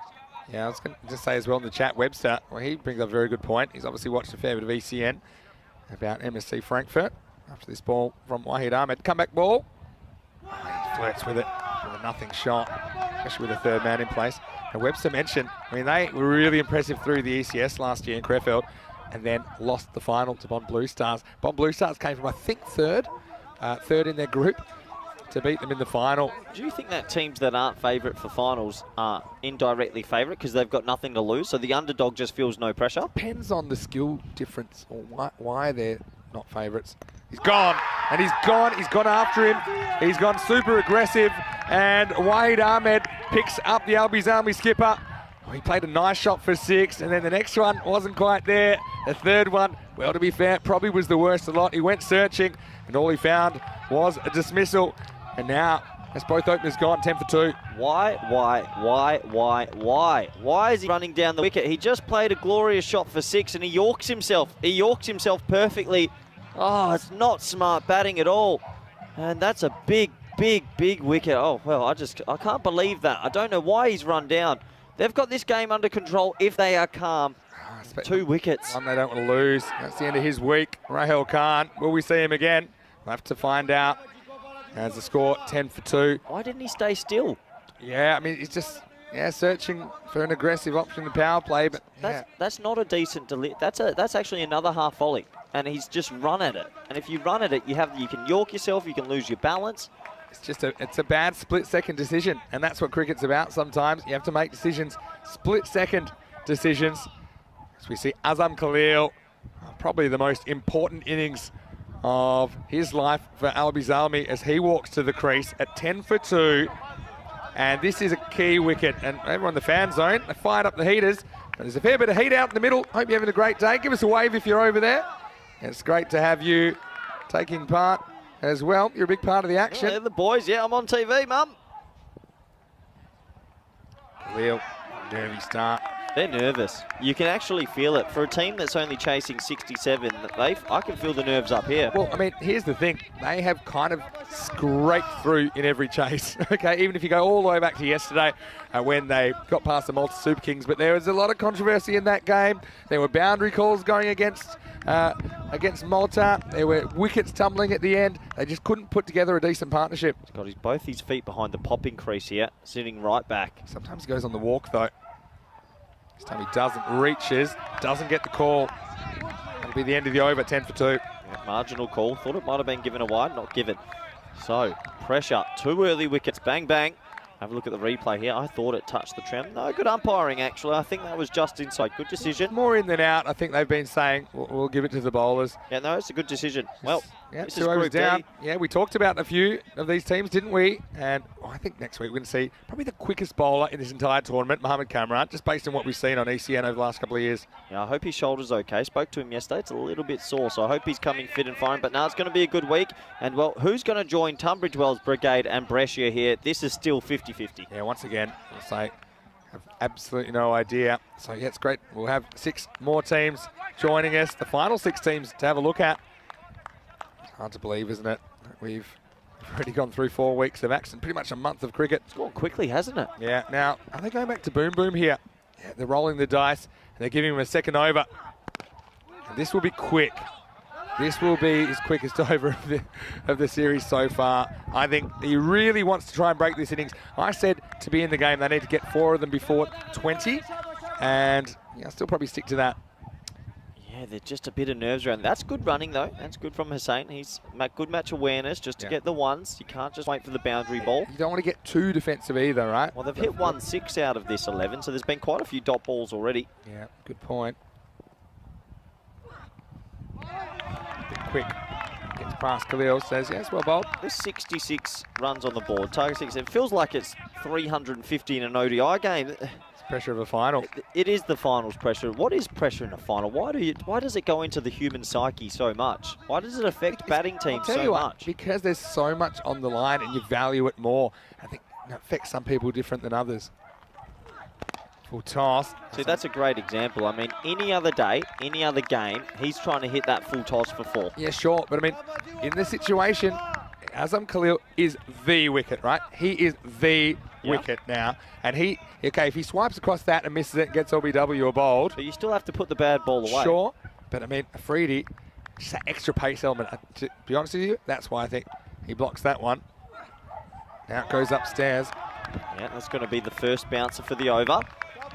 Yeah, I was going to just say as well in the chat, Webster, well, he brings up a very good point. He's obviously watched a fair bit of ECN. about MSC Frankfurt after this ball from Wahid Ahmed. Comeback ball. Oh, he flirts with it with a nothing shot, especially with a third man in place. And Webster mentioned, I mean, they were really impressive through the ECS last year in Krefeld and then lost the final to Bond Blue Stars. Bond Blue Stars came from, I think, third in their group to beat them in the final. Do you think that teams that aren't favourite for finals are indirectly favourite because they've got nothing to lose, so the underdog just feels no pressure? Depends on the skill difference or why they're not favourites. He's gone, and he's gone. He's gone after him. He's gone super aggressive, and Wahid Ahmed picks up the Albies Army skipper. Oh, he played a nice shot for 6, and then the next one wasn't quite there. The third one, well, to be fair, probably was the worst of the lot. He went searching, and all he found was a dismissal. And now, that's both openers gone, 10 for 2. Why is he running down the wicket? He just played a glorious shot for 6 and he yorks himself. He yorks himself perfectly. Oh, it's not smart batting at all. And that's a big wicket. Oh, well, I can't believe that. I don't know why he's run down. They've got this game under control if they are calm. 2 wickets. One they don't want to lose. That's the end of his week. Rahel Khan, will we see him again? We'll have to find out. As the score, 10 for 2. Why didn't he stay still? Yeah, I mean, he's just searching for an aggressive option in power play, but that's not a decent that's actually another half volley, and he's just run at it. And if you run at it, you can york yourself, you can lose your balance. It's a bad split-second decision, and that's what cricket's about sometimes. You have to make decisions, split-second decisions. As we see Azam Khalil, probably the most important innings of his life for Albies Army as he walks to the crease at 10 for 2. And this is a key wicket. And everyone in the fan zone, they fired up the heaters. And there's a fair bit of heat out in the middle. Hope you're having a great day. Give us a wave if you're over there. And it's great to have you taking part as well. You're a big part of the action. Yeah, the boys, I'm on TV, Mum. Khalil, nervy start. They're nervous. You can actually feel it. For a team that's only chasing 67, I can feel the nerves up here. Well, I mean, here's the thing. They have kind of scraped through in every chase, okay? Even if you go all the way back to yesterday when they got past the Malta Super Kings. But there was a lot of controversy in that game. There were boundary calls going against Malta. There were wickets tumbling at the end. They just couldn't put together a decent partnership. He's got both his feet behind the popping crease here, sitting right back. Sometimes he goes on the walk, though. This time he reaches, doesn't get the call. That'll be the end of the over, 10 for 2. Yeah, marginal call. Thought it might have been given a wide, not given. So, pressure. 2 early wickets. Bang, bang. Have a look at the replay here. I thought it touched the trim. No, good umpiring, actually. I think that was just inside. Good decision. More in than out. I think they've been saying, we'll give it to the bowlers. Yeah, no, it's a good decision. Well, yeah, this 2 is overs Group down. D. Yeah, we talked about a few of these teams, didn't we? And I think next week we're going to see probably the quickest bowler in this entire tournament, Mohamed Kamran, just based on what we've seen on ECN over the last couple of years. Yeah, I hope his shoulder's okay. Spoke to him yesterday. It's a little bit sore, so I hope he's coming fit and fine. But now it's going to be a good week. And, well, who's going to join Tunbridge Wells Brigade and Brescia here? This is still 50-50. Yeah, once again, I'll say, have absolutely no idea. So, yeah, it's great. We'll have 6 more teams joining us, the final 6 teams to have a look at. Hard to believe, isn't it? We've already gone through 4 weeks of action, pretty much a month of cricket. It's gone quickly, hasn't it? Yeah, now, are they going back to Boom Boom here? Yeah, they're rolling the dice, and they're giving him a second over. And this will be quick. This will be his quickest over of the series so far. I think he really wants to try and break this innings. I said to be in the game, they need to get 4 of them before 20, and yeah, I'll still probably stick to that. Yeah, there's just a bit of nerves around. That's good running, though. That's good from Hussain. He's good match awareness just to get the ones. You can't just wait for the boundary ball. You don't want to get too defensive either, right? Well, they've hit 1-6 out of this 11, so there's been quite a few dot balls already. Yeah, good point. Quick. Gets past Khalil, says, yes, well bowled. There's 66 runs on the board. Target 6. It feels like it's 350 in an ODI game. Pressure of a final. It is the finals pressure. What is pressure in a final? Why does it go into the human psyche so much? Why does it affect batting teams so much? Because there's so much on the line and you value it more. I think it affects some people different than others. Full toss. See, that's a great example. I mean, any other day, any other game, he's trying to hit that full toss for 4. Yeah, sure. But I mean, in this situation, Azam Khalil is the wicket, right? He is the wicket now. And if he swipes across that and misses it and gets LBW or bowled. But you still have to put the bad ball away. Sure. But I mean, Afridi, just that extra pace element. To be honest with you, that's why I think he blocks that one. Now it goes upstairs. Yeah, that's going to be the first bouncer for the over.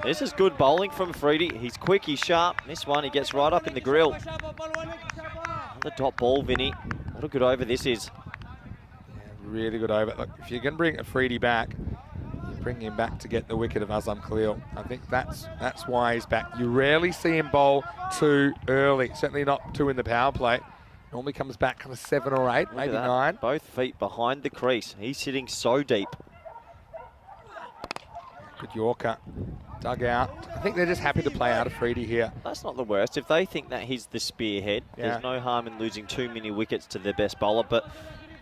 This is good bowling from Freedy. He's quick, he's sharp. This one, he gets right up in the grill. The top ball, Vinny. What a good over this is. Yeah, really good over. Look, if you can bring a Freedy back, you bring him back to get the wicket of Azam Khalil. I think that's why he's back. You rarely see him bowl too early. Certainly not 2 in the power play. Normally comes back kind of 7 or 8, maybe 9. Both feet behind the crease. He's sitting so deep. Good Yorker. Dug out. I think they're just happy to play out of Freedy here. That's not the worst. If they think that he's the spearhead, there's no harm in losing too many wickets to their best bowler. But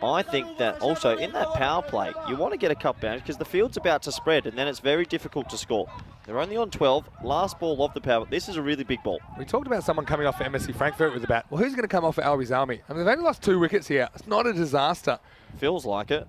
I think that also in that power play, you want to get a cut bounce because the field's about to spread and then it's very difficult to score. They're only on 12. Last ball of the power. This is a really big ball. We talked about someone coming off for MSC Frankfurt with the bat. Well, who's going to come off for Albies Army? I mean, they've only lost 2 wickets here. It's not a disaster. Feels like it.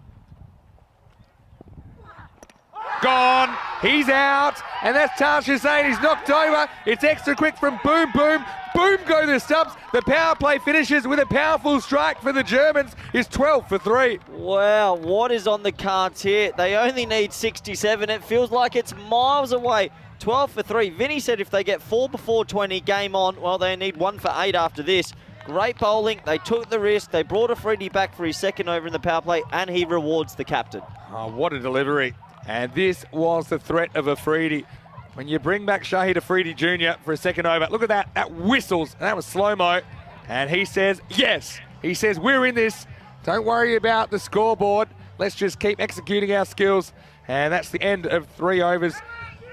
Gone. He's out. And that's Taj Hussain. He's knocked over. It's extra quick from Boom Boom. Boom go the stumps. The power play finishes with a powerful strike for the Germans. Is 12 for 3. Wow, what is on the cards here? They only need 67. It feels like it's miles away. 12 for 3. Vinny said if they get 4 before 20, game on. Well, they need 1 for 8 after this. Great bowling. They took the risk. They brought a Freedy back for his second over in the power play, and he rewards the captain. Oh, what a delivery. And this was the threat of a Freedy. When you bring back Shahid Afridi Jr. for a second over, look at that. That whistles. And that was slow-mo. And he says, yes. He says, we're in this. Don't worry about the scoreboard. Let's just keep executing our skills. And that's the end of 3 overs.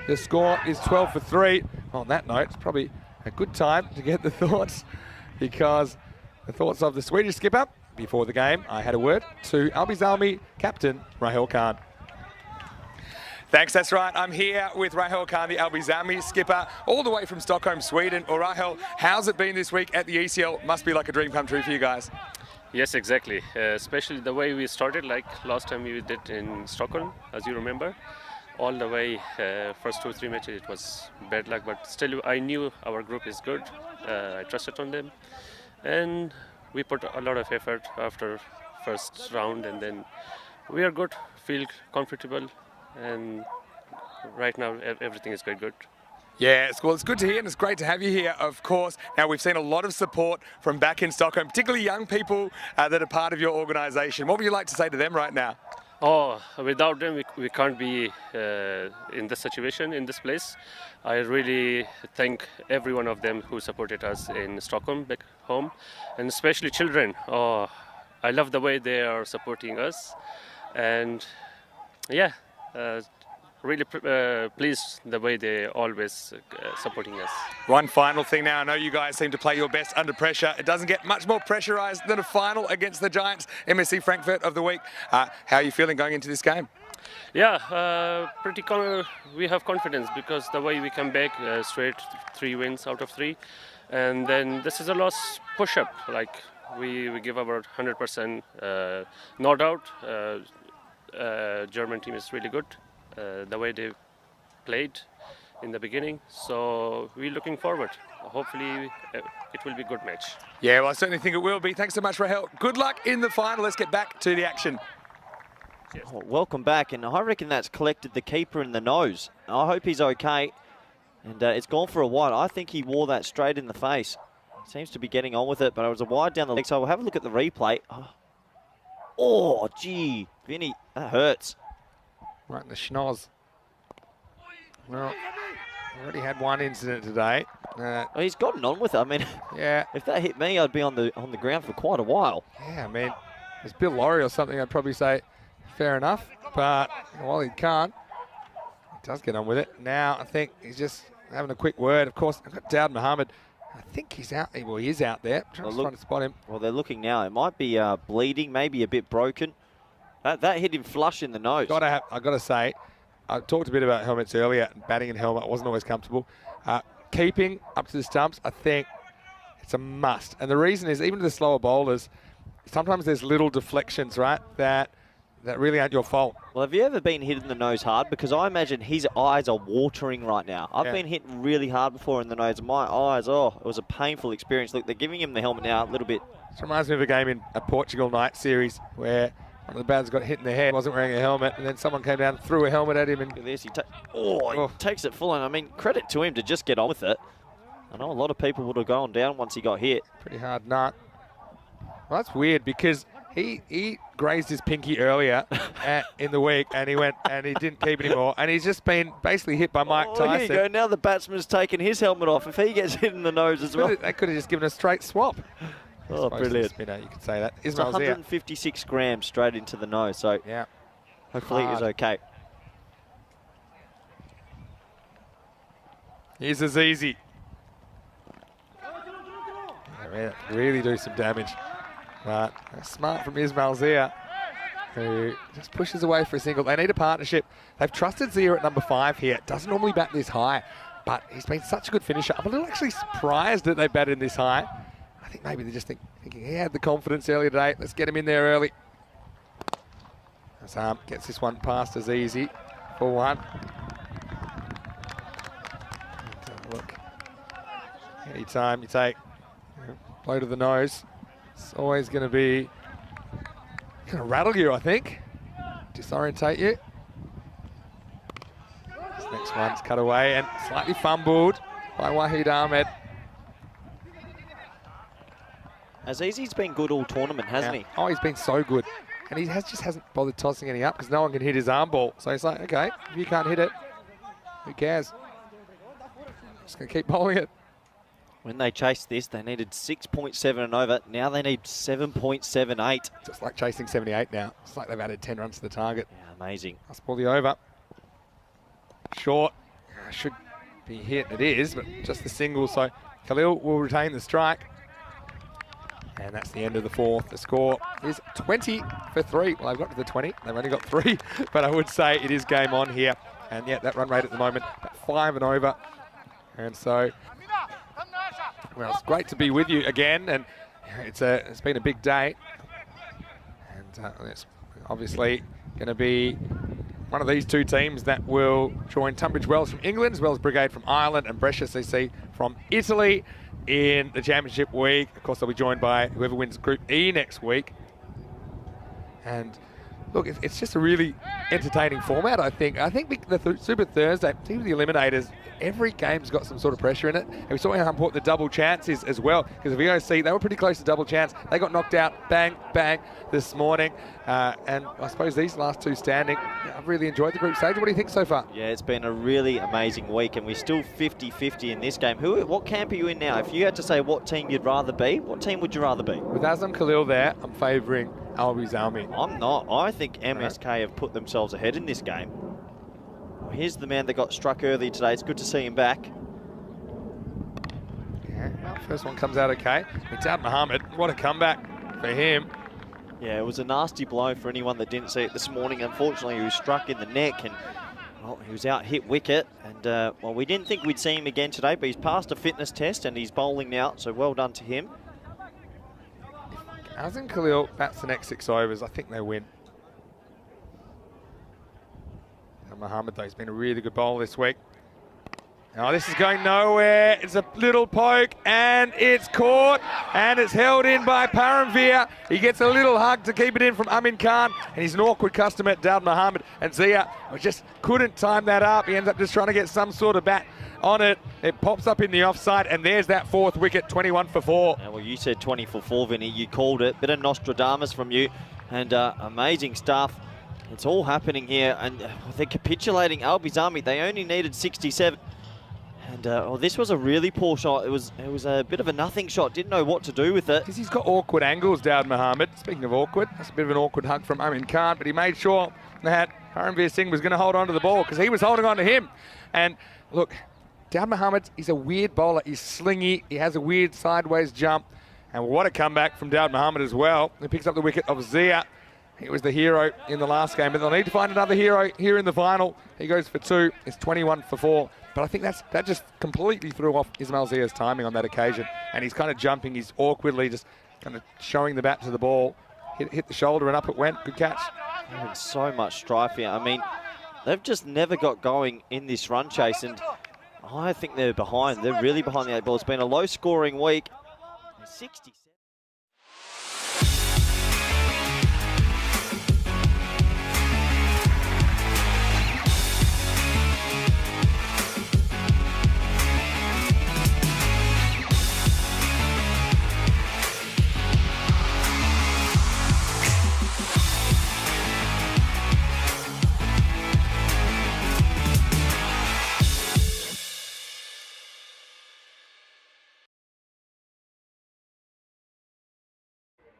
The score is 12 for 3. On that note, it's probably a good time to get the thoughts, because the thoughts of the Swedish skipper before the game. I had a word to Albies Army captain Rahul Khan. Thanks, that's right. I'm here with Rahul Khan, the Albies Army skipper, all the way from Stockholm, Sweden. Well, Rahul, how's it been this week at the ECL? Must be like a dream come true for you guys. Yes, exactly. Especially the way we started, like last time we did in Stockholm, as you remember. All the way, first 2 or 3 matches, it was bad luck, but still I knew our group is good. I trusted on them. And we put a lot of effort after first round, and then we are good, feel comfortable. And right now everything is quite good. Yeah, well, it's good to hear, and it's great to have you here, of course. Now, we've seen a lot of support from back in Stockholm, particularly young people that are part of your organisation. What would you like to say to them right now? Oh, without them, we can't be in this situation, in this place. I really thank every one of them who supported us in Stockholm, back home, and especially children. Oh, I love the way they are supporting us. And yeah, really pleased the way they always supporting us. One final thing now. I know you guys seem to play your best under pressure. It doesn't get much more pressurised than a final against the Giants, MSC Frankfurt of the week. How are you feeling going into this game? Yeah, we have confidence because the way we come back straight 3 wins out of 3. And then this is a last push-up. Like we give our 100%, no doubt. German team is really good, the way they played in the beginning, so we're looking forward. Hopefully it will be a good match. Yeah, well, I certainly think it will be. Thanks so much, Rahul. Good luck in the final. Let's get back to the action. Oh, welcome back, and I reckon that's collected the keeper in the nose. I hope he's okay, and it's gone for a wide. I think he wore that straight in the face. Seems to be getting on with it, but it was a wide down the leg, so we'll have a look at the replay. Oh, gee, Vinny, that hurts. Right in the schnoz. Well, already had one incident today. He's gotten on with it. I mean, yeah. If that hit me, I'd be on the ground for quite a while. Yeah, I mean, if it's Bill Laurie or something, I'd probably say fair enough. But while he can't, he does get on with it. Now I think he's just having a quick word. Of course, I've got Dowd Mohammed. I think he's out. Well, he is out there. Trying to spot him. Well, they're looking now. It might be bleeding, maybe a bit broken. That hit him flush in the nose. I've got to say, I talked a bit about helmets earlier. Batting in helmet wasn't always comfortable. Keeping up to the stumps, I think it's a must. And the reason is, even to the slower bowlers, sometimes there's little deflections, right, that that really aren't your fault. Well, have you ever been hit in the nose hard? Because I imagine his eyes are watering right now. I've been hit really hard before in the nose, and my eyes, it was a painful experience. Look, they're giving him the helmet now a little bit. This reminds me of a game in a Portugal night series where one of the bads got hit in the head, wasn't wearing a helmet, and then someone came down and threw a helmet at him. And look at this, he takes it full on. I mean, credit to him to just get on with it. I know a lot of people would have gone down once he got hit. Pretty hard nut. Well, that's weird because he grazed his pinky earlier in the week, and he went and he didn't keep it anymore, and he's just been basically hit by Mike Tyson. Here you go. Now the batsman's taken his helmet off. If he gets hit in the nose as well, they could have just given a straight swap. Oh, brilliant! Spinner, you could say that. It's 156 grams straight into the nose, so yeah, hopefully he's okay. Here's Azizi. Really do some damage. But smart from Ismail Zia, who just pushes away for a single. They need a partnership. They've trusted Zia at number 5 here. Doesn't normally bat this high, but he's been such a good finisher. I'm a little actually surprised that they batted this high. I think maybe they're just thinking he had the confidence earlier today. Let's get him in there early. Azam gets this one past as easy for 1. And, look, anytime you take a blow to the nose, it's always going to rattle you, I think. Disorientate you. This next one's cut away and slightly fumbled by Wahid Ahmed. Azizi's been good all tournament, hasn't he? Oh, he's been so good. And he just hasn't bothered tossing any up because no one can hit his arm ball. So he's like, okay, if you can't hit it, who cares? Just going to keep bowling it. When they chased this, they needed 6.7 and over. Now they need 7.78. Just like chasing 78 now. It's like they've added 10 runs to the target. Yeah, amazing. Let's pull the over. Short. Should be hit. It is, but just the single. So Khalil will retain the strike. And that's the end of the 4th. The score is 20 for 3. Well, they've got to the 20. They've only got 3. But I would say it is game on here. And yeah, that run rate at the moment, about 5 and over. And so, well, it's great to be with you again, and it's been a big day, and it's obviously going to be one of these 2 teams that will join Tunbridge Wells from England, as well as Brigade from Ireland and Brescia CC from Italy in the championship week. Of course, they'll be joined by whoever wins Group E next week. And look, it's just a really entertaining format, I think. I think the Super Thursday, particularly the Eliminators, every game's got some sort of pressure in it. And we saw how important the double chance is as well. Because if we go see, they were pretty close to double chance. They got knocked out, bang, bang, this morning. And I suppose these last 2 standing, I've really enjoyed the group stage. What do you think so far? Yeah, it's been a really amazing week, and we're still 50-50 in this game. What camp are you in now? If you had to say what team you'd rather be, what team would you rather be? With Azam Khalil there, I'm favouring Albi Zalmi. I'm not. I think MSK have put themselves ahead in this game. Well, here's the man that got struck early today. It's good to see him back. Yeah, well, first one comes out okay. Mitad Mohammed, what a comeback for him. Yeah, it was a nasty blow for anyone that didn't see it this morning. Unfortunately, he was struck in the neck, and well, he was out hit wicket. And well, we didn't think we'd see him again today, but he's passed a fitness test and he's bowling now. So well done to him. Azam Khalil bats the next 6 overs. I think they win. And Mohammed, though, has been a really good bowler this week. Oh, this is going nowhere. It's a little poke, and it's caught, and it's held in by Paramveer. He gets a little hug to keep it in from Amin Khan, and he's an awkward customer, Daud Mohammed. And Zia just couldn't time that up. He ends up just trying to get some sort of bat on it. It pops up in the offside, and there's that 4th wicket, 21 for 4. Yeah, well, you said 20 for 4, Vinny. You called it. Bit of Nostradamus from you, and amazing stuff. It's all happening here, and they're capitulating. Albi's Army, they only needed 67. And well, this was a really poor shot. It was a bit of a nothing shot. Didn't know what to do with it. Because he's got awkward angles, Daud Mohammed. Speaking of awkward, that's a bit of an awkward hug from Amin Khan, but he made sure that Paramveer Singh was going to hold on to the ball because he was holding on to him. And look, Daud Mohammed, he's a weird bowler. He's slingy. He has a weird sideways jump. And what a comeback from Daud Mohammed as well. He picks up the wicket of Zia. He was the hero in the last game, but they'll need to find another hero here in the final. He goes for 2. It's 21 for 4. But I think that just completely threw off Ismail Zia's timing on that occasion. And he's kind of jumping. He's awkwardly just kind of showing the bat to the ball. Hit the shoulder and up it went. Good catch. Having so much strife here. I mean, they've just never got going in this run chase, and I think they're behind. They're really behind the 8 ball. It's been a low-scoring week. 60.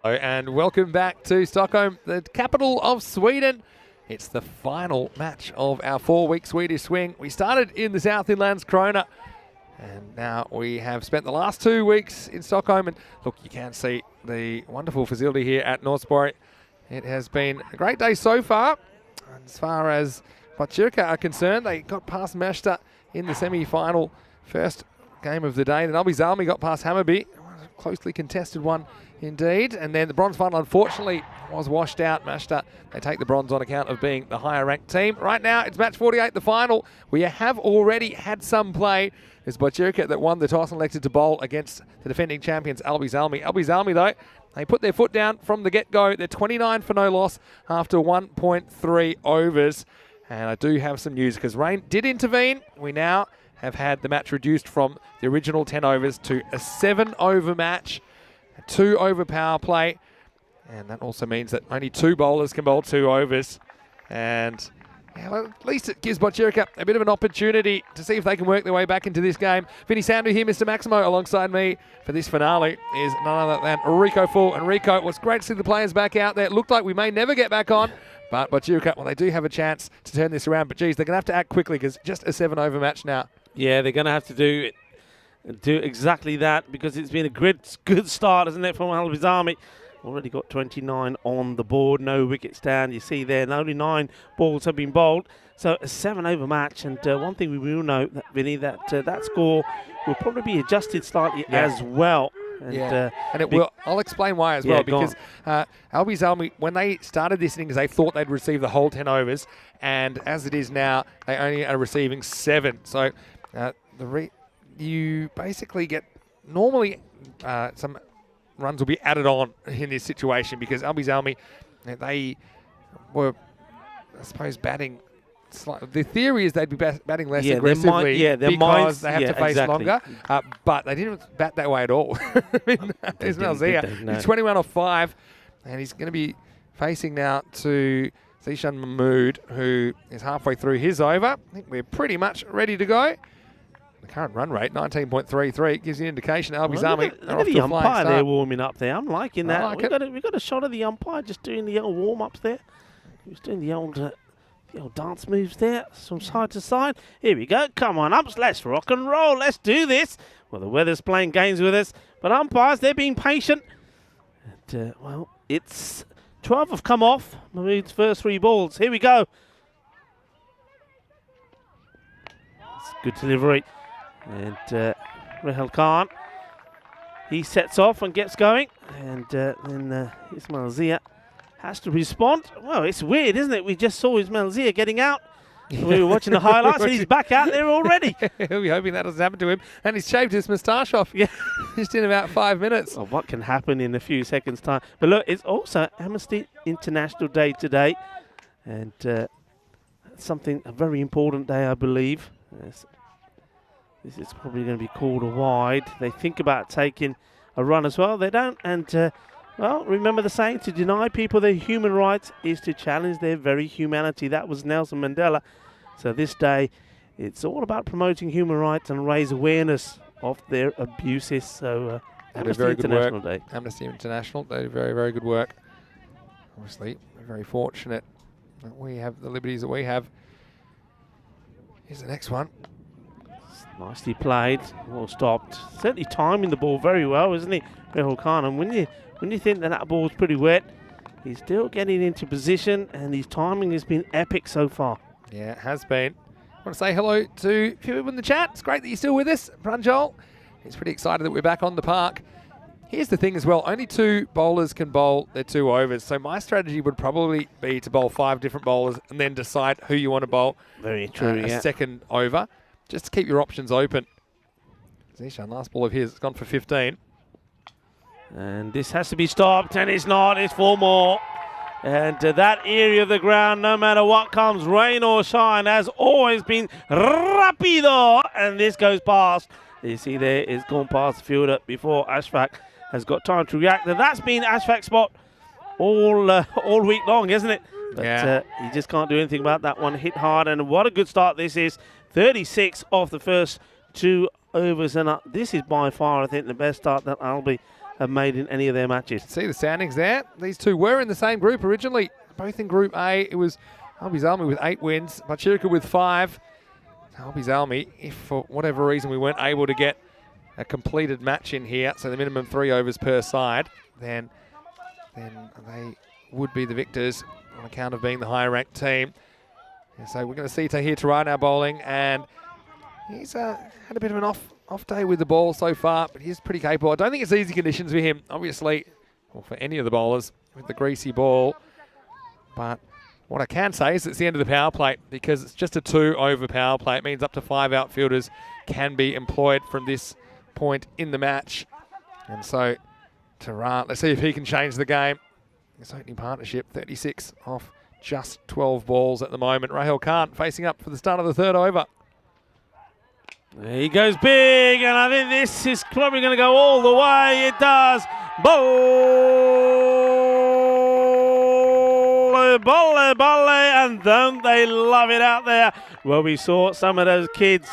And welcome back to Stockholm, the capital of Sweden. It's the final match of our 4-week Swedish swing. We started in the South Inlands Krona, and now we have spent the last 2 weeks in Stockholm. And look, you can see the wonderful facility here at Northsport. It has been a great day so far. As far as Botkyrka are concerned, they got past Mesta in the semi-final first game of the day. Then Alby Salmi got past Hammarby, a closely contested one indeed. And then the bronze final, unfortunately, was washed out. Mesta, they take the bronze on account of being the higher ranked team. Right now, it's match 48, the final. We have already had some play. It's Botkyrka that won the toss and elected to bowl against the defending champions, Alby Salmi. Alby Salmi, though, they put their foot down from the get-go. They're 29 for no loss after 1.3 overs. And I do have some news because rain did intervene. We now have had the match reduced from the original 10 overs to a 7-over match, a 2-over power play. And that also means that only 2 bowlers can bowl 2 overs. And yeah, well, at least it gives Botkyrka a bit of an opportunity to see if they can work their way back into this game. Vinny Sandu here, Mr. Maximo, alongside me for this finale is none other than Rico Full. And Rico, it was great to see the players back out there. It looked like we may never get back on. But Botkyrka, well, they do have a chance to turn this around. But, geez, they're going to have to act quickly because just a 7-over match now. Yeah, they're going to have to do exactly that because it's been a good start, isn't it, from Alby's Army. Already got 29 on the board, no wickets down. You see there, only 9 balls have been bowled. So a 7-over match. And one thing we will note, Vinny, that that score will probably be adjusted slightly as well. And, and it will. I'll explain why as well, because Alby Salmi, when they started this innings, they thought they'd receive the whole 10 overs, and as it is now, they only are receiving 7. So you basically get normally some runs will be added on in this situation because Alby Salmi, they were, I suppose, batting. The theory is they'd be batting less aggressively because they have to face longer, but they didn't bat that way at all. Ismail Zia, he's 21 off 5, and he's going to be facing now to Zishan Mahmood, who is halfway through his over. I think we're pretty much ready to go. The current run rate, 19.33, gives you an indication. Alby Salmi, look at the umpire there warming up there. I'm liking that. We've got a shot of the umpire just doing the old warm-ups there. He was doing the old dance moves there, from side to side. Here we go. Come on, umps. Let's rock and roll. Let's do this. Well, the weather's playing games with us, but umpires, they're being patient. And, well, it's 12 have come off Mahmood's first 3 balls. Here we go. It's good delivery. And Rahel Khan, he sets off and gets going. And then Ismail Zia has to respond. Well, it's weird, isn't it? We just saw Ismail Zia getting out. We were watching the highlights, and he's back out there already. We're hoping that doesn't happen to him. And he's shaved his moustache off just in about 5 minutes. Well, what can happen in a few seconds' time? But look, it's also Amnesty International Day today. And something, a very important day, I believe. This is probably going to be called a wide. They think about taking a run as well. They don't. And well, remember the saying, to deny people their human rights is to challenge their very humanity. That was Nelson Mandela. So this day, it's all about promoting human rights and raise awareness of their abuses. So Amnesty International Day. Amnesty International, they do very, very good work. Obviously, we're very fortunate that we have the liberties that we have. Here's the next one. Nicely played, well stopped. Certainly timing the ball very well, isn't he, Rahul Khan? And when you think that ball's pretty wet, he's still getting into position, and his timing has been epic so far. Yeah, it has been. I want to say hello to a few people in the chat. It's great that you're still with us. Pranjal, he's pretty excited that we're back on the park. Here's the thing as well, only 2 bowlers can bowl their 2 overs, so my strategy would probably be to bowl 5 different bowlers and then decide who you want to bowl Very true, a second over, just to keep your options open. Zishan, last ball of his, it's gone for 15. And this has to be stopped, and it's not, it's 4 more. And that area of the ground, no matter what comes, rain or shine, has always been rapido, and this goes past. You see there, it's gone past the fielder before Ashfaq has got time to react. And that's been Ashfaq's spot all week long, isn't it? But you just can't do anything about that one. Hit hard, and what a good start this is. 36 off the first 2 overs, and this is by far, I think, the best start that Albi have made in any of their matches. See the standings there. These 2 were in the same group originally, both in Group A. It was Albi Zalmi with 8 wins, Bachirika with 5. Albi Zalmi, if for whatever reason we weren't able to get a completed match in here, so the minimum 3 overs per side, then they would be the victors on account of being the higher ranked team. And so we're going to see Tahir Tarar now bowling, and he's had a bit of an off day with the ball so far, but he's pretty capable. I don't think it's easy conditions for him, obviously, or for any of the bowlers with the greasy ball. But what I can say is it's the end of the power play, because it's just a 2 over power play. It means up to 5 outfielders can be employed from this point in the match. And so Tarar, let's see if he can change the game. His opening partnership, 36 off just 12 balls at the moment. Rahul Khan facing up for the start of the 3rd over. There he goes big, and I think this is probably going to go all the way. It does. Bolle, and don't they love it out there? Well, we saw some of those kids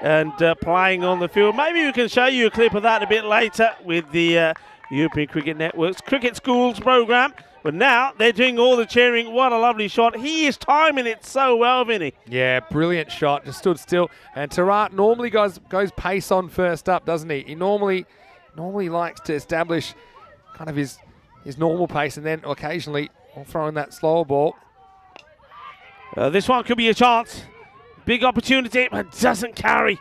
and playing on the field. Maybe we can show you a clip of that a bit later with the European Cricket Network's Cricket Schools program. But now they're doing all the cheering. What a lovely shot. He is timing it so well, Vinny. Yeah, brilliant shot. Just stood still. And Tarar normally goes pace on first up, doesn't he? He normally likes to establish kind of his normal pace, and then occasionally will throw in that slower ball. This one could be a chance. Big opportunity, but doesn't carry.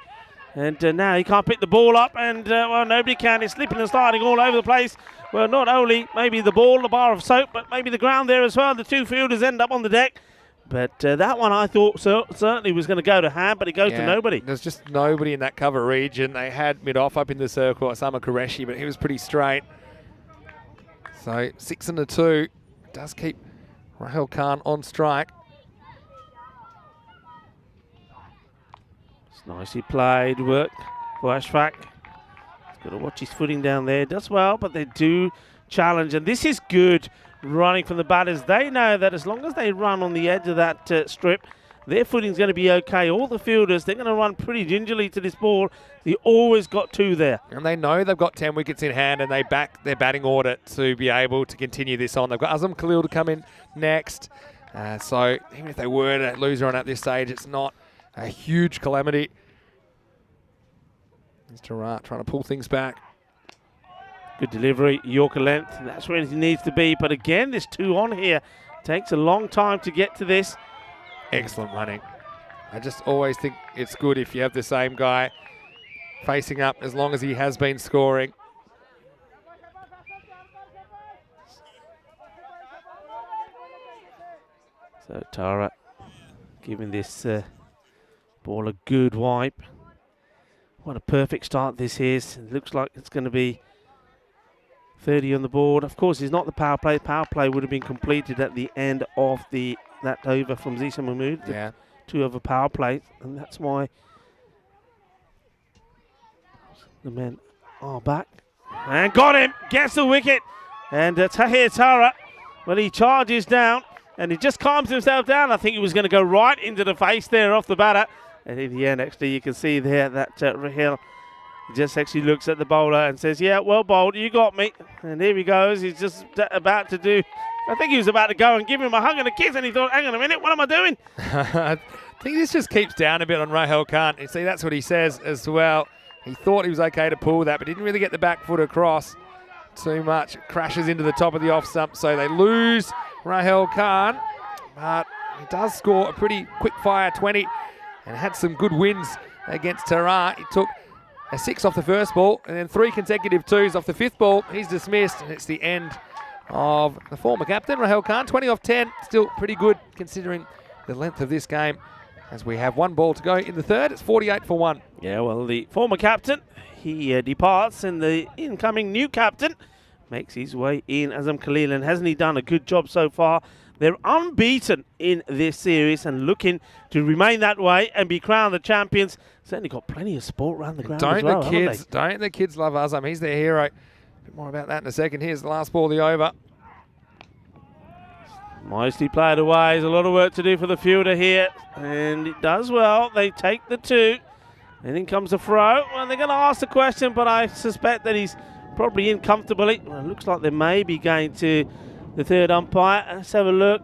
And now he can't pick the ball up, and well, nobody can. It's slipping and sliding all over the place. Well, not only maybe the ball, the bar of soap, but maybe the ground there as well. The 2 fielders end up on the deck. But that one I thought certainly was going to go to hand, but it goes to nobody. There's just nobody in that cover region. They had mid-off up in the circle, Osama Qureshi, but he was pretty straight. So 6 and a 2 does keep Rahul Khan on strike. It's nicely played work for Ashfaq. He's got to watch his footing down there. Does well, but they do challenge. And this is good running from the batters. They know that as long as they run on the edge of that strip, their footing's going to be okay. All the fielders, they're going to run pretty gingerly to this ball. They always got 2 there. And they know they've got 10 wickets in hand, and they back their batting order to be able to continue this on. They've got Azam Khalil to come in next. So even if they were to lose her on at this stage, it's not a huge calamity. Here's Tarar trying to pull things back. Good delivery, Yorker length. That's where he needs to be. But again, this 2 on here takes a long time to get to this. Excellent running. I just always think it's good if you have the same guy facing up as long as he has been scoring. So Tara giving this ball a good wipe. What a perfect start this is. It looks like it's going to be 30 on the board. Of course, it's not the power play. Power play would have been completed at the end of that over from Zishan Mahmood. Yeah. 2 over power play, and that's why the men are back. And got him, gets the wicket. And Tahir Tara, well, he charges down, and he just calms himself down. I think he was going to go right into the face there off the batter. And in the end, actually, you can see there that Rahil just actually looks at the bowler and says, yeah, well bowled, you got me. And here he goes. He's just about to do, I think he was about to go and give him a hug and a kiss, and he thought, hang on a minute, what am I doing? I think this just keeps down a bit on Rahul Khan. You see, that's what he says as well. He thought he was okay to pull that, but didn't really get the back foot across too much. Crashes into the top of the off stump, so they lose Rahul Khan. But he does score a pretty quick fire 20 and had some good wins against Tarar. He took a 6 off the first ball and then 3 consecutive 2s off the 5th ball. He's dismissed, and it's the end of the former captain, Rahel Khan. 20 off 10, still pretty good considering the length of this game, as we have 1 ball to go in the third. It's 48 for 1. Yeah, well, the former captain, he departs, and the incoming new captain makes his way in, Azam Khalil, and hasn't he done a good job so far? They're unbeaten in this series and looking to remain that way and be crowned the champions. Certainly got plenty of sport around the ground as well, Don't the kids love Azam? He's their hero. A bit more about that in a second. Here's the last ball of the over. Nicely played away. There's a lot of work to do for the fielder here, and it does well. They take the 2, and in comes the throw. Well, they're going to ask the question, but I suspect that he's probably in comfortably. Well, it looks like they may be going to the third umpire. Let's have a look.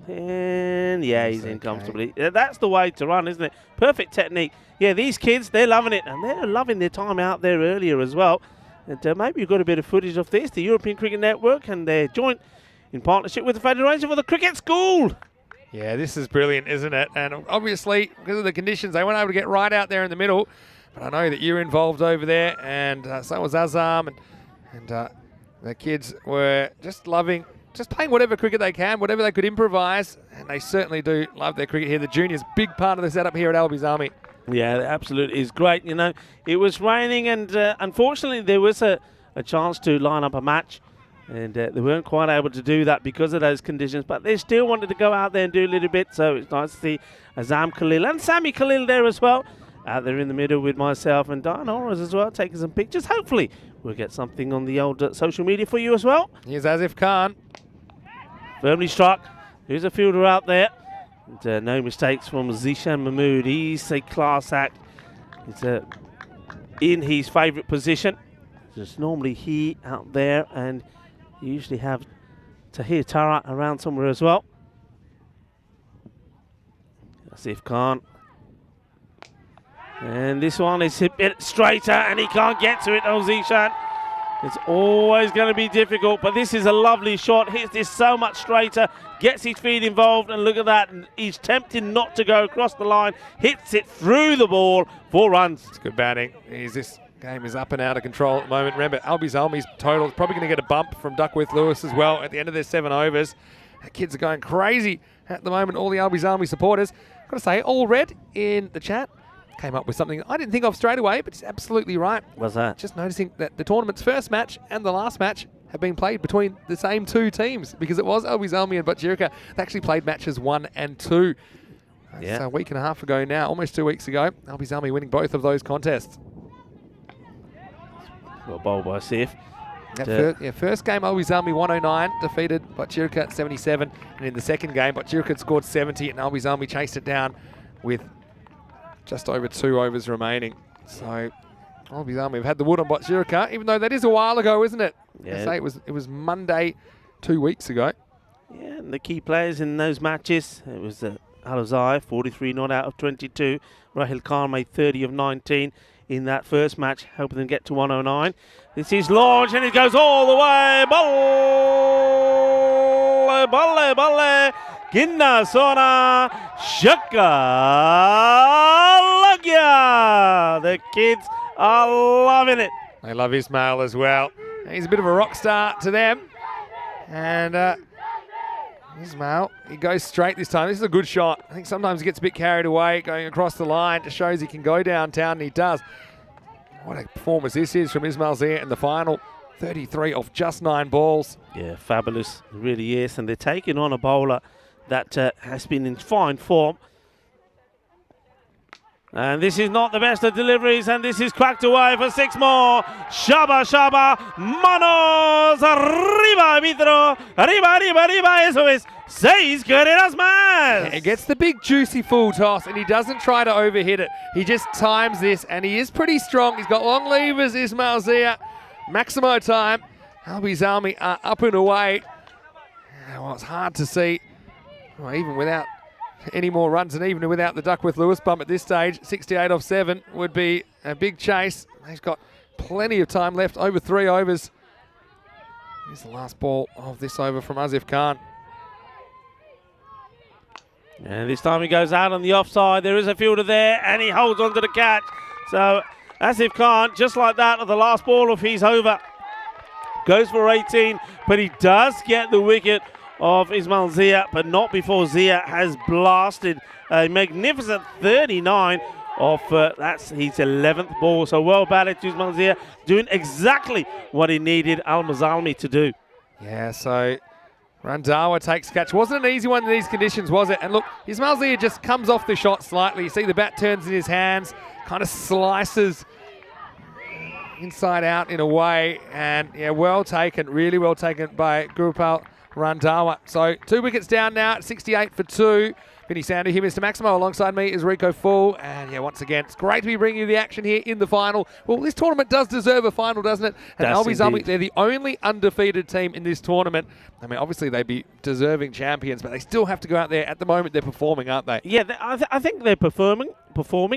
And yeah, he's in comfortably. That's the way to run, isn't it? Perfect technique. Yeah, these kids, they're loving it, and they're loving their time out there earlier as well. And maybe you've got a bit of footage of this, the European Cricket Network, and their joint in partnership with the Federation for the Cricket School. Yeah, this is brilliant, isn't it? And obviously, because of the conditions, they weren't able to get right out there in the middle. But I know that you're involved over there, and so was Azam, and the kids were just loving, just playing whatever cricket they can, whatever they could improvise, and they certainly do love their cricket here. The juniors, big part of the setup here at Albies Army. Yeah, absolutely, is great. You know, it was raining, and unfortunately there was a chance to line up a match, and they weren't quite able to do that because of those conditions, but they still wanted to go out there and do a little bit, so it's nice to see Azam Khalil and Sammy Khalil there as well, out there in the middle with myself and Diane Horace as well, taking some pictures. Hopefully we'll get something on the old social media for you as well. Here's Asif Khan. Firmly struck. There's a fielder out there. And, no mistakes from Zishan Mahmood. He's a class act. He's in his favourite position. There's normally he out there, and you usually have Tahir Tara around somewhere as well. Asif Khan. And this one is a bit straighter, and he can't get to it, Zishan. It's always going to be difficult, but this is a lovely shot. Hits this so much straighter, gets his feet involved, and look at that. And he's tempting not to go across the line, hits it through the ball, 4 runs. It's good batting. This game is up and out of control at the moment. Remember, Albies Army's total is probably going to get a bump from Duckworth Lewis as well at the end of their 7 overs. The kids are going crazy at the moment, all the Albies Army supporters. I've got to say, all red in the chat came up with something I didn't think of straight away, but it's absolutely right. What's that? Just noticing that the tournament's first match and the last match have been played between the same 2 teams, because it was Albies Army and Butchirika. They actually played matches 1 and 2. That's a week and a half ago now, almost 2 weeks ago. Albies Army winning both of those contests. Well bowled by Sif. First game, Albies Army 109, defeated Butchirika 77. And in the second game, Butchirika had scored 70, and Albies Army chased it down with just over 2 overs remaining. So Albies Army have had the wood on Butchirika, even though that is a while ago, isn't it? Yeah. I say it was Monday 2 weeks ago. Yeah, and the key players in those matches, it was Al-Azai, 43 not out of 22. Rahel Khan made 30 of 19 in that first match, helping them get to 109. This is launched, and it goes all the way. Balle. Ginna Sona Shaka Lagya. The kids are loving it. They love Ismail as well. He's a bit of a rock star to them. And Ismail, he goes straight this time. This is a good shot. I think sometimes he gets a bit carried away going across the line. Just shows he can go downtown, and he does. What a performance this is from Ismail Zia in the final. 33 off just 9 balls. Yeah, fabulous. It really is. And they're taking on a bowler that has been in fine form. And this is not the best of deliveries, and this is cracked away for 6 more. Shaba, manos, arriba, Vidro, arriba, eso es 6 carreras más. He gets the big juicy full toss, and he doesn't try to overhit it. He just times this, and he is pretty strong. He's got long levers, Ismail Zia. Maximo time. Albies Army are up and away. Well, it's hard to see. Well, even without any more runs, and even without the Duckworth Lewis bump at this stage, 68 off 7 would be a big chase. He's got plenty of time left, over 3 overs. Here's the last ball of this over from Asif Khan. And this time he goes out on the offside. There is a fielder there, and he holds on to the catch. So Asif Khan, just like that, at the last ball of his over, goes for 18, but he does get the wicket of Ismail Zia, but not before Zia has blasted a magnificent 39 off, that's his 11th ball. So well batted to Ismail Zia, doing exactly what he needed Al-Mazalmi to do. Yeah, so Randhawa takes catch. Wasn't an easy one in these conditions, was it? And look, Ismail Zia just comes off the shot slightly. You see the bat turns in his hands, kind of slices inside out in a way, and yeah, well taken, really well taken by Gurupal Randhawa. So 2 wickets down now at 68 for 2. Vinny Sander here, Mr. Maximo. Alongside me is Rico Full. And yeah, once again, it's great to be bringing you the action here in the final. Well, this tournament does deserve a final, doesn't it? And Al-Mazalmi, they're the only undefeated team in this tournament. I mean, obviously they'd be deserving champions, but they still have to go out there. At the moment, they're performing, aren't they? Yeah, I think they're performing,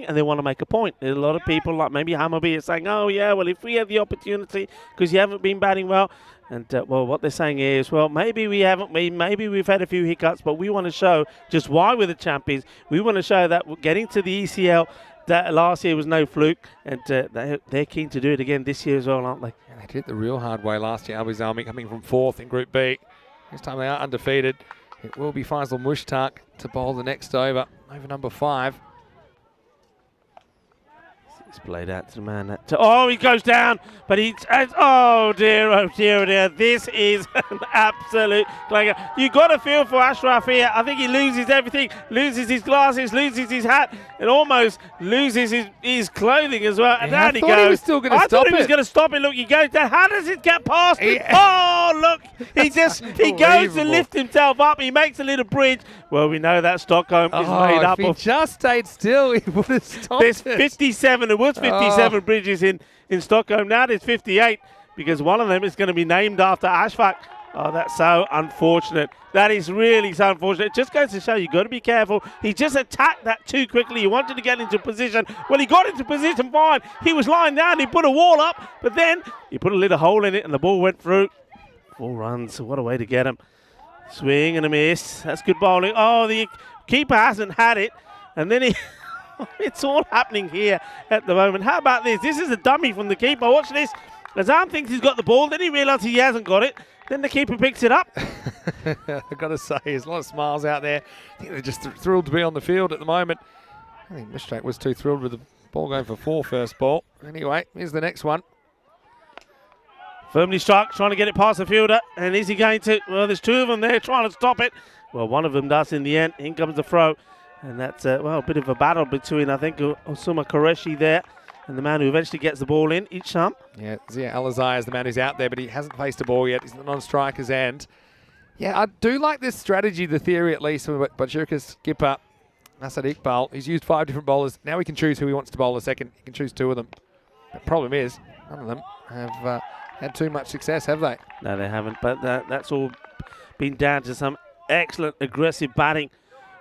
and they want to make a point. There's a lot of people, like maybe Hammarby, are saying, oh yeah, well, if we had the opportunity, because you haven't been batting well. And, well, what they're saying is, well, maybe we haven't, maybe we've had a few hiccups, but we want to show just why we're the champions. We want to show that getting to the ECL that last year was no fluke, and they're keen to do it again this year as well, aren't they? Yeah, they did it the real hard way last year. Al-Mazalmi coming from 4th in Group B. This time they are undefeated. It will be Faisal Mushtaq to bowl the next over number 5. It's played out to the man. Oh, he goes down, but oh dear, oh dear, oh dear. This is an absolute clanger. You got to feel for Ashraf here. I think he loses everything, loses his glasses, loses his hat, and almost loses his clothing as well. And yeah, down he goes. He was still going to stop I thought he was going to stop it. Look, he goes down. How does it get past him? Oh, look, he goes to lift himself up. He makes a little bridge. Well, we know that Stockholm is made up of. If he just stayed still, he would have stopped There's 57. There was 57 bridges in Stockholm. Now there's 58 because one of them is going to be named after Ashfaq. Oh, that's so unfortunate. That is really so unfortunate. It just goes to show you got to be careful. He just attacked that too quickly. He wanted to get into position. Well, he got into position fine. He was lying down. He put a wall up, but then he put a little hole in it and the ball went through. 4 runs. What a way to get him. Swing and a miss. That's good bowling. Oh, the keeper hasn't had it. And then he... It's all happening here at the moment. How about this? This is a dummy from the keeper. Watch this. Azam thinks he's got the ball. Then he realises he hasn't got it. Then the keeper picks it up. I've got to say, there's a lot of smiles out there. I think they're just thrilled to be on the field at the moment. I think Mushtaq was too thrilled with the ball going for 4 first ball. Anyway, here's the next one. Firmly struck, trying to get it past the fielder. And is he going to? Well, there's 2 of them there trying to stop it. Well, one of them does in the end. In comes the throw. And that's, well, a bit of a battle between, I think, Osuma Qureshi there and the man who eventually gets the ball in each time. Yeah, Zia Al-Azhar is the man who's out there, but he hasn't faced a ball yet. He's on striker's end. Yeah, I do like this strategy, the theory at least, but Bajirka's skipper, Asad Iqbal, he's used 5 different bowlers. Now he can choose who he wants to bowl a second. He can choose 2 of them. The problem is, none of them have had too much success, have they? No, they haven't, but that's all been down to some excellent aggressive batting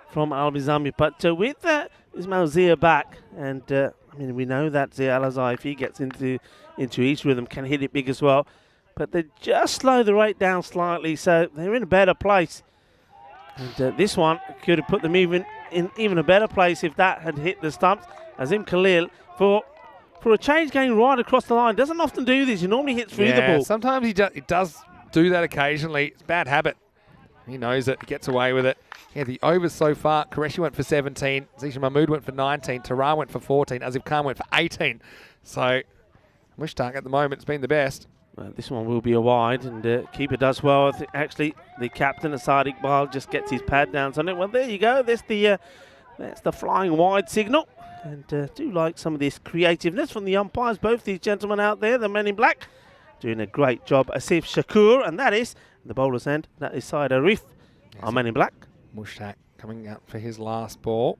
from Al-Mazalmi. But with Ismail Zia back, and I mean, we know that Zia Al-Azhar, if he gets into each rhythm, can hit it big as well. But they just slow the rate down slightly, so they're in a better place. And this one could have put them in even a better place if that had hit the stumps. Azim Khalil, for a change going right across the line, doesn't often do this. He normally hits through the ball. Sometimes he does do that occasionally. It's a bad habit. He knows it. He gets away with it. Yeah, the overs so far, Qureshi went for 17, Zishan Mahmood went for 19, Tarar went for 14, Azib Khan went for 18. So, Mushtaq at the moment has been the best. Well, this one will be a wide, and keeper does well. Actually, the captain, Asad Iqbal, just gets his pad down on it. Well, there you go. That's the flying wide signal. And do like some of this creativeness from the umpires, both these gentlemen out there, the men in black, doing a great job. Asif Shakur, and that is the bowler's end. That is Syed Arif, our men in black. Mushtaq coming out for his last ball.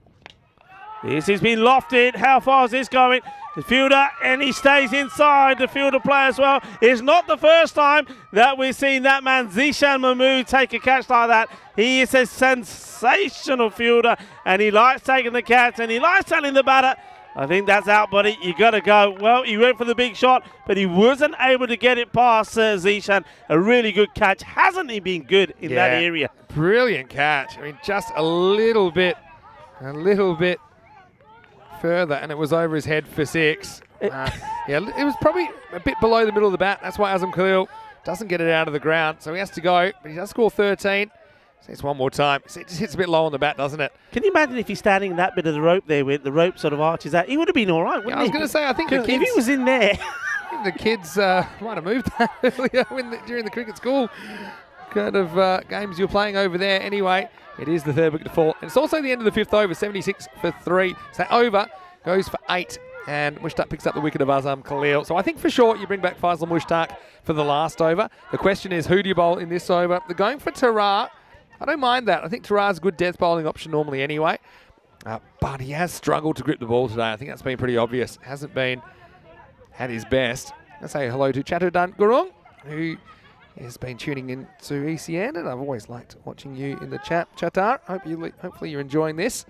This has been lofted. How far is this going? The fielder, and he stays inside. The fielder play as well. It's not the first time that we've seen that man, Zishan Mahmood, take a catch like that. He is a sensational fielder, and he likes taking the catch, and he likes telling the batter, I think that's out, buddy. You got to go. Well, he went for the big shot, but he wasn't able to get it past Zishan. A really good catch. Hasn't he been good in that area? Brilliant catch. I mean, just a little bit further, and it was over his head for 6. Yeah, it was probably a bit below the middle of the bat. That's why Azam Khalil doesn't get it out of the ground. So he has to go, but he does score 13. So it's one more time. It just hits a bit low on the bat, doesn't it? Can you imagine if he's standing in that bit of the rope there with the rope sort of arches out? He would have been all right, wouldn't Yeah, I was going to say, I think the If kids, he was in there. the kids might have moved that earlier during the cricket school kind of games you're playing over there. Anyway, it is the third wicket to fall. And it's also the end of the fifth over, 76 for 3. So that over goes for 8. And Mushtaq picks up the wicket of Azam Khalil. So I think for sure you bring back Faisal Mushtaq for the last over. The question is, who do you bowl in this over? They're going for Tarar. I don't mind that. I think Tarar's a good death bowling option normally anyway. But he has struggled to grip the ball today. I think that's been pretty obvious. Hasn't been at his best. I say hello to Chatudan Gurung, who has been tuning in to ECN, and I've always liked watching you in the chat, Chatar. Hopefully you're enjoying this.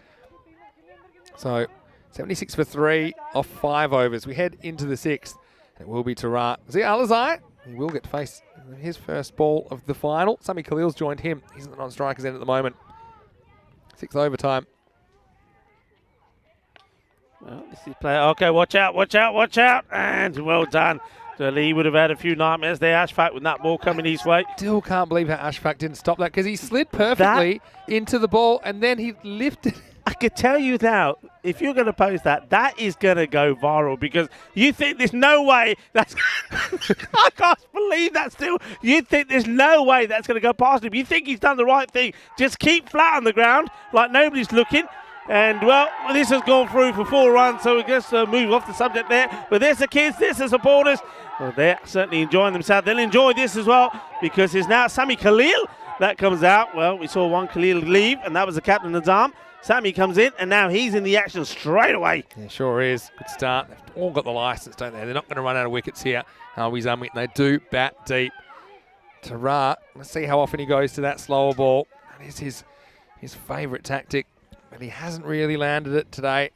So 76 for 3 off 5 overs. We head into the 6th. It will be Tarar. Zia Alizai, he will get to face his first ball of the final. Sami Khalil's joined him. He's at the non-strikers end at the moment. 6th overtime. Well, this is play. Okay, watch out, watch out, watch out. And well done. He would have had a few nightmares there, Ashfaq, with that ball coming his way. Still can't believe how Ashfaq didn't stop that, because he slid perfectly into the ball and then he lifted. I could tell you now, if you're going to post that, that is going to go viral, because you think there's no way that's... I can't believe that still. You think there's no way that's going to go past him. You think he's done the right thing. Just keep flat on the ground like nobody's looking. And, well, this has gone through for 4 runs, so we just move off the subject there. But there's the kids, there's the supporters. Well, they're certainly enjoying themselves. They'll enjoy this as well, because there's now Sami Khalil that comes out. Well, we saw one Khalil leave, and that was the captain of Nizam. Sami comes in, and now he's in the action straight away. Yeah, sure is. Good start. They've all got the licence, don't they? They're not going to run out of wickets here. They do bat deep. Tarar, let's see how often he goes to that slower ball. That is his favourite tactic, but he hasn't really landed it today.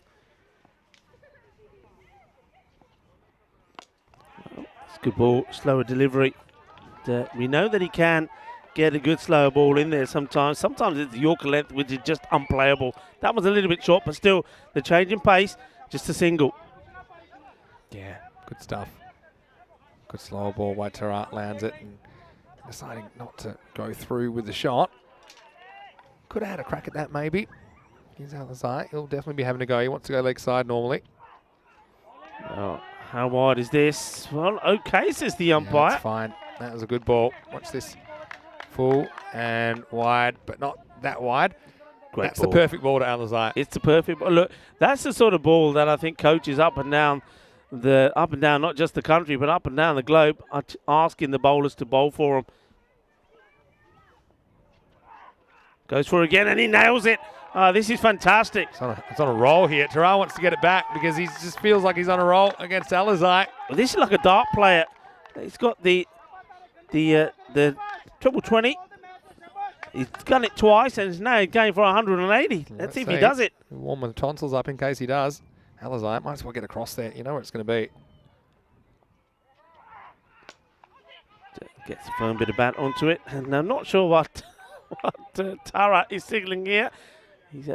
It's a good ball, slower delivery. We know that he can get a good slower ball in there sometimes. Sometimes it's the Yorker length, which is just unplayable. That was a little bit short, but still, the change in pace, just a single. Yeah, good stuff. Good slower ball by Tarar, lands it, and deciding not to go through with the shot. Could have had a crack at that maybe. He's out the side. He'll definitely be having to go. He wants to go leg side normally. Oh, how wide is this? Well, okay, says the umpire. Yeah, that's fine. That was a good ball. Watch this. Full and wide, but not that wide. That's the perfect ball to Alizai. It's the perfect ball. Look, that's the sort of ball that I think coaches up and down, not just the country, but up and down the globe, are asking the bowlers to bowl for them. Goes for it again, and he nails it. This is fantastic. It's on a roll here. Tarar wants to get it back because he just feels like he's on a roll against Alizai. Well, this is like a dart player. He's got the triple 20. He's done it twice, and he's now going for 180. Let's see if he does it. Warm the tonsils up in case he does. Alizai might as well get across there. You know where it's going to be. Gets a firm bit of bat onto it, and I'm not sure what Tara is signalling here. He's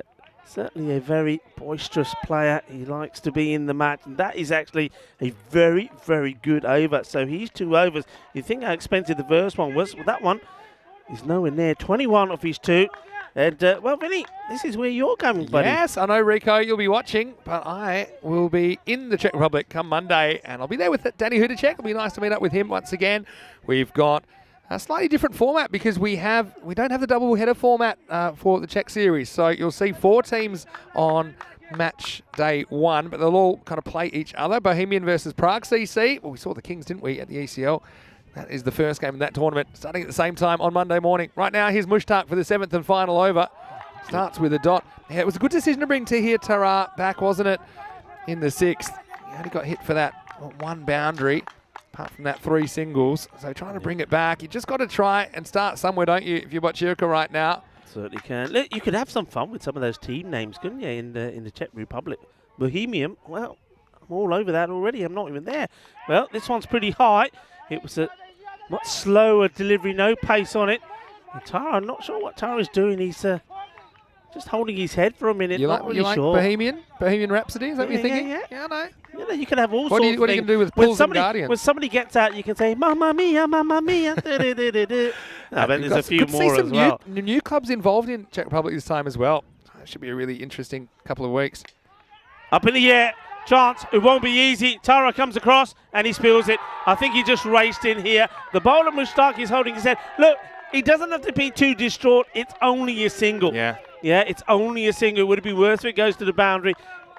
certainly a very boisterous player. He likes to be in the match, and that is actually a very, very good over. So he's 2 overs. You think how expensive the first one was? Well, that one is nowhere near. 21 off his 2. And, well, Vinny, this is where you're going, buddy. Yes, I know, Rico, you'll be watching, but I will be in the Czech Republic come Monday, and I'll be there with Danny Hudacek. It'll be nice to meet up with him once again. We've got a slightly different format because we don't have the double header format for the Czech series. So you'll see 4 teams on match day 1, but they'll all kind of play each other. Bohemian versus Prague CC. Well, we saw the Kings, didn't we, at the ECL? That is the first game in that tournament, starting at the same time on Monday morning. Right now, here's Mushtaq for the 7th and final over. Starts with a dot. Yeah, it was a good decision to bring Tahir Tarar back, wasn't it, in the 6th. He only got hit for that 1 boundary. Apart from that 3 singles. So trying to bring it back. You just got to try and start somewhere, don't you, if you're Bochirka right now? Certainly can. Look, you could have some fun with some of those team names, couldn't you, in the Czech Republic? Bohemian, well, I'm all over that already. I'm not even there. Well, this one's pretty high. It was a much slower delivery, no pace on it. And Tara, I'm not sure what Tara's doing. He's just holding his head for a minute. You Not like, really you like sure. Bohemian Rhapsody? Is that what you're thinking? Yeah. I know. You know, you can have all What sorts are you of going to things. do with When Pulls and somebody, Guardians? when somebody gets out, you can say, Mamma Mia, Mamma Mia. I bet there's a few could see more some as well. new clubs involved in Czech Republic this time as well. It should be a really interesting couple of weeks. Up in the air. Chance. It won't be easy. Tara comes across and he spills it. I think he just raced in here. The bowler Mushtaq is holding his head. Look, he doesn't have to be too distraught. It's only a single. Yeah. Yeah, it's only a single. Would it be worse if it goes to the boundary?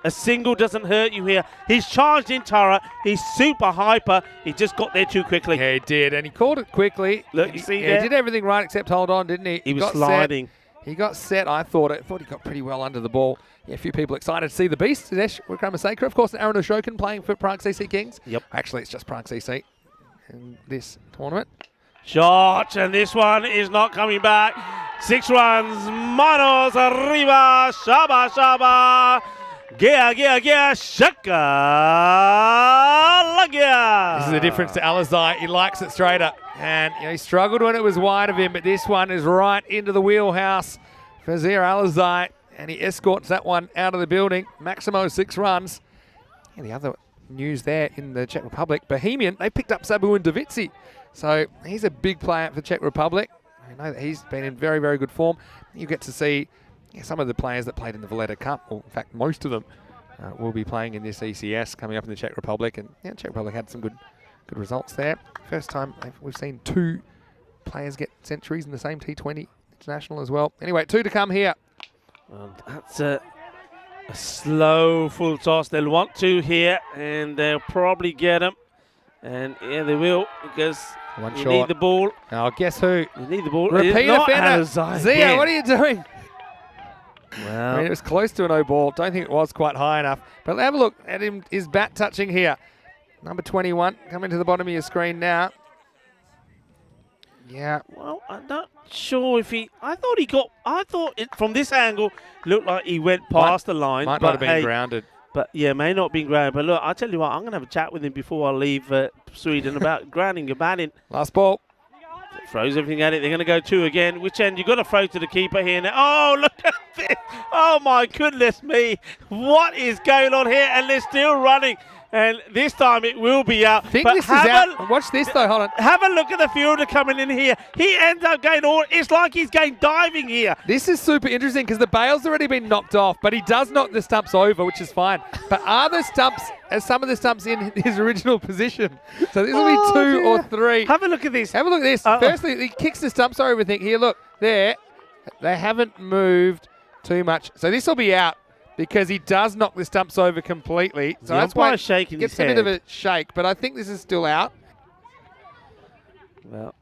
A single doesn't hurt you here. He's charged in Tara. He's super hyper. He just got there too quickly. Yeah, he did, and he called it quickly. Look, you see He there? did everything right except hold on, didn't he? He was got sliding. Set. He got set, I thought he got pretty well under the ball. Yeah, a few people excited to see the beast. Dinesh Wickramaseka, of course, and Aaron Ashokan playing for Prague CC Kings. Yep. Actually, it's just Prague CC in this tournament. Shot, and this one is not coming back. 6 runs. Manos arriba. Shaba, shaba. Gea, shaka, lagia. This is the difference to Alizai. He likes it straighter. And he struggled when it was wide of him, but this one is right into the wheelhouse for Zia Alizai. And he escorts that one out of the building. Maximo 6 runs. And the other news there in the Czech Republic, Bohemian, they picked up Sabu and Davitsi. So he's a big player for Czech Republic. I know that he's been in very, very good form. You get to see some of the players that played in the Valletta Cup, or in fact most of them, will be playing in this ECS coming up in the Czech Republic. And Czech Republic had some good results there. First time we've seen 2 players get centuries in the same T20 international as well. Anyway, 2 to come here. That's a slow full toss. They'll want 2 here, and they'll probably get them. And yeah, they will, because One you short. need the ball. Oh, guess who? You need the ball. Repeat It's not offender. Alizai Zia, again. what are you doing? Well, I mean, it was close to a no ball. Don't think it was quite high enough. But have a look at him, his bat touching here. Number 21 coming to the bottom of your screen now. Yeah. well, I'm not sure if he. I thought it from this angle looked like he went past the line. Might but not have been hey, grounded. But yeah, may not be grounded. But look, I'll tell you what, I'm going to have a chat with him before I leave Sweden about grounding your bat in. Last ball. Throws everything at it. They're going to go 2 again. Which end? You've got to throw to the keeper here now. Oh, look at this. Oh, my goodness me. What is going on here? And they're still running. And this time it will be out. I think but this is out. Watch this, though. Hold on. Have a look at the fielder coming in here. He ends up going all. It's like he's going diving here. This is super interesting because the bail's already been knocked off, but he does knock the stumps over, which is fine. But are some of the stumps in his original position? So this will be 2 or 3. Have a look at this. Have a look at this. Firstly, he kicks the stumps over. Think here, look there. They haven't moved too much, so this will be out because he does knock the stumps over completely. So that's why shaking gets his a bit head. of a shake. But I think this is still out. Well,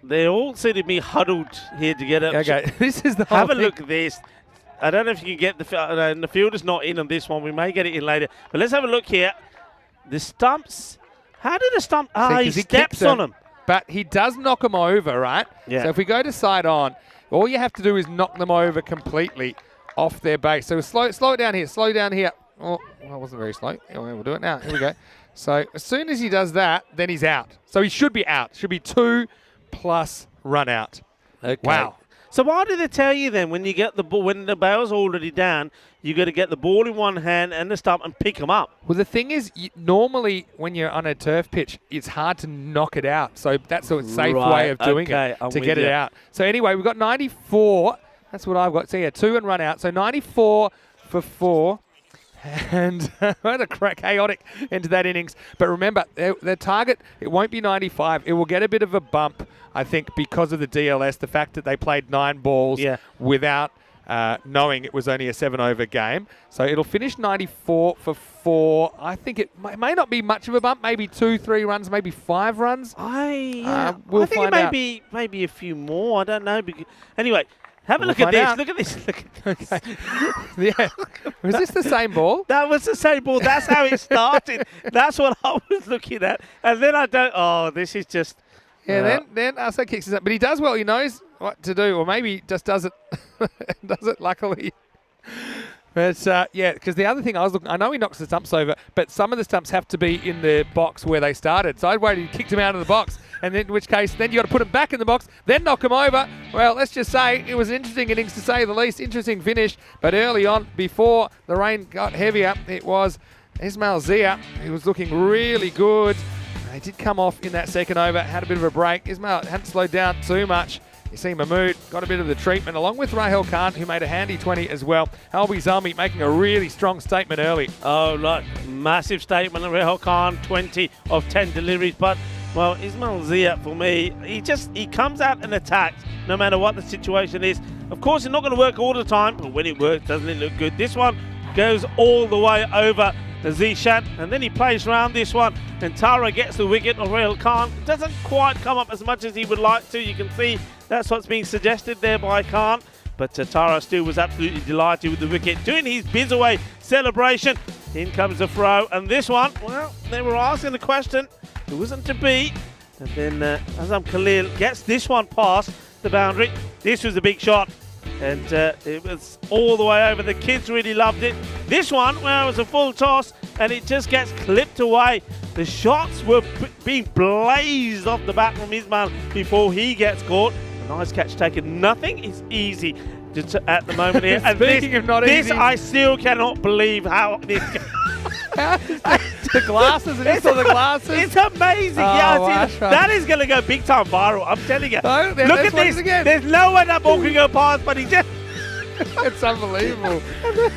they all seem to be huddled here together. Okay, this is the Have whole a thing. look at this. I don't know if you can get the fielder's not in on this one. We may get it in later. But let's have a look here. The stumps. How did the stump? See, 'cause He he steps kicks on them. them. But he does knock them over, right? Yeah. So if we go to side on, all you have to do is knock them over completely off their base. So slow it down here. Slow down here. Oh, well, it wasn't very slow. Yeah, we'll do it now. Here we go. So as soon as he does that, then he's out. So he should be out. Should be 2 plus run out. Okay. Wow. So why do they tell you then when you get the ball, when the bail's already down, you got to get the ball in one hand and the stump and pick them up? Well, the thing is, normally when you're on a turf pitch, it's hard to knock it out. So that's a safe way of doing okay, it I'm to with get it you. out. So anyway, we've got 94. That's what I've got. So yeah, 2 and run out. So 94 for 4. And what a chaotic end to that innings. But remember, their target, it won't be 95. It will get a bit of a bump, I think, because of the DLS, the fact that they played 9 balls without knowing it was only a 7-over game. So it'll finish 94 for 4. I think it may not be much of a bump, maybe 2-3 runs, maybe 5 runs. We'll I think find out. Maybe a few more. I don't know. Anyway, have a look at this. Look at this. Look at this. Okay. Yeah. Was this the same ball? That was the same ball. That's how it started. That's what I was looking at. And then I don't. Oh, this is just. Yeah, then Arso kicks it up. But he does well. He knows what to do. Or maybe he just does it luckily. But, yeah, because the other thing I was looking, I know he knocks the stumps over, but some of the stumps have to be in the box where they started. So I worried he kicked him out of the box. and in which case then you got to put them back in the box, then knock them over. Well, let's just say it was an interesting innings to say the least, interesting finish, but early on, before the rain got heavier, it was Ismail Zia, who was looking really good. He did come off in that second over, had a bit of a break. Ismail hadn't slowed down too much. You see Mahmood got a bit of the treatment, along with Rahel Khan, who made a handy 20 as well. Albi Zalmi making a really strong statement early. Oh, look, massive statement. Rahel Khan, 20 of 10 deliveries. But, well, Ismail Zia, for me, he comes out and attacks no matter what the situation is. Of course, it's not going to work all the time, but when it works, doesn't it look good? This one goes all the way over Zishan, and then he plays around this one, and Tara gets the wicket. Rahel Khan doesn't quite come up as much as he would like to. You can see that's what's being suggested there by Khan, but Tara still was absolutely delighted with the wicket, doing his biz away celebration. In comes the throw, and this one, well, they were asking the question, it wasn't to be, and then Azam Khalil gets this one past the boundary. This was a big shot, and it was all the way over. The kids really loved it. This one, well, it was a full toss, and it just gets clipped away. The shots were being blazed off the bat from Ismail before he gets caught. A nice catch taken. Nothing is easy at the moment here. And Speaking of not easy, I still cannot believe how this the glasses, and you saw the glasses. It's amazing. Oh, Yeah, that is going to go big time viral. I'm telling you. No, Look at this. Again. There's no way that ball can go past, but he just. It's unbelievable.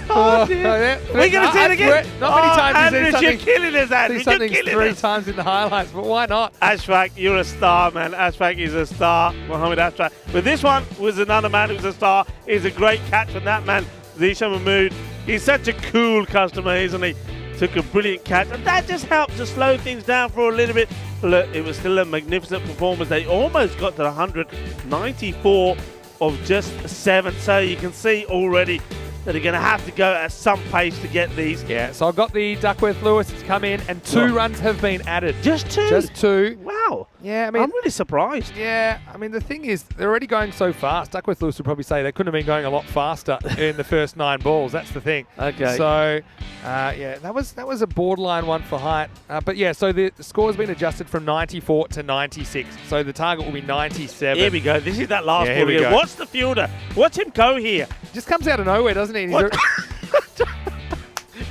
Oh, dear. Yeah. We're going to see it again. Not many times Andrew, you see something. you're killing us, Andrew. See something You're killing three us. times in the highlights, but why not? Ashfaq, you're a star, man. Ashfaq is a star. Mohammed Ashfaq. But this one was another man who's a star. It's a great catch from that man, Zishan Mahmood. He's such a cool customer, isn't he? Took a brilliant catch, and that just helped to slow things down for a little bit. Look, it was still a magnificent performance. They almost got to the 194 of just 7, so you can see already that they're going to have to go at some pace to get these. Yeah, so I've got the Duckworth Lewis to come in, and 2 runs have been added. Just 2? Just 2. Wow. Yeah, I mean, I'm really surprised. Yeah, I mean, the thing is, they're already going so fast. Duckworth Lewis would probably say they couldn't have been going a lot faster in the first 9 balls. That's the thing. Okay. So, yeah, that was a borderline one for height. But yeah, so the score has been adjusted from 94 to 96. So the target will be 97. Here we go. This is that last Yeah, ball here we again. go. Watch the fielder. Watch him go here. Just comes out of nowhere, doesn't he? What?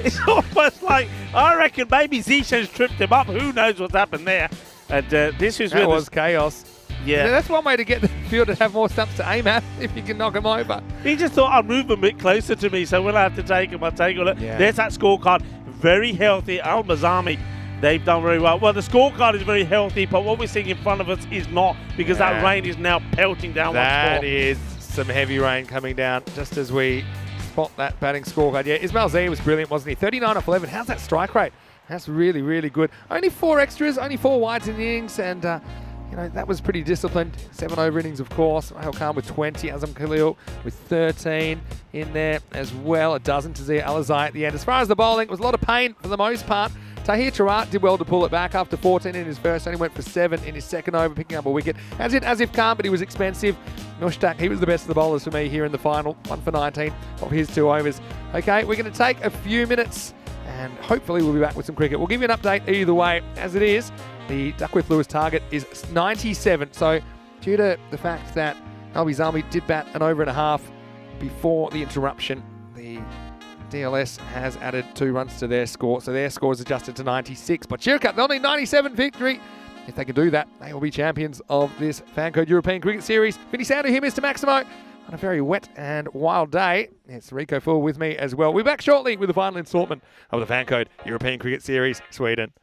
It's almost like, I reckon maybe Zishan's tripped him up. Who knows what's happened there? And this is where That was chaos. Yeah. That's one way to get the field to have more stumps to aim at, if you can knock them over. He just thought, I'll move a bit closer to me, so when I have to take him, I'll take a look. Yeah. There's that scorecard. Very healthy. Al-Mazami, they've done very well. Well, the scorecard is very healthy, but what we're seeing in front of us is not, because that rain is now pelting down once more. That is some heavy rain coming down just as we spot that batting scorecard. Yeah, Ismail Zia was brilliant, wasn't he? 39 off 11. How's that strike rate? That's really, really good. Only 4 extras, only 4 wides in the innings, and you know, that was pretty disciplined. 7 over innings, of course. Rahel Khan with 20, Azam Khalil with 13 in there as well. A dozen to Zia Alizai at the end. As far as the bowling, it was a lot of pain for the most part. Tahir Charat did well to pull it back after 14 in his first, only went for 7 in his second over, picking up a wicket. As did Asif Khan, but he was expensive. Mushtaq, he was the best of the bowlers for me here in the final. 1 for 19 of his 2 overs. Okay, we're going to take a few minutes, and hopefully we'll be back with some cricket. We'll give you an update either way. As it is, the Duckworth Lewis target is 97. So due to the fact that Albi Zalmi did bat an over and a half before the interruption, the DLS has added 2 runs to their score. So their score is adjusted to 96. But Chirikat, they'll need 97 victory. If they can do that, they will be champions of this FanCode European Cricket Series. Vinny Sandu here, Mr. Maximo, on a very wet and wild day. It's Rico Full with me as well. We'll be back shortly with the final installment of the FanCode European Cricket Series, Sweden.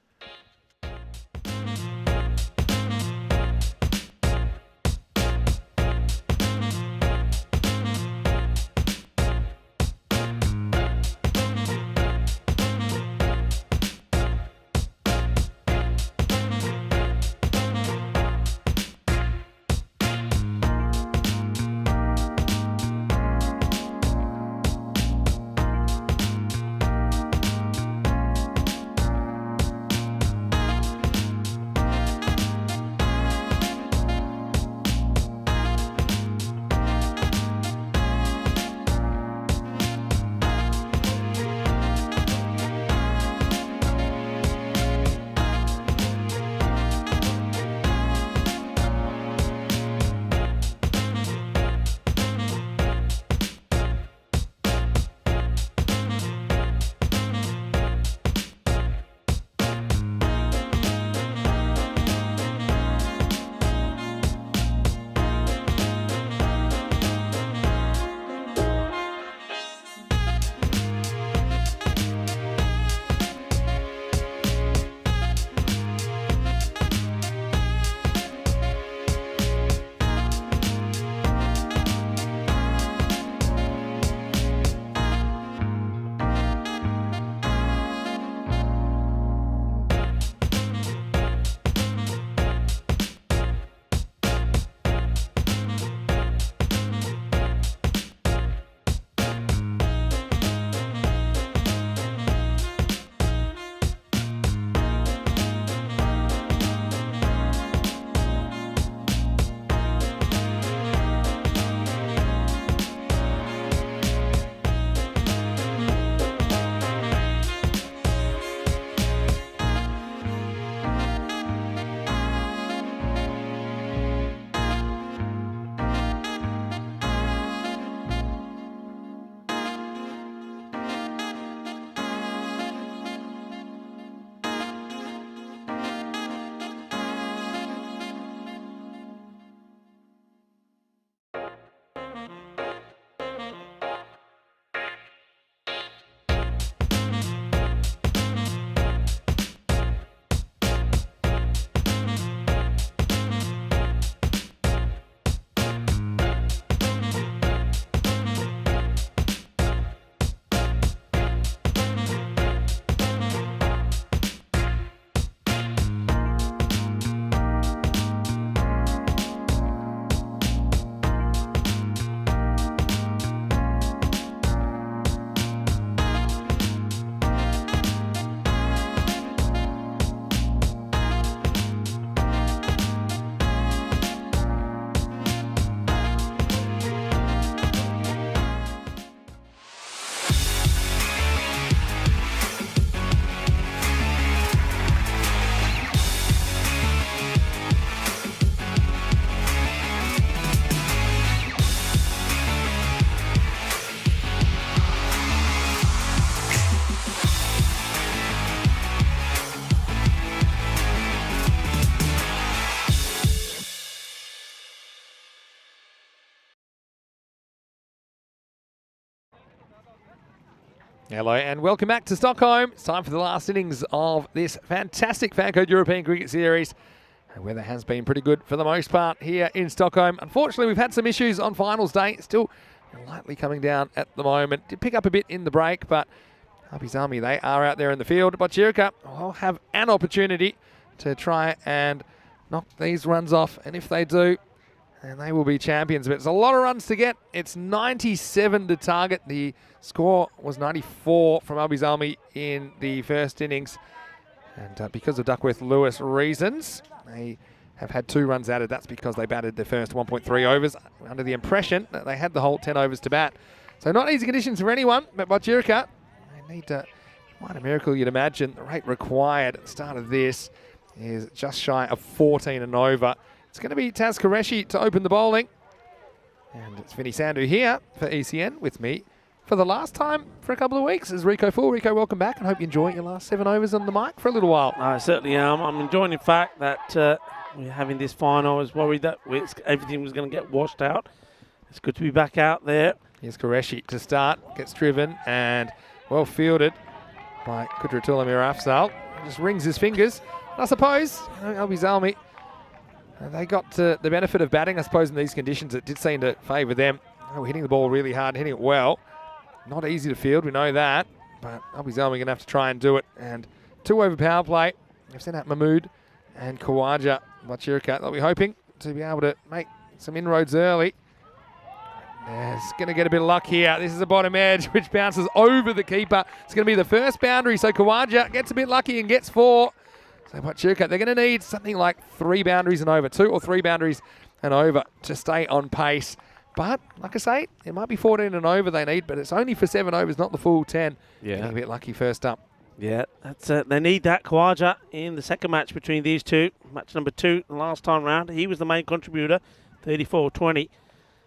Hello and welcome back to Stockholm. It's time for the last innings of this fantastic FanCode European Cricket Series. The weather has been pretty good for the most part here in Stockholm. Unfortunately, we've had some issues on finals day. Still lightly coming down at the moment. Did pick up a bit in the break, but Harvey's Army, they are out there in the field. Bochirka will have an opportunity to try and knock these runs off. And if they do, then they will be champions. But it's a lot of runs to get. It's 97 to target. The score was 94 from Harvey's Army in the first innings. And because of Duckworth-Lewis reasons, they have had 2 runs added. That's because they batted their first 1.3 overs under the impression that they had the whole 10 overs to bat. So not easy conditions for anyone, but Bochirka, they need to, quite a miracle you'd imagine. The rate required at the start of this is just shy of 14 and over. It's going to be Taz Qureshi to open the bowling. And it's Vinny Sandhu here for ECN with me for the last time for a couple of weeks is Rico Full. Rico, welcome back and hope you enjoy your last 7 overs on the mic for a little while. I certainly am. I'm enjoying the fact that we're having this final. I was worried that everything was going to get washed out. It's good to be back out there. Here's Qureshi to start. Gets driven and well fielded by Kudratullah Mirafzal. Just rings his fingers. And I suppose, Harvey's Army, they got the benefit of batting, I suppose, in these conditions. It did seem to favour them. We're hitting the ball really hard, hitting it well. Not easy to field, we know that. But Harvey's Army going to have to try and do it. And 2 over power play. They've sent out Mahmood and Khawaja. Bochirka, they'll be hoping to be able to make some inroads early. It's going to get a bit of luck here. This is a bottom edge, which bounces over the keeper. It's going to be the first boundary. So Khawaja gets a bit lucky and gets 4. So Bochirka, they're going to need something like 3 boundaries and over, 2 or 3 boundaries and over to stay on pace. But, like I say, it might be 14 and over they need, but it's only for 7 overs, not the full 10. Yeah. Getting a bit lucky first up. Yeah, that's they need that. Khawaja in the second match between these two. Match number 2, the last time round. He was the main contributor, 34-20.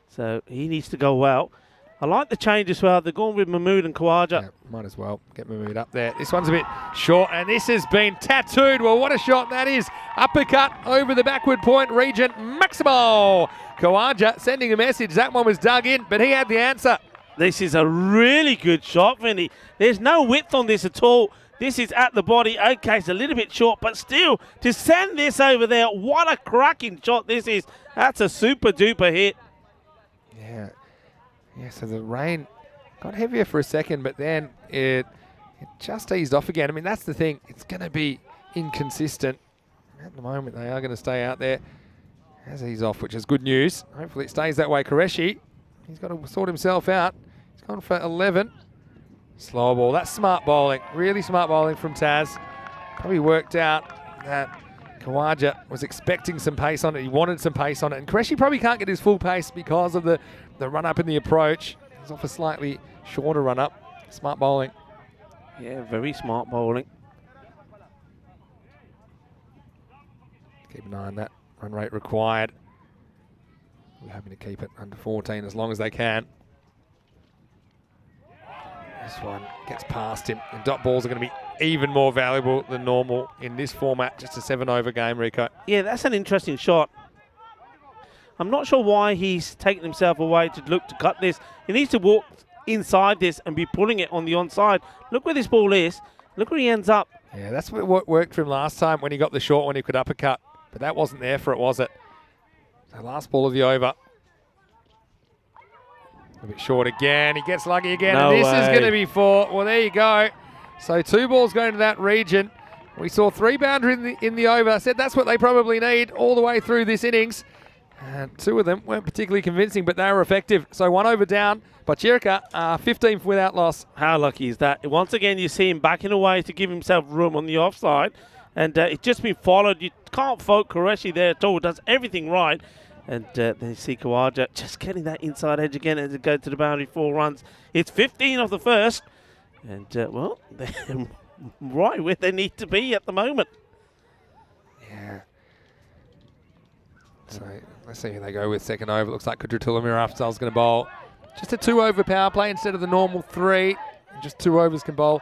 So he needs to go well. I like the change as well. They're going with Mahmood and Khawaja. Yeah, might as well get Mahmood up there. This one's a bit short, and this has been tattooed. Well, what a shot that is. Uppercut over the backward point region. Maximo. Khawaja sending a message. That one was dug in, but he had the answer. This is a really good shot, Vinny. There's no width on this at all. This is at the body. Okay, it's a little bit short, but still, to send this over there, what a cracking shot this is. That's a super-duper hit. Yeah. Yeah, so the rain got heavier for a second, but then it just eased off again. I mean, that's the thing. It's going to be inconsistent. At the moment, they are going to stay out there. Has eased off, which is good news. Hopefully it stays that way. Qureshi, he's got to sort himself out. He's gone for 11. Slow ball. That's smart bowling. Really smart bowling from Taz. Probably worked out that Khawaja was expecting some pace on it. He wanted some pace on it. And Qureshi probably can't get his full pace because of the run-up in the approach. He's off a slightly shorter run-up. Smart bowling. Yeah, very smart bowling. Keep an eye on that run rate required. We're hoping to keep it under 14 as long as they can. This one gets past him. And dot balls are going to be even more valuable than normal in this format. Just a 7-over game, Rico. Yeah, that's an interesting shot. I'm not sure why he's taken himself away to look to cut this. He needs to walk inside this and be pulling it on the onside. Look where this ball is. Look where he ends up. Yeah, that's what worked for him last time when he got the short one he could uppercut. But that wasn't there for it, was it? So last ball of the over. A bit short again. He gets lucky again. No and this way. is going to be 4. Well, there you go. So 2 balls going to that region. We saw 3 boundaries in the over. I said that's what they probably need all the way through this innings. And 2 of them weren't particularly convincing, but they were effective. So 1 over down. Bochirka, 15th without loss. How lucky is that? Once again, you see him backing away to give himself room on the offside. And it's just been followed. You can't fault Qureshi there at all. Does everything right. And then you see Khawaja just getting that inside edge again as it goes to the boundary 4 runs. It's 15 off the first. And, well, they're right where they need to be at the moment. Yeah. So let's see who they go with second over. Looks like Kudratullah Mirafzal's going to bowl. Just a 2-over power play instead of the normal 3. Just 2 overs can bowl.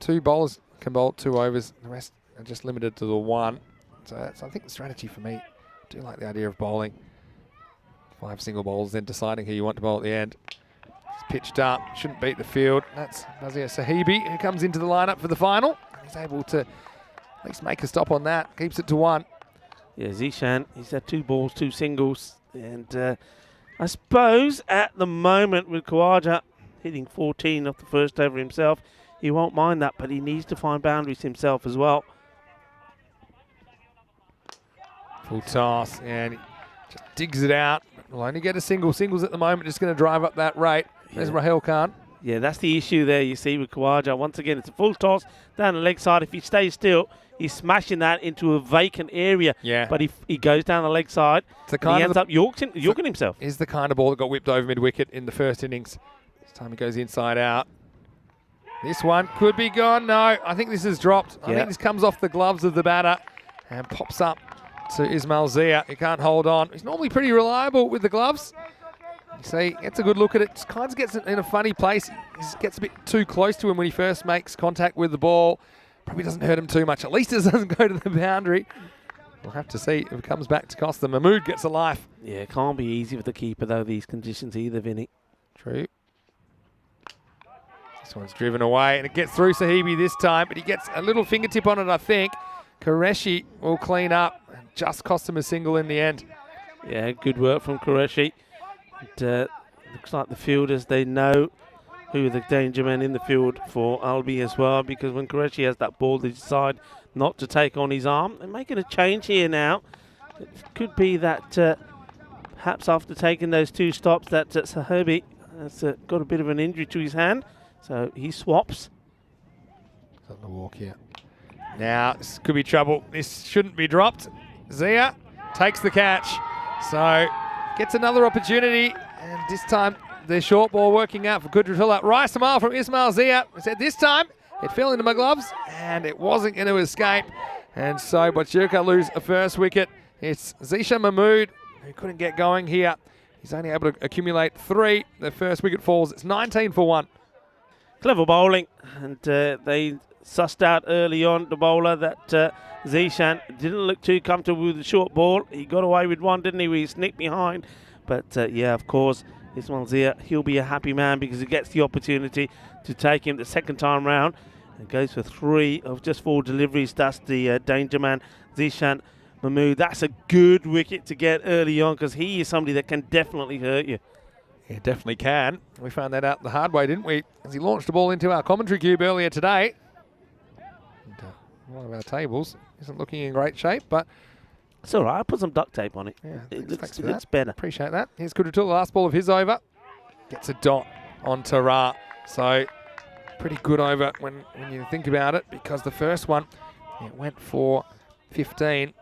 2 bowlers can bowl 2 overs. The rest are just limited to the 1. So that's, I think, the strategy for me. I do like the idea of bowling 5 single bowls, then deciding who you want to bowl at the end. It's pitched up. Shouldn't beat the field. That's Nazir Sahibi who comes into the lineup for the final. He's able to at least make a stop on that. Keeps it to 1. Yeah, Zishan, he's had 2 balls, 2 singles. And I suppose at the moment with Khawaja hitting 14 off the first over himself, he won't mind that, but he needs to find boundaries himself as well. Full toss, and he just digs it out. Will only get a single. Singles at the moment, just going to drive up that rate. There's Raheel Khan. Yeah, that's the issue there, you see, with Khawaja. Once again, it's a full toss down the leg side. If he stays still, he's smashing that into a vacant area. Yeah. But he goes down the leg side, It's the and he kind ends up yorking himself. Is the kind of ball that got whipped over mid-wicket in the first innings. This time he goes inside out. This one could be gone. No, I think this is dropped. I think this comes off the gloves of the batter and pops up to Ismail Zia. He can't hold on. He's normally pretty reliable with the gloves. You see, gets a good look at it. Just kind of gets it in a funny place. He gets a bit too close to him when he first makes contact with the ball. Probably doesn't hurt him too much. At least it doesn't go to the boundary. We'll have to see if it comes back to cost them. Mahmood gets a life. Yeah, it can't be easy with the keeper, though, these conditions either, Vinny. True. This one's driven away, and it gets through Sahibi this time, but he gets a little fingertip on it, I think. Qureshi will clean up and just cost him a single in the end. Yeah, good work from Qureshi. Looks like the fielders, they know who are the danger men in the field for Albi as well, because when Qureshi has that ball, they decide not to take on his arm. They're making a change here now. It could be that perhaps after taking those 2 stops that Sahibi has got a bit of an injury to his hand, so he swaps. He's on the walk here. Now, this could be trouble. This shouldn't be dropped. Zia takes the catch, so gets another opportunity, and this time the short ball working out for Kudratullah. Rice mile from Ismail Zia. I said this time it fell into my gloves, and it wasn't going to escape, and so Bochirka lose a first wicket. It's Zishan Mahmood who couldn't get going here. He's only able to accumulate 3. The first wicket falls. It's 19 for 1. Clever bowling, and they sussed out early on, the bowler, that Zishan didn't look too comfortable with the short ball. He got away with one, didn't he? He sneaked behind. But, yeah, of course, Ismail Zia, he'll be a happy man because he gets the opportunity to take him the second time round and goes for 3 of just 4 deliveries. That's the danger man, Zishan Mahmood. That's a good wicket to get early on because he is somebody that can definitely hurt you. He definitely can. We found that out the hard way, didn't we? As he launched the ball into our commentary cube earlier today. And, one of our tables isn't looking in great shape, but it's all right. I'll put some duct tape on it. Yeah, it thanks looks better. Appreciate that. Here's Kudratullah, last ball of his over. Gets a dot on Tara. So pretty good over when you think about it, because the first one, it went for 15.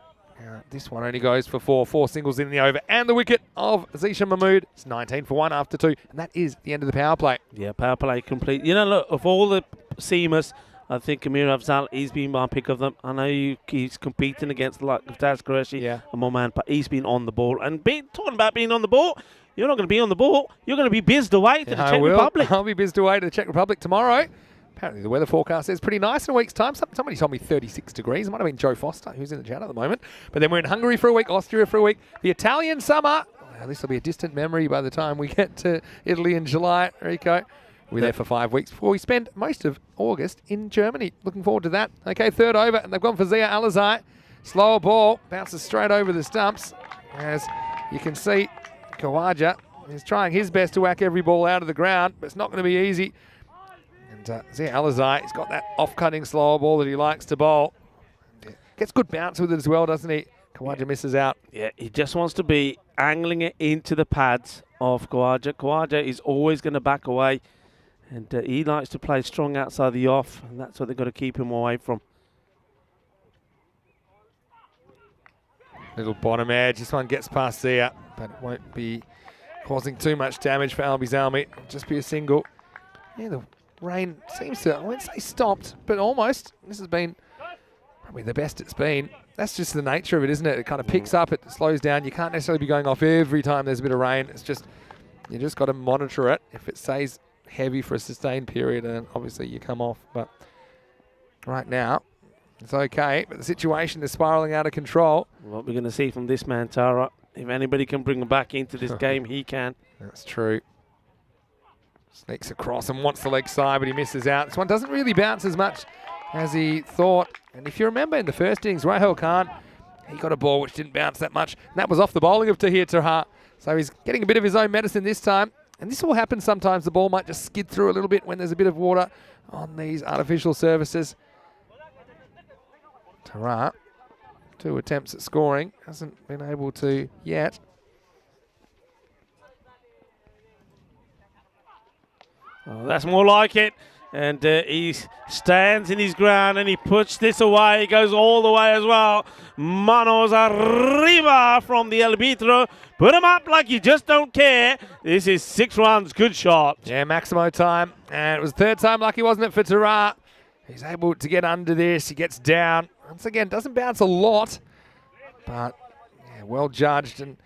This one only goes for 4 singles in the over, and the wicket of Zishan Mahmood. It's 19 for 1 after 2, and that is the end of the power play. Yeah, power play complete. You know, look, of all the seamers, I think Amir Afzal, he's been my pick of them. I know he's competing against the like of Taz Qureshi and my man, but he's been on the ball. And talking about being on the ball, you're not going to be on the ball. You're going to be bizzed away to the Czech Republic. I'll be bizzed away to the Czech Republic tomorrow. Apparently the weather forecast says pretty nice in a week's time. Somebody told me 36 degrees. It might have been Joe Foster, who's in the chat at the moment. But then we're in Hungary for a week, Austria for a week. The Italian summer. Well, this will be a distant memory by the time we get to Italy in July, Rico. We're there for 5 weeks before we spend most of August in Germany. Looking forward to that. Okay, third over, and they've gone for Zia Alizai. Slower ball, bounces straight over the stumps. As you can see, Khawaja is trying his best to whack every ball out of the ground, but it's not going to be easy. And Zia Alizai, he's got that off-cutting slower ball that he likes to bowl. Gets good bounce with it as well, doesn't he? Khawaja misses out. Yeah, he just wants to be angling it into the pads of Khawaja. Khawaja is always going to back away. And he likes to play strong outside the off, and that's what they've got to keep him away from. Little bottom edge. This one gets past Zia, but it won't be causing too much damage for Albi Zalmi. It'll just be a single. Yeah, the rain seems to, I won't say stopped, but almost. This has been probably the best it's been. That's just the nature of it, isn't it? It kind of picks up, it slows down. You can't necessarily be going off every time there's a bit of rain. It's just, you just got to monitor it. If it stays heavy for a sustained period, and obviously you come off, but right now it's okay, but the situation is spiraling out of control. What we're going to see from this man, Tara, if anybody can bring him back into this game, he can. That's true. Sneaks across and wants the leg side, but he misses out. This one doesn't really bounce as much as he thought. And if you remember in the first innings, Rahul Khan, he got a ball which didn't bounce that much. And that was off the bowling of Tahir Tahar. So he's getting a bit of his own medicine this time. And this will happen sometimes. The ball might just skid through a little bit when there's a bit of water on these artificial surfaces. Tahar, 2 attempts at scoring. Hasn't been able to yet. Oh, that's more like it. And he stands in his ground and he puts this away. He goes all the way as well. Manos arriba from the arbitro. Put him up like you just don't care. This is 6 runs. Good shot. Yeah, Maximo time. And it was third time lucky, wasn't it, for Tahar? He's able to get under this. He gets down. Once again, doesn't bounce a lot. But, yeah, well judged. And,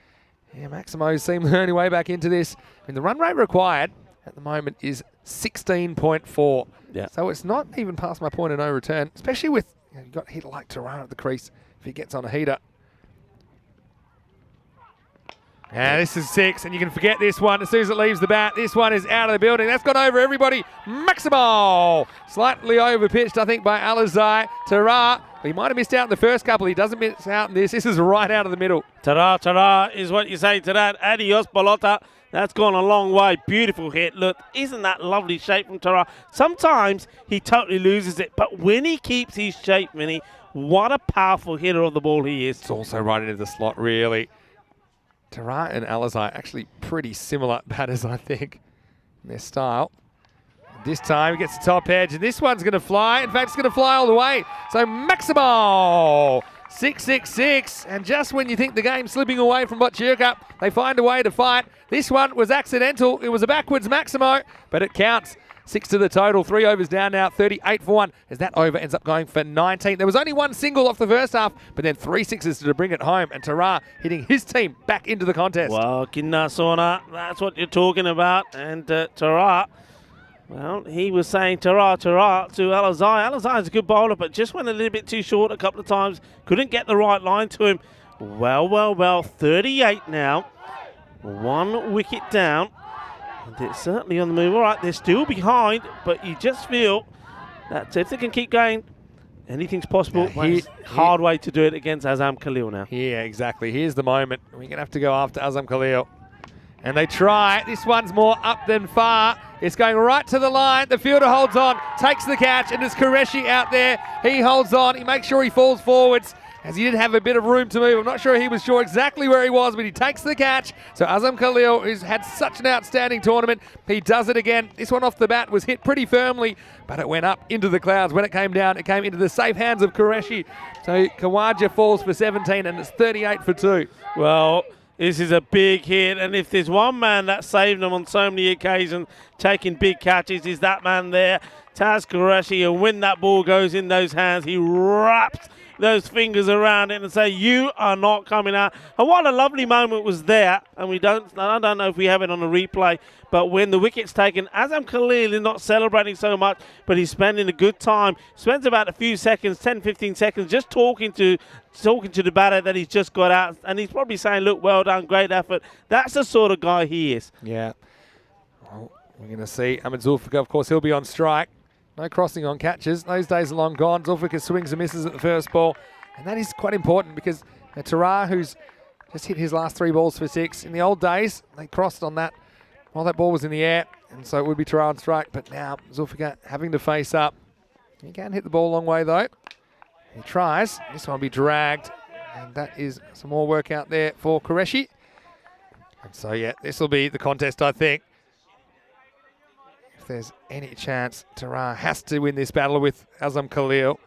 yeah, Maximo seemed to earn his way back into this. I mean, the run rate required at the moment is 16.4. Yeah. So it's not even past my point of no return, especially with, you've got a hitter like Tahar at the crease if he gets on a heater. And this is 6, and you can forget this one as soon as it leaves the bat. This one is out of the building. That's gone over everybody. Maximo! Slightly overpitched, I think, by Alizai. Tahar, he might have missed out in the first couple. He doesn't miss out in this. This is right out of the middle. Tahar is what you say to that. Adios, Balota. That's gone a long way. Beautiful hit. Look, isn't that lovely shape from Tahar? Sometimes he totally loses it, but when he keeps his shape, Vinny, what a powerful hitter of the ball he is. It's also right into the slot, really. Tahar and Alizai actually pretty similar batters, I think, in their style. This time he gets the top edge, and this one's going to fly. In fact, it's going to fly all the way. So Maximo, 6-6-6. And just when you think the game's slipping away from Botchirka, they find a way to fight. This one was accidental. It was a backwards Maximo, but it counts. 6 to the total, 3 overs down now, 38 for 1, as that over ends up going for 19. There was only 1 single off the first half, but then 3 sixes to bring it home, and Tahar hitting his team back into the contest. Well, Kinna Sona, that's what you're talking about. And Tahar, well, he was saying Tahar to Alizai. Alizai is a good bowler, but just went a little bit too short a couple of times. Couldn't get the right line to him. Well, 38 now. 1 wicket down. And it's certainly on the move. All right, they're still behind, but you just feel that if they can keep going, anything's possible. Hard way to do it against Azam Khalil now. Yeah, exactly. Here's the moment. We're going to have to go after Azam Khalil. And they try. This one's more up than far. It's going right to the line. The fielder holds on, takes the catch, and there's Qureshi out there. He holds on. He makes sure he falls forwards, as he did have a bit of room to move. I'm not sure he was sure exactly where he was, but he takes the catch. So Azam Khalil, who's had such an outstanding tournament, he does it again. This one off the bat was hit pretty firmly, but it went up into the clouds. When it came down, it came into the safe hands of Qureshi. So Khawaja falls for 17, and it's 38 for 2. Well, this is a big hit, and if there's one man that saved them on so many occasions, taking big catches, is that man there, Taz Qureshi. And when that ball goes in those hands, he wraps those fingers around it and say, you are not coming out. And what a lovely moment was there. And I don't know if we have it on a replay, but when the wicket's taken, Azam Khalil is not celebrating so much, but he's spending a good time. Spends about a few seconds, 10, 15 seconds, just talking to the batter that he's just got out. And he's probably saying, look, well done, great effort. That's the sort of guy he is. Yeah. Well, we're going to see Ahmed Zulfikar, of course, he'll be on strike. No crossing on catches. Those days are long gone. Zulfikar swings and misses at the first ball. And that is quite important because Tahar, who's just hit his last 3 balls for 6. In the old days, they crossed on that while that ball was in the air. And so it would be Tahar on strike. But now Zulfikar having to face up. He can hit the ball a long way though. He tries. This one will be dragged. And that is some more work out there for Qureshi. And so, yeah, this will be the contest, I think. If there's any chance, Tahar has to win this battle with Azam Khalil.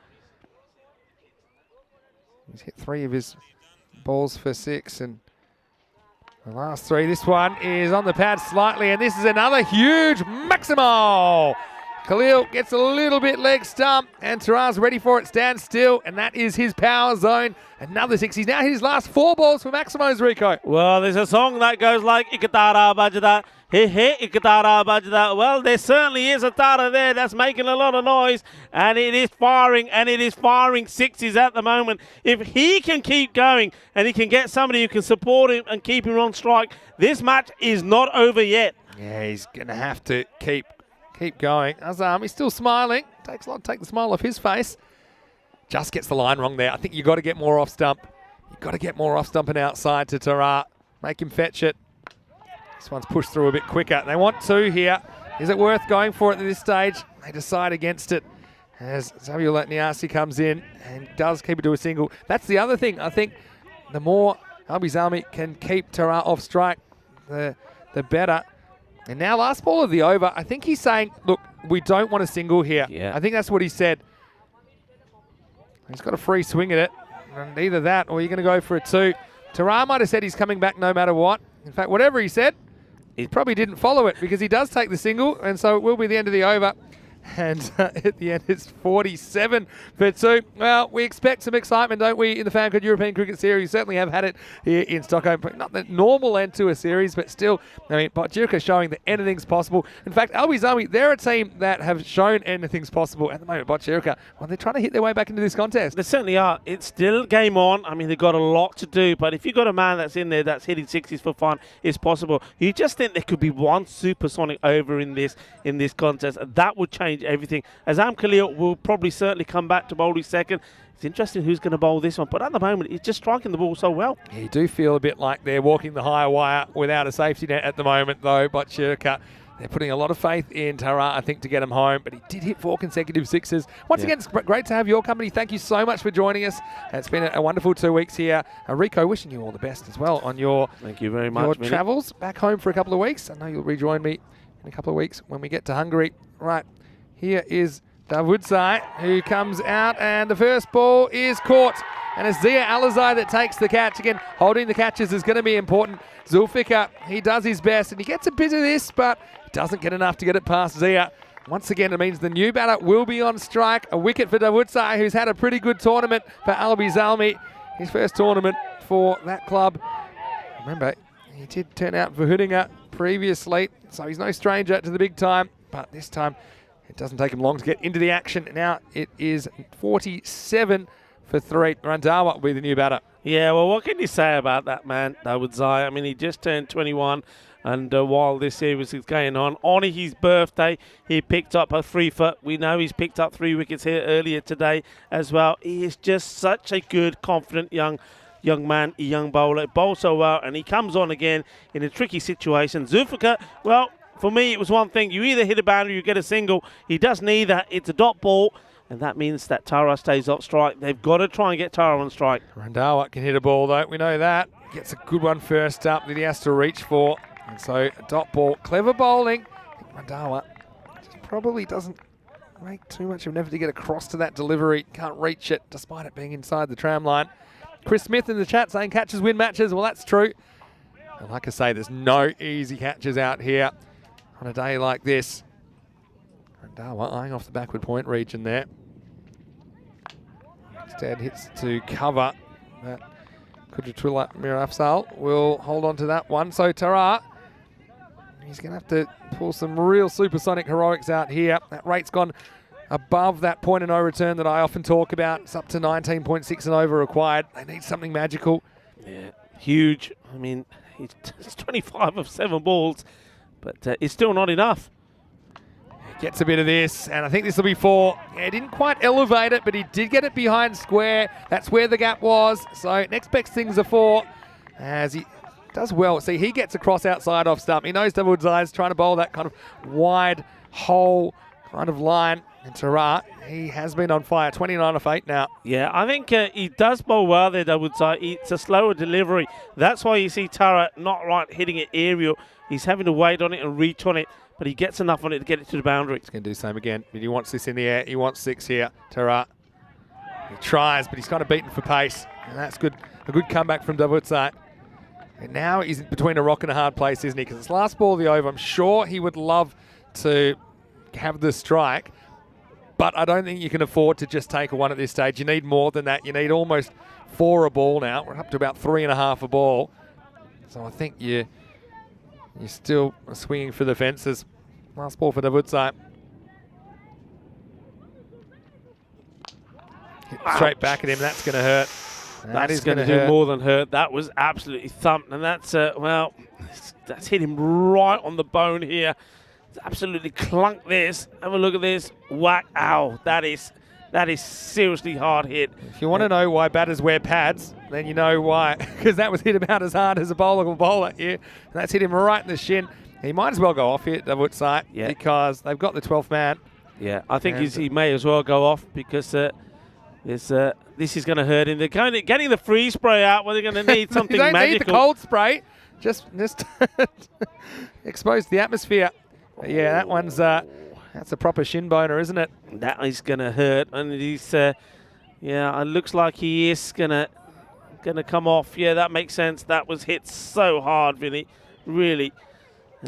He's hit 3 of his balls for 6, and the last 3. This one is on the pad slightly, and this is another huge Maximo. Khalil gets a little bit leg stump, and Tahar's ready for it, stands still, and that is his power zone. Another 6. He's now hit his last 4 balls for Maximo's, Rico. Well, there's a song that goes like Ikatara Bajda. Hey, Ikatara Bajda. Well, there certainly is a Tara there that's making a lot of noise, and it is firing, and it is firing 6s at the moment. If he can keep going and he can get somebody who can support him and keep him on strike, this match is not over yet. Yeah, he's going to have to keep going. Azam, he's still smiling. Takes a lot to take the smile off his face. Just gets the line wrong there. I think you've got to get more off stump. You've got to get more off stump and outside to Tara. Make him fetch it. This one's pushed through a bit quicker. They want 2 here. Is it worth going for it at this stage? They decide against it as Xavier Niasi comes in and does keep it to a single. That's the other thing. I think the more Albizami can keep Tara off strike, the better. And now last ball of the over, I think he's saying, look, we don't want a single here. Yeah. I think that's what he said. He's got a free swing at it. And either that or you're going to go for a 2. Tara might have said he's coming back no matter what. In fact, whatever he said, he probably didn't follow it because he does take the single, and so it will be the end of the over. And at the end, it's 47 for 2. Well, we expect some excitement, don't we, in the FanCode European Cricket Series? Certainly have had it here in Stockholm. Not the normal end to a series, but still, I mean, Botjirka showing that anything's possible. In fact, Albizami, they're a team that have shown anything's possible at the moment. Botjirka, well, they're trying to hit their way back into this contest. They certainly are. It's still game on. I mean, they've got a lot to do, but if you've got a man that's in there that's hitting 60s for fun, it's possible. You just think there could be one supersonic over in this contest. That would change everything. Azam Khalil will probably certainly come back to bowl his second. It's interesting who's going to bowl this one, but at the moment he's just striking the ball so well. Yeah, you do feel a bit like they're walking the higher wire without a safety net at the moment, though. Botjirka, they're putting a lot of faith in Tara, I think, to get him home, but he did hit 4 consecutive sixes. Once again, it's great to have your company. Thank you so much for joining us. It's been a wonderful 2 weeks here. Rico, wishing you all the best as well on your, thank you very much, your travels back home for a couple of weeks. I know you'll rejoin me in a couple of weeks when we get to Hungary. Right, here is Davudzai, who comes out, and the first ball is caught. And it's Zia Alizai that takes the catch. Again, holding the catches is going to be important. Zulfikar, he does his best, and he gets a bit of this, but doesn't get enough to get it past Zia. Once again, it means the new batter will be on strike. A wicket for Davudzai, who's had a pretty good tournament for Albizami. His first tournament for that club. Remember, he did turn out for Hudinger previously, so he's no stranger to the big time, but this time it doesn't take him long to get into the action. Now it is 47 for 3. Randawa will be the new batter. Yeah, well, what can you say about that man, Davudzai? I mean, he just turned 21, and while this series is going on his birthday, he picked up a 3-foot. We know he's picked up 3 wickets here earlier today as well. He is just such a good, confident young man, a young bowler. Bowls so well, and he comes on again in a tricky situation. Zulfikar, well, for me, it was one thing. You either hit a boundary, you get a single. He does neither. It's a dot ball, and that means that Tara stays off strike. They've got to try and get Tara on strike. Randawa can hit a ball, though. We know that. Gets a good one first up that he has to reach for. And so, a dot ball. Clever bowling. I think Randawa just probably doesn't make too much of an effort to get across to that delivery. Can't reach it, despite it being inside the tram line. Chris Smith in the chat saying catches win matches. Well, that's true. And like I say, there's no easy catches out here on a day like this. Randawa eyeing off the backward point region there. Instead hits to cover that. Kudratullah Mirafsal will hold on to that one. So Tara, he's going to have to pull some real supersonic heroics out here. That rate's gone above that point and no return that I often talk about. It's up to 19.6 and over required. They need something magical. Yeah, huge. I mean, it's 25 of 7 balls, but it's still not enough. Gets a bit of this, and I think this will be 4. Yeah, he didn't quite elevate it, but he did get it behind square. That's where the gap was. So next best thing's a 4, as he does well. See, he gets across outside off stump. He knows Davudzai's trying to bowl that kind of wide hole kind of line. And Tara, he has been on fire. 29 off 8 now. Yeah, I think he does bowl well there, Davudzai. It's a slower delivery. That's why you see Tara not right hitting it aerial. He's having to wait on it and reach on it, but he gets enough on it to get it to the boundary. He's going to do the same again. But he wants this in the air. He wants 6 here. Tara, he tries, but he's kind of beaten for pace. And that's good. A good comeback from Davudzai. And now he's between a rock and a hard place, isn't he? Because it's last ball of the over. I'm sure he would love to have the strike, but I don't think you can afford to just take a 1 at this stage. You need more than that. You need almost 4 a ball now. We're up to about 3.5 a ball. So I think you're still swinging for the fences. Last ball for Davudzai. Hit straight back at him. That's going to hurt. That's going to do more than hurt. That was absolutely thumped, and that's that's hit him right on the bone here. It's absolutely clunked this. Have a look at this. Whack! Ow! That is seriously hard hit. If you want to know why batters wear pads, then you know why, because that was hit about as hard as a bowler will bowl at you. And that's hit him right in the shin. He might as well go off here, I would say, because they've got the 12th man. Yeah, I think he may as well go off because this is going to hurt him. They're getting the freeze spray out where they're going to need something magical. They don't magical. need the cold spray. Just expose the atmosphere. But yeah, that one's that's a proper shin boner, isn't it? That is going to hurt, and he's it looks like he is gonna come off. Yeah, that makes sense. That was hit so hard, Vinny. Really.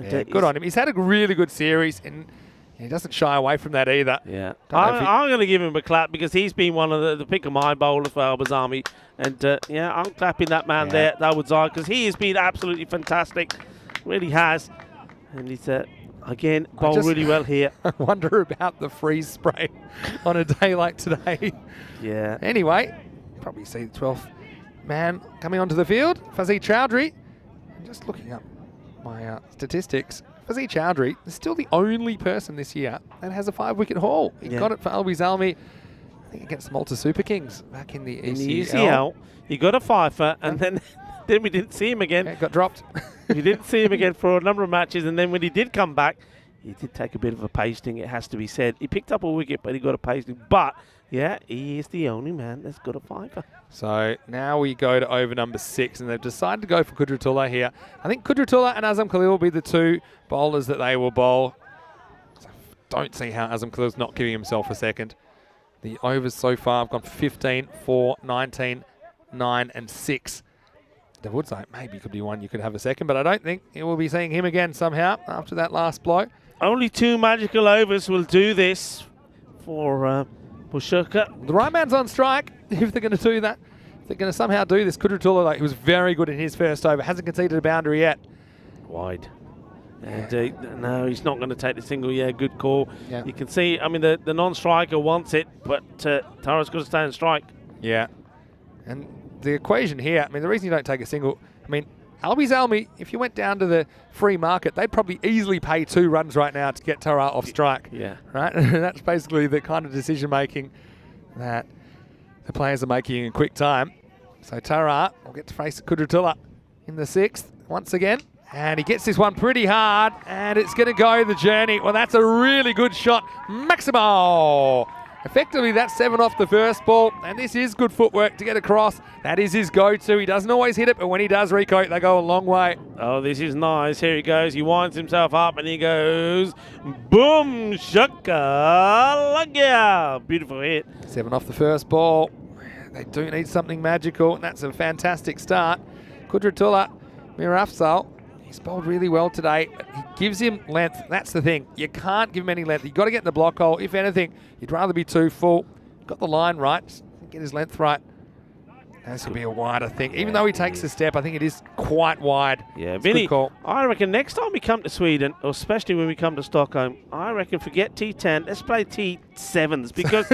Yeah, good on him. He's had a really good series, and he doesn't shy away from that either. Yeah, I'm going to give him a clap because he's been one of the pick of my bowlers for Albers Army, and I'm clapping that man there, that would I, because he has been absolutely fantastic, really has, and he's again bowled really well here. I wonder about the freeze spray on a day like today. Yeah. Anyway, probably see the 12th man coming onto the field, Fazee Chowdhury. I'm just looking up my statistics. Fazee Chowdhury is still the only person this year that has a 5-wicket haul. He got it for Albers Army, I think against Malta Super Kings back in the ECL. He got a fifer, and then we didn't see him again. Yeah, got dropped. We didn't see him again for a number of matches, and then when he did come back, he did take a bit of a pasting, it has to be said. He picked up a wicket, but he got a pasting. But, yeah, he is the only man that's got a fifer. So now we go to over number 6, and they've decided to go for Kudratullah here. I think Kudratullah and Azam Khalil will be the two bowlers that they will bowl. So don't see how Azam Khalil's not giving himself a second. The overs so far have gone 15, 4, 19, 9 and 6. They would say maybe could be one you could have a second, but I don't think you will be seeing him again somehow after that last blow. Only 2 magical overs will do this for Pushuka. The right man's on strike if they're going to do that. If they're going to somehow do this, Kudratullah, he was very good in his first over, hasn't conceded a boundary yet. Wide. And no, he's not going to take the single. Yeah, good call. Yeah. You can see, I mean, the non-striker wants it, but Tara's got to stay and strike. Yeah. And the equation here, I mean, the reason you don't take a single, I mean, Albers Army, if you went down to the free market, they'd probably easily pay 2 runs right now to get Tara off strike. Yeah. Right? That's basically the kind of decision-making that the players are making in quick time. So Tara will get to face Kudratullah in the 6th once again. And he gets this one pretty hard, and it's going to go the journey. Well, that's a really good shot. Maximo! Effectively, that's 7 off the first ball, and this is good footwork to get across. That is his go-to. He doesn't always hit it, but when he does, Rico, they go a long way. Oh, this is nice. Here he goes. He winds himself up, and he goes, boom, shakalaka. Beautiful hit. 7 off the first ball. They do need something magical, and that's a fantastic start. Kudratullah Mirafsal, he's bowled really well today, but he gives him length. That's the thing. You can't give him any length. You've got to get in the block hole. If anything, you'd rather be too full. Got the line right. Just get his length right. This could be a wider thing. Even though he takes a step, I think it is quite wide. Yeah, Vinny, I reckon next time we come to Sweden, or especially when we come to Stockholm, I reckon forget T10, let's play T7s, because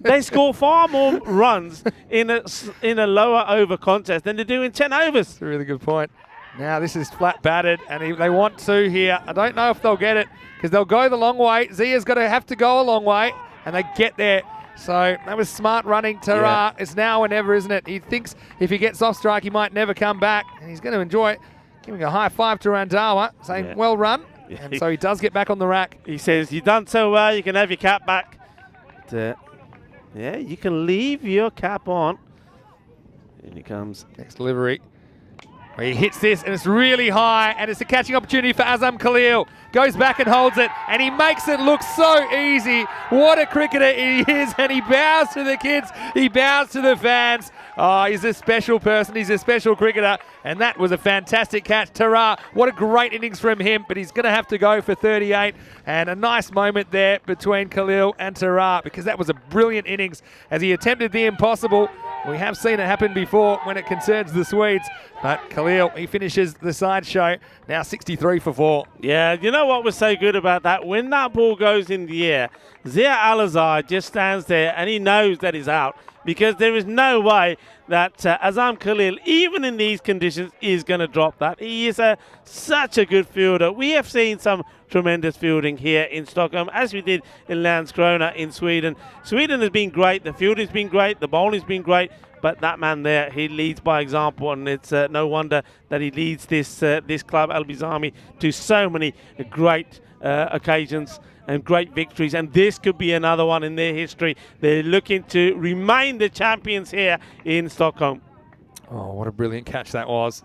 they score far more runs in a lower over contest than they do in 10 overs. That's a really good point. Now this is flat batted, and they want 2 here. I don't know if they'll get it, because they'll go the long way. Zia's got to have to go a long way, and they get there. So that was smart running. Tara, yeah. It's now or never, isn't it? He thinks if he gets off strike, he might never come back, and he's going to enjoy it. Giving a high 5 to Randhawa, saying, well run. Yeah. And so he does get back on the rack. He says, you've done so well, you can have your cap back. But, yeah, you can leave your cap on. In he comes. Next delivery. He hits this, and it's really high, and it's a catching opportunity for Azam Khalil. Goes back and holds it, and he makes it look so easy. What a cricketer he is, and he bows to the kids. He bows to the fans. Oh, he's a special person. He's a special cricketer, and that was a fantastic catch. Tara, what a great innings from him, but he's going to have to go for 38, and a nice moment there between Khalil and Tara, because that was a brilliant innings as he attempted the impossible. We have seen it happen before when it concerns the Swedes, but Khalil, he finishes the sideshow, now 63 for 4. Yeah, you know what was so good about that? When that ball goes in the air, Zia Al-Azhar just stands there and he knows that he's out because there is no way that Azam Khalil, even in these conditions, is going to drop that. He is such a good fielder. We have seen some tremendous fielding here in Stockholm, as we did in Landskrona in Sweden. Sweden has been great. The fielding's been great. The bowling's been great. But that man there, he leads by example, and it's no wonder that he leads this club, Al-Bizami, to so many great occasions and great victories. And this could be another one in their history. They're looking to remain the champions here in Stockholm. Oh, what a brilliant catch that was.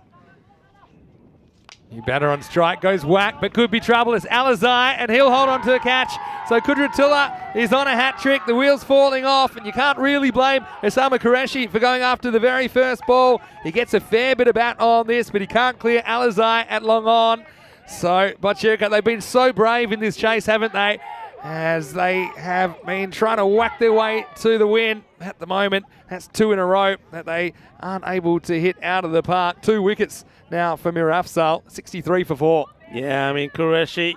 New batter on strike, goes whack, but could be trouble. It's Alizai, and he'll hold on to the catch. So Kudratullah is on a hat trick. The wheel's falling off, and you can't really blame Osama Qureshi for going after the very first ball. He gets a fair bit of bat on this, but he can't clear Alizai at long on. So Bochirka, they've been so brave in this chase, haven't they? As they have been trying to whack their way to the win at the moment. That's 2 in a row that they aren't able to hit out of the park. 2 wickets now for Mir Afzal, 63 for 4. Yeah, I mean, Qureshi,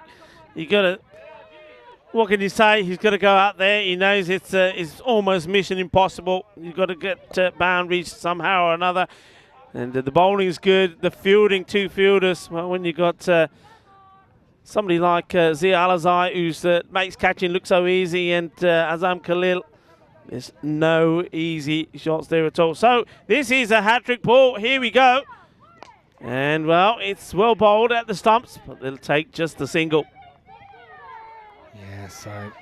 you got to, what can you say? He's got to go out there. He knows it's almost mission impossible. You've got to get boundaries somehow or another. And the bowling is good. The fielding, 2 fielders. Well, when you got somebody like Zia Alizai, who's makes catching look so easy, and Azam Khalil, there's no easy shots there at all. So this is a hat-trick ball. Here we go. And, well, it's well bowled at the stumps, but they'll take just the single. Yeah, so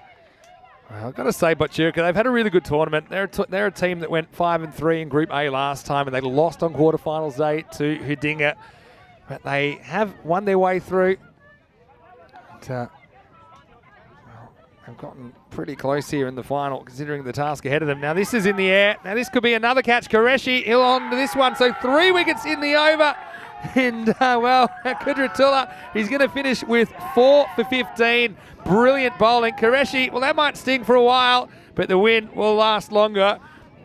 well, I've got to say, Bochirka, they've had a really good tournament. They're a team that went 5-3 in Group A last time, and they lost on quarterfinals day to Hudinga. But they have won their way through. And, well, they've gotten pretty close here in the final, considering the task ahead of them. Now this is in the air. Now this could be another catch. Qureshi, he'll on to this one. So 3 wickets in the over. And, well, Kudratullah, he's going to finish with 4 for 15. Brilliant bowling. Qureshi, well, that might sting for a while, but the win will last longer.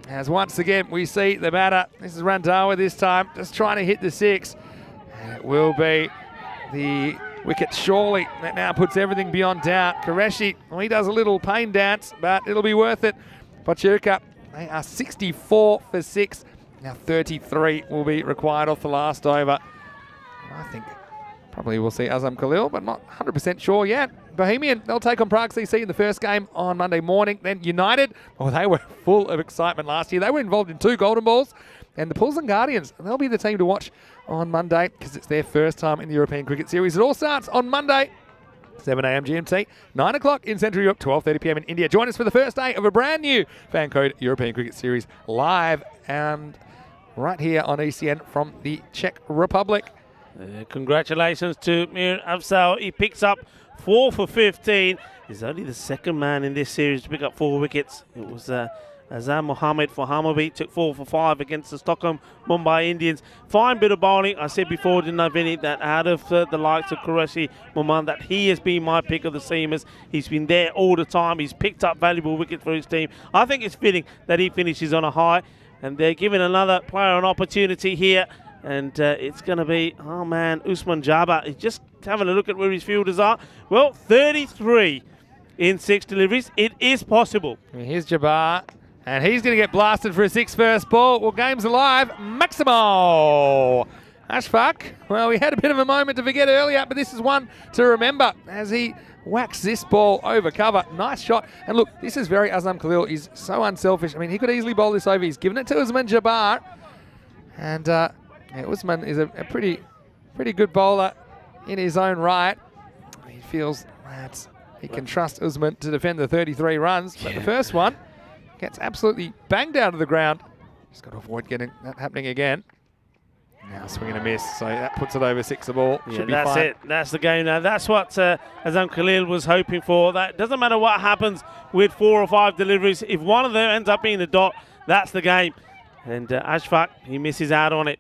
As once again, we see the batter. This is Randhawa this time, just trying to hit the 6. And it will be the wicket, surely. That now puts everything beyond doubt. Qureshi, well, he does a little pain dance, but it'll be worth it. Bochirka, they are 64 for 6. Now 33 will be required off the last over. I think probably we'll see Azam Khalil, but not 100% sure yet. Bohemian, they'll take on Prague CC in the first game on Monday morning. Then United, well, they were full of excitement last year. They were involved in 2 golden balls. And the Pulls and Guardians, they'll be the team to watch on Monday because it's their first time in the European Cricket Series. It all starts on Monday, 7 a.m. GMT, 9 o'clock in Central Europe, 12:30 p.m. in India. Join us for the first day of a brand new FanCode European Cricket Series live and right here on ECN from the Czech Republic. Congratulations to Mir Afzal. He picks up 4 for 15. He's only the second man in this series to pick up 4 wickets. It was Azam Mohammed for Hammarby, took 4 for 5 against the Stockholm Mumbai Indians. Fine bit of bowling. I said before, didn't I, Vinny, that out of the likes of Qureshi Moman, that he has been my pick of the seamers. He's been there all the time. He's picked up valuable wickets for his team. I think it's fitting that he finishes on a high. And they're giving another player an opportunity here. And it's going to be, oh man, Usman Jabbar. He's just having a look at where his fielders are. Well, 33 in 6 deliveries. It is possible. Here's Jabbar. And he's going to get blasted for a 6 first ball. Well, game's alive. Maximo Ashfaq. Well, we had a bit of a moment to forget earlier, but this is one to remember as he whacks this ball over cover. Nice shot. And look, this is very Azam Khalil. He's so unselfish. I mean, he could easily bowl this over. He's given it to Usman Jabbar. And Usman is a pretty good bowler in his own right. He feels that he can trust Usman to defend the 33 runs. But the first one gets absolutely banged out of the ground. Just got to avoid getting that happening again. Now swing and a miss, so that puts it over 6 a ball. Yeah, should be that's fine. it. That's the game now. That's what Azam Khalil was hoping for. That doesn't matter what happens with 4 or 5 deliveries. If one of them ends up being a dot, that's the game. And Ashfaq, he misses out on it.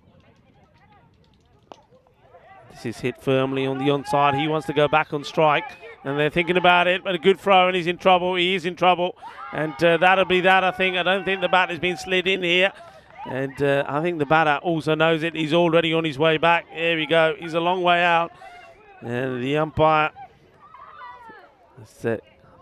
This is hit firmly on the onside. He wants to go back on strike. And they're thinking about it, but a good throw and he's in trouble. He is in trouble. And that'll be that, I think. I don't think the bat has been slid in here. And I think the batter also knows it. He's already on his way back. There we go. He's a long way out. And the umpire, I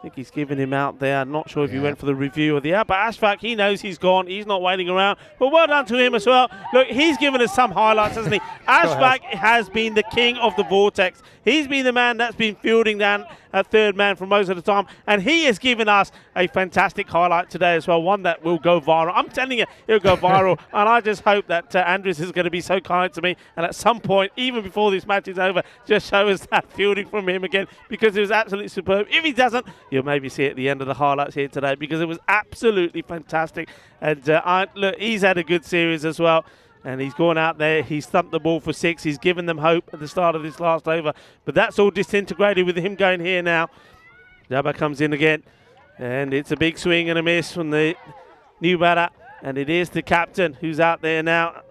think he's given him out there. Not sure if he went for the review or the out, but Ashfaq, he knows he's gone. He's not waiting around. But well done to him as well. Look, he's given us some highlights, hasn't he? Ashfaq has been the king of the vortex. He's been the man that's been fielding down at third man for most of the time, and he has given us a fantastic highlight today as well, one that will go viral. I'm telling you, it'll go viral, and I just hope that Andres is going to be so kind to me, and at some point, even before this match is over, just show us that fielding from him again, because it was absolutely superb. If he doesn't, you'll maybe see it at the end of the highlights here today, because it was absolutely fantastic. And look, he's had a good series as well. And he's gone out there, he's thumped the ball for 6. He's given them hope at the start of this last over. But that's all disintegrated with him going here now. Jabba comes in again. And it's a big swing and a miss from the new batter. And it is the captain who's out there now.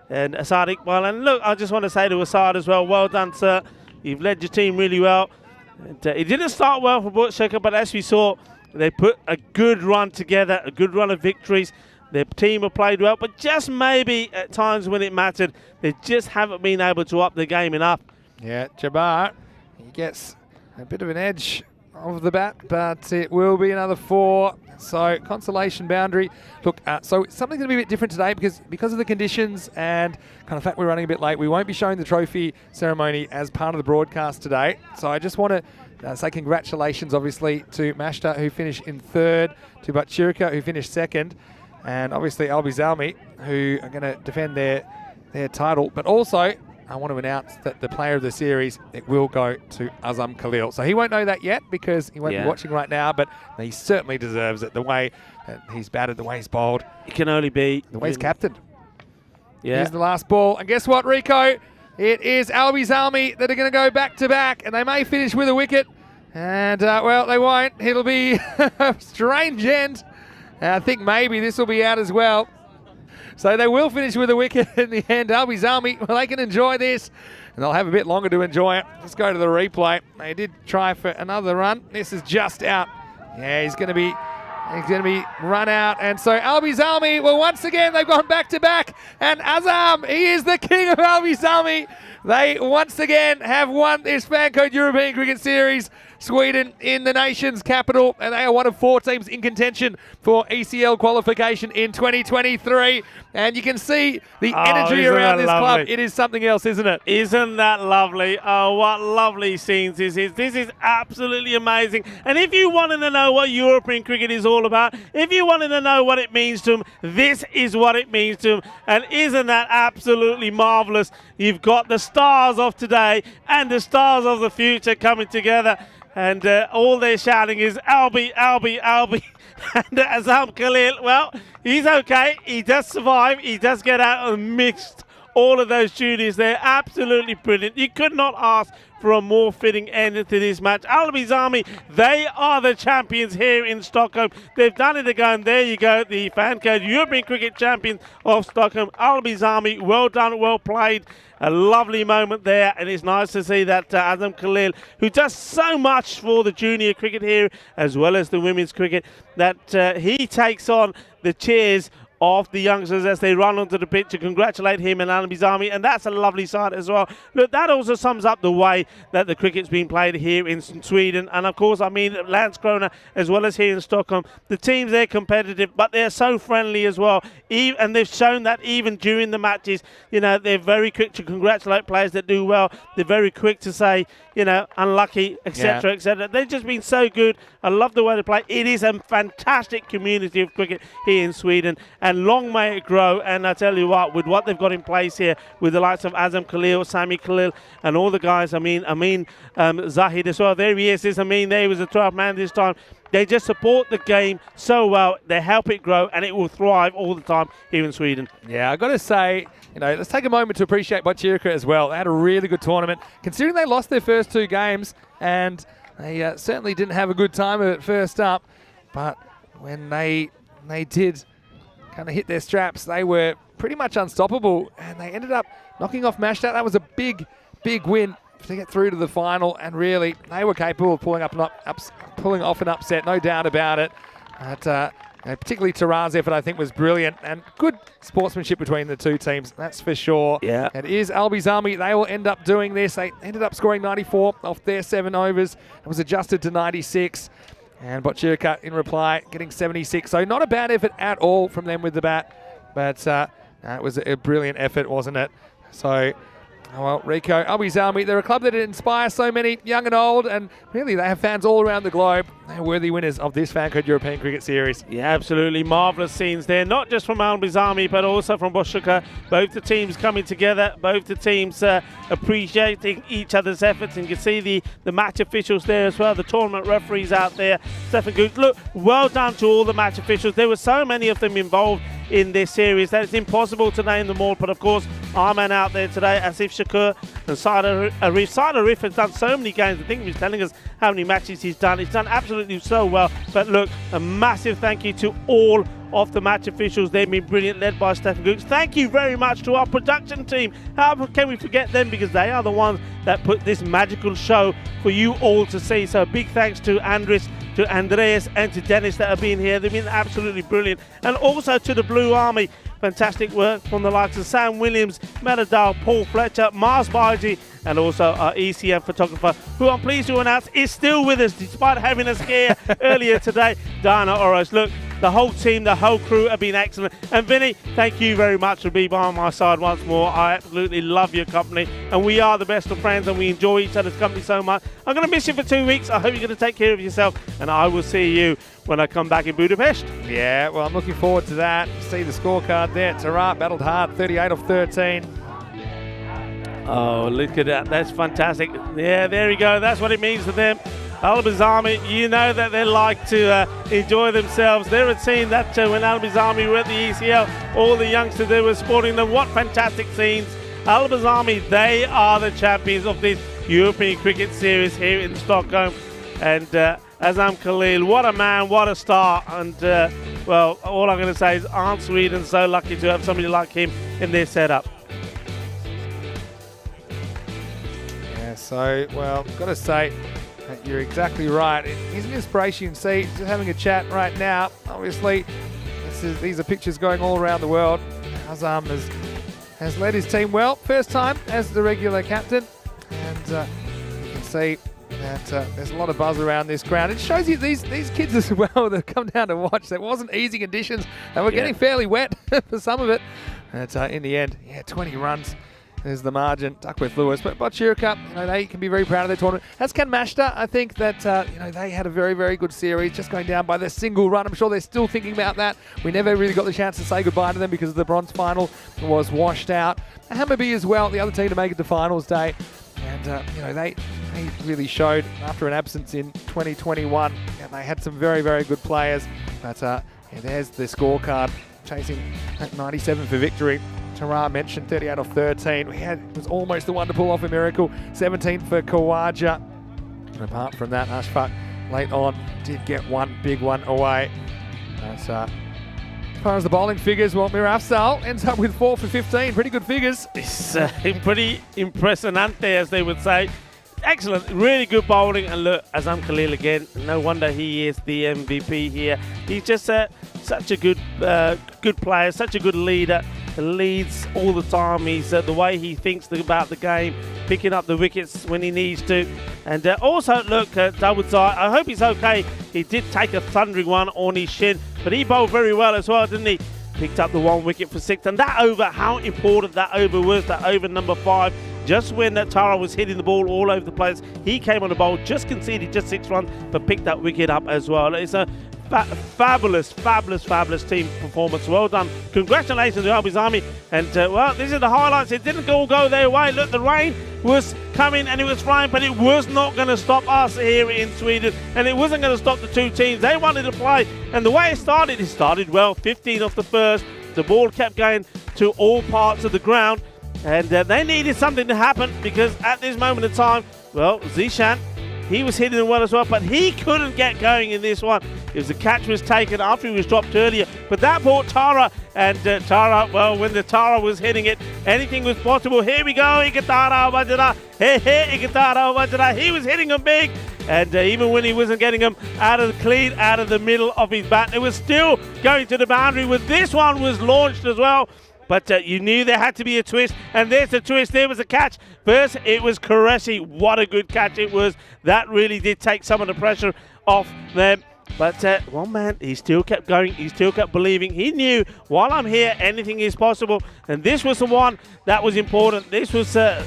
And Asad Iqbal. And look, I just want to say to Asad as well, well done, sir. You've led your team really well. And, it didn't start well for Butcheka, but as we saw, they put a good run together, a good run of victories. Their team have played well, but just maybe at times when it mattered, they just haven't been able to up the game enough. Yeah, Jabbar, he gets a bit of an edge of the bat, but it will be another 4. So consolation boundary. Look, so something's going to be a bit different today because of the conditions and kind of fact we're running a bit late. We won't be showing the trophy ceremony as part of the broadcast today. So I just want to say congratulations, obviously, to Mashta, who finished in 3rd, to Bachirka, who finished 2nd. And obviously Albi Zalmi, who are going to defend their title. But also, I want to announce that the player of the series, it will go to Azam Khalil. So he won't know that yet because he won't be watching right now, but he certainly deserves it. The way he's batted, the way he's bowled. It can only be the way he's captained. Yeah. Here's the last ball. And guess what, Rico? It is Albi Zalmi that are going to go back-to-back, and they may finish with a wicket. And, well, they won't. It'll be a strange end. I think maybe this will be out as well. So they will finish with a wicket in the end. Albi Zalmi, well, they can enjoy this. And they'll have a bit longer to enjoy it. Let's go to the replay. They did try for another run. This is just out. Yeah, he's going to be run out. And so Albi Zalmi, well, once again, they've gone back-to-back. And Azam, he is the king of Albi Zalmi. They once again have won this FanCode European Cricket Series. Sweden in the nation's capital, and they are one of 4 teams in contention for ECL qualification in 2023. And you can see the energy around this club. It is something else, isn't it? Isn't that lovely? Oh, what lovely scenes this is. This is absolutely amazing. And if you wanted to know what European cricket is all about, if you wanted to know what it means to them, this is what it means to them. And isn't that absolutely marvellous? You've got the stars of today and the stars of the future coming together. And all they're shouting is Albi, Albi, Albi. And Azam Khalil, well, he's okay. He does survive. He does get out and mixed all of those duties. They're absolutely brilliant. You could not ask for a more fitting end to this match. Albi Zalmi, they are the champions here in Stockholm. They've done it again. There you go, the FanCode European Cricket Champions of Stockholm. Albi Zalmi, well done, well played. A lovely moment there, and it's nice to see that Azam Khalil, who does so much for the junior cricket here, as well as the women's cricket, that he takes on the cheers of the youngsters as they run onto the pitch to congratulate him and Albi Zalmi, and that's a lovely sight as well. Look, that also sums up the way that the cricket's been played here in Sweden, and of course, I mean, Landskrona as well as here in Stockholm. The teams, they're competitive, but they're so friendly as well, and they've shown that even during the matches. You know, they're very quick to congratulate players that do well. They're very quick to say, you know, unlucky, etc., etc. They've just been so good. I love the way they play. It is a fantastic community of cricket here in Sweden, and long may it grow. And I tell you what, with what they've got in place here, with the likes of Azam Khalil, Sami Khalil, and all the guys, Zahid as well. There he is. There was a 12th man this time. They just support the game so well. They help it grow, and it will thrive all the time here in Sweden. Yeah, I've got to say, you know, let's take a moment to appreciate Bachirka as well. They had a really good tournament, considering they lost their first 2 games, and they certainly didn't have a good time of it first up. But when they did kind of hit their straps, they were pretty much unstoppable, and they ended up knocking off Mashta. That was a big win to get through to the final, and really they were capable of pulling off an upset, no doubt about it. But particularly Taran's effort, I think, was brilliant, and good sportsmanship between the 2 teams, that's for sure. Yeah. It is Albi Zalmi. They will end up doing this. They ended up scoring 94 off their 7 overs. It was adjusted to 96. And Botchirka in reply, getting 76. So not a bad effort at all from them with the bat. But it was a brilliant effort, wasn't it? So, well, Rico, Albizami, they're a club that inspire so many young and old, and really they have fans all around the globe. They're worthy winners of this FanCode European Cricket Series. Yeah, absolutely marvellous scenes there, not just from Albizami, but also from Botchirka. Both the teams coming together, both the teams appreciating each other's efforts, and you can see the match officials there as well, the tournament referees out there. Stefan Gooch, look, well done to all the match officials. There were so many of them involved in this series that it's impossible to name them all, but of course our man out there today, Asif Shakur and Saad Arif. Saad Arif has done so many games. I think he was telling us how many matches he's done. He's done absolutely so well, but look, a massive thank you to all of the match officials. They've been brilliant, led by Stefan Gooch. Thank you very much to our production team. How can we forget them, because they are the ones that put this magical show for you all to see. So big thanks to Andres, to Andreas and to Dennis that have been here. They've been absolutely brilliant. And also to the Blue Army. Fantastic work from the likes of Sam Williams, Meladal, Paul Fletcher, Mars Baiji, and also our ECM photographer, who I'm pleased to announce is still with us despite having us here earlier today, Dana Oros. Look, the whole team, the whole crew have been excellent. And Vinny, thank you very much for being by my side once more. I absolutely love your company, and we are the best of friends, and we enjoy each other's company so much. I'm going to miss you for 2 weeks. I hope you're going to take care of yourself, and I will see you when I come back in Budapest. Yeah, well, I'm looking forward to that. See the scorecard there. Tarat battled hard, 38 off 13. Oh, look at that. That's fantastic. Yeah, there we go. That's what it means to them. Albizami, you know that they like to enjoy themselves. They're a team that when Albizami were at the ECL, all the youngsters, they were sporting them. What fantastic scenes. Albizami, they are the champions of this European Cricket Series here in Stockholm. And Azam Khalil, what a man, what a star. And, well, all I'm going to say is aren't Sweden so lucky to have somebody like him in their setup. Yeah, so, well, got to say, you're exactly right. He's an inspiration. See, just having a chat right now. Obviously, these are pictures going all around the world. Azam has led his team well. First time as the regular captain. And you can see that there's a lot of buzz around this ground. It shows you these kids as well that come down to watch. That wasn't easy conditions. They were getting fairly wet for some of it. And in the end, 20 runs. There's the margin, Duckworth Lewis. But Botchirka, they can be very proud of their tournament. As can Mashta. I think that they had a very, very good series, just going down by their single run. I'm sure they're still thinking about that. We never really got the chance to say goodbye to them because the bronze final was washed out. Hammarby as well, the other team to make it to finals day. And, they really showed after an absence in 2021. And they had some very, very good players. But there's the scorecard, chasing at 97 for victory. Tara mentioned 38 off 13. It was almost the one to pull off a miracle. 17 for Kawaja. And apart from that, Ashfaq late on did get one big one away. As far as the bowling figures, well, Mir Afzal ends up with 4 for 15. Pretty good figures. It's pretty impressionante, as they would say. Excellent, really good bowling. And look, Azam Khalil again, no wonder he is the MVP here. He's just such a good player, such a good leader. He leads all the time. He's the way he thinks about the game, picking up the wickets when he needs to. And also, look, Dawood, I hope he's okay. He did take a thundering one on his shin, but he bowled very well as well, didn't he? Picked up the 1 wicket for 6. And that over, how important that over was, that over number 5. Just when that Tara was hitting the ball all over the place, he came on the bowl, just conceded just 6 runs, but picked that wicket up as well. It's a fabulous team performance. Well done. Congratulations to Albizami. And, well, these are the highlights. It didn't all go their way. Look, the rain was coming and it was flying, but it was not going to stop us here in Sweden. And it wasn't going to stop the two teams. They wanted to play. And the way it started well. 15 off the first. The ball kept going to all parts of the ground. And they needed something to happen because at this moment in time, well, Zishan, he was hitting it well as well, but he couldn't get going in this one. The catch was taken after he was dropped earlier, but that brought Tara, and Tara, well, when the Tara was hitting it, anything was possible. Here we go, Ikatara Wajara, Ikatara Wajara. He was hitting them big, and even when he wasn't getting them out of the middle of his bat, it was still going to the boundary. With this one was launched as well. But you knew there had to be a twist, and there's the twist. There was a catch. First, it was Qureshi. What a good catch it was. That really did take some of the pressure off them. But, well, man, he still kept going. He still kept believing. He knew, while I'm here, anything is possible. And this was the one that was important. This was Zia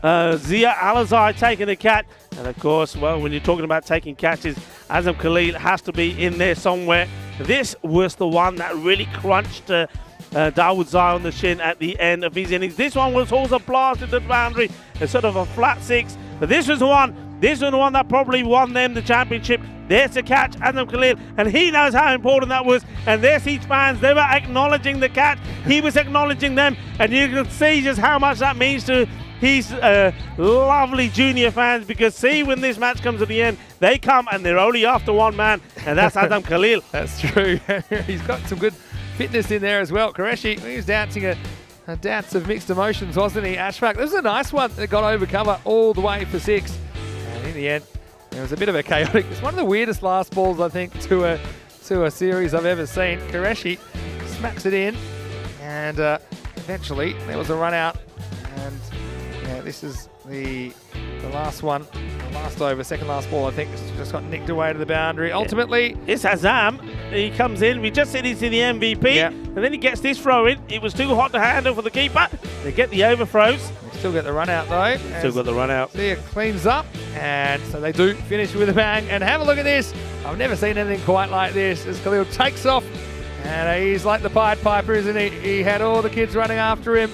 Alizai taking the catch. And, of course, well, when you're talking about taking catches, Azam Khalil has to be in there somewhere. This was the one that really crunched Dawood Zai on the shin at the end of his innings. This one was also blasted the boundary. It's sort of a flat 6. But this was the one. This was the one that probably won them the championship. There's the catch, Azam Khalil, and he knows how important that was. And there's his fans. They were acknowledging the catch. He was acknowledging them. And you can see just how much that means to his lovely junior fans, because see, when this match comes to the end, they come and they're only after one man, and that's Azam Khalil. That's true. He's got some good fitness in there as well. Qureshi, he was dancing a dance of mixed emotions, wasn't he, Ashfaq? This was a nice one that got over cover all the way for 6. And in the end, it was a bit of a chaotic. It's one of the weirdest last balls, I think, to a series I've ever seen. Qureshi smacks it in, and eventually there was a run out. And yeah, this is the last one, the last over, second last ball. I think it's just got nicked away to the boundary. Ultimately, it's Azam. He comes in. We just said he's in the MVP, and then he gets this throw in. It was too hot to handle for the keeper. They get the overthrows. They still get the run out though. Still got the run out. Zia cleans up, and so they do finish with a bang. And have a look at this. I've never seen anything quite like this as Khalil takes off, and he's like the Pied Piper, isn't he? He had all the kids running after him.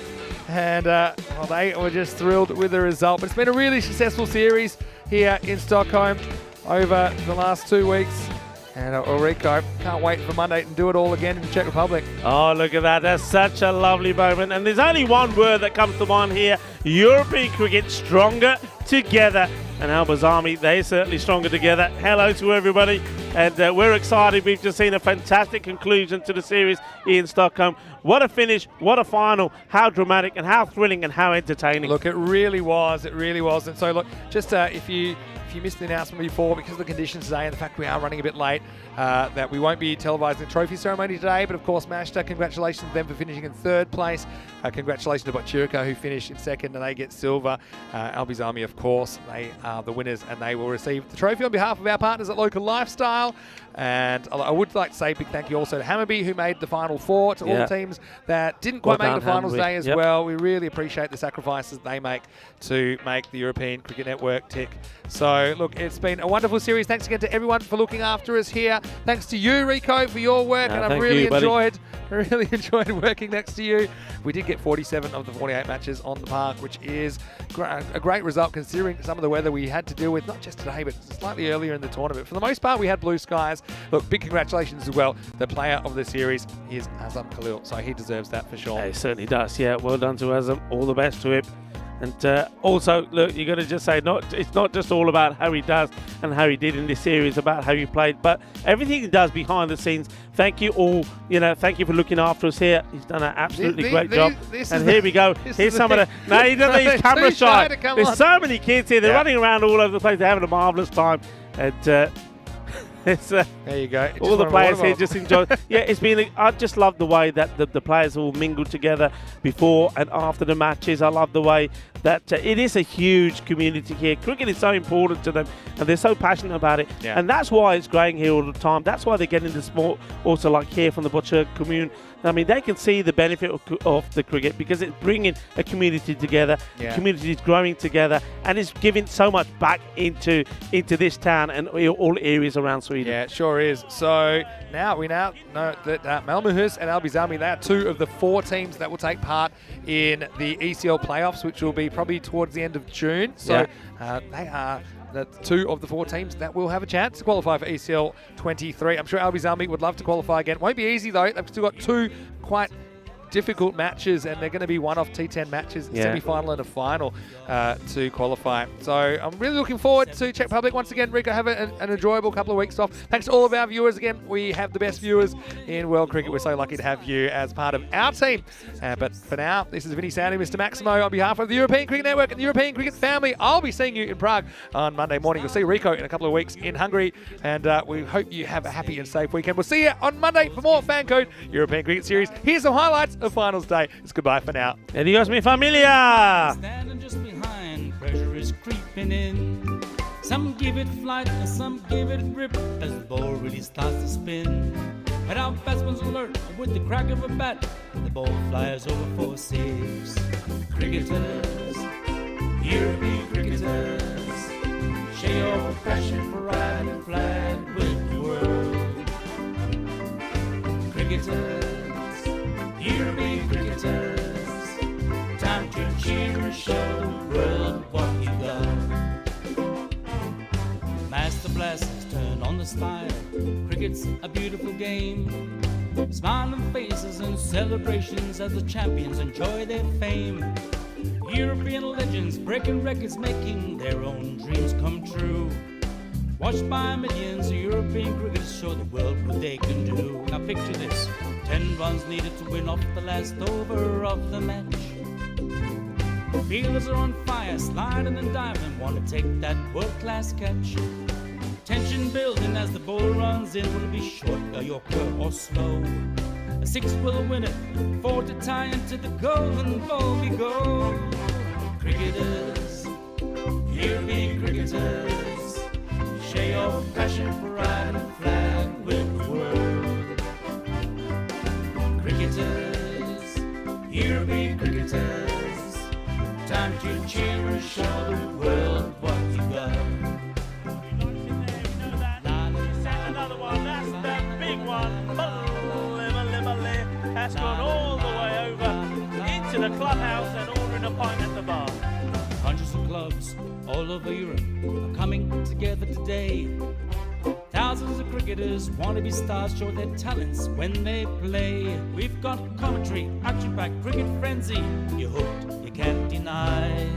And well, they were just thrilled with the result. But it's been a really successful series here in Stockholm over the last 2 weeks. And Ulriko can't wait for Monday to do it all again in the Czech Republic. Oh, look at that. That's such a lovely moment. And there's only one word that comes to mind here. European cricket stronger together. And Alba's Army, they're certainly stronger together. Hello to everybody. And we're excited. We've just seen a fantastic conclusion to the series in Stockholm. What a finish, what a final, how dramatic and how thrilling and how entertaining. Look, it really was. It really was. And so, look, just if you missed the announcement before, because of the conditions today and the fact we are running a bit late, that we won't be televising the trophy ceremony today. But of course, Mashta, congratulations to them for finishing in 3rd place. Congratulations to Botchirika, who finished in 2nd, and they get silver. Albi's Army, of course, they are the winners, and they will receive the trophy on behalf of our partners at Local Lifestyle. And I would like to say a big thank you also to Hammarby, who made the Final 4, to all the teams that didn't quite make the finals day as well. We really appreciate the sacrifices they make to make the European Cricket Network tick. So, look, it's been a wonderful series. Thanks again to everyone for looking after us here. Thanks to you, Rico, for your work, and I've really enjoyed working next to you. We did get 47 of the 48 matches on the park, which is a great result considering some of the weather we had to deal with, not just today, but slightly earlier in the tournament. For the most part, we had blue skies. Look, big congratulations as well. The player of the series is Azam Khalil, so he deserves that for sure. Yeah, he certainly does. Yeah, well done to Azam. All the best to him. And also, look, you've got to just say, it's not just all about how he does and how he did in this series, about how he played, but everything he does behind the scenes. Thank you all. Thank you for looking after us here. He's done an absolutely great job. And here we go. Here's some of the... No, he doesn't. He's camera shy. There's so many kids here. They're running around all over the place. They're having a marvellous time. And... it's, there you go. All the players here just enjoy. Yeah, it's been. I just love the way that the players all mingled together before and after the matches. I love the way that it is a huge community here. Cricket is so important to them, and they're so passionate about it. Yeah. And that's why it's growing here all the time. That's why they're getting the sport also like here from the Butcher commune. I mean, they can see the benefit of the cricket because it's bringing a community together. Yeah. The community is growing together, and it's giving so much back into this town and all areas around Sweden. Yeah, it sure is. So we now know that Malmöhus and Albi's Army, they are 2 of the 4 teams that will take part in the ECL playoffs, which will be probably towards the end of June. So they are the 2 of the 4 teams that will have a chance to qualify for ECL 23. I'm sure Albi's Army would love to qualify again. Won't be easy though. They've still got 2 quite difficult matches, and they're going to be one-off T10 matches, semi-final and a final to qualify. So I'm really looking forward to Czech Republic. Once again, Rico, have an enjoyable couple of weeks off. Thanks to all of our viewers again. We have the best viewers in world cricket. We're so lucky to have you as part of our team. But for now, this is Vinny Sandy, Mr. Maximo, on behalf of the European Cricket Network and the European Cricket family. I'll be seeing you in Prague on Monday morning. You'll see Rico in a couple of weeks in Hungary, and we hope you have a happy and safe weekend. We'll see you on Monday for more FanCode European Cricket Series. Here's some highlights of Finals Day. It's goodbye for now. Adios, mi familia! Standing just behind, pressure is creeping in. Some give it flight and some give it grip as the ball really starts to spin. And our batsman's alert with the crack of a bat. The ball flies over for 6. Cricketers, European cricketers, share your passion for riding flag with the world. Cricketers, European cricketers, time to cheer and show the world what you got. Master blasters turn on the style. Cricket's a beautiful game. Smiling faces and celebrations as the champions enjoy their fame. European legends breaking records, making their own dreams come true. Watched by millions, European cricketers show the world what they can do. Now picture this, 10 runs needed to win off the last over of the match. Fielders are on fire, sliding and diving, want to take that world-class catch. Tension building as the ball runs in. Will it be short, a yorker or slow? A 6 will win it, 4 to tie into the golden ball we go. Cricketers, European cricketers, share your passion for riding flag with the world. Cricketers, European cricketers, time to cheer and show the world what you got. That's gone all the way over into the clubhouse and ordering a pint at the bar. Hundreds of clubs all over Europe are coming together today. Thousands of cricketers want to be stars, show their talents when they play. We've got commentary, action-packed cricket frenzy. You're hooked, you can't deny.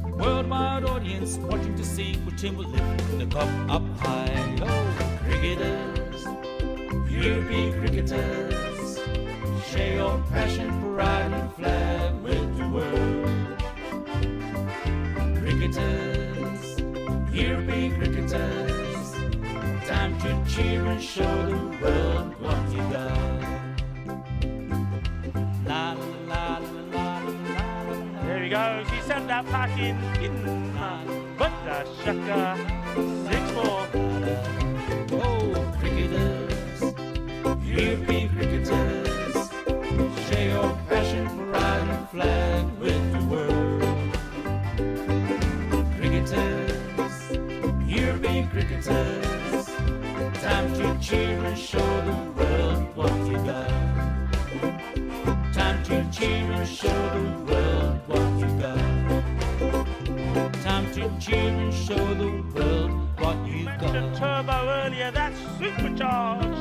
Worldwide audience watching to see which team will lift the cup up high. Oh, cricketers, European cricketers, share your passion for riding flag with the world. Cricketers, European cricketers, time to cheer and show the world what you got. La la la la la la. There he goes, he sent that pack in but the shaka 6-4. Oh, cricketers, European cricketers, share your passion for riding flag with the world. Cricketers, European cricketers, time to cheer and show the world what you got. Time to cheer and show the world what you got. Time to cheer and show the world what you Mentioned got. turbo earlier, that's supercharged.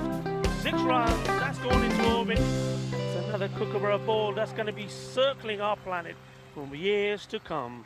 6 runs, that's gone into orbit. It's another Kookaburra ball that's going to be circling our planet for years to come.